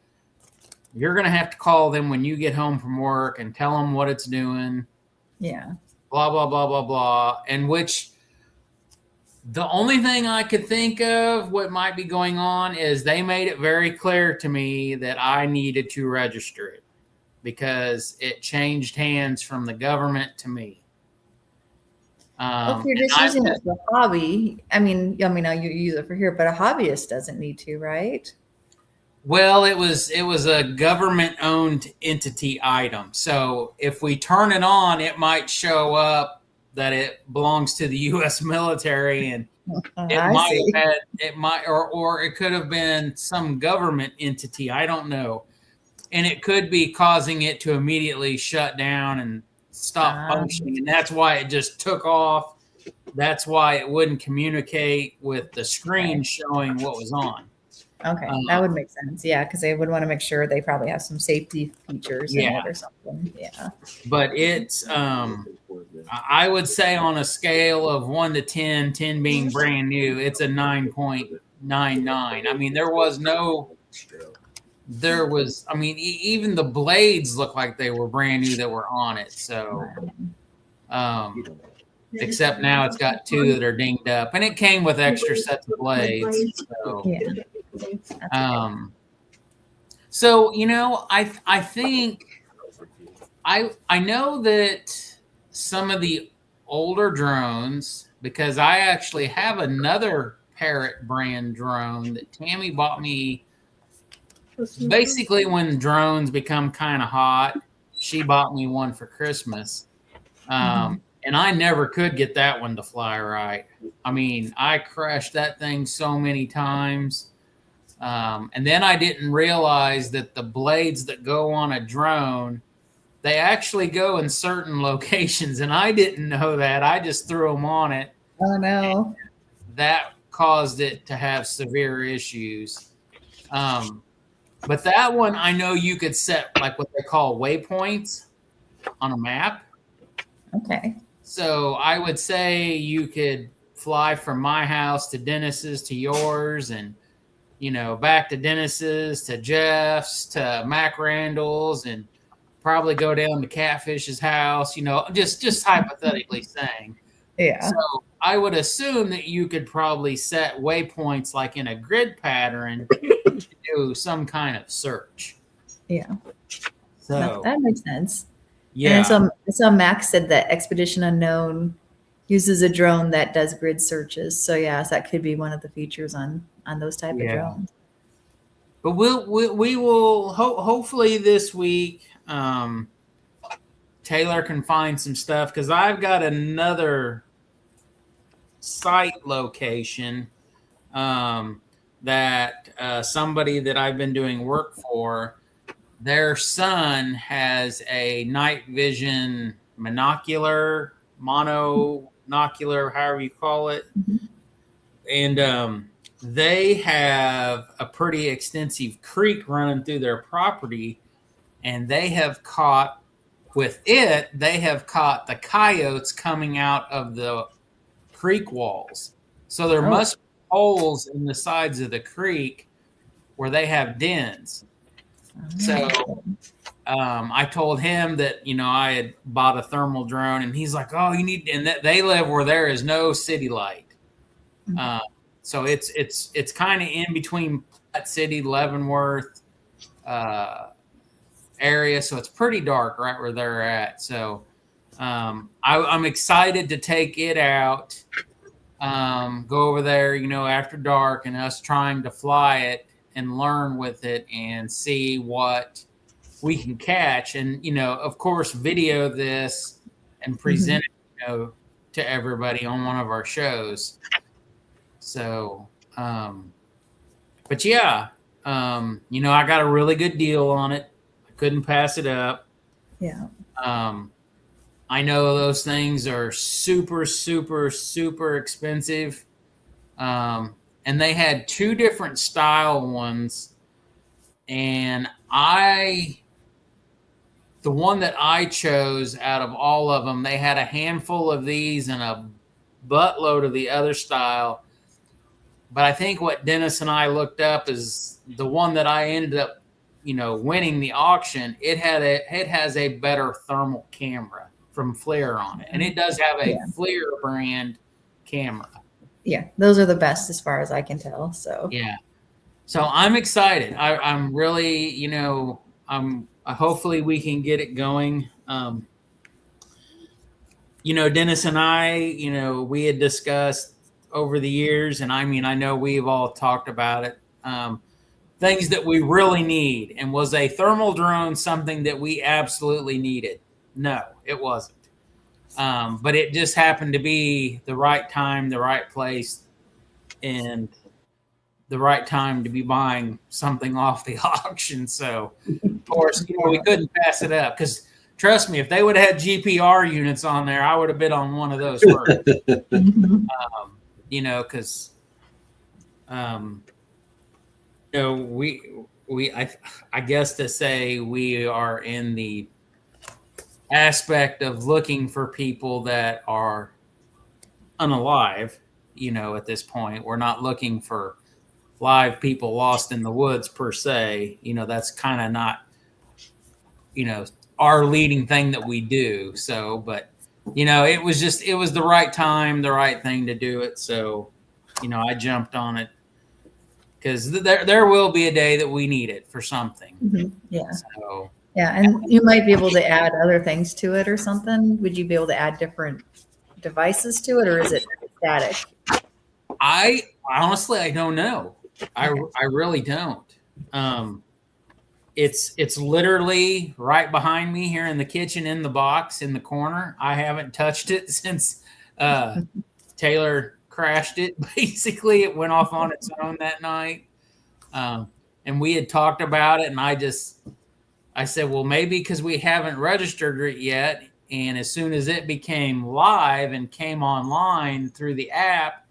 You're going to have to call them when you get home from work and tell them what it's doing. Yeah. Blah, blah, blah, blah, blah. And which the only thing I could think of what might be going on is they made it very clear to me that I needed to register it. because it changed hands from the government to me. Well, if you're And just I using it for hobby, I mean, you use it for here, but a hobbyist doesn't need to, right? Well, it was a government-owned entity item. So if we turn it on, it might show up that it belongs to the U.S. military, and it might, or it could have been some government entity. I don't know, and it could be causing it to immediately shut down and stop functioning, and that's why it just took off. That's why it wouldn't communicate with the screen showing what was on. Okay, that would make sense. Yeah, because they would want to make sure they probably have some safety features in it or something. Yeah. But it's, I would say on a scale of 1 to 10, 10 being brand new, it's a 9.99. I mean, even the blades look like they were brand new that were on it. So, except now it's got 2 that are dinged up, and it came with extra sets of blades. So, so I think I know that some of the older drones, because I actually have another Parrot brand drone that Tammy bought me. Basically, when drones become kind of hot, she bought me one for Christmas. And I never could get that one to fly right. I mean, I crashed that thing so many times. And then I didn't realize that the blades that go on a drone, they actually go in certain locations. And I didn't know that. I just threw them on it. Oh, no. That caused it to have severe issues. But that one, I know you could set like what they call waypoints on a map. Okay. So I would say you could fly from my house to Dennis's to yours, and back to Dennis's to Jeff's to Mac Randall's, and probably go down to Catfish's house. Just hypothetically saying. Yeah. So I would assume that you could probably set waypoints like in a grid pattern to do some kind of search. Yeah. So that makes sense. Yeah. And so Max said that Expedition Unknown uses a drone that does grid searches. So yes, that could be one of the features on those type of drones. But we will hopefully this week Taylor can find some stuff, because I've got another site location that somebody that I've been doing work for, their son has a night vision monocular, however you call it. And they have a pretty extensive creek running through their property, and they have caught the coyotes coming out of the creek walls. So there must be holes in the sides of the creek where they have dens. So I told him that, I had bought a thermal drone, and he's like, oh, you need, and they live where there is no city light. So it's kind of in between Platte City, Leavenworth area. So it's pretty dark right where they're at. So I'm excited to take it out, go over there, after dark, and us trying to fly it and learn with it and see what we can catch. And, of course, video this and present it, to everybody on one of our shows. So, but yeah, I got a really good deal on it. I couldn't pass it up. Yeah. I know those things are super, super, super expensive. And they had 2 different style ones. And the one that I chose out of all of them, they had a handful of these and a buttload of the other style. But I think what Dennis and I looked up is the one that I ended up, winning the auction. It has a better thermal camera from FLIR on it, and it does have a FLIR brand camera. Yeah, those are the best as far as I can tell. So yeah, so I'm excited. I'm really, I'm hopefully we can get it going. Dennis and I, we had discussed over the years, and I mean, I know we've all talked about it, things that we really need. And was a thermal drone something that we absolutely needed? No, it wasn't. But it just happened to be the right time, the right place, and the right time to be buying something off the auction. So, of course, we couldn't pass it up because, trust me, if they would have had GPR units on there, I would have bid on one of those first. Because I guess to say we are in the aspect of looking for people that are unalive. At this point, we're not looking for live people lost in the woods per se. That's kind of not our leading thing that we do. So, but it was the right time, the right thing to do it. So, I jumped on it because there will be a day that we need it for something. Yeah. So, yeah, and you might be able to add other things to it or something. Would you be able to add different devices to it, or is it static? I don't know. I really don't. It's literally right behind me here in the kitchen in the box in the corner. I haven't touched it since Taylor crashed it. Basically, it went off on its own that night. And we had talked about it, and I said, well, maybe because we haven't registered it yet. And as soon as it became live and came online through the app,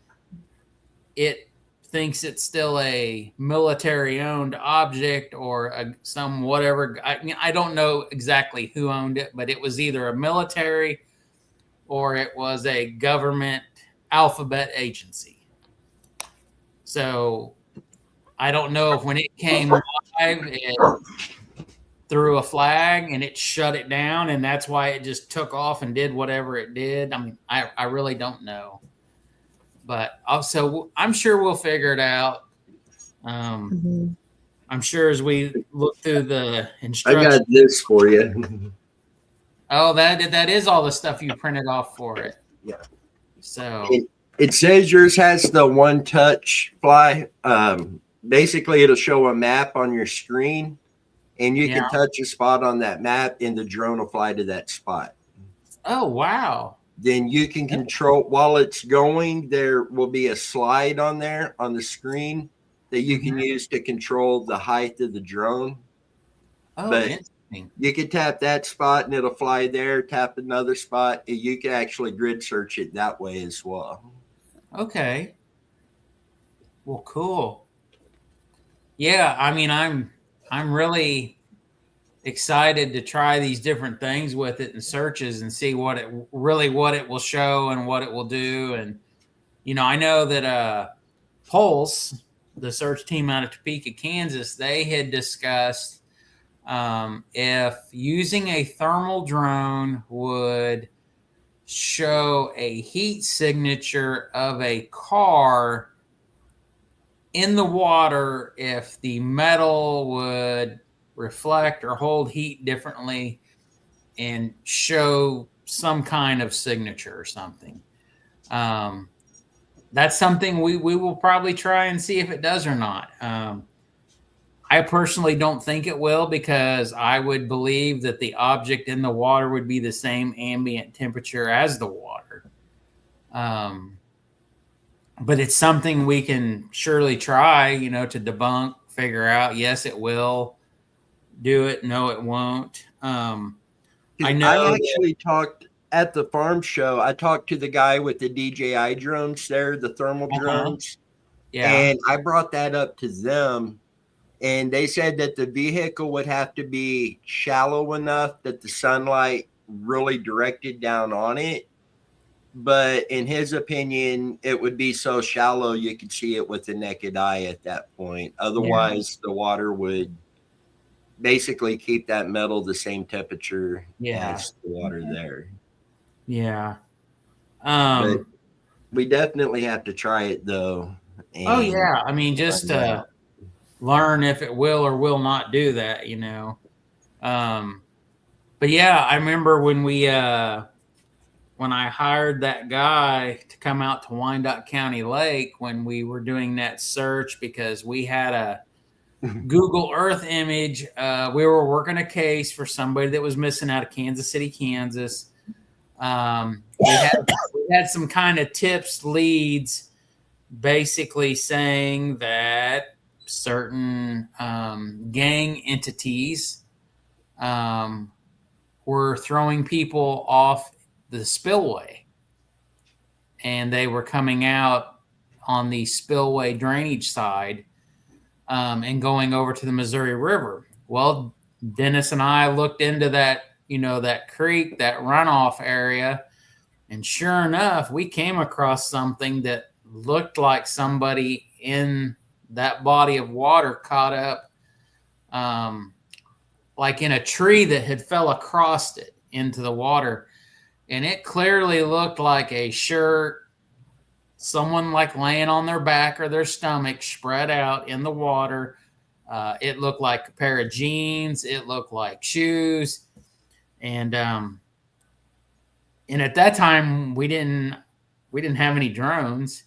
it thinks it's still a military-owned object or some whatever. I don't know exactly who owned it, but it was either a military or it was a government alphabet agency. So I don't know if when it came live, it threw a flag and it shut it down, and that's why it just took off and did whatever it did. I mean, I really don't know. But also, I'm sure we'll figure it out. I'm sure as we look through the instructions. I got this for you. Oh, that is all the stuff you printed off for it. Yeah. So it says yours has the one touch fly. Basically, it'll show a map on your screen, and you can touch a spot on that map, and the drone will fly to that spot. Oh, wow. Then you can control while it's going. There will be a slide on there on the screen that you can use to control the height of the drone. Oh, but interesting. You can tap that spot and it'll fly there. Tap another spot, and you can actually grid search it that way as well. Okay. Well, cool. Yeah, I mean, I'm really excited to try these different things with it and searches and see what it will show and what it will do. And I know that Pulse, the search team out of Topeka, Kansas, they had discussed if using a thermal drone would show a heat signature of a car in the water, if the metal would reflect or hold heat differently and show some kind of signature or something. That's something we will probably try and see if it does or not. I personally don't think it will, because I would believe that the object in the water would be the same ambient temperature as the water. But it's something we can surely try, to debunk, figure out, yes, it will do it. No, it won't. I actually talked at the farm show. I talked to the guy with the DJI drones there, the thermal drones. Yeah. And I brought that up to them, and they said that the vehicle would have to be shallow enough that the sunlight really directed down on it. But in his opinion, it would be so shallow you could see it with the naked eye at that point. Otherwise, the water would basically keep that metal the same temperature as the water there. Yeah. But we definitely have to try it, though. Oh, yeah. I mean, just to learn if it will or will not do that, But yeah, I remember when when I hired that guy to come out to Wyandotte County Lake when we were doing that search because we had a Google Earth image. We were working a case for somebody that was missing out of Kansas City, Kansas. We had some kind of tips, leads, basically saying that certain gang entities were throwing people off the spillway, and they were coming out on the spillway drainage side and going over to the Missouri River. Well, Dennis and I looked into that, that creek, that runoff area, and sure enough, we came across something that looked like somebody in that body of water caught up like in a tree that had fell across it into the water. And it clearly looked like a shirt, someone like laying on their back or their stomach spread out in the water. It looked like a pair of jeans. It looked like shoes. And at that time we didn't have any drones.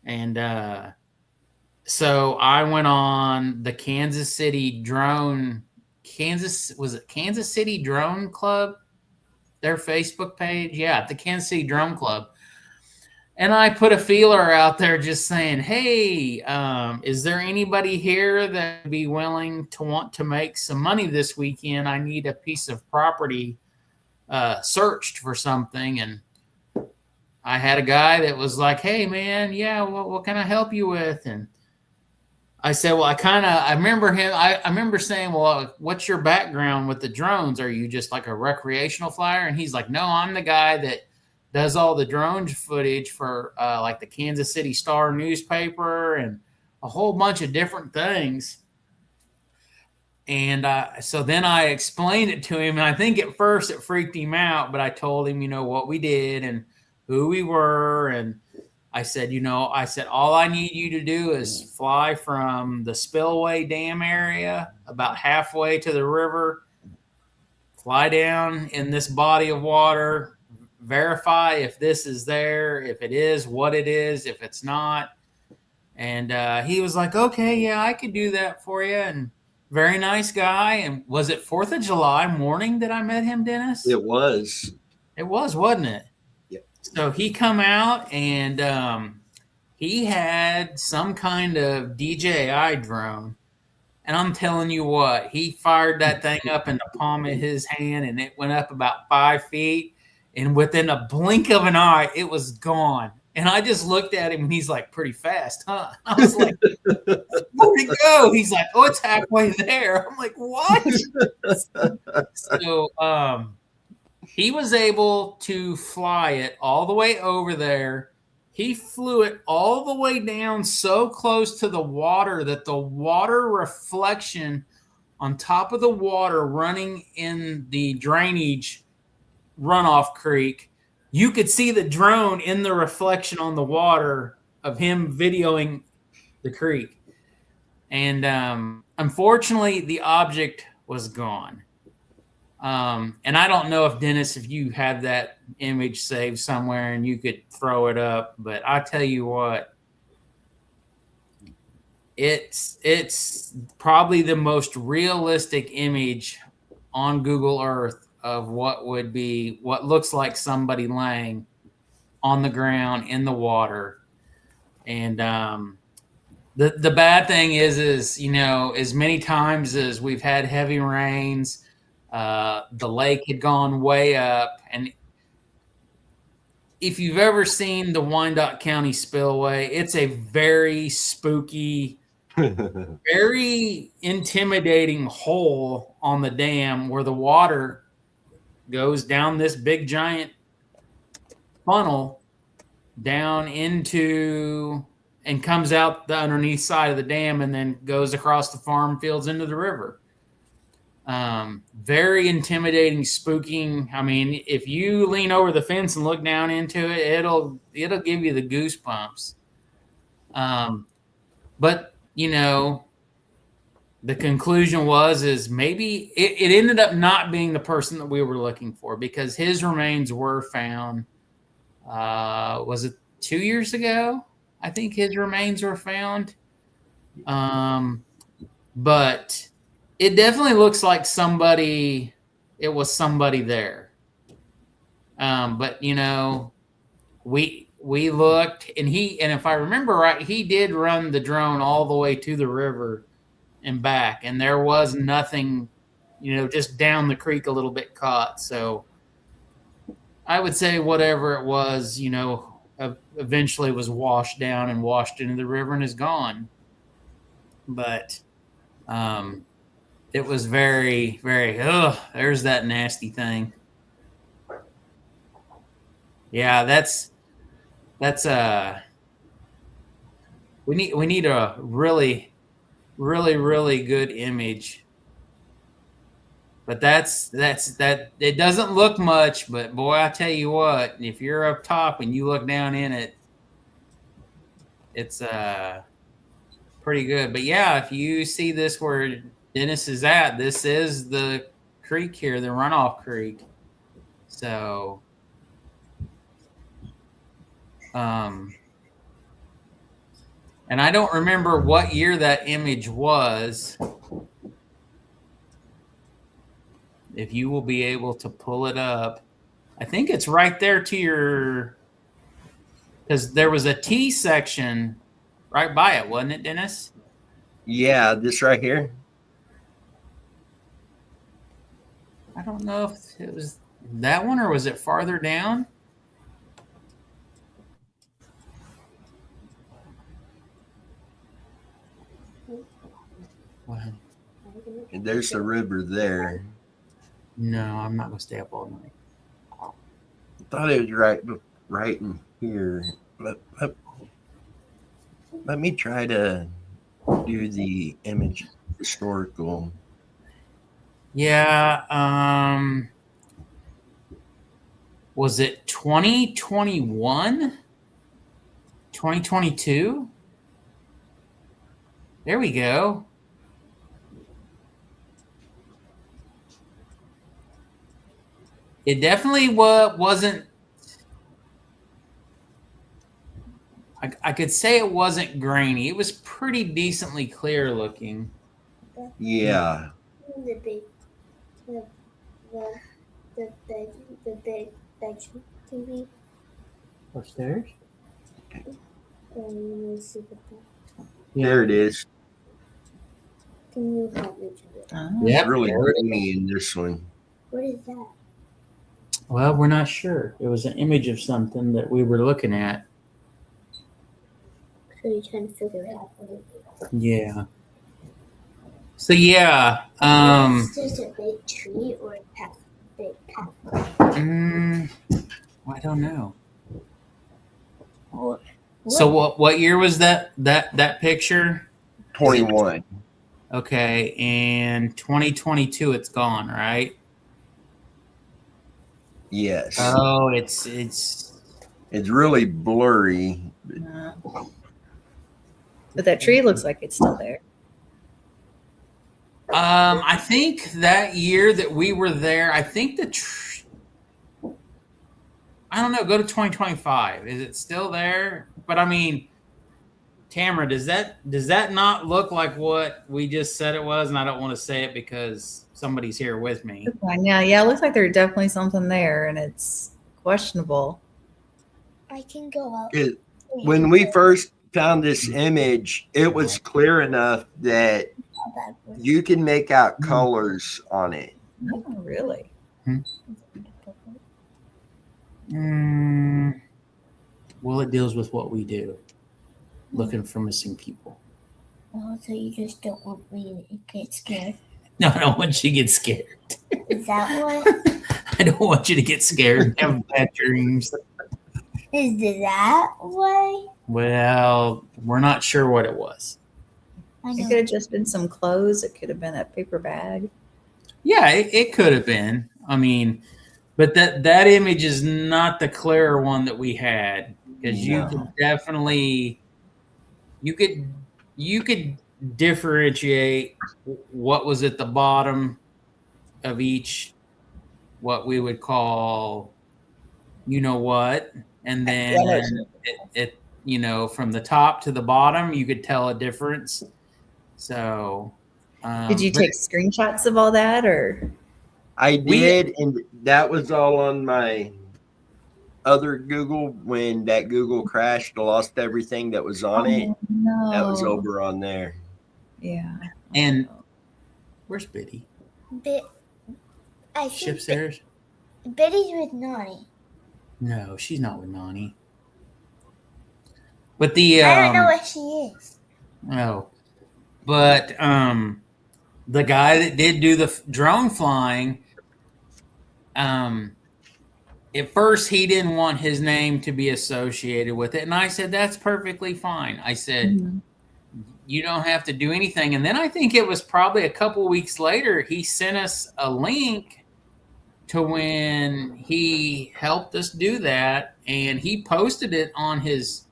And so I went on the Kansas City Drone Club? Their Facebook page. Yeah, the Kansas City Drone Club. And I put a feeler out there just saying, hey, is there anybody here that would be willing to want to make some money this weekend? I need a piece of property searched for something. And I had a guy that was like, hey, man, yeah, what can I help you with? And I said, well, I remember saying, well, what's your background with the drones? Are you just like a recreational flyer? And he's like, no, I'm the guy that does all the drone footage for like the Kansas City Star newspaper and a whole bunch of different things. And so then I explained it to him. And I think at first it freaked him out, but I told him, what we did and who we were. And I said, all I need you to do is fly from the Spillway Dam area about halfway to the river, fly down in this body of water, verify if this is there, if it is, what it is, if it's not. And he was like, okay, yeah, I could do that for you. And very nice guy. And was it 4th of July morning that I met him, Dennis? It was. It was, wasn't it? So he come out and he had some kind of DJI drone. And I'm telling you what, he fired that thing up in the palm of his hand and it went up about 5 feet. And within a blink of an eye, it was gone. And I just looked at him and he's like, pretty fast, huh? I was like, where'd it go? He's like, oh, it's halfway there. I'm like, what? So he was able to fly it all the way over there. He flew it all the way down so close to the water that the water reflection on top of the water running in the drainage runoff creek, you could see the drone in the reflection on the water of him videoing the creek. And unfortunately, the object was gone. And I don't know if Dennis, if you had that image saved somewhere and you could throw it up, but I tell you what, it's probably the most realistic image on Google Earth of what looks like somebody laying on the ground in the water. And the bad thing is as many times as we've had heavy rains, the lake had gone way up. And if you've ever seen the Wyandotte County Spillway, it's a very spooky, very intimidating hole on the dam where the water goes down this big giant funnel down into and comes out the underneath side of the dam and then goes across the farm fields into the river. Very intimidating, spooking. I mean, if you lean over the fence and look down into it, it'll give you the goosebumps. But the conclusion is maybe it ended up not being the person that we were looking for, because his remains were found. Was it 2 years ago? I think his remains were found. But it definitely looks like it was somebody there. But you know, we looked, and if I remember right, he did run the drone all the way to the river and back, and there was nothing, you know, just down the creek a little bit caught. So I would say whatever it was, you know, eventually was washed down and washed into the river and is gone. But it was very, very, there's that nasty thing. Yeah, that's we need a really good image. But that it doesn't look much, but boy, I tell you what, if you're up top and you look down in it, it's pretty good. But yeah, if you see this where Dennis is at, this is the creek here, the runoff creek. So and I don't remember what year that image was. If you will be able to pull it up, I think it's right there to your, because there was a T section right by it, wasn't it, Dennis? Yeah, this right here. I don't know if it was that one or was it farther down? Wow. And there's the river there. No, I'm not gonna stay up all night. I thought it was right in here. Let me try to do the image historical. Yeah. Was it 2021? 2022? There we go. It definitely wasn't. I could say it wasn't grainy. It was pretty decently clear looking. Yeah. The big TV. Upstairs? There it is. Can you help me to it? Yeah, It's really grainy in this one. What is that? Well, we're not sure. It was an image of something that we were looking at. So you're trying to figure it out. Yeah. So yeah. Is this a big tree or a path? Big path. I don't know. What? So what year was that picture? 21. Okay, and 2022 it's gone, right? Yes. Oh, it's It's really blurry. But that tree looks like it's still there. I think that year that we were there, I think I don't know, go to 2025. Is it still there? But I mean, Tamara, does that not look like what we just said it was? And I don't want to say it because somebody's here with me. Yeah, it looks like there's definitely something there, and it's questionable. I can go out. When we first found this image, it was clear enough that you can make out colors on it. Oh, really? Well, it deals with what we do, looking for missing people. Oh, so you just don't want me to get scared? No, I don't want you to get scared. Is that what? I don't want you to get scared and have bad dreams. Is that why? Well, we're not sure what it was. It could have just been some clothes. It could have been a paper bag. Yeah, it could have been. I mean, but that image is not the clearer one that we had, because you could definitely you could differentiate what was at the bottom of each, what we would call, you know what, and then it you know, from the top to the bottom, you could tell a difference. So, Did you take screenshots of all that, or? I did, and that was all on my other Google. When that Google crashed, I lost everything that was on it. No. That was over on there. Yeah. And where's Biddy? I She think upstairs? Betty's with Nani. No, she's not with Nani. But the I don't know where she is. Oh, but the guy that did do the drone flying, at first he didn't want his name to be associated with it, and I said that's perfectly fine. I said you don't have to do anything. And then I think it was probably a couple weeks later he sent us a link to when he helped us do that, and he posted it on his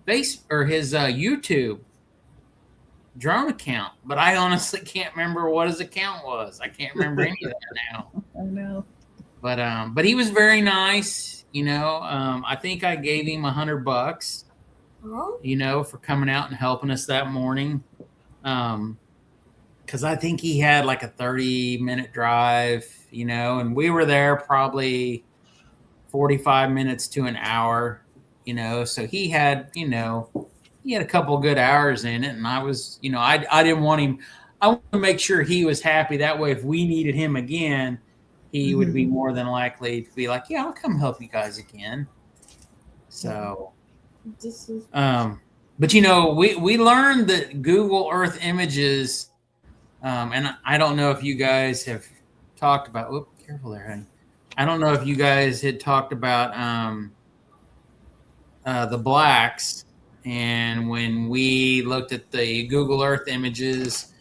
his YouTube drone account, but I honestly can't remember what his account was. I can't remember any of that now. I know. But he was very nice, you know. I think I gave him $100, you know, for coming out and helping us that morning. Because I think he had like a 30-minute drive, you know, and we were there probably 45 minutes to an hour, you know. So he had, you know, he had a couple good hours in it, and I was, you know, I didn't want him. I want to make sure he was happy. That way, if we needed him again, he would be more than likely to be like, yeah, I'll come help you guys again. So, but you know, we learned that Google Earth images, and I don't know if you guys have talked about. Whoop, careful there, honey. I don't know if you guys had talked about the blacks. And when we looked at the Google Earth images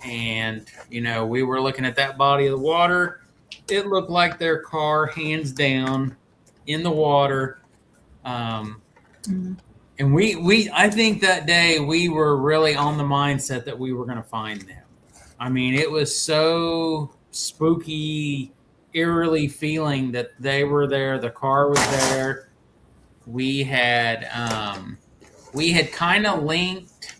and, you know, we were looking at that body of the water, it looked like their car, hands down, in the water. And I think that day we were really on the mindset that we were going to find them. I mean, it was so spooky, eerily feeling that they were there. The car was there. We had kind of linked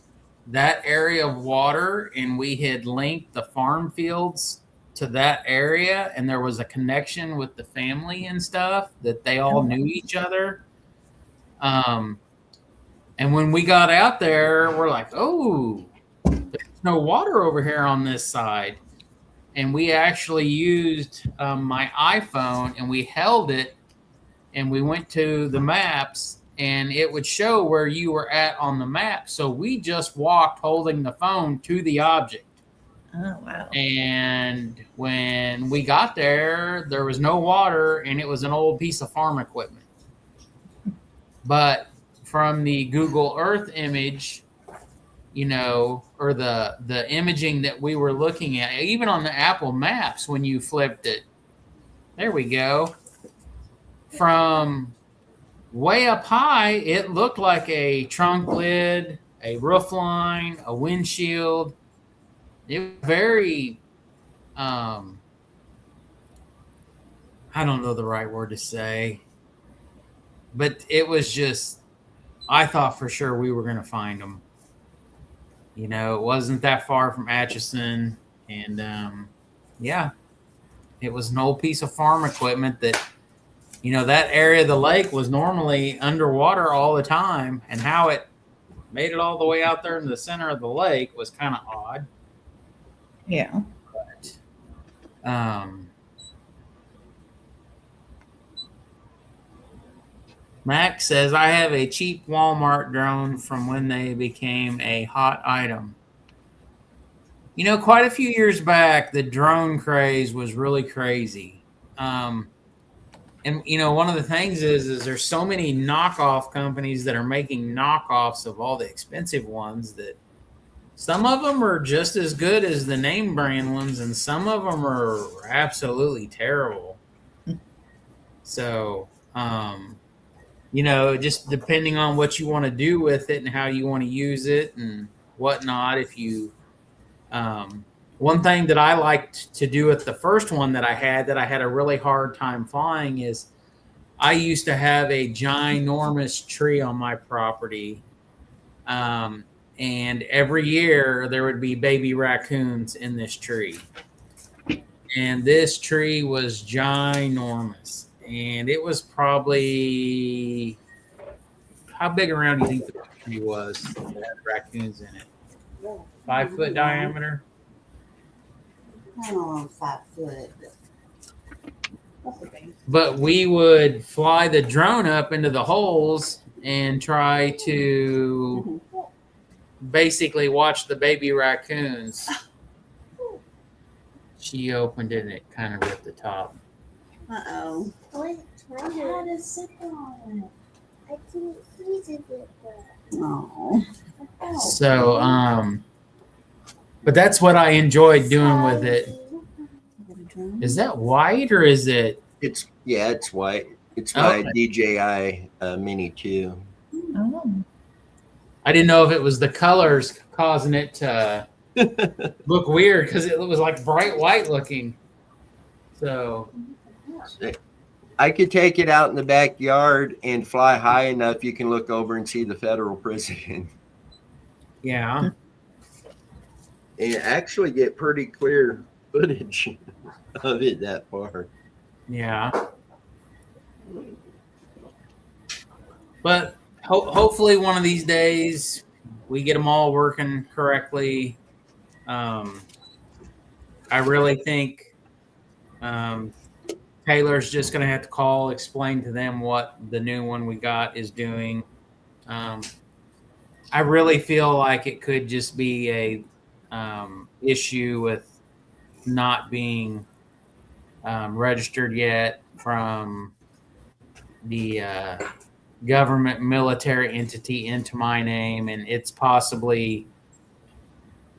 that area of water, and we had linked the farm fields to that area, and there was a connection with the family and stuff that they all knew each other. And when we got out there, we're like, oh, there's no water over here on this side. And we actually used my iPhone, and we held it, and we went to the maps, and it would show where you were at on the map. So we just walked holding the phone to the object. Oh, wow. And when we got there, there was no water, and it was an old piece of farm equipment. But from the Google Earth image, you know, or the imaging that we were looking at, even on the Apple Maps, when you flipped it, there we go. From way up high, it looked like a trunk lid, a roof line, a windshield. It was very, I don't know the right word to say, but it was just, I thought for sure we were going to find them. You know, it wasn't that far from Atchison, and yeah, it was an old piece of farm equipment that, you know, that area of the lake was normally underwater all the time, and how it made it all the way out there in the center of the lake was kind of odd. Yeah. But, Max says, I have a cheap Walmart drone from when they became a hot item. You know, quite a few years back, the drone craze was really crazy. And, you know, one of the things is there's so many knockoff companies that are making knockoffs of all the expensive ones that some of them are just as good as the name brand ones, and some of them are absolutely terrible. So, you know, just depending on what you want to do with it and how you want to use it and whatnot. If you, one thing that I liked to do with the first one that I had a really hard time flying is I used to have a ginormous tree on my property. And every year there would be baby raccoons in this tree. And this tree was ginormous. And it was probably, how big around do you think the tree was that had raccoons in it? 5 foot diameter? I don't know, 5 foot. But we would fly the drone up into the holes and try to basically watch the baby raccoons. She opened it and it kind of ripped the top. Uh-oh. I had a zip on it. I didn't see the zipper. Oh. So, but that's what I enjoyed doing with it. Is that white or is it? It's white. It's Okay. my DJI Mini 2. Oh. I didn't know if it was the colors causing it to look weird because it was like bright white looking. So I could take it out in the backyard and fly high enough you can look over and see the federal prison. yeah, And actually get pretty clear footage of it that far. yeah. But hopefully one of these days we get them all working correctly. I really think Taylor's just going to have to call, explain to them what the new one we got is doing. I really feel like it could just be a issue with not being registered yet from the government military entity into my name, and it's possibly,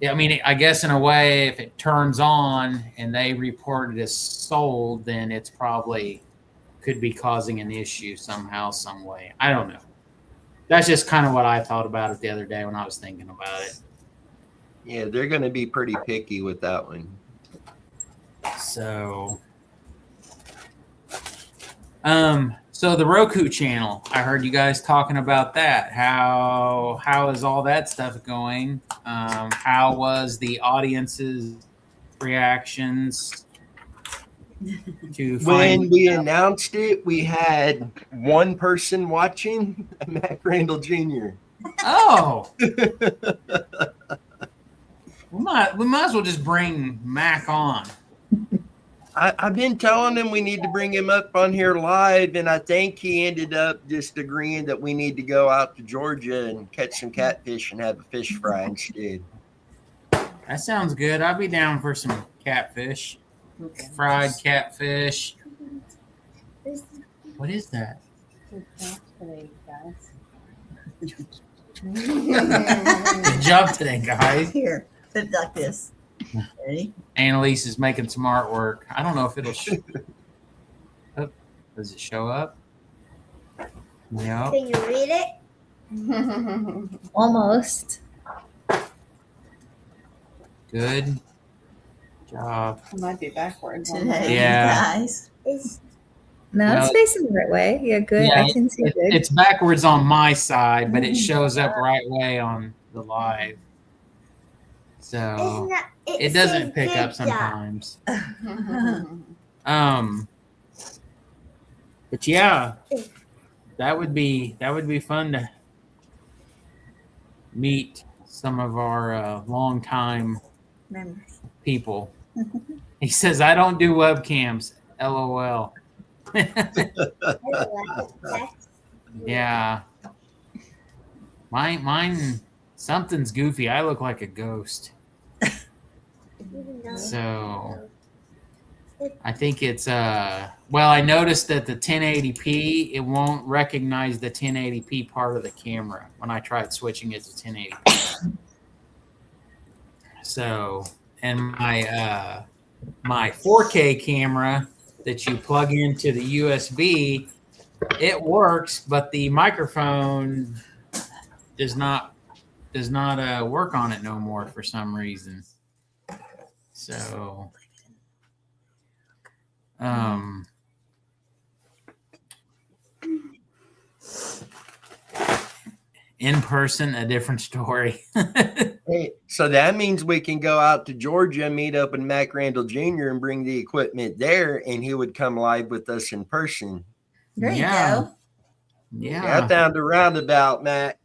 I mean, I guess in a way, if it turns on and they report it as sold, then it's probably could be causing an issue somehow, some way. I don't know. That's just kind of what I thought about it the other day when I was thinking about it. Yeah, they're going to be pretty picky with that one. So, so the Roku channel, I heard you guys talking about that. How is all that stuff going? How was the audience's reactions to When we announced it, we had one person watching, Mac Randall Jr. Oh, we might as well just bring Mac on. I've been telling him we need to bring him up on here live, and I think he ended up just agreeing that we need to go out to Georgia and catch some catfish and have a fish fry instead. That sounds good. I'll be down for some catfish, fried catfish. What is that? Good job today, guys. Here, put it like this. Ready? Annalise is making some artwork. I don't know if it'll does it show up? No. Can you read it? Almost. Good job. It might be backwards. Today, Yeah. Guys. It's No, it's Well, facing the right way. Yeah, good. Yeah, I can see good. It's backwards on my side, but it shows up right way on the live. So not. it doesn't pick up sometimes. But yeah, that would be fun to meet some of our longtime Members. people. He says, "I don't do webcams." LOL. Yeah. Mine. Something's goofy. I look like a ghost. So I think it's well, I noticed that the 1080p, it won't recognize the 1080p part of the camera when I tried switching it to 1080p. So, and my my 4K camera that you plug into the USB, it works, but the microphone does not does not work on it no more for some reason. So, in person, a different story. Hey, so that means we can go out to Georgia, meet up with Mac Randall Jr. and bring the equipment there, and he would come live with us in person. There you Yeah. go. Yeah, Yeah. down the roundabout, Mac.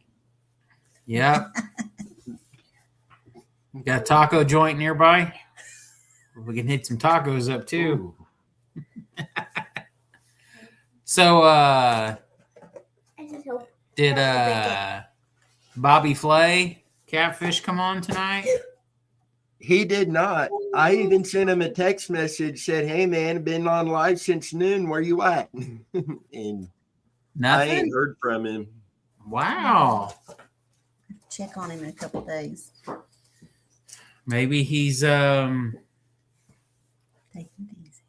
Yep. Got a taco joint nearby. We can hit some tacos up too. So, I just hope. did Bobby Flay Catfish come on tonight? He did not. I even sent him a text message, said, "Hey man, been on live since noon. Where you at?" And I ain't Nothing. heard from him. Wow. Check on him in a couple days. Maybe he's Taking it easy.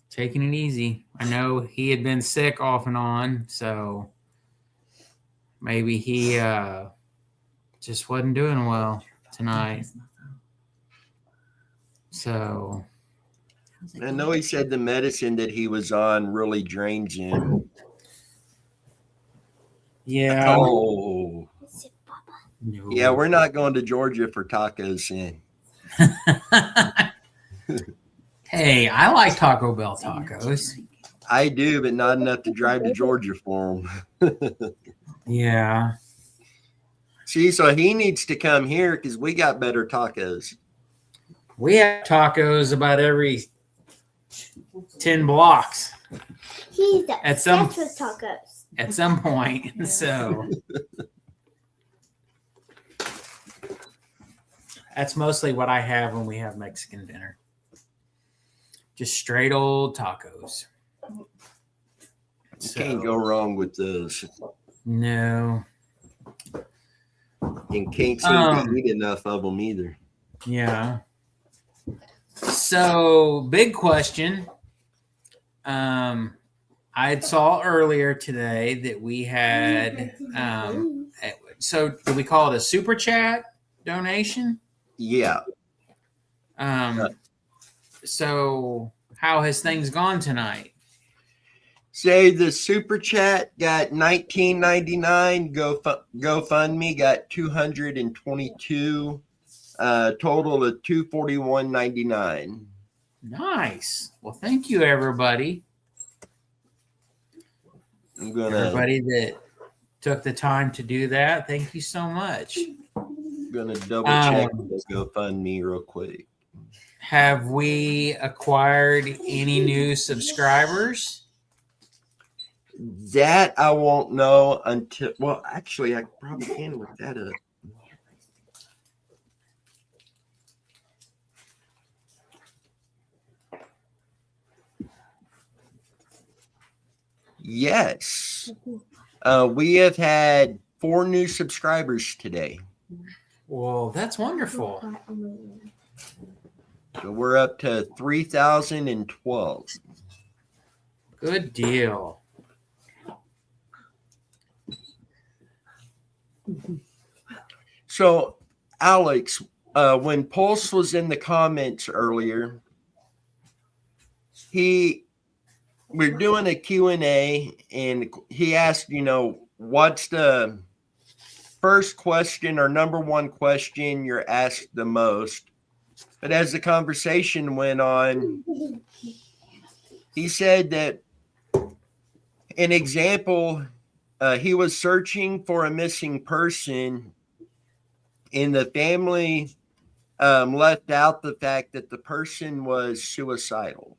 taking it easy. I know he had been sick off and on, so maybe he just wasn't doing well tonight. So I know he said the medicine that he was on really drains him. yeah. Oh, No. yeah, we're not going to Georgia for tacos then. Hey, I like Taco Bell tacos. I do, but not enough to drive to Georgia for him. Yeah. See, so he needs to come here because we got better tacos. We have tacos about every 10 blocks He's At some- obsessed with tacos. at some point. So that's mostly what I have when we have Mexican dinner. Just straight old tacos. You can't go wrong with those. No. And can't seem to eat enough of them either. Yeah. So, big question. I saw earlier today that we had. So, do we call it a super chat donation? Yeah. So, how has things gone tonight? Say the super chat got $19.99. GoFundMe got 222. Total of $241.99. Nice. Well, thank you, everybody. I'm gonna Everybody that took the time to do that. Thank you so much. double check the GoFundMe real quick. Have we acquired any new subscribers? That I won't know until. Well, actually, I probably can look that up. Yes. We have had 4 new subscribers today. Well, that's wonderful. So we're up to 3,012. Good deal. So, Alex, when Pulse was in the comments earlier, we're doing a Q&A, and he asked, what's the first question or number one question you're asked the most? But as the conversation went on, he said that an example, he was searching for a missing person, and the family left out the fact that the person was suicidal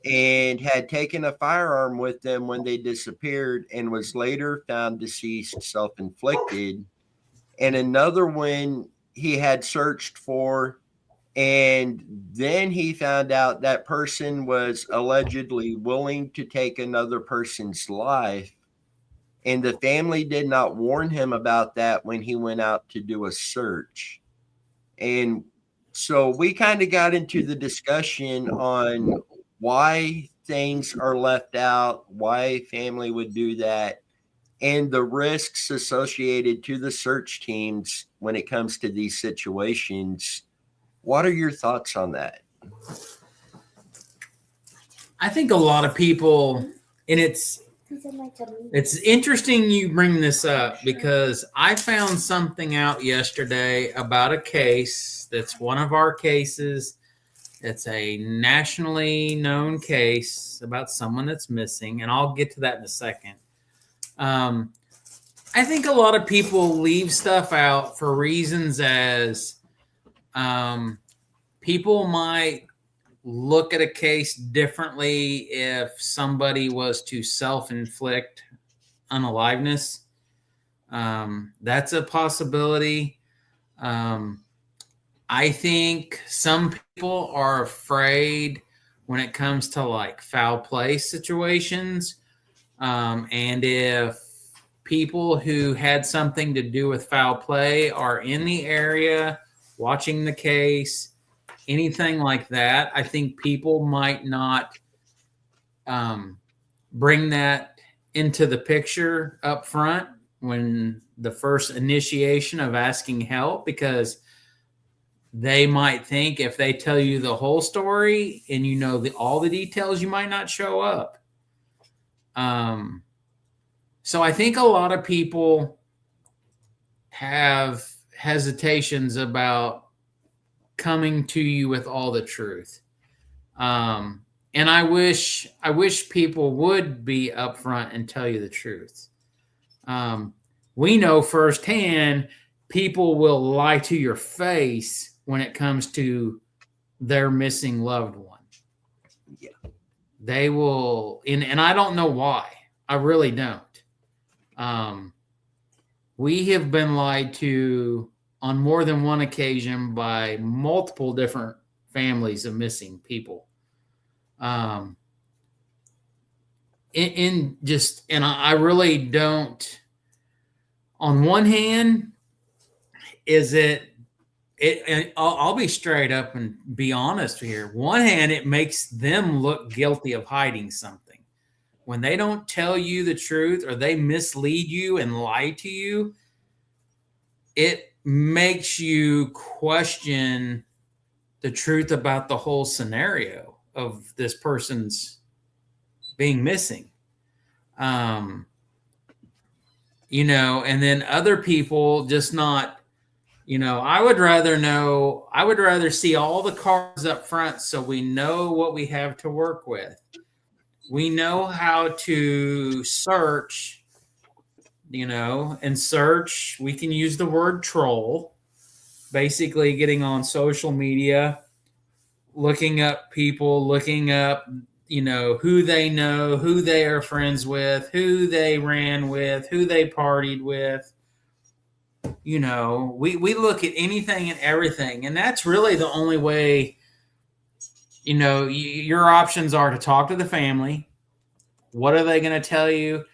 and had taken a firearm with them when they disappeared and was later found deceased, self-inflicted. And another one he had searched for, and then he found out that person was allegedly willing to take another person's life. And the family did not warn him about that when he went out to do a search. And so we kind of got into the discussion on why things are left out, why family would do that. and the risks associated to the search teams when it comes to these situations. What are your thoughts on that? I think a lot of people, and it's interesting you bring this up because I found something out yesterday about a case that's one of our cases. It's a nationally known case about someone that's missing, and I'll get to that in a second. I think a lot of people leave stuff out for reasons as people might look at a case differently if somebody was to self-inflict unaliveness. That's a possibility. I think some people are afraid when it comes to like foul play situations. And if people who had something to do with foul play are in the area watching the case, anything like that, I think people might not bring that into the picture up front when the first initiation of asking help, because they might think if they tell you the whole story and you know all the details, you might not show up. So I think a lot of people have hesitations about coming to you with all the truth. And I wish people would be upfront and tell you the truth. We know firsthand people will lie to your face when it comes to their missing loved one. Yeah. They will, and I don't know why. I really don't. We have been lied to on more than one occasion by multiple different families of missing people. And I really don't. On one hand, I'll be straight up and be honest here. One hand, it makes them look guilty of hiding something. When they don't tell you the truth or they mislead you and lie to you, it makes you question the truth about the whole scenario of this person's being missing. And then other people just not, I would rather see all the cards up front so we know what we have to work with. We know how to search, and search. We can use the word troll, basically getting on social media, looking up people, looking up, who they know, who they are friends with, who they ran with, who they partied with. We look at anything and everything. And that's really the only way, your options are to talk to the family. What are they going to tell you?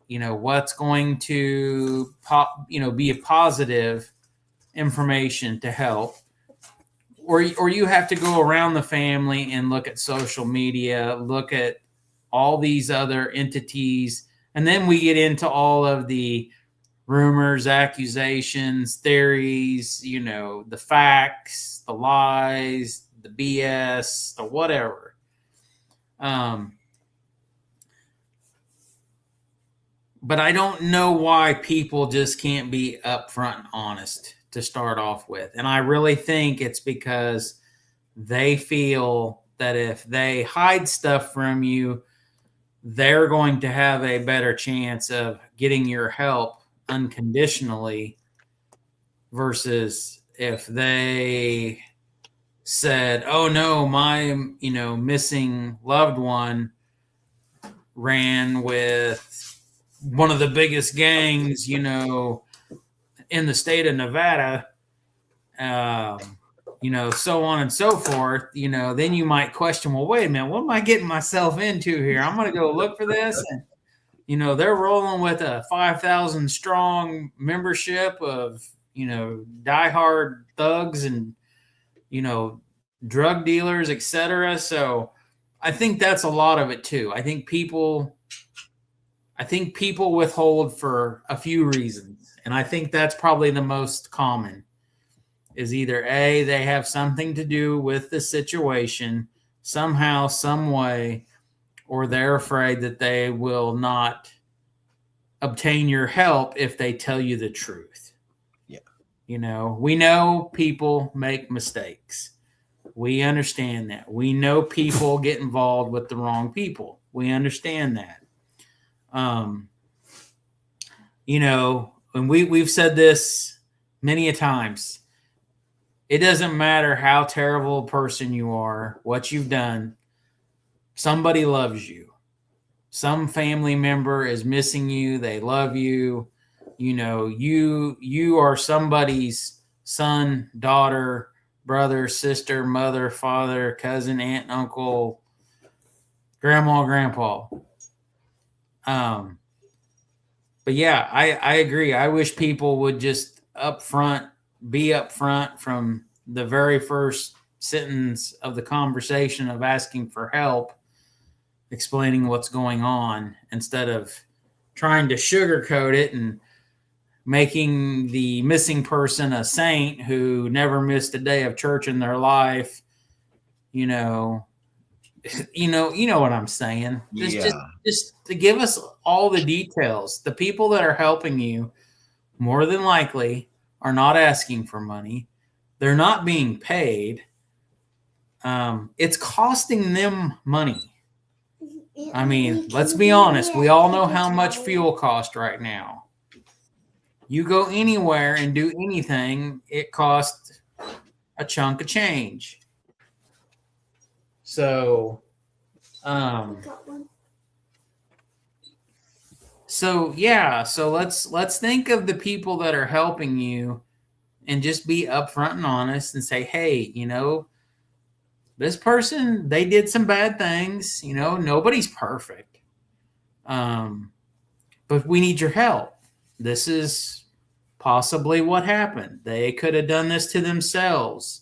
What's going to be a positive information to help. Or you have to go around the family and look at social media, look at all these other entities. And then we get into all of the rumors, accusations, theories, the facts, the lies, the BS, the whatever. But I don't know why people just can't be upfront and honest to start off with. And I really think it's because they feel that if they hide stuff from you, they're going to have a better chance of getting your help unconditionally versus if they said, oh no, my, missing loved one ran with one of the biggest gangs, in the state of Nevada, so on and so forth, then you might question, well, wait a minute, what am I getting myself into here? I'm going to go look for this. And, they're rolling with a 5,000 strong membership of, diehard thugs and, drug dealers, etc. So I think that's a lot of it too. I think people I think people withhold for a few reasons. And I think that's probably the most common is either A, they have something to do with the situation somehow, some way, or they're afraid that they will not obtain your help if they tell you the truth. Yeah. You know, we know people make mistakes. We understand that. We know people get involved with the wrong people. We understand that. You know, and we've said this many a times. It doesn't matter how terrible a person you are, what you've done. Somebody loves you. Some family member is missing you. They love you. You know, you are somebody's son, daughter, brother, sister, mother, father, cousin, aunt, uncle, grandma, grandpa. But yeah, I agree. I wish people would just be upfront from the very first sentence of the conversation of asking for help, explaining what's going on, instead of trying to sugarcoat it and making the missing person a saint who never missed a day of church in their life. You know what I'm saying. Just to give us all the details. The people that are helping you more than likely are not asking for money. They're not being paid. It's costing them money. I mean, let's be honest. We all know how much fuel costs right now. You go anywhere and do anything, it costs a chunk of change. So, so let's think of the people that are helping you and just be upfront and honest and say, hey, you know, this person, they did some bad things. You know, nobody's perfect. But we need your help. This is possibly what happened. They could have done this to themselves.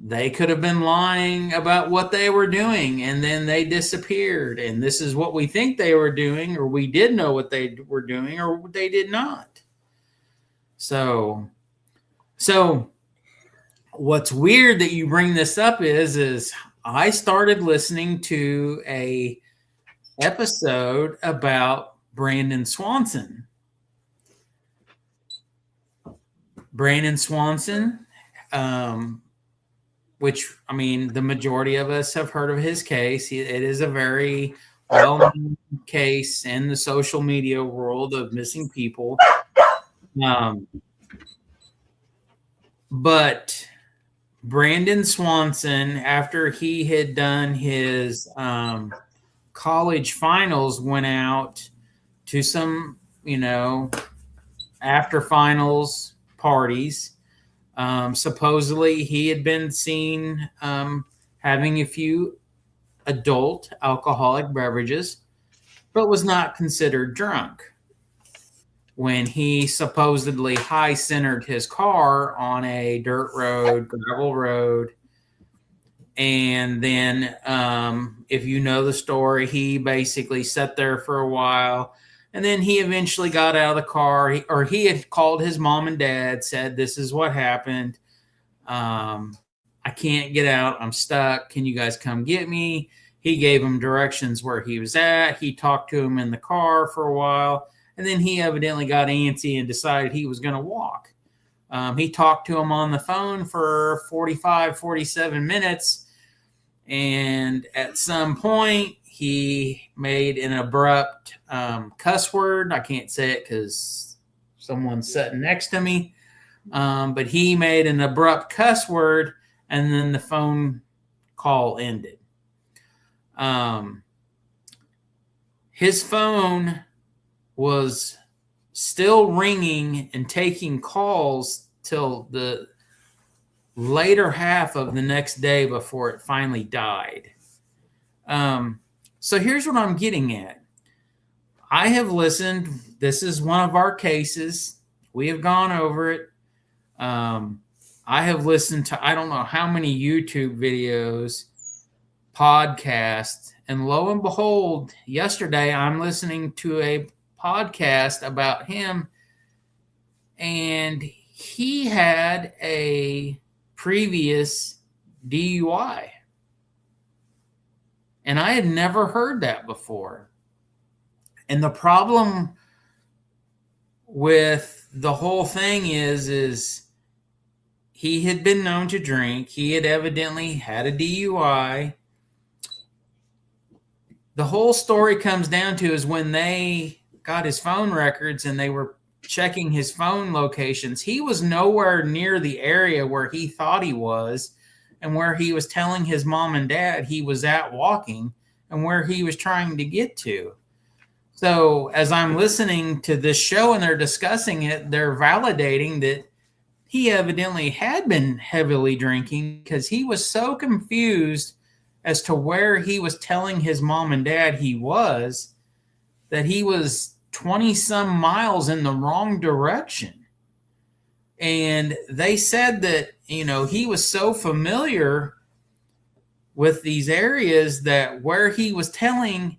They could have been lying about what they were doing and then they disappeared. And this is what we think they were doing, or we did know what they were doing, or they did not. So what's weird that you bring this up is I started listening to a episode about Brandon Swanson. Which, I mean, the majority of us have heard of his case. It is a very well-known case in the social media world of missing people. But Brandon Swanson, after he had done his college finals, went out to some, after finals parties. Supposedly he had been seen having a few adult alcoholic beverages, but was not considered drunk when he supposedly high-centered his car on a dirt road, gravel road. And then, if you know the story, he basically sat there for a while. And then he eventually got out of the car, or he had called his mom and dad, said, this is what happened. I can't get out. I'm stuck. Can you guys come get me? He gave him directions where he was at. He talked to him in the car for a while. And then he evidently got antsy and decided he was going to walk. He talked to him on the phone for 45, 47 minutes. And at some point, he made an abrupt cuss word. I can't say it because someone's sitting next to me. But he made an abrupt cuss word, and then the phone call ended. His phone was still ringing and taking calls till the later half of the next day before it finally died. So here's what I'm getting at. I have listened. This is one of our cases. We have gone over it. I have listened to, I don't know how many YouTube videos, podcasts, And lo and behold, yesterday I'm listening to a podcast about him, and he had a previous DUI. And I had never heard that before. And the problem with the whole thing is he had been known to drink. He had evidently had a DUI. The whole story comes down to is when they got his phone records and they were checking his phone locations, he was nowhere near the area where he thought he was and where he was telling his mom and dad he was at walking and where he was trying to get to. So as I'm listening to this show and they're discussing it, they're validating that he evidently had been heavily drinking because he was so confused as to where he was telling his mom and dad he was, that he was 20 some miles in the wrong direction. And they said that, he was so familiar with these areas that where he was telling,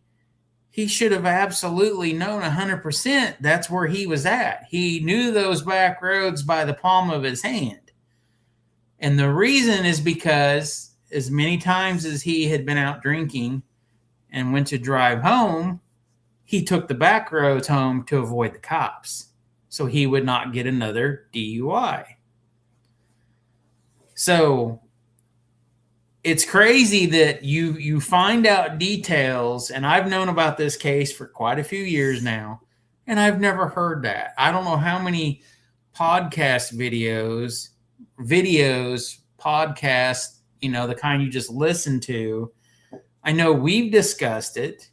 he should have absolutely known 100% that's where he was at. He knew those back roads by the palm of his hand. And the reason is because as many times as he had been out drinking and went to drive home, he took the back roads home to avoid the cops, so he would not get another DUI. So it's crazy that you find out details, and I've known about this case for quite a few years now, and I've never heard that. I don't know how many podcast videos, podcasts, the kind you just listen to. I know we've discussed it,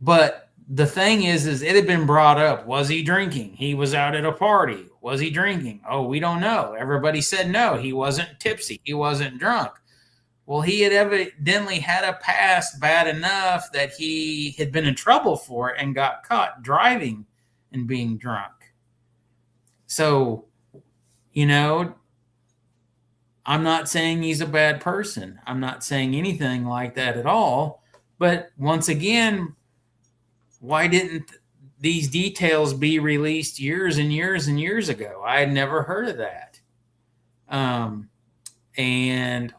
but the thing is it had been brought up. Was he drinking? He was out at a party. Was he drinking? Oh, we don't know. Everybody said no, he wasn't tipsy. He wasn't drunk. Well, he had evidently had a past bad enough that he had been in trouble for it and got caught driving and being drunk. So, I'm not saying he's a bad person. I'm not saying anything like that at all. But once again, why didn't these details be released years and years and years ago? I had never heard of that. And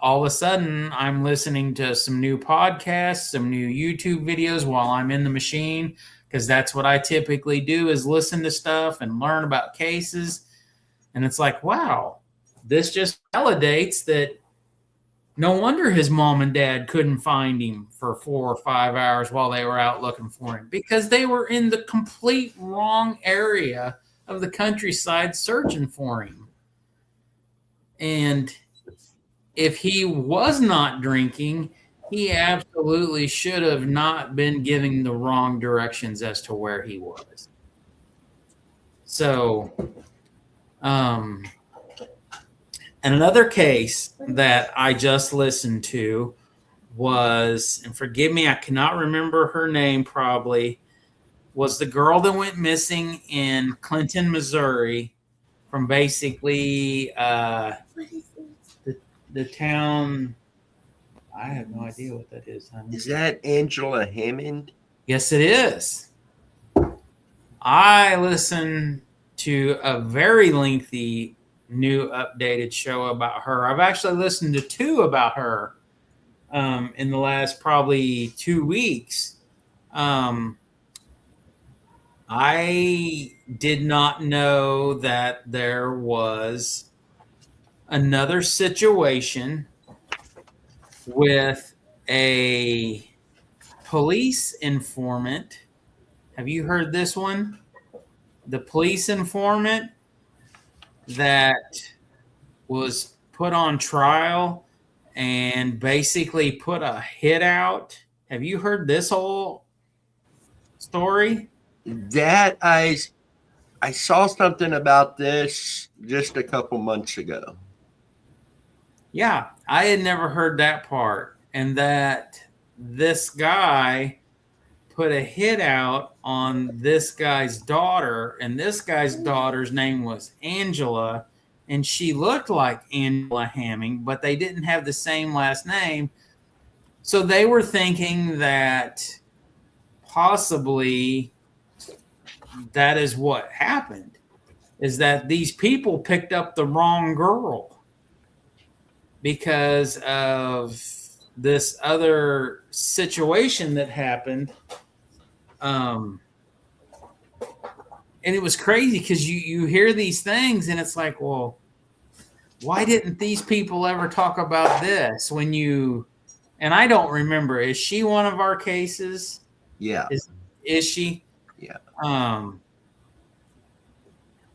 all of a sudden, I'm listening to some new podcasts, some new YouTube videos while I'm in the machine, because that's what I typically do, is listen to stuff and learn about cases. And it's like, wow, this just validates that no wonder his mom and dad couldn't find him for 4 or 5 hours while they were out looking for him, because they were in the complete wrong area of the countryside searching for him. And if he was not drinking, he absolutely should have not been giving the wrong directions as to where he was. So, and another case that I just listened to was, and forgive me, I cannot remember her name probably, was the girl that went missing in Clinton, Missouri, from basically the town. I have no idea what that is. Is that Angela Hammond? Yes, it is. I listened to a very lengthy new updated show about her. I've actually listened to 2 about her in the last probably 2 weeks. I did not know that there was another situation with a police informant. Have you heard this one? The police informant that was put on trial and basically put a hit out. Have you heard this whole story? That I saw something about this just a couple months ago. Yeah, I had never heard that part. And that this guy put a hit out on this guy's daughter, and this guy's daughter's name was Angela, and she looked like Angela Hamming, but they didn't have the same last name. So they were thinking that possibly that is what happened, is that these people picked up the wrong girl because of this other situation that happened. And it was crazy because you hear these things and it's like, well, why didn't these people ever talk about this when you, and I don't remember, is she one of our cases? Yeah. Is she? Yeah.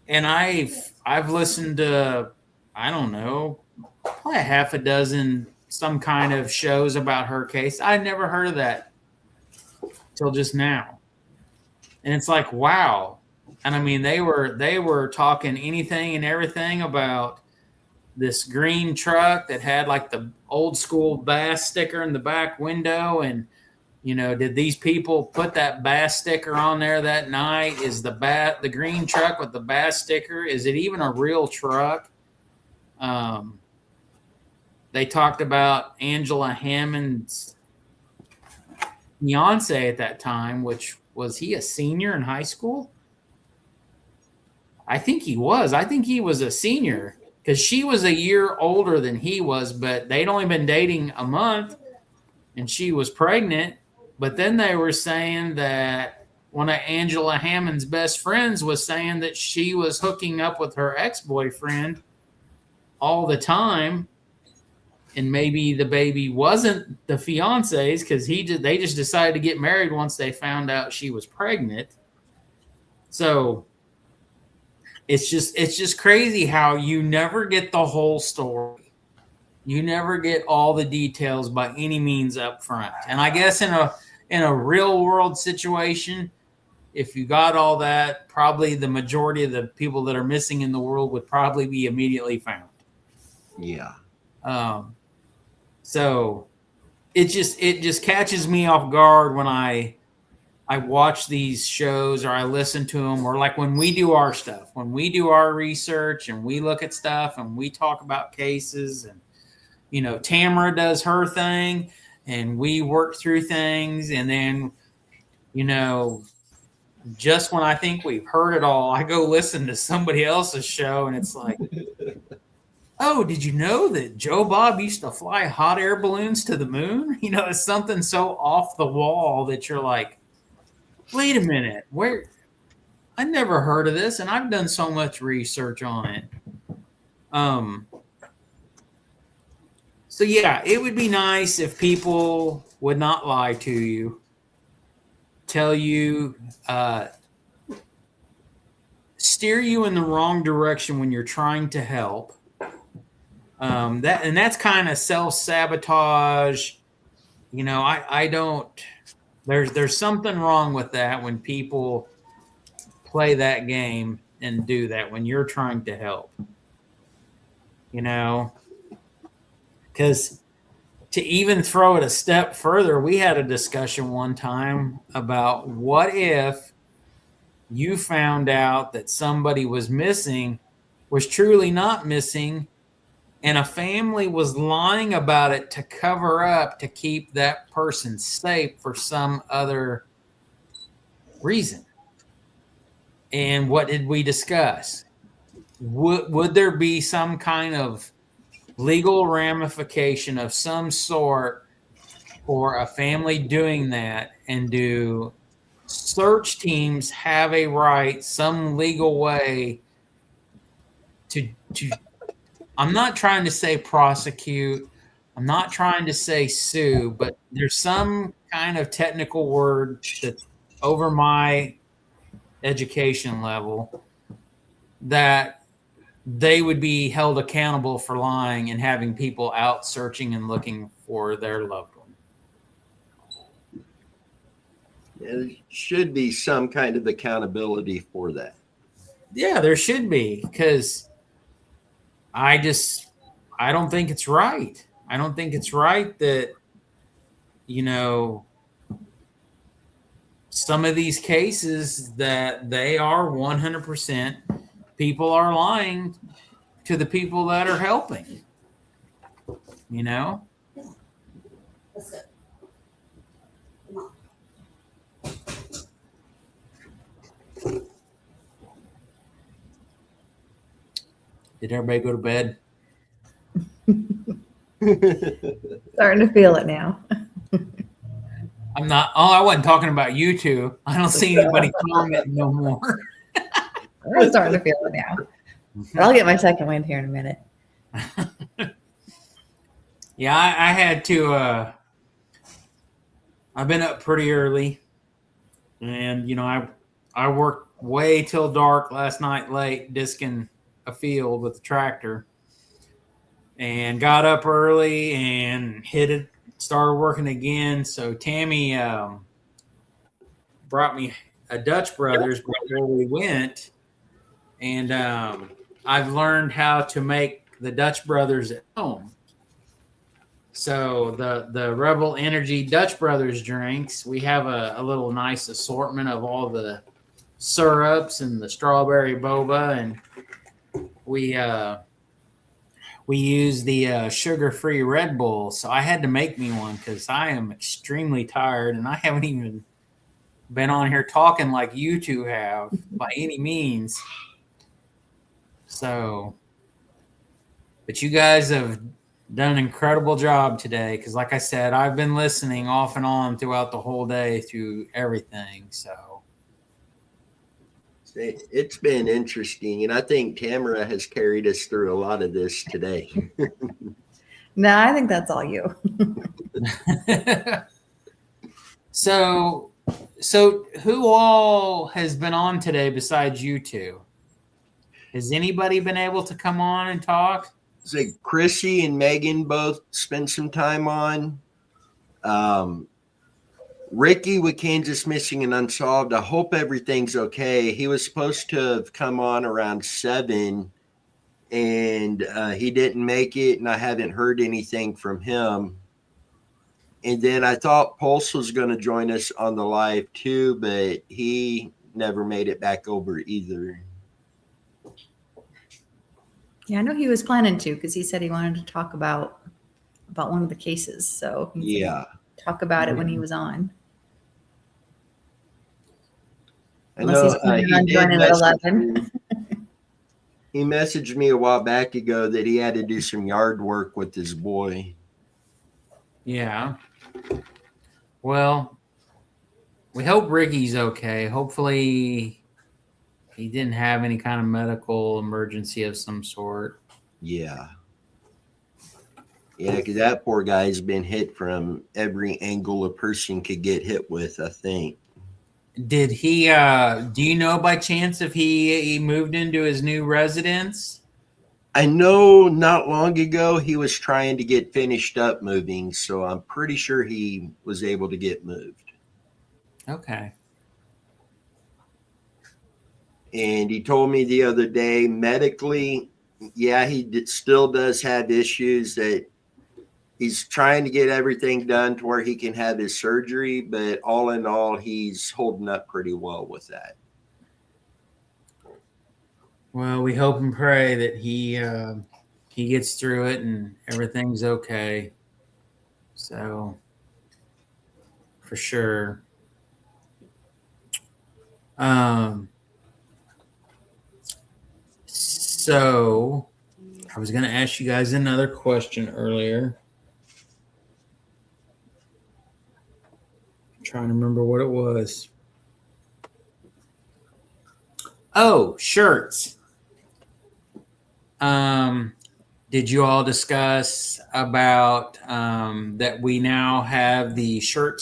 And I've listened to, I don't know, probably a half a dozen some kind of shows about her case. I never heard of that till just now. And it's like, wow. And I mean, they were talking anything and everything about this green truck that had like the old school bass sticker in the back window. And, you know, did these people put that bass sticker on there that night? Is the green truck with the bass sticker, is it even a real truck? They talked about Angela Hammond's fiance at that time, which was he a senior in high school? I think he was. I think he was a senior because she was a year older than he was, but they'd only been dating a month and she was pregnant. But then they were saying that one of Angela Hammond's best friends was saying that she was hooking up with her ex-boyfriend all the time. And maybe the baby wasn't the fiance's because they just decided to get married once they found out she was pregnant. So it's just crazy how you never get the whole story. You never get all the details by any means up front. And I guess in a real world situation, if you got all that, probably the majority of the people that are missing in the world would probably be immediately found. Yeah. So it just catches me off guard when I watch these shows or I listen to them, or like when we do our stuff, when we do our research and we look at stuff and we talk about cases, and, you know, Tamara does her thing and we work through things. And then, you know, just when I think we've heard it all, I go listen to somebody else's show and it's like, oh, did you know that Joe Bob used to fly hot air balloons to the moon? You know, it's something so off the wall that you're like, wait a minute, where? I never heard of this, and I've done so much research on it. So yeah, it would be nice if people would not lie to you, tell you, steer you in the wrong direction when you're trying to help. That's kind of self-sabotage. You know, I don't. There's something wrong with that when people play that game and do that when you're trying to help. You know, because to even throw it a step further, we had a discussion one time about what if you found out that somebody was missing, was truly not missing, and a family was lying about it to cover up, to keep that person safe for some other reason. And what did we discuss? Would there be some kind of legal ramification of some sort for a family doing that? And do search teams have a right, some legal way to I'm not trying to say prosecute, I'm not trying to say sue, but there's some kind of technical word that's over my education level that they would be held accountable for lying and having people out searching and looking for their loved one. There should be some kind of accountability for that. Yeah, there should be, because I don't think it's right. I don't think it's right that, you know, some of these cases that they are 100% people are lying to the people that are helping, you know? Did everybody go to bed? Starting to feel it now. I'm not. Oh, I wasn't talking about you two. I don't see anybody commenting no more. I'm starting to feel it now. But I'll get my second wind here in a minute. Yeah, I had to. I've been up pretty early, and I worked way till dark last night, late disking a field with the tractor, and got up early and hit it. Started working again. So Tammy brought me a Dutch Brothers before we went, and I've learned how to make the Dutch Brothers at home. So the Rebel Energy Dutch Brothers drinks, we have a little nice assortment of all the syrups and the strawberry boba, and we use the sugar-free Red Bull. So I had to make me one because I am extremely tired, and I haven't even been on here talking like you two have by any means. So, but you guys have done an incredible job today because, like I said, I've been listening off and on throughout the whole day through everything. So it's been interesting, and I think Tamara has carried us through a lot of this today. No, I think that's all you. So who all has been on today besides you two? Has anybody been able to come on and talk? So Chrissy and Megan both spent some time on. Ricky with Kansas Missing and Unsolved. I hope everything's okay. He was supposed to have come on around 7, and he didn't make it, and I haven't heard anything from him. And then I thought Pulse was going to join us on the live too, but he never made it back over either. Yeah, I know he was planning to because he said he wanted to talk about one of the cases. So he said he'd talk about it when he was on. Unless he's planning on joining at 11. He messaged me a while back ago that he had to do some yard work with his boy. Yeah. Well, we hope Ricky's okay. Hopefully he didn't have any kind of medical emergency of some sort. Yeah. Yeah, because that poor guy's been hit from every angle a person could get hit with, I think. Did he, do you know by chance if he moved into his new residence? I know not long ago he was trying to get finished up moving, so I'm pretty sure he was able to get moved. Okay. And he told me the other day, medically, yeah, he still does have issues that he's trying to get everything done to where he can have his surgery, but all in all, he's holding up pretty well with that. Well, we hope and pray that he gets through it and everything's okay. So, for sure. So, I was going to ask you guys another question earlier. I'm trying to remember what it was. Oh, shirts. Did you all discuss about that we now have the shirt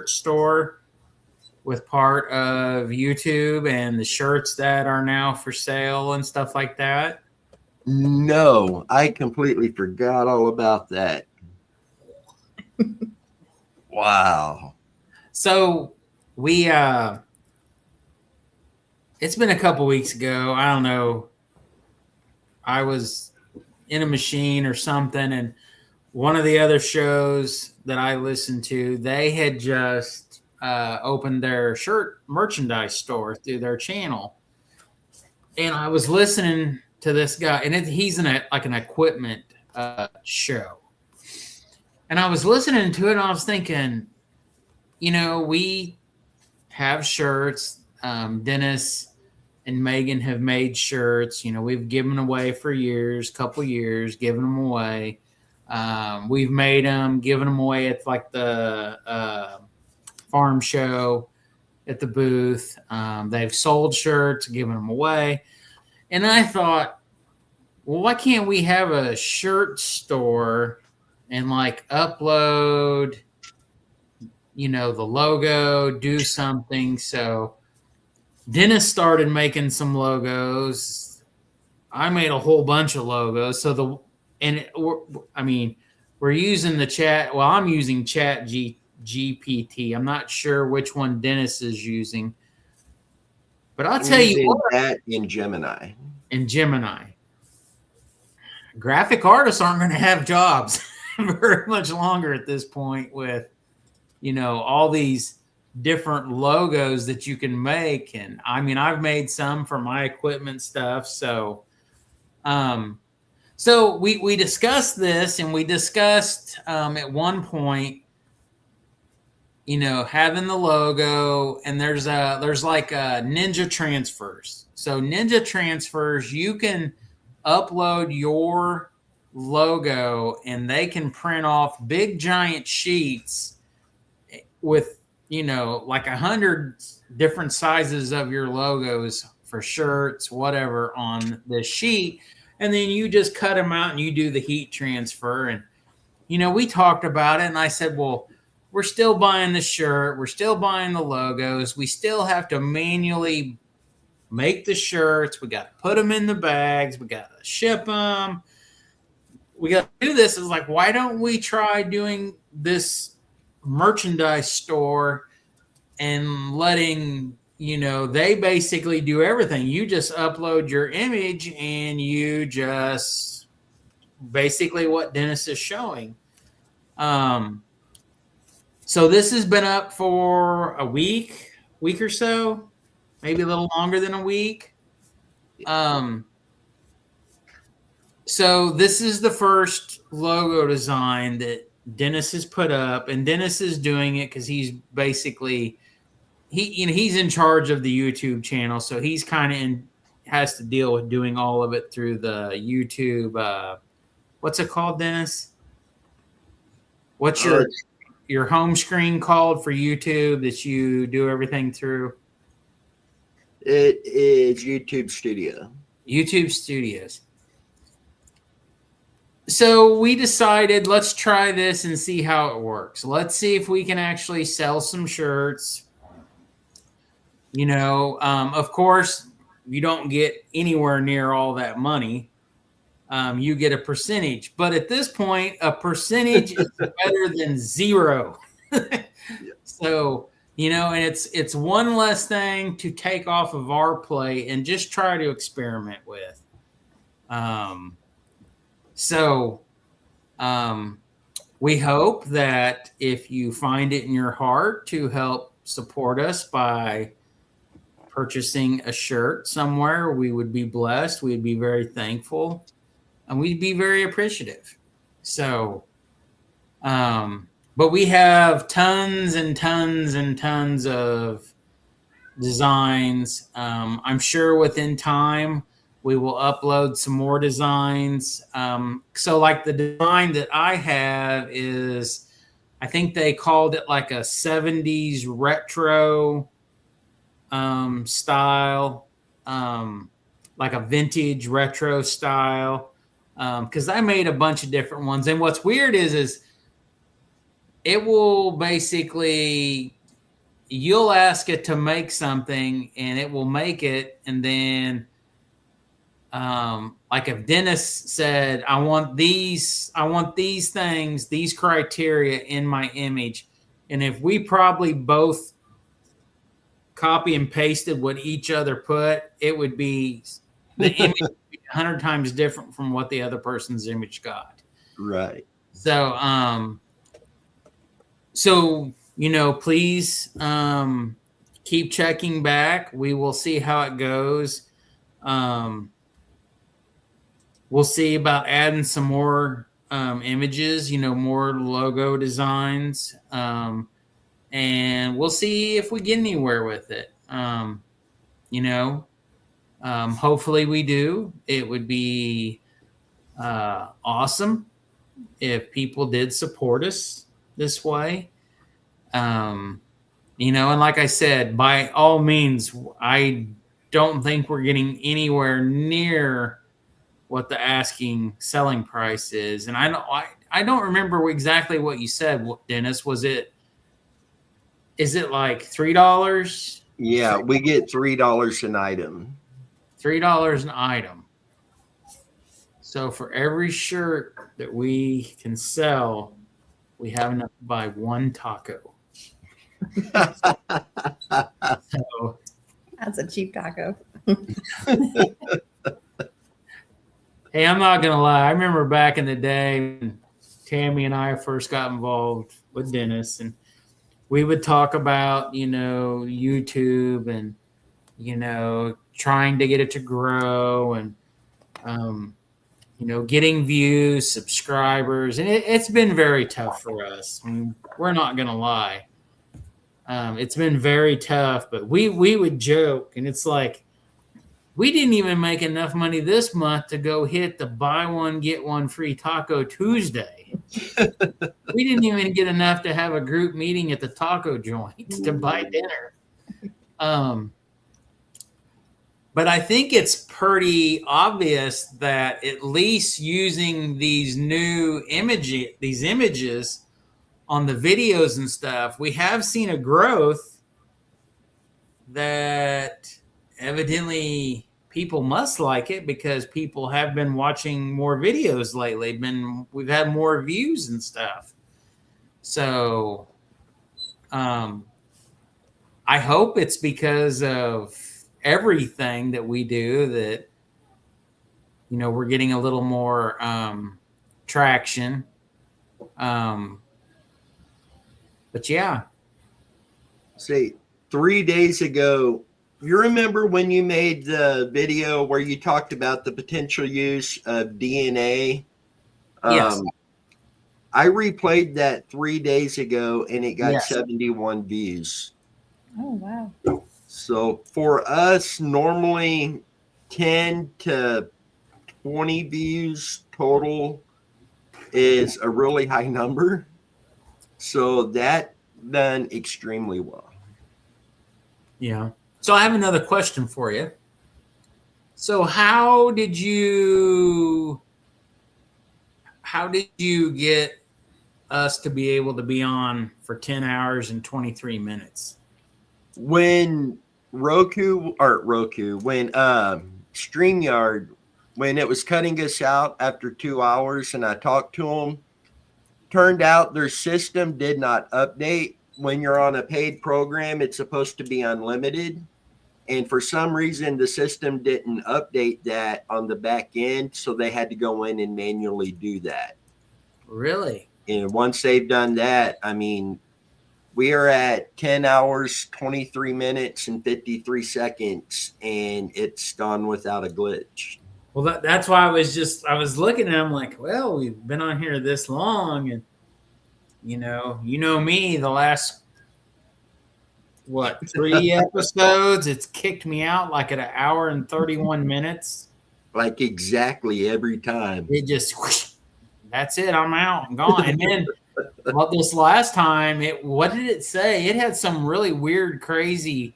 store with part of YouTube and the shirts that are now for sale and stuff like that? No, I completely forgot all about that. Wow. So we it's been a couple weeks ago. I don't know. I was in a machine or something, and one of the other shows that I listened to, they had just opened their shirt merchandise store through their channel. And I was listening to this guy, and he's in like an equipment show. And I was listening to it, and I was thinking, we have shirts. Dennis and Megan have made shirts. You know, we've given away for years, couple years, given them away. We've made them, given them away at like the farm show at the booth. They've sold shirts, given them away. And I thought, well, why can't we have a shirt store and like upload, you know, the logo, do something. So Dennis started making some logos. I made a whole bunch of logos. We're using the chat. Well, I'm using Chat GPT. I'm not sure which one Dennis is using, but I'll tell you what. That in Gemini. In Gemini, graphic artists aren't going to have jobs very much longer at this point with, you know, all these different logos that you can make. And I mean, I've made some for my equipment stuff. So, we discussed this, and we discussed at one point, you know, having the logo, and there's like a Ninja Transfers. So Ninja Transfers, you can upload your logo and they can print off big giant sheets with, you know, like 100 different sizes of your logos for shirts, whatever, on the sheet. And then you just cut them out and you do the heat transfer. And, you know, we talked about it, and I said, well, we're still buying the shirt. We're still buying the logos. We still have to manually make the shirts. We got to put them in the bags. We got to ship them. We got to do this. It's like, why don't we try doing this merchandise store and letting, you know, they basically do everything. You just upload your image and you just basically what Dennis is showing. So this has been up for a week or so, maybe a little longer than a week. So this is the first logo design that Dennis has put up, and Dennis is doing it because he's basically he's in charge of the YouTube channel, so he's kind of has to deal with doing all of it through the YouTube. What's it called, Dennis? What's your home screen called for YouTube that you do everything through? It is YouTube Studio. YouTube Studios. So we decided, let's try this and see how it works. Let's see if we can actually sell some shirts. You know, of course, you don't get anywhere near all that money. You get a percentage. But at this point, a percentage is better than zero. So, you know, and it's one less thing to take off of our plate and just try to experiment with. We hope that if you find it in your heart to help support us by purchasing a shirt somewhere, we would be blessed. We'd be very thankful, and we'd be very appreciative. So, but we have tons and tons and tons of designs. I'm sure within time we will upload some more designs. So like the design that I have is, I think they called it like a 70s retro style, like a vintage retro style. Because I made a bunch of different ones. And what's weird is it will basically, you'll ask it to make something and it will make it. And then like if Dennis said, I want these things, these criteria in my image. And if we probably both copy and pasted what each other put, it would be, the image would be 100 times different from what the other person's image got. Right. So, you know, please keep checking back. We will see how it goes. We'll see about adding some more images, you know, more logo designs. And we'll see if we get anywhere with it. You know, Hopefully we do. It would be awesome if people did support us this way. And like I said, by all means, I don't think we're getting anywhere near what the asking selling price is. And I don't remember exactly what you said, Dennis. Is it like $3? Yeah, we get $3 an item. $3 an item. So for every shirt that we can sell, we have enough to buy one taco. So That's a cheap taco. hey, I'm not gonna lie. I remember back in the day when Tammy and I first got involved with Dennis, and we would talk about, YouTube and, trying to get it to grow and, getting views, subscribers. And it's been very tough for us. I mean, we're not going to lie. It's been very tough, but we would joke, and it's like, we didn't even make enough money this month to go hit the buy one, get one free Taco Tuesday. We didn't even get enough to have a group meeting at the taco joint to buy dinner. But I think it's pretty obvious that at least using these new images on the videos and stuff, we have seen a growth that evidently people must like it, because people have been watching more videos lately. We've had more views and stuff. So I hope it's because of everything that we do that, we're getting a little more traction. But yeah. Say 3 days ago, you remember when you made the video where you talked about the potential use of DNA? Yes. I replayed that 3 days ago, and it got Yes. 71 views. Oh, wow. So for us, normally 10 to 20 views total is a really high number. So that done extremely well. Yeah. So I have another question for you. So how did you get us to be able to be on for 10 hours and 23 minutes? When StreamYard, when it was cutting us out after 2 hours and I talked to them, turned out their system did not update. When you're on a paid program, it's supposed to be unlimited. And for some reason, the system didn't update that on the back end. So they had to go in and manually do that. Really? And once they've done that, I mean, we are at 10 hours, 23 minutes, and 53 seconds, and it's done without a glitch. Well, that's why I was looking at them like, well, we've been on here this long, and you know me, the last 3 episodes, it's kicked me out like at 1 hour and 31 minutes. Like exactly every time. It just whoosh, that's it, I'm out, I'm gone. And then this last time, what did it say? It had some really weird, crazy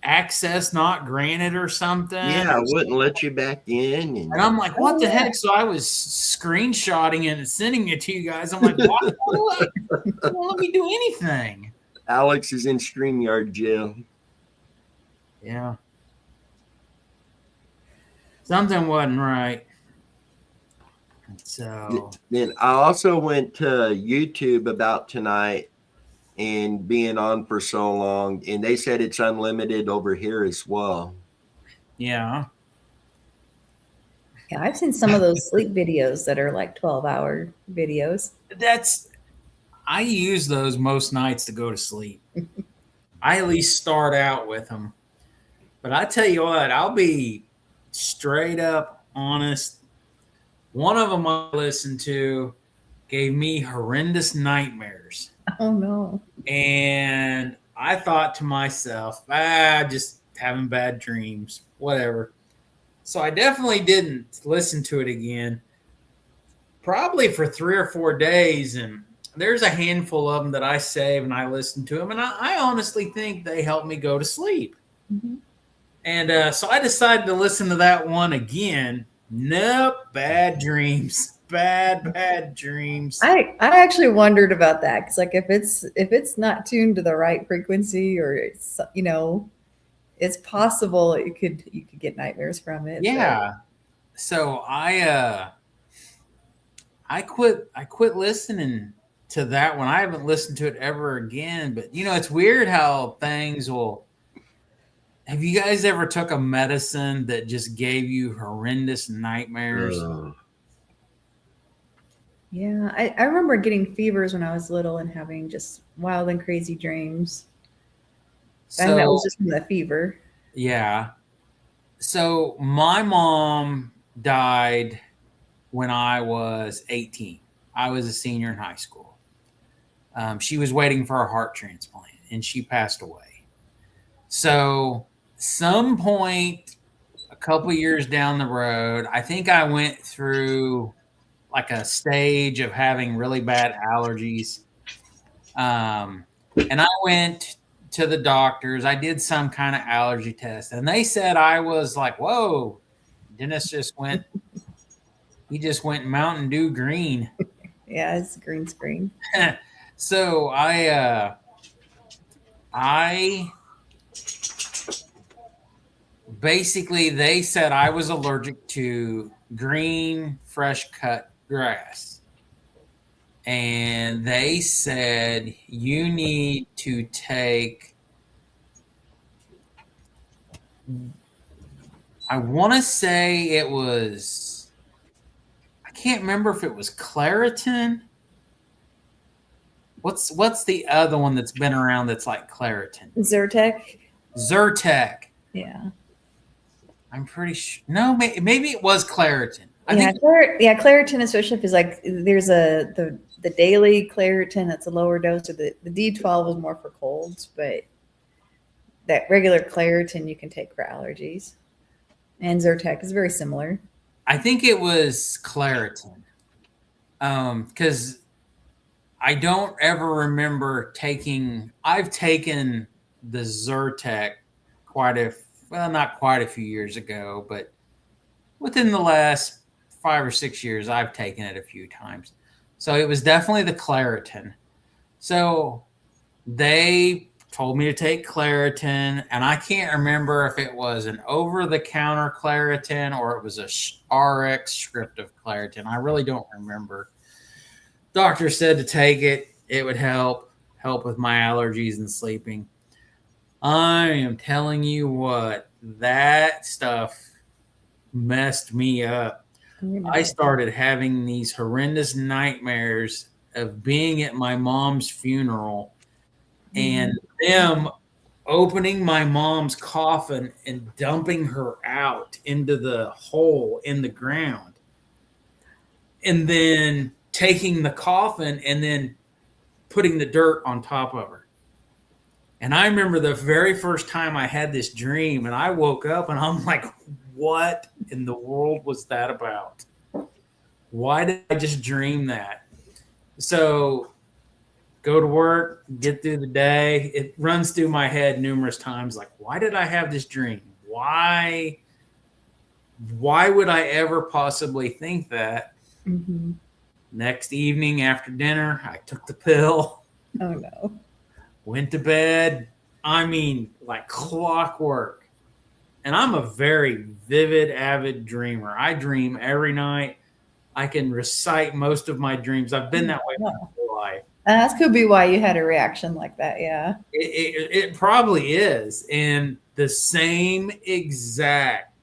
access not granted or something. Yeah, it wouldn't let you back in. And I'm like, what the heck? So I was screenshotting it and sending it to you guys. I'm like, why won't let me do anything? Alex is in StreamYard jail. Yeah. Something wasn't right. So then I also went to YouTube about tonight and being on for so long, and they said it's unlimited over here as well. Yeah. Yeah, I've seen some of those sleep videos that are like 12-hour videos. I use those most nights to go to sleep. I at least start out with them. But I tell you what, I'll be straight up honest. One of them I listened to gave me horrendous nightmares. Oh, no. And I thought to myself, just having bad dreams, whatever. So I definitely didn't listen to it again, probably for 3 or 4 days. And there's a handful of them that I save and I listen to them. And I honestly think they help me go to sleep. Mhm. And so I decided to listen to that one again. Nope, bad dreams, bad dreams. I actually wondered about that because like if it's not tuned to the right frequency or it's it's possible you could get nightmares from it. Yeah. So I quit listening to that one. I haven't listened to it ever again. But it's weird how things will. Have you guys ever took a medicine that just gave you horrendous nightmares? Yeah, I remember getting fevers when I was little and having just wild and crazy dreams. And that was just from the fever. Yeah. So my mom died when I was 18. I was a senior in high school. She was waiting for a heart transplant and she passed away. So some point a couple years down the road, I think I went through like a stage of having really bad allergies. And I went to the doctors. I did some kind of allergy test and they said I was like, whoa, Dennis he just went Mountain Dew green. Yeah, it's green screen. So I basically they said I was allergic to green, fresh cut grass. And they said you need to take, I want to say it was, I can't remember if it was Claritin. What's the other one that's been around that's like Claritin? Zyrtec. Zyrtec. Yeah. I'm pretty sure. No, maybe it was Claritin. I think. Claritin especially is like there's the daily Claritin that's a lower dose, or the D12 is more for colds, but that regular Claritin you can take for allergies. And Zyrtec is very similar. I think it was Claritin. Because I don't ever remember I've taken the Zyrtec not quite a few years ago, but within the last 5 or 6 years, I've taken it a few times. So it was definitely the Claritin. So they told me to take Claritin, and I can't remember if it was an over-the-counter Claritin or it was a RX script of Claritin. I really don't remember. Doctor said to take it. It would help with my allergies and sleeping. I am telling you what, that stuff messed me up. I started having these horrendous nightmares of being at my mom's funeral and them opening my mom's coffin and dumping her out into the hole in the ground. And then taking the coffin and then putting the dirt on top of her. And I remember the very first time I had this dream and I woke up and I'm like, what in the world was that about? Why did I just dream that? So go to work, get through the day. It runs through my head numerous times. Like, why did I have this dream? Why would I ever possibly think that? Mm-hmm. Next evening after dinner, I took the pill. Oh no. Went to bed. I mean, like clockwork. And I'm a very vivid, avid dreamer. I dream every night. I can recite most of my dreams. I've been that way my whole life. That could be why you had a reaction like that. Yeah. It probably is. And the same exact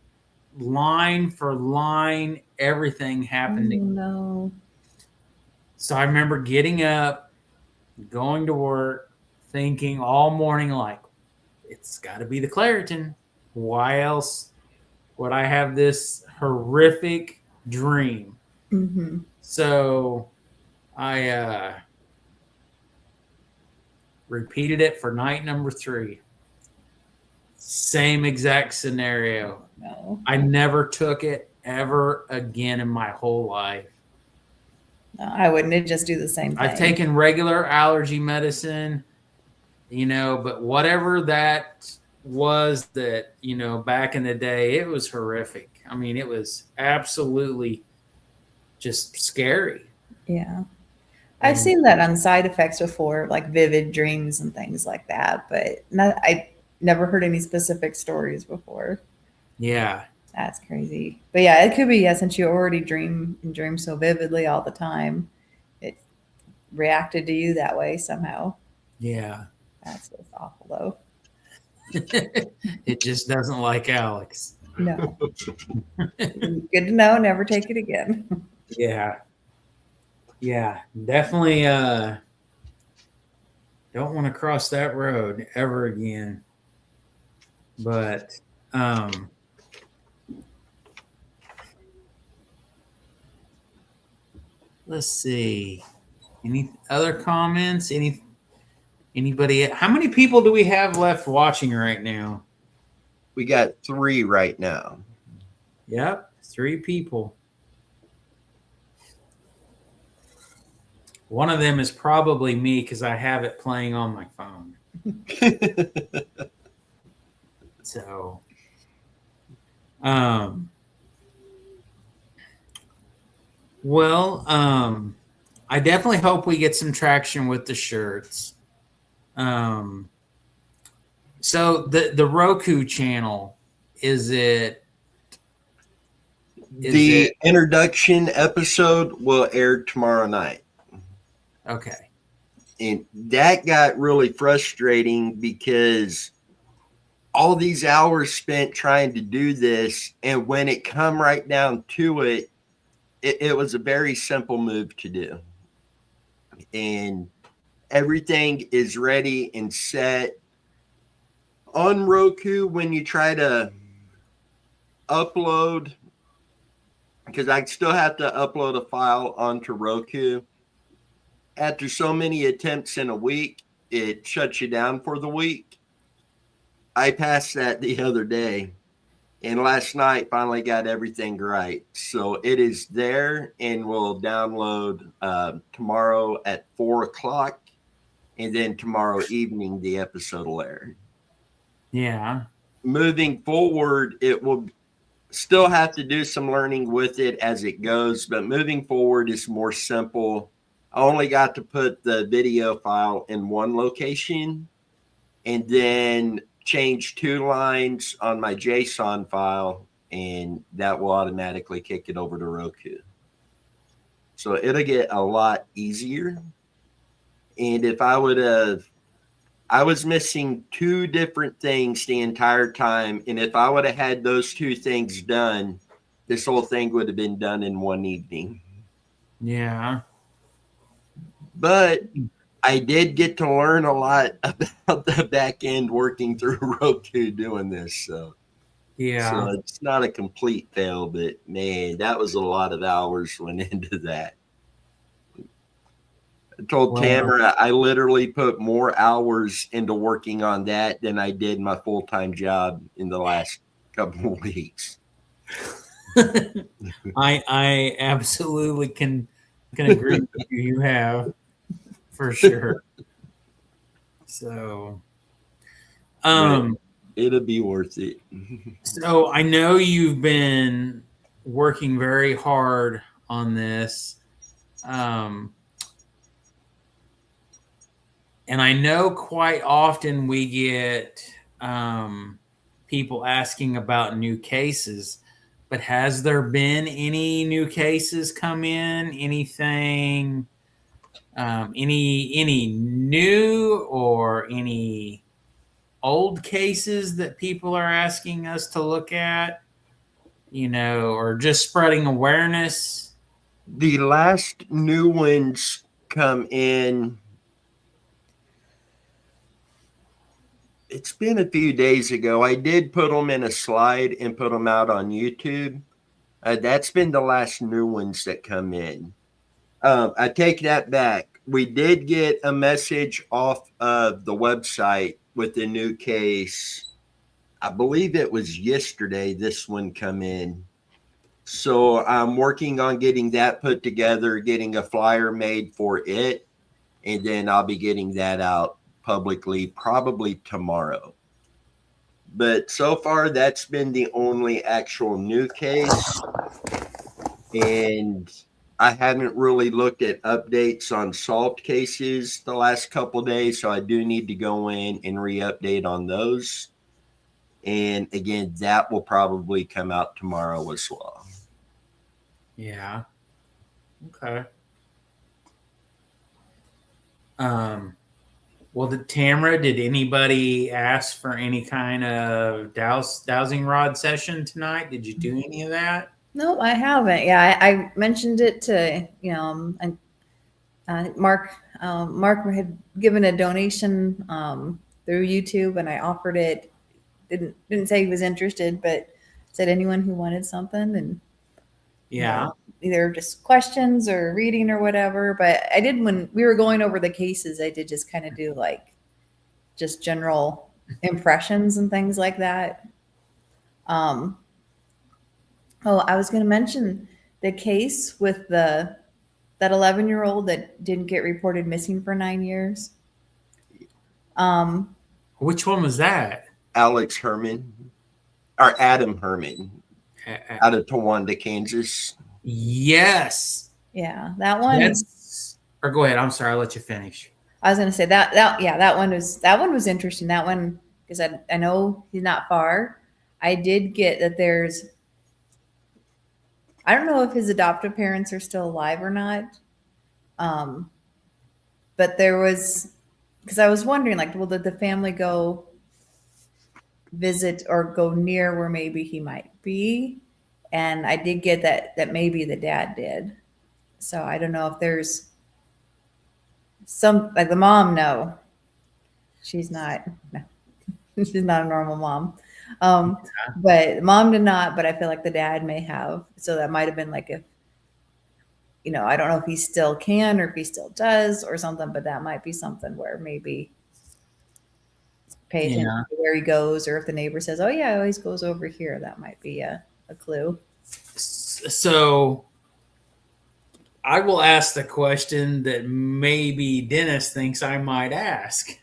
line for line, everything happened. No. So I remember getting up, going to work, thinking all morning, like, it's got to be the Claritin. Why else would I have this horrific dream? Mm-hmm. So I repeated it for night number 3. Same exact scenario. No, I never took it ever again in my whole life. no, I wouldn't. It'd just do the same thing. I've taken regular allergy medicine, but whatever that was that, back in the day, it was horrific. I mean, it was absolutely just scary. Yeah. I've seen that on side effects before, like vivid dreams and things like that, but I never heard any specific stories before. Yeah. That's crazy. But yeah, it could be, yeah, since you already dream so vividly all the time, it reacted to you that way somehow. Yeah. That's just awful though. It just doesn't like Alex. No. Good to know. Never take it again. Yeah. Yeah. Definitely don't want to cross that road ever again. But let's see. Any other comments? Anybody? How many people do we have left watching right now? We got 3 right now. Yep, 3 people. One of them is probably me because I have it playing on my phone. So, I definitely hope we get some traction with the shirts. So the Roku channel, the introduction episode will air tomorrow night. Okay. And that got really frustrating because all these hours spent trying to do this, and when it come right down to it, it was a very simple move to do. And everything is ready and set on Roku. When you try to upload, because I still have to upload a file onto Roku, after so many attempts in a week, it shuts you down for the week. I passed that the other day, and last night finally got everything right. So it is there, and we'll download tomorrow at 4:00, and then tomorrow evening the episode will air. Yeah. Moving forward, it will still have to do some learning with it as it goes, but moving forward is more simple. I only got to put the video file in one location and then change 2 lines on my JSON file, and that will automatically kick it over to Roku. So it'll get a lot easier. And if I was missing 2 different things the entire time, and if I would have had those 2 things done, this whole thing would have been done in one evening. Yeah. But I did get to learn a lot about the back end working through Roku doing this. So it's not a complete fail, but man, that was a lot of hours went into that. I told Tamara I literally put more hours into working on that than I did my full-time job in the last couple of weeks. I absolutely can agree with you. You have. For sure. So, it'll be worth it. So I know you've been working very hard on this. And I know quite often we get people asking about new cases, but has there been any new cases come in? Anything? Any new or any old cases that people are asking us to look at, or just spreading awareness? The last new ones come in. It's been a few days ago. I did put them in a slide and put them out on YouTube. That's been the last new ones that come in. I take that back. We did get a message off of the website with the new case I believe it was yesterday this one come in. So I'm working on getting that put together, getting a flyer made for it, and then I'll be getting that out publicly probably tomorrow. But so far, that's been the only actual new case. And I haven't really looked at updates on solved cases the last couple days, so I do need to go in and re-update on those. And again, that will probably come out tomorrow as well. Yeah. Okay. Well, Tamara, did anybody ask for any kind of dowsing rod session tonight? Did you do any of that? No, I haven't. Yeah, I mentioned it to, and Mark. Mark had given a donation through YouTube, and I offered it. Didn't say he was interested, but said anyone who wanted something, and Yeah. either just questions or reading or whatever. But I did, when we were going over the cases, I did just kind of do like just general impressions and things like that. Oh, I was going to mention the case with that 11-year-old that didn't get reported missing for 9 years. Which one was that? Alex Herman, or Adam Herman, out of Towanda, Kansas. Yes. Yeah, that one. Or go ahead. I'm sorry. I'll let you finish. I was going to say that one was interesting. That one, because I know he's not far. I did get that I don't know if his adoptive parents are still alive or not. But there was, because I was wondering, like, well, did the family go visit or go near where maybe he might be? And I did get that maybe the dad did. So I don't know if there's some, like the mom, no, she's not a normal mom. But mom did not, but I feel like the dad may have. So that might have been like, if, I don't know if he still can or if he still does or something, but that might be something where maybe pay attention to where he goes, or if the neighbor says, oh yeah, he always goes over here, that might be a clue. So I will ask the question that maybe Dennis thinks I might ask.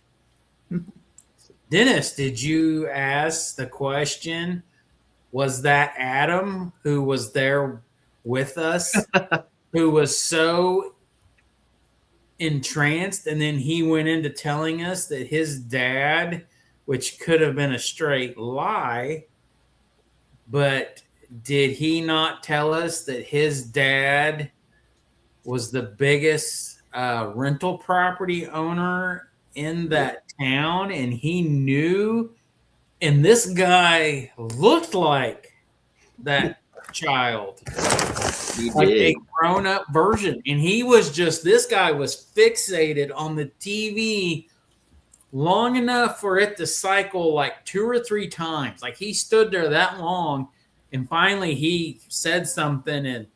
Dennis, did you ask the question, was that Adam who was there with us, who was so entranced, and then he went into telling us that his dad, which could have been a straight lie, but did he not tell us that his dad was the biggest rental property owner in that town, and he knew, and this guy looked like that child, like a grown-up version, and this guy was fixated on the TV long enough for it to cycle like 2 or 3 times. Like, he stood there that long, and finally he said something, and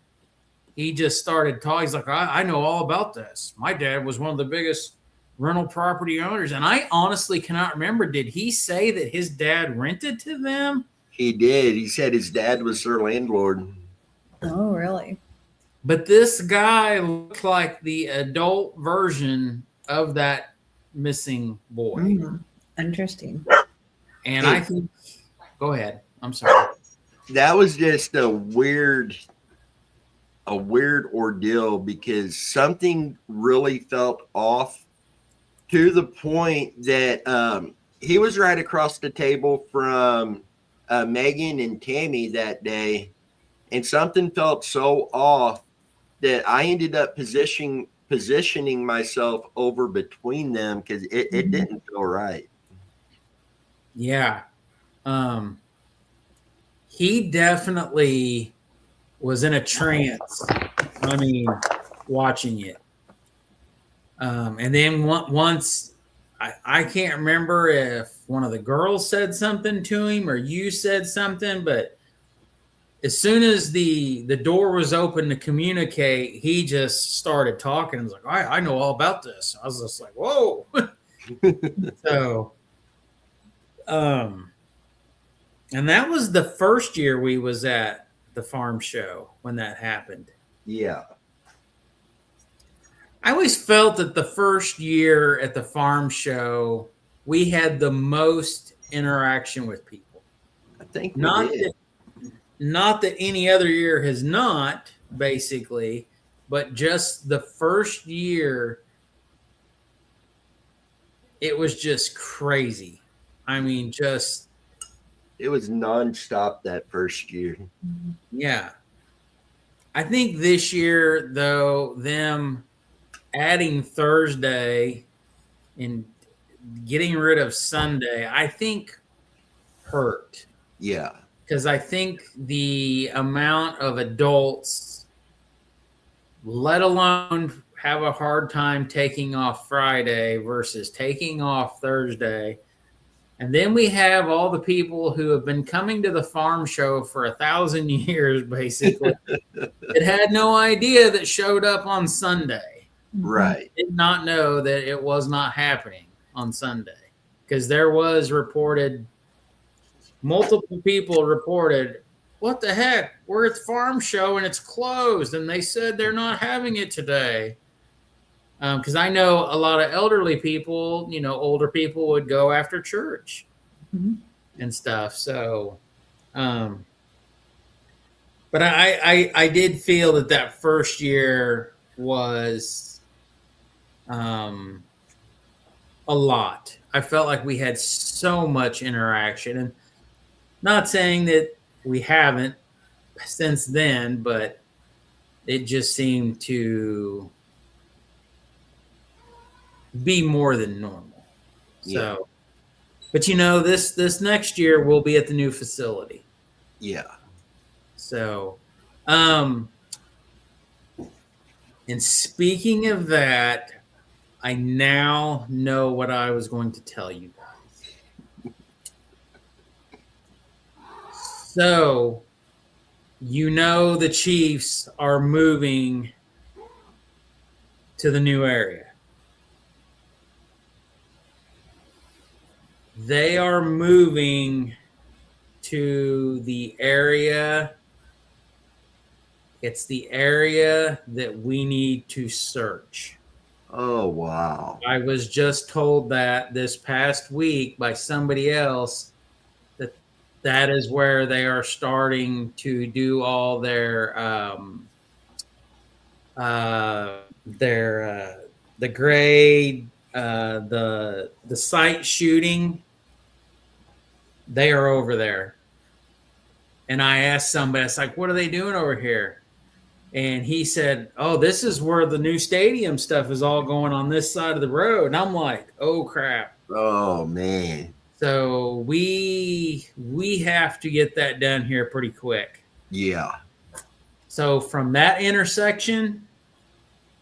he just started talking. He's like, I know all about this. My dad was one of the biggest rental property owners. And I honestly cannot remember. Did he say that his dad rented to them? He did. He said his dad was their landlord. Oh, really? But this guy looked like the adult version of that missing boy. Interesting. And I think, go ahead. I'm sorry. That was just a weird ordeal, because something really felt off, to the point that he was right across the table from Megan and Tammy that day, and something felt so off that I ended up positioning myself over between them, because it didn't feel right. Yeah. He definitely was in a trance. I mean, watching it. And then once, I can't remember if one of the girls said something to him or you said something, but as soon as the door was open to communicate, he just started talking. He was like, I know all about this. I was just like, whoa. So, And that was the first year we was at the farm show when that happened. Yeah. I always felt that the first year at the farm show, we had the most interaction with people. I think we did. Not that any other year has not, basically, but just the first year, it was just crazy. I mean, just. It was nonstop that first year. Yeah. I think this year, though, them adding Thursday and getting rid of Sunday, I think hurt. Yeah. Because I think the amount of adults, let alone have a hard time taking off Friday versus taking off Thursday. And then we have all the people who have been coming to the farm show for 1,000 years, basically, that had no idea that showed up on Sunday. Right. Did not know that it was not happening on Sunday. Because there was reported, multiple people reported, what the heck? We're at the farm show and it's closed. And they said they're not having it today. Because I know a lot of elderly people, older people would go after church and stuff. So, but I did feel that first year was a lot. I felt like we had so much interaction, and not saying that we haven't since then, but it just seemed to be more than normal. Yeah. So, but this next year we'll be at the new facility. Yeah. So, and speaking of that, I now know what I was going to tell you guys. So, the Chiefs are moving to the new area. They are moving to the area. It's the area that we need to search. Oh, wow. I was just told that this past week by somebody else that is where they are starting to do all their the grade, the site shooting. They are over there. And I asked somebody, it's like, what are they doing over here? And he said, oh, this is where the new stadium stuff is all going on this side of the road. And I'm like, oh, crap. Oh, man. So we have to get that done here pretty quick. Yeah. So from that intersection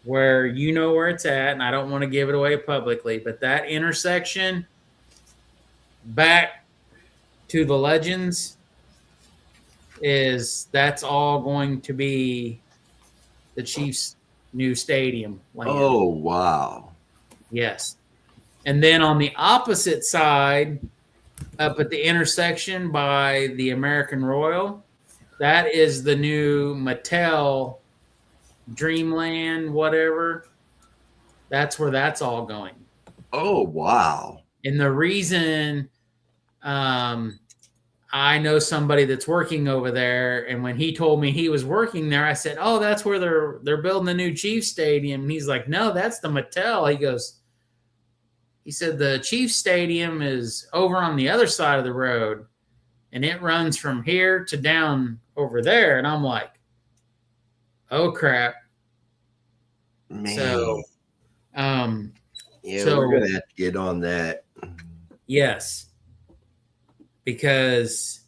where where it's at, and I don't want to give it away publicly, but that intersection back to the Legends that's all going to be the Chiefs' new stadium land. Oh, wow. Yes. And then on the opposite side, up at the intersection by the American Royal, that is the new Mattel Dreamland, whatever. That's where that's all going. Oh, wow. And the reason I know somebody that's working over there, and when he told me he was working there, I said, oh, that's where they're building the new Chiefs stadium. And he's like, no, that's the Mattel. He said the Chiefs stadium is over on the other side of the road, and it runs from here to down over there. And I'm like, oh, crap. Man. So, yeah, we're going to have to get on that. Yes. Because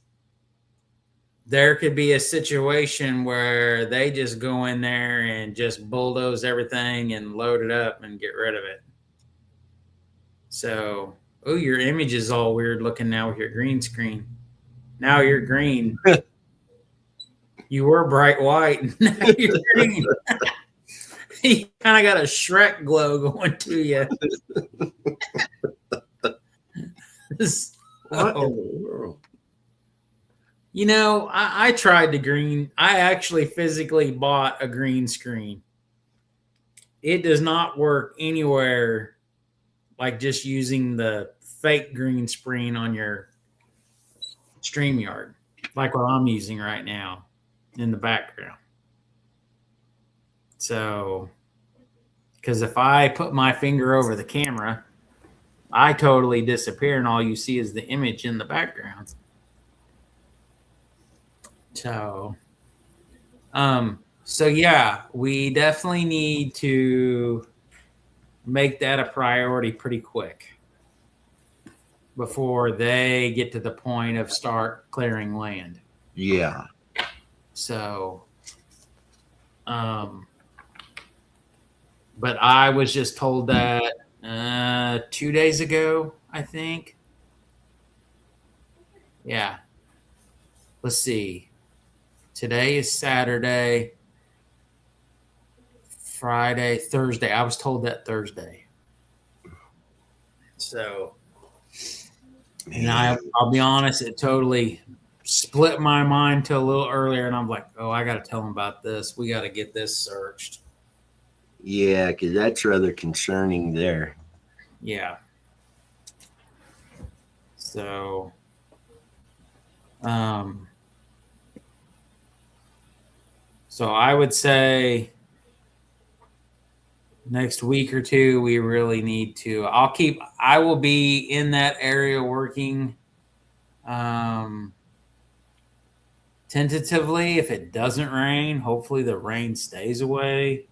there could be a situation where they just go in there and just bulldoze everything and load it up and get rid of it. So, oh, your image is all weird looking now with your green screen. Now you're green. You were bright white. Now you're green. You kind of got a Shrek glow going to you. What in the world? You know, I tried the green. I actually physically bought a green screen. It does not work anywhere like just using the fake green screen on your StreamYard, like what I'm using right now in the background. So, because if I put my finger over the camera, I totally disappear and all you see is the image in the background. So yeah, we definitely need to make that a priority pretty quick before they get to the point of start clearing land. Yeah. So, but I was just told that 2 days ago, I think. Yeah. Let's see. Today is Saturday, Friday, Thursday. I was told that Thursday. So, and I'll be honest, it totally split my mind to a little earlier, and I'm like, oh, I got to tell them about this. We got to get this searched. Yeah, because that's rather concerning there. Yeah. So, so I would say next week or two, we really need to. I will be in that area working tentatively. If it doesn't rain, hopefully the rain stays away.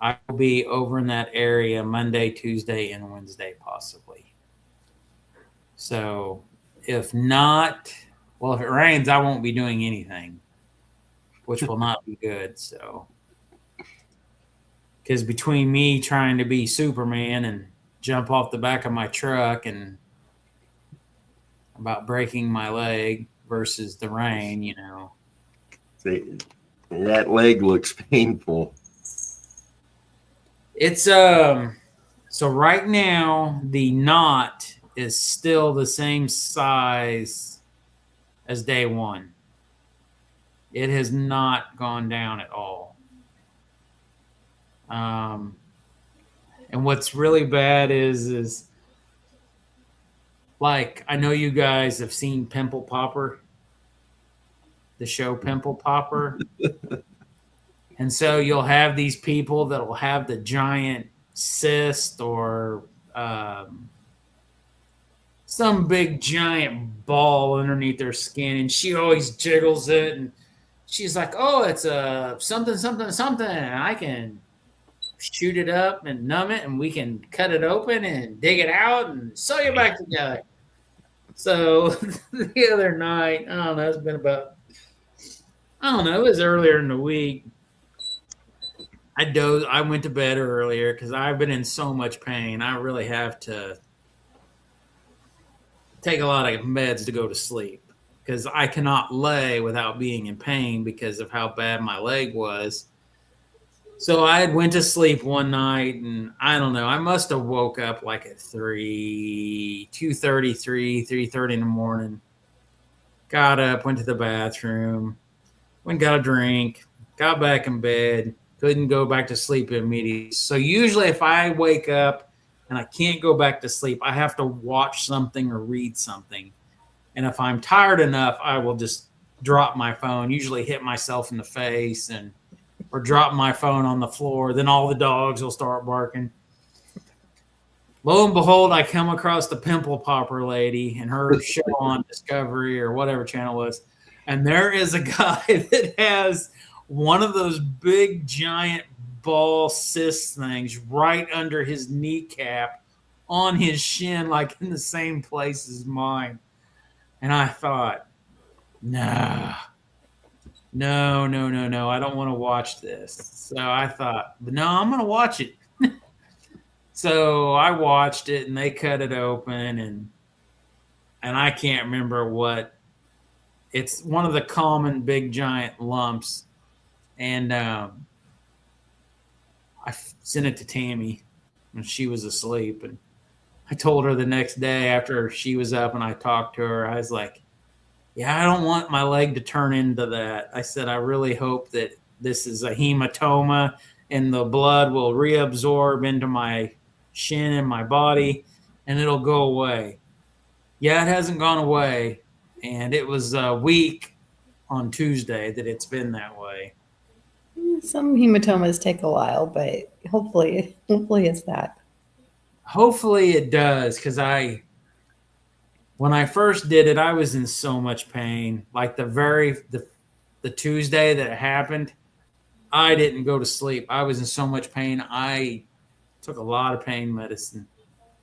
I will be over in that area Monday, Tuesday, and Wednesday, possibly. So if not, well, if it rains, I won't be doing anything, which will not be good. So, because between me trying to be Superman and jump off the back of my truck and about breaking my leg versus the rain, you know. That leg looks painful. It's so right now the knot is still the same size as day one. It has not gone down at all. And what's really bad is like, I know you guys have seen Pimple Popper, the show Pimple Popper. And so you'll have these people that will have the giant cyst or some big giant ball underneath their skin, and she always jiggles it, and she's like, oh, it's a something, something, something, and I can shoot it up and numb it, and we can cut it open and dig it out and sew it back together. So the other night, I don't know, it's been about, I don't know, it was earlier in the week. I went to bed earlier because I've been in so much pain. I really have to take a lot of meds to go to sleep because I cannot lay without being in pain because of how bad my leg was. So I went to sleep one night, and I don't know, I must have woke up like at 3:30 in the morning. Got up, went to the bathroom, went and got a drink, got back in bed. Couldn't go back to sleep immediately. So usually if I wake up and I can't go back to sleep, I have to watch something or read something. And if I'm tired enough, I will just drop my phone, usually hit myself in the face or drop my phone on the floor. Then all the dogs will start barking. Lo and behold, I come across the Pimple Popper lady and her show on Discovery or whatever channel it was. And there is a guy that has one of those big giant ball cyst things right under his kneecap on his shin, like in the same place as mine. And I thought, no, I don't want to watch this. So I thought, but no, I'm going to watch it. So I watched it, and they cut it open, and I can't remember what. It's one of the common big giant lumps. And I sent it to Tammy when she was asleep. And I told her the next day after she was up and I talked to her, I was like, yeah, I don't want my leg to turn into that. I said, I really hope that this is a hematoma and the blood will reabsorb into my shin and my body and it'll go away. Yeah, it hasn't gone away. And it was a week on Tuesday that it's been that way. Some hematomas take a while, but hopefully it's that. Hopefully it does, because when I first did it, I was in so much pain. Like the Tuesday that it happened, I didn't go to sleep. I was in so much pain. I took a lot of pain medicine,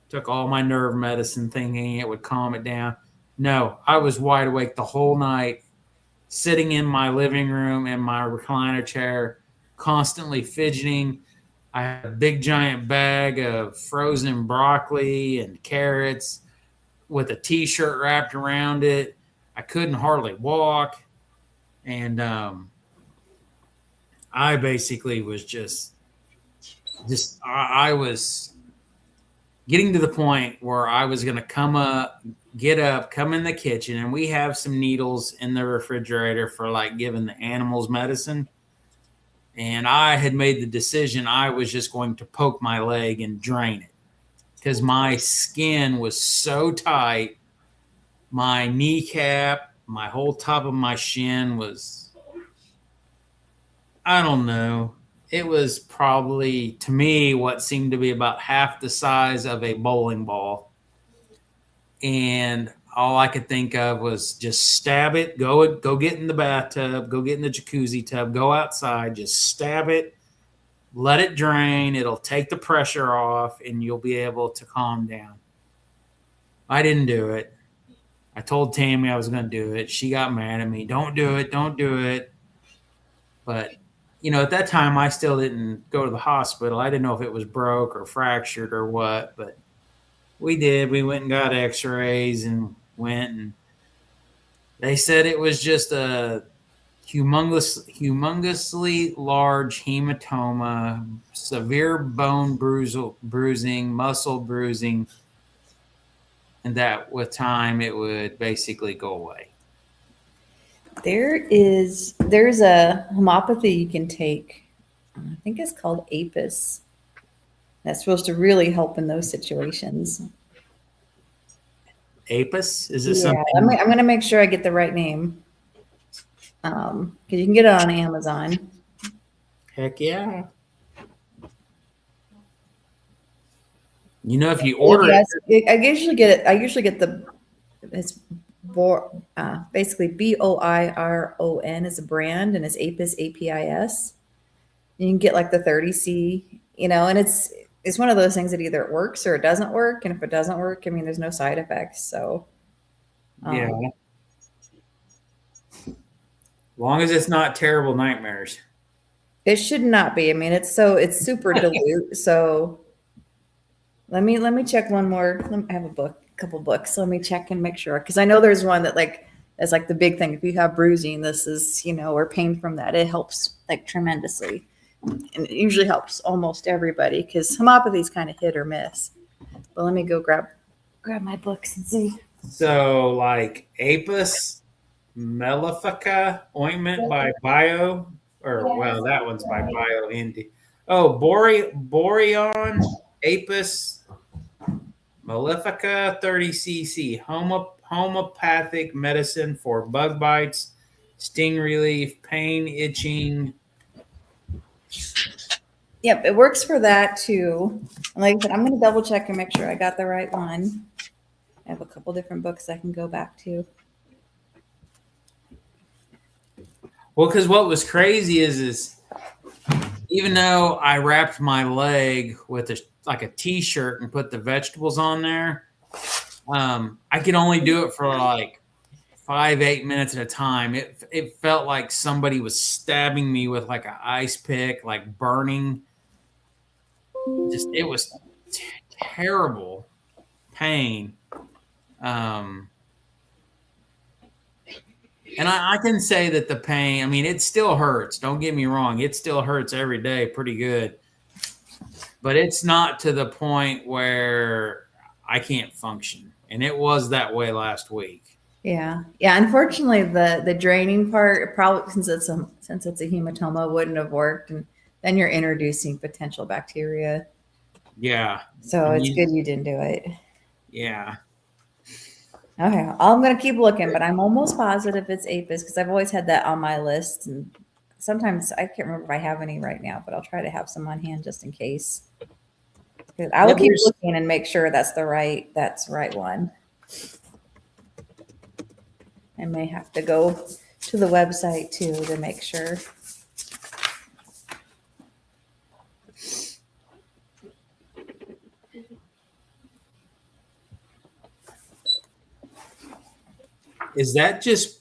took all my nerve medicine thinking it would calm it down. No, I was wide awake the whole night, sitting in my living room in my recliner chair, constantly fidgeting. I had a big giant bag of frozen broccoli and carrots with a t-shirt wrapped around it. I couldn't hardly walk. And I basically was just I was getting to the point where I was going to get up, come in the kitchen, and we have some needles in the refrigerator for like giving the animals medicine. And I had made the decision I was just going to poke my leg and drain it because my skin was so tight. My kneecap, my whole top of my shin was, I don't know. It was probably, to me, what seemed to be about half the size of a bowling ball. And all I could think of was just stab it, go get in the bathtub, go get in the jacuzzi tub, go outside, just stab it, let it drain. It'll take the pressure off and you'll be able to calm down. I didn't do it. I told Tammy I was going to do it. She got mad at me. Don't do it. Don't do it. But, at that time, I still didn't go to the hospital. I didn't know if it was broke or fractured or what, but we did. We went and got x-rays and they said it was just a humongously large hematoma, severe bone bruising, muscle bruising, and that with time it would basically go away. There's a homopathy you can take. I think it's called Apis. That's supposed to really help in those situations. Apis? Is it Yeah, something? I'm going to make sure I get the right name. Because you can get it on Amazon. Heck yeah. If you order I usually get it. I usually get it's basically BOIRON is a brand, and it's Apis, APIS. You can get like the 30C, and it's one of those things that either it works or it doesn't work. And if it doesn't work, there's no side effects. So yeah. As long as it's not terrible nightmares. It should not be. it's super dilute. So let me check one more. I have a couple books. Let me check and make sure. Cause I know there's one that that's like the big thing. If you have bruising, this is, or pain from that, it helps like tremendously. And it usually helps almost everybody because homopathy is kind of hit or miss. But let me go grab my books and see. So like Apis mellifica ointment by Bio, that one's by Bio Indy. Oh, Boreon Apis mellifica 30cc homeopathic medicine for bug bites, sting relief, pain, itching. Yep, it works for that too. And like I said, I'm going to double check and make sure I got the right one. I have a couple different books I can go back to. Well, because what was crazy is even though I wrapped my leg with a t-shirt and put the vegetables on there, I could only do it for like 5-8 minutes at a time. It felt like somebody was stabbing me with like an ice pick, like burning. It was terrible pain. And I can say that the pain, it still hurts. Don't get me wrong. It still hurts every day pretty good. But it's not to the point where I can't function. And it was that way last week. Yeah. Yeah. Unfortunately, the draining part probably since it's a hematoma wouldn't have worked, and then you're introducing potential bacteria. Yeah. So And it's good you didn't do it. Yeah. Okay, I'm gonna keep looking, but I'm almost positive it's apis because I've always had that on my list, and sometimes I can't remember if I have any right now, but I'll try to have some on hand just in case. 'Cause I will Yeah, keep there's- looking and make sure that's the right one. I may have to go to the website too to make sure. Is that just?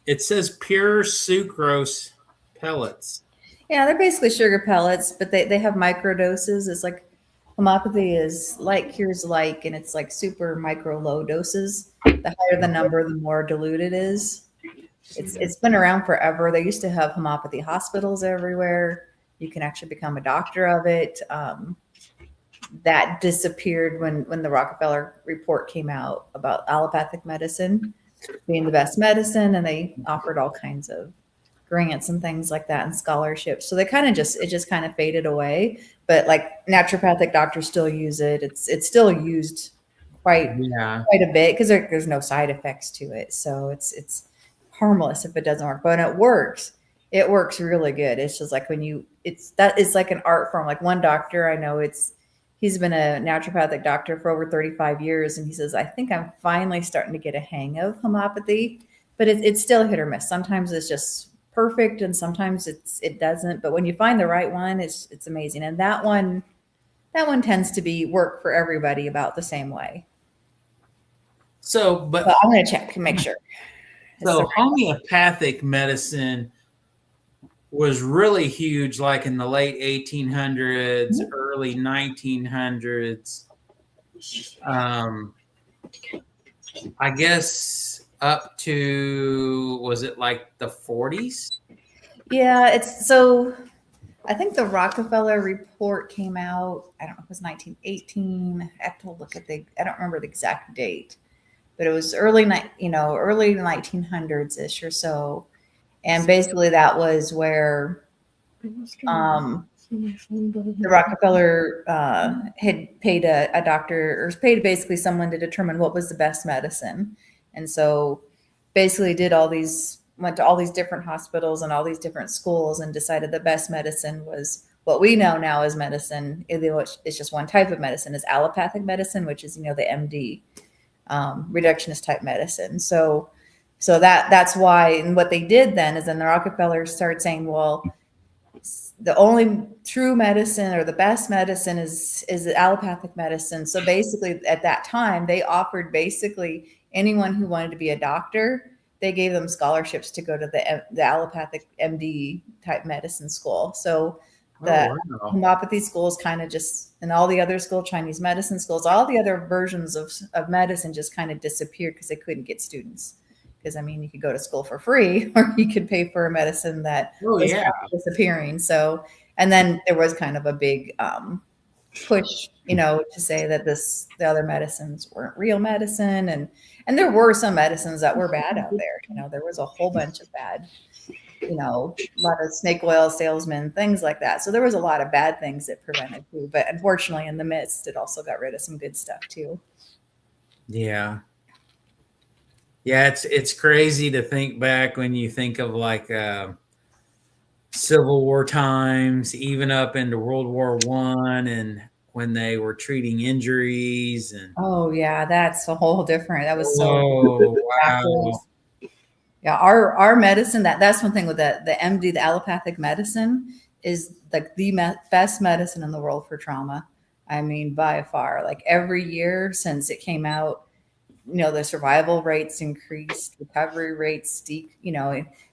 It says pure sucrose pellets. Yeah, they're basically sugar pellets, but they have micro doses. It's like homopathy is like cures like, and it's like super micro low doses. The higher the number, the more dilute it is. It's been around forever. They used to have homopathy hospitals everywhere. You can actually become a doctor of it. That disappeared when the Rockefeller report came out about allopathic medicine being the best medicine, and they offered all kinds of grants and things like that and scholarships. So they kind of just kind of faded away. But like naturopathic doctors still use it. It's still used quite Yeah. quite a bit because there's no side effects to it. So it's harmless if it doesn't work. But when it works, it works really good. It's just like it's like an art form. Like one doctor I know, he's been a naturopathic doctor for over 35 years, and he says, I think I'm finally starting to get a hang of homopathy, but it's still hit or miss. Sometimes it's just perfect, and sometimes it doesn't. But when you find the right one, it's amazing. And that one tends to be work for everybody about the same way. So, But I'm going to check and make sure. So homeopathic medicine was really huge, like in the late 1800s, early 1900s. I guess up to, was it like the 40s? Yeah, it's so I think the Rockefeller report came out, I don't know if it was 1918. I have to look at I don't remember the exact date, but it was early 1900s ish or so. And basically that was where the Rockefeller had paid a doctor, or paid basically someone to determine what was the best medicine. And so basically went to all these different hospitals and all these different schools and decided the best medicine was what we know now as medicine, which is just one type of medicine, is allopathic medicine, which is, the MD, reductionist type medicine. So that's why, and what they did then is then the Rockefellers started saying, well, the only true medicine or the best medicine is allopathic medicine. So basically at that time, they offered basically anyone who wanted to be a doctor, they gave them scholarships to go to the allopathic MD type medicine school. So the homopathy schools kind of just, and all the other school, Chinese medicine schools, all the other versions of medicine just kind of disappeared because they couldn't get students. Because you could go to school for free, or you could pay for a medicine that was disappearing. So, and then there was kind of a big push, to say that the other medicines weren't real medicine, and there were some medicines that were bad out there. There was a whole bunch of bad, a lot of snake oil salesmen, things like that. So there was a lot of bad things that prevented too. But unfortunately, in the midst, it also got rid of some good stuff too. Yeah. Yeah, it's crazy to think back when you think of like Civil War times, even up into World War I, and when they were treating injuries. And oh yeah, that's a whole different. That was wow. Yeah, our medicine, that's one thing with the MD, the allopathic medicine, is like the best medicine in the world for trauma. By far. Like every year since it came out, the survival rates increased, recovery rates,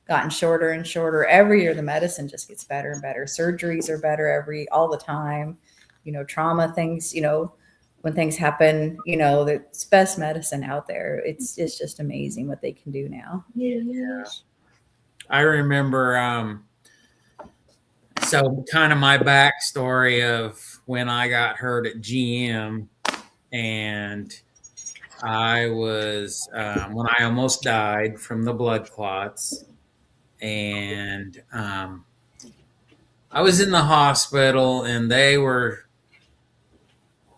gotten shorter and shorter. Every year the medicine just gets better and better. Surgeries are better all the time. Trauma things, when things happen, it's best medicine out there. It's just amazing what they can do now. Yeah. I remember, so kind of my backstory of when I got hurt at GM, and I was when I almost died from the blood clots, and I was in the hospital, and they were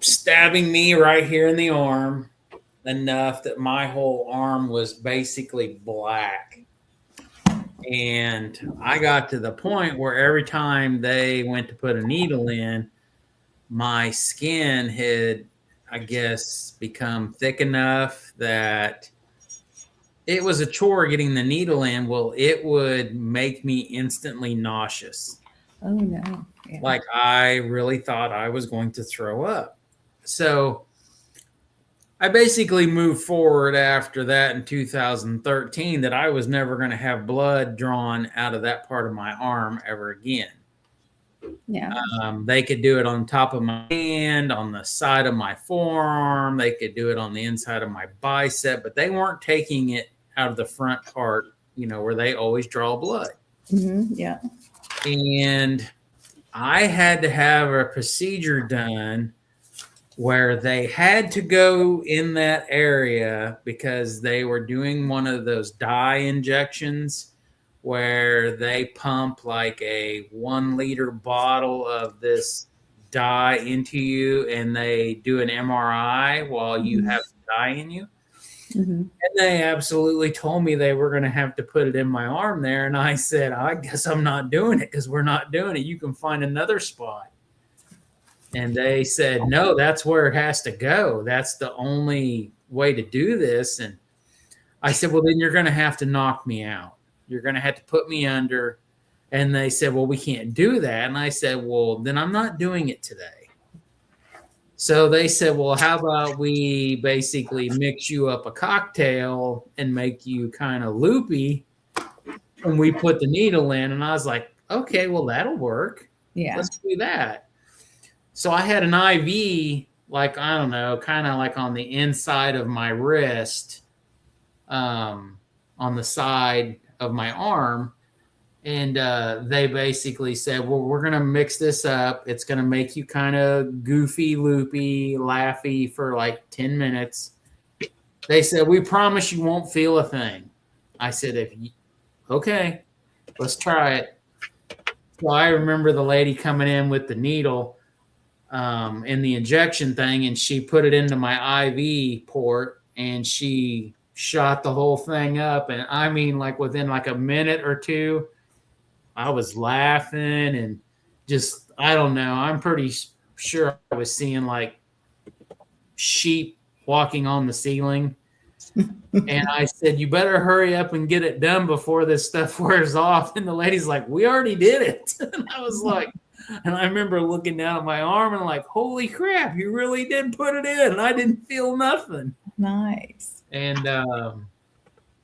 stabbing me right here in the arm enough that my whole arm was basically black. And I got to the point where every time they went to put a needle in, my skin had, I guess, become thick enough that it was a chore getting the needle in. Well, it would make me instantly nauseous. Oh no. Yeah. Like I really thought I was going to throw up. So I basically moved forward after that in 2013 that I was never going to have blood drawn out of that part of my arm ever again. Yeah. They could do it on top of my hand, on the side of my forearm. They could do it on the inside of my bicep, but they weren't taking it out of the front part, you know, where they always draw blood. Yeah. And I had to have a procedure done where they had to go in that area because they were doing one of those dye injections where they pump like a 1 liter bottle of this dye into you, and they do an MRI while you have dye in you. And they absolutely told me they were going to have to put it in my arm there. And I said, I guess I'm not doing it because we're not doing it. You can find another spot. And they said, no, that's where it has to go. That's the only way to do this. And I said, well, then you're going to have to knock me out. You're going to have to put me under. And they said, well, we can't do that. And I said, well, then I'm not doing it today. So they said, well, how about we basically mix you up a cocktail and make you kind of loopy when we put the needle in? And I was like, okay, well, that'll work. Yeah. Let's do that. So I had an IV, like, I don't know, kind of like on the inside of my wrist, on the side of my arm. And they basically said, well, we're going to mix this up. It's going to make you kind of goofy, loopy, laughy for like 10 minutes. They said, we promise you won't feel a thing. I said, okay, let's try it. So I remember the lady coming in with the needle in the injection thing, and she put it into my IV port, and she shot the whole thing up. And I mean, like within like a minute or two, I was laughing and just, I don't know. I'm pretty sure I was seeing like sheep walking on the ceiling. And I said, you better hurry up and get it done before this stuff wears off. And the lady's like, we already did it. And I was like, and I remember looking down at my arm and like, holy crap, you really did put it in. And I didn't feel nothing. Nice. And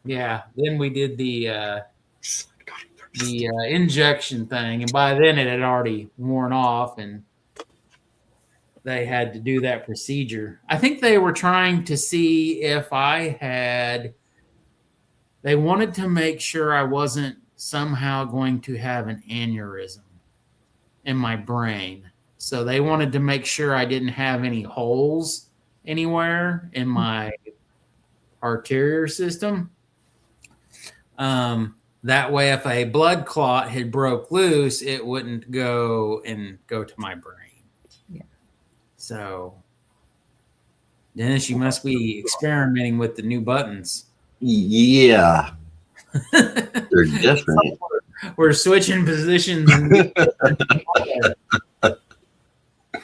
yeah, then we did the injection thing, and by then it had already worn off, and they had to do that procedure. I think they were trying to see if they wanted to make sure I wasn't somehow going to have an aneurysm in my brain. So they wanted to make sure I didn't have any holes anywhere in my arterial system. That way, if a blood clot had broke loose, it wouldn't go to my brain. Yeah. So, Dennis, you must be experimenting with the new buttons. Yeah. They're different. We're switching positions.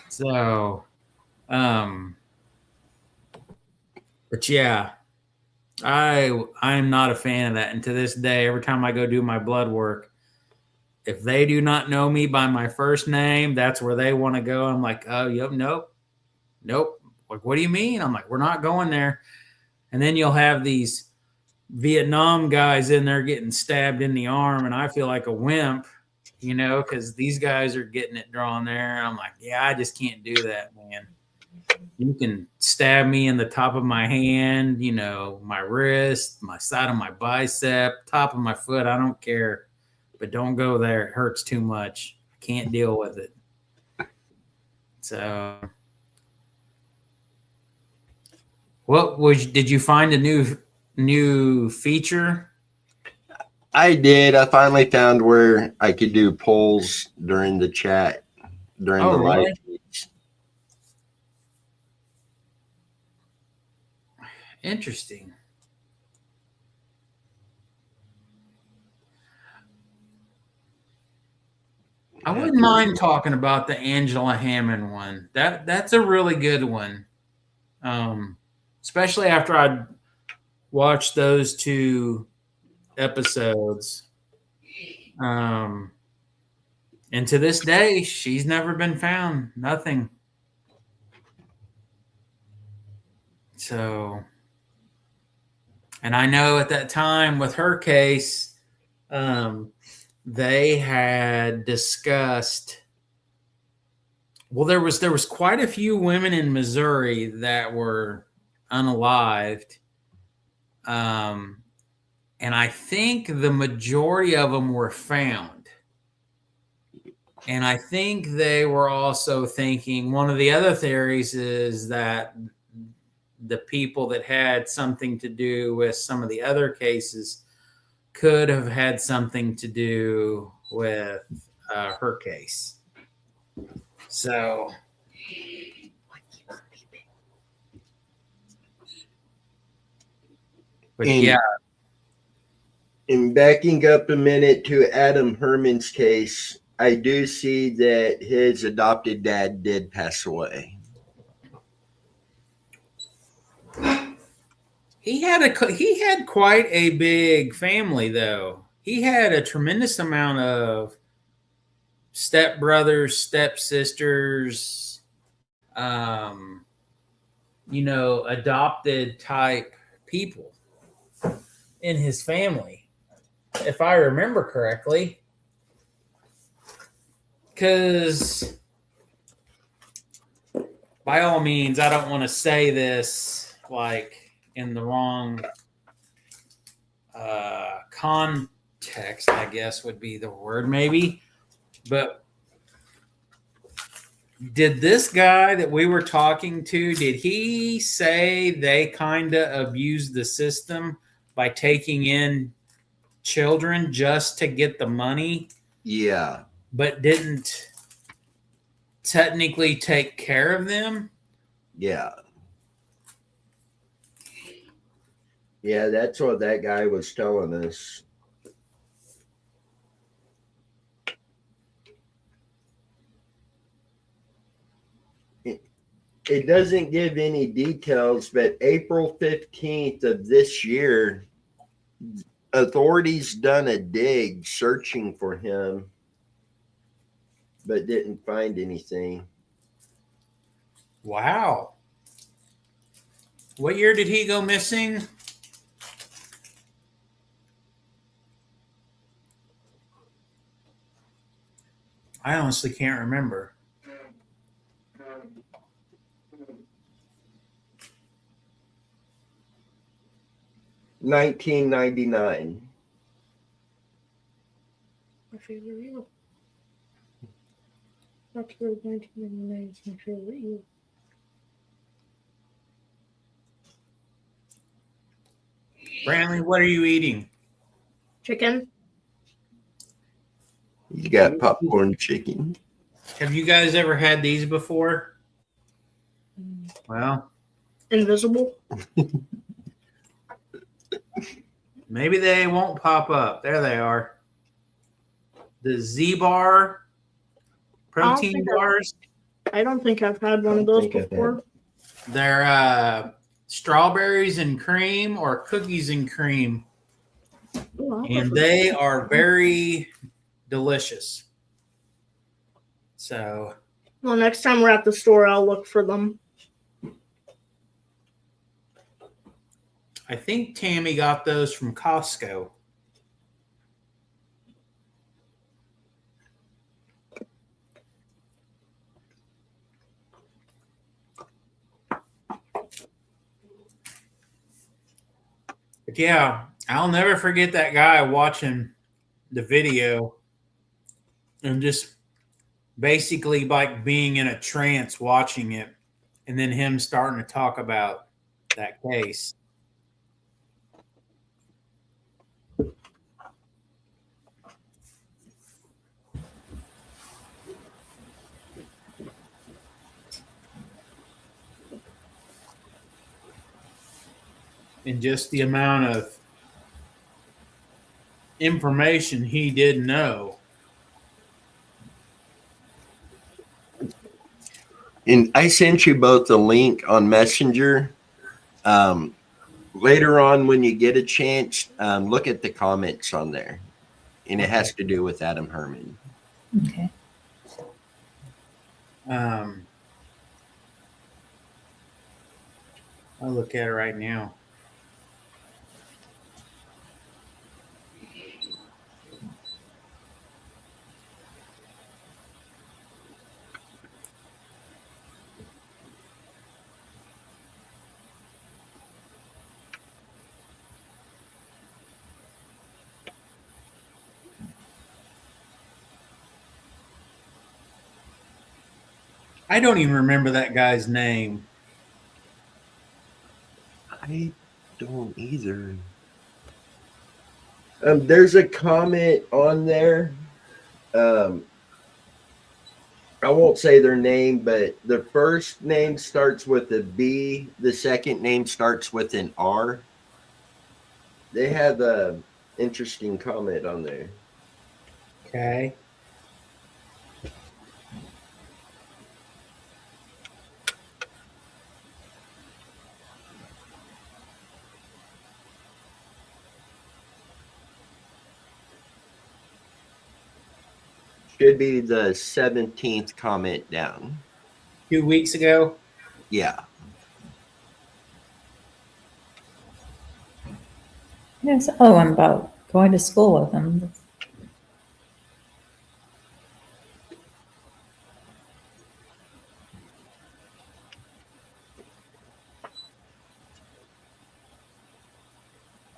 So, but yeah. I'm not a fan of that. And to this day, every time I go do my blood work, if they do not know me by my first name, that's where they want to go. I'm like, oh, yep, nope. Like, what do you mean? I'm like, we're not going there. And then you'll have these Vietnam guys in there getting stabbed in the arm, and I feel like a wimp, you know, because these guys are getting it drawn there. I'm like, yeah, I just can't do that, man. You can stab me in the top of my hand, you know, my wrist, my side of my bicep, top of my foot. I don't care. But don't go there. It hurts too much. I can't deal with it. So, Did you find a new feature? I did. I finally found where I could do polls during the chat, during the live Really? feeds. Interesting. I wouldn't mind talking about the Angela Hammond one. That's a really good one. Especially after I watched those 2 episodes. And to this day, she's never been found. Nothing. So, and I know at that time with her case, they had discussed. Well, there was quite a few women in Missouri that were unalived, and I think the majority of them were found. And I think they were also thinking one of the other theories is that the people that had something to do with some of the other cases could have had something to do with her case. So, but yeah. And backing up a minute to Adam Herman's case, I do see that his adopted dad did pass away. He had quite a big family, though. He had a tremendous amount of stepbrothers, stepsisters, adopted type people in his family, if I remember correctly. Because, by all means, I don't want to say this like in the wrong context, I guess would be the word, maybe. But did this guy that we were talking to, did he say they kind of abused the system by taking in children just to get the money? Yeah. But didn't technically take care of them? Yeah. Yeah, that's what that guy was telling us. It doesn't give any details, but April 15th of this year, authorities done a dig searching for him, but didn't find anything. Wow. What year did he go missing? I honestly can't remember. $1999. My favorite year. October 1999 is my favorite year. Brantley, what are you eating? Chicken. You got popcorn chicken. Have you guys ever had these before? Well, Invisible. maybe they won't pop up. There they are. The Z-Bar protein bars. I don't think I've had one of those before. They're strawberries and cream or cookies and cream. Ooh, And they are very delicious. So, well, next time we're at the store, I'll look for them. I think Tammy got those from Costco. But yeah, I'll never forget that guy watching the video and just basically like being in a trance watching it, and then him starting to talk about that case. And just the amount of information he did know. And I sent you both a link on Messenger. Later on, when you get a chance, look at the comments on there. And it has to do with Adam Herman. Okay. I'll look at it right now. I don't even remember that guy's name. I don't either. There's a comment on there. I won't say their name, but the first name starts with a B. The second name starts with an R. They have a interesting comment on there. Okay. Should be the 17th comment down. 2 weeks ago. Yeah. Yes. Oh, I'm about going to school with him.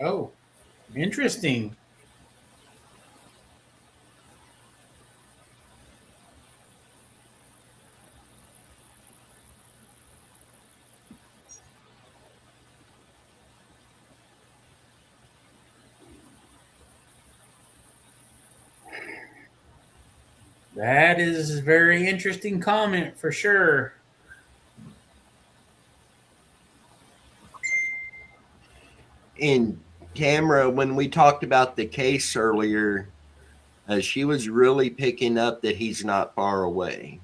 Oh, interesting. That is a very interesting comment for sure. In Tamara, when we talked about the case earlier, she was really picking up that he's not far away.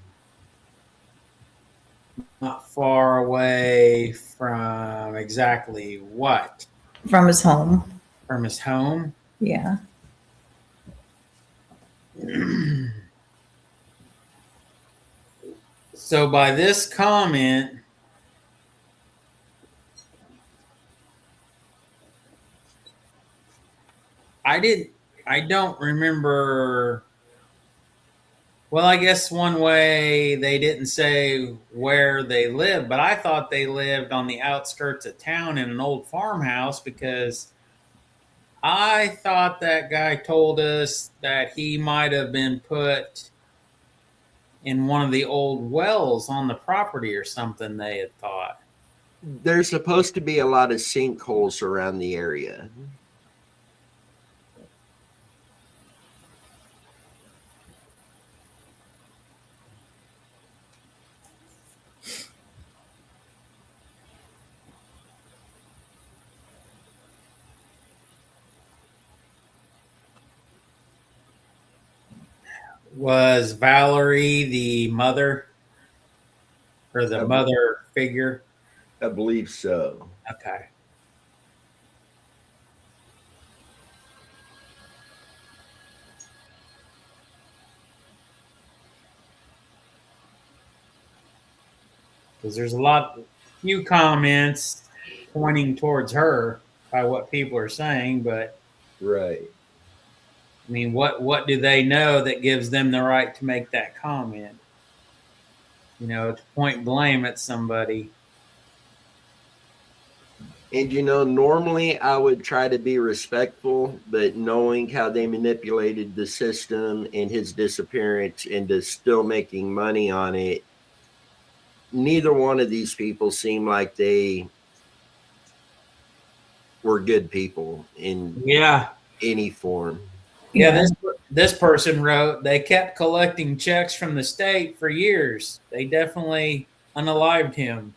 Not far away from exactly what? From his home. From his home? Yeah. So by this comment, I don't remember. Well, I guess one way they didn't say where they lived, but I thought they lived on the outskirts of town in an old farmhouse, because I thought that guy told us that he might have been put in one of the old wells on the property or something, they had thought. There's supposed to be a lot of sinkholes around the area. Was Valerie the mother, or the mother figure? I believe so. Okay. Because there's few comments pointing towards her by what people are saying, but right. I mean, what do they know that gives them the right to make that comment? You know, to point blame at somebody. And normally I would try to be respectful, but knowing how they manipulated the system and his disappearance into still making money on it, neither one of these people seem like they were good people in Yeah. any form. Yeah, this person wrote they kept collecting checks from the state for years. They definitely unalived him.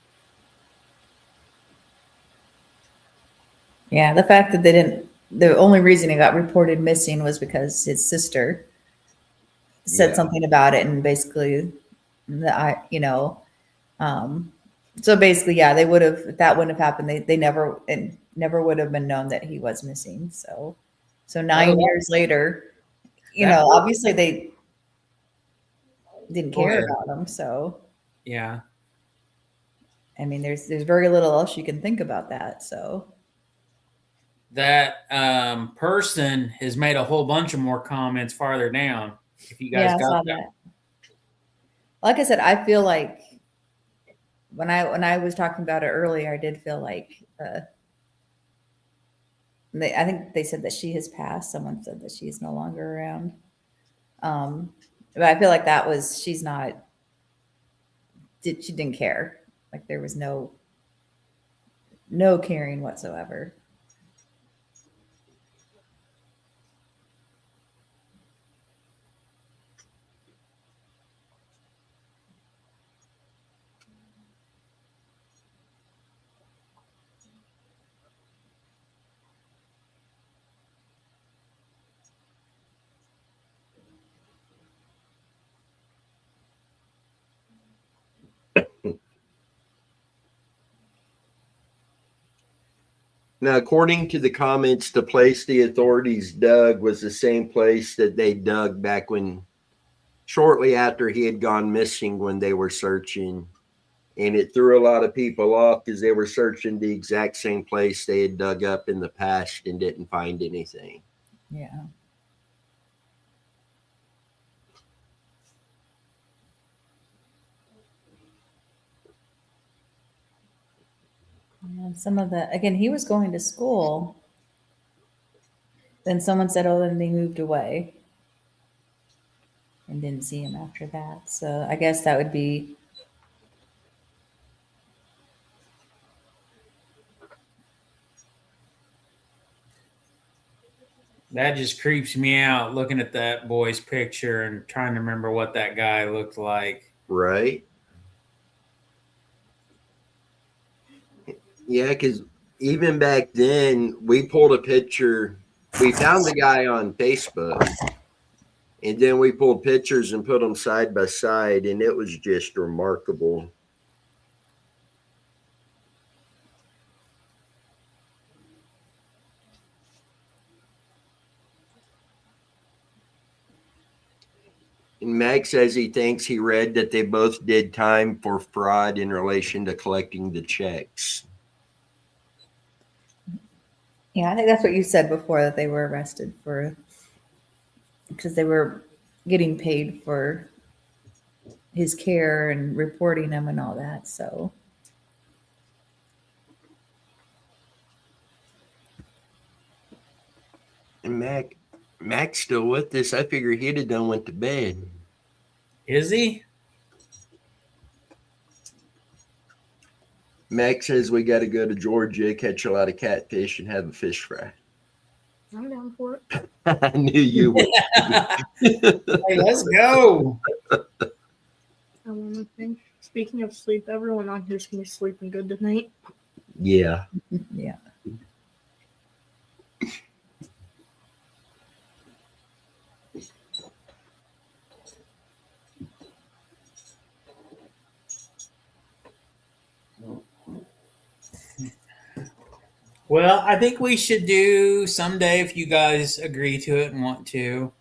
Yeah, the fact that they didn't, the only reason he got reported missing was because his sister said Yeah. something about it, and basically, um, so basically, yeah, they would have, if that wouldn't have happened, they never, it never would have been known that he was missing. So 9 years later, obviously they didn't Go care ahead. about him. So, Yeah. I mean, there's very little else you can think about that. So, That person has made a whole bunch of more comments farther down. If you guys yeah, I saw got that. that. Like I said, I feel like when I was talking about it earlier, I did feel like I think they said that she has passed. Someone said that she's no longer around. But I feel like that was, she didn't care. Like there was no caring whatsoever. Now, according to the comments, the place the authorities dug was the same place that they dug back when, shortly after he had gone missing, when they were searching. And it threw a lot of people off because they were searching the exact same place they had dug up in the past and didn't find anything. Yeah. And some of the, again, he was going to school. Then someone said, oh, then they moved away and didn't see him after that. So I guess that would be, That just creeps me out looking at that boy's picture and trying to remember what that guy looked like. Right? Yeah, because even back then, we pulled a picture. We found the guy on Facebook, and then we pulled pictures and put them side by side, and it was just remarkable. And Meg says he thinks he read that they both did time for fraud in relation to collecting the checks. yeah, I think that's what you said before, that they were arrested because they were getting paid for his care and reporting him and all that. So, And Mac's still with us. I figure he'd have done went to bed. Is he? Mac says we got to go to Georgia, catch a lot of catfish, and have a fish fry. I'm down for it. I knew you would. Hey, let's go. I want to think. Speaking of sleep, everyone on here's gonna be sleeping good tonight. Yeah. yeah. Well, I think we should do someday, if you guys agree to it and want to.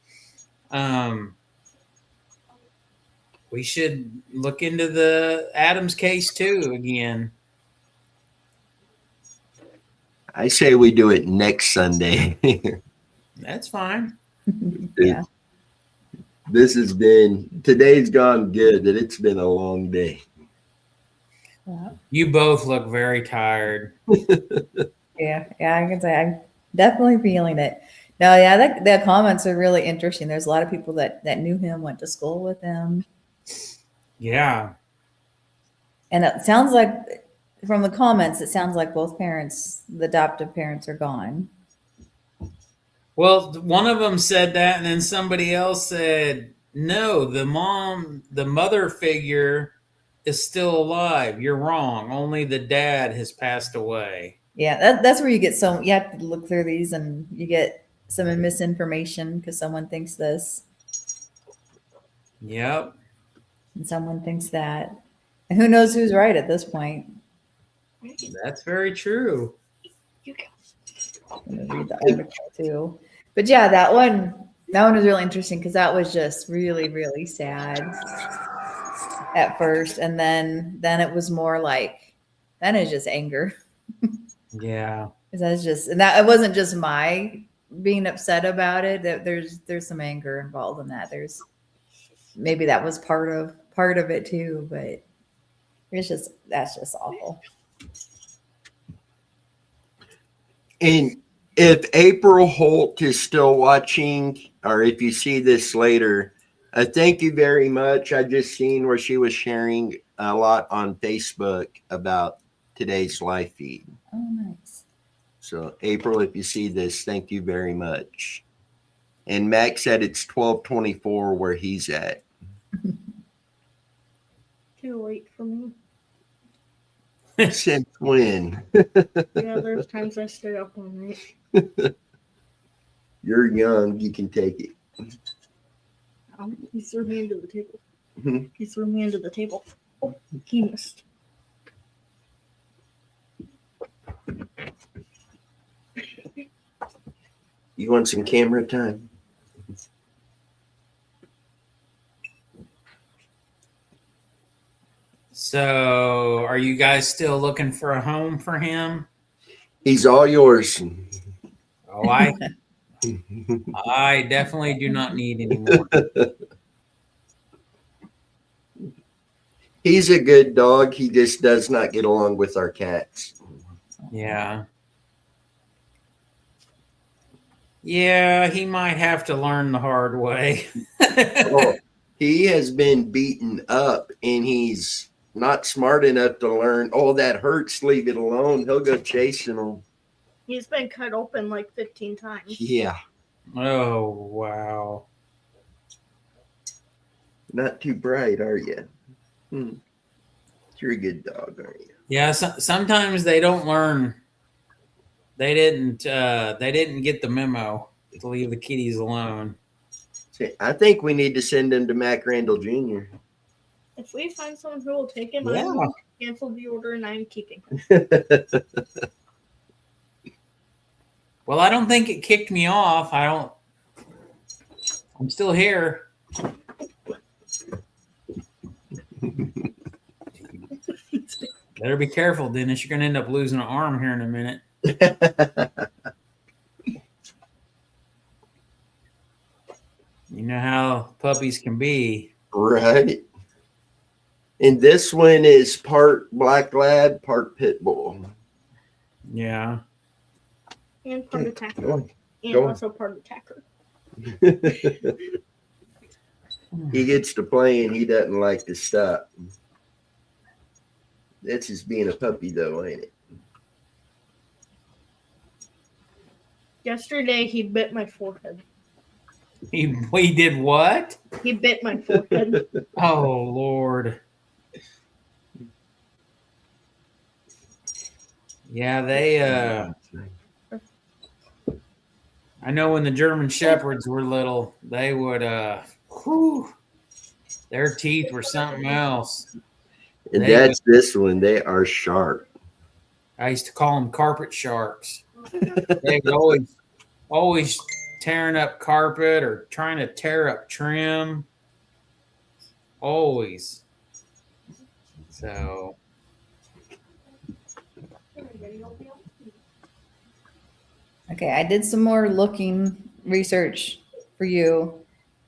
We should look into the Adams case too again. I say we do it next Sunday. That's fine. Yeah. Today's gone good, and it's been a long day. Yeah. You both look very tired. Yeah, I can say I'm definitely feeling it. No, yeah, the comments are really interesting. There's a lot of people that knew him, went to school with him, Yeah. and it sounds like from the comments, it sounds like both parents, the adoptive parents, are gone. Well, one of them said that, and then somebody else said, no, the mother figure is still alive. You're wrong. Only the dad has passed away. Yeah, that's where you get you have to look through these and you get some misinformation because someone thinks this Yep. and someone thinks that. And who knows who's right at this point? That's very true. I'm gonna read the article too. But yeah, that one was really interesting because that was just really, really sad at first. And then it was more like, then it's just anger. Yeah. That's just, and that it wasn't just my being upset about it. That there's some anger involved in that. There's maybe that was part of it too, but that's just awful. And if April Holt is still watching, or if you see this later, thank you very much. I just seen where she was sharing a lot on Facebook about today's live feed. Oh, nice. So April, if you see this, thank you very much. And Max said it's 12:24 where he's at. Too late for me. Since when? Yeah, there's times I stay up all night. You're young, you can take it. He threw me into the table. Hmm. He threw me into the table. Oh, he missed. You want some camera time? So, are you guys still looking for a home for him? He's all yours. Oh, I definitely do not need any more. He's a good dog. He just does not get along with our cats. Yeah. Yeah, he might have to learn the hard way. Oh, he has been beaten up and he's not smart enough to learn, oh, that hurts, leave it alone. He'll go chasing them. He's been cut open like 15 times. Yeah. Oh, wow. Not too bright, are you? You're a good dog, aren't you? Yeah, sometimes they don't learn. They didn't get the memo to leave the kitties alone. See, I think we need to send him to Mac Randall Jr. If we find someone who will take him, Yeah. I'm going to cancel the order and I'm keeping him. Well, I don't think it kicked me off. I'm still here. Better be careful, Dennis. You're going to end up losing an arm here in a minute. You know how puppies can be. Right. And this one is part black lab, part pit bull. Yeah. And part attacker. Go on. And Go on. also part attacker. He gets to play and he doesn't like to stop. That's just being a puppy, though, ain't it? Yesterday, he bit my forehead. He did what? He bit my forehead. Oh, Lord. Yeah, they, I know when the German Shepherds were little, they would, their teeth were something else. And that's this one. They are sharp. I used to call them carpet sharks. They would always tearing up carpet or trying to tear up trim. Always. So. Okay, I did some more looking research for you.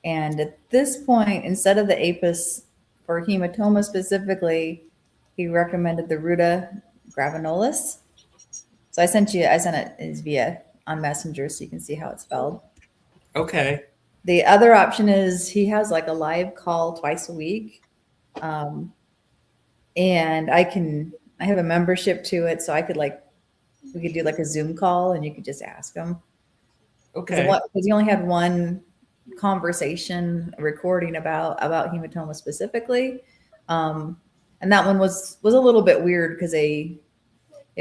And at this point, instead of the APIS for hematoma specifically, he recommended the Ruta gravinolis. So I sent it via on Messenger so you can see how it's spelled. Okay. The other option is he has like a live call twice a week. And I can I have a membership to it, so I could we could do like a Zoom call and you could just ask them. Okay. Because you only had one conversation recording about hematoma specifically, and that one was a little bit weird because it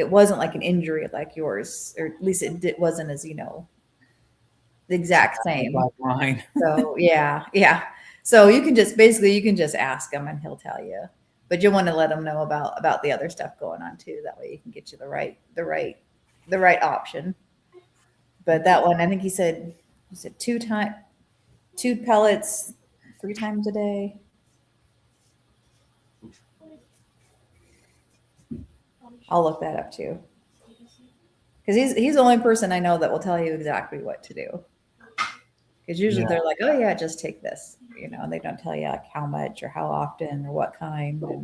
wasn't like an injury like yours, or at least it wasn't as the exact same. Like mine. So yeah. So you can just ask him and he'll tell you. But you want to let him know about the other stuff going on too. That way he can get you the right option. But that one, I think he said two pellets 3 times a day. I'll look that up too. Because he's the only person I know that will tell you exactly what to do. Because usually they're like, oh yeah, just take this, and they don't tell you like how much or how often or what kind. But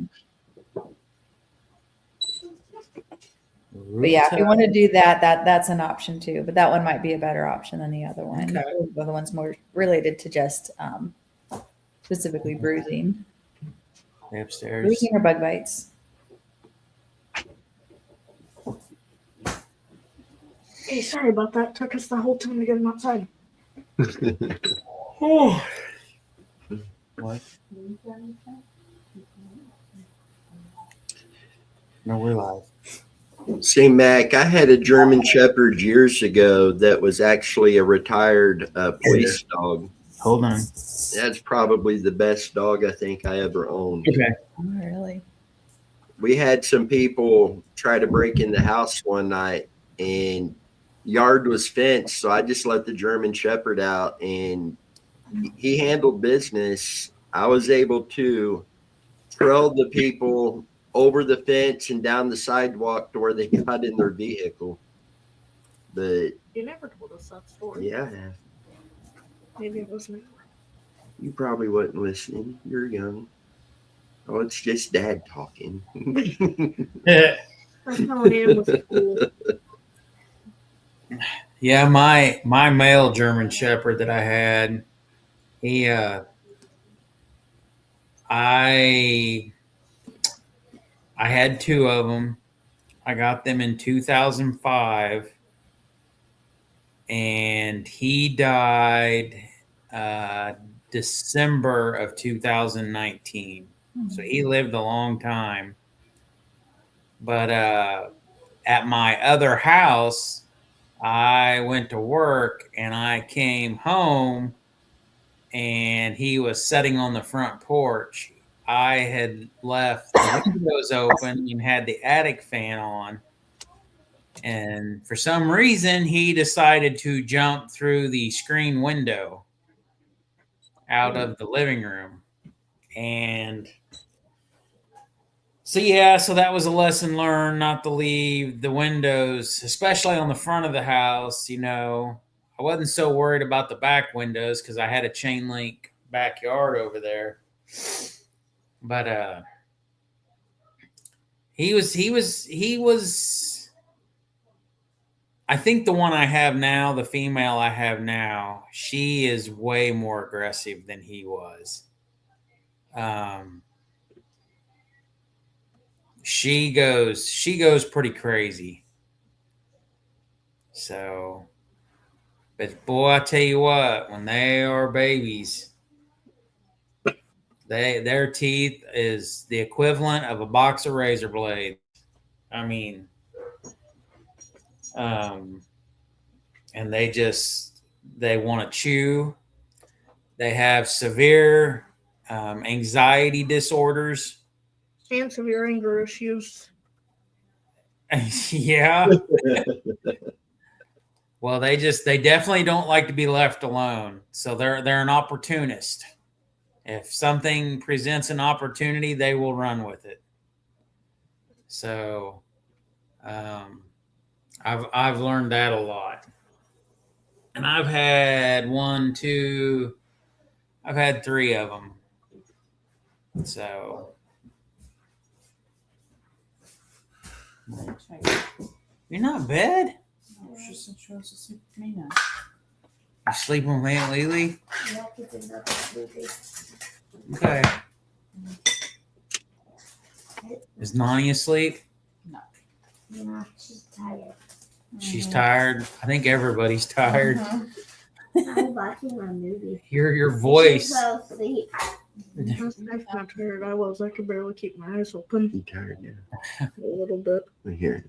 yeah, if you want to do that's an option too. But that one might be a better option than the other one. Okay. The other one's more related to just specifically bruising. Upstairs. Bruising or bug bites. Hey, sorry about that. Took us the whole time to get him outside. Oh. What? No, we're live. Say, Mac, I had a German Shepherd years ago that was actually a retired police dog. Hold on. That's probably the best dog I think I ever owned. Okay. Oh, really? We had some people try to break in the house one night, and yard was fenced, so I just let the German Shepherd out, and he handled business. I was able to trail the people over the fence and down the sidewalk to where they got in their vehicle. But You never told us that story. yeah, Maybe it wasn't. you probably wasn't listening. You're young. Oh, it's just Dad talking. That's how Nan was cool. Yeah, my male German Shepherd that I had, he I had 2 of them. I got them in 2005, and he died December of 2019. So he lived a long time. But at my other house, I went to work and I came home and he was sitting on the front porch. I had left the windows open and had the attic fan on. And for some reason, he decided to jump through the screen window out of the living room. And so, yeah, so that was a lesson learned, not to leave the windows, especially on the front of the house. I wasn't so worried about the back windows because I had a chain link backyard over there. But he was. I think the one I have now, the female I have now, she is way more aggressive than he was. She goes pretty crazy. So, but boy, I tell you what, when they are babies, their teeth is the equivalent of a box of razor blades. I mean, and they want to chew. They have severe anxiety disorders. And severe anger issues. Yeah. Well, they definitely don't like to be left alone. So they're an opportunist. If something presents an opportunity, they will run with it. So I've learned that a lot. And I've had 3 of them. So you're not in bed? She said she wants to sleep with me now. You sleeping with Aunt Lily? Yeah, kids are not sleepy. Okay. Is Nani asleep? No, she's tired. She's tired. I think everybody's tired. I'm watching my movie. Your She voice. fell asleep. That's not tired I was. I could barely keep my eyes open You tired now? a little bit. I hear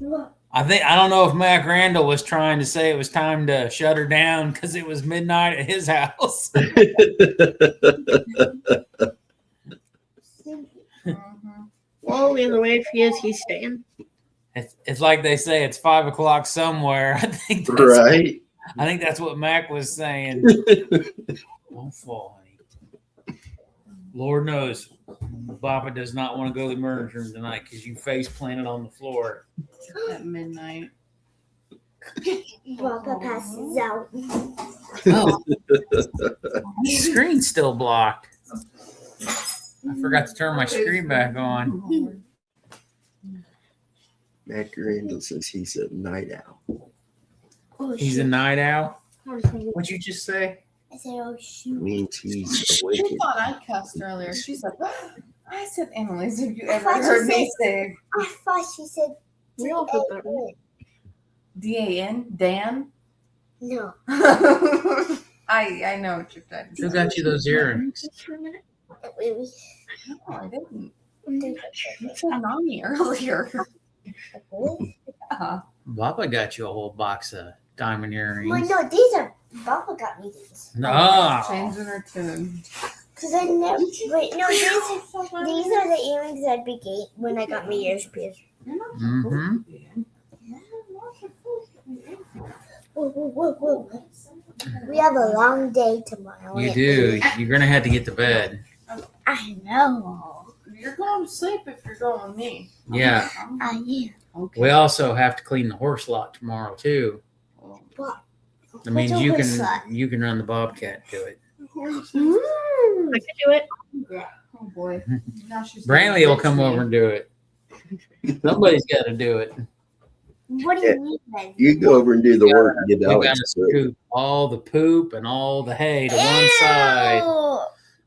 Look, I don't know if Mac Randall was trying to say it was time to shut her down because it was midnight at his house. it. Well, either way, if he is, he's staying. It's like they say it's 5 o'clock somewhere. I think that's, Right? I think that's what Mac was saying. Don't fall, honey. Lord knows, Papa does not want to go to the emergency room tonight because you face planted on the floor. At midnight. Papa passes out. Oh, the screen's still blocked. I forgot to turn my screen back on. Matt Randall says he's a night owl. Oh, He's a shoot. night owl. What'd you just say? I said, oh, shoot. Means he's She awake. thought I cussed earlier. She said, I said, Annalise, have you I ever thought you heard me said- say I thought she said We all put that in. D-A-N? Dan? no. I know what you're talking Who got you those earrings? Just for a minute. We No, I didn't. did You said Nani earlier. Yeah. Papa got you a whole box of diamond Well, earrings. no, these are Papa got me these. No. Changing her tune. Cause I never. Wait, no, these are the earrings that I gave when I got my ears pierced. Mm-hmm. Whoa, whoa, whoa, whoa. We have a long day tomorrow. You do. You're gonna have to get to bed. I know. You're going to sleep if you're going with me. Yeah. I am. Okay. We also have to clean the horse lot tomorrow too. What? That means What's a you horse can lot? you can run the bobcat to it. Mm. I could do it. Oh boy. Now she's Brantley will come over and do it. Somebody's got to do it. What do you mean then? You go over and do the work and get We got Alex to to do it. scoop all the poop and all the hay to one side. Ew.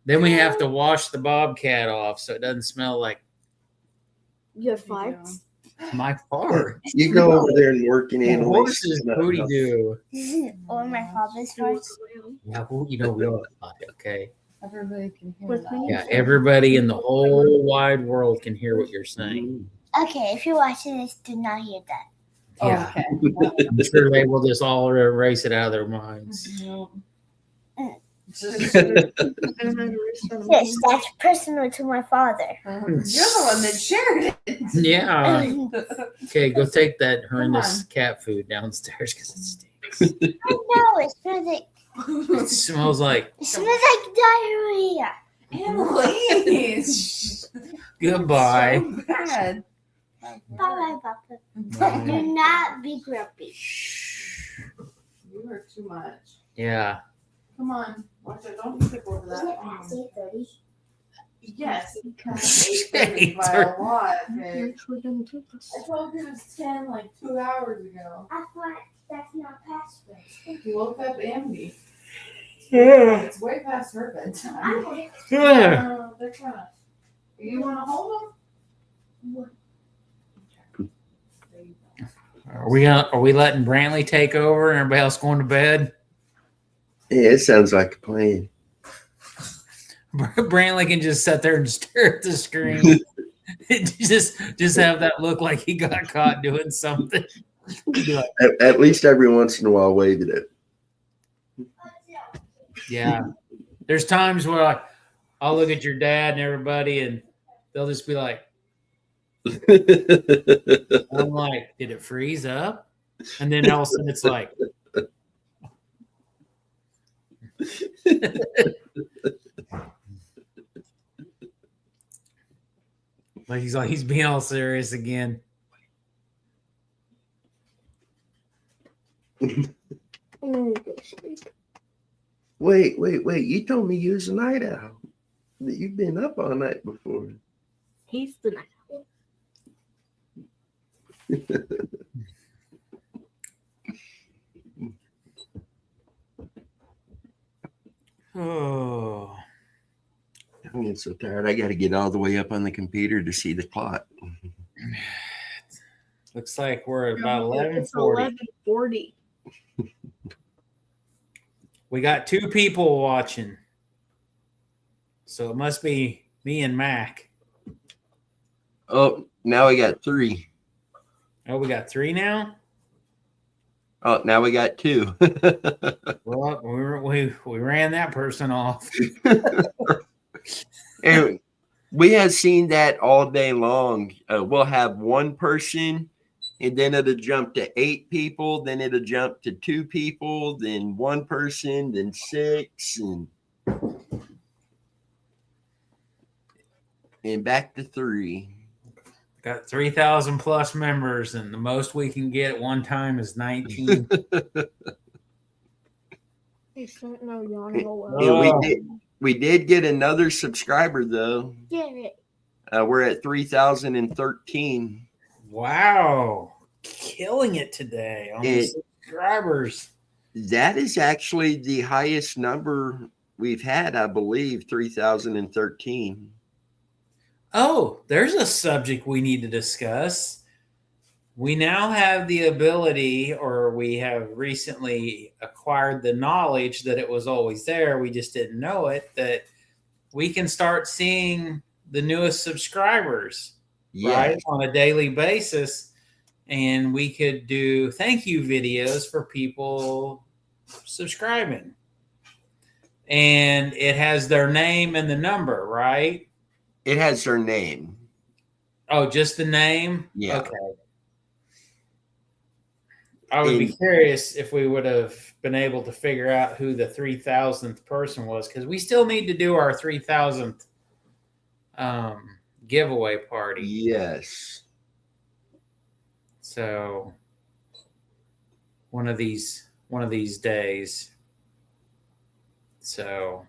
Then we have to wash the bobcat off so it doesn't smell like Your farts? my fart. You go over there and work in The Annalise. horses booty do. Or my father's farts? Yeah, well, you know we all about it, okay? Everybody can hear With that. me? Yeah, everybody in the whole wide world can hear what you're saying. Okay, if you're watching this, do not hear that. Yeah, Okay. I'm sure they will just all erase it out of their minds. Just, Yes, that's personal to my father. you're the one that shared it. Yeah. Okay, go take that horrendous on. cat food downstairs because it stinks. I know, it smells like, It smells like diarrhea. Annalise. goodbye. So bad. Bye-bye, Papa. Bye. Do not be grumpy. You are too much. Yeah. Come on. Watch it. Don't trip over Isn't it that. past 8:30? Yes, because 8:30 by a lot. Okay. Actually didn't do this. I told you it was 10 like 2 hours ago. I thought that's not past it. You woke up Amity. Yeah. It's way past her bedtime. Yeah. No, they're trying to. You want to hold them? Are we letting Brantley take over and everybody else going to bed? Yeah, it sounds like a plan. Brantley can just sit there and stare at the screen. just have that look like he got caught doing something. Be like, At least every once in a while, wave at it. yeah. There's times where I'll look at your dad and everybody, and they'll just be like, I'm like, did it freeze up? And then all of a sudden it's like, he's being all serious again. Wait. You told me you was a night owl. That you've been up all night before. He's the night. Oh, I'm getting so tired. I got to get all the way up on the computer to see the clock. Looks like we're at about It's 11:40. 11:40. We got 2 people watching. So it must be me and Mac. Oh, now we got 3. Oh, we got 3 now? Oh, now we got 2. Well, we ran that person off. And we have seen that all day long. We'll have one person, and then it'll jump to 8 people, then it'll jump to 2 people, then 1 person, then 6, and back to 3. Got 3,000 plus members, and the most we can get at one time is 19. Yeah, we did get another subscriber though. We're at 3,013. Wow, killing it today on the subscribers. That is actually the highest number we've had, I believe, 3,013. Oh, there's a subject we need to discuss. We now have the ability, or we have recently acquired the knowledge that it was always there. We just didn't know it, that we can start seeing the newest subscribers, right, on a daily basis. And we could do thank you videos for people subscribing. And it has their name and the number, right? It has their name. Oh, just the name? Yeah. Okay. I would be curious if we would have been able to figure out who the 3,000th person was, because we still need to do our 3,000th giveaway party. Yes. So one of these days. So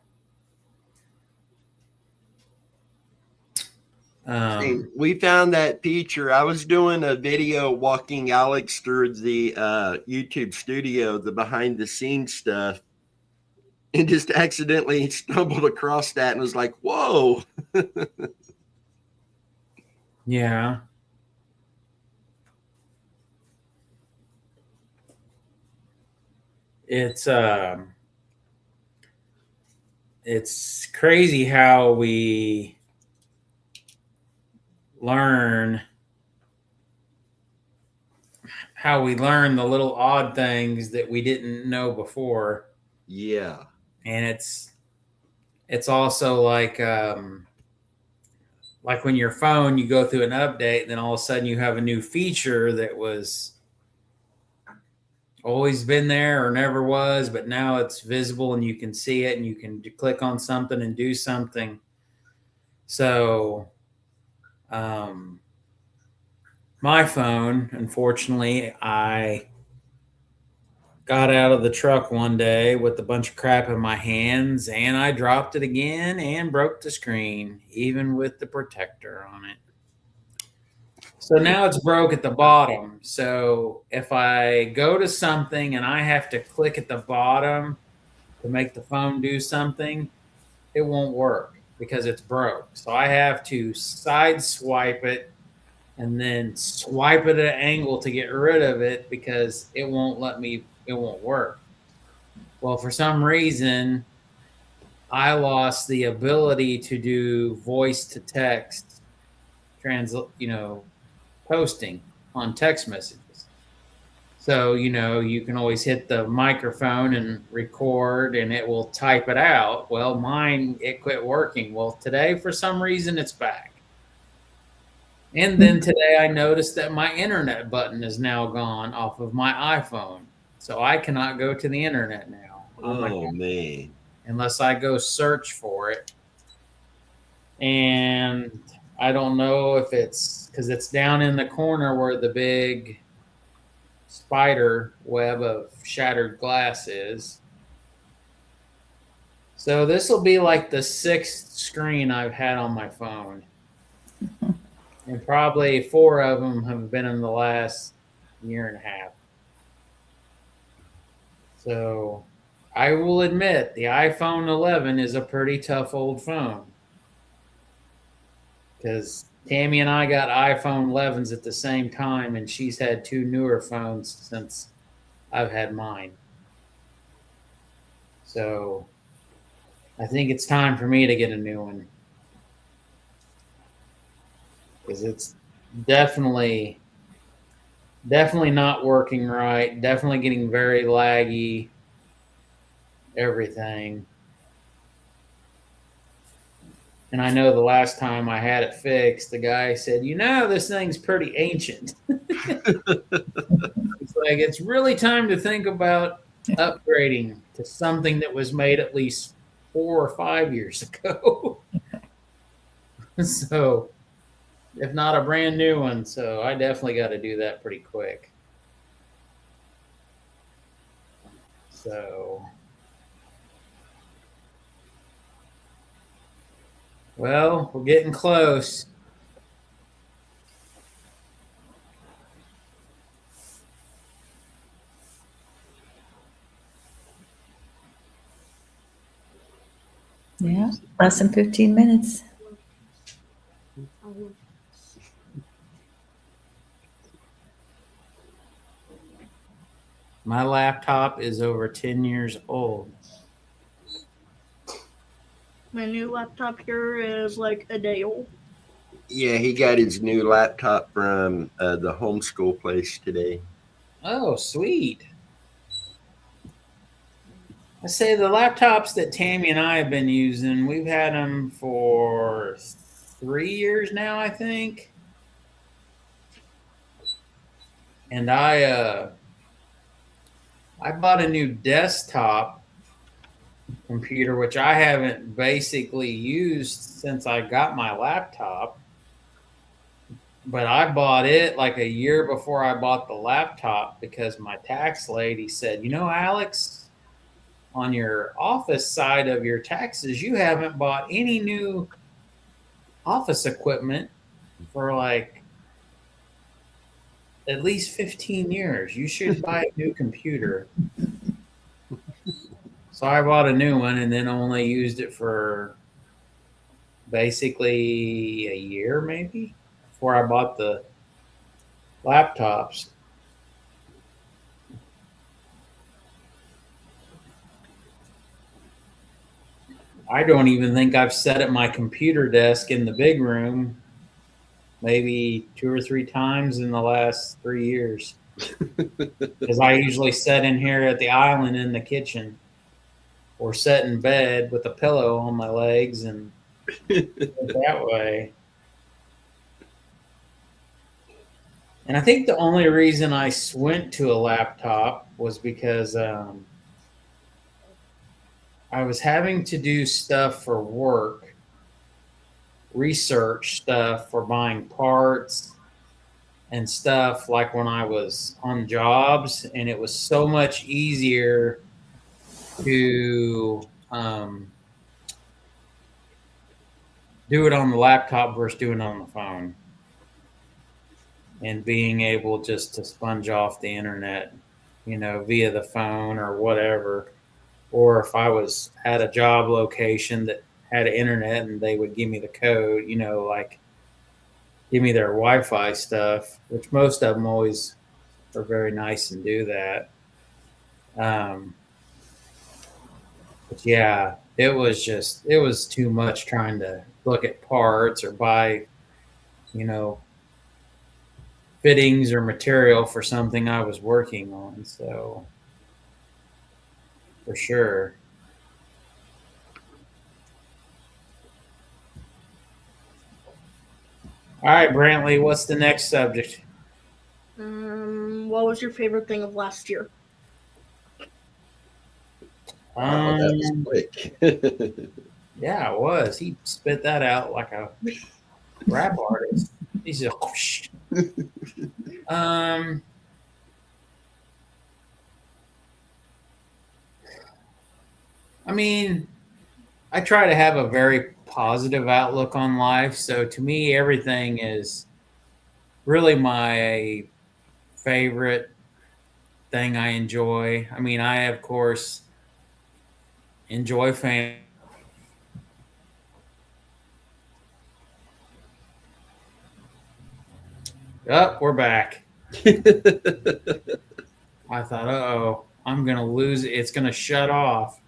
we found that feature. I was doing a video walking Alex through the YouTube studio, the behind the scenes stuff, and just accidentally stumbled across that and was like, whoa. Yeah. It's crazy how we learn the little odd things that we didn't know before. Yeah. And it's also like when your phone, you go through an update, and then all of a sudden you have a new feature that was always been there or never was, but now it's visible and you can see it and you can click on something and do something. So my phone, unfortunately, I got out of the truck one day with a bunch of crap in my hands, and I dropped it again and broke the screen, even with the protector on it. So now it's broke at the bottom. So if I go to something and I have to click at the bottom to make the phone do something, it won't work because it's broke. So I have to side swipe it and then swipe it at an angle to get rid of it because it won't work. Well, for some reason, I lost the ability to do voice to text posting on text messages. So, you can always hit the microphone and record and it will type it out. Well, mine, it quit working. Well, today, for some reason, it's back. And then today I noticed that my internet button is now gone off of my iPhone. So I cannot go to the internet now. Oh, man. Unless I go search for it. And I don't know if it's because it's down in the corner where the big spider web of shattered glass is. So this will be like the 6th screen I've had on my phone. And probably 4 of them have been in the last year and a half. So I will admit the iPhone 11 is a pretty tough old phone. because Tammy and I got iPhone 11s at the same time, and she's had 2 newer phones since I've had mine. So I think it's time for me to get a new one, because it's definitely not working right. Definitely getting very laggy. Everything. And I know the last time I had it fixed, the guy said, this thing's pretty ancient. It's like, it's really time to think about upgrading to something that was made at least 4 or 5 years ago. So, if not a brand new one. So I definitely got to do that pretty quick. So, well, we're getting close. Yeah, less than 15 minutes. My laptop is over 10 years old. My new laptop here is like a day old. Yeah, he got his new laptop from the homeschool place today. Oh, sweet. I say the laptops that Tammy and I have been using, we've had them for 3 years now, I think. And I bought a new desktop computer, which I haven't basically used since I got my laptop. But I bought it like a year before I bought the laptop because my tax lady said, Alex, on your office side of your taxes, you haven't bought any new office equipment for like at least 15 years. You should buy a new computer. So I bought a new one and then only used it for basically a year maybe before I bought the laptops. I don't even think I've sat at my computer desk in the big room maybe 2 or 3 times in the last 3 years. Because I usually sit in here at the island in the kitchen or sit in bed with a pillow on my legs and that way. And I think the only reason I went to a laptop was because I was having to do stuff for work, research stuff for buying parts and stuff like when I was on jobs, and it was so much easier to do it on the laptop versus doing it on the phone, and being able just to sponge off the internet, via the phone or whatever. Or if I was at a job location that had internet and they would give me the code, like give me their Wi-Fi stuff, which most of them always are very nice and do that. But yeah, it was too much trying to look at parts or buy, fittings or material for something I was working on. So for sure. All right, Brantley, what's the next subject? What was your favorite thing of last year? That was quick. Yeah, it was. He spit that out like a rap artist. He's just whoosh. I mean, I try to have a very positive outlook on life. So to me, everything is really my favorite thing I enjoy. I mean, I, of course, enjoy family. Oh, we're back. I thought, uh-oh, I'm going to lose it. It's going to shut off.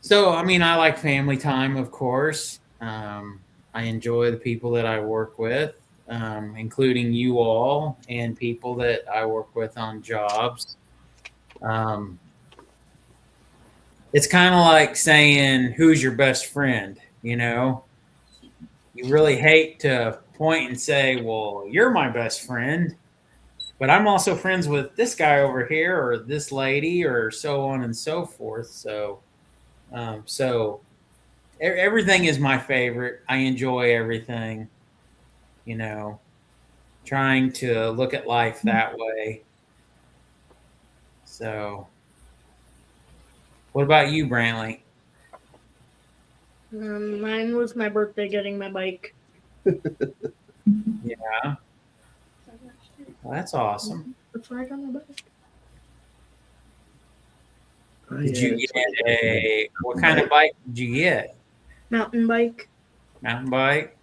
So, I mean, I like family time, of course. I enjoy the people that I work with, including you all and people that I work with on jobs. It's kind of like saying, who's your best friend? You know, you really hate to point and say, well, you're my best friend, but I'm also friends with this guy over here or this lady or so on and so forth. So everything is my favorite. I enjoy everything, you know, trying to look at life that way. So what about you, Brantley? Mine was my birthday getting my bike. Yeah. Well, that's awesome. That's where I got my bike. Did you get what kind of bike did you get? Mountain bike. Mountain bike?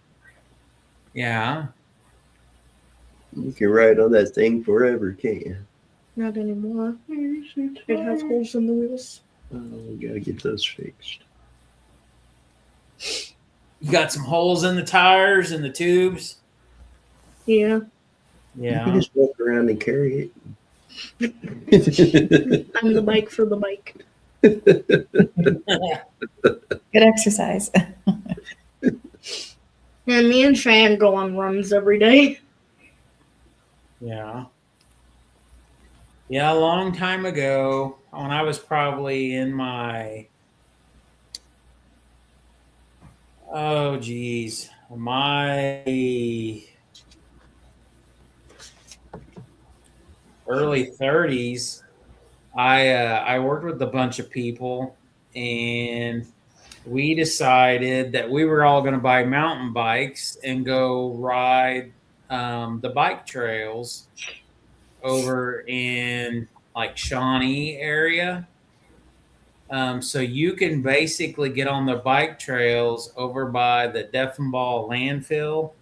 Yeah. You can ride on that thing forever, can't you? Not anymore. It has holes in the wheels. Oh, we gotta get those fixed. You got some holes in the tires and the tubes? Yeah. You Yeah. can just walk around and carry it. I'm the bike for the bike. Good exercise. And me and Cheyenne go on runs every day. Yeah. Yeah, a long time ago, when I was probably in my my early 30s, I worked with a bunch of people, and we decided that we were all going to buy mountain bikes and go ride the bike trails over in like Shawnee area. So you can basically get on the bike trails over by the Deffenbaugh landfill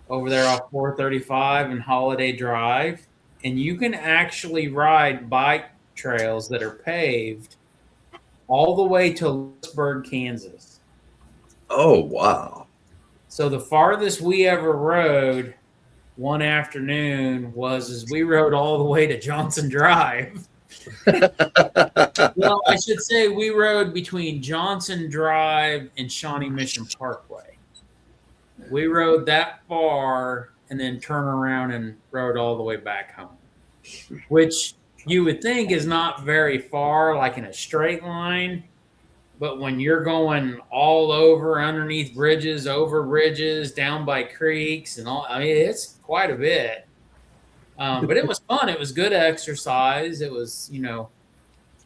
over there off 435 and Holiday Drive. And you can actually ride bike trails that are paved all the way to Lewisburg, Kansas. Oh, wow. So the farthest we ever rode one afternoon was we rode all the way to Johnson Drive. Well, I should say we rode between Johnson Drive and Shawnee Mission Parkway. We rode that far and then turned around and rode all the way back home, which you would think is not very far, like in a straight line. But when you're going all over, underneath bridges, over bridges, down by creeks and all, I mean, it's quite a bit. But it was fun. It was good exercise. It was, you know,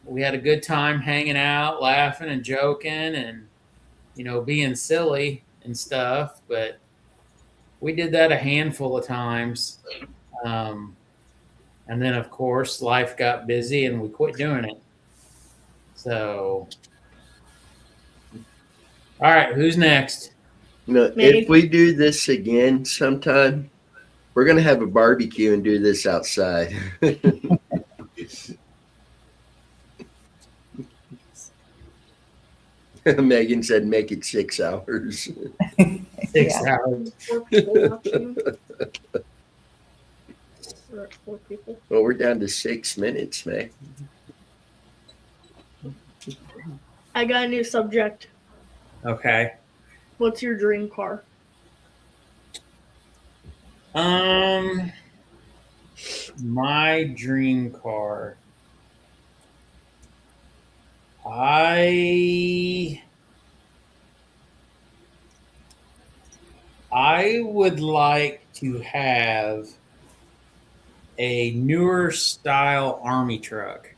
we had a good time hanging out, laughing and joking and, you know, being silly and stuff. But we did that a handful of times. And then, of course, life got busy and we quit doing it. So, all right, who's next? No, if we do this again sometime, we're going to have a barbecue and do this outside. Megan said make it 6 hours. 6 hours. 4 people watching. We're at 4 people. Well, we're down to 6 minutes, Meg. I got a new subject. Okay. What's your dream car? My dream car. I would like to have a newer style army truck.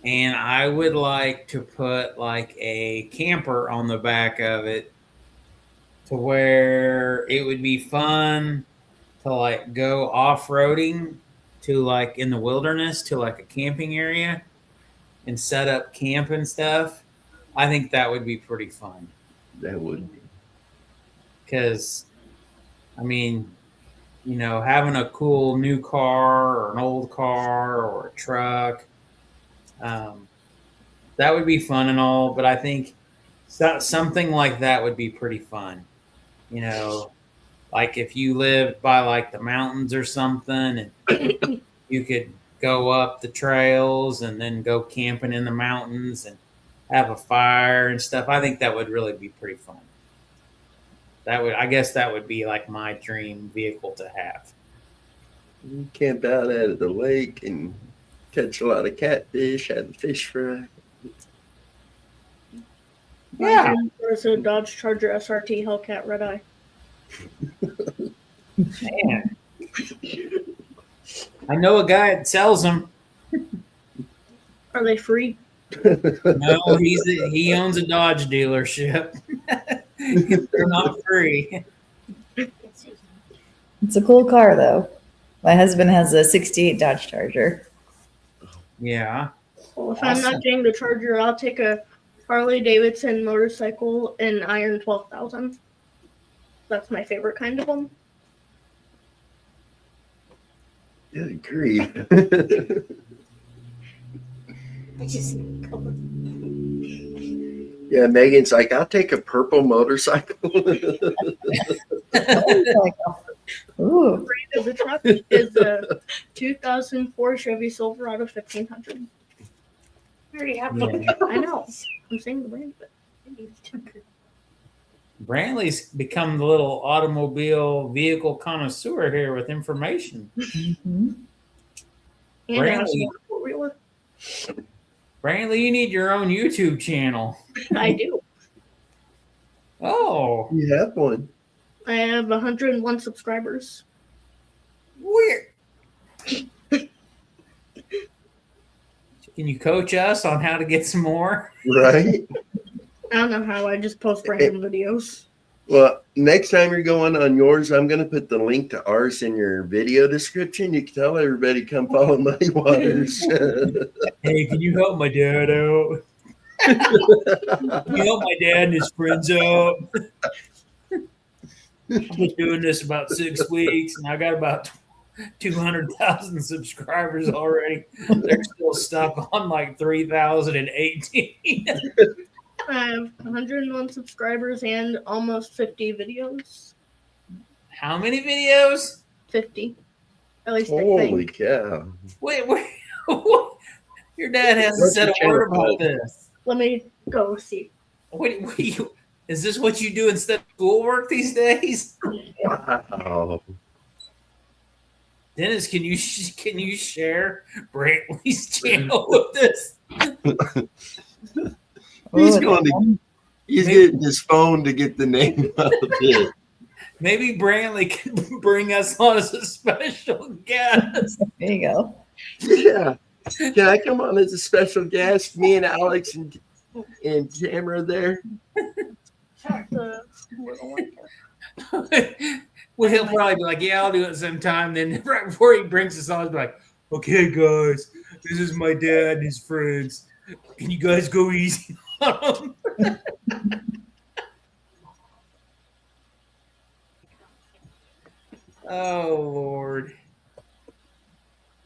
And I would like to put like a camper on the back of it to where it would be fun to like go off-roading to like in the wilderness to like a camping area and set up camp and stuff. I think that would be pretty fun. That would be. because, I mean, you know, having a cool new car or an old car or a truck, that would be fun and all. But I think something like that would be pretty fun. You know, like if you lived by like the mountains or something, and you could go up the trails and then go camping in the mountains and have a fire and stuff. I think that would really be pretty fun. I guess that would be like my dream vehicle to have. You camp out at the lake and catch a lot of catfish, have a fish fry. Yeah. There's a Dodge Charger SRT Hellcat Red Eye. Man. I know a guy that sells them. Are they free? No, he owns a Dodge dealership. They're not free. It's a cool car, though. My husband has a 68 Dodge Charger. Yeah. Well, if I'm not getting the Charger, I'll take a Harley Davidson motorcycle in Iron 12,000. That's my favorite kind of one. Good grief. Yeah, Megan's like, I'll take a purple motorcycle. Ooh. The truck is a 2004 Chevy Silverado 1500. I already have one. Yeah. I know. I'm saying the brand, but Brantley's become the little automobile vehicle connoisseur here with information. Mm-hmm. Brantley, you need your own YouTube channel. I do. Oh. You have one. I have 101 subscribers. Weird. Can you coach us on how to get some more? Right? I don't know how. I just post random videos. Well, next time you're going on yours, I'm going to put the link to ours in your video description. You can tell everybody come follow Muddy Waters. Hey, can you help my dad out? Can you help my dad and his friends out? I've been doing this about 6 weeks, and I got about 200,000 subscribers already. They're still stuck on like 3,018. I have 101 subscribers and almost 50 videos. How many videos? 50. At least Holy I think. cow. Wait. Your dad hasn't said a word about this. Let me go see. Is this what you do instead of schoolwork these days? Wow. Dennis, can you share Brantley's channel with this? He's getting his phone to get the name of it. Maybe Brantley can bring us on as a special guest. There you go. Yeah. Can I come on as a special guest? Me and Alex and Tamara there. Well, he'll probably be like, yeah, I'll do it sometime. Then right before he brings us on, he'll be like, okay, guys, this is my dad and his friends. Can you guys go easy on them? Oh, Lord.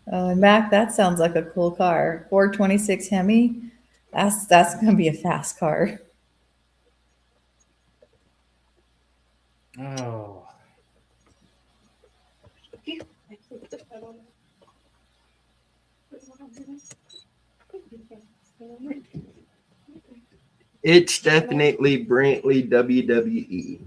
Mac, that sounds like a cool car. 426 Hemi. That's going to be a fast car. Oh. It's definitely Brantley WWE.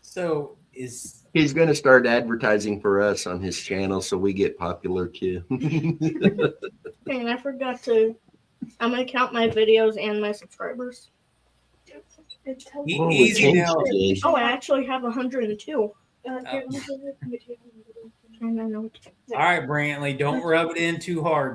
So he's going to start advertising for us on his channel so we get popular too. And I forgot to. I'm gonna count my videos and my subscribers. Easy now. Oh, I actually have 102. All right, Brantley, don't rub it in too hard now.